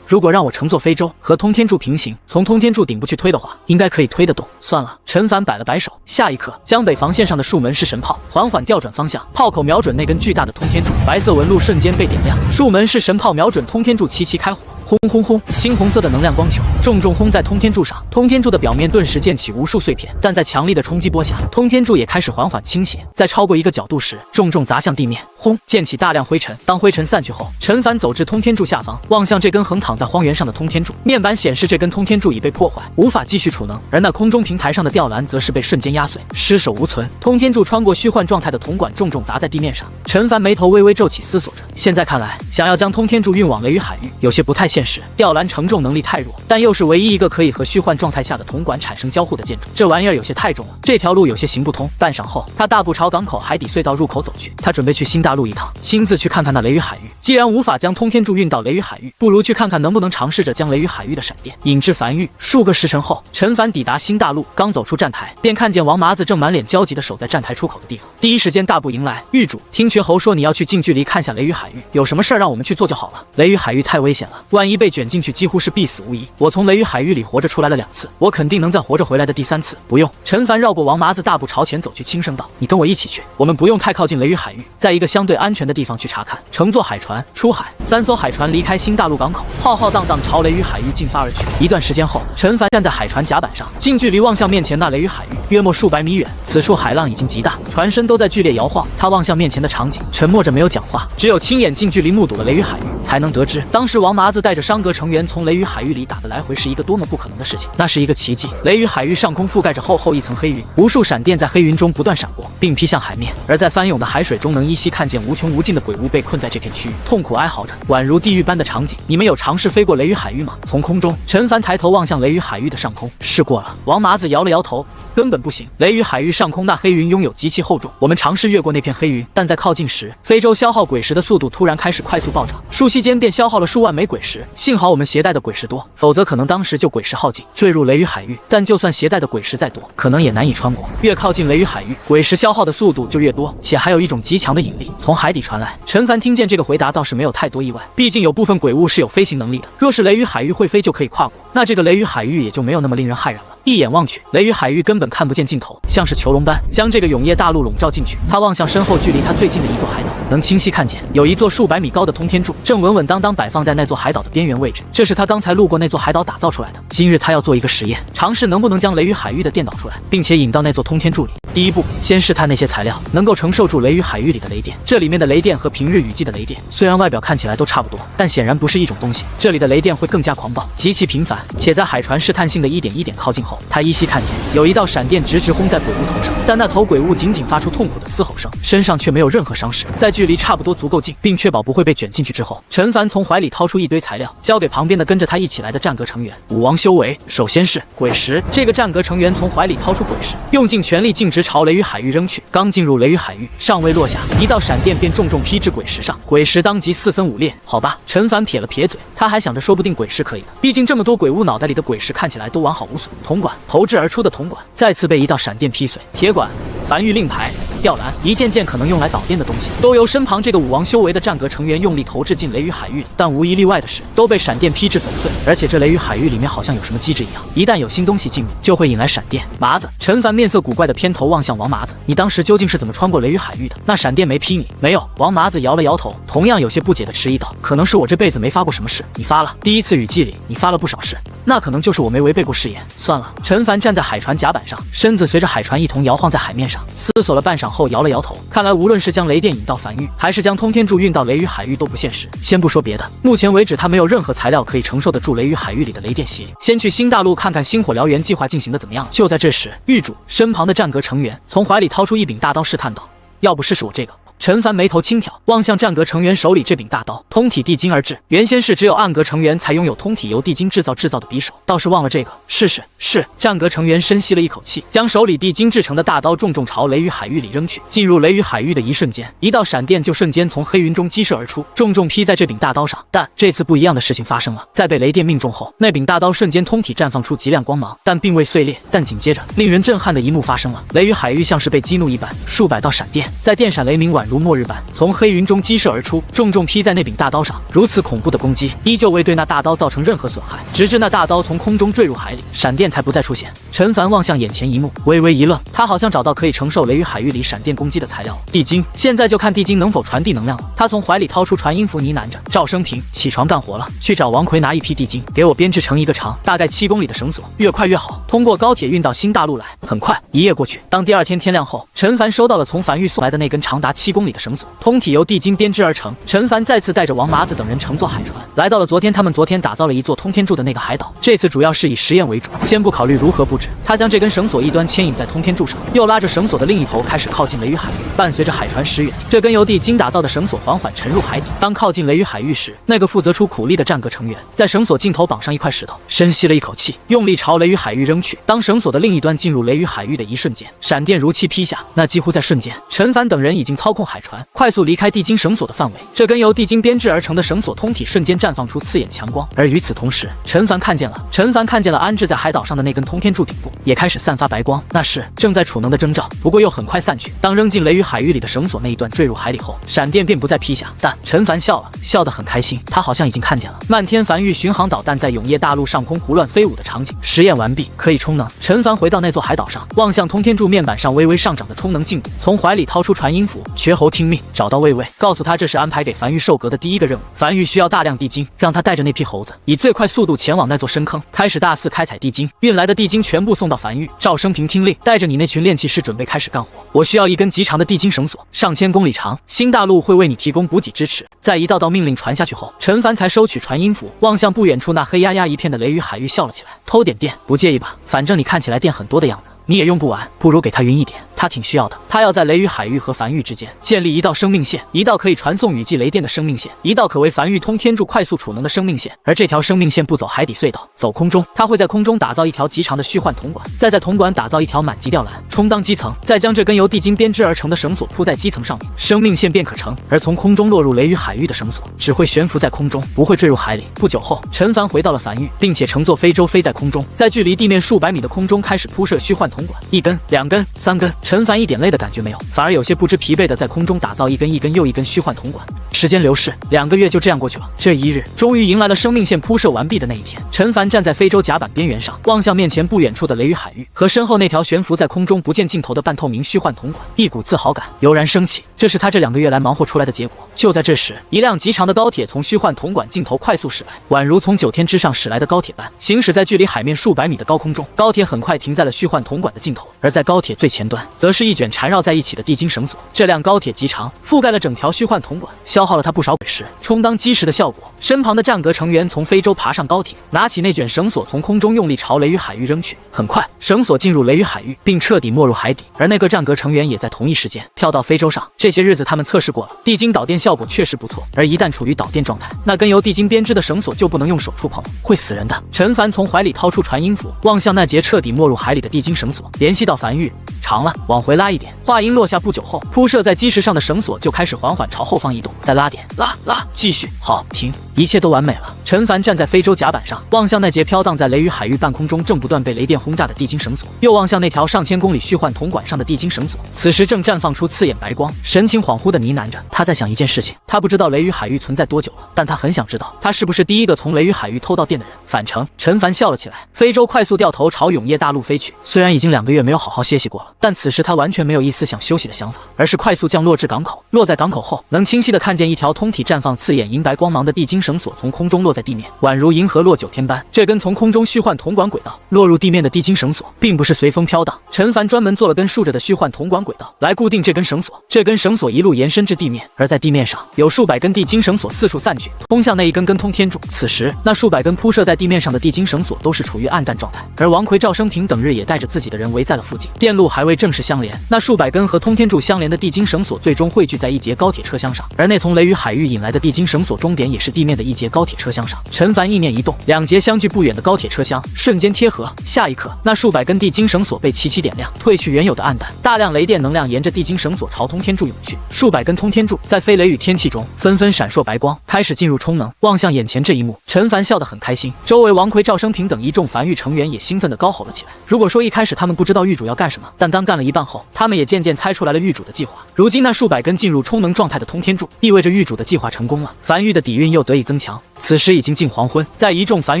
S1: 如果让我乘坐非洲和通天柱平行，从通天柱顶部去推的话，应该可以推得动。算了。陈凡摆了摆手。下一刻，江北防线上的数门式神炮缓缓调转方向，炮口瞄准那根巨大的通天柱，白色纹路瞬间被点亮。数门式神炮瞄准通天柱齐齐开火。轰轰轰！猩红色的能量光球重重轰在通天柱上，通天柱的表面顿时溅起无数碎片。但在强力的冲击波下，通天柱也开始缓缓倾斜，在超过一个角度时，重重砸向地面，轰，溅起大量灰尘。当灰尘散去后，陈凡走至通天柱下方，望向这根横躺在荒原上的通天柱，面板显示这根通天柱已被破坏，无法继续储能，而那空中平台上的吊篮则是被瞬间压碎，尸首无存。通天柱穿过虚幻状态的铜管，重重砸在地面上。陈凡眉头微微皱起，思索着。现在看来，想要将通天柱运往雷雨海域，有些不太现实。吊篮承重能力太弱，但又是唯一一个可以和虚幻状态下的铜管产生交互的建筑，这玩意儿有些太重了，这条路有些行不通。半晌后，他大步朝港口海底隧道入口走去，他准备去新大陆一趟，亲自去看看那雷雨海域。既然无法将通天柱运到雷雨海域，不如去看看能不能尝试着将雷雨海域的闪电引至繁域。数个时辰后，陈凡抵达新大陆，刚走出站台，便看见王麻子正满脸焦急地守在站台出口的地方，第一时间大步迎来。狱主，听瘸猴说你要去近距离看下雷雨海域，有什么事儿让我们去做就好了。雷雨海域太危险了，万一被卷进去几乎是必死无疑。我从雷雨海域里活着出来了2次，我肯定能再活着回来的第3次。不用。陈凡绕过王麻子，大步朝前走去，轻声道：你跟我一起去，我们不用太靠近雷雨海域，在一个相对安全的地方去查看。乘坐海船出海，3艘海船离开新大陆港口，浩浩荡荡朝雷雨海域进发而去。一段时间后，陈凡站在海船甲板上，近距离望向面前那雷雨海域，约莫数百米远。此处海浪已经极大，船身都在剧烈摇晃。他望向面前的场景，沉默着没有讲话，只有亲眼近距离目睹了雷雨海域，才能得知当时王麻子带着商阁成员从雷雨海域里打的来回是一个多么不可能的事情。那是一个奇迹。雷雨海域上空覆盖着厚厚一层黑云，无数闪电在黑云中不断闪过，并劈向海面。而在翻涌的海水中，能依稀看见无穷无尽的鬼物被困在这片区域，痛苦哀嚎着，宛如地狱般的场景。你们有尝试飞过雷雨海域吗？从空中，陈凡抬头望向雷雨海域的上空，试过了。王麻子摇了摇头，根本不行。雷雨海域上空那黑云拥有极其厚重，我们尝试越过那片黑云，但在靠近时，非洲消耗鬼石的速度突然开始快速暴涨，数息间便消耗了数万枚鬼石，幸好我们携带的鬼石多，否则可能当时就鬼石耗尽，坠入雷雨海域。但就算携带的鬼石再多，可能也难以穿过。越靠近雷雨海域，鬼石消耗的速度就越多，且还有一种极强的引力从海底传来。陈凡听见这个回答倒是没有太多意外，毕竟有部分鬼物是有飞行能力的，若是雷雨海域会飞就可以跨过，那这个雷雨海域也就没有那么令人骇然了。一眼望去，雷雨海域根本看不见尽头，像是囚笼般将这个永夜大陆笼罩进去。他望向身后距离他最近的一座海岛，能清晰看见有一座数百米高的通天柱，正稳稳当当摆放在那座海岛的边缘位置。这是他刚才路过那座海岛打造出来的。今日他要做一个实验，尝试能不能将雷雨海域的电导出来，并且引到那座通天柱里。第一步，先试探那些材料能够承受住雷雨海域里的雷电。这里面的雷电和平日雨季的雷电虽然外表看起来都差不多，但显然不是一种东西。这里的雷电会更加狂暴，极其频繁，且在海船试探性的一点一点靠近后，他依稀看见有一道闪电直轰在鬼物头上，但那头鬼物仅仅发出痛苦的嘶吼声，身上却没有任何伤势。在距离差不多足够近，并确保不会被卷进去之后，陈凡从怀里掏出一堆材料，交给旁边的跟着他一起来的战阁成员。武王修为，首先是鬼石。这个战阁成员从怀里掏出鬼石，用尽全力径直朝雷雨海域扔去。刚进入雷雨海域，尚未落下，一道闪电便重重劈至鬼石上，鬼石当即四分五裂。好吧，陈凡撇了撇嘴，他还想着说不定鬼石可以的，毕竟这么多鬼物脑袋里的鬼石看起来都完好无损。铜管，投掷而出的铜管再次被一道闪电劈碎。铁管、繁育令牌、吊篮，一件件可能用来导电的东西，都由身旁这个武王修为的战阁成员用力投掷进雷雨海域里，但无一例外的是，都被闪电劈至粉碎。而且这雷雨海域里面好像有什么机制一样，一旦有新东西进入，就会引来闪电。麻子，陈凡面色古怪的偏头望向王麻子，你当时究竟是怎么穿过雷雨海域的？那闪电没劈你？没有。王麻子摇了摇头，同样有些不解的迟疑道，可能是我这辈子没发过什么誓。你发了，第一次雨季里你发了不少誓，那可能就是我没违背过誓言。算了。陈凡站在海船甲板上，身子随着海船一同摇晃在海面上，思索了半晌后摇了摇头，看来无论是将雷电引到繁育，还是将通天柱运到雷雨海域都不现实。先不说别的，目前为止他没有任何材料可以承受得住雷雨海域里的雷电洗礼。先去新大陆看看星火燎原计划进行的怎么样。就在这时，狱主身旁的战阁成员从怀里掏出一柄大刀，试探道：“要不试试我这个？”陈凡眉头轻挑，望向战阁成员手里这柄大刀，通体地金而制。原先是只有暗阁成员才拥有通体由地金制造的匕首，倒是忘了这个。试试。是。战阁成员深吸了一口气，将手里地金制成的大刀重重朝雷雨海域里扔去。进入雷雨海域的一瞬间，一道闪电就瞬间从黑云中激射而出，重重劈在这柄大刀上。但这次不一样的事情发生了，在被雷电命中后，那柄大刀瞬间通体绽放出极亮光芒，但并未碎裂。但紧接着，令人震撼的一幕发生了，雷雨海域像是被激怒一般，数百道闪电在电闪雷鸣宛如末日般从黑云中激射而出，重重劈在那柄大刀上。如此恐怖的攻击依旧未对那大刀造成任何损害，直至那大刀从空中坠入海里，闪电才不再出现。陈凡望向眼前一幕，微微一愣，他好像找到可以承受雷雨海域里闪电攻击的材料。地精，现在就看地精能否传递能量了。他从怀里掏出传音符，呢喃着：“赵生平，起床干活了，去找王奎拿一批地精，给我编制成一个长大概7公里的绳索，越快越好，通过高铁运到新大陆来。”很快，一夜过去，当第二天天亮后，陈凡收到了从繁育送来的那根长达7公里的绳索，通体由地精编织而成。陈凡再次带着王麻子等人乘坐海船，来到了他们昨天打造了一座通天柱的那个海岛。这次主要是以实验为主，先不考虑如何布置，他将这根绳索一端牵引在通天柱上，又拉着绳索的另一头开始靠近雷雨海域。伴随着海船驶远，这根由地精打造的绳索缓缓沉入海底。当靠近雷雨海域时，那个负责出苦力的战阁成员在绳索尽头绑上一块石头，深吸了一口气，用力朝雷雨海域扔去。当绳索的另一端进入雷雨海域的一瞬间，闪电如期劈下。那几乎在瞬间，陈凡等人已经操控海船快速离开地精绳索的范围。这根由地精编制而成的绳索通体瞬间绽放出刺眼强光，而与此同时，陈凡看见了安置在海岛上的那根通天柱顶部也开始散发白光，那是正在储能的征兆。不过又很快散去。当扔进雷雨海域里的绳索那一段坠入海里后，闪电便不再劈下。但陈凡笑了，笑得很开心，他好像已经看见了漫天繁育巡航导弹在永夜大陆上空胡乱飞舞的场景。实验完毕，可以充能。陈凡回到那座海岛上，望向通天柱面板上微微上涨的充能进度，从怀里掏出传音符，绝喉听命，找到魏魏，告诉他这是安排给繁育授阁的第一个任务。繁育需要大量地精，让他带着那批猴子以最快速度前往那座深坑，开始大肆开采地精。运来的地精全部送到繁育。赵生平听令，带着你那群炼器师准备开始干活。我需要一根极长的地精绳索，上千公里长，新大陆会为你提供补给支持。在一道道命令传下去后，陈凡才收取传音符，望向不远处那黑压压一片的雷雨海域笑了起来。偷点电不介意吧？反正你看起来电很多的样子。你也用不完，不如给他匀一点，他挺需要的。他要在雷雨海域和梵域之间建立一道生命线，一道可以传送雨季雷电的生命线，一道可为梵域通天柱快速储能的生命线。而这条生命线不走海底隧道，走空中，他会在空中打造一条极长的虚幻铜管，再在铜管打造一条满级吊篮，充当基层，再将这根由地精编织而成的绳索铺在基层上面，生命线便可成。而从空中落入雷雨海域的绳索只会悬浮在空中，不会坠入海里。不久后，陈凡回到了梵域，并且乘坐非洲飞在空中，在距离地面数百米的空中开始铺设虚幻铜管，一根、2根、3根。陈凡一点累的感觉没有，反而有些不知疲惫的在空中打造一根又一根虚幻铜管。时间流逝，2个月就这样过去了。这一日，终于迎来了生命线铺设完毕的那一天。陈凡站在非洲甲板边缘上，望向面前不远处的雷雨海域和身后那条悬浮在空中不见尽头的半透明虚幻铜管，一股自豪感油然升起。这是他这2个月来忙活出来的结果。就在这时，一辆极长的高铁从虚幻铜管尽头快速驶来，宛如从9天之上驶来的高铁般，行驶在距离海面数百米的高空中。高铁很快停在了虚幻铜管的尽头，而在高铁最前端，则是一卷缠绕在一起的地精绳索。这辆高铁极长，覆盖了整条虚幻铜管，消耗了他不少鬼石，充当基石的效果。身旁的战阁成员从非洲爬上高铁，拿起那卷绳索，从空中用力朝雷雨海域扔去。很快，绳索进入雷雨海域，并彻底没入海底。而那个战阁成员也在同一时间跳到非洲上。这些日子他们测试过了，地精导电效果确实不错，而一旦处于导电状态，那根由地精编织的绳索就不能用手触碰了，会死人的。陈凡从怀里掏出传音符，望向那节彻底没入海里的地精绳索，联系到梵域。长了，往回拉一点。话音落下不久后，铺设在基石上的绳索就开始缓缓朝后方移动，再拉点，拉，继续，好，停，一切都完美了。陈凡站在非洲甲板上，望向那节飘荡在雷雨海域半空中正不断被雷电轰炸的地精绳索，又望向那条上千公里虚幻铜管上的地精绳索，此时正绽放出刺眼白光，神情恍惚地呢喃着。他在想一件事情，他不知道雷雨海域存在多久了，但他很想知道他是不是第一个从雷雨海域偷到电的人。返程，陈凡笑了起来。非洲快速掉头朝永业大陆飞去，虽然已经2个月没有好好歇息过了，但此时他完全没有一丝想休息的想法，而是快速降落至港口。落在港口后，能清晰地看见一条通体绽放刺眼银白光芒的地精绳索从空中落在地面，宛如银河落9天般。这根从空中虚幻铜管轨道落入地面的地精绳索，并不是随风飘荡，陈凡专门做了根竖着的虚幻铜管轨道来固定这根绳索。这根绳索一路延伸至地面，而在地面上有数百根地精绳索四处散去，通向那一根根通天柱。此时，那数百根铺设在地面上的地精绳索都是处于暗淡状态，而王奎、赵生平等日也带着自己的人围在了附近。电路还未正式相连，那数百根和通天柱相连的地精绳索最终汇聚在一节高铁车厢上，而那从雷雨海域引来的地精绳索终点也是地面的一节高铁车厢上。陈凡意念一动，2节相距不远的高铁车厢瞬间贴合。下一刻，那数百根地精绳索被齐齐点亮，褪去原有的暗淡，大量雷电能量沿着地精绳索朝通天柱涌去。数百根通天柱在非雷雨天气中纷纷闪烁白光，开始进入充能。望向眼前这一幕，陈凡笑得很开心，周围王奎、赵生平等一众梵域成员也兴奋地高吼了起来。如果说一开始他们不知道狱主要干什么，但当干了一半后，他们也渐渐猜出来了狱主的计划。如今那数百根进入充能状态的通天柱，意味着狱主的计划成功了，梵域的底蕴又得以增强。此时已经近黄昏，在一众梵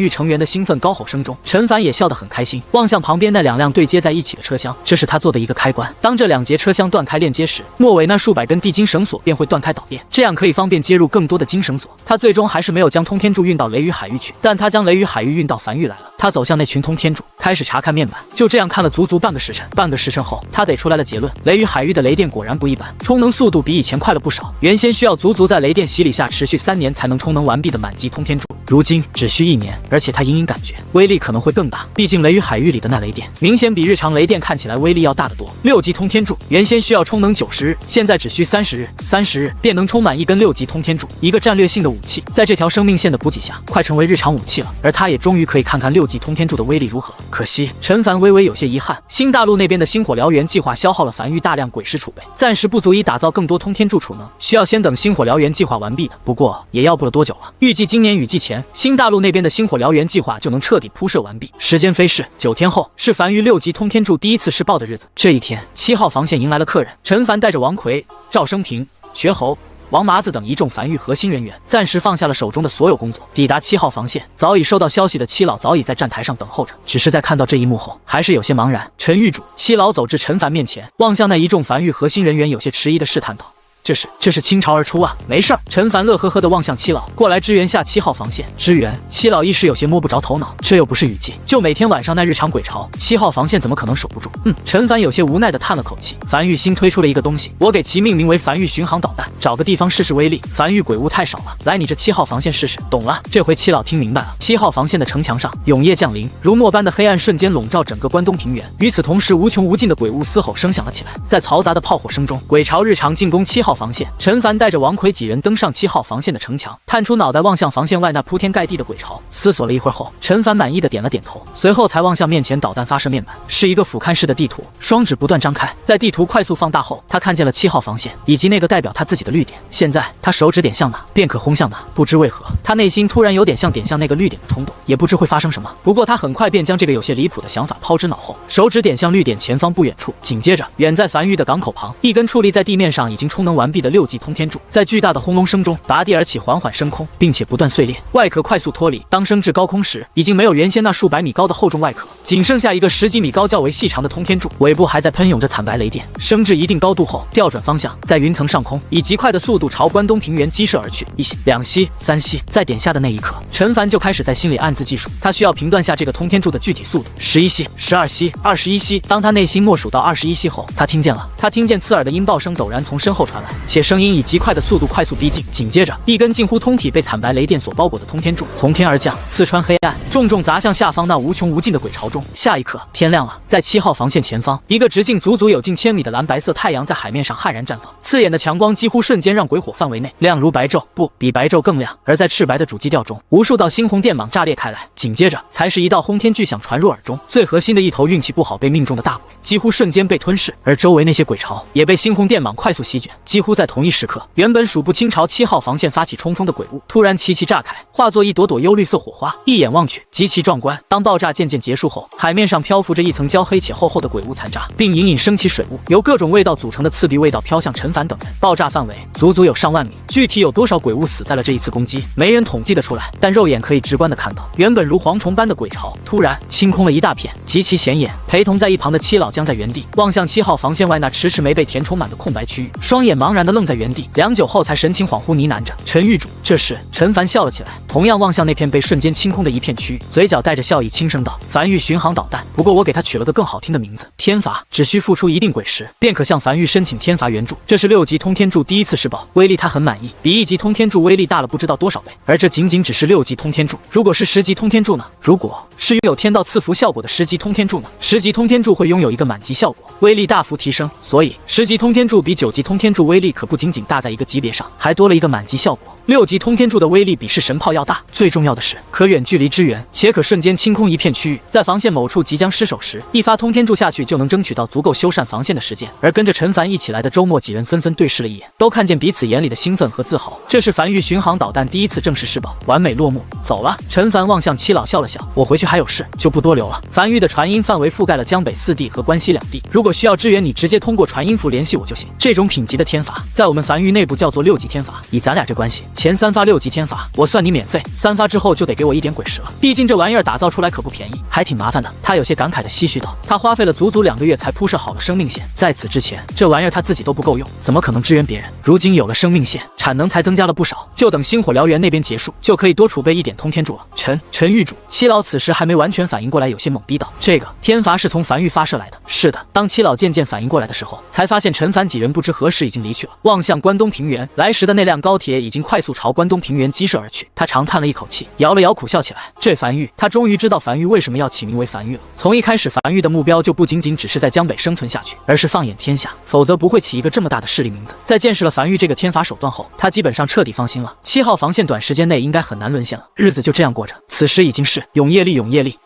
S1: 域成员的兴奋高吼声中，陈凡也笑得很开心，望向旁边那2辆对接在一起的车厢，这是他做的一个开关。当这2节车厢断开链接时，末尾那数百根地精绳索便会断开导电，这样可以方便接入更多的精绳索。他最终还是没有将通天柱运到雷雨海域去，但他将雷雨海域运到梵域来了。他走向那群通天柱，开始查看面板，就这样看了足足半个时辰。半个时辰后，他得出来了结论：雷雨海域的雷电果然不一般，充能速度比以前快了不少。原先需要足足在雷电洗礼下持续3年才能充能完毕的满级通天柱，如今只需1年，而且他隐隐感觉威力可能会更大。毕竟雷雨海域里的那雷电明显比日常雷电看起来威力要大得多。6级通天柱原先需要充能90日，现在只需30日，30日便能充满一根6级通天柱，一个战略性的武器，在这条生命线的补给下，快成为日常武器了。而他也终于可以看看6级通天柱的威力如何。可惜陈凡微微有些遗憾，新大陆那边的星火燎原计划消耗了梵域大量鬼石储备，暂时不足以打造更多通天柱储能，需要先等星火燎原计划完毕的。不过也要不了多久了，预计今年雨季前，新大陆那边的星火燎原计划就能彻底铺设完毕。时间飞逝，9天后是梵域6级通天柱第一次试爆的日子。这一天，7号防线迎来了客人，陈凡带着王奎、赵生平、瘸猴、王麻子等一众梵域核心人员暂时放下了手中的所有工作，抵达7号防线。早已收到消息的七老早已在站台上等候着，只是在看到这一幕后，还是有些茫然。陈狱主，七老走至陈凡面前，望向那一众梵域核心人员，有些迟疑地试探道：“这是倾巢而出啊！没事儿。陈凡乐呵呵地望向七老，过来支援下7号防线。支援？七老一时有些摸不着头脑，这又不是雨季，就每天晚上那日常鬼潮，7号防线怎么可能守不住？陈凡有些无奈地叹了口气。樊玉新推出了一个东西，我给其命名为樊玉巡航导弹，找个地方试试威力。樊玉鬼物太少了，来你这7号防线试试。懂了，这回七老听明白了。7号防线的城墙上，永夜降临，如墨般的黑暗瞬间笼罩整个关东平原。与此同时，无穷无尽的鬼物嘶吼声响了起来，在嘈杂的炮火声中，鬼潮日常进攻7号防线。陈凡带着王奎几人登上7号防线的城墙，探出脑袋望向防线外那铺天盖地的鬼潮，思索了一会儿后，陈凡满意的点了点头，随后才望向面前导弹发射面板，是一个俯瞰式的地图，双指不断张开，在地图快速放大后，他看见了7号防线以及那个代表他自己的绿点。现在他手指点向哪，便可轰向哪。不知为何，他内心突然有点像点向那个绿点的冲动，也不知会发生什么。不过他很快便将这个有些离谱的想法抛之脑后，手指点向绿点前方不远处。紧接着，远在樊玉的港口旁，一根矗立在地面上已经充能完毕的6级通天柱，在巨大的轰隆声中拔地而起，缓缓升空，并且不断碎裂，外壳快速脱离。当升至高空时，已经没有原先那数百米高的厚重外壳，仅剩下一个10几米高、较为细长的通天柱，尾部还在喷涌着惨白雷电。升至一定高度后，调转方向，在云层上空以极快的速度朝关东平原激射而去。1息、2息、3息，在点下的那一刻，陈凡就开始在心里暗自计数，他需要评断下这个通天柱的具体速度。11息、12息、21息。当他内心默数到21息后，他听见刺耳的音爆声陡然从身后传来，且声音以极快的速度快速逼近。紧接着，一根近乎通体被惨白雷电所包裹的通天柱从天而降，刺穿黑暗，重重砸向下方那无穷无尽的鬼潮中。下一刻，天亮了，在7号防线前方，一个直径足足有近1000米的蓝白色太阳在海面上悍然绽放，刺眼的强光几乎瞬间让鬼火范围内亮如白昼，不，比白昼更亮。而在赤白的主基调中，无数道猩红电蟒炸裂开来，紧接着才是一道轰天巨响传入耳中。最核心的一头运气不好被命中的大鬼，几乎瞬间被吞噬，而周围那些鬼潮也被猩红电蟒快速席卷。几乎在同一时刻，原本数不清朝7号防线发起冲锋的鬼物，突然齐齐炸开，化作一朵朵幽绿色火花，一眼望去极其壮观。当爆炸渐渐结束后，海面上漂浮着一层焦黑且厚厚的鬼物残渣，并隐隐升起水雾，由各种味道组成的刺鼻味道飘向陈凡等人。爆炸范围足足有上万米，具体有多少鬼物死在了这一次攻击，没人统计得出来，但肉眼可以直观的看到，原本如蝗虫般的鬼潮突然清空了一大片，极其显眼。陪同在一旁的七老僵在原地，望向7号防线外那迟迟没被填充满的空白区域，双眼茫然的愣在原地，良久后才神情恍惚呢喃着：“陈狱主。”这时，陈凡笑了起来，同样望向那片被瞬间清空的一片区域，嘴角带着笑意，轻声道：“樊玉巡航导弹，不过我给它取了个更好听的名字，天罚。只需付出一定鬼石，便可向樊玉申请天罚援助。这是6级通天柱第一次试爆，威力他很满意，比1级通天柱威力大了不知道多少倍。而这仅仅只是6级通天柱，如果是10级通天柱呢？如果是拥有天道赐福效果的10级通天柱呢？10级通天柱会拥有一个满级效果，威力大幅提升。所以10级通天柱比9级通天柱威力可不仅仅大在一个级别上，还多了一个满级效果。6级通天柱的威力比是神炮要大，最重要的是可远距离支援，且可瞬间清空一片区域。在防线某处即将失守时，一发通天柱下去就能争取到足够修缮防线的时间。而跟着陈凡一起来的周末几人纷纷对视了一眼，都看见彼此眼里的兴奋和自豪。这是樊玉巡航导弹第一次正式试爆，完美落幕。走了。陈凡望向七老笑了笑，我回去还有事，就不多留了。樊玉的传音范围覆盖了江北4地和关西2地，如果需要支援，你直接通过传音符联系我就行。这种品级的天罚，在我们樊玉内部叫做6级天罚。以咱俩这关系，前3发6级天罚，我算你免费，3发之后就得给我一点鬼石了。毕竟这玩意儿打造出来可不便宜，还挺麻烦的。他有些感慨的唏嘘道，他花费了足足2个月才铺设好了生命线，在此之前，这玩意儿他自己都不够用，怎么可能支援别人？如今有了生命线，产能才增加了不少，就等星火燎原那边结束，就可以多储备一点通天柱了。陈狱主，七老此时还没完全反应过来，有些懵逼道：“这个天罚是从樊玉发射来的。”是的。当七老渐渐反应过来的时候，才发现陈凡几人不知何时已经离去了。望向关东平原，来时的那辆高铁已经快速朝关东平原激射而去。他长叹了一口气，摇了摇苦笑起来。这樊玉，他终于知道樊玉为什么要起名为樊玉了。从一开始，樊玉的目标就不仅仅只是在江北生存下去，而是放眼天下，否则不会起一个这么大的势力名字。在见识了樊玉这个天罚手段后，他基本上彻底放心了。7号防线短时间内应该很难沦陷了，日子就这样过着。此时已经是永业历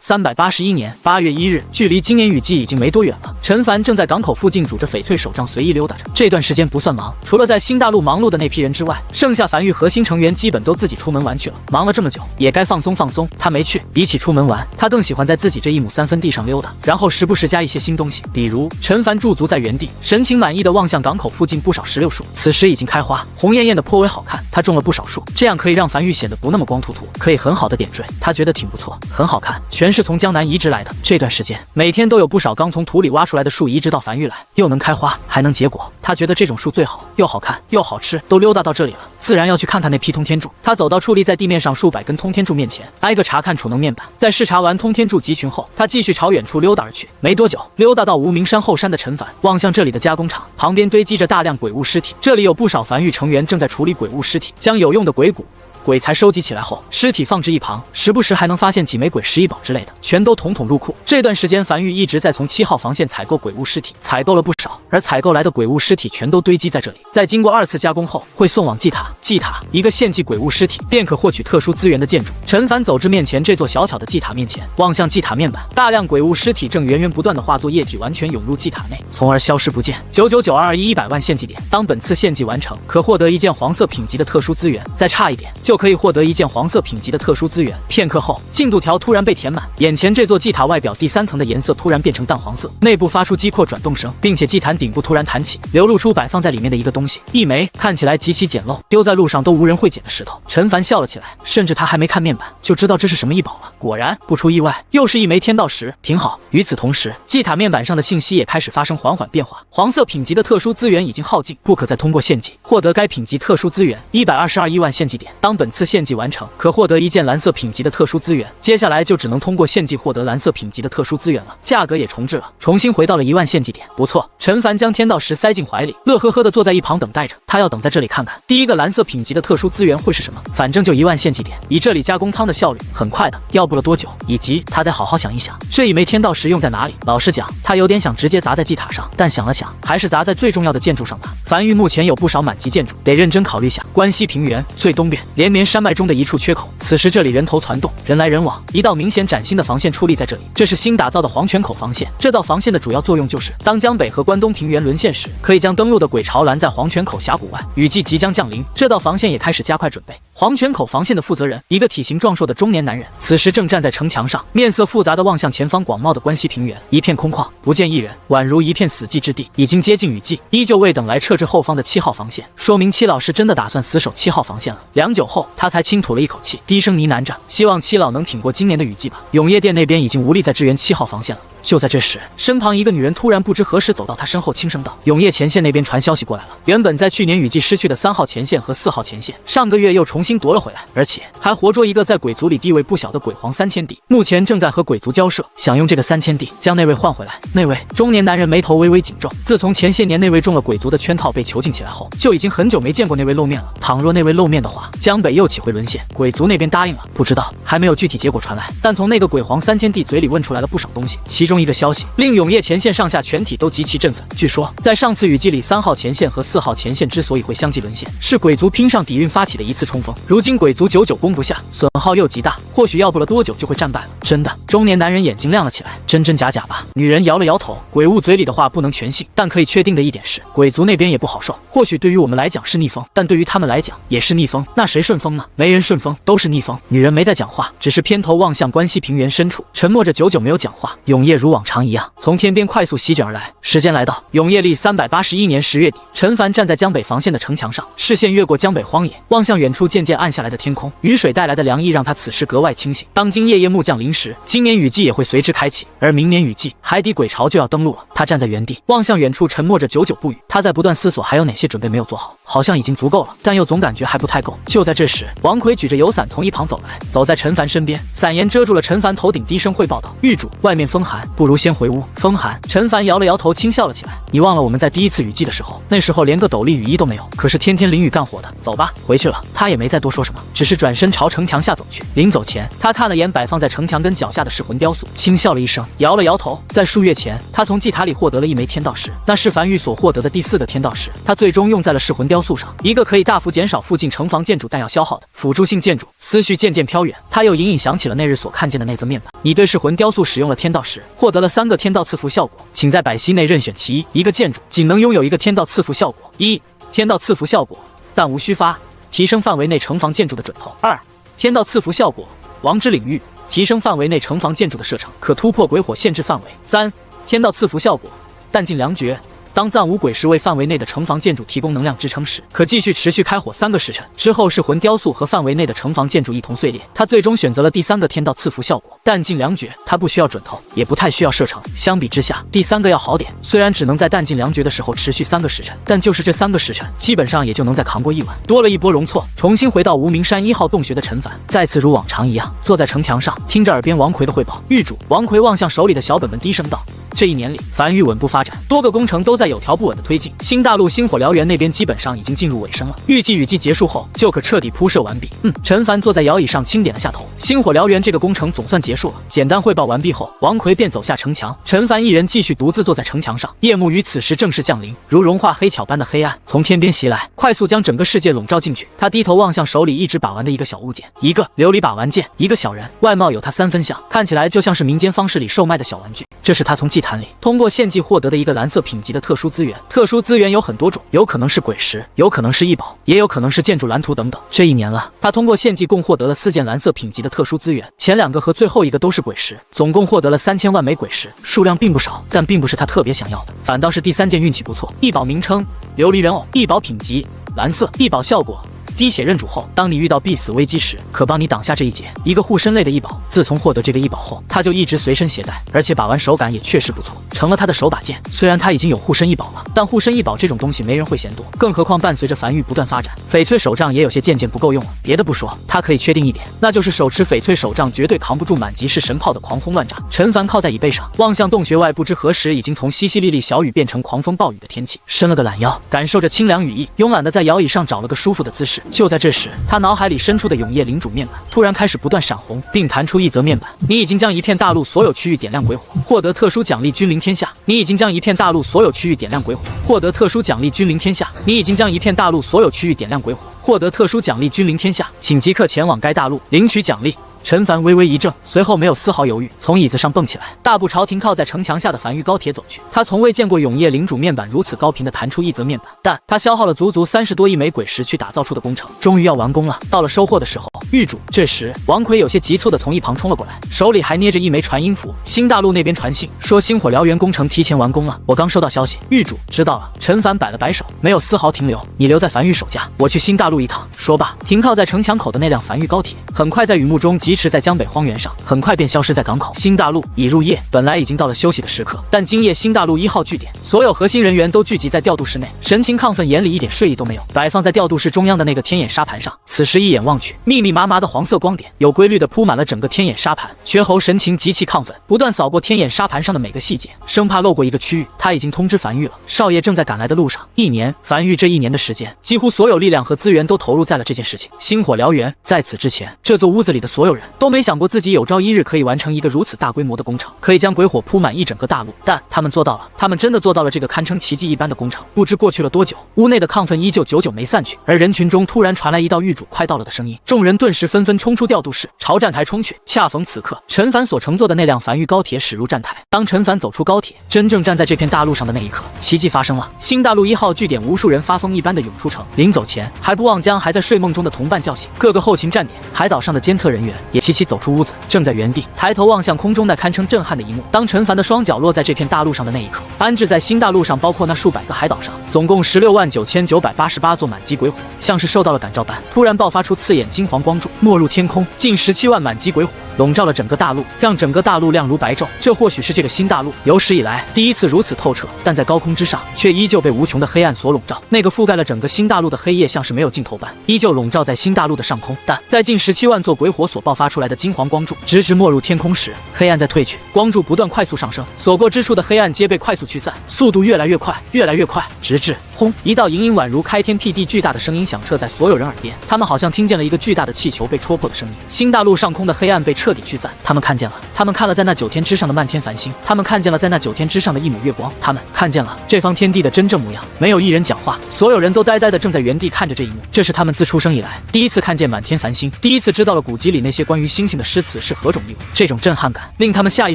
S1: 381年8月1日，距离今年雨季已经没多远了。陈凡正在港口附近拄着翡翠手杖随意溜达着，这段时间不算忙，除了在新大陆忙碌的那批人之外，剩下樊玉核心成员基本都自己出门玩去了。忙了这么久，也该放松放松。他没去，比起出门玩，他更喜欢在自己这1亩3分地上溜达，然后时不时加一些新东西。比如陈凡驻足在原地，神情满意的望向港口附近不少石榴树，此时已经开花，红艳艳的颇为好看。他种了不少树，这样可以让樊玉显得不那么光秃秃，可以很好的点缀。他觉得挺不错，很好看，全是从江南移植来的。这段时间每天都有不少刚从土里挖出来的树移植到繁育来，又能开花还能结果。他觉得这种树最好，又好看又好吃，都溜达到这里了，自然要去看看那批通天柱。他走到矗立在地面上数百根通天柱面前，挨个查看储能面板。在视察完通天柱集群后，他继续朝远处溜达而去。没多久，溜达到无名山后山的陈凡望向这里的加工厂，旁边堆积着大量鬼物尸体，这里有不少繁育成员正在处理鬼物尸体，将有用的鬼骨鬼才收集起来后，尸体放置一旁，时不时还能发现几枚鬼石一宝之类的，全都统统入库。这段时间，樊玉一直在从7号防线采购鬼物尸体，采购了不少，而采购来的鬼物尸体全都堆积在这里，在经过2次加工后，会送往祭塔。祭塔一个献祭鬼物尸体，便可获取特殊资源的建筑。陈凡走至面前这座小巧的祭塔面前，望向祭塔面板，大量鬼物尸体正源源不断的化作液体，完全涌入祭塔内，从而消失不见。999221100万献祭点，当本次献祭完成，可获得一件黄色品级的特殊资源，再差一点就可以获得一件黄色品级的特殊资源。片刻后，进度条突然被填满，眼前这座祭塔外表第3层的颜色突然变成淡黄色，内部发出机括转动声，并且祭坛顶部突然弹起，流露出摆放在里面的一个东西，一枚看起来极其简陋，丢在路上都无人会捡的石头。陈凡笑了起来，甚至他还没看面板就知道这是什么异宝了。果然，不出意外，又是一枚天道石，挺好。与此同时，祭塔面板上的信息也开始发生缓缓变化，黄色品级的特殊资源已经耗尽，不可再通过献祭获得该品级特殊资源。122亿万献祭点，当本次献祭完成，可获得一件蓝色品级的特殊资源。接下来就只能通过献祭获得蓝色品级的特殊资源了，价格也重置了，重新回到了1万献祭点。不错，陈凡将天道石塞进怀里，乐呵呵的坐在一旁等待着。他要等在这里看看第一个蓝色品级的特殊资源会是什么，反正就1万献祭点，以这里加工仓的效率，很快的，要不了多久。以及他得好好想一想，这一枚天道石用在哪里。老实讲，他有点想直接砸在祭塔上，但想了想，还是砸在最重要的建筑上吧。樊玉目前有不少满级建筑，得认真考虑下。关西平原最东边连绵山脉中的一处缺口，此时这里人头攒动，人来人往，一道明显崭新的防线矗立在这里。这是新打造的黄泉口防线，这道防线的主要作用就是当江北和关东平原沦陷时，可以将登陆的鬼巢拦在黄泉口峡谷外。雨季即将降临，这道防线也开始加快准备。黄泉口防线的负责人，一个体型壮硕的中年男人，此时正站在城墙上，面色复杂的望向前方广袤的关西平原，一片空旷，不见一人，宛如一片死寂之地。已经接近雨季，依旧未等来撤至后方的7号防线，说明七老是真的打算死守7号防线了。良久后，他才轻吐了一口气，低声呢喃着，希望七老能挺过今年的雨季吧。永业殿那边已经无力再支援7号防线了。就在这时，身旁一个女人突然不知何时走到他身后，轻声道：“永业前线那边传消息过来了，原本在去年雨季失去的3号前线和4号前线，上个月又重新夺了回来，而且还活捉一个在鬼族里地位不小的鬼皇3000帝，目前正在和鬼族交涉，想用这个3000帝将那位换回来。”那位中年男人眉头微微紧皱，自从前些年那位中了鬼族的圈套被囚禁起来后，就已经很久没见过那位露面了。倘若那位露面的话，江北又岂会沦陷？鬼族那边答应了，不知道，还没有具体结果传来，但从那个鬼皇3000帝嘴里问出来了不少东西，其中一个消息令永业前线上下全体都极其振奋。据说在上次雨季里，3号前线和4号前线之所以会相继沦陷，是鬼族拼上底蕴发起的一次冲锋。如今鬼族久久攻不下，损耗又极大，或许要不了多久就会战败了。真的？中年男人眼睛亮了起来，真真假假吧？女人摇了摇头，鬼物嘴里的话不能全信，但可以确定的一点是，鬼族那边也不好受。或许对于我们来讲是逆风，但对于他们来讲也是逆风。那谁顺风呢？没人顺风，都是逆风。女人没再讲话，只是偏头望向关西平原深处，沉默着，久久没有讲话。永夜如往常一样从天边快速席卷而来。时间来到永业历381年10月底，陈凡站在江北防线的城墙上，视线越过江北荒野，望向远处渐渐暗下来的天空。雨水带来的凉意让他此时格外清醒。当今夜夜幕降临时，今年雨季也会随之开启，而明年雨季海底鬼巢就要登陆了。他站在原地望向远处，沉默着，久久不语。他在不断思索还有哪些准备没有做好，好像已经足够了，但又总感觉还不太够。就在这时，王奎举着油伞从一旁走来，走在陈凡身边，伞沿遮住了陈凡头顶，低声汇报道：“狱主，外面风寒，不如先回屋。”风寒？陈凡摇了摇头，轻笑了起来：“你忘了我们在第1次雨季的时候，那时候连个斗笠雨衣都没有，可是天天淋雨干活的。走吧，回去了。”他也没再多说什么，只是转身朝城墙下走去。临走前，他看了眼摆放在城墙根脚下的噬魂雕塑，轻笑了一声，摇了摇头。在数月前，他从祭塔里获得了一枚天道石，那是樊玉所获得的第4个天道石，他最终用在了噬魂雕塑上，一个可以大幅减少附近城防建筑弹药消耗的辅助性建筑。思绪渐渐飘远，他又隐隐想起了那日所看见的那则面板。你对噬魂雕塑使用了天道石，获得了3个天道赐福效果，请在百息内任选其一。一个建筑仅能拥有1个天道赐福效果。1. 天道赐福效果，但无虚发，提升范围内城防建筑的准头。2. 天道赐福效果，王之领域，提升范围内城防建筑的射程，可突破鬼火限制范围。3. 天道赐福效果，弹尽粮绝，当暂无鬼石为范围内的城防建筑提供能量支撑时，可继续持续开火3个时辰。之后是魂雕塑和范围内的城防建筑一同碎裂。他最终选择了第3个天道赐福效果，弹尽粮绝。他不需要准头，也不太需要射程。相比之下，第3个要好点。虽然只能在弹尽粮绝的时候持续3个时辰，但就是这3个时辰，基本上也就能再扛过1晚。多了一波容错，重新回到无名山1号洞穴的陈凡，再次如往常一样坐在城墙上，听着耳边王奎的汇报。狱主王奎望向手里的小本本，低声道：“这1年里，繁育稳步发展，多个工程都在有条不紊的推进。新大陆星火燎原那边基本上已经进入尾声了，预计雨季结束后就可彻底铺设完毕。”陈凡坐在摇椅上轻点了下头。星火燎原这个工程总算结束了。简单汇报完毕后，王奎便走下城墙，陈凡一人继续独自坐在城墙上。夜幕于此时正式降临，如融化黑巧般的黑暗从天边袭来，快速将整个世界笼罩进去。他低头望向手里一直把玩的一个小物件，一个琉璃把玩剑，一个小人，外貌有他3分像，看起来就像是民间方式里售卖的小玩具。这是他从祭坛里通过献祭获得的一个蓝色品级的特殊资源。特殊资源有很多种，有可能是鬼石，有可能是异宝，也有可能是建筑蓝图等等。这1年了，他通过献祭共获得了4件蓝色品级的特殊资源，前2个和最后一个都是鬼石，总共获得了3000万枚鬼石，数量并不少，但并不是他特别想要的，反倒是第3件运气不错。异宝名称琉璃人偶，异宝品级蓝色，异宝效果滴血认主后，当你遇到必死危机时，可帮你挡下这一劫。一个护身类的异宝，自从获得这个异宝后，他就一直随身携带，而且把玩手感也确实不错，成了他的手把剑。虽然他已经有护身异宝了，但护身异宝这种东西没人会嫌多，更何况伴随着繁育不断发展，翡翠手杖也有些渐渐不够用了。别的不说，他可以确定一点，那就是手持翡翠手杖绝对扛不住满级式神炮的狂轰乱炸。陈凡靠在椅背上，望向洞穴外，不知何时已经从淅淅沥沥小雨变成狂风暴雨的天气，伸了个懒腰，感受着清凉雨意，慵懒的在摇椅上找了个舒服的姿势。就在这时，他脑海里深处的永夜领主面板突然开始不断闪红，并弹出一则面板：你已经将一片大陆所有区域点亮鬼火，获得特殊奖励君临天下。你已经将一片大陆所有区域点亮鬼火，获得特殊奖励君临天下。你已经将一片大陆所有区域点亮鬼火，获得特殊奖励君临天下，请即刻前往该大陆领取奖励。陈凡微微一怔，随后没有丝毫犹豫，从椅子上蹦起来，大步朝停靠在城墙下的繁育高铁走去。他从未见过永夜领主面板如此高频的弹出一则面板，但他消耗了足足30多亿枚鬼石去打造出的工程，终于要完工了。到了收获的时候，狱主这时王奎有些急促的从一旁冲了过来，手里还捏着一枚传音符。新大陆那边传信说星火燎原工程提前完工了，我刚收到消息。狱主知道了。陈凡摆了摆手，没有丝毫停留，你留在繁育守家，我去新大陆一趟。说罢，停靠在城墙口的那辆繁育高铁很快在雨幕中疾驰在江北荒原上，很快便消失在港口。新大陆已入夜，本来已经到了休息的时刻，但今夜新大陆1号据点所有核心人员都聚集在调度室内，神情亢奋，眼里一点睡意都没有。摆放在调度室中央的那个天眼沙盘上，此时一眼望去，密密麻麻的黄色光点有规律的铺满了整个天眼沙盘。绝侯神情极其亢奋，不断扫过天眼沙盘上的每个细节，生怕漏过一个区域。他已经通知繁育了，少爷正在赶来的路上。1年，繁育这1年的时间，几乎所有力量和资源都投入在了这件事情。星火燎原，在此之前，这座屋子里的所有人都没想过自己有朝一日可以完成一个如此大规模的工程，可以将鬼火铺满一整个大陆。但他们做到了，他们真的做到了这个堪称奇迹一般的工程。不知过去了多久，屋内的亢奋依旧久久没散去，而人群中突然传来一道狱主快到了的声音，众人顿时纷纷冲出调度室，朝站台冲去。恰逢此刻，陈凡所乘坐的那辆繁育高铁驶入站台。当陈凡走出高铁，真正站在这片大陆上的那一刻，奇迹发生了。新大陆1号据点，无数人发疯一般的涌出城，临走前还不忘将还在睡梦中的同伴叫醒。各个后勤站点、海岛上的监测人员也齐齐走出屋子，正在原地抬头望向空中那堪称震撼的一幕。当陈凡的双脚落在这片大陆上的那一刻，安置在新大陆上包括那数百个海岛上，总共169988座满级鬼火，像是受到了感召般，突然爆发出刺眼金黄光柱，没入天空。近17万满级鬼火笼罩了整个大陆，让整个大陆亮如白昼。这或许是这个新大陆有史以来第一次如此透彻，但在高空之上却依旧被无穷的黑暗所笼罩。那个覆盖了整个新大陆的黑夜像是没有尽头般，依旧笼罩在新大陆的上空。但在近17万座鬼火所爆发出来的金黄光柱直直没入天空时，黑暗在退去，光柱不断快速上升，所过之处的黑暗皆被快速驱散，速度越来越快，越来越快，直至轰！一道隐隐宛如开天辟地巨大的声音响彻在所有人耳边，他们好像听见了一个巨大的气球被戳破的声音。新大陆上空的黑暗被彻底驱散，他们看见了，他们看了在那9天之上的漫天繁星，他们看见了在那9天之上的一抹月光，他们看见了这方天地的真正模样。没有一人讲话，所有人都呆呆的正在原地看着这一幕。这是他们自出生以来第一次看见满天繁星，第一次知道了古籍里那些关于星星的诗词是何种意味。这种震撼感令他们下意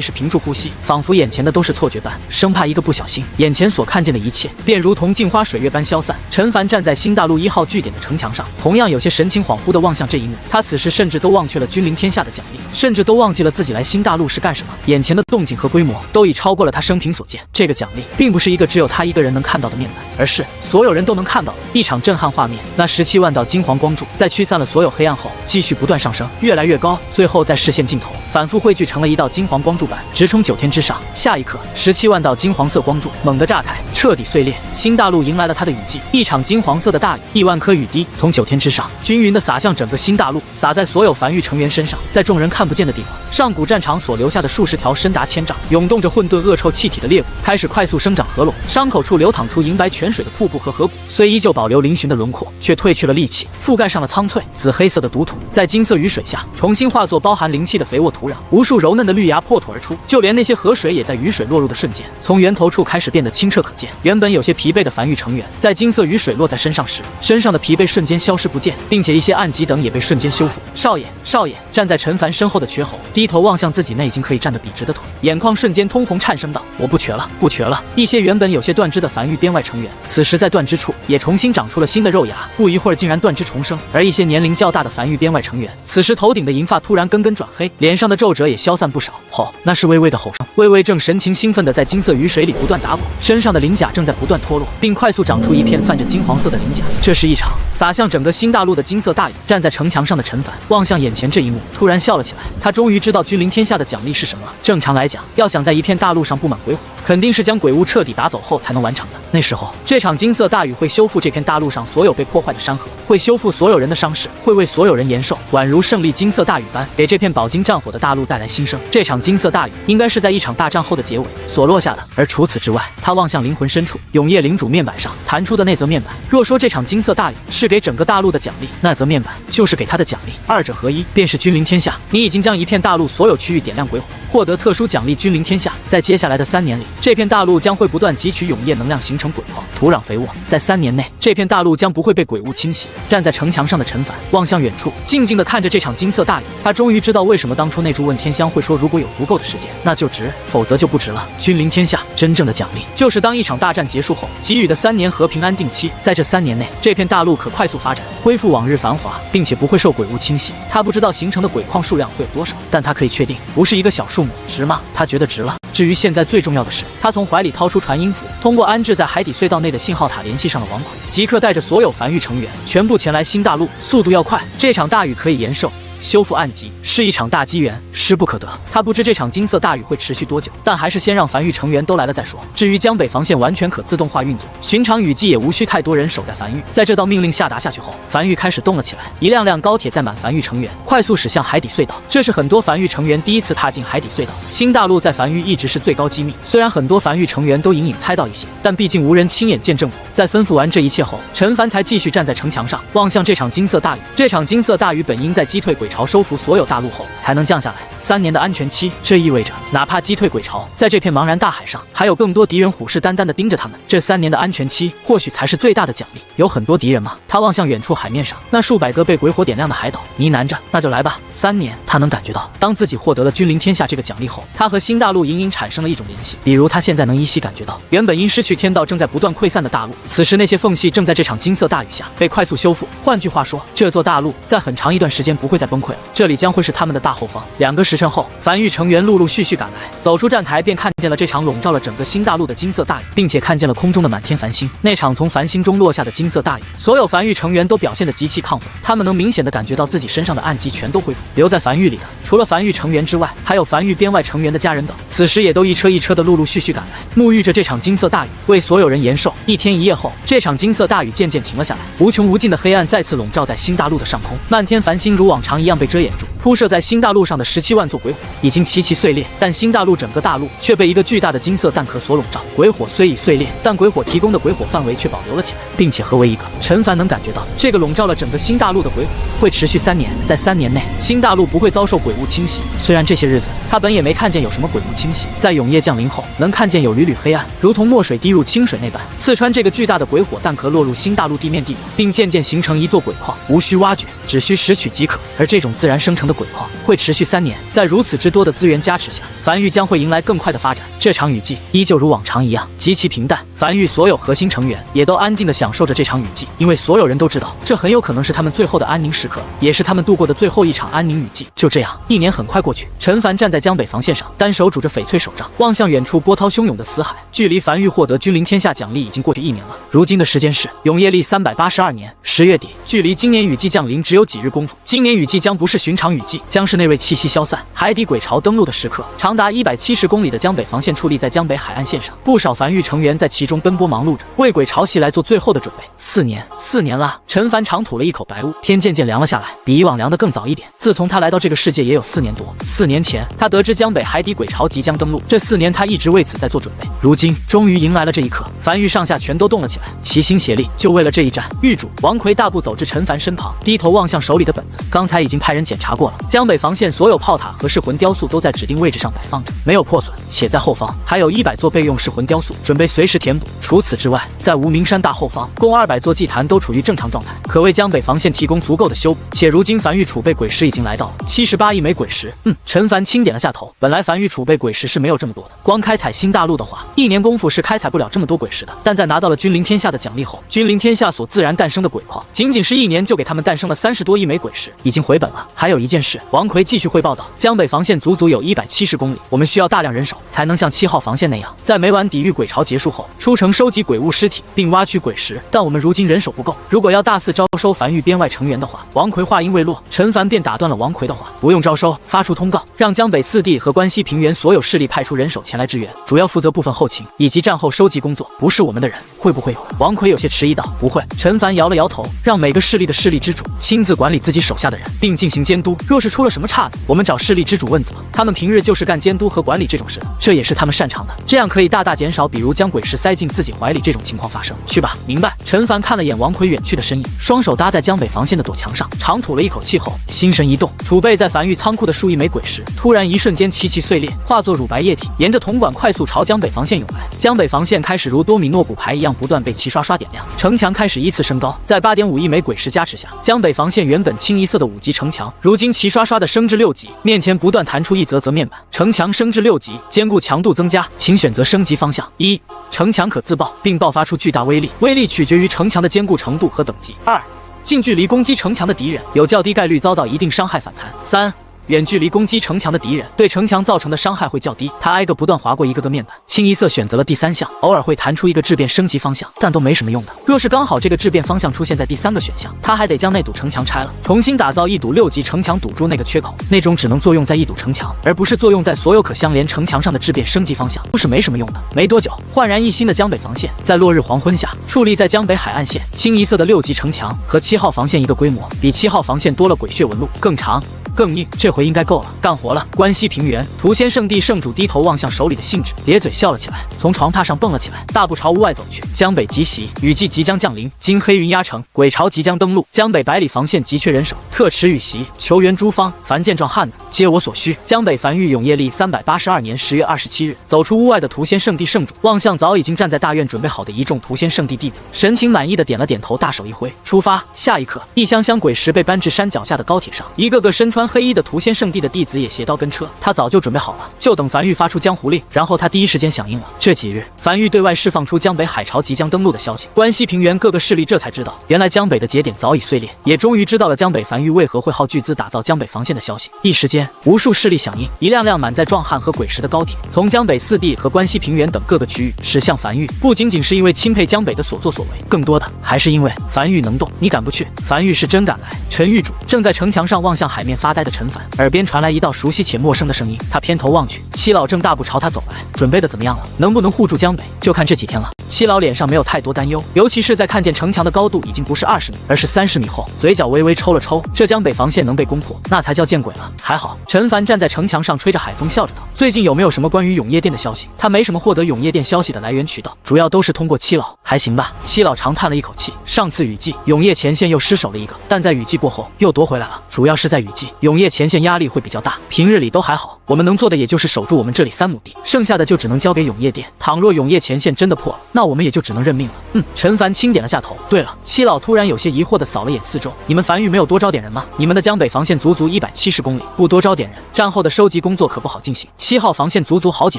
S1: 识屏住呼吸，仿佛眼前的都是错觉般，生怕一个不小心，眼前所看见的一切便如同镜花水水月般消散。陈凡站在新大陆1号据点的城墙上，同样有些神情恍惚地望向这一幕。他此时甚至都忘却了君临天下的奖励，甚至都忘记了自己来新大陆是干什么。眼前的动静和规模都已超过了他生平所见。这个奖励并不是一个只有他一个人能看到的面板，而是所有人都能看到的一场震撼画面。那17万道金黄光柱在驱散了所有黑暗后，继续不断上升，越来越高，最后在视线尽头反复汇聚成了一道金黄光柱板，直冲9天之上。下一刻，17万道金黄色光柱猛地炸开，彻底碎裂。新大陆迎来了它的雨季，一场金黄色的大雨，1万颗雨滴从9天之上均匀地洒向整个新大陆，洒在所有梵域成员身上。在众人看不见的地方，上古战场所留下的数十条深达1000丈、涌动着混沌恶臭气体的裂谷开始快速生长合拢，伤口处流淌出银白泉水的瀑布和河谷，虽依旧保留嶙峋的轮廓，却褪去了戾气，覆盖上了苍翠紫黑色的毒土，在金色雨水下重新化作包含灵气的肥沃土壤，无数柔嫩的绿芽破土而出，就连那些河水也在雨水落入的瞬间，从源头处开始变得清澈可见。原本有些疲惫的梵域成员，在金色雨水落在身上时，身上的疲惫瞬间消失不见，并且一些暗疾等也被瞬间修复。少爷，少爷！站在陈凡身后的瘸吼低头望向自己那已经可以站得笔直的腿，眼眶瞬间通红，颤声道：“我不瘸了，不瘸了！”一些原本有些断肢的梵域边外成员，此时在断肢处也重新长出了新的肉芽，不一会儿竟然断肢重生。而一些年龄较大的梵域边外成员，此时头顶的银发突然根根转黑，脸上的皱褶也消散不少。吼，那是微微的吼声。微微正神情兴奋地在金色雨水里不断打滚，身上的鳞甲正在不断脱落，并快速长出一片泛着金黄色的鳞甲。这是一场洒向整个新大陆的金色大雨。站在城墙上的陈凡望向眼前这一幕，突然笑了起来。他终于知道君临天下的奖励是什么了。正常来讲，要想在一片大陆上布满鬼火，肯定是将鬼物彻底打走后才能完成的。那时候，这场金色大雨会修复这片大陆上所有被破坏的山河，会修复所有人的伤势，会为所有人延寿，宛如胜利金色大雨般，给这片饱经战火的大陆带来新生。这场金色大雨应该是在一场大战后的结尾所落下的。而除此之外，他望向灵魂深处，永夜领主面板上弹出的那则面板。若说这场金色大雨是给整个大陆的奖励，那则面板就是给他的奖励，二者合一便是君临天下。你已经将一片大陆所有区域点亮鬼火，获得特殊奖励君临天下。在接下来的3年里，这片大陆将会不断汲取永夜能量，形成鬼矿，土壤肥沃。在3年内，这片大陆将不会被鬼物侵袭。站在城墙上的陈凡望向远处，静静地看着这场金色大雨。他终于知道为什么当初那株问天香会说，如果有足够的时间，那就值，否则就不值了。君临天下真正的奖励，就是当一场大战结束后给予的3年和平安定期。在这3年内，这片大陆可快速发展，恢复往日繁华，并且不会受鬼物侵袭。他不知道形成的鬼矿数量会有多少，但他可以确定，不是一个小数目。值吗？他觉得值了。至于现在最重要的是，他从怀里掏出传音符，通过安置在海底隧道内的信号塔联系上了王魁，即刻带着所有梵域成员全部前来新大陆，速度要快。这场大雨可以延寿，修复暗疾是一场大机缘，势不可得。他不知这场金色大雨会持续多久，但还是先让梵域成员都来了再说。至于江北防线完全可自动化运作，寻常雨季也无需太多人守在梵域。在这道命令下达下去后，梵域开始动了起来，一辆辆高铁载满梵域成员，快速驶向海底隧道。这是很多梵域成员第一次踏进海底隧道。新大陆在梵域一直是最高机密，虽然很多梵域成员都隐隐猜到一些，但毕竟无人亲眼见证过。在吩咐完这一切后，陈凡才继续站在城墙上，望向这场金色大雨。这场金色大雨本应在击退鬼潮、收服所有大陆后才能降下来，3年的安全期，这意味着哪怕击退鬼潮，在这片茫然大海上还有更多敌人虎视眈眈地盯着他们。这3年的安全期或许才是最大的奖励。有很多敌人吗？他望向远处海面上那数百个被鬼火点亮的海岛，呢喃着：“那就来吧。”3年，他能感觉到，当自己获得了君临天下这个奖励后，他和新大陆隐隐产生了一种联系。比如他现在能依稀感觉到，原本因失去天道正在不断溃散的大陆，此时那些缝隙正在这场金色大雨下被快速修复。换句话说，这座大陆在很长一段时间不会再崩溃了，这里将会是他们的大后方。2个时辰后，梵域成员陆陆续续赶来，走出站台便看见了这场笼罩了整个新大陆的金色大雨，并且看见了空中的满天繁星。那场从繁星中落下的金色大雨，所有梵域成员都表现得极其亢奋，他们能明显的感觉到自己身上的暗疾全都恢复。留在梵域里的，除了梵域成员之外，还有梵域边外成员的家人等，此时也都一车一车的陆陆续续赶来，沐浴着这场金色大雨，为所有人延寿。1天1夜后，这场金色大雨渐渐停了下来，无穷无尽的黑暗再次笼罩在新大陆的上空，漫天繁星如往常一样被遮掩住。铺设在新大陆上的17万座鬼火已经齐齐碎裂，但新大陆整个大陆却被一个巨大的金色蛋壳所笼罩。鬼火虽已碎裂，但鬼火提供的鬼火范围却保留了起来，并且合为一个。陈凡能感觉到，这个笼罩了整个新大陆的鬼火会持续3年，在3年内，新大陆不会遭受鬼物侵袭。虽然这些日子他本也没看见有什么鬼物侵袭，在永夜降临后，能看见有缕缕黑暗，如同墨水滴入清水那般，刺穿这个巨大的鬼火蛋壳，落入新大陆地面地表，并渐渐形成一座鬼矿，无需挖掘，只需拾取即可。而这这种自然生成的鬼矿会持续3年，在如此之多的资源加持下，梵域将会迎来更快的发展。这场雨季依旧如往常一样极其平淡，梵域所有核心成员也都安静地享受着这场雨季，因为所有人都知道，这很有可能是他们最后的安宁时刻，也是他们度过的最后一场安宁雨季。就这样，1年很快过去，陈凡站在江北防线上，单手拄着翡翠手杖，望向远处波涛汹涌的死海。距离梵域获得君临天下奖励已经过去1年了。如今的时间是永业历382年10月底，距离今年雨季降临只有几日功夫。今年雨季将不是寻常雨季，将是那位气息消散、海底鬼潮登陆的时刻。长达170公里的江北防线矗立在江北海岸线上，不少梵域成员在其中奔波忙碌着，为鬼潮袭来做最后的准备。4年了，陈凡长吐了一口白雾，天渐渐凉了下来，比以往凉得更早一点。自从他来到这个世界也有4年多。4年前，他得知江北海底鬼潮即将登陆，这4年他一直为此在做准备。如今终于迎来了这一刻，梵域上下全都动了起来，齐心协力，就为了这一战。狱主王奎大步走至陈凡身旁，低头望向手里的本子，刚才已经派人检查过了，江北防线所有炮塔和噬魂雕塑都在指定位置上摆放着，没有破损，且在后方还有100座备用噬魂雕塑，准备随时填补。除此之外，在无名山大后方共200座祭坛都处于正常状态，可为江北防线提供足够的修补。且如今梵域储备鬼石已经来到了78亿枚鬼石。陈凡轻点了下头，本来梵域储备鬼石是没有这么多的，光开采新大陆的话，1年功夫是开采不了这么多鬼石的。但在拿到了君临天下的奖励后，君临天下所自然诞生的鬼矿，仅仅是1年就给他们诞生了30多亿枚鬼石，已经回本了。还有一件事，王奎继续汇报道，江北防线足足有170公里，我们需要大量人手，才能像7号防线那样，在每晚抵御鬼潮结束后，出城收集鬼物尸体，并挖取鬼石。但我们如今人手不够，如果要大肆招收梵域边外成员的话，王奎话音未落，陈凡便打断了王奎的话，不用招收，发出通告，让江北4地和关西平原所有势力派出人手前来支援，主要负责部分后勤以及战后收集工作。不是我们的人会不会有？王奎有些迟疑道，不会。陈凡摇了摇头，让每个势力的势力之主亲自管理自己手下的人，并进行监督。若是出了什么岔子，我们找势力之主问责。他们平日就是干监督和管理这种事的，这也是他们擅长的，这样可以大大减少比如将鬼石塞进自己怀里这种情况发生。去吧，明白。陈凡看了眼王奎远去的身影，双手搭在江北防线的垛墙上，长吐了一口气后，心神一动，储备在梵域仓库的数亿枚鬼石，突然一瞬间齐齐碎裂，化作乳白液体，沿着铜管快速朝江北防线涌来。江北防线开始如多米诺骨牌一样不断被齐刷刷点亮，城墙开始依次升高。在8.5亿枚鬼石加持下，江北防线原本清一色的5级城墙，如今齐刷刷的升至6级，面前不断弹出一则面板，城墙升至6级，坚固强度增加，请选择升级方向。1. 城墙可自爆，并爆发出巨大威力，威力取决于城墙的坚固程度和等级。2. 近距离攻击城墙的敌人有较低概率遭到一定伤害反弹。3. 远距离攻击城墙的敌人对城墙造成的伤害会较低。他挨个不断划过一个个面板，清一色选择了第3项，偶尔会弹出一个质变升级方向，但都没什么用的。若是刚好这个质变方向出现在第3个选项，他还得将那堵城墙拆了，重新打造一堵6级城墙堵住那个缺口，那种只能作用在一堵城墙，而不是作用在所有可相连城墙上的质变升级方向，都是没什么用的。没多久，焕然一新的江北防线在落日黄昏下矗立在江北海岸线，清一色的6级城墙和7号防线一个规模，比7号防线多了鬼血纹路，更长更硬，这回应该够了，干活了。关西平原，屠仙圣地圣主低头望向手里的信纸，咧嘴笑了起来，从床榻上蹦了起来，大步朝屋外走去。江北急袭，雨季即将降临，经黑云压城，鬼潮即将登陆，江北百里防线急缺人手，特持雨袭，求援诸方，凡见状汉子，皆我所需。江北梵域永业历382年10月27日，走出屋外的屠仙圣地圣主，望向早已经站在大院准备好的一众屠仙圣地弟子，神情满意的点了点头，大手一挥，出发。下一刻，一箱箱鬼石被搬至山脚下的高铁上，一个个身穿黑衣的屠仙圣地的弟子也携刀跟车，他早就准备好了，就等梵域发出江湖令，然后他第一时间响应了。这几日，梵域对外释放出江北海潮即将登陆的消息，关西平原各个势力这才知道，原来江北的节点早已碎裂，也终于知道了江北梵域为何会耗巨资打造江北防线的消息。一时间，无数势力响应，一辆辆满载壮汉和鬼石的高铁，从江北4地和关西平原等各个区域驶向梵域，不仅仅是因为钦佩江北的所作所为，更多的还是因为梵域能动，你敢不去？梵域是真敢来。陈狱主正在城墙上望向海面发呆的陈凡，耳边传来一道熟悉且陌生的声音，他偏头望去，七老正大步朝他走来，准备的怎么样了？能不能护住江北，就看这几天了。七老脸上没有太多担忧，尤其是在看见城墙的高度已经不是20米，而是30米后，嘴角微微抽了抽。这江北防线能被攻破，那才叫见鬼了。还好，陈凡站在城墙上吹着海风，笑着道：“最近有没有什么关于永业殿的消息？”他没什么获得永业殿消息的来源渠道，主要都是通过七老。还行吧。七老长叹了一口气，上次雨季，永业前线又失守了一个，但在雨季过后又夺回来了。主要是在雨季，永业前线压力会比较大，平日里都还好，我们能做的也就是守住我们这里3亩地，剩下的就只能交给永业殿。倘若永业前线真的破了，那那我们也就只能认命了。陈凡轻点了下头。对了，七老突然有些疑惑地扫了眼四周，你们樊玉没有多招点人吗？你们的江北防线足足170公里，不多招点人，战后的收集工作可不好进行。7号防线足足好几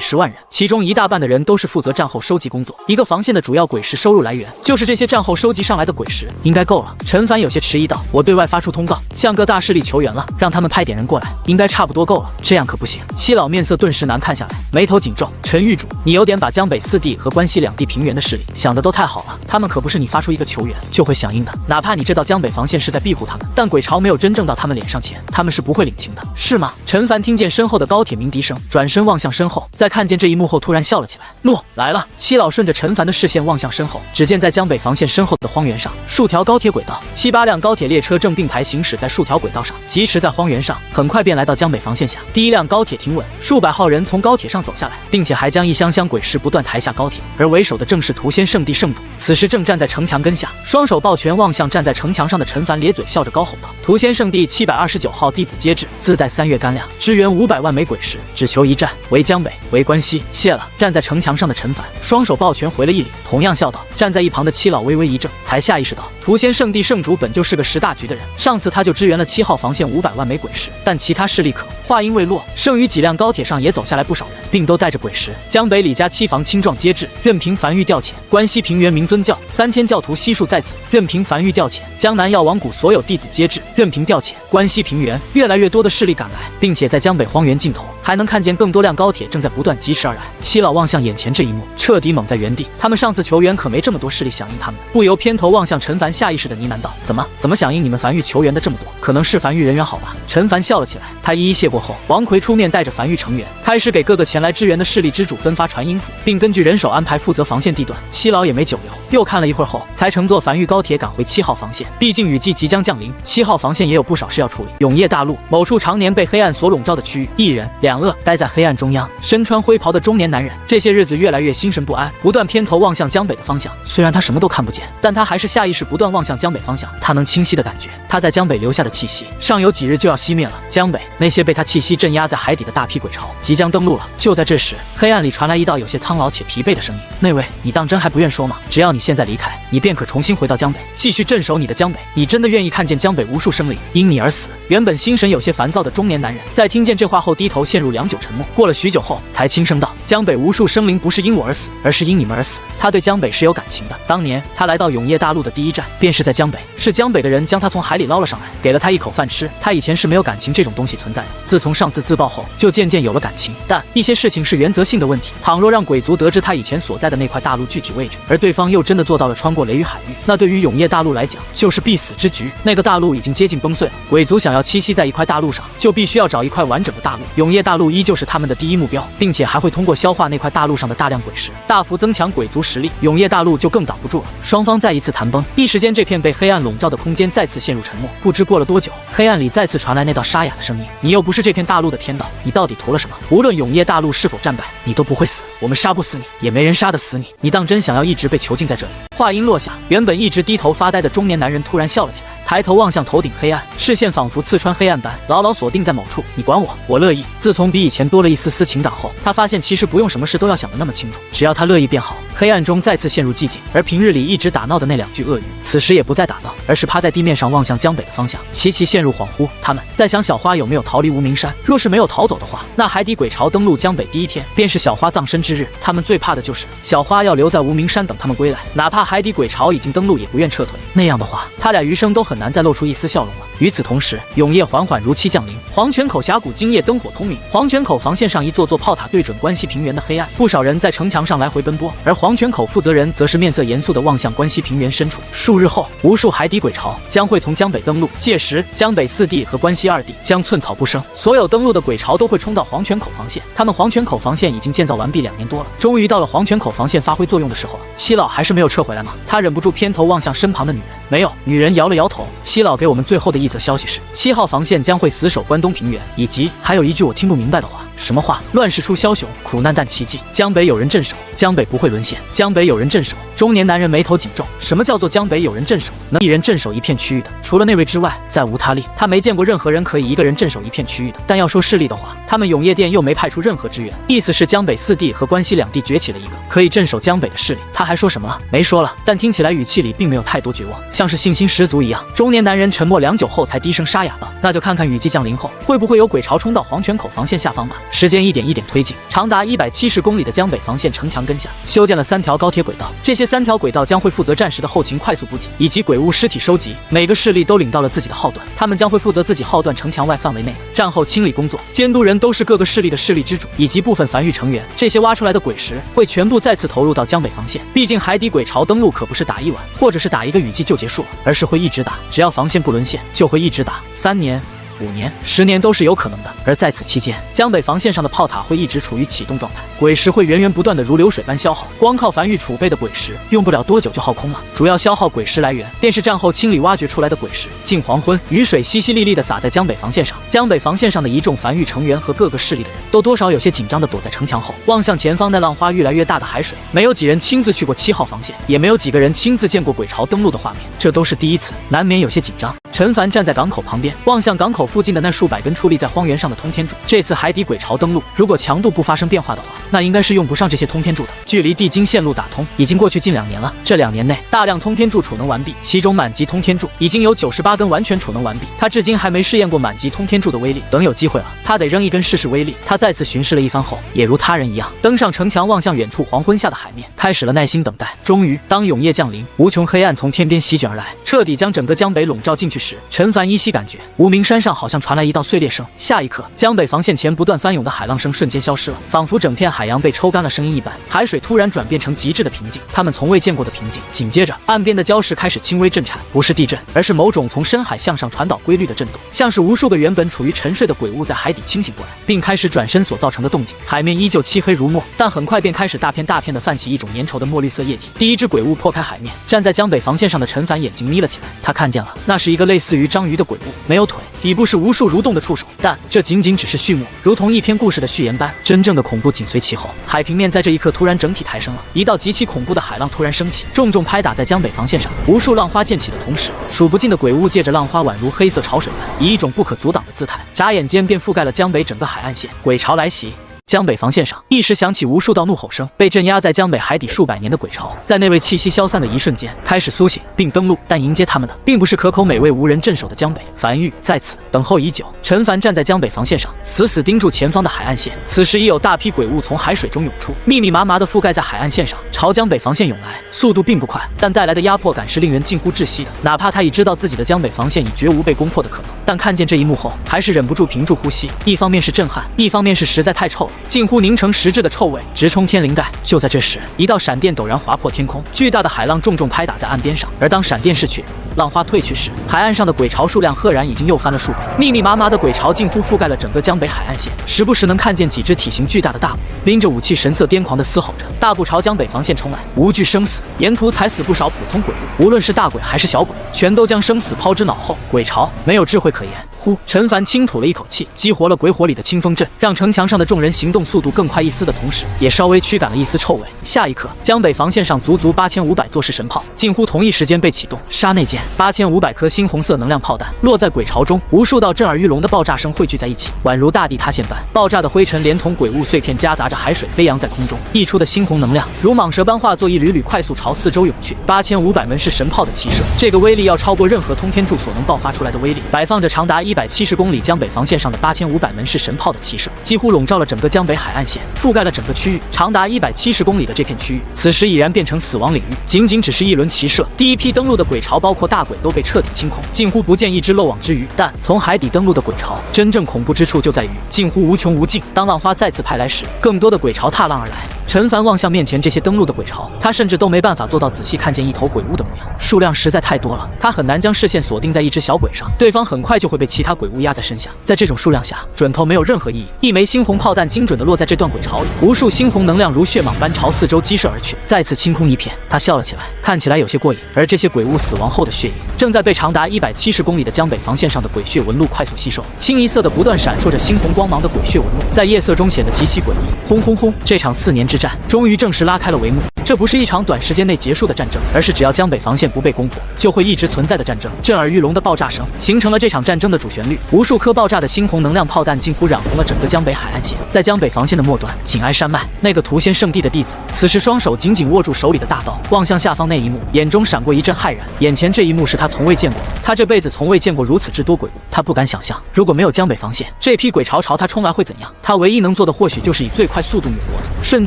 S1: 十万人，其中一大半的人都是负责战后收集工作。一个防线的主要鬼石收入来源就是这些战后收集上来的鬼石，应该够了。陈凡有些迟疑道：“我对外发出通告，向各大势力求援了，让他们派点人过来，应该差不多够了。这样可不行。”七老面色顿时难看下来，眉头紧皱：“陈狱主，你有点把江北4地和关西2地平原的势力想的都太好了，他们可不是你发出一个求援就会响应的。哪怕你这道江北防线是在庇护他们，但鬼巢没有真正到他们脸上前，他们是不会领情的，是吗？”陈凡听见身后的高铁鸣笛声，转身望向身后，在看见这一幕后突然笑了起来。诺，来了！七老顺着陈凡的视线望向身后，只见在江北防线身后的荒原上，数条高铁轨道，7、8辆高铁列车正并排行驶在数条轨道上，疾驰在荒原上，很快便来到江北防线下。第一辆高铁停稳，数百号人从高铁上走下来，并且还将一箱箱鬼石不断抬下高铁。而为首的正是屠仙圣地圣主，此时正站在城墙根下，双手抱拳望向站在城墙上的陈凡，咧嘴笑着高吼道：“屠仙圣地729号弟子接旨，自带3月干粮，支援500万枚鬼石，只求一战，围江北，围关西，谢了。”站在城墙上的陈凡双手抱拳回了一礼，同样笑道。站在一旁的七老微微一怔，才下意识到屠仙圣地圣主本就是个识大局的人，上次他就支援了7号防线500万枚鬼石，但其他势力可……话音未落，剩余几辆高铁上也走下来不少人，并都带着鬼石。江北李家7房青壮接至，任凭樊玉调遣。关西平原明尊教3000教徒悉数在此，任凭樊玉调遣。江南药王谷所有弟子接至，任凭调遣。关西平原越来越多的势力赶来，并且在江北荒原尽头还能看见更多辆高铁正在不断疾驰而来。七老望向眼前这一幕，彻底懵在原地。他们上次求援可没这么多势力响应他们的，不由偏头望向陈凡，下意识的呢喃道：“怎么响应你们樊玉求援的这么多？可能是樊玉人缘好吧？”陈凡笑了起来，他一一谢过后，王奎出面带着樊玉成员，开始给各个前来支援的势力之主分发传音符，并根据人手安排负责防线地段。七老也没久留，又看了一会儿后，才乘坐樊玉高铁赶回7号防线。毕竟雨季即将降临，7号防线也有不少事要处理。永业大陆某处常年被黑暗所笼罩的区域，一人2恶待在黑暗中央，身穿灰袍的中年男人，这些日子越来越心神不安，不断偏头望向江北的方向。虽然他什么都看不见，但他还是下意识不断望向江北方向。他能清晰的感觉他在江北留下的气息，尚有几日就要熄灭了。江北那些被他气息镇压在海底的大批鬼巢即将登陆了。就在这时，黑暗里传来一道有些苍老且疲惫的声音：“那位，你当真还不愿说吗？只要你现在离开，你便可重新回到江北，继续镇守你的江北。你真的愿意看见江北无数生灵因你而死？”原本心神有些烦躁的中年男人，在听见这话后低头陷入良久沉默。过了许久后，才轻声道：“江北无数生灵不是因我而死，而是因你们而死。”他对江北是有感情的。当年他来到永业大陆的第一站便是在江北，是江北的人将他从海里捞了上来，给了他一口饭吃。他以前是没有感情这种东西存在的，自从上次自爆后，就渐渐有了感情。但一些事情是原则性的问题，倘若让鬼族得知他以前所在的那块大陆具体位置，而对方又真的做到了穿过雷雨海域，那对于永业大陆来讲就是必死之局。那个大陆已经接近崩碎了，鬼族想要栖息在一块大陆上，就必须要找一块完整的大陆。永业大陆依旧是他们的第一目标，并且还会通过消化那块大陆上的大量鬼石，大幅增强鬼族实力，永业大陆就更挡不住了。双方再一次谈崩，一时间这片被黑暗笼罩的空间再次陷入沉默。不知过了多久，黑暗里再次传来那道沙哑的声音：“你又不是这片大陆的天道，你到底图了什么？无论永业大陆是否战败，你都不会死。我们杀不死你，也没人杀得死你。你当真想要一直被囚禁在这里？”话音落下，原本一直低头发呆的中年男人突然笑了起来，抬头望向头顶黑暗，视线仿佛刺穿黑暗般，牢牢锁定在某处。“你管我，我乐意。”自从比以前多了一丝丝情感后，他发现其实不用什么事都要想得那么清楚，只要他乐意便好。黑暗中再次陷入寂静，而平日里一直打闹的那2具鳄鱼，此时也不再打闹，而是趴在地面上望向江北的方向。齐齐陷入恍惚，他们在想小花有没有逃离无名山。若是没有逃走的话，那海底鬼巢登陆江北第一天便是小花葬身之日。他们最怕的就是小花要留在无名山等他们归来，哪怕海底鬼巢已经登陆，也不愿撤退。那样的话，他俩余生都很难再露出一丝笑容了。与此同时，永夜缓缓如期降临，黄泉口峡谷今夜灯火通明。黄泉口防线上一座座炮塔对准关西平原的黑暗，不少人在城墙上来回奔波，而黄泉口负责人则是面色严肃地望向关西平原深处。数日后，无数海底鬼巢将会从江北登陆，届时江北4地和关西2地将寸草不生，所有登陆的鬼巢都会冲到黄泉口防线。他们黄泉口防线已经建造完毕2年多了，终于到了黄泉口防线发挥作用的时候了。七老还是没有撤回来吗？他忍不住偏头望向身旁的女人。没有。女人摇了摇头。七老给我们最后的一则消息是，7号防线将会死守关东平原，以及还有一句我听不明白的话。什么话？乱世出枭雄，苦难但奇迹。江北有人镇守，江北不会沦陷。江北有人镇守。中年男人眉头紧皱。什么叫做江北有人镇守？能一人镇守一片区域的，除了那位之外，再无他例。他没见过任何人可以一个人镇守一片区域的。但要说势力的话，他们永业殿又没派出任何支援，意思是江北四地和关西两地崛起了一个可以镇守江北的势力。他还说什么了？没说了，但听起来语气里并没有太多绝望，像是信心十足一样。中年男人沉默良久后，才低声沙哑道：“那就看看雨季降临后，会不会有鬼巢冲到黄泉口防线下方吧。”时间一点一点推进，长达170公里的江北防线城墙根下，修建了3条高铁轨道。这些3条轨道将会负责战时的后勤快速补给以及鬼物尸体收集。每个势力都领到了自己的号段，他们将会负责自己号段城墙外范围内的战后清理工作。监督人都是各个势力的势力之主以及部分繁育成员。这些挖出来的鬼石会全部再次投入到江北防线。毕竟海底鬼巢登陆可不是打1晚，或者是打1个雨季就结束了，而是会一直打，只要防线不沦陷，就会一直打3年。5年、10年都是有可能的。而在此期间，江北防线上的炮塔会一直处于启动状态，鬼石会源源不断的如流水般消耗。光靠繁育储备的鬼石，用不了多久就耗空了。主要消耗鬼石来源便是战后清理挖掘出来的鬼石。近黄昏，雨水淅淅沥沥的洒在江北防线上。江北防线上的一众繁育成员和各个势力的人都多少有些紧张的躲在城墙后，望向前方那浪花越来越大的海水。没有几人亲自去过7号防线，也没有几个人亲自见过鬼巢登陆的画面，这都是第一次，难免有些紧张。陈凡站在港口旁边，望向港口附近的那数百根矗立在荒原上的通天柱。这次海底鬼巢登陆，如果强度不发生变化的话，那应该是用不上这些通天柱的。距离地经线路打通已经过去近2年了，这2年内大量通天柱储能完毕，其中满级通天柱已经有98根完全储能完毕。他至今还没试验过满级通天柱的威力，等有机会了，他得扔一根试试威力。他再次巡视了一番后，也如他人一样登上城墙，望向远处黄昏下的海面，开始了耐心等待。终于，当永夜降临，无穷黑暗从天边席卷而来，彻底将整个江北笼罩进去时，陈凡依稀感觉无名山上好像传来一道碎裂声。下一刻，江北防线前不断翻涌的海浪声瞬间消失了，仿佛整片海洋被抽干了声音一般，海水突然转变成极致的平静，他们从未见过的平静。紧接着，岸边的礁石开始轻微震颤，不是地震，而是某种从深海向上传导规律的震动，像是无数个原本处于沉睡的鬼物在海底清醒过来，并开始转身所造成的动静。海面依旧漆黑如墨，但很快便开始大片大片的泛起一种粘稠的墨绿色液体。第一只鬼物破开海面，站在江北防线上的陈凡眼睛眯了起来，他看见了，那是一个类似于章鱼的鬼物，没有腿，底部是无数蠕动的触手，但这仅仅只是序幕，如同一篇故事的序言般，真正的恐怖紧随其后。海平面在这一刻突然整体抬升了，一道极其恐怖的海浪突然升起，重重拍打在江北防线上，无数浪花溅起的同时，数不尽的鬼物借着浪花宛如黑色潮水般，以一种不可阻挡的姿态，眨眼间便覆盖了江北整个海岸线。鬼潮来袭。江北防线上一时响起无数道怒吼声，被镇压在江北海底数百年的鬼巢，在那位气息消散的一瞬间开始苏醒并登陆，但迎接他们的并不是可口美味无人镇守的江北。樊玉在此等候已久，陈凡站在江北防线上，死死盯住前方的海岸线。此时已有大批鬼物从海水中涌出，密密麻麻地覆盖在海岸线上，朝江北防线涌来，速度并不快，但带来的压迫感是令人近乎窒息的。哪怕他已知道自己的江北防线已绝无被攻破的可能，但看见这一幕后，还是忍不住屏住呼吸。一方面是震撼，一方面是实在太臭了，近乎凝成实质的臭味直冲天灵盖。就在这时，一道闪电陡然划破天空，巨大的海浪重重拍打在岸边上。而当闪电逝去，浪花退去时，海岸上的鬼巢数量赫然已经又翻了数倍，密密麻麻的鬼巢近乎覆盖了整个江北海岸线，时不时能看见几只体型巨大的大鬼拎着武器，神色癫狂地嘶吼着，大步朝江北防线冲来，无惧生死。沿途踩死不少普通鬼物，无论是大鬼还是小鬼，全都将生死抛之脑后。鬼巢没有智慧可言。呼，陈凡轻吐了一口气，激活了鬼火里的清风阵，让城墙上的众人行动速度更快一丝的同时，也稍微驱赶了一丝臭味。下一刻，江北防线上足足8500座式神炮近乎同一时间被启动，刹那间8500颗猩红色能量炮弹落在鬼巢中，无数道震耳欲聋的爆炸声汇聚在一起，宛如大地塌陷般。爆炸的灰尘连同鬼物碎片夹杂着海水飞扬在空中，溢出的猩红能量如蟒蛇般化作一缕缕快速朝四周涌去。8500门式神炮的齐射，这个威力要超过任何通天柱所能爆发出来的威力。摆放着长达170公里江北防线上的8500门式神炮的齐射，几乎笼罩了整个江北海岸线，覆盖了整个区域。长达170公里的这片区域，此时已然变成死亡领域。仅仅只是一轮齐射，第一批登陆的鬼巢，包括大鬼，都被彻底清空，近乎不见一只漏网之鱼。但从海底登陆的鬼巢，真正恐怖之处就在于近乎无穷无尽。当浪花再次拍来时，更多的鬼巢踏浪而来。陈凡望向面前这些登陆的鬼巢，他甚至都没办法做到仔细看见一头鬼物的模样，数量实在太多了，他很难将视线锁定在一只小鬼上，对方很快就会被其他鬼物压在身下。在这种数量下，准头没有任何意义。一枚猩红炮弹精准地落在这段鬼巢里，无数猩红能量如血蟒般朝四周激射而去，再次清空一片。他笑了起来，看起来有些过瘾。而这些鬼物死亡后的血液，正在被长达170公里的江北防线上的鬼血纹路快速吸收，清一色的不断闪烁着猩红光芒的鬼血纹路，在夜色中显得极其诡异。轰轰轰！这场4年之战终于正式拉开了帷幕。这不是一场短时间内结束的战争，而是只要江北防线不被攻破，就会一直存在的战争。震耳欲聋的爆炸声形成了这场战争的主旋律，无数颗爆炸的猩红能量炮弹几乎染红了整个江北海岸线。在江北防线的末端，紧挨山脉，那个屠仙圣地的弟子，此时双手紧紧握住手里的大刀，望向下方那一幕，眼中闪过一阵骇然。眼前这一幕是他从未见过的，他这辈子从未见过如此之多鬼物，他不敢想象，如果没有江北防线，这批鬼巢朝他冲来会怎样。他唯一能做的或许就是以最快速度拧脖子，瞬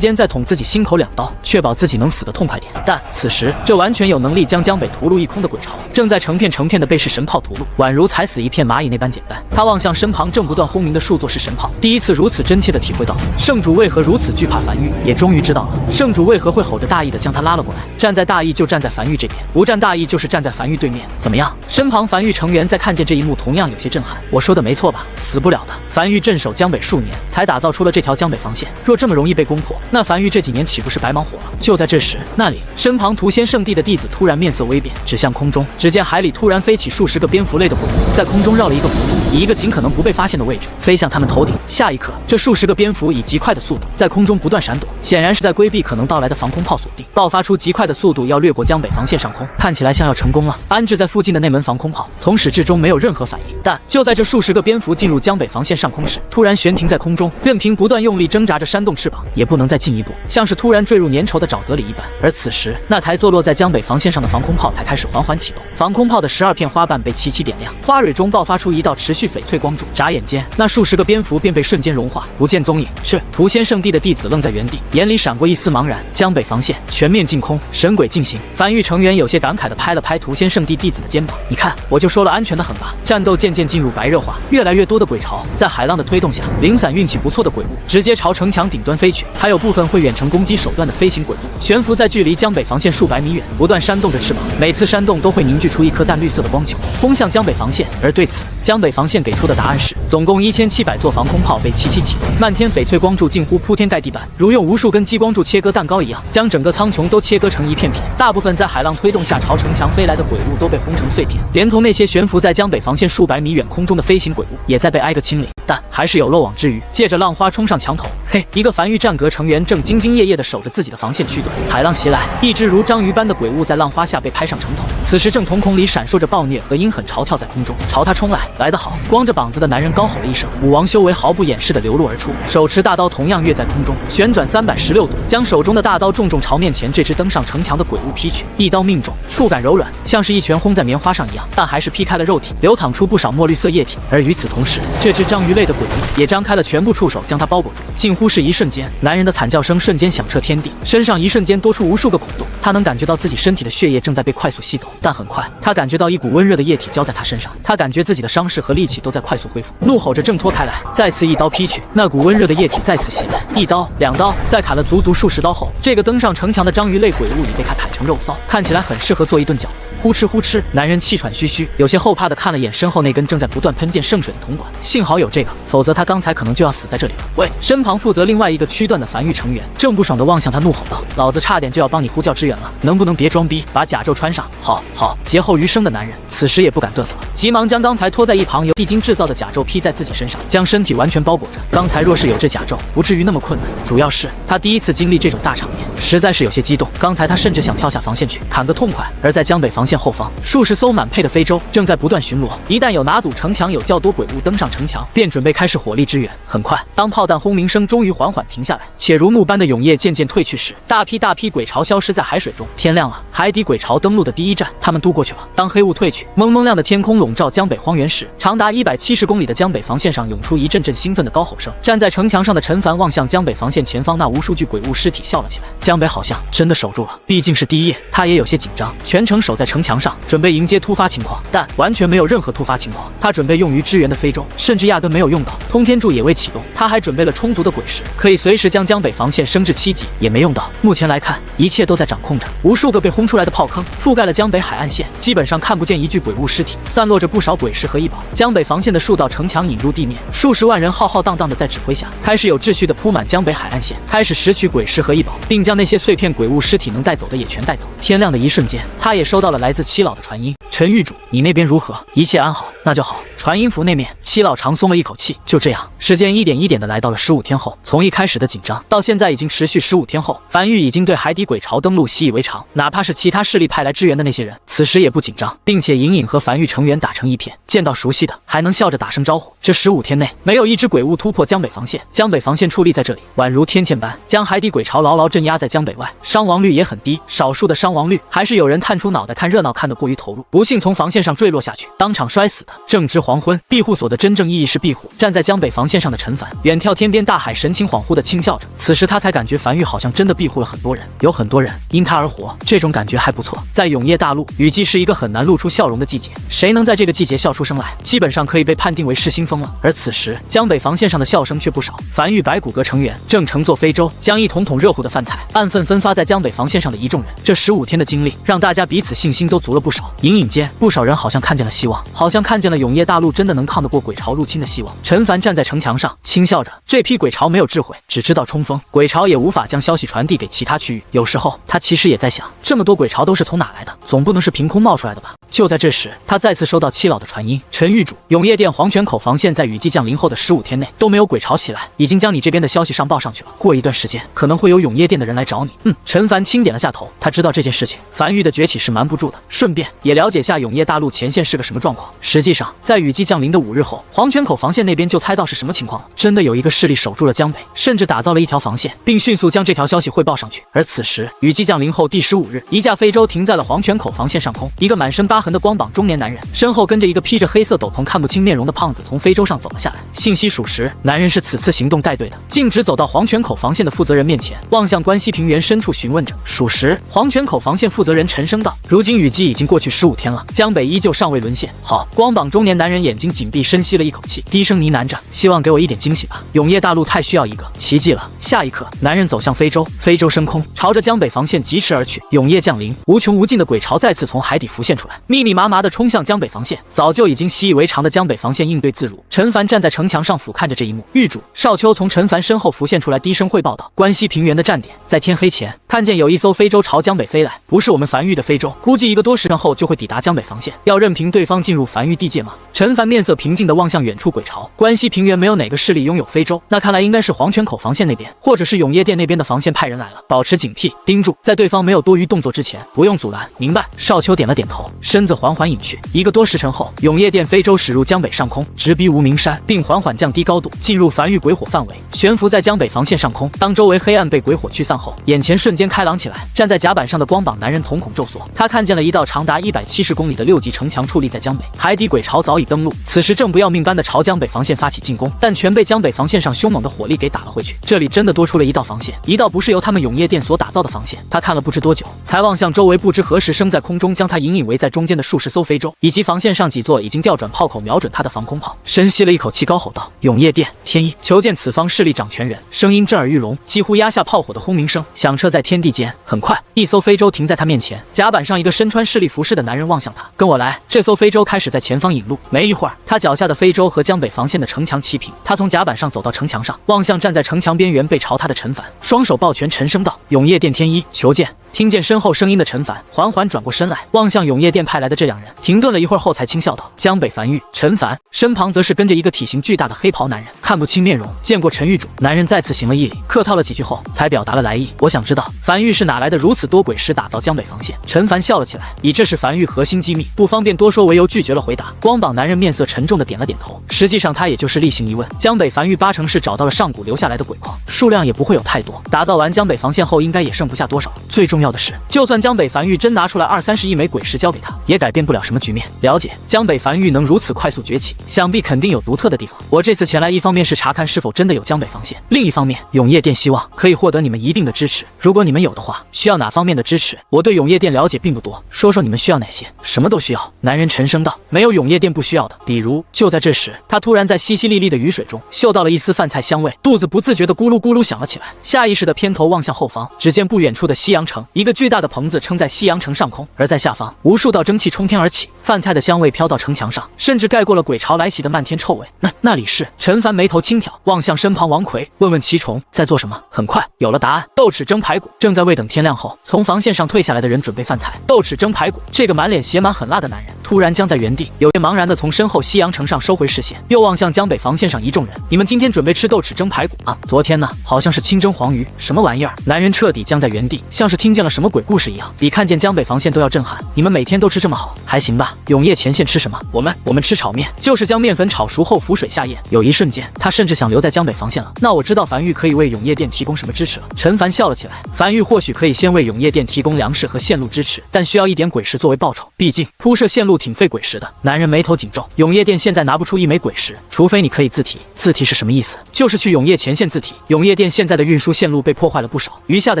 S1: 间再捅自己心口2刀，确保自己能死得痛快点。但此时，这完全有能力将江北屠戮一空的鬼巢，正在成片成片的被是神炮屠戮，宛如踩死一片蚂蚁那般简单。他望向身旁正不断轰鸣的数座是神炮，第一次如此真切地体会到圣主为何如此惧怕樊玉，也终于知道了圣主为何会吼着大义地将他拉了过来。站在大义就站在樊玉这边，不站大义就是站在樊玉对面。怎么样？身旁樊玉成员在看见这一幕同样有些震撼。我说的没错吧？死不了的。樊玉镇守江北数年，才打造出了这条江北防线，若这么容易被攻破，那樊玉这几年岂不是白忙活了？就在这时，那里身旁屠仙圣地的弟子突然面色微变，指向空中。只见海里突然飞起数十个蝙蝠类的鬼物，在空中绕了一个弧度，以一个尽可能不被发现的位置飞向他们头顶。下一刻，这数十个蝙蝠以极快的速度在空中不断闪躲，显然是在规避可能到来的防空炮锁定，爆发出极快的速度要掠过江北防线上空，看起来像要成功了。安置在附近的那门防空炮从始至终没有任何反应，但就在这数十个蝙蝠进入江北防线上空时，突然悬停在空中，任凭不断用力挣扎着扇动翅膀，也不能再进一步，像是突然坠入粘稠的沼泽里一般。而此时，那台坐落在江北防线上的防空炮才开始缓缓启动，防空炮的12片花瓣被齐齐点亮，花蕊中爆发出一道持续翡翠光柱，眨眼间，那数十个蝙蝠便被瞬间融化，不见踪影。是屠仙圣地的弟子愣在原地，眼里闪过一丝茫然。江北防线全面进空，神鬼进行。樊玉成员有些感慨地拍了拍屠仙圣地弟子的肩膀，你看，我就说了安全的很吧。战斗渐渐进入白热化，越来越多的鬼巢在海浪的推动下，零散运气不错的鬼物直接朝城墙顶端飞去，还有部分会远程攻击手段的飞行鬼物悬浮在距离江北防线数百米远，不断扇动着翅膀，每次扇动都会凝聚出一颗淡绿色的光球，轰向江北防线。而对此，江北防线给出的答案是，总共1700座防空炮被齐齐启动，漫天翡翠光柱近乎铺天盖地般，如用无数根激光柱切割蛋糕一样，将整个苍穹都切割成一片片。大部分在海浪推动下朝城墙飞来的鬼物都被轰成碎片，连同那些悬浮在江北防线数百米远空中的飞行鬼物也在被挨个清理。但还是有漏网之鱼，借着浪花冲上墙头。嘿，一个樊玉战阁成员正兢兢业业地守着自己的防线区段，海浪袭来，一只如章鱼般的鬼物在浪花下被拍上城头，此时正瞳孔里闪烁着暴虐和阴狠，朝跳在空中，朝他冲来。来得好！光着膀子的男人高吼了一声，武王修为毫不掩饰地流露而出，手持大刀同样跃在空中，旋转316度，将手中的大刀重重朝面前这只登上城墙的鬼物劈去，一刀命中，触感柔软，像是一拳轰在棉花上一样，但还是劈开了肉体，流淌出不少墨绿色液体。而与此同时，这只章鱼类的鬼物也张开了全部触手将它包裹住，近乎是一瞬间，男人的惨叫声瞬间响彻天地，身上一瞬间多出无数个孔洞，他能感觉到自己身体的血液正在被快速吸走，但很快，他感觉到一股温热的液体浇在他身上，他感觉自己的伤势和力气都在快速恢复，怒吼着挣脱开来，再次一刀劈去，那股温热的液体再次袭来，一刀、2刀，在砍了足足数十刀后，这个登上城墙的章鱼类鬼物已被他砍成肉骚，看起来很适合做一顿饺子。呼哧呼哧，男人气喘吁吁，有些后怕地看了眼身后那根正在不断喷溅圣水的铜管，幸好有这个，否则他刚才可能就要死在这里了。喂！身旁负责另外一个区段的樊玉成员正不爽地望向他，怒吼道：“老子差点就要帮你呼叫支援了，能不能别装逼，把甲胄穿上？”好，劫后余生的男人此时也不敢嘚瑟了，急忙将刚才拖在一旁由地精制造的甲胄披在自己身上，将身体完全包裹着。刚才若是有这甲胄，不至于那么困难，主要是他第一次经历这种大场面，实在是有些激动。刚才他甚至想跳下防线去砍个痛快。而在江北防线后方，数十艘满配的非洲正在不断巡逻，一旦有拿堵城墙有较多鬼物登上城墙，便准备开始火力支援。很快，当炮弹轰鸣声终于缓缓停下来，且如幕般的涌液渐渐退去时，大批鬼巢消失在海水中。天亮了，海底鬼巢登陆的第一站，他们渡过去了。当黑雾退去，蒙蒙亮的天空笼罩江北荒原时，长达170公里的江北防线上涌出一阵阵兴奋的高吼声。站在城墙上的陈凡望向江北防线前方那无数具鬼物尸体，笑了起来。江北好像真的守住了，毕竟是第一夜，他也有些紧张。全程守在城城墙上，准备迎接突发情况，但完全没有任何突发情况。他准备用于支援的非洲，甚至压根没有用到。通天柱也未启动，他还准备了充足的鬼石，可以随时将江北防线升至7级，也没用到。目前来看，一切都在掌控着。无数个被轰出来的炮坑覆盖了江北海岸线，基本上看不见一具鬼物尸体，散落着不少鬼石和异宝。江北防线的数道城墙引入地面，数十万人浩浩荡荡的在指挥下，开始有秩序的铺满江北海岸线，开始拾取鬼石和异宝，并将那些碎片鬼物尸体能带走的也全带走。天亮的一瞬间，他也收到了来自七老的传音：陈狱主，你那边如何？一切安好，那就好。传音符那面，七老长松了一口气。就这样，时间一点一点的来到了15天后，从一开始的紧张到现在已经持续15天后，樊玉已经对海底鬼巢登陆习以为常，哪怕是其他势力派来支援的那些人，此时也不紧张，并且隐隐和樊玉成员打成一片，见到熟悉的还能笑着打声招呼。这15天内，没有一只鬼物突破江北防线，江北防线矗立在这里，宛如天堑般将海底鬼巢牢牢镇压在江北外，伤亡率也很低，少数的伤亡率还是有人探出脑袋看热闹，看得过于投入，不幸从防线上坠落下去，当场摔死的。正值黄昏，庇护所的真正意义是庇护。站在江北防线上的陈凡，远眺天边大海，神情恍惚地轻笑着。此时他才感觉樊玉好像真的庇护了很多人，有很多人因他而活，这种感觉还不错。在永夜大陆，雨季是一个很难露出笑容的季节，谁能在这个季节笑出声来，基本上可以被判定为失心疯了。而此时江北防线上的笑声却不少，樊玉白骨骼成员正乘坐非洲，将一桶桶热乎的饭菜按份分发在江北防线上的一众人。这15天的经历让大家彼此信心都足了不少，隐隐间不少人好像看见了希望，好像看见了永夜大陆真的能抗得过鬼巢入侵的希望。陈凡站在城墙上轻笑着，这批鬼巢没有智慧，只知道冲锋，鬼巢也无法将消息传递给其他区域。有时候他其实也在想，这么多鬼巢都是从哪来的，总不能是凭空冒出来的吧。就在这时，他再次收到七老的传音：陈狱主，永夜殿黄泉口防线在雨季降临后的15天内都没有鬼巢袭来，已经将你这边的消息上报上去了，过一段时间可能会有永夜殿的人来找你。陈凡轻点了下头，他知道这件事情樊玉的崛起是瞒不住的，顺便也了解下永夜大陆前线是个什么状况。实际上在雨季降临的5日后，黄泉口防线那边就猜到是什么情况了，真的有一个势力守住了江北，甚至打造了一条防线，并迅速将这条消息汇报上去。而此时雨季降临后第15日，一架非洲停在了黄泉口防线上空，一个满身疤痕的光膀中年男人，身后跟着一个披着黑色斗篷看不清面容的胖子从非洲上走了下来。信息属实，男人是此次行动带队的，径直走到黄泉口防线的负责人面前，望向关西平原深处询问着。属实，黄泉口防线负责人陈声道：如今雨季已经过去15天了，江北依旧尚未沦陷。好，光膀中年男人眼睛紧闭，深吸了一口气，低声呢喃着：希望给我一点惊喜吧，永夜大陆太需要一个奇迹了。下一刻，男人走向非洲，非洲升空，朝着江北防线疾驰而去。永夜降临，无穷无尽的鬼巢再次从海底浮现出来，密密麻麻地冲向江北防线。早就已经习以为常的江北防线应对自如。陈凡站在城墙上俯瞰着这一幕。狱主少秋从陈凡身后浮现出来，低声汇报道：关西平原的站点在天黑前看见有一艘非洲朝江北飞来，不是我们樊玉的非洲，估计1个多时辰后就会抵达江北防线，要任凭对方进入樊玉地界吗？陈凡面色平静地望向远处鬼巢。关西平原没有哪个势力拥有非洲，那看来应该是黄泉口防线那边，或者是永夜殿那边的防线派人来了。保持警惕，盯住，在对方没有多余动作之前，不用阻拦。明白。少秋点了点头，身子缓缓隐去。1个多时辰后，永夜殿非洲驶入江北上空，直逼无名山，并缓缓降低高度，进入樊玉鬼火范围，悬浮在江北防线上空。当周围黑暗被鬼火驱散后，眼前瞬间开朗起来。站在甲板上的光膀男人瞳孔骤缩，他看见了一道长达170公里的6级城墙矗立在江北，海底鬼巢早已登陆，此时正不要命般的朝江北防线发起进攻，但全被江北防线上凶猛的火力给打了回去。这里真的多出了一道防线，一道不是由他们永夜殿所打造的防线。他看了不知多久，才望向周围不知何时升在空中将他隐隐围在中间的数十艘非洲，以及防线上几座已经调转炮口瞄准他的防空炮。深吸了一口气，高吼道：永夜殿天一，求见此方势力掌权人。声音震耳欲聋，几乎压下炮火的轰鸣声，响彻在天地间。很快，一艘非洲停在他面前，甲板上一个身穿势力服饰的男人望向他：跟我来。这艘非洲开始在前方引路，没一会儿，他脚下的非洲和江北防线的城墙齐平。他从甲板上走到城墙上，望向站在城墙边缘背朝他的陈凡，双手抱拳，沉声道：永夜殿天一，求见。听见身后声音的陈凡缓缓转过身来，望向永夜殿派来的这两人，停顿了一会儿后才轻笑道：江北樊玉。陈凡身旁则是跟着一个体型巨大的黑袍男人，看不清面容。见过陈狱主。男人再次行了一礼，客套了几句后才表达了来意：我想知道樊玉是哪来的如此多鬼师打造江北防线。陈凡笑了起来，以这是樊玉核心机密，不方便多说为由拒绝了回答。光膀男人面色沉重的点了点头，实际上他也就是例行一问。江北樊玉8成是找到了上古留下来的鬼矿，数量也不会有太多，打造完江北防线后应该也剩不下多少。最重重要的是，就算江北繁育真拿出来20-30亿枚鬼石交给他，也改变不了什么局面。了解江北繁育能如此快速崛起，想必肯定有独特的地方。我这次前来，一方面是查看是否真的有江北防线，另一方面，永业店希望可以获得你们一定的支持。如果你们有的话，需要哪方面的支持？我对永业店了解并不多，说说你们需要哪些？什么都需要。男人沉声道：“没有永业店不需要的。比如……”就在这时，他突然在淅淅沥沥的雨水中嗅到了一丝饭菜香味，肚子不自觉地咕噜咕噜响了起来，下意识地偏头望向后方，只见不远处的西洋城，一个巨大的棚子撑在西洋城上空，而在下方，无数道蒸汽冲天而起，饭菜的香味飘到城墙上，甚至盖过了鬼潮来袭的漫天臭味。那里是？陈凡眉头轻挑，望向身旁王奎，问问奇虫在做什么。很快有了答案，豆豉蒸排骨，正在未等天亮后从防线上退下来的人准备饭菜。豆豉蒸排骨，这个满脸写满狠辣的男人突然僵在原地，有些茫然地从身后西洋城上收回视线，又望向江北防线上一众人。你们今天准备吃豆豉蒸排骨啊？昨天呢，好像是清蒸黄鱼，什么玩意儿？男人彻底僵在原地，像是听见了什么鬼故事一样，比看见江北防线都要震撼。你们每天都吃这么好，还行吧？永业前线吃什么？我们吃炒面，就是将面粉炒熟后浮水下咽。有一瞬间，他甚至想留在江北防线了。那我知道樊玉可以为永业店提供什么支持了。陈凡笑了起来，樊玉或许可以先为永业店提供粮食和线路支持，但需要一点鬼石作为报酬，毕竟铺设线路挺费鬼石的。男人眉头紧皱，永业店现在拿不出一枚鬼石，除非你可以自提。自提是什么意思？就是去永业前线自提。永业店现在的运输线路被破坏了不少，余下的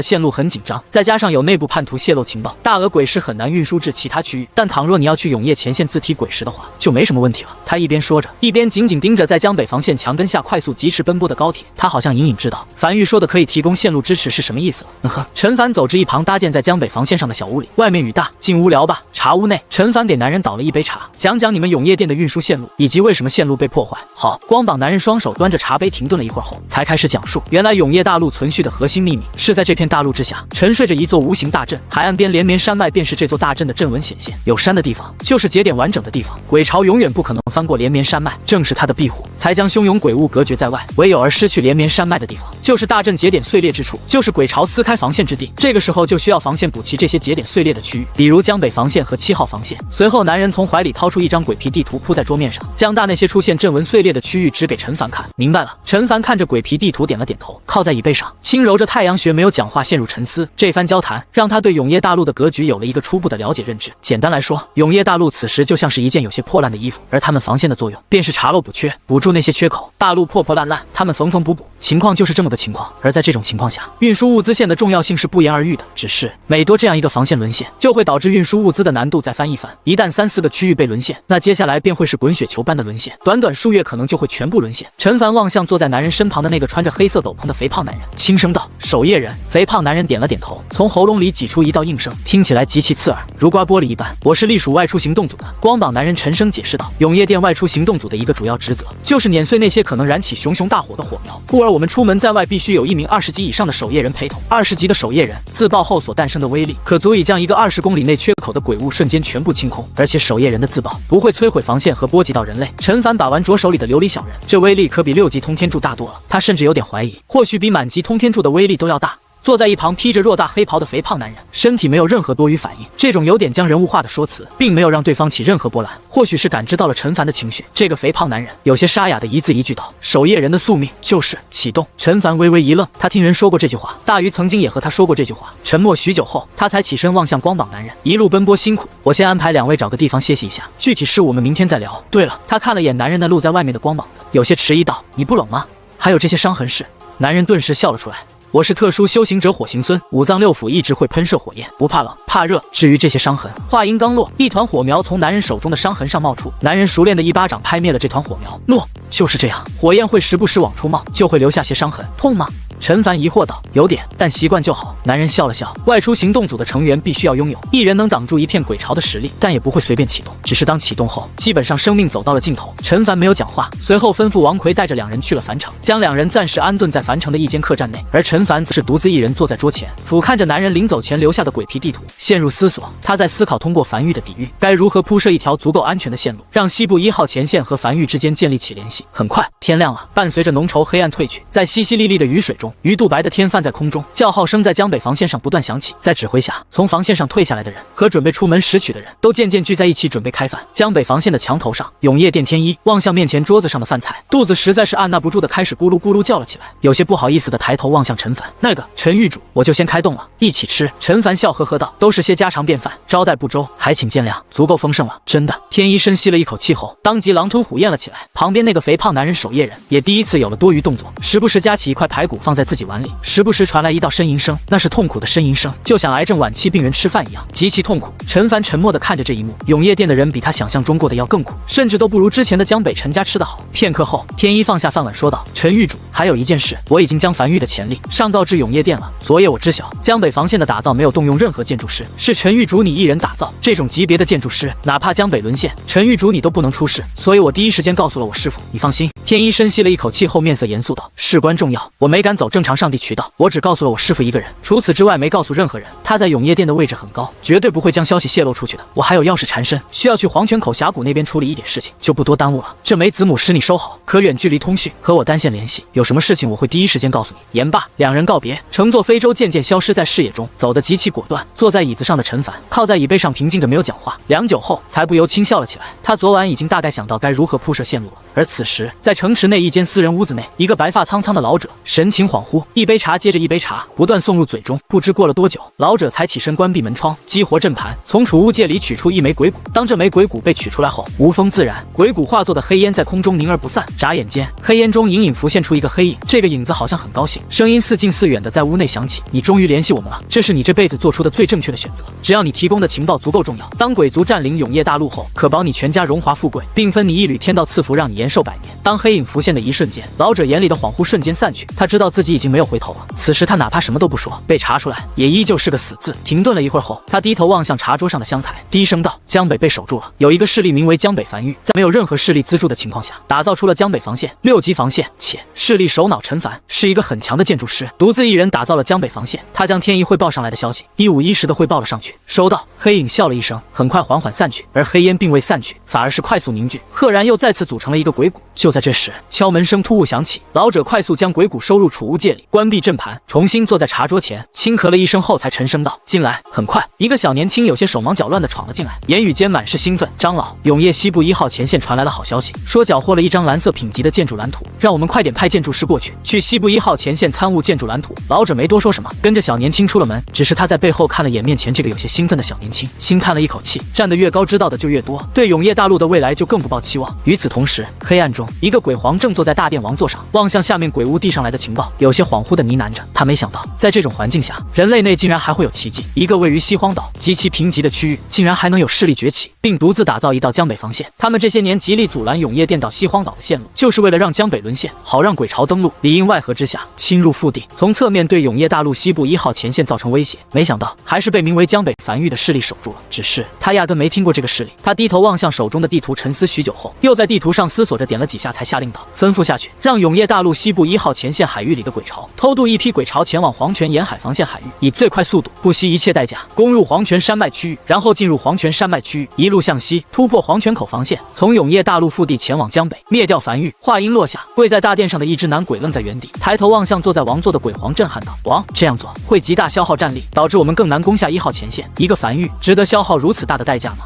S1: 线路很紧张，再加上有内部叛徒泄露情报，大额鬼石很难运输至其他区域。但倘若你要去永业前线自提鬼石的话，就没什么问题了。他一边说着，一边紧紧盯着在江北防线墙根下快速疾驰奔波的高铁。他好像隐隐知道樊玉说的可以提供线路支持是什么意思了。陈凡走至一旁搭建在江北防线上的小屋里，外面雨大，进屋聊吧。茶屋内，陈凡给男人倒了一杯茶，讲讲你们永业店的运输线路以及为什么线路被破坏。好，光膀男人双手端着茶杯停顿了一会儿后，才开始讲述。原来永业大陆存续的核心秘密是在这片大陆之下沉睡着一座无形大阵，海岸边连绵山脉便是这座大阵的阵纹显现。有山的地方就是节点完整的地方，鬼潮永远不可能翻过连绵山脉，正是它的庇护，才将汹涌鬼物隔绝在外。唯有而失去连绵山脉的地方，就是大阵节点碎裂之处，就是鬼潮撕开防线之地。这个时候就需要防线补齐这些节点碎裂的区域，比如江北防线和7号防线。随后，男人从怀里掏出一张鬼皮地图铺在桌面上，将大那些出现阵纹碎裂的区域指给陈凡看。明白了。陈凡看着鬼皮地图点了点头，靠在椅背上轻揉着太阳穴，没有讲话，陷入沉思。这番交谈让他对永业大陆的格局有了一个初步的了解认知。简单来说，永业大陆此时就像是一件有些破烂的衣服，而他们防线的作用便是查漏补缺，补住那些缺口。大陆破破烂烂，他们缝缝补补，情况就是这么个情况。而在这种情况下，运输物资线的重要性是不言而喻的。只是每多这样一个防线沦陷，就会导致运输物资的难度再翻一番。一旦3-4个区域被沦陷，那接下来便会是滚雪球般的沦陷，短短数月可能就会全部沦陷。陈凡望向坐在男人身旁的那个穿着黑色斗篷的肥胖男人，轻声道：“守夜人。”肥胖男人点了点头，从喉咙里挤出一道应声，听起来极其刺耳，如刮玻璃一般。我是隶属外出行动组的。光膀男人沉声解释道：“永业店外出行动组的一个主要职责，就是碾碎那些可能燃起熊熊大火的火苗，故而我们出门在外必须有一名20级以上的守夜人陪同。20级的守夜人自爆后所诞生的威力，可足以将一个20公里内缺口的鬼物瞬间全部清空。而且守夜人的自爆不会摧毁防线和波及到人类。”陈凡把玩着手里的琉璃小人，这威力可比6级通天柱大多了。他甚至有点怀疑，或许比满级通天柱的威力都要大。坐在一旁披着偌大黑袍的肥胖男人，身体没有任何多余反应。这种有点将人物化的说辞，并没有让对方起任何波澜。或许是感知到了陈凡的情绪，这个肥胖男人有些沙哑的一字一句道：“守夜人的宿命就是启动。”陈凡微微一愣，他听人说过这句话，大鱼曾经也和他说过这句话。沉默许久后，他才起身望向光膀男人：“一路奔波辛苦，我先安排2位找个地方歇息一下，具体事我们明天再聊。对了。”他看了眼男人那露在外面的光膀子，有些迟疑道：“你不冷吗？还有这些伤痕是？”男人顿时笑了出来：“我是特殊修行者火行孙，五脏六腑一直会喷射火焰，不怕冷，怕热。至于这些伤痕……”话音刚落，一团火苗从男人手中的伤痕上冒出，男人熟练的一巴掌拍灭了这团火苗。诺，就是这样，火焰会时不时往出冒，就会留下些伤痕。痛吗？陈凡疑惑道：“有点，但习惯就好。”男人笑了笑，外出行动组的成员必须要拥有一人能挡住一片鬼潮的实力，但也不会随便启动。只是当启动后，基本上生命走到了尽头。陈凡没有讲话，随后吩咐王奎带着2人去了樊城，将2人暂时安顿在樊城的一间客栈内，而陈凡则是独自一人坐在桌前，俯瞰着男人临走前留下的鬼皮地图，陷入思索。他在思考通过樊玉的抵御，该如何铺设一条足够安全的线路，让西部1号前线和樊玉之间建立起联系。很快天亮了，伴随着浓稠黑暗褪去，在淅淅沥沥的雨水中，中，鱼肚白的天泛在空中，叫号声在江北防线上不断响起。在指挥下，从防线上退下来的人和准备出门拾取的人都渐渐聚在一起，准备开饭。江北防线的墙头上，永夜殿天一望向面前桌子上的饭菜，肚子实在是按捺不住的开始咕噜咕噜叫了起来，有些不好意思的抬头望向陈凡。那个陈狱主，我就先开动了，一起吃。陈凡笑呵呵道：“都是些家常便饭，招待不周，还请见谅，足够丰盛了。”真的。天一深吸了一口气后，当即狼吞虎咽了起来。旁边那个肥胖男人守夜人也第一次有了多余动作，时不时夹起一块排骨放在自己碗里，时不时传来一道呻吟声，那是痛苦的呻吟声，就像癌症晚期病人吃饭一样，极其痛苦。陈凡沉默地看着这一幕，永夜店的人比他想象中过得要更苦，甚至都不如之前的江北陈家吃得好。片刻后，天一放下饭碗说道：“陈狱主，还有一件事，我已经将樊玉的潜力上告至永夜店了。昨夜我知晓，江北防线的打造没有动用任何建筑师，是陈狱主你一人打造。这种级别的建筑师，哪怕江北沦陷，陈狱主你都不能出事，所以我第一时间告诉了我师父。你放心。”天一深吸了一口气后，面色严肃道：“事关重要，我没敢走正常上帝渠道，我只告诉了我师父一个人，除此之外没告诉任何人。他在永夜店的位置很高，绝对不会将消息泄露出去的。我还有要事缠身，需要去黄泉口峡谷那边处理一点事情，就不多耽误了。这枚子母石你收好，可远距离通讯，和我单线联系，有什么事情我会第一时间告诉你。”言罢，两人告别，乘坐非洲渐渐消失在视野中，走得极其果断。坐在椅子上的陈凡靠在椅背上平静着没有讲话，良久后才不由轻笑了起来。他昨晚已经大概想到该如何铺设线路了。而此时，在城池内一间私人屋子内，一个白发苍苍的老者神情恍惚，一杯茶接着一杯茶不断送入嘴中。不知过了多久，老者才起身关闭门窗，激活阵盘，从储物戒里取出一枚鬼骨。当这枚鬼骨被取出来后，无风自燃，鬼骨化作的黑烟在空中凝而不散。眨眼间，黑烟中隐隐浮现出一个黑影，这个影子好像很高兴，声音似近似远的在屋内响起：“你终于联系我们了，这是你这辈子做出的最正确的选择。只要你提供的情报足够重要，当鬼族占领永夜大陆后，可保你全家荣华富贵，并分你一缕天道赐福，让你延寿100年。”当黑影浮现的一瞬间，老者眼里的恍惚瞬间散去，他知道自己已经没有回头了。此时他哪怕什么都不说，被查出来也依旧是个死字。停顿了一会儿后，他低头望向茶桌上的香台，低声道：“江北被守住了，有一个势力名为江北樊玉，在没有任何势力资助的情况下，打造出了江北防线6级防线，且势力首脑陈凡是一个很强的建筑师，独自一人打造了江北防线。他将天一汇报上来的消息一五一十的汇报了上去。”收到。黑影笑了一声，很快缓缓散去，而黑烟并未散去，反而是快速凝聚，赫然又再次组成了一个鬼骨。就在这时，敲门声突兀响起，老者快速将鬼骨收入储物戒里，关闭阵盘，重新坐在茶桌前，轻咳了一声后才沉声道：“进来。”很快，一个小年轻有些手忙脚乱的闯了进来，言语间满是兴奋：“长老，永夜西部1号前线传来了好消息，说缴获了一张蓝色品级的建筑蓝图，让我们快点派建筑师过去，去西部1号前线参悟建筑蓝图。”老者没多说什么，跟着小年轻出了门，只是他在背后看了眼面前这个有些兴奋的小年轻，轻叹了一口气：站得越高，知道的就越多，对永夜大陆的未来就更不抱期望。与此同时，黑暗中，一个鬼皇正坐在大殿王座上，望向下面鬼屋递上来的情报，有些恍惚的呢喃着。他没想到，在这种环境下，人类内竟然还会有奇迹。一个位于西荒岛极其贫瘠的区域，竟然还能有势力崛起，并独自打造一道江北防线。他们这些年极力阻拦永夜电到西荒岛的线路，就是为了让江北沦陷，好让鬼巢登陆，里应外合之下侵入腹地，从侧面对永夜大陆西部1号前线造成威胁。没想到，还是被名为江北樊玉的势力守住了。只是他压根没听过这个势力。他低头望向手中的地图，沉思许久后，又在地图上思索着，点了几下，才下令道：“吩咐下去，让永夜大陆西部1号前线海域里的鬼巢偷渡一批鬼巢前往黄泉沿海防线海域，以最快速度，不惜一切代价攻入黄泉山脉区域，然后进入黄泉山脉区域，一路向西突破黄泉口防线，从永夜大陆腹地前往江北，灭掉樊玉。”话音落下，跪在大殿上的一只男鬼愣在原地，抬头望向坐在王座的鬼皇，震撼道：“王，这样做会极大消耗战力，导致我们更难攻下1号前线。一个樊玉值得消耗如此大的代价吗？”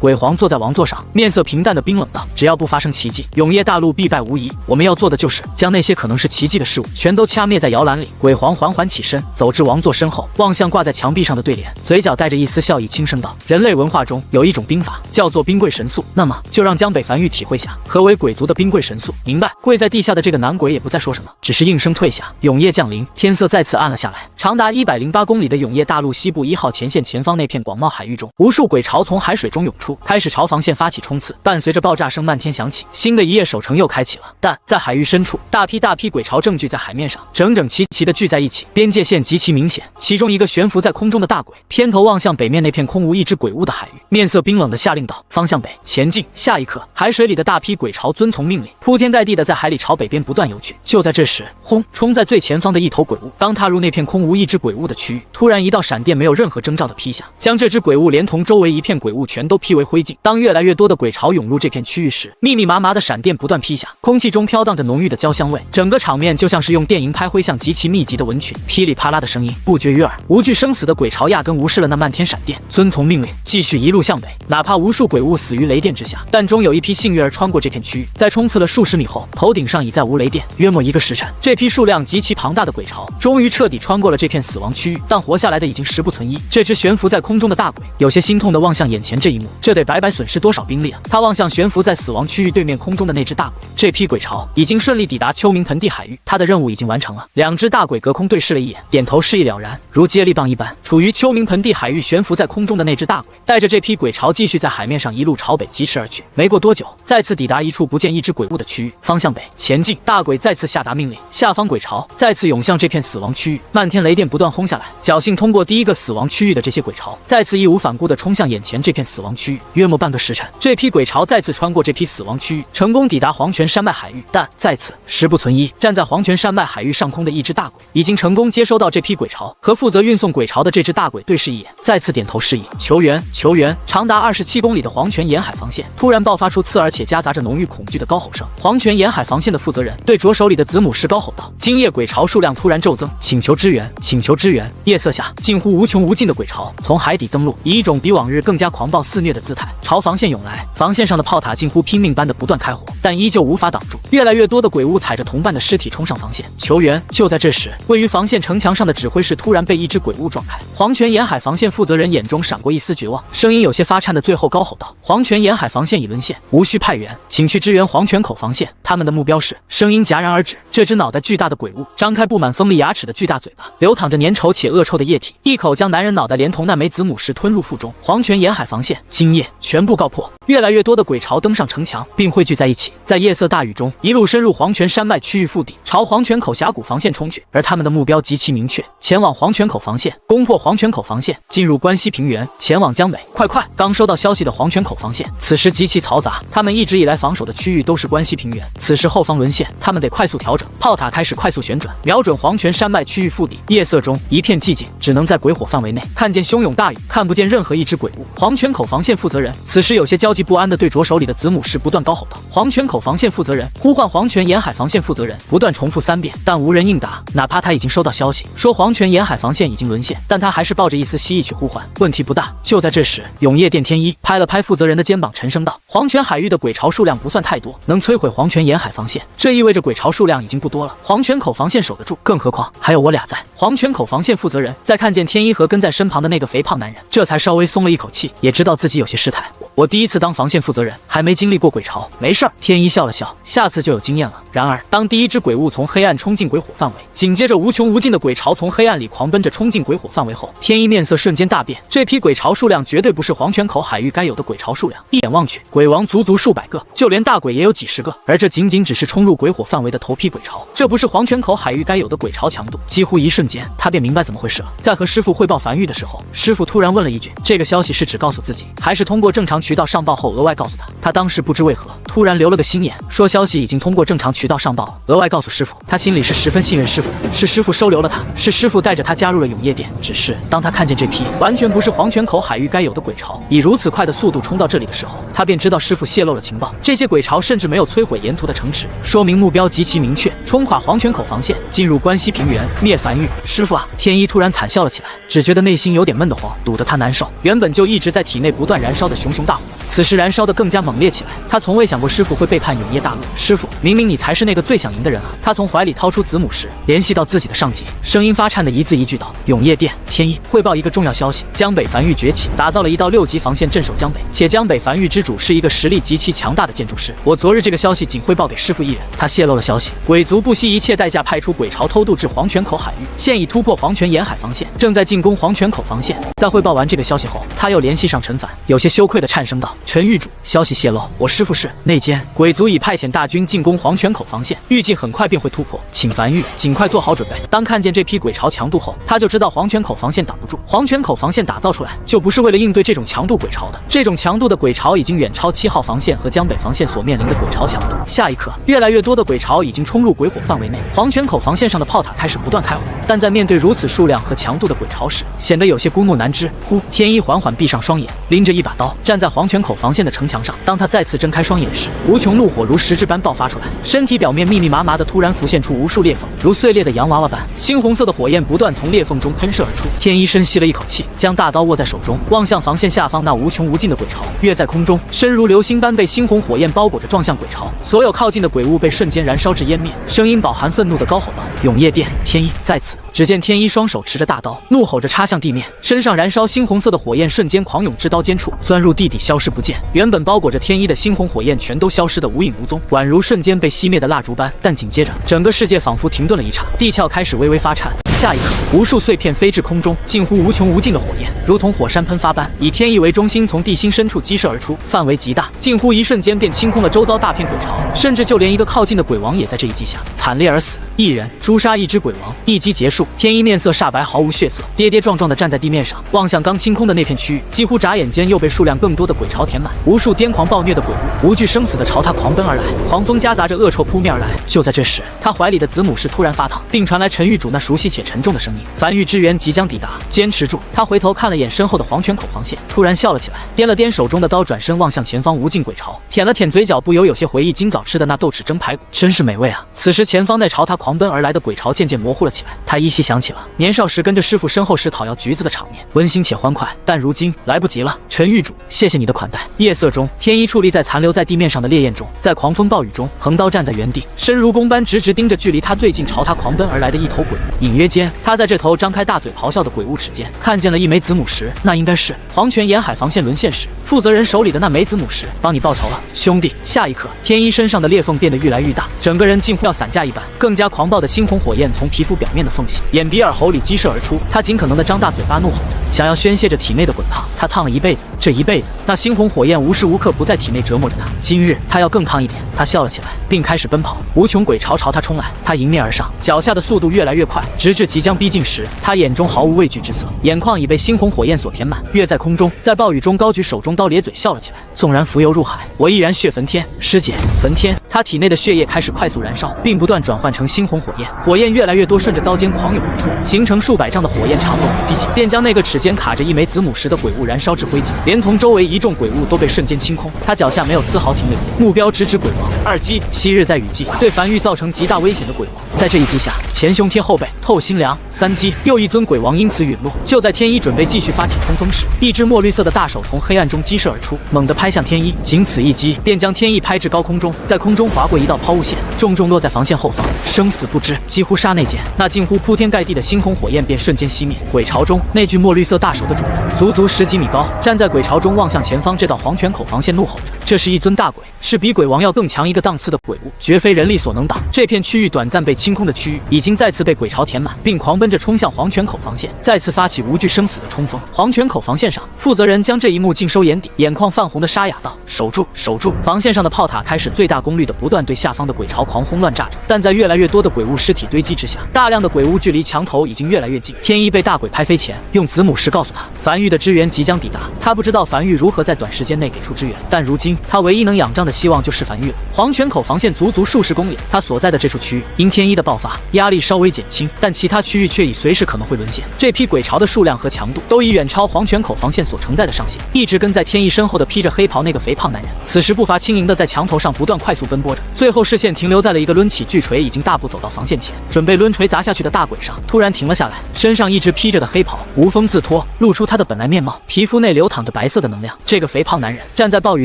S1: 鬼皇坐在王座上，面色平淡的冰冷道：“只要不发生奇迹，永夜大陆必败无疑。我们要做的就是将那些可能是奇迹的事物全都掐灭在摇篮里。”鬼皇缓缓起身，走至王座身后，望向挂在墙壁上的对联，嘴角带着一丝笑意，轻声道：“人类文化中有一种兵法，叫做兵贵神速。那么就让江北樊玉体会下何为鬼族的兵贵神速。”明白。跪在地下的这个男鬼也不再说什么，只是应声退下。永夜降临，天色再次暗了下来。长达108公里的永夜大陆西部1号前线前方那片广袤海域中，无数鬼巢从海水中涌出，开始朝防线发起冲刺。伴随着爆炸声漫天响起，新的一夜守城又开启了。但在海域深处，大批鬼巢正聚在海面上，整整齐齐的聚在一起，边界线极其明显。其中一个悬浮在空中的大鬼偏头望向北面那片空无一只鬼屋的海域，面色冰冷的下令道：“方向北前进。”下一刻，海水里的大批鬼巢遵从命令，铺天盖地的在海里朝北边不断游去。就在这时，轰！冲在最前方的一头鬼屋刚踏入那片空无无一只鬼物的区域，突然一道闪电没有任何征兆的劈下，将这只鬼物连同周围一片鬼物全都劈为灰烬。当越来越多的鬼潮涌入这片区域时，密密麻麻的闪电不断劈下，空气中飘荡着浓郁的焦香味，整个场面就像是用电银拍灰像极其密集的蚊群，噼里啪啦的声音不绝于耳。无惧生死的鬼潮压根无视了那漫天闪电，遵从命令继续一路向北。哪怕无数鬼物死于雷电之下，但终有一批幸运儿穿过这片区域，在冲刺了数十米后，头顶上已再无雷电。约莫1个时辰，这批数量极其庞大的鬼潮终于彻底穿过了这片死亡区域，但活下来的已经10不存1。这只悬浮在空中的大鬼有些心痛地望向眼前这一幕，这得白白损失多少兵力啊！他望向悬浮在死亡区域对面空中的那只大鬼，这批鬼潮已经顺利抵达丘明盆地海域，他的任务已经完成了。2只大鬼隔空对视了一眼，点头示意了然，如接力棒一般。处于丘明盆地海域悬浮在空中的那只大鬼带着这批鬼潮继续在海面上一路朝北疾驰而去。没过多久，再次抵达一处不见一只鬼物的区域，方向北前进。大鬼再次下达命令，下方鬼潮再次涌向这片死亡区域，漫天雷电不断轰下来，侥幸通过第一个死亡区域的这些鬼潮再次义无反顾地冲向眼前这片死亡区域。约莫半个时辰，这批鬼潮再次穿过这批死亡区域，成功抵达黄泉山脉海域，但再次10不存1。站在黄泉山脉海域上空的一只大鬼已经成功接收到这批鬼潮，和负责运送鬼潮的这只大鬼对视一眼，再次点头示意求援求援。长达27公里的黄泉沿海防线突然爆发出刺耳且夹杂着浓郁恐惧的高吼声。黄泉沿海防线的负责人对着手里的子母狮高吼道：“今夜鬼潮数量突然骤增，请求支援，请求支援！”夜色下，近乎无穷无尽的鬼潮从海底登陆，以一种比往日更加狂暴肆虐的姿态朝防线涌来。防线上的炮塔近乎拼命般的不断开火，但依旧无法挡住。越来越多的鬼物踩着同伴的尸体冲上防线求援。就在这时，位于防线城墙上的指挥室突然被一只鬼物撞开。黄泉沿海防线负责人眼中闪过一丝绝望，声音有些发颤的最后高吼道：“黄泉沿海防线已沦陷，无需派援，请去支援黄泉口防线。他们的目标是……”声音戛然而止。这只脑袋巨大的鬼物张开布满锋利牙齿的巨大嘴巴，流淌着粘稠且恶臭的液体，一口将男人脑袋连同那枚子母石吞入腹中。黄泉沿海防线今夜全部告破。越来越多的鬼潮登上城墙，并汇聚在一起，在夜色大雨中一路深入黄泉山脉区域腹地，朝黄泉口峡谷防线冲去。而他们的目标极其明确，前往黄泉口防线，攻破黄泉口防线，进入关西平原，前往江北。快快！刚收到消息的黄泉口防线此时极其嘈杂，他们一直以来防守的区域都是关西平原，此时后方沦陷，他们得快速调整。炮塔开始快速旋转，瞄准黄泉山脉区域腹地。夜色中一片寂静，只能在鬼火范围内看见汹涌大雨，看不见任何一只鬼物。黄泉口防线负责人此时有些焦急不安地对着手里的子母狮不断高吼道：“黄泉口防线负责人，呼唤黄泉沿海防线负责人。”不断重复3遍，但无人应答。哪怕他已经收到消息说黄泉沿海防线已经沦陷，但他还是抱着一丝希冀去呼唤，问题不大。就在这时，永夜殿天一拍了拍负责人的肩膀，沉声道：“黄泉海域的鬼潮数量不算太多，能摧毁黄泉沿海防线，这意味着鬼潮数量已经不多了。黄泉口防线守得住，更何况还有我俩在。”黄泉口防线负责人在看见天一和跟在身旁的那个肥胖男人，这才稍微松了一口气，也知道自己有些失态。我第一次当防线负责人，还没经历过鬼潮，没事儿。天一笑了笑，下次就有经验了。然而，当第一只鬼物从黑暗冲进鬼火范围，紧接着无穷无尽的鬼潮从黑暗里狂奔着冲进鬼火范围后，天一面色瞬间大变。这批鬼潮数量绝对不是黄泉口海域该有的鬼潮数量，一眼望去，鬼王足足数百个，就连大鬼也有几十个，而这仅仅只是冲入鬼火范围的头批鬼潮，这不是黄泉口海域该有的鬼潮强度。几乎一瞬间，他便明白怎么回事了。在和师傅汇报繁育的时候，师傅突然问了一句：“这个消息是只告诉自己，还是通过正常渠道上报后额外告诉他？”他当时不知为何突然留了个心眼，说消息已经通过正常渠道上报了，额外告诉师傅。他心里是十分信任师傅的，是师傅收留了他，是师傅带着他加入了永夜殿。只是当他看见这批完全不是黄泉口海域该有的鬼潮以如此快的速度冲到这里的时候，他便知道师傅泄露了情报。这些鬼潮甚至没有摧毁沿途的城池，说明目标极其明确，冲垮黄泉口防线，进入关西平原，灭繁育。师傅啊！天一突然惨笑了起来，只觉得内心有点闷得慌，堵得他难受。原本就一直在体内不断燃烧的熊熊大火，此时燃烧得更加猛烈起来。他从未想过师傅会背叛永夜大陆。师傅，明明你才是那个最想赢的人啊！他从怀里掏出子母石，联系到自己的上级，声音发颤的一字一句道：“永夜殿，天一，汇报一个重要消息，江北繁育崛起，打造了一道6级防线镇守江北，且江北繁育之主是一个实力极其强大的建筑师。我昨日这个消息仅汇报给师傅一人，他泄露了消息，鬼族不惜一切代价派出鬼潮偷渡至黄泉口海域，现已突破黄泉沿海防线，正在进攻黄泉口防线。”在汇报完这个消息后，他又联系上陈凡，有些羞愧的颤声道：“陈玉主，消息泄露，我师父是内奸，鬼族已派遣大军进攻黄泉口防线，预计很快便会突破，请樊玉尽快做好准备。当看见这批鬼巢强度后，他就知道黄泉口防线挡不住。黄泉口防线打造出来就不是为了应对这种强度鬼巢的，这种强度的鬼巢已经远超7号防线和江北防线所面临的鬼巢强度。下一刻，越来越多的鬼巢已经冲入鬼火范围内，黄泉口防线上的炮塔开始不断开火，但在面对如此数量和强度的鬼巢时，显得有些孤木难支。呼，天一缓缓闭上双眼，拎着一把刀站在黄泉口防线的城墙上。当他再次睁开双眼时，无穷怒火如实质般爆发出来，身体表面密密麻麻的突然浮现出无数裂缝，如碎裂的洋娃娃般，猩红色的火焰不断从裂缝中喷射而出。天一深吸了一口气，将大刀握在手中，望向防线下方那无穷无尽的鬼巢，跃在空中，身如流星般被猩红火焰包裹着撞向鬼巢，所有靠近的鬼物被瞬间燃烧至湮灭，声音饱含愤怒的高吼道：“永夜殿，天一！”在此，只见天一双手持着大刀，怒吼着插向地面，身上燃烧猩红色的火焰瞬间狂涌至刀尖处，钻入地底消失不见。原本包裹着天一的猩红火焰全都消失得无影无踪，宛如瞬间被熄灭的蜡烛般。但紧接着，整个世界仿佛停顿了一刹，地壳开始微微发颤。下一刻，无数碎片飞至空中，近乎无穷无尽的火焰，如同火山喷发般，以天一为中心从地心深处激射而出，范围极大，近乎一瞬间便清空了周遭大片鬼巢，甚至就连一个靠近的鬼王也在这一击下惨烈而死。一人诛杀一只鬼王，一击结束。天一面色煞白，毫无血色，跌跌撞撞地站在地面上，望向刚清空的那片区域，几乎眨眼间又被数量更多的鬼巢填满，无数癫狂暴虐的鬼物无惧生死地朝他狂奔而来，狂风夹杂着恶臭扑面而来。就在这时，他怀里的子母石突然发烫，并传来陈玉主那熟悉且沉重的声音：“樊玉支援即将抵达，坚持住！”他回头看了眼身后的黄泉口防线，突然笑了起来，掂了掂手中的刀，转身望向前方无尽鬼巢，舔了舔嘴角，不由有些回忆今早吃的那豆豉蒸排骨，真是美味啊！此时前方那朝他狂奔而来的鬼巢渐渐模糊了起来，他依稀想起了年少时跟着师傅身后时讨要橘子的场面，温馨且欢快，但如今来不及了。陈玉主，谢谢你的款待。夜色中，天一矗立在残留在地面上的烈焰中，在狂风暴雨中横刀站在原地，身如弓般直直盯着距离他最近朝他狂奔而来的一头鬼物。隐约间，他在这头张开大嘴咆哮的鬼物齿间看见了一枚子母石，那应该是黄泉沿海防线沦陷时负责人手里的那枚子母石。帮你报仇了，兄弟！下一刻，天一身上的裂缝变得愈来愈大，整个人近乎要散架一般，更加狂暴的猩红火焰从皮肤表面的缝隙、眼鼻耳喉里激射而出。他尽可能的张大嘴巴，怒吼着，想要宣泄着体内的滚烫。他烫了一辈子，这一辈子，那猩红火焰无时无刻不在体内折磨着他。今日他要更烫一点。他笑了起来，并开始奔跑。无穷鬼巢朝他冲来，他迎面而上，脚下的速度越来越快，直至即将逼近时，他眼中毫无畏惧之色，眼眶已被猩红火焰所填满。跃在空中，在暴雨中高举手中刀，咧嘴笑了起来。纵然浮游入海，我依然血焚天。师姐，焚天！他体内的血液开始快速燃烧，并不断转换成猩红火焰，火焰越来越多，顺着刀尖狂涌而出，形成数百丈的火焰长龙，毕竟便将那个齿间卡着一枚子母石的鬼物燃烧至灰烬，连同周围一众鬼物都被瞬间清空。他脚下没有丝毫停留，目标直指鬼王。二击，昔日在雨季对樊玉造成极大危险的鬼王，在这一击下前胸贴后背，透心凉。三击，又一尊鬼王因此陨落。就在天一准备继续发起冲锋时，一只墨绿色的大手从黑暗中激射而出，猛地拍向天一，仅此一击便将天一拍至高空中，在空中划过一道抛物线，重重落在防线后方，生死不知。几乎刹那间，那近乎铺天盖地的猩红火焰便瞬间熄灭。鬼巢中，那具墨绿色大手的主人足足10几米高，站在鬼巢中望向前方这道黄泉口防线，怒吼着。这是一尊大鬼，是比鬼王要更强一个档次的鬼物，绝非人力所能挡。这片区域短暂被清空的区域，已经再次被鬼巢填满，并狂奔着冲向黄泉口防线，再次发起无惧生死的冲锋。黄泉口防线上，负责人将这一幕尽收眼底，眼眶泛红的沙哑道：“守住，守住！”防线上的炮塔开始最大功率的不断对下方的鬼巢狂轰乱炸着，但在越来越多的鬼物尸体堆积之下，大量的鬼物距离墙头已经越来越近。天一被大鬼拍飞前，用子母石告诉他，樊玉的支援即将抵达。他不知道樊玉如何在短时间内给出支援，但如今他唯一能仰仗的希望就是樊玉了。黄泉口防线足足数十公里，他所在的这处区域因天一的爆发，压力稍微减轻，但其他区域却已随时可能会沦陷。这批鬼巢的数量和强度都已远超黄泉口防线所承载的上限。一直跟在天一身后的披着黑袍那个肥胖男人，此时步伐轻盈的在墙头上不断快速奔波着，最后视线停留在了一个抡起巨锤已经大步走到防线前，准备抡锤砸下去的大鬼上，突然停了下来，身上一直披着的黑袍无风自脱，露出他的本来面貌，皮肤内流淌着白色的能量。这个肥胖男人站在暴雨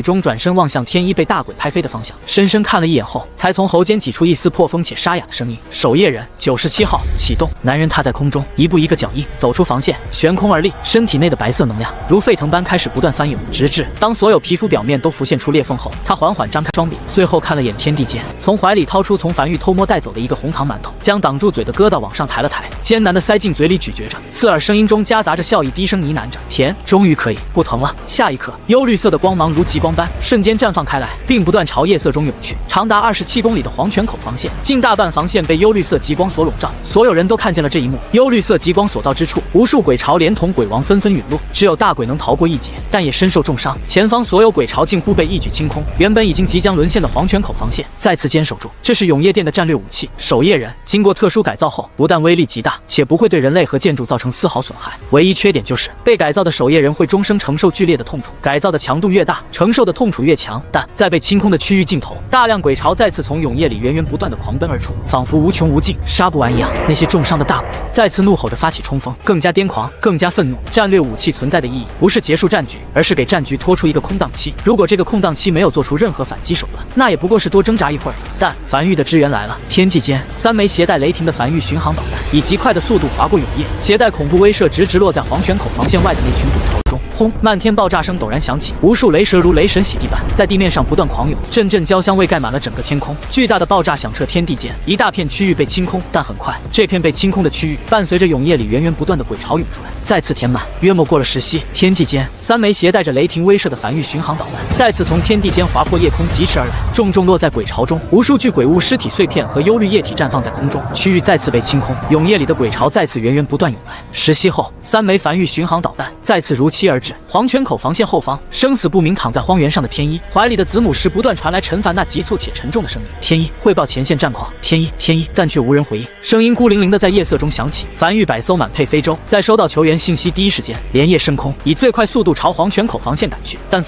S1: 中，转身望向天一被大鬼拍飞的方向，深深看了一眼后，才从喉间挤出一丝破风且沙哑的声音：“守夜人97号启动。”男人踏在空中，一步一个脚印走出防线，悬空而立，身体内的白色能量如沸腾般开始不断翻涌，直至当所有皮肤表面都浮现出裂缝后，他缓缓张开双臂，最后看了眼眼天地间，从怀里掏出从樊玉偷摸带走的一个红糖馒头，将挡住嘴的疙瘩往上抬了抬，艰难地塞进嘴里咀嚼着，刺耳声音中夹杂着笑意，低声呢喃着：“甜，终于可以不疼了。”下一刻，幽绿色的光芒如极光般瞬间绽放开来，并不断朝夜色中涌去。长达27公里的黄泉口防线，近大半防线被幽绿色极光所笼罩，所有人都看见了这一幕。幽绿色极光所到之处，无数鬼巢连同鬼王纷纷陨落，只有大鬼能逃过一劫，但也身受重伤。前方所有鬼巢近乎被一举清空，原本已经即将沦陷的黄泉口防线再次坚守住。这是永夜殿的战略武器——守夜人。经过特殊改造后，不但威力极大，且不会对人类和建筑造成丝毫损害。唯一缺点就是被改造的守夜人会终生承受剧烈的痛楚，改造的强度越大，承受的痛楚越强。但在被清空的区域尽头，大量鬼巢再次从永夜里源源不断的狂奔而出，仿佛无穷无尽，杀不完一样。那些重伤的大鬼再次怒吼着发起冲锋，更加癫狂，更加愤怒。战略武器存在的意义不是结束战局，而是给战局拖出一个空档期。如果这个空档期没有做出任何反击手段，那也不过是多挣扎一会儿。但樊玉的支援来了，天际间3枚携带雷霆的樊玉巡航导弹以极快的速度划过永夜，携带恐怖威慑，直落在黄泉口防线外的那群鬼巢中。轰！漫天爆炸声陡然响起，无数雷蛇如雷神洗地般在地面上不断狂涌，阵阵焦香味盖满了整个天空。巨大的爆炸响彻天地间，一大片区域被清空。但很快，这片被清空的区域伴随着永夜里源源不断的鬼巢涌出来，再次填满。约莫过了10息，天际间3枚携带着雷霆威慑的樊玉巡航导弹再次从天地间划破夜空疾驰而来，重重落在鬼巢中。无数具鬼物尸体碎片和幽绿液体绽放在空中，区域再次被清空。永夜里的鬼巢再次源源不断涌来。10息后，3枚樊玉巡航导弹再次如期而至。黄泉口防线后方，生死不明躺在荒原上的天一怀里的子母时，不断传来陈凡那急促且沉重的声音：“天一，汇报前线战况。”天一，但却无人回应。声音孤零零的在夜色中响起。樊玉100艘满配飞舟在收到球员信息第一时间连夜升空，以最快速度朝黄泉口防线赶去，但